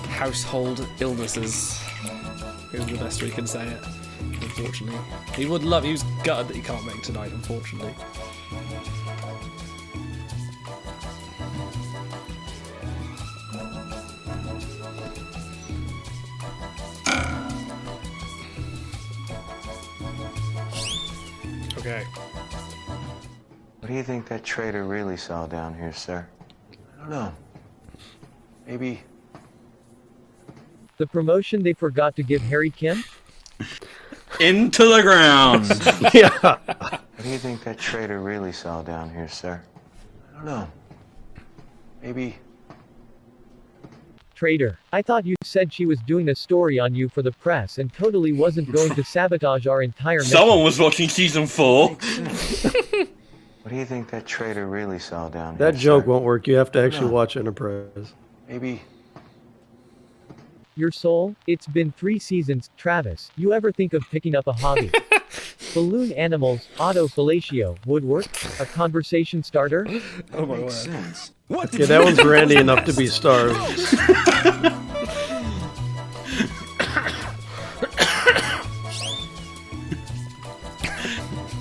household illnesses. Is the best we can say it. Unfortunately, he would love. He was gutted that he can't make tonight. Unfortunately. Okay. What do you think that traitor really saw down here, sir? I don't know. Maybe. The promotion they forgot to give Harry Kim? Into the ground. Yeah. What do you think that traitor really saw down here, sir? I don't know. Maybe. Traitor, I thought you said she was doing a story on you for the press and totally wasn't going to sabotage our entire mission. Someone was watching season 4. What do you think that traitor really saw down That here, joke sir? won't work. You have to actually No. watch Enterprise. Maybe. Your soul? It's been 3 seasons, Travis. You ever think of picking up a hobby? Balloon animals, auto fellatio, woodwork? A conversation starter? Oh my Makes word. sense. What did Okay, that you one's think randy was enough to best? be stars.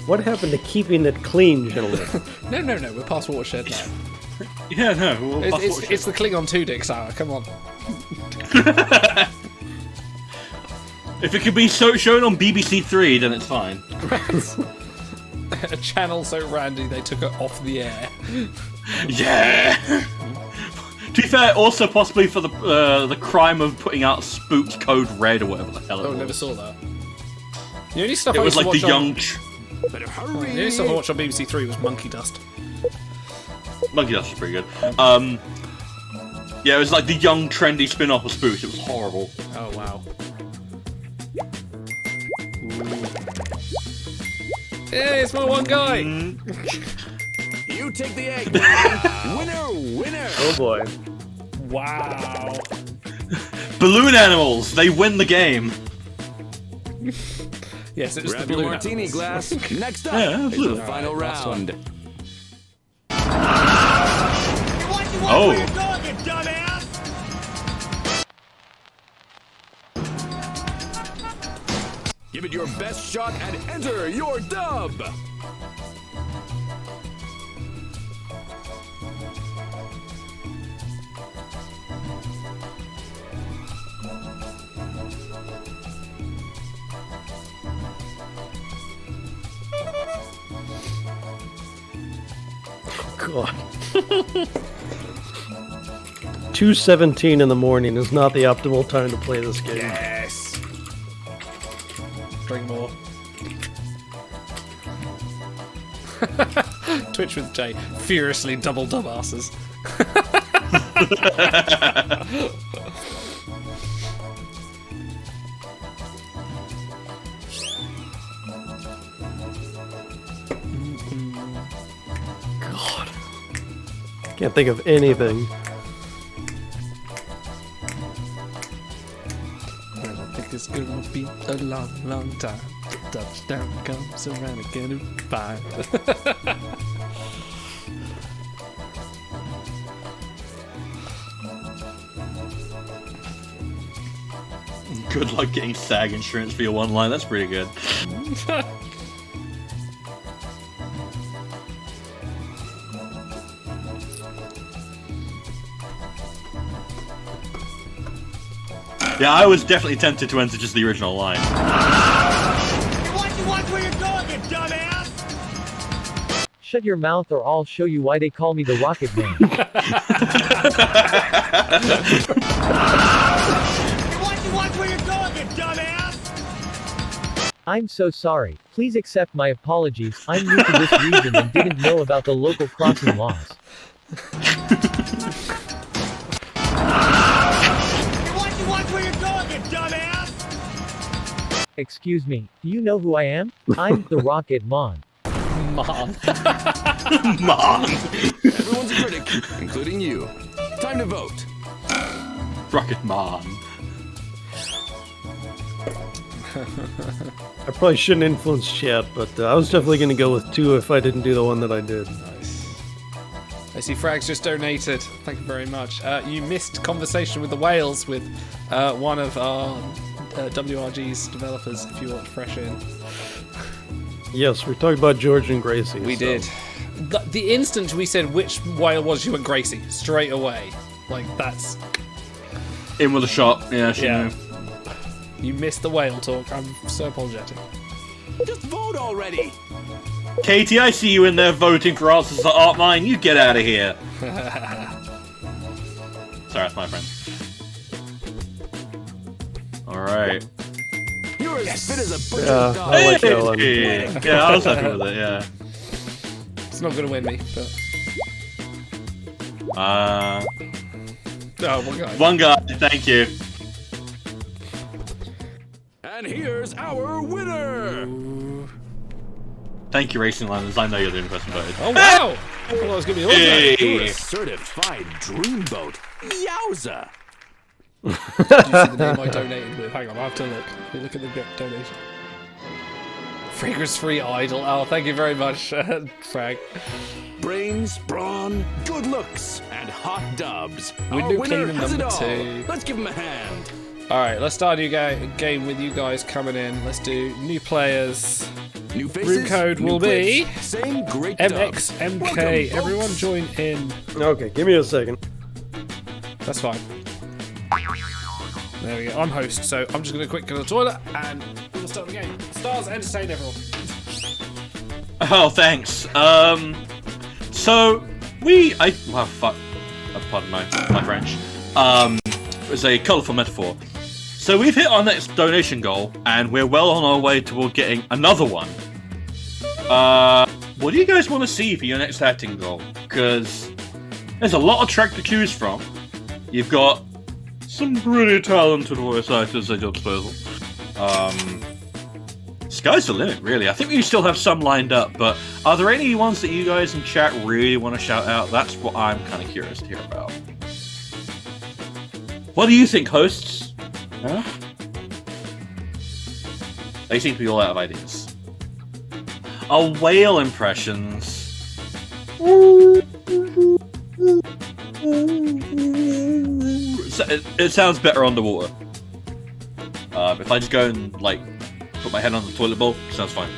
What happened to keeping it clean, gentlemen? No. We're past watershed now. Yeah, no. It's the Klingon 2 Dick Sour. Come on. If it could be shown on BBC Three, then it's fine. A channel so randy they took it off the air. Yeah. To be fair, also possibly for the crime of putting out Spooked Code Red or whatever the hell it was. Oh, never saw that. The only stuff It I was used to like the watch young. The only stuff I watched on BBC Three was Monkey Dust. Monkey Dust was pretty good. Yeah, it was like the young, trendy spin-off of Spooked. It was horrible. Oh wow. Hey, it's my one guy. You take the egg. Winner. Oh boy. Wow. Balloon animals. They win the game. Yes, it was Grab the your balloon martini animals. glass. Next up Yeah, is absolutely. the final Alright, last one. round. Oh. Give it your best shot and enter your dub. God. 2:17 in the morning is not the optimal time to play this game. Yes. Drink more. Twitch with Jay. Furiously double dub asses. God. Can't think of anything. Well, I think it's gonna be a long, long time. The touchdown comes around again in 5. Good luck getting SAG insurance for your one line. That's pretty good. Yeah, I was definitely tempted to enter just the original line. Watch where you're going, you dumbass! Shut your mouth or I'll show you why they call me the Rocket Man. Watch where you're going, you dumbass! I'm so sorry. Please accept my apologies. I'm new to this region and didn't know about the local crossing laws. Watch where you're going, you dumbass! Excuse me, do you know who I am? I'm the Rocket Man. Mom. Mom. Everyone's a critic, including you. Time to vote. Rocket Man. I probably shouldn't influence chat, but I was definitely going to go with 2 if I didn't do the one that I did. Nice. I see Frags just donated. Thank you very much. You missed conversation with the whales with one of our WRG's developers, if you want fresh in. Yes, we talked about George and Gracie. We so. did. The instant we said which whale was, you went Gracie. Straight away. Like, that's... In with a shot. Yeah, she knew. You missed the whale talk. I'm so apologetic. Just vote already. Katie, I see you in there voting for answers that aren't mine. You get out of here. Sorry, that's my friend. Alright. You're as fit as a butcher's Yeah, dog. I like that one. Yeah, I was happy with it, yeah. It's not going to win me, but... Oh, one guy. One guy, thank you. And here's our winner. Thank you, Racing Landers. I know you're the only person voted. Oh, wow! I thought I was going to be all Hey. You're a certified dreamboat. Yowza. Do you see the name I donated with? Hang on, I have to look. Let me look at the donation. Fragrance-free idol. Oh, thank you very much, Frag. Brains, brawn, good looks, and hot dubs. Window Our winner Kingdom has it number all. 2. Let's give him a hand. Alright, let's start a new game with you guys coming in. Let's do new players. New faces, Room code new will be clips, same great MXMK. Welcome, Everyone folks. join in. Okay, give me a second. That's fine. There we go. I'm host, so I'm just going to quick go to the toilet and we'll start the game. Stars, entertain everyone. Oh, thanks. So pardon my French. It's a colourful metaphor. So we've hit our next donation goal, and we're well on our way toward getting another one. What do you guys want to see for your next acting goal? Because there's a lot of track to choose from. You've got some pretty talented voice actors at your disposal. Sky's the limit, really. I think we still have some lined up, but are there any ones that you guys in chat really want to shout out? That's what I'm kind of curious to hear about. What do you think, hosts? Huh? They seem to be all out of ideas. Oh, whale impressions. It sounds better underwater. If I just go and, like, put my head on the toilet bowl, sounds fine.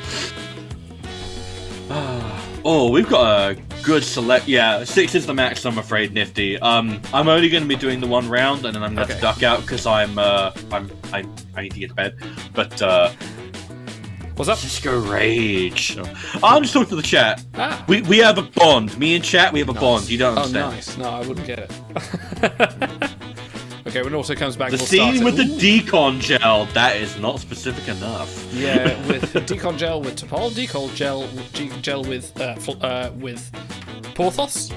Oh, we've got a good select. Yeah, 6 is the max, I'm afraid, Nifty. I'm only going to be doing the one round, and then I'm going to duck out because I need to get to bed. But, what's up? Cisco Rage. I'm just talking to the chat. We have a bond. Me and chat, we have a bond. You don't understand. Oh, nice. No, I wouldn't get it. Okay, when Auto comes back, The we'll scene start with the decon gel, that is not specific enough. Yeah, with decon gel with Topol, decon gel with Porthos.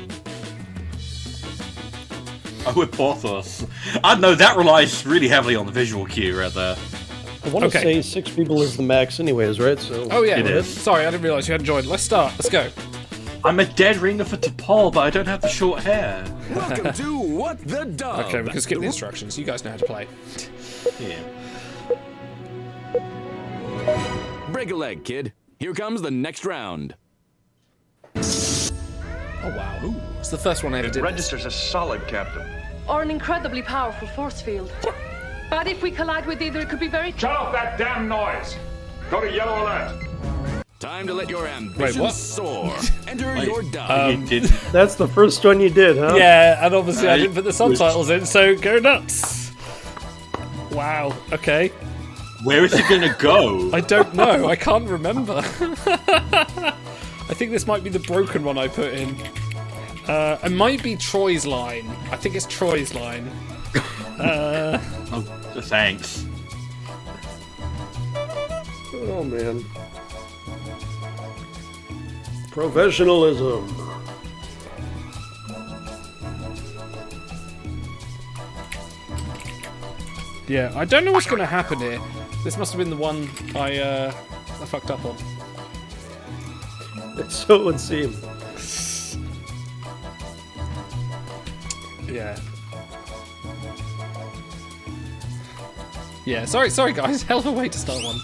Oh, with Porthos. I don't know, that relies really heavily on the visual cue right there. I want to say 6 people is the max anyways, right? So Oh yeah, It is. Sorry, I didn't realise you hadn't joined. Let's start. Let's go. I'm a dead ringer for Topol, but I don't have the short hair. Welcome to What the Dub. Okay, we can skip the instructions. You guys know how to play. Yeah. Break a leg, kid. Here comes the next round. Oh wow. Ooh, it's the first one I ever did. Registers as solid, Captain. Or an incredibly powerful force field. But if we collide with either, it could be very... Shut off that damn noise! Go to yellow alert! Time to let your ambitions soar. Enter your dub. That's the first one you did, huh? Yeah, and obviously I didn't put the subtitles in, so go nuts. Wow, okay. Where is it gonna go? I don't know, I can't remember. I think this might be the broken one I put in. It might be Troy's line. I think it's Troy's line. Oh, thanks. Oh man. Professionalism. Yeah, I don't know what's going to happen here. This must have been the one I fucked up on. So it would seem. Yeah. Yeah, sorry guys, hell of a way to start one.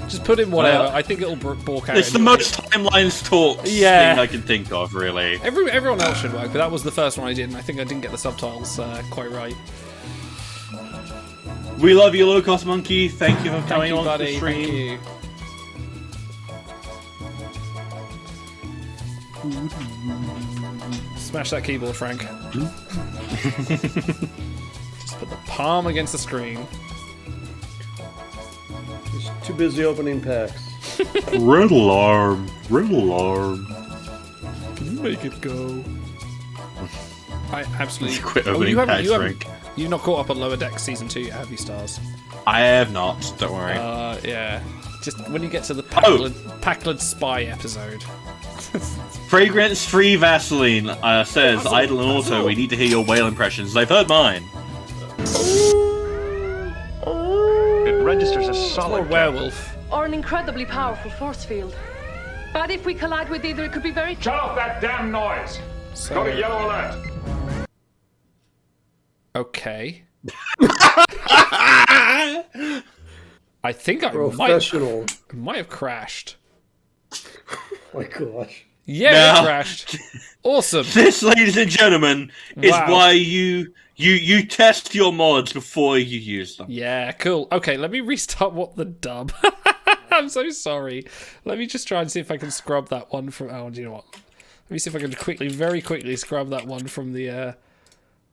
Just put in whatever, I think it'll balk out. It's the most timelines talks thing I can think of, really. Everyone else should work, but that was the first one I did, and I think I didn't get the subtitles quite right. We love you, Low Cost Monkey. Thank you for coming on buddy. the stream. Smash that keyboard, Frank. Just put the palm against the screen. He's too busy opening packs. Red alarm. Red alarm. Can you make it go? I absolutely quit opening packs, Frank. You've not caught up on Lower Decks Season 2 yet, have you, Stars? I have not, don't worry. Yeah. Just when you get to the Packled Spy episode. Fragrance-free Vaseline says, Idle and Auto, we need to hear your whale impressions. They've heard mine. It registers as solid. Or werewolf. Or an incredibly powerful force field. But if we collide with either, it could be very... Shut off that damn noise! Go to yellow alert! Okay. I think I might have crashed. Oh my gosh. Yeah, Now, it crashed. Awesome. This, ladies and gentlemen, is Wow. why you test your mods before you use them. Yeah, cool. Okay, let me restart What the Dub. I'm so sorry. Let me just try and see if I can scrub that one from... Oh, do you know what? Let me see if I can very quickly scrub that one from the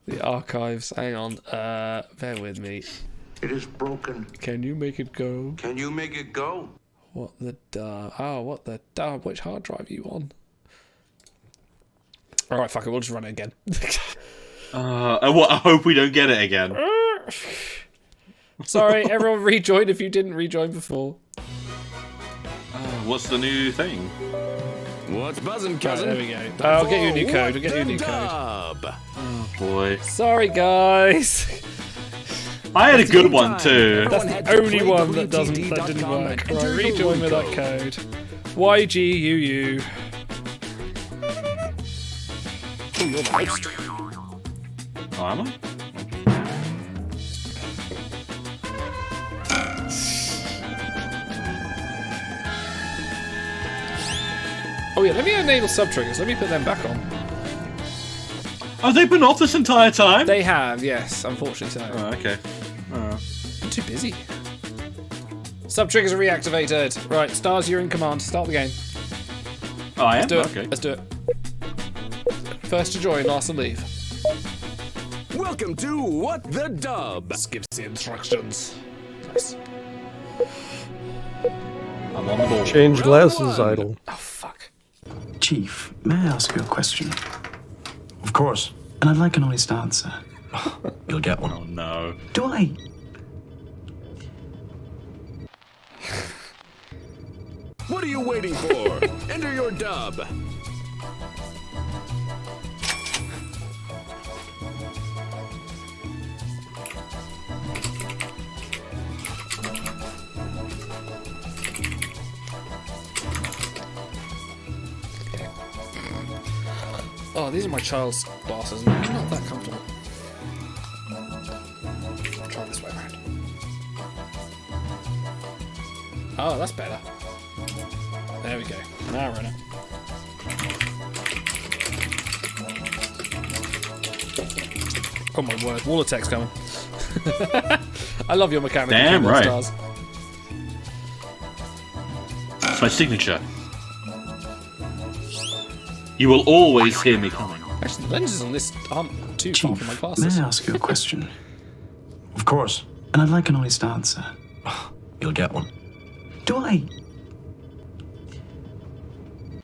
The archives. Hang on. Bear with me. It is broken. Can you make it go? Can you make it go? What the what the which hard drive are you on? Alright, fuck it, we'll just run it again. I hope we don't get it again. Sorry, everyone rejoin if you didn't rejoin before. What's the new thing? What's buzzing, cousin? Right, there we go. I'll get you a new code. We'll get you a new code. Oh boy. Sorry, guys. I had a good one too. That's the only one that didn't work. Right, rejoin with that code. YGUU. Oh, you're the host. Oh, am I? Oh yeah, let me enable sub-triggers. Let me put them back on. Oh, they've been off this entire time? They have, yes. Unfortunately so. Oh, okay. I'm too busy. Sub-triggers are reactivated. Right, Stars, you're in command. Start the game. Oh, I am? Let's do it. Okay. Let's do it. First to join, last to leave. Welcome to What the Dub. Skips the instructions. Nice. I'm on the ball. Change glasses, idle. Oh, fuck. Chief, may I ask you a question? Of course. And I'd like an honest answer. You'll get one. Oh, no. Do I? What are you waiting for? Enter your dub. Oh, these are my child's glasses. I'm not that comfortable. I'll try this way around. Oh, that's better. There we go. Now we're in it. Oh my word, wall of text coming. I love your mechanic. Damn right. Stars. It's my signature. You will always hear me coming. Actually, the lenses on this aren't too Chief, far from my glasses. may I ask you a question? Of course. And I'd like an honest answer. You'll get one. Do I?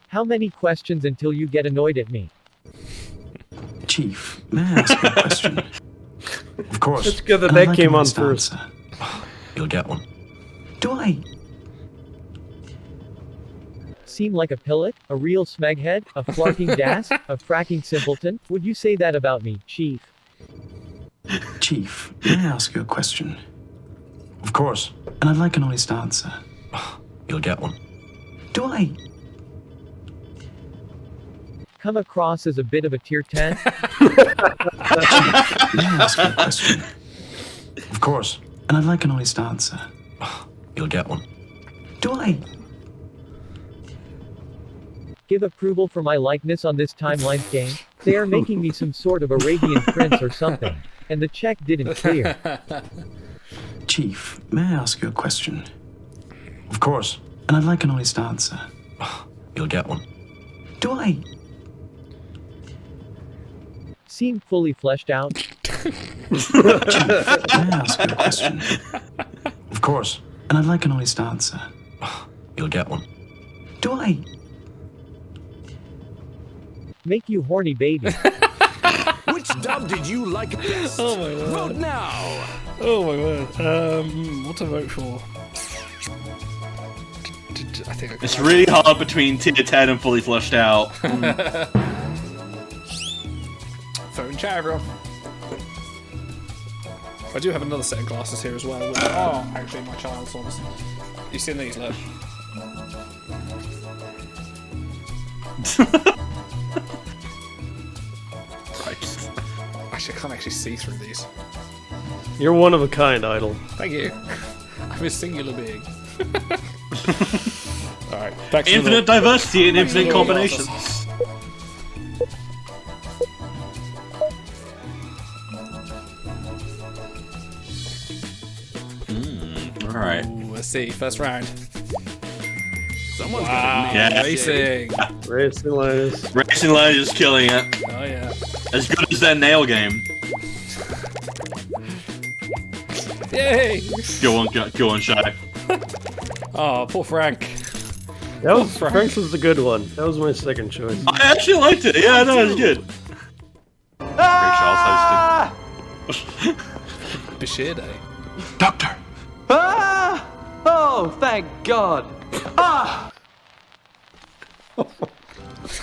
How many questions until you get annoyed at me? Chief, may I ask you a question? Of course. It's good that And I'd that like came an on honest first. answer. You'll get one. Do I? Seem like a pilot? A real smeghead? A flarking dask? A fracking simpleton? Would you say that about me, Chief? Chief, may I ask you a question? Of course. And I'd like an honest answer. You'll get one. Do I? Come across as a bit of a tier 10? May I ask you a question? Of course. And I'd like an honest answer. You'll get one. Do I? Give approval for my likeness on this timeline game? They are making me some sort of Arabian prince or something. And the check didn't clear. Chief, may I ask you a question? Of course. And I'd like an honest answer. You'll get one. Do I? Seem fully fleshed out? Chief, may I ask you a question? Of course. And I'd like an honest answer. You'll get one. Do I? Make you horny baby. Which dub did you like best? Oh my word. Vote now. Oh my word. What to vote for? I think It's really hard between tier 10 and fully flushed out. Phone chat, everyone. I do have another set of glasses here as well. Which are actually my child's ones. You seen these, look? Christ. Actually, I can't actually see through these. You're one of a kind, Idle. Thank you. I'm a singular being. Alright, back to Infinite diversity and infinite combinations. Alright. Let's see, first round. Someone's Wow, Yeah. racing. Racing Linus. Racing Linus is killing it. Oh yeah. As good as their nail game. Yay! Go on, Shy. Oh, poor Frank. That was Frank's was the good one. That was my second choice. I actually liked it. Yeah, no, it was good. Great Charles hosting. Bashir Day. Doctor! Ah! Oh, thank God. Ah!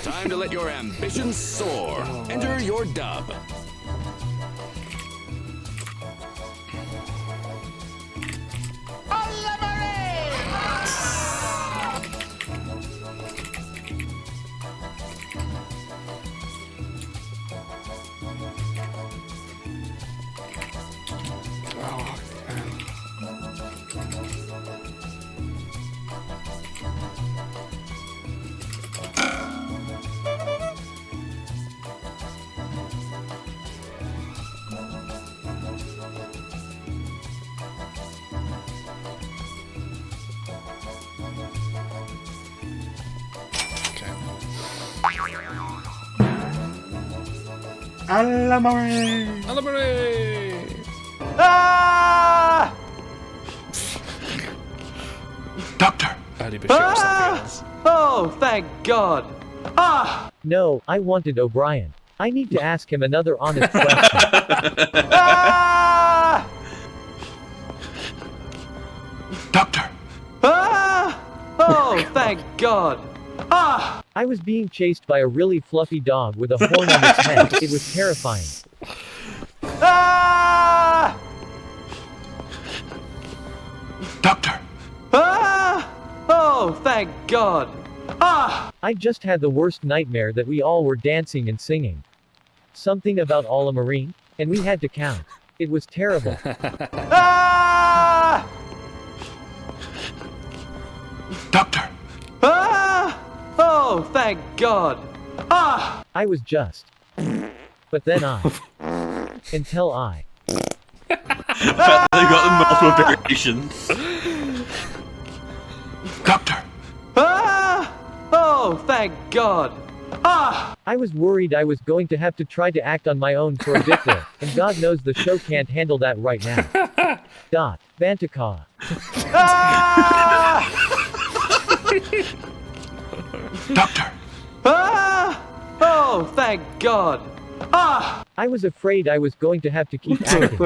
Time to let your ambitions soar. Enter your dub. Alamore! Ah! Doctor! Early Bashir or something else. Oh, thank God. Ah! No, I wanted O'Brien. I need to ask him another honest question. Ah! Doctor! Ah! Oh, thank God. Ah! I was being chased by a really fluffy dog with a horn on its head. It was terrifying. Ah! Doctor! Ah! Oh, thank God. Ah! I just had the worst nightmare that we all were dancing and singing. Something about all a marine, and we had to count. It was terrible. Ah! Doctor! Ah! Oh, thank God. Ah! I was just. But then until I. They got the multiple variations. Doctor! Ah! Oh, thank God. Ah! I was worried I was going to have to try to act on my own for a bit there, and God knows the show can't handle that right now. Bantacaw. Ah! Doctor! Ah! Oh, thank God. Ah! I was afraid I was going to have to keep acting.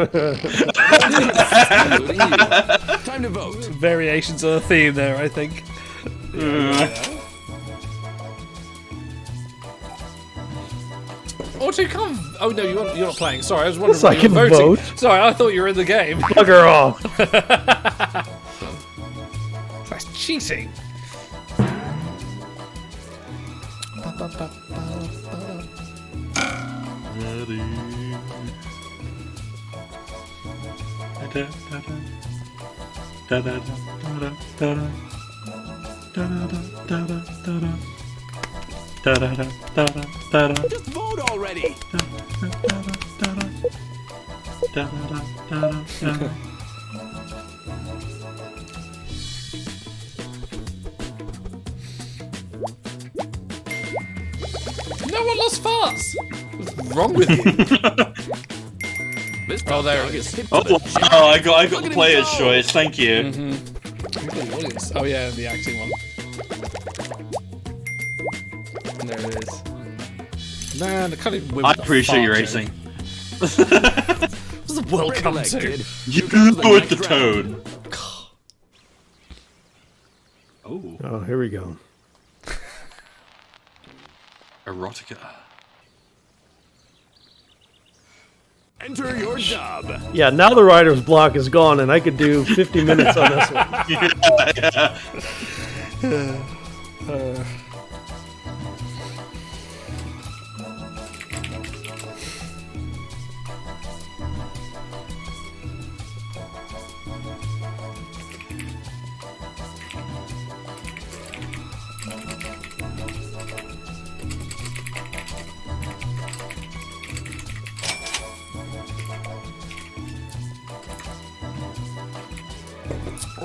Time to vote. Variations of the theme there, I think. Auto, come. Oh no, you're not playing. Sorry, I was wondering Yes, I why you were can voting. vote. Sorry, I thought you were in the game. Bugger off. That's cheating. Just vote already. No one lost farts. What's wrong with you? Oh, there it is. Oh, wow, I got the player's choice. Thank you. Oh yeah, the acting one. And there it is. Man, I can't even win. I with the appreciate fart your joke. racing. What's the world come to? You with the tone. Oh, here we go. Erotica. Enter your dub. Yeah, now the writer's block is gone, and I could do 50 minutes on this one.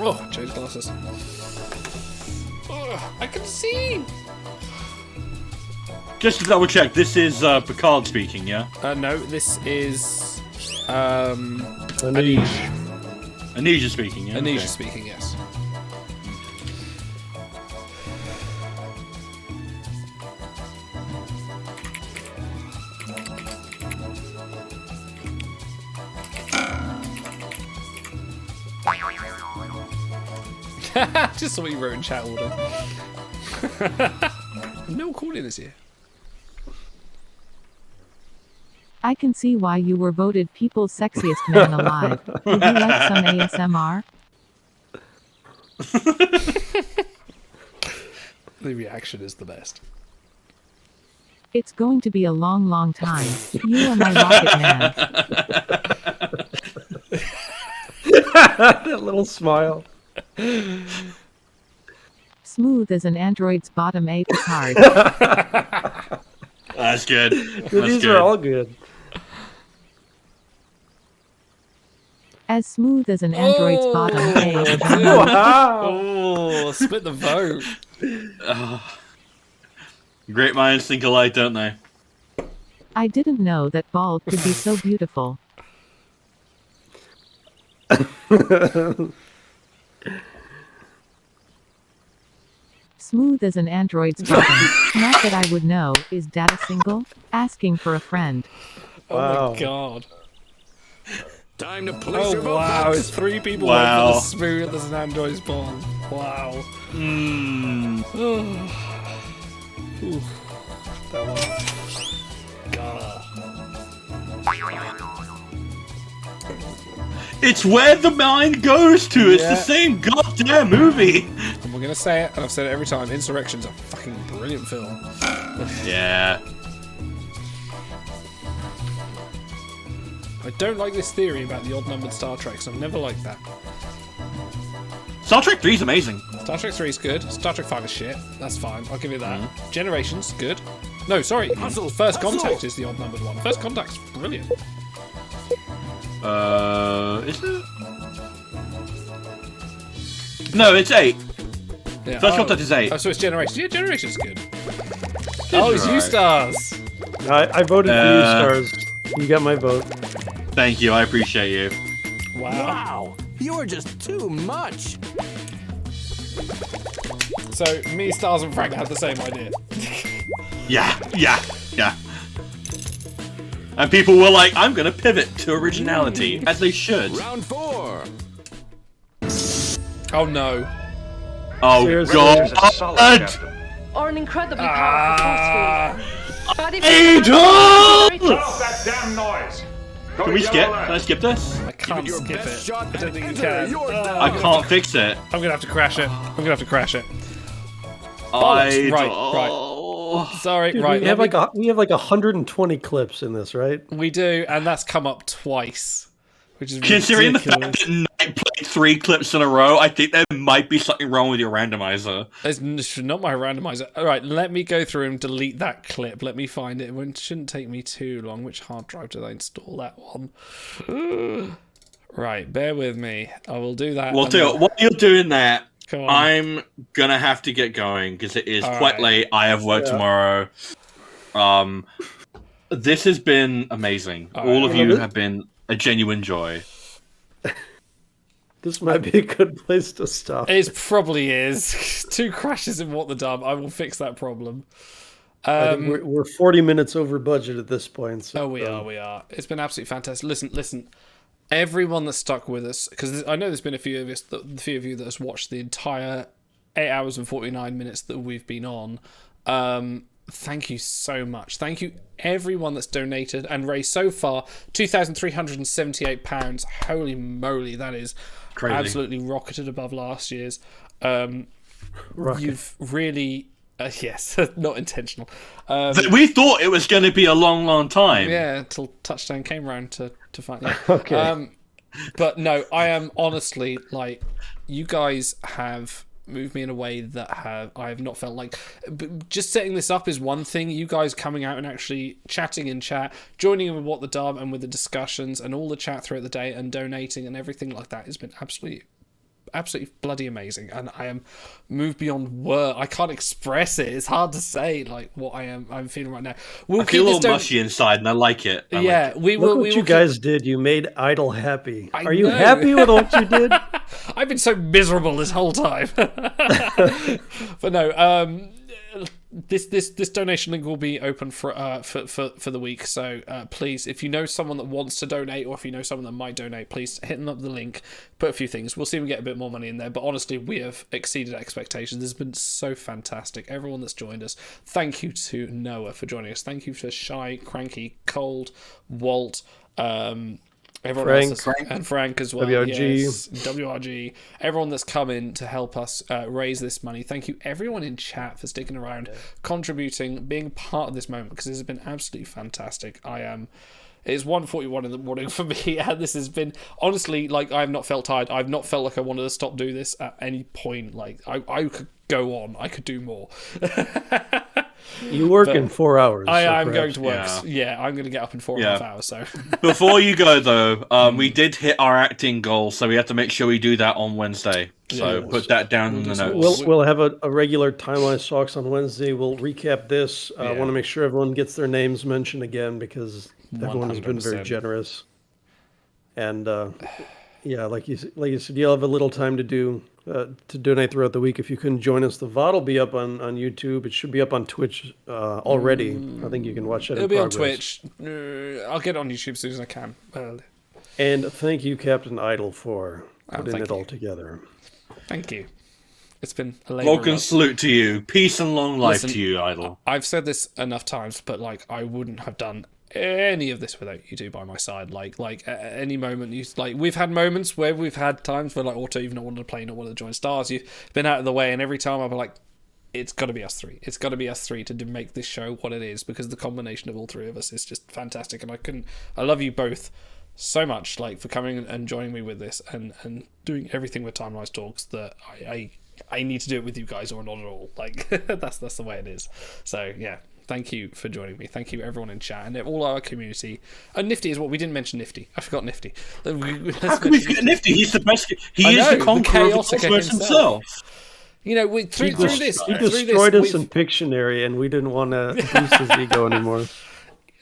Oh, change glasses. Oh, I can see. Just to double check, this is Picard speaking, yeah? No, this is Adge. Anisha speaking, yeah. Anisha okay. speaking, yes. Just saw what you wrote in chat order. No calling this year. I can see why you were voted people's sexiest man alive. Would you like some ASMR? The reaction is the best. It's going to be a long, long time. You are my rocket man. That little smile. Smooth as an android's bottom A Picard. That's good. These are all good. As smooth as an android's bottom A. Wow. Oh, split the vote. Great minds think alike, don't they? I didn't know that bald could be so beautiful. Smooth as an android's bottom. Not that I would know. Is Data single? Asking for a friend. Oh my god. Time to place your Oh vote. wow, it's 3 people Wow. for the smooth as an android's bomb. Wow. Ooh. That one. God. It's where the mind goes to. It's the same goddamn movie. And we're gonna say it, and I've said it every time. Insurrection's a fucking brilliant film. Yeah. I don't like this theory about the odd-numbered Star Treks. I've never liked that. Star Trek 3 is amazing. Star Trek 3 is good. Star Trek 5 is shit. That's fine. I'll give you that. Generations, good. No, sorry. First Contact is the odd-numbered one. First Contact's brilliant. Is it? No, it's 8. Yeah, First Contact is 8. Oh, so it's Generations. Yeah, Generations good. Oh, it's U-Stars. I voted for you, Stars. You got my vote. Thank you, I appreciate you. Wow, you're just too much. So, me, Stars, and Frank had the same idea. Yeah. And people were like, I'm gonna pivot to originality, as they should. Round 4. Oh no. Oh Seriously? god. Or an incredibly powerful force field. But if Stop that damn noise! Go Can to we yellow skip? alert. Can I skip this? I can't your skip best it. shot I don't and think you enter can. your I can't fix it. I'm gonna have to crash it. I Right. Sorry, Dude, right. we have like 120 clips in this, right? We do, and that's come up twice, which is Considering the ridiculous. fact that Knight played 3 clips in a row, I think there might be something wrong with your randomizer. It's not my randomizer. All right, let me go through and delete that clip. Let me find it. It shouldn't take me too long. Which hard drive did I install that one? Right, bear with me. I will do that. Well, and do then- it. While you're doing that, Come on. I'm gonna have to get going because it is All quite right. late. I have work tomorrow. This has been amazing. All of you have been a genuine joy. This might be a good place to stop. It probably is. 2 crashes in What the Dub. I will fix that problem. I think we're 40 minutes over budget at this point. So, we are. It's been absolutely fantastic. Listen. Everyone that stuck with us, because I know there's been a few of you that has watched the entire 8 hours and 49 minutes that we've been on. Thank you so much. Thank you everyone that's donated and raised so far £2,378. Holy moly, that is crazy. Absolutely rocketed above last year's. You've really. Yes, not intentional. We thought it was going to be a long, long time. Yeah, until Touchdown came around to find. Yeah. Okay. But no, I am honestly like, you guys have moved me in a way that I have not felt like. Just setting this up is one thing. You guys coming out and actually chatting in chat, joining in with What the Dub and with the discussions and all the chat throughout the day and donating and everything like that has been absolutely absolutely bloody amazing, and I am moved beyond word. I can't express it. It's hard to say like what I'm feeling right now. I feel all mushy inside, and I like it. Look what you guys did. You made Idle happy. Are you happy with what you did? I've been so miserable this whole time. But no, this donation link will be open for the week. So please, if you know someone that wants to donate, or if you know someone that might donate, please hit them up the link. Put a few things. We'll see if we get a bit more money in there. But honestly, we have exceeded expectations. This has been so fantastic. Everyone that's joined us. Thank you to Noah for joining us. Thank you to Shy, Cranky, Cold, Walt. Everyone else and Frank as well. WRG. Yes, WRG. Everyone that's come in to help us raise this money. Thank you, everyone in chat, for sticking around, contributing, being part of this moment, because this has been absolutely fantastic. It's 1:41 in the morning for me, and this has been, honestly, like, I have not felt tired. I've not felt like I wanted to stop doing this at any point. Like, I could go on. I could do more. You work in 4 hours. I'm going to work. Yeah, I'm going to get up in 4.5 hours. So before you go though, we did hit our acting goal, so we have to make sure we do that on Wednesday. So put that down in the notes. We'll have a regular Timeline Talks on Wednesday. We'll recap this. I want to make sure everyone gets their names mentioned again, because everyone has been very generous. And like you said, you'll have a little time to donate throughout the week if you couldn't join us. The VOD will be up on YouTube. It should be up on Twitch already. I think you can watch it. It'll be on Twitch. I'll get it on YouTube as soon as I can. And thank you, Captain Idle, for putting it all together. Thank you. It's been a labor. Vulcan salute to you. Peace and long life to you, Idle. I've said this enough times, but like, I wouldn't have done any of this without you two by my side. Like at any moment, we've had moments where we've had times where like Auto, you've not wanted to play, not wanted to join Stars, you've been out of the way, and every time I've been like, it's got to be us three. It's got to be us three to make this show what it is, because the combination of all three of us is just fantastic. And I love you both so much, like, for coming and joining me with this and doing everything with Timeline Talks that I need to do it with you guys, or not at all. Like, that's the way it is. So yeah, thank you for joining me. Thank you everyone in chat and all our community. And Nifty is what we didn't mention. Nifty, I forgot Nifty. How can we forget Nifty? He's the best. He is the conqueror of the cosmos himself. You know, through this, he destroyed us in Pictionary, and we didn't want to boost his ego anymore.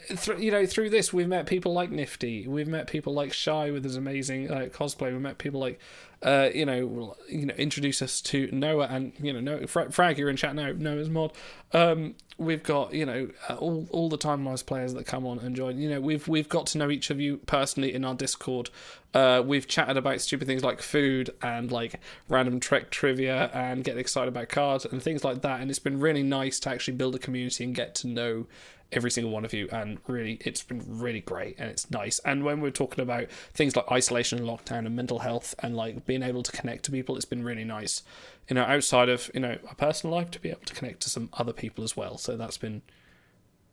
Through this, we've met people like Nifty. We've met people like Shy with his amazing cosplay. We've met people like, introduce us to Noah, and Noah, Frag, you're in chat now. Noah's mod. We've got all the Timelines players that come on and join. We've got to know each of you personally in our Discord. We've chatted about stupid things like food and like random Trek trivia and getting excited about cards and things like that. And it's been really nice to actually build a community and get to know every single one of you, and really, it's been really great, and it's nice. And when we're talking about things like isolation and lockdown and mental health and like being able to connect to people, it's been really nice, outside of our personal life, to be able to connect to some other people as well. So that's been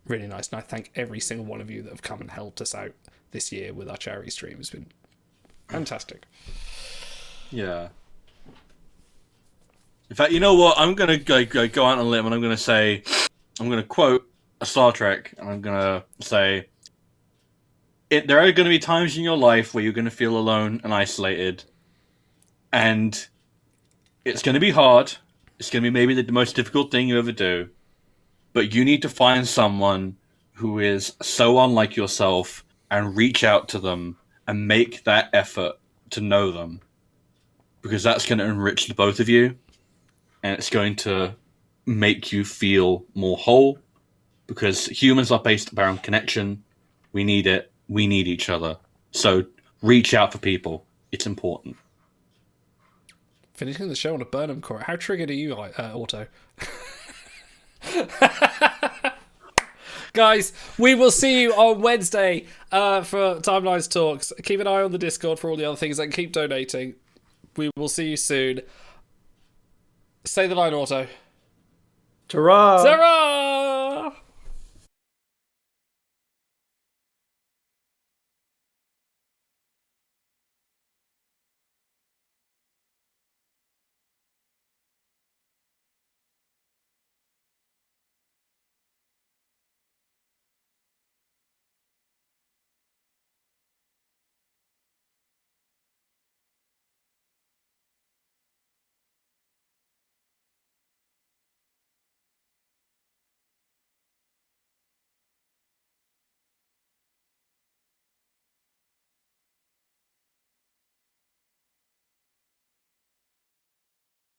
really nice, and I thank every single one of you that have come and helped us out this year with our charity stream. It's been fantastic. Yeah. In fact, you know what? I'm gonna go out on a limb, and I'm gonna quote a Star Trek, and I'm gonna say, there are going to be times in your life where you're going to feel alone and isolated, and it's going to be hard. It's going to be maybe the most difficult thing you ever do, but you need to find someone who is so unlike yourself and reach out to them and make that effort to know them, because that's going to enrich the both of you, and it's going to make you feel more whole. Because humans are based around connection. We need it. We need each other. So reach out for people. It's important. Finishing the show on a Burnham chorus. How triggered are you, Auto? Guys, we will see you on Wednesday for Timelines Talks. Keep an eye on the Discord for all the other things and keep donating. We will see you soon. Say the line, Auto. Ta-ra! Ta-ra!